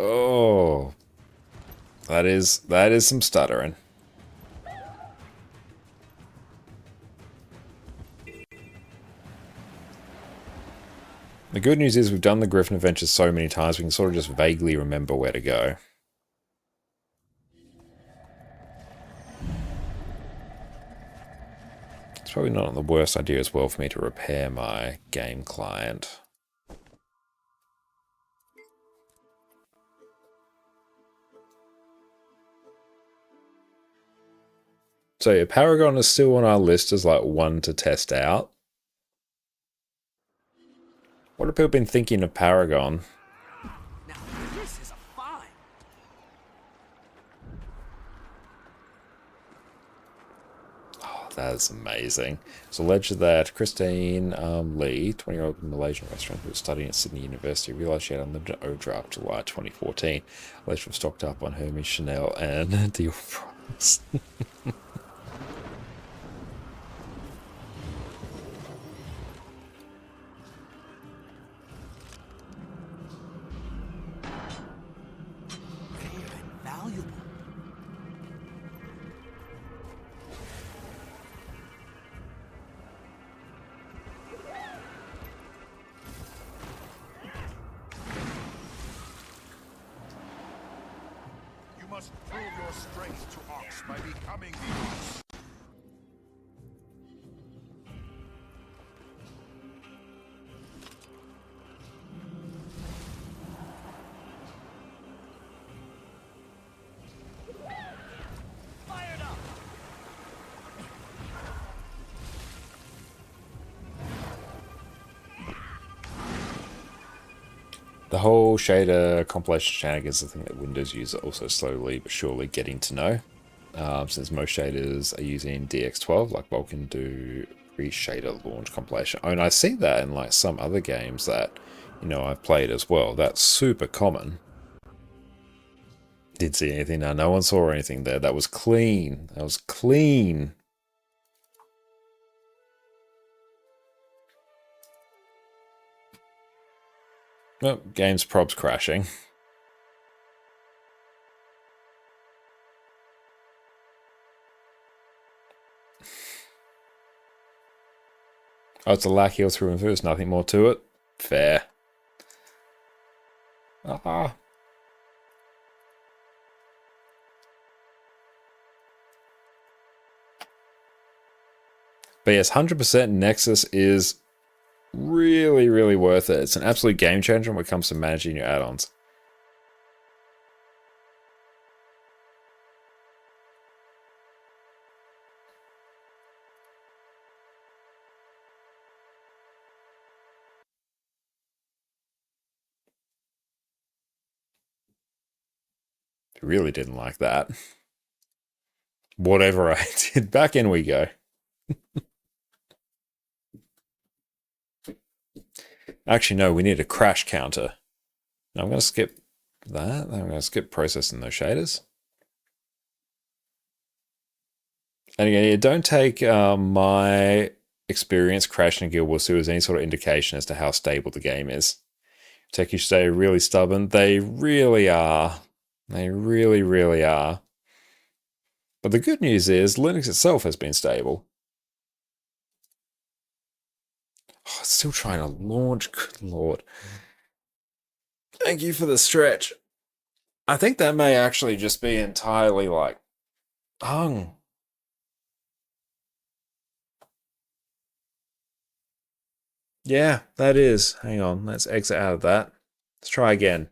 [SPEAKER 1] Oh, that is some stuttering. The good news is we've done the Griffin adventures so many times we can sort of just vaguely remember where to go. It's probably not the worst idea as well for me to repair my game client. So yeah, Paragon is still on our list as like one to test out. What have people been thinking of Paragon?
[SPEAKER 13] Now this is a find.
[SPEAKER 1] Oh, that is amazing. It's alleged that Christine Lee, 20-year-old Malaysian restaurant who was studying at Sydney University, realised she had unlimited overdraft July 2014. Alleged to have stocked up on Hermes, Chanel, and Dior products. The whole shader compilation shenanigans is the thing that Windows users are also slowly but surely getting to know. Since most shaders are using DX12, like Vulkan do pre-shader launch compilation. And I see that in like some other games that, you know, I've played as well. That's super common. Didn't see anything. No one saw anything there. That was clean. That was clean. Oh, game's probs crashing. Oh, it's a lack heal through and through. There's nothing more to it. Fair. Ah. But yes, 100% Nexus is really, really worth it. It's an absolute game changer when it comes to managing your add-ons. Really didn't like that. Whatever I did, back in we go. Actually, no, we need a crash counter. Now I'm going to skip that. I'm going to skip processing those shaders. And again, yeah, don't take my experience crashing in Guild Wars 2 as any sort of indication as to how stable the game is. Tech you stay really stubborn. They really are. They really, really are. But the good news is Linux itself has been stable. Oh, it's still trying to launch. Good lord. Thank you for the stretch. I think that may actually just be entirely like hung. Yeah, that is. Hang on, let's exit out of that. Let's try again.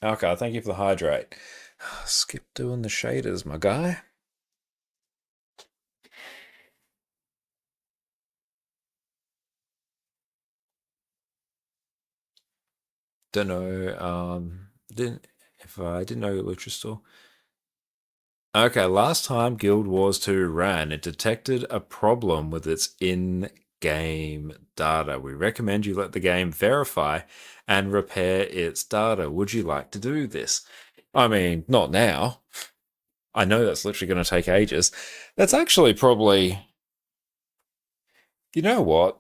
[SPEAKER 1] Okay, thank you for the hydrate. Skip doing the shaders, my guy. Don't know. I didn't know Lucha Store. Okay, last time Guild Wars 2 ran, it detected a problem with its in-game data. We recommend you let the game verify and repair its data. Would you like to do this? I mean, not now. I know that's literally going to take ages. That's actually probably... You know what?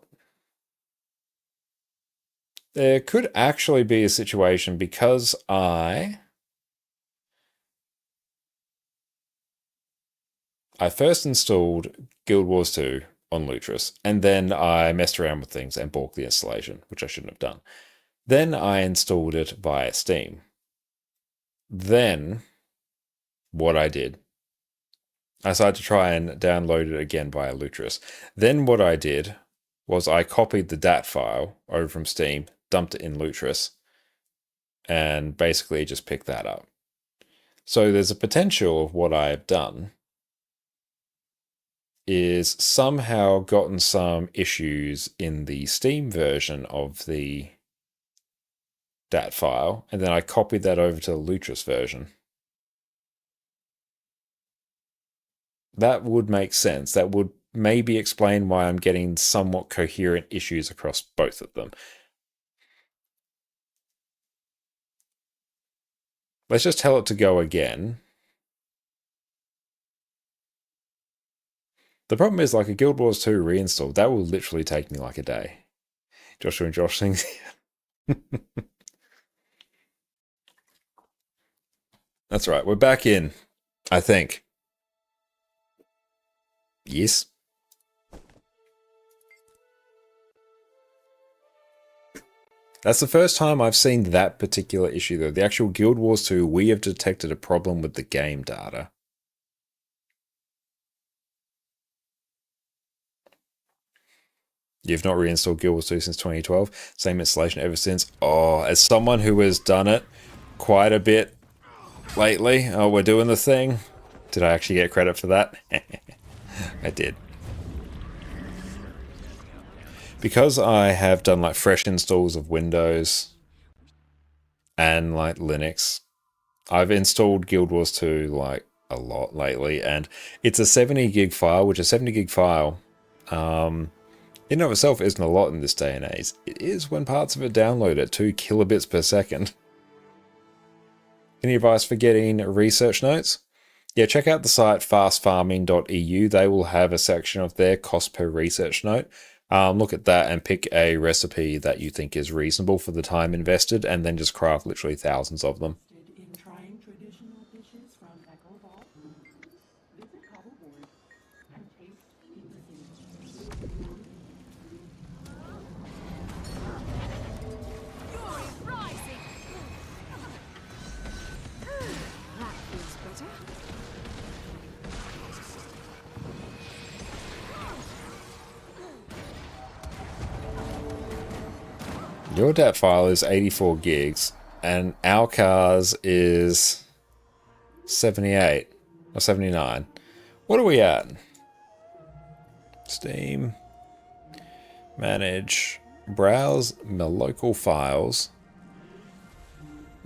[SPEAKER 1] There could actually be a situation because I first installed Guild Wars 2 on Lutris, and then I messed around with things and balked the installation, which I shouldn't have done. Then I installed it via Steam. Then, what I did, I decided to try and download it again via Lutris. Then what I did was I copied the DAT file over from Steam, dumped it in Lutris, and basically just picked that up. So there's a potential of what I've done is somehow gotten some issues in the Steam version of the DAT file, and then I copied that over to the Lutris version. That would make sense. That would maybe explain why I'm getting somewhat coherent issues across both of them. Let's just tell it to go again. The problem is, like a Guild Wars 2 reinstall, that will literally take me like a day. Joshua and Josh things. That's right, we're back in, I think. Yes. That's the first time I've seen that particular issue, though. The actual Guild Wars 2, we have detected a problem with the game data. You've not reinstalled Guild Wars 2 since 2012. Same installation ever since. Oh, as someone who has done it quite a bit lately. Oh, we're doing the thing. Did I actually get credit for that? I did. Because I have done like fresh installs of Windows and like Linux, I've installed Guild Wars 2 like a lot lately, and it's a 70 gig file, which a 70 gig file in and of itself isn't a lot in this day and age. It is when parts of it download at 2 kilobits per second. Any advice for getting research notes? Yeah, check out the site fastfarming.eu. They will have a section of their cost per research note. Look at that and pick a recipe that you think is reasonable for the time invested, and then just craft literally thousands of them. Your DAT file is 84 gigs, and our car's is 78 or 79. What are we at? Steam. Manage. Browse my local files.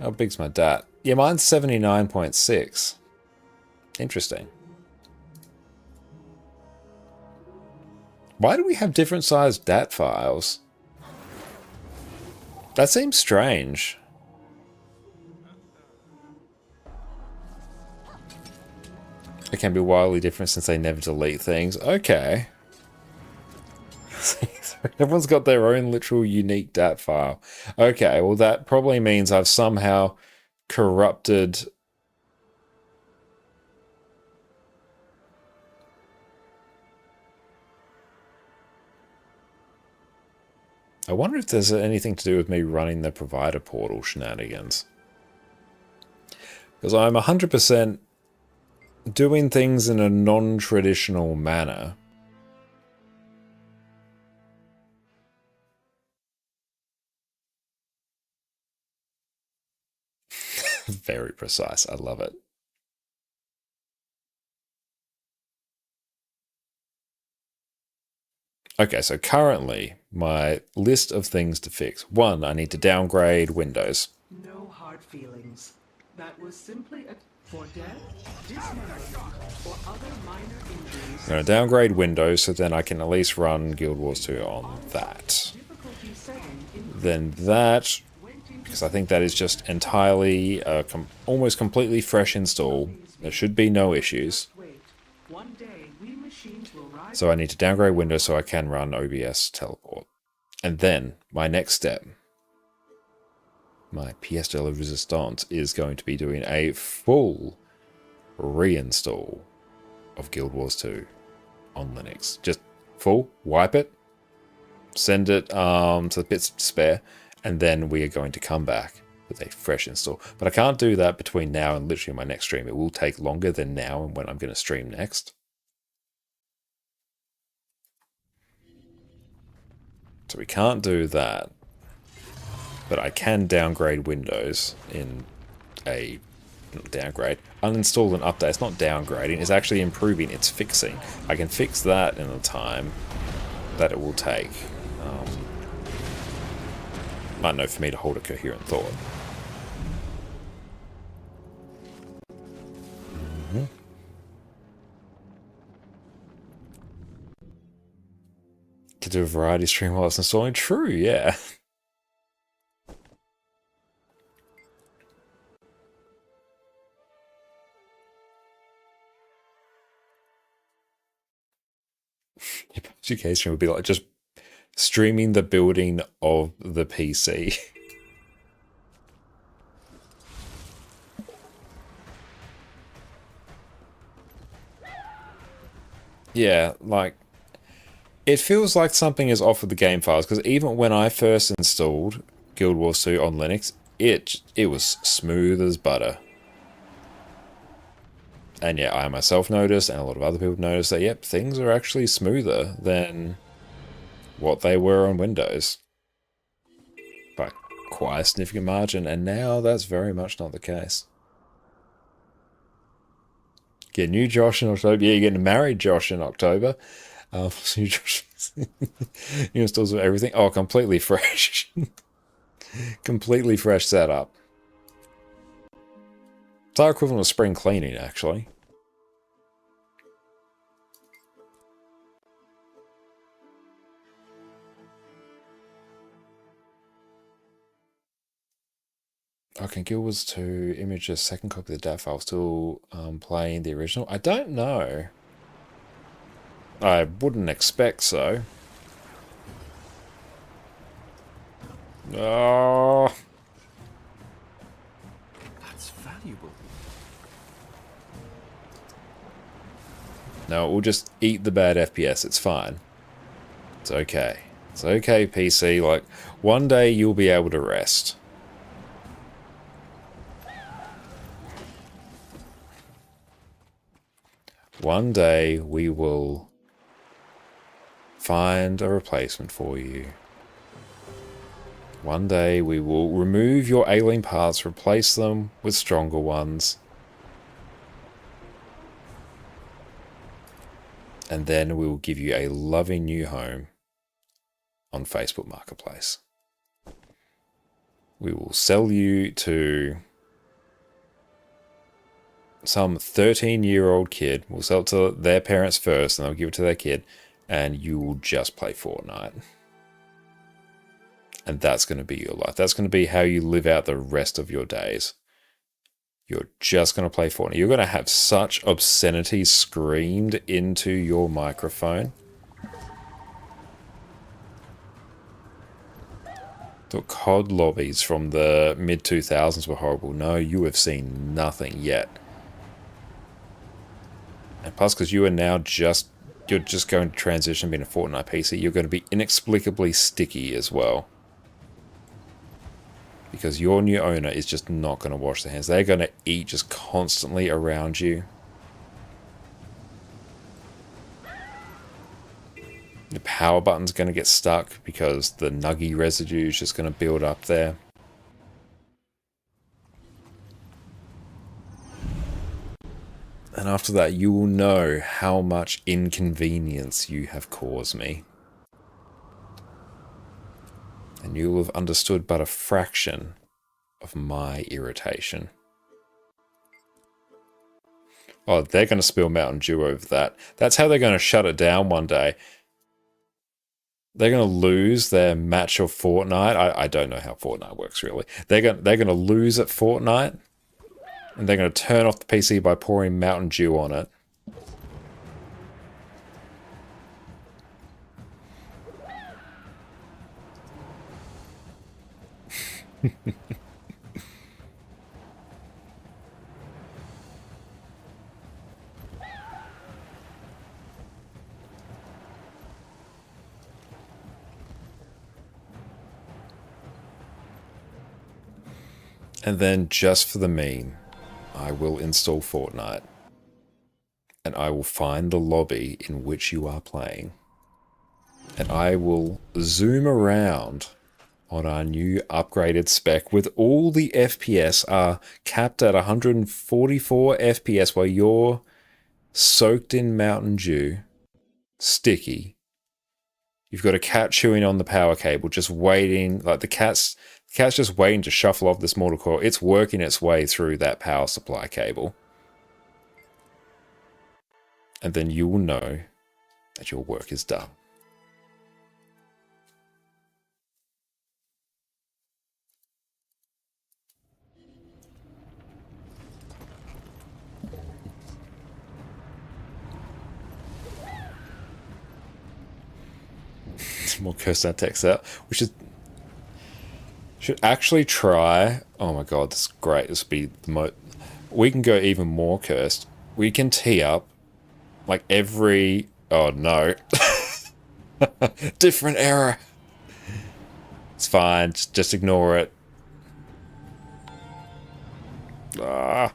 [SPEAKER 1] How big's my DAT? Yeah, mine's 79.6. Interesting. Why do we have different sized DAT files? That seems strange. It can be wildly different since they never delete things. Okay. Everyone's got their own literal unique DAT file. Okay, well that probably means I've somehow corrupted... I wonder if there's anything to do with me running the provider portal shenanigans. Because I'm 100% doing things in a non-traditional manner. Very precise. I love it. Okay, so currently, my list of things to fix. 1, I need to downgrade Windows.
[SPEAKER 19] No hard feelings. That was simply for death, dismemberment, or other minor injuries.
[SPEAKER 1] I'm going to downgrade Windows so then I can at least run Guild Wars 2 on that. Then that, because I think that is just entirely, almost completely fresh install. There should be no issues. So I need to downgrade Windows so I can run OBS teleport. And then, my next step, my pièce de la résistance, is going to be doing a full reinstall of Guild Wars 2 on Linux. Just full, wipe it, send it to the pits of despair, and then we are going to come back with a fresh install. But I can't do that between now and literally my next stream. It will take longer than now and when I'm going to stream next. So we can't do that, but I can downgrade Windows in a, not downgrade, uninstall and update. It's not downgrading, it's actually improving, it's fixing. I can fix that in the time that it will take. I don't know, for me to hold a coherent thought. To do a variety stream while it's installing? True, yeah. Education would be like just streaming the building of the PC. Yeah, like, it feels like something is off with the game files, because even when I first installed Guild Wars 2 on Linux, it was smooth as butter. And yeah, I myself noticed, and a lot of other people noticed that, yep, things are actually smoother than what they were on Windows. By quite a significant margin, and now that's very much not the case. Get new Josh in October. Yeah, you're getting married, Josh, in October. New installs of everything. Oh, completely fresh. Completely fresh setup. It's our equivalent of spring cleaning, actually. Okay, Guild Wars 2 image a second copy of the DAT file still playing the original? I don't know. I wouldn't expect so. Oh.
[SPEAKER 9] That's valuable.
[SPEAKER 1] No, we'll just eat the bad FPS. It's fine. It's okay. It's okay, PC. Like, one day you'll be able to rest. One day we will find a replacement for you. One day we will remove your ailing parts, replace them with stronger ones. And then we will give you a loving new home on Facebook Marketplace. We will sell you to some 13-year-old kid. We'll sell it to their parents first, and they'll give it to their kid, and you will just play Fortnite. And that's going to be your life. That's going to be how you live out the rest of your days. You're just going to play Fortnite. You're going to have such obscenity screamed into your microphone. The COD lobbies from the mid-2000s were horrible. No, you have seen nothing yet. And plus, because you are now you're just going to transition being a Fortnite PC, you're going to be inexplicably sticky as well. Because your new owner is just not going to wash their hands. They're going to eat just constantly around you. The power button's going to get stuck because the nuggy residue is just going to build up there. And after that, you will know how much inconvenience you have caused me. And you will have understood but a fraction of my irritation. Oh, they're going to spill Mountain Dew over that. That's how they're going to shut it down one day. They're going to lose their match of Fortnite. I don't know how Fortnite works, really. They're going to lose at Fortnite. And they're going to turn off the PC by pouring Mountain Dew on it. And then, just for the meme, I will install Fortnite. And I will find the lobby in which you are playing. And I will zoom around on our new upgraded spec with all the FPS are capped at 144 FPS while you're soaked in Mountain Dew, sticky. You've got a cat chewing on the power cable, just waiting, like the cat's just waiting to shuffle off this mortal coil. It's working its way through that power supply cable. And then you will know that your work is done. More cursed out text out. We should actually try. Oh my god, this is great. This would be the most. We can go even more cursed. We can tee up like every. Oh no. Different error. It's fine. Just ignore it. Ah.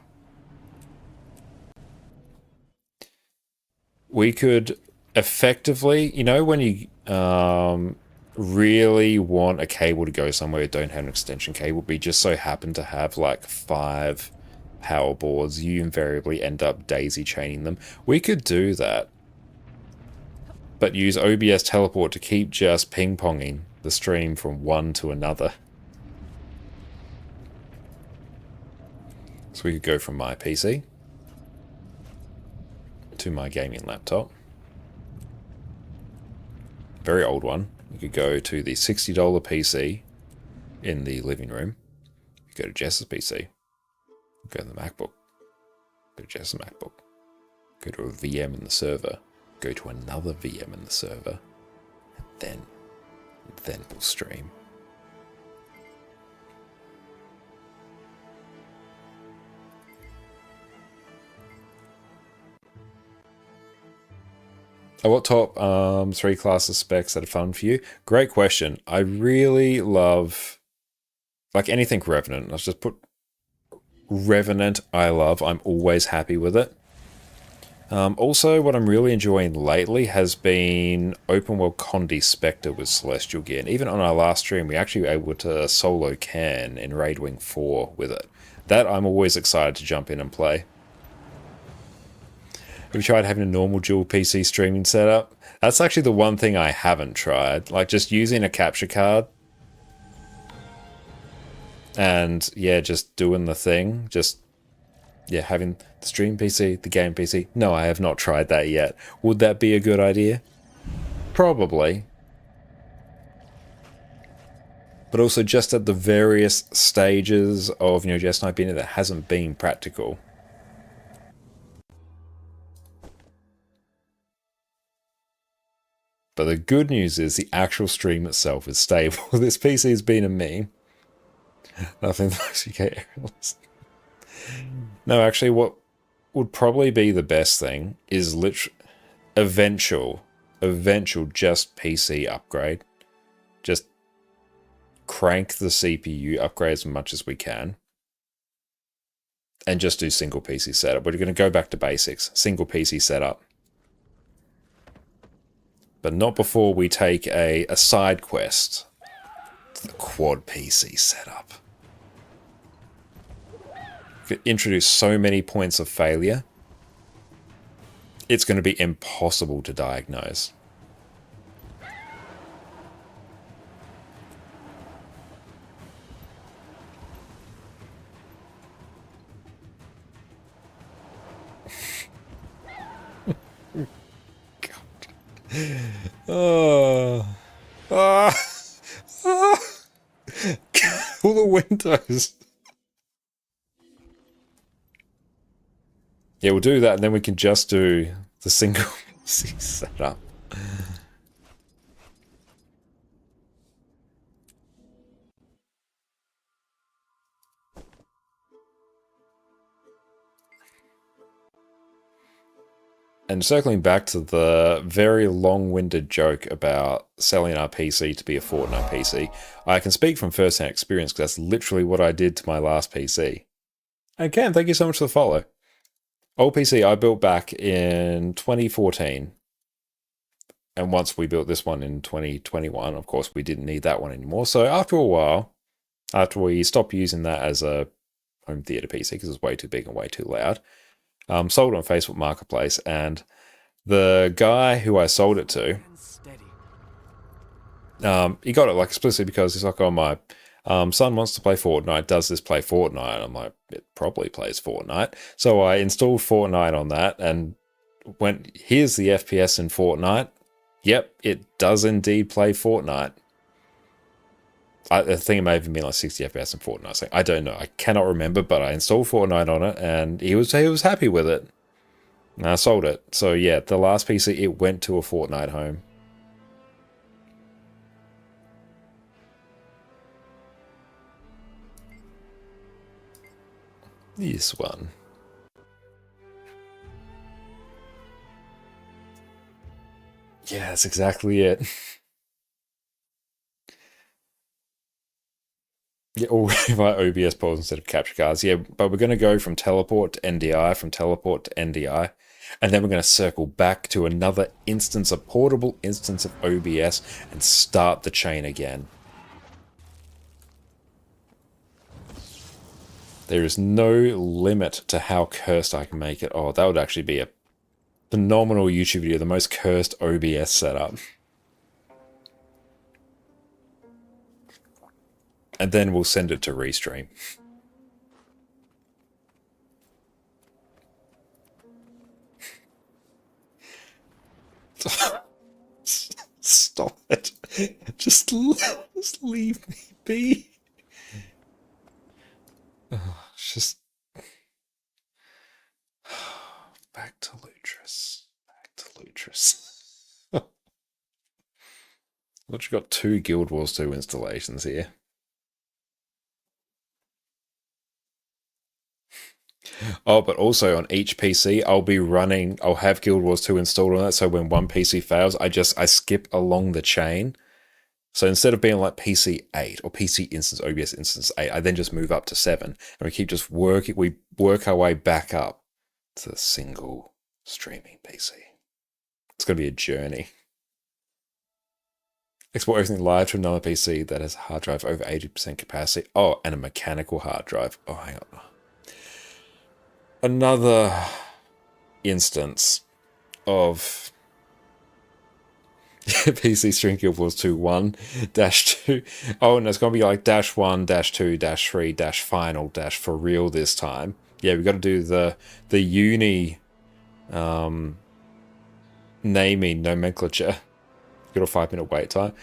[SPEAKER 1] We could effectively, you know, when you really want a cable to go somewhere, don't have an extension cable, but you just so happen to have like 5 power boards, you invariably end up daisy chaining them. We could do that, but use OBS teleport to keep just ping-ponging the stream from one to another. So we could go from my PC to my gaming laptop. Very old one. You could go to the $60 PC in the living room. You go to Jess's PC. Go to the MacBook. Go to Jess's MacBook. Go to a VM in the server. Go to another VM in the server. And then we'll stream. What top 3 classes specs that are fun for you? Great question. I really love, like anything Revenant. Let's just put Revenant I love. I'm always happy with it. Also, what I'm really enjoying lately has been open world Condi Spectre with Celestial Gear. And even on our last stream, we actually were able to solo can in Raid Wing 4 with it. That I'm always excited to jump in and play. Have you tried having a normal dual PC streaming setup? That's actually the one thing I haven't tried. Like, just using a capture card. And, yeah, just doing the thing. Just, yeah, having the stream PC, the game PC. No, I have not tried that yet. Would that be a good idea? Probably. But also just at the various stages of, you know, Jess and I being in it, that hasn't been practical. But the good news is the actual stream itself is stable. This PC has been a meme. Nothing like UK aerials. No, actually, what would probably be the best thing is eventual just PC upgrade. Just crank the CPU upgrade as much as we can. And just do single PC setup. We're going to go back to basics. Single PC setup. But not before we take a side quest to the quad PC setup. Could introduce so many points of failure. It's going to be impossible to diagnose. Oh. Ah. Ah. All the windows. Yeah, we'll do that, and then we can just do the single PC setup. And circling back to the very long-winded joke about selling our PC to be a Fortnite PC, I can speak from first-hand experience because that's literally what I did to my last PC. And Cam, thank you so much for the follow. Old PC I built back in 2014. And once we built this one in 2021, of course, we didn't need that one anymore. So after a while, after we stopped using that as a home theater PC because it was way too big and way too loud, sold it on Facebook Marketplace, and the guy who I sold it to, he got it like explicitly because he's like, oh, my son wants to play Fortnite. Does this play Fortnite? I'm like, it probably plays Fortnite. So I installed Fortnite on that and went, here's the FPS in Fortnite. Yep, it does indeed play Fortnite. I think it may have been like 60 FPS in Fortnite. So I don't know. I cannot remember, but I installed Fortnite on it, and he was happy with it. And I sold it. So yeah, the last PC, it went to a Fortnite home. This one. Yeah, that's exactly it. Yeah, or by OBS pause instead of capture cards. Yeah, but we're going to go from teleport to NDI, from teleport to NDI, and then we're going to circle back to another instance, a portable instance of OBS, and start the chain again. There is no limit to how cursed I can make it. Oh, that would actually be a phenomenal YouTube video, the most cursed OBS setup. And then we'll send it to Restream. Stop it. Just leave me be. Oh, just... Back to Lutris. Back to Lutris. We've got 2 Guild Wars 2 installations here. Oh, but also on each PC, I'll have Guild Wars 2 installed on that, so when one PC fails, I skip along the chain. So instead of being like PC 8 or PC instance, OBS instance 8, I then just move up to 7, and we keep just we work our way back up to single Streaming PC. It's going to be a journey. Export everything live to another PC that has a hard drive over 80% capacity. Oh, and a mechanical hard drive. Oh, hang on. Another instance of PC string equals to 1-2. Oh, and it's going to be like -1, -2, -3, -final, -for real this time. Yeah, we've got to do the uni naming nomenclature. Got a 5-minute wait time.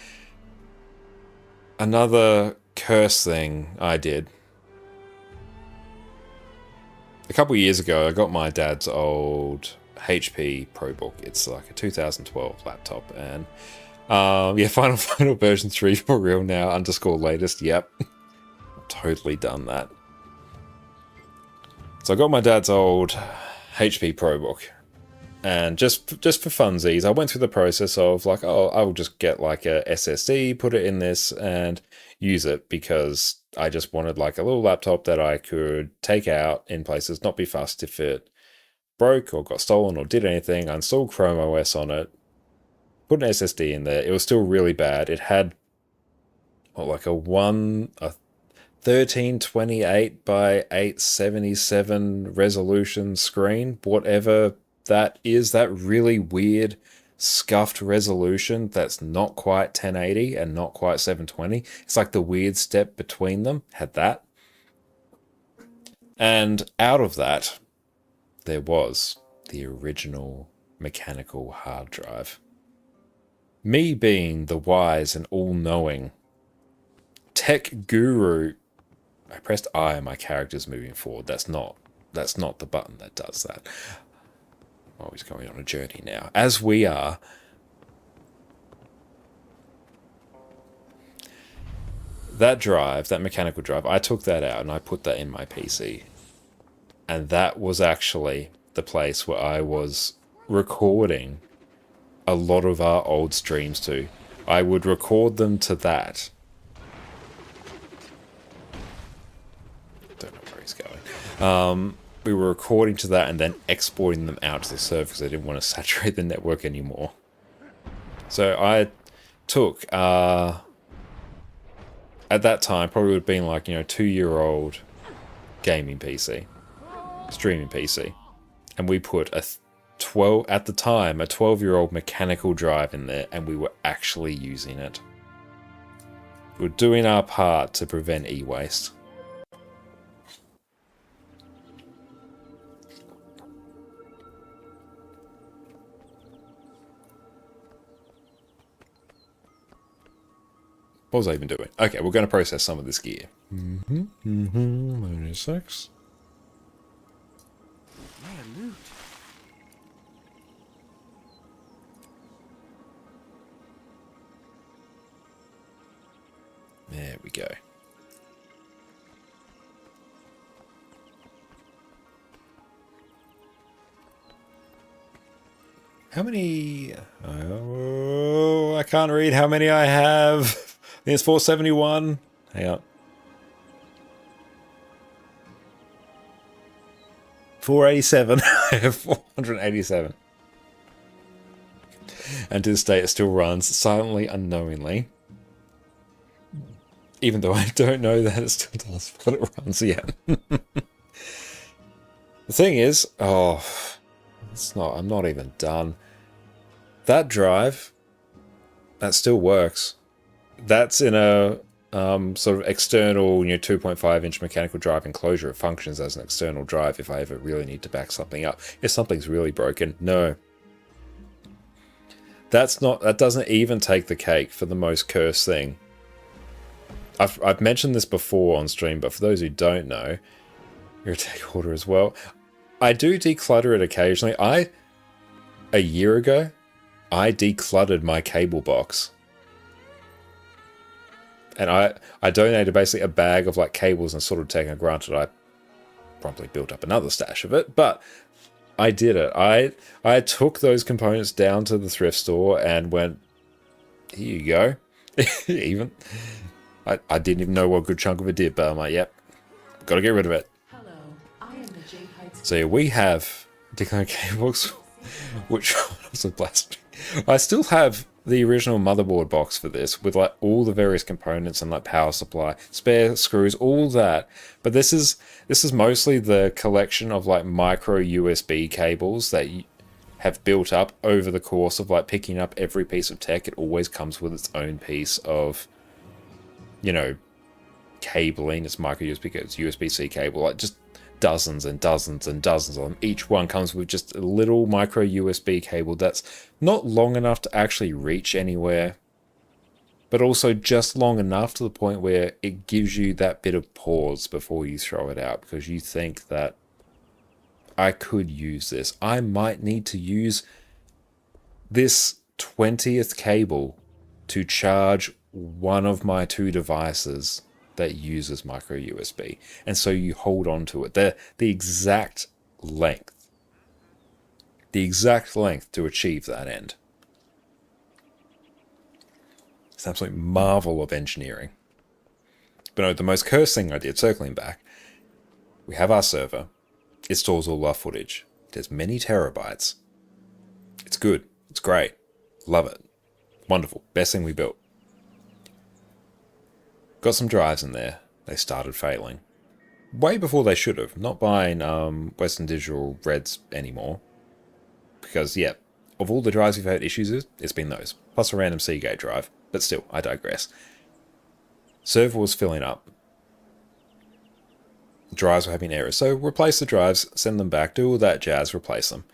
[SPEAKER 1] Another curse thing I did. A couple of years ago, I got my dad's old HP ProBook. It's like a 2012 laptop, and yeah, final version 3 for real now, _latest. Yep, I've totally done that. So I got my dad's old HP ProBook, and just for funsies, I went through the process of like, oh, I will just get like a SSD, put it in this, and use it, because I just wanted like a little laptop that I could take out in places, not be fussed if it broke or got stolen or did anything. I installed Chrome OS on it, put an SSD in there. It was still really bad. It had like a 1328 by 877 resolution screen, whatever that is, that really weird scuffed resolution that's not quite 1080 and not quite 720. It's like the weird step between them. Had that. And out of that, there was the original mechanical hard drive. Me being the wise and all-knowing tech guru, I pressed I and my character's moving forward. That's not the button that does that. Oh, he's going on a journey now, as we are. That drive, that mechanical drive, I took that out and I put that in my PC. And that was actually the place where I was recording a lot of our old streams to. I would record them to that. Don't know where he's going. We were recording to that and then exporting them out to the server because I didn't want to saturate the network anymore. So I took, at that time, probably would have been like, 2-year-old gaming PC, streaming PC. And we put at the time, a 12-year-old mechanical drive in there, and we were actually using it. We were doing our part to prevent e-waste. What was I even doing? Okay, we're going to process some of this gear. Only 6.
[SPEAKER 13] Man, loot.
[SPEAKER 1] There we go. How many? Oh, I can't read how many I have. I think it's 471. Hang on. 487. I have 487. And to this day, it still runs silently, unknowingly. Even though I don't know that it still does, but it runs yet. The thing is, I'm not even done. That drive, that still works. That's in a sort of external, 2.5-inch mechanical drive enclosure. It functions as an external drive if I ever really need to back something up. If something's really broken, no. That doesn't even take the cake for the most cursed thing. I've mentioned this before on stream, but for those who don't know, you're a tech hoarder as well. I do declutter it occasionally. A year ago, I decluttered my cable box. And I donated basically a bag of like cables and sort of taken it granted I promptly built up another stash of it, but I did it. I took those components down to the thrift store and went, here you go. Even. I didn't even know what a good chunk of it did, but I'm like, yep, got to get rid of it. So we have declared cables which was a blasphemy. I still have the original motherboard box for this with like all the various components and like power supply, spare screws, all that. But this is mostly the collection of like micro USB cables that have built up over the course of like picking up every piece of tech. It always comes with its own piece of, you know, cabling. It's micro USB, it's USB-C cable, like just dozens and dozens and dozens of them. Each one comes with just a little micro USB cable that's not long enough to actually reach anywhere, but also just long enough to the point where it gives you that bit of pause before you throw it out, because you think that I could use this. I might need to use this 20th cable to charge one of my 2 devices that uses micro USB, and so you hold on to it. The exact length to achieve that end. It's an absolute marvel of engineering. But no, the most cursed thing I did, circling back, we have our server. It stores all our footage. There's many terabytes. It's good. It's great. Love it. Wonderful. Best thing we built. Got some drives in there. They started failing. Way before they should have. Not buying Western Digital Reds anymore. Because, yeah, of all the drives we've had issues with, it's been those. Plus a random Seagate drive. But still, I digress. Server was filling up. Drives were having errors. So replace the drives, send them back, do all that jazz, replace them.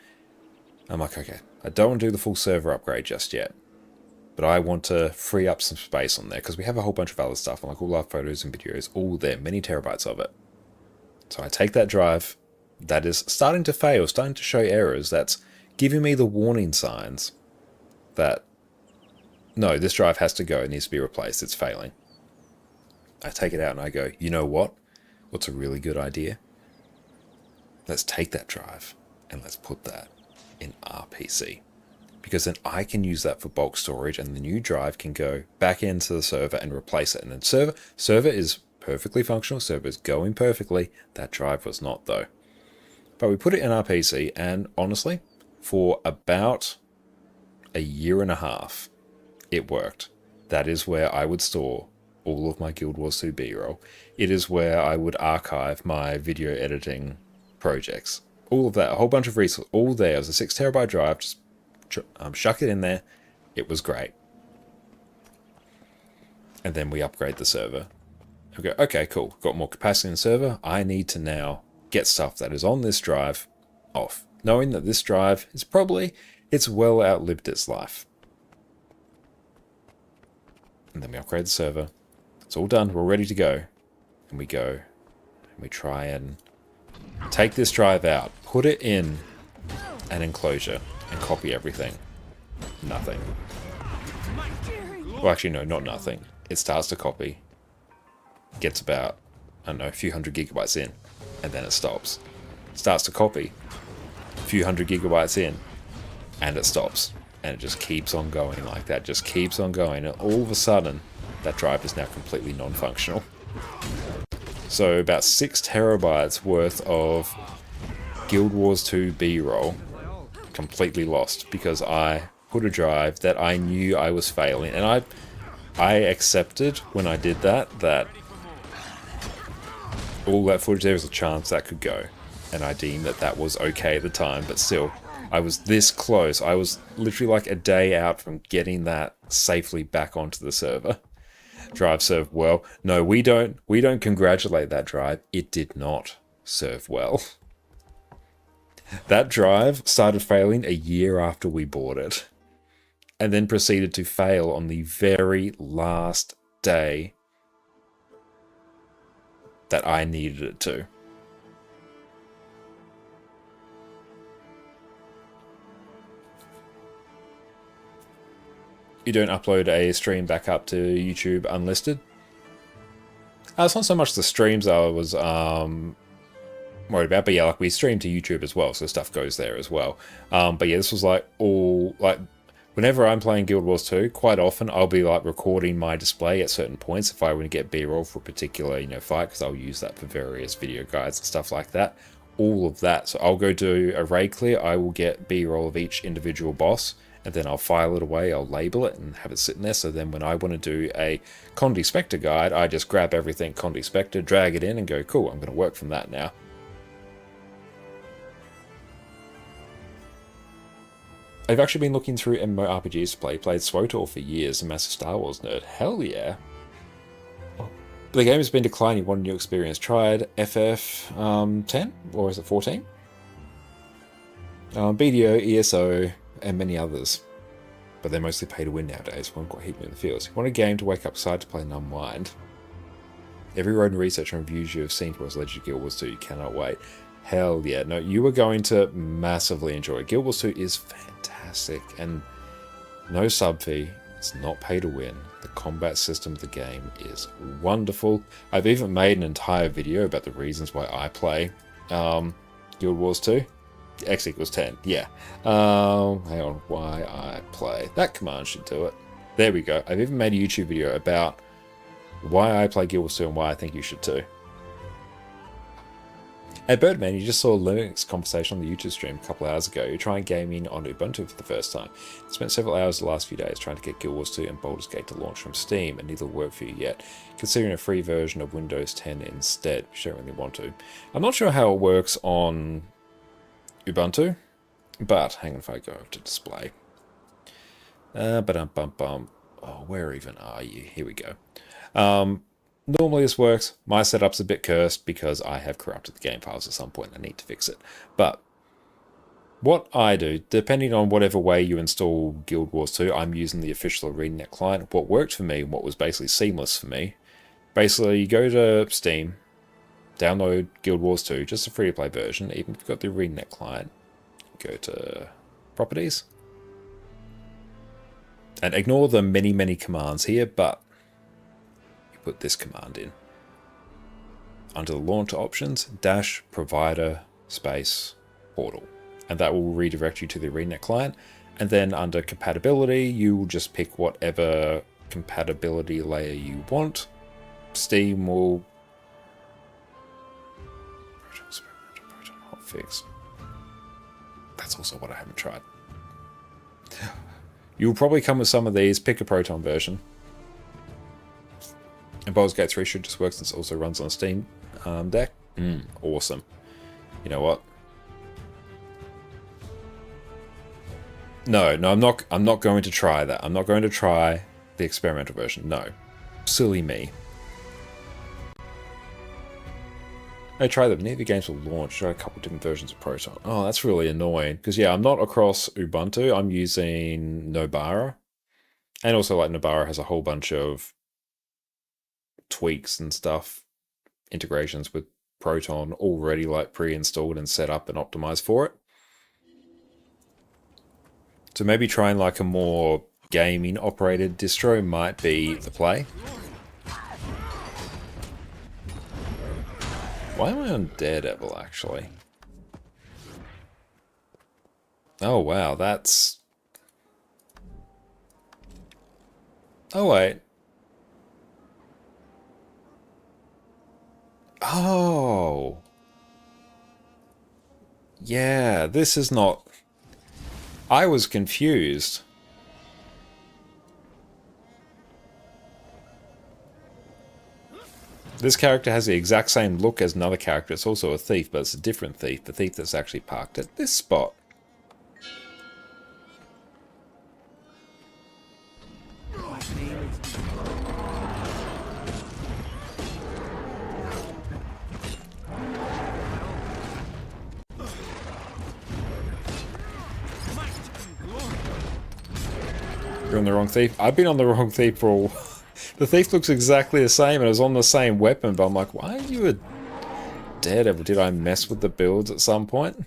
[SPEAKER 1] I'm like, okay, I don't want to do the full server upgrade just yet. But I want to free up some space on there, because we have a whole bunch of other stuff, like all our photos and videos, all there, many terabytes of it. So I take that drive that is starting to fail, starting to show errors, that's giving me the warning signs that, no, this drive has to go, it needs to be replaced, it's failing. I take it out and I go, you know what? What's a really good idea? Let's take that drive and let's put that in our PC. Because then I can use that for bulk storage, and the new drive can go back into the server and replace it. And then server is perfectly functional, server is going perfectly. That drive was not, though. But we put it in our PC, and honestly, for about a year and a half, it worked. That is where I would store all of my Guild Wars 2 B-roll. It is where I would archive my video editing projects. All of that, a whole bunch of resources, all there. It was a 6 terabyte drive, just shuck it in there. It was great. And then we upgrade the server. We go, okay, cool. Got more capacity in the server. I need to now get stuff that is on this drive off, knowing that this drive is probably, it's well outlived its life. And then we upgrade the server. It's all done. We're ready to go. And we go and we try and take this drive out, put it in an enclosure, and copy everything. Nothing. Well, actually, no, not nothing. It starts to copy. Gets about, I don't know, a few hundred gigabytes in. And then it stops. Starts to copy. A few hundred gigabytes in. And it stops. And it just keeps on going like that. Just keeps on going. And all of a sudden, that drive is now completely non-functional. So about 6 terabytes worth of Guild Wars 2 B-roll completely lost, because I put a drive that I knew I was failing, and I accepted when I did that all that footage, there was a chance that could go, and I deemed that was okay at the time. But still, I was this close. I was literally like a day out from getting that safely back onto the server. Drive served well. No, we don't congratulate that drive. It did not serve well. That drive started failing a year after we bought it, and then proceeded to fail on the very last day that I needed it to. You don't upload a stream back up to YouTube unlisted? It's not so much the streams I was worried about, but yeah, like we stream to YouTube as well, so stuff goes there as well. But yeah, this was like all, like, whenever I'm playing Guild Wars 2, quite often I'll be like recording my display at certain points if I want to get B-roll for a particular, fight, because I'll use that for various video guides and stuff like that. all of that. So I'll go do a raid clear, I will get B-roll of each individual boss, and then I'll file it away, I'll label it and have it sitting there, so then when I want to do a Condi Spectre guide, I just grab everything Condi Spectre, drag it in and go, cool, I'm going to work from that now. I've actually been looking through MMORPGs to play, played SWTOR for years, a massive Star Wars nerd, hell yeah. The game has been declining, one new experience tried, FF 10, or is it 14? BDO, ESO, and many others. But they're mostly pay to win nowadays, one got hit me in the fields. You want a game to wake up excited to play and unwind. Every road and research and reviews you have seen towards Legend of Guild Wars 2, you cannot wait. Hell yeah, no, you are going to massively enjoy it. Guild Wars 2 is fantastic, and no sub fee, it's not pay to win. The combat system of the game is wonderful. I've even made an entire video about the reasons why I play Guild Wars 2. X equals 10, yeah. Hang on, why I play. That command should do it. There we go. I've even made a YouTube video about why I play Guild Wars 2 and why I think you should too. Hey Birdman, you just saw a Linux conversation on the YouTube stream a couple hours ago. You're trying gaming on Ubuntu for the first time. Spent several hours the last few days trying to get Guild Wars 2 and Baldur's Gate to launch from Steam, and neither will work for you yet. Considering a free version of Windows 10 instead, if you don't really want to. I'm not sure how it works on Ubuntu, but hang on if I go over to display. Oh, where even are you? Here we go. Normally this works. My setup's a bit cursed because I have corrupted the game files at some point. I need to fix it. But what I do, depending on whatever way you install Guild Wars 2, I'm using the official ArenaNet client. What worked for me, what was basically seamless for me, basically you go to Steam, download Guild Wars 2, just a free-to-play version, even if you've got the ArenaNet client, go to Properties, and ignore the many commands here, but put this command in. Under the launcher options, -provider space portal. And that will redirect you to the ArenaNet client. And then under compatibility, you will just pick whatever compatibility layer you want. Steam will... Proton hotfix. That's also what I haven't tried. You'll probably come with some of these. Pick a Proton version. And Baldur's Gate 3 should just work since it also runs on Steam Deck. Awesome. You know what? No, I'm not going to try that. I'm not going to try the experimental version. No. Silly me. I tried that. Neither games will launch. Try a couple different versions of Proton. Oh, that's really annoying. Because yeah, I'm not across Ubuntu. I'm using Nobara. And also like Nobara has a whole bunch of tweaks and stuff, integrations with Proton already like pre-installed and set up and optimized for it. So maybe trying like a more gaming operated distro might be the play. Why am I on Daredevil actually? Oh wow, that's... Oh wait. Oh. Yeah, this is not... I was confused. This character has the exact same look as another character. It's also a thief, but it's a different thief. The thief that's actually parked at this spot. You're on the wrong thief. I've been on the wrong thief for a while. The thief looks exactly the same and it was on the same weapon, but I'm like, why are you a Daredevil? Did I mess with the builds at some point?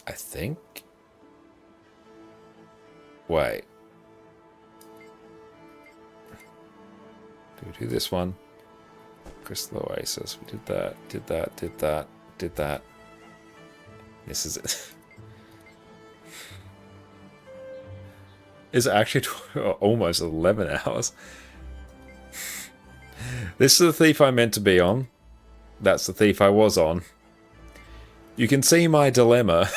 [SPEAKER 1] I think. Wait. Do we do this one? Crystal Oasis. We did that, did that, did that, did that. This is it. It's actually almost 11 hours. This is the thief I meant to be on. That's the thief I was on. You can see my dilemma.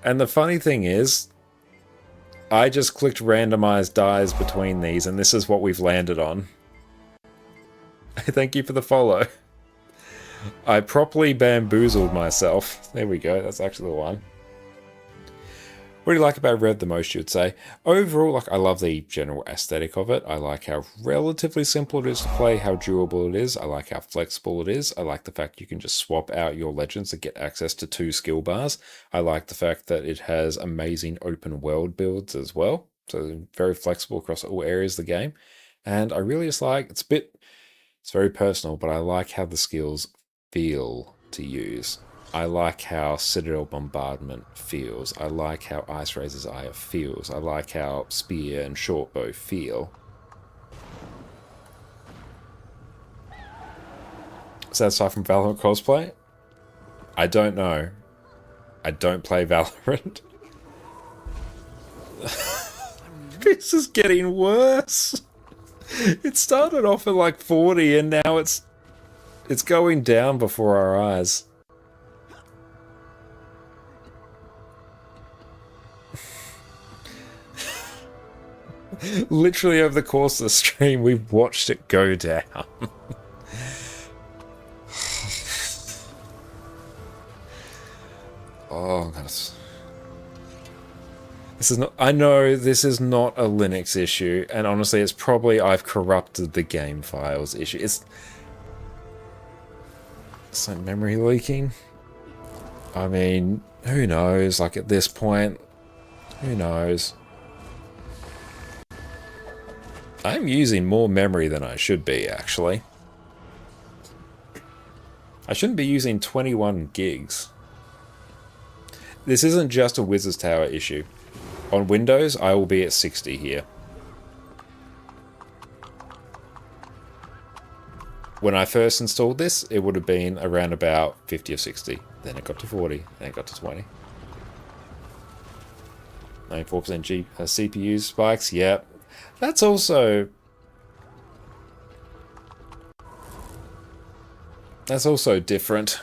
[SPEAKER 1] And the funny thing is, I just clicked randomize dies between these, and this is what we've landed on. Thank you for the follow. I properly bamboozled myself. There we go, that's actually the one. What do you like about Red the most, you would say? Overall, like, I love the general aesthetic of it. I like how relatively simple it is to play, how durable it is. I like how flexible it is. I like the fact you can just swap out your legends to get access to 2 skill bars. I like the fact that it has amazing open world builds as well. So very flexible across all areas of the game. And I really just like, it's very personal, but I like how the skills feel to use. I like how Citadel Bombardment feels. I like how Ice Razor's Ire feels. I like how Spear and Shortbow feel. Is that aside from Valorant cosplay? I don't know. I don't play Valorant. This is getting worse. It started off at like 40 and now it's going down before our eyes. Literally over the course of the stream, we've watched it go down. Oh, God. This is not... I know this is not a Linux issue, and honestly, it's probably I've corrupted the game files issue. It's like memory leaking. I mean, who knows? Like, at this point, who knows? I'm using more memory than I should be, actually. I shouldn't be using 21 gigs. This isn't just a Wizard's Tower issue. On Windows, I will be at 60 here. When I first installed this, it would have been around about 50 or 60. Then it got to 40, then it got to 20. 94% CPU spikes, yep. That's also different.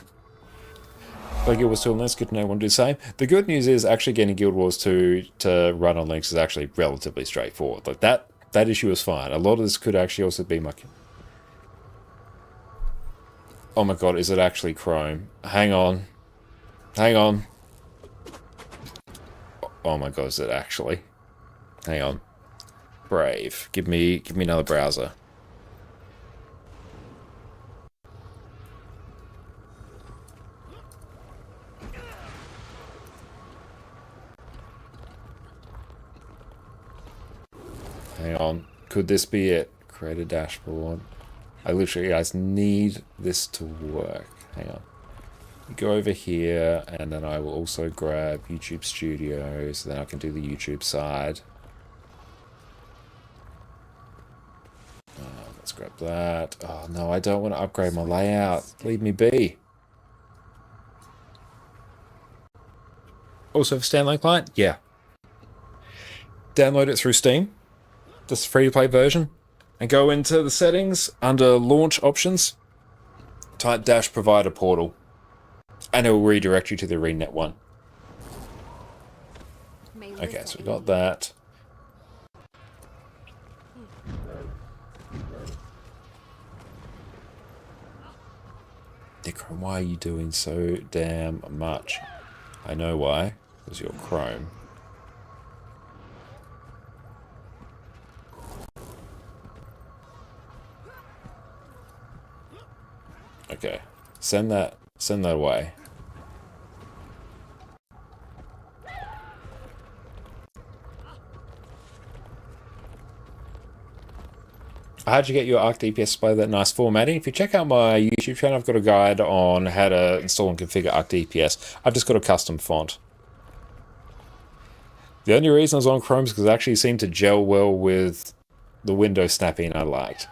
[SPEAKER 1] But Guild Wars 2 on Linux, good to know, want to do the same. The good news is actually getting Guild Wars 2 to run on Linux is actually relatively straightforward. Like that issue is fine. A lot of this could actually also be my... Oh my god, is it actually Chrome? Hang on. Hang on. Oh my god, is it actually? Hang on. Brave. Give me another browser. Hang on. Could this be it? Create a dashboard. I literally, guys, need this to work. Hang on. Go over here, and then I will also grab YouTube Studio, so then I can do the YouTube side. Let's grab that. Oh no, I don't want to upgrade my layout. Leave me be. Also for standalone client? Yeah. Download it through Steam. Just the free-to-play version. And go into the settings, under launch options. Type --provider portal. And it will redirect you to the ArenaNet one. Okay, so we got that. Chrome, why are you doing so damn much? I know why. Because you're Chrome. Okay. Send that away. How'd you get your Arc DPS display that nice formatting? If you check out my YouTube channel, I've got a guide on how to install and configure Arc DPS. I've just got a custom font. The only reason I was on Chrome is because it actually seemed to gel well with the window snapping I liked.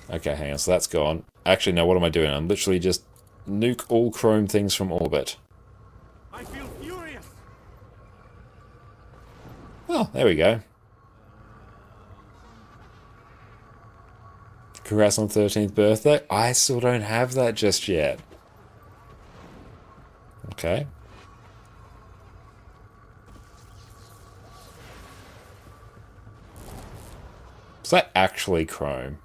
[SPEAKER 1] Okay, hang on, so that's gone. Actually, no, what am I doing? I'm literally just nuke all Chrome things from orbit.
[SPEAKER 6] I feel furious.
[SPEAKER 1] Oh, there we go. Congrats on 13th birthday. I still don't have that just yet. Okay. Is that actually Chrome?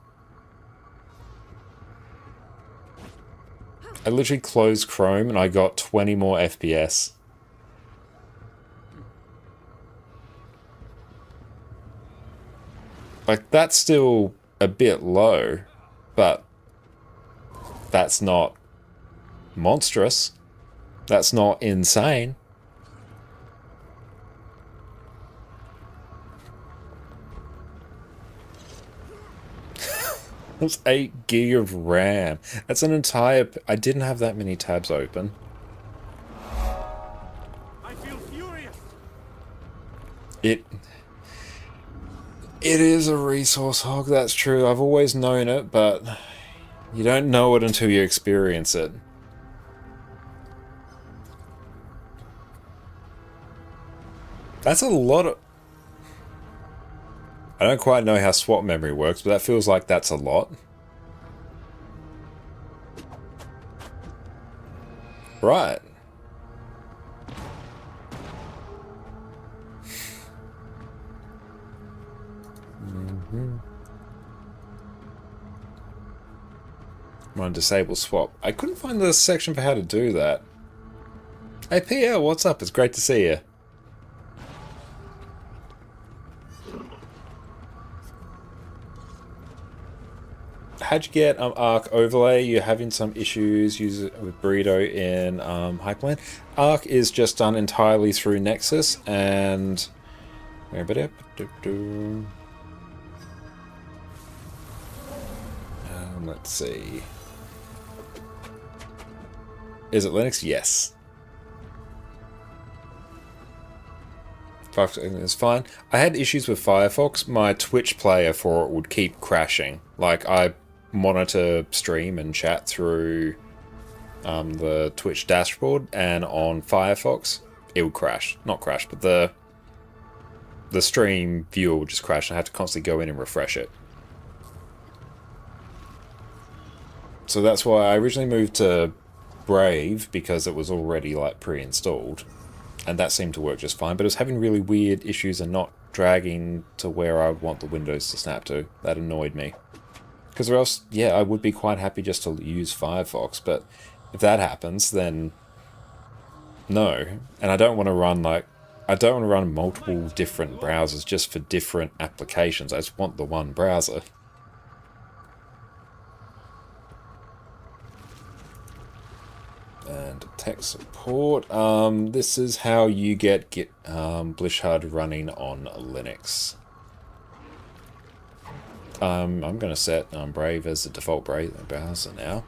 [SPEAKER 1] I literally closed Chrome and I got 20 more FPS. Like, that's still a bit low, but that's not monstrous. That's not insane. That's 8 gig of RAM. That's an entire... I didn't have that many tabs open.
[SPEAKER 6] I feel furious.
[SPEAKER 1] It is a resource hog, that's true. I've always known it, but you don't know it until you experience it. That's a lot of... I don't quite know how swap memory works, but that feels like that's a lot. Right. I'm on disable swap. I couldn't find the section for how to do that. Hey PL, what's up? It's great to see you. How'd you get Arc overlay? You're having some issues with Burrito in Hyperland. Arc is just done entirely through Nexus and... let's see. Is it Linux? Yes. It's fine. I had issues with Firefox. My Twitch player for it would keep crashing. Like, I monitor stream and chat through the Twitch dashboard, and on Firefox it would crash. Not crash, but the stream viewer would just crash, and I had to constantly go in and refresh it. So that's why I originally moved to Brave, because it was already like pre-installed, and that seemed to work just fine, but it was having really weird issues and not dragging to where I would want the windows to snap to. That annoyed me. Because or else, yeah, I would be quite happy just to use Firefox, but if that happens, then no. And I don't want to run multiple different browsers just for different applications. I just want the one browser. And tech support. This is how you get Blish HUD running on Linux. I'm going to set Brave as the default browser now.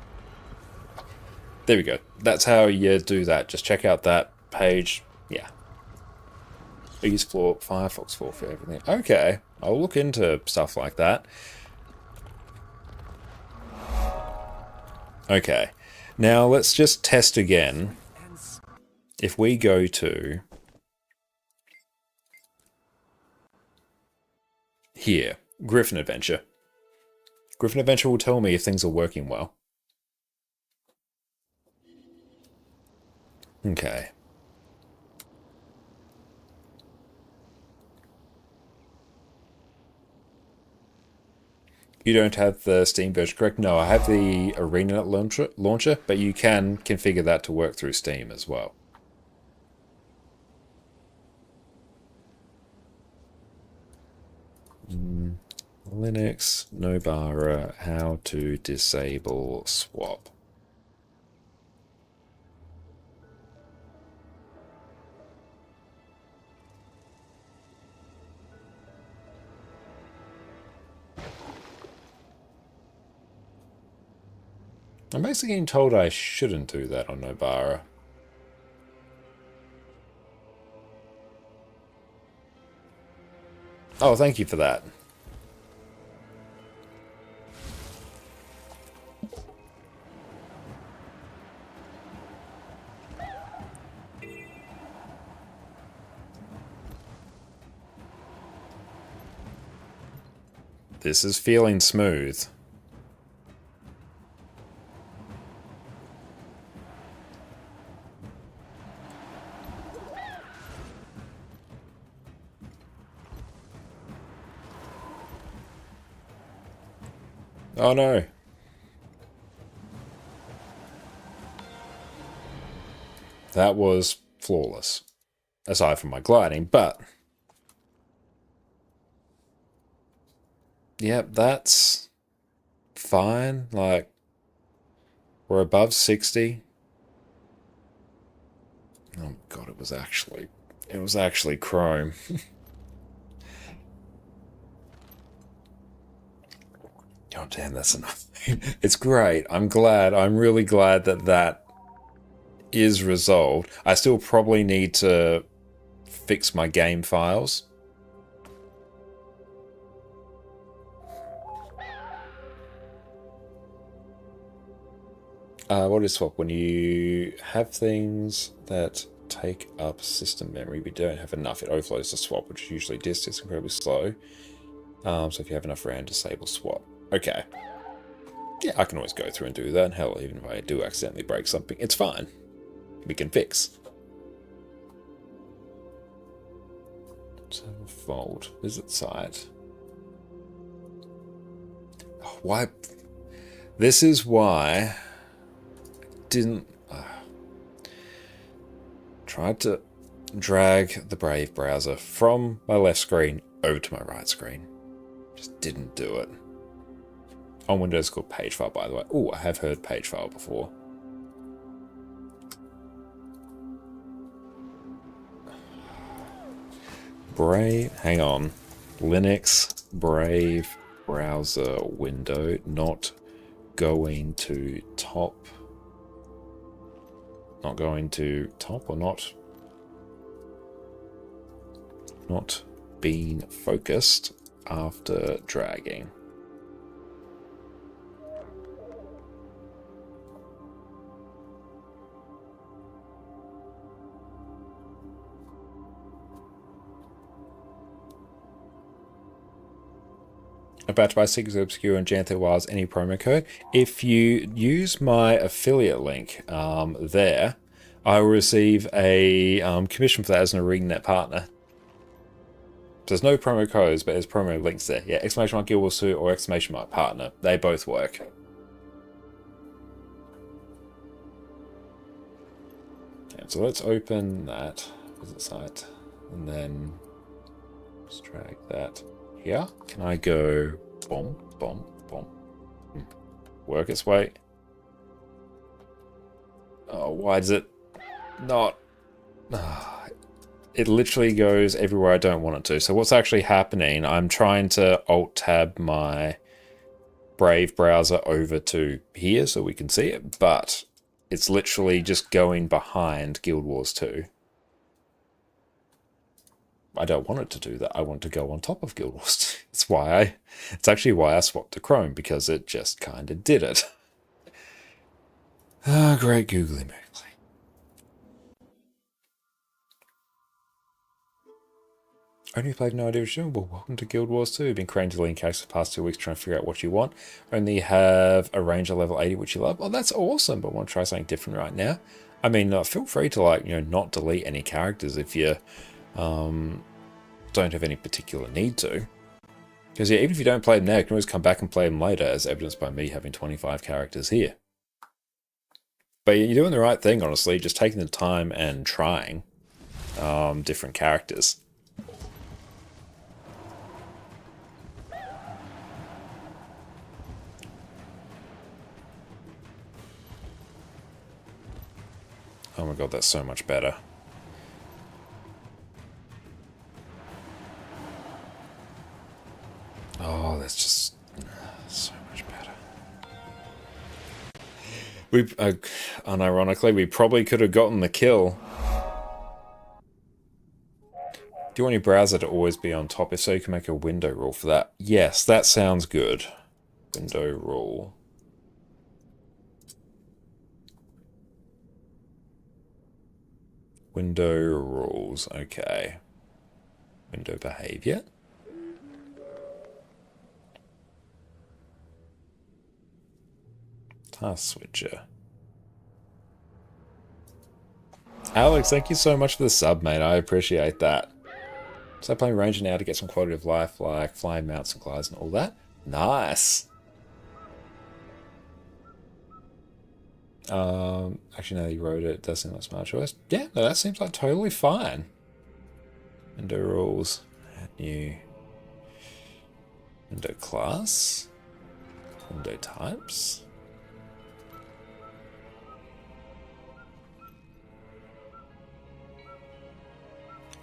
[SPEAKER 1] There we go. That's how you do that. Just check out that page. Yeah. I use Firefox for everything. Okay. I'll look into stuff like that. Okay. Now let's just test again. If we go to here, Griffin Adventure. Griffin Adventure will tell me if things are working well. Okay. You don't have the Steam version, correct? No, I have the ArenaNet launcher, but you can configure that to work through Steam as well. Linux, Nobara, how to disable swap. I'm basically getting told I shouldn't do that on Nobara. Oh, thank you for that. This is feeling smooth. Oh no. That was flawless. Aside from my gliding, but... Yep, that's fine. Like, we're above 60. Oh god, it was actually chrome. God damn, that's enough. It's great. I'm glad. I'm really glad that that is resolved. I still probably need to fix my game files. What is swap? When you have things that take up system memory, we don't have enough. It overflows to swap, which is usually disk. It's incredibly slow. So if you have enough RAM, disable swap. Okay. Yeah, I can always go through and do that. Hell, even if I do accidentally break something, it's fine. We can fix. Let's have a fold. Visit site. Oh, why? This is why I didn't... tried to drag the Brave browser from my left screen over to my right screen. Just didn't do it. On Windows it's called page file, by the way. Oh, I have heard page file before. Brave, hang on. Linux, Brave, browser window, not going to top. Not going to top or not? Not being focused after dragging. About to buy Secrets Obscure and Jantho Wiles any promo code. If you use my affiliate link there, I will receive a commission for that as an ArenaNet partner. There's no promo codes, but there's promo links there. Yeah, exclamation mark Guild Wars 2 or exclamation mark partner. They both work. Yeah, so let's open that visit site and then just drag that here. Can I go bomb, bomb, bomb? Work its way. Oh, why does it not? It literally goes everywhere I don't want it to. So what's actually happening, I'm trying to Alt-Tab my Brave browser over to here so we can see it, but it's literally just going behind Guild Wars 2. I don't want it to do that. I want to go on top of Guild Wars 2. It's actually why I swapped to Chrome, because it just kind of did it. Ah, great googly moogly. Only played no idea what you're doing. Well, welcome to Guild Wars 2. Been creating deleting characters for the past 2 weeks trying to figure out what you want. Only have a Ranger level 80 which you love. Oh, that's awesome, but want to try something different right now. I mean, feel free to not delete any characters if you don't have any particular need to. Because yeah, even if you don't play them now, you can always come back and play them later, as evidenced by me having 25 characters here. But you're doing the right thing, honestly, just taking the time and trying different characters. Oh my god, that's so much better. Oh, that's just so much better. Unironically, we probably could have gotten the kill. Do you want your browser to always be on top? If so, you can make a window rule for that. Yes, that sounds good. Window rule. Window rules, okay. Window behavior. Task switcher. Alex, thank you so much for the sub, mate. I appreciate that. So playing Ranger now to get some quality of life, like flying mounts and glides and all that. Nice. Actually, now that you wrote it, it does seem like a smart choice. Yeah, no, that seems like totally fine. Window rules. Add new. Window class. Window types.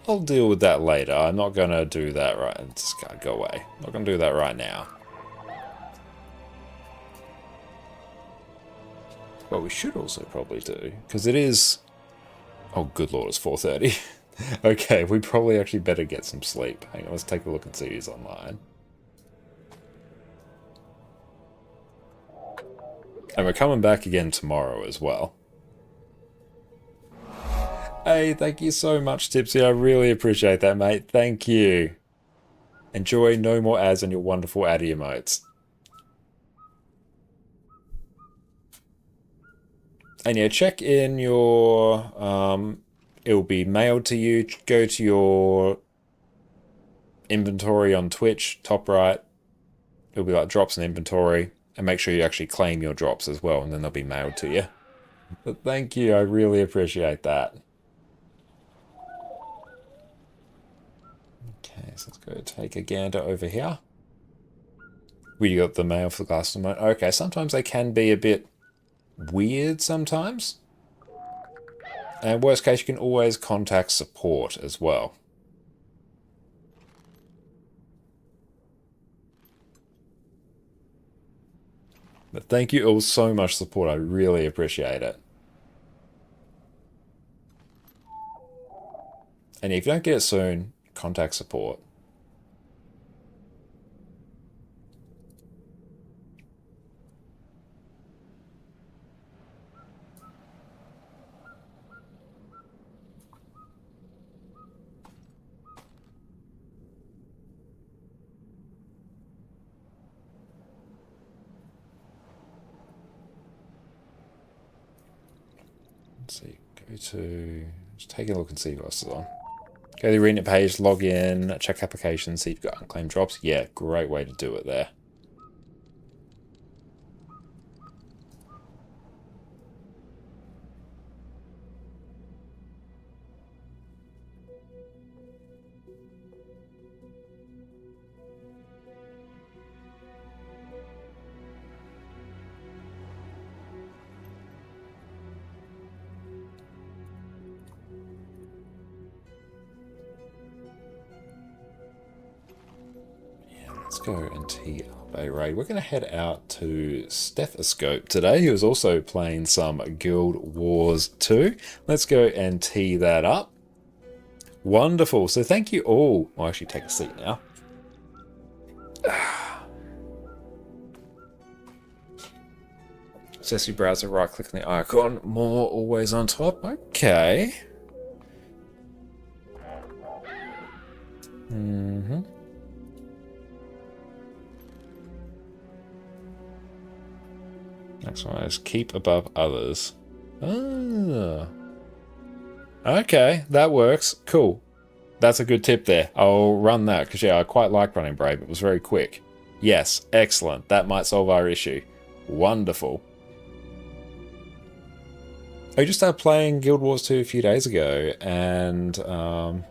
[SPEAKER 1] I'll deal with that later. I'm not going to do that right. Just gotta go away. I'm not going to do that right now. What we should also probably do, because it is... Oh, good lord, it's 4:30. Okay, we probably actually better get some sleep. Hang on, let's take a look and see who's online. And we're coming back again tomorrow as well. Hey, thank you so much, Tipsy. I really appreciate that, mate. Thank you. Enjoy no more ads on your wonderful Addy emotes. And yeah, check in your... it'll be mailed to you. Go to your inventory on Twitch, top right. It'll be like drops in inventory. And make sure you actually claim your drops as well, and then they'll be mailed to you. But thank you, I really appreciate that. Okay, so let's go take a gander over here. We got the mail for the glass remote. Okay, sometimes they can be a bit weird sometimes. And worst case, you can always contact support as well. But thank you all so much for support. I really appreciate it. And if you don't get it soon, contact support. Let's see, go to, just take a look and see what else is on. Go to the arena page, log in, check applications, see if you've got unclaimed drops. Yeah, great way to do it there. Let's go and tee up a raid. We're going to head out to Stethoscope today, who is also playing some Guild Wars 2. Let's go and tee that up. Wonderful. So thank you all. I'll actually take a seat now. Accessory browser, right click on the icon. More always on top. Okay. Next one is keep above others. Ah. Okay, that works. Cool. That's a good tip there. I'll run that, because yeah, I quite like running Brave. It was very quick. Yes, excellent. That might solve our issue. Wonderful. I just started playing Guild Wars 2 a few days ago, and I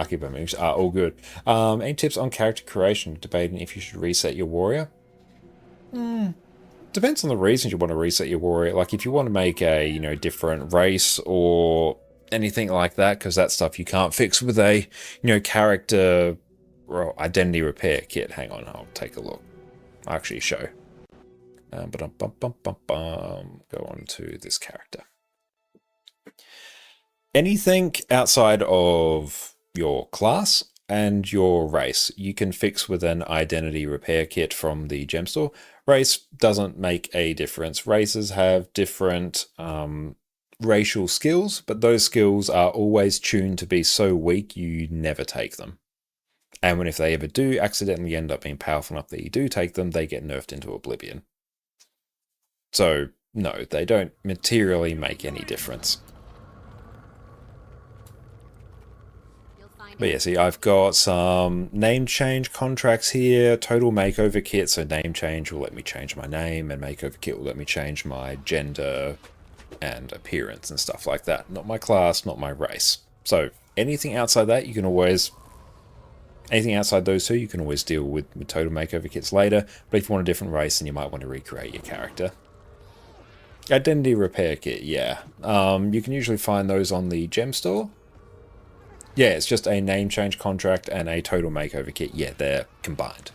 [SPEAKER 1] keep on moving. All good. Any tips on character creation? Debating if you should reset your warrior? Depends on the reasons you want to reset your warrior. Like if you want to make a, you know, different race or anything like that, because that stuff you can't fix with a, you know, character or identity repair kit. Hang on, I'll take a look. I'll actually show. Go on to this character. Anything outside of your class and your race, you can fix with an identity repair kit from the gem store. Race doesn't make a difference. Races have different racial skills, but those skills are always tuned to be so weak you never take them. And if they ever do accidentally end up being powerful enough that you do take them, they get nerfed into oblivion. So no, they don't materially make any difference. But yeah, see, I've got some name change contracts here, total makeover kit, so name change will let me change my name, and makeover kit will let me change my gender and appearance and stuff like that. Not my class, not my race. So anything outside that, you can always... Anything outside those two, you can always deal with total makeover kits later, but if you want a different race, then you might want to recreate your character. Identity repair kit, yeah. You can usually find those on the gem store. Yeah, it's just a name change contract and a total makeover kit. Yeah, they're combined.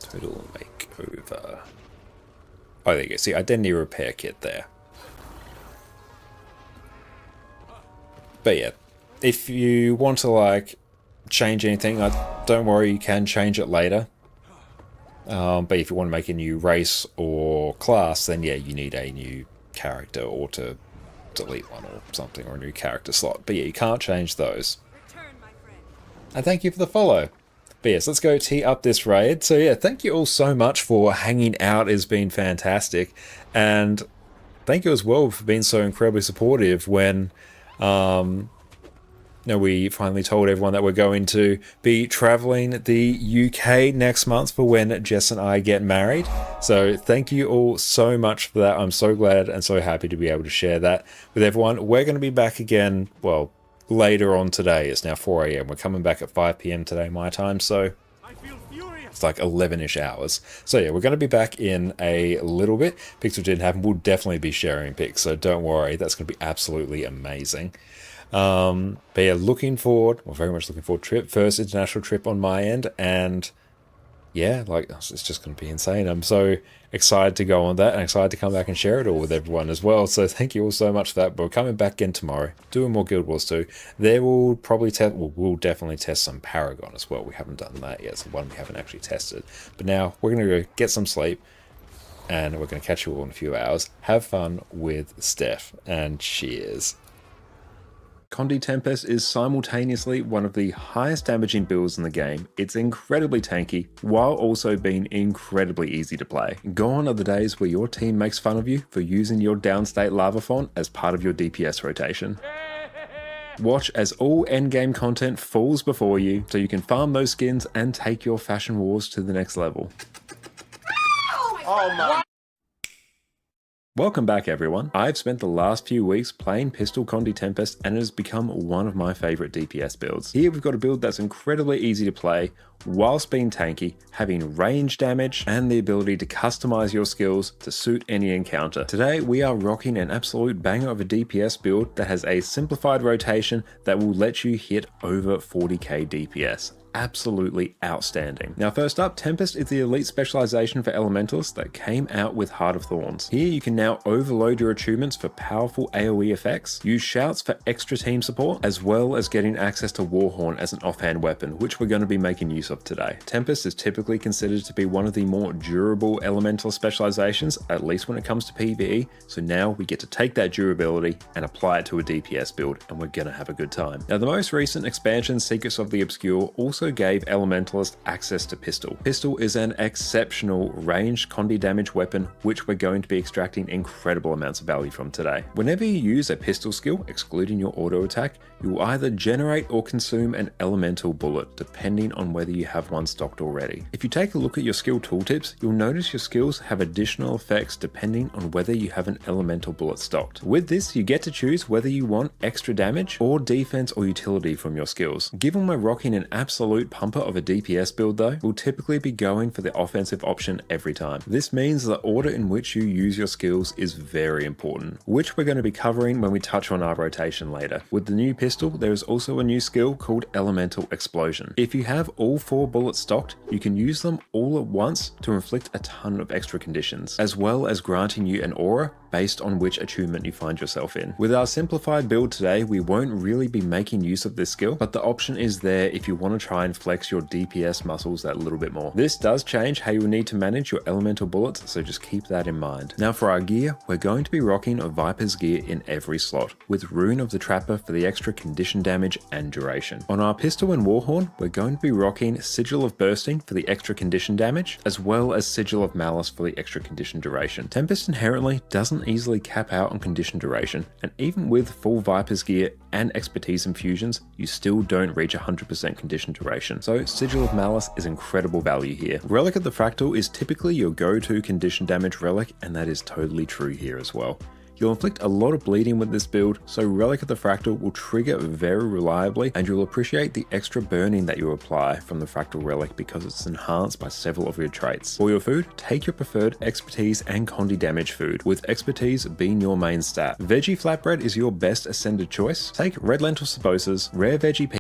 [SPEAKER 1] Total makeover. Oh, there you go. See, identity repair kit there. But yeah, if you want to like change anything, don't worry, you can change it later. But if you want to make a new race or class, then yeah, you need a new character or to delete one or something, or a new character slot. But yeah, you can't change those. And thank you for the follow. But yes, let's go tee up this raid. So yeah, thank you all so much for hanging out. It's been fantastic. And thank you as well for being so incredibly supportive when we finally told everyone that we're going to be traveling the UK next month for when Jess and I get married. So thank you all so much for that. I'm so glad and so happy to be able to share that with everyone. We're going to be back again, well, later on today. It's now 4 AM. We're coming back at 5 PM today, my time. So it's like 11-ish hours. So yeah, we're going to be back in a little bit. Pics which didn't happen. We'll definitely be sharing pics, so don't worry. That's going to be absolutely amazing. But yeah, looking forward, well, very much looking forward. First international trip on my end, and yeah, like, it's just going to be insane. I'm so excited to go on that and excited to come back and share it all with everyone as well. So thank you all so much for that. But we're coming back again tomorrow, doing more Guild Wars 2. There will probably we'll definitely test some Paragon as well. We haven't done that yet. It's the one we haven't actually tested. But now we're going to go get some sleep, and we're going to catch you all in a few hours. Have fun with Steph, and cheers. Condi Tempest is simultaneously one of the highest damaging builds in the game. It's incredibly tanky, while also being incredibly easy to play. Gone are the days where your team makes fun of you for using your downstate lava font as part of your DPS rotation. Watch as all endgame content falls before you, so you can farm those skins and take your fashion wars to the next level.
[SPEAKER 12] Oh my...
[SPEAKER 1] Welcome back everyone. I've spent the last few weeks playing Pistol Condi Tempest and it has become one of my favourite DPS builds. Here we've got a build that's incredibly easy to play whilst being tanky, having range damage and the ability to customise your skills to suit any encounter. Today we are rocking an absolute banger of a DPS build that has a simplified rotation that will let you hit over 40k DPS. Absolutely outstanding. Now first up, Tempest is the elite specialization for elementals that came out with Heart of Thorns. Here you can now overload your attunements for powerful AoE effects, use shouts for extra team support, as well as getting access to Warhorn as an offhand weapon, which we're going to be making use of today. Tempest is typically considered to be one of the more durable elemental specializations, at least when it comes to PvE, so now we get to take that durability and apply it to a DPS build, and we're going to have a good time. Now the most recent expansion, Secrets of the Obscure, also gave Elementalist access to Pistol. Pistol is an exceptional ranged Condi damage weapon, which we're going to be extracting incredible amounts of value from today. Whenever you use a pistol skill, excluding your auto attack, you will either generate or consume an elemental bullet, depending on whether you have one stocked already. If you take a look at your skill tooltips, you'll notice your skills have additional effects depending on whether you have an elemental bullet stocked. With this, you get to choose whether you want extra damage or defense or utility from your skills. Given we're rocking an absolute pumper of a DPS build though, we'll typically be going for the offensive option every time. This means the order in which you use your skills is very important, which we're going to be covering when we touch on our rotation later. With the new pistol, there is also a new skill called Elemental Explosion. If you have all 4 bullets stocked, you can use them all at once to inflict a ton of extra conditions, as well as granting you an aura based on which attunement you find yourself in. With our simplified build today, we won't really be making use of this skill, but the option is there if you want to try and flex your DPS muscles that little bit more. This does change how you need to manage your elemental bullets, so just keep that in mind. Now for our gear, we're going to be rocking a Viper's gear in every slot, with Rune of the Trapper for the extra condition damage and duration. On our pistol and Warhorn, we're going to be rocking gain Sigil of Bursting for the extra condition damage, as well as Sigil of Malice for the extra condition duration. Tempest inherently doesn't easily cap out on condition duration, and even with full Viper's gear and expertise infusions, you still don't reach 100% condition duration. So Sigil of Malice is incredible value here. Relic of the Fractal is typically your go-to condition damage relic, and that is totally true here as well. You'll inflict a lot of bleeding with this build, so Relic of the Fractal will trigger very reliably, and you'll appreciate the extra burning that you apply from the Fractal Relic because it's enhanced by several of your traits. For your food, take your preferred Expertise and Condi damage food, with Expertise being your main stat. Veggie Flatbread is your best ascended choice. Take Red Lentil Sabosas, Rare Veggie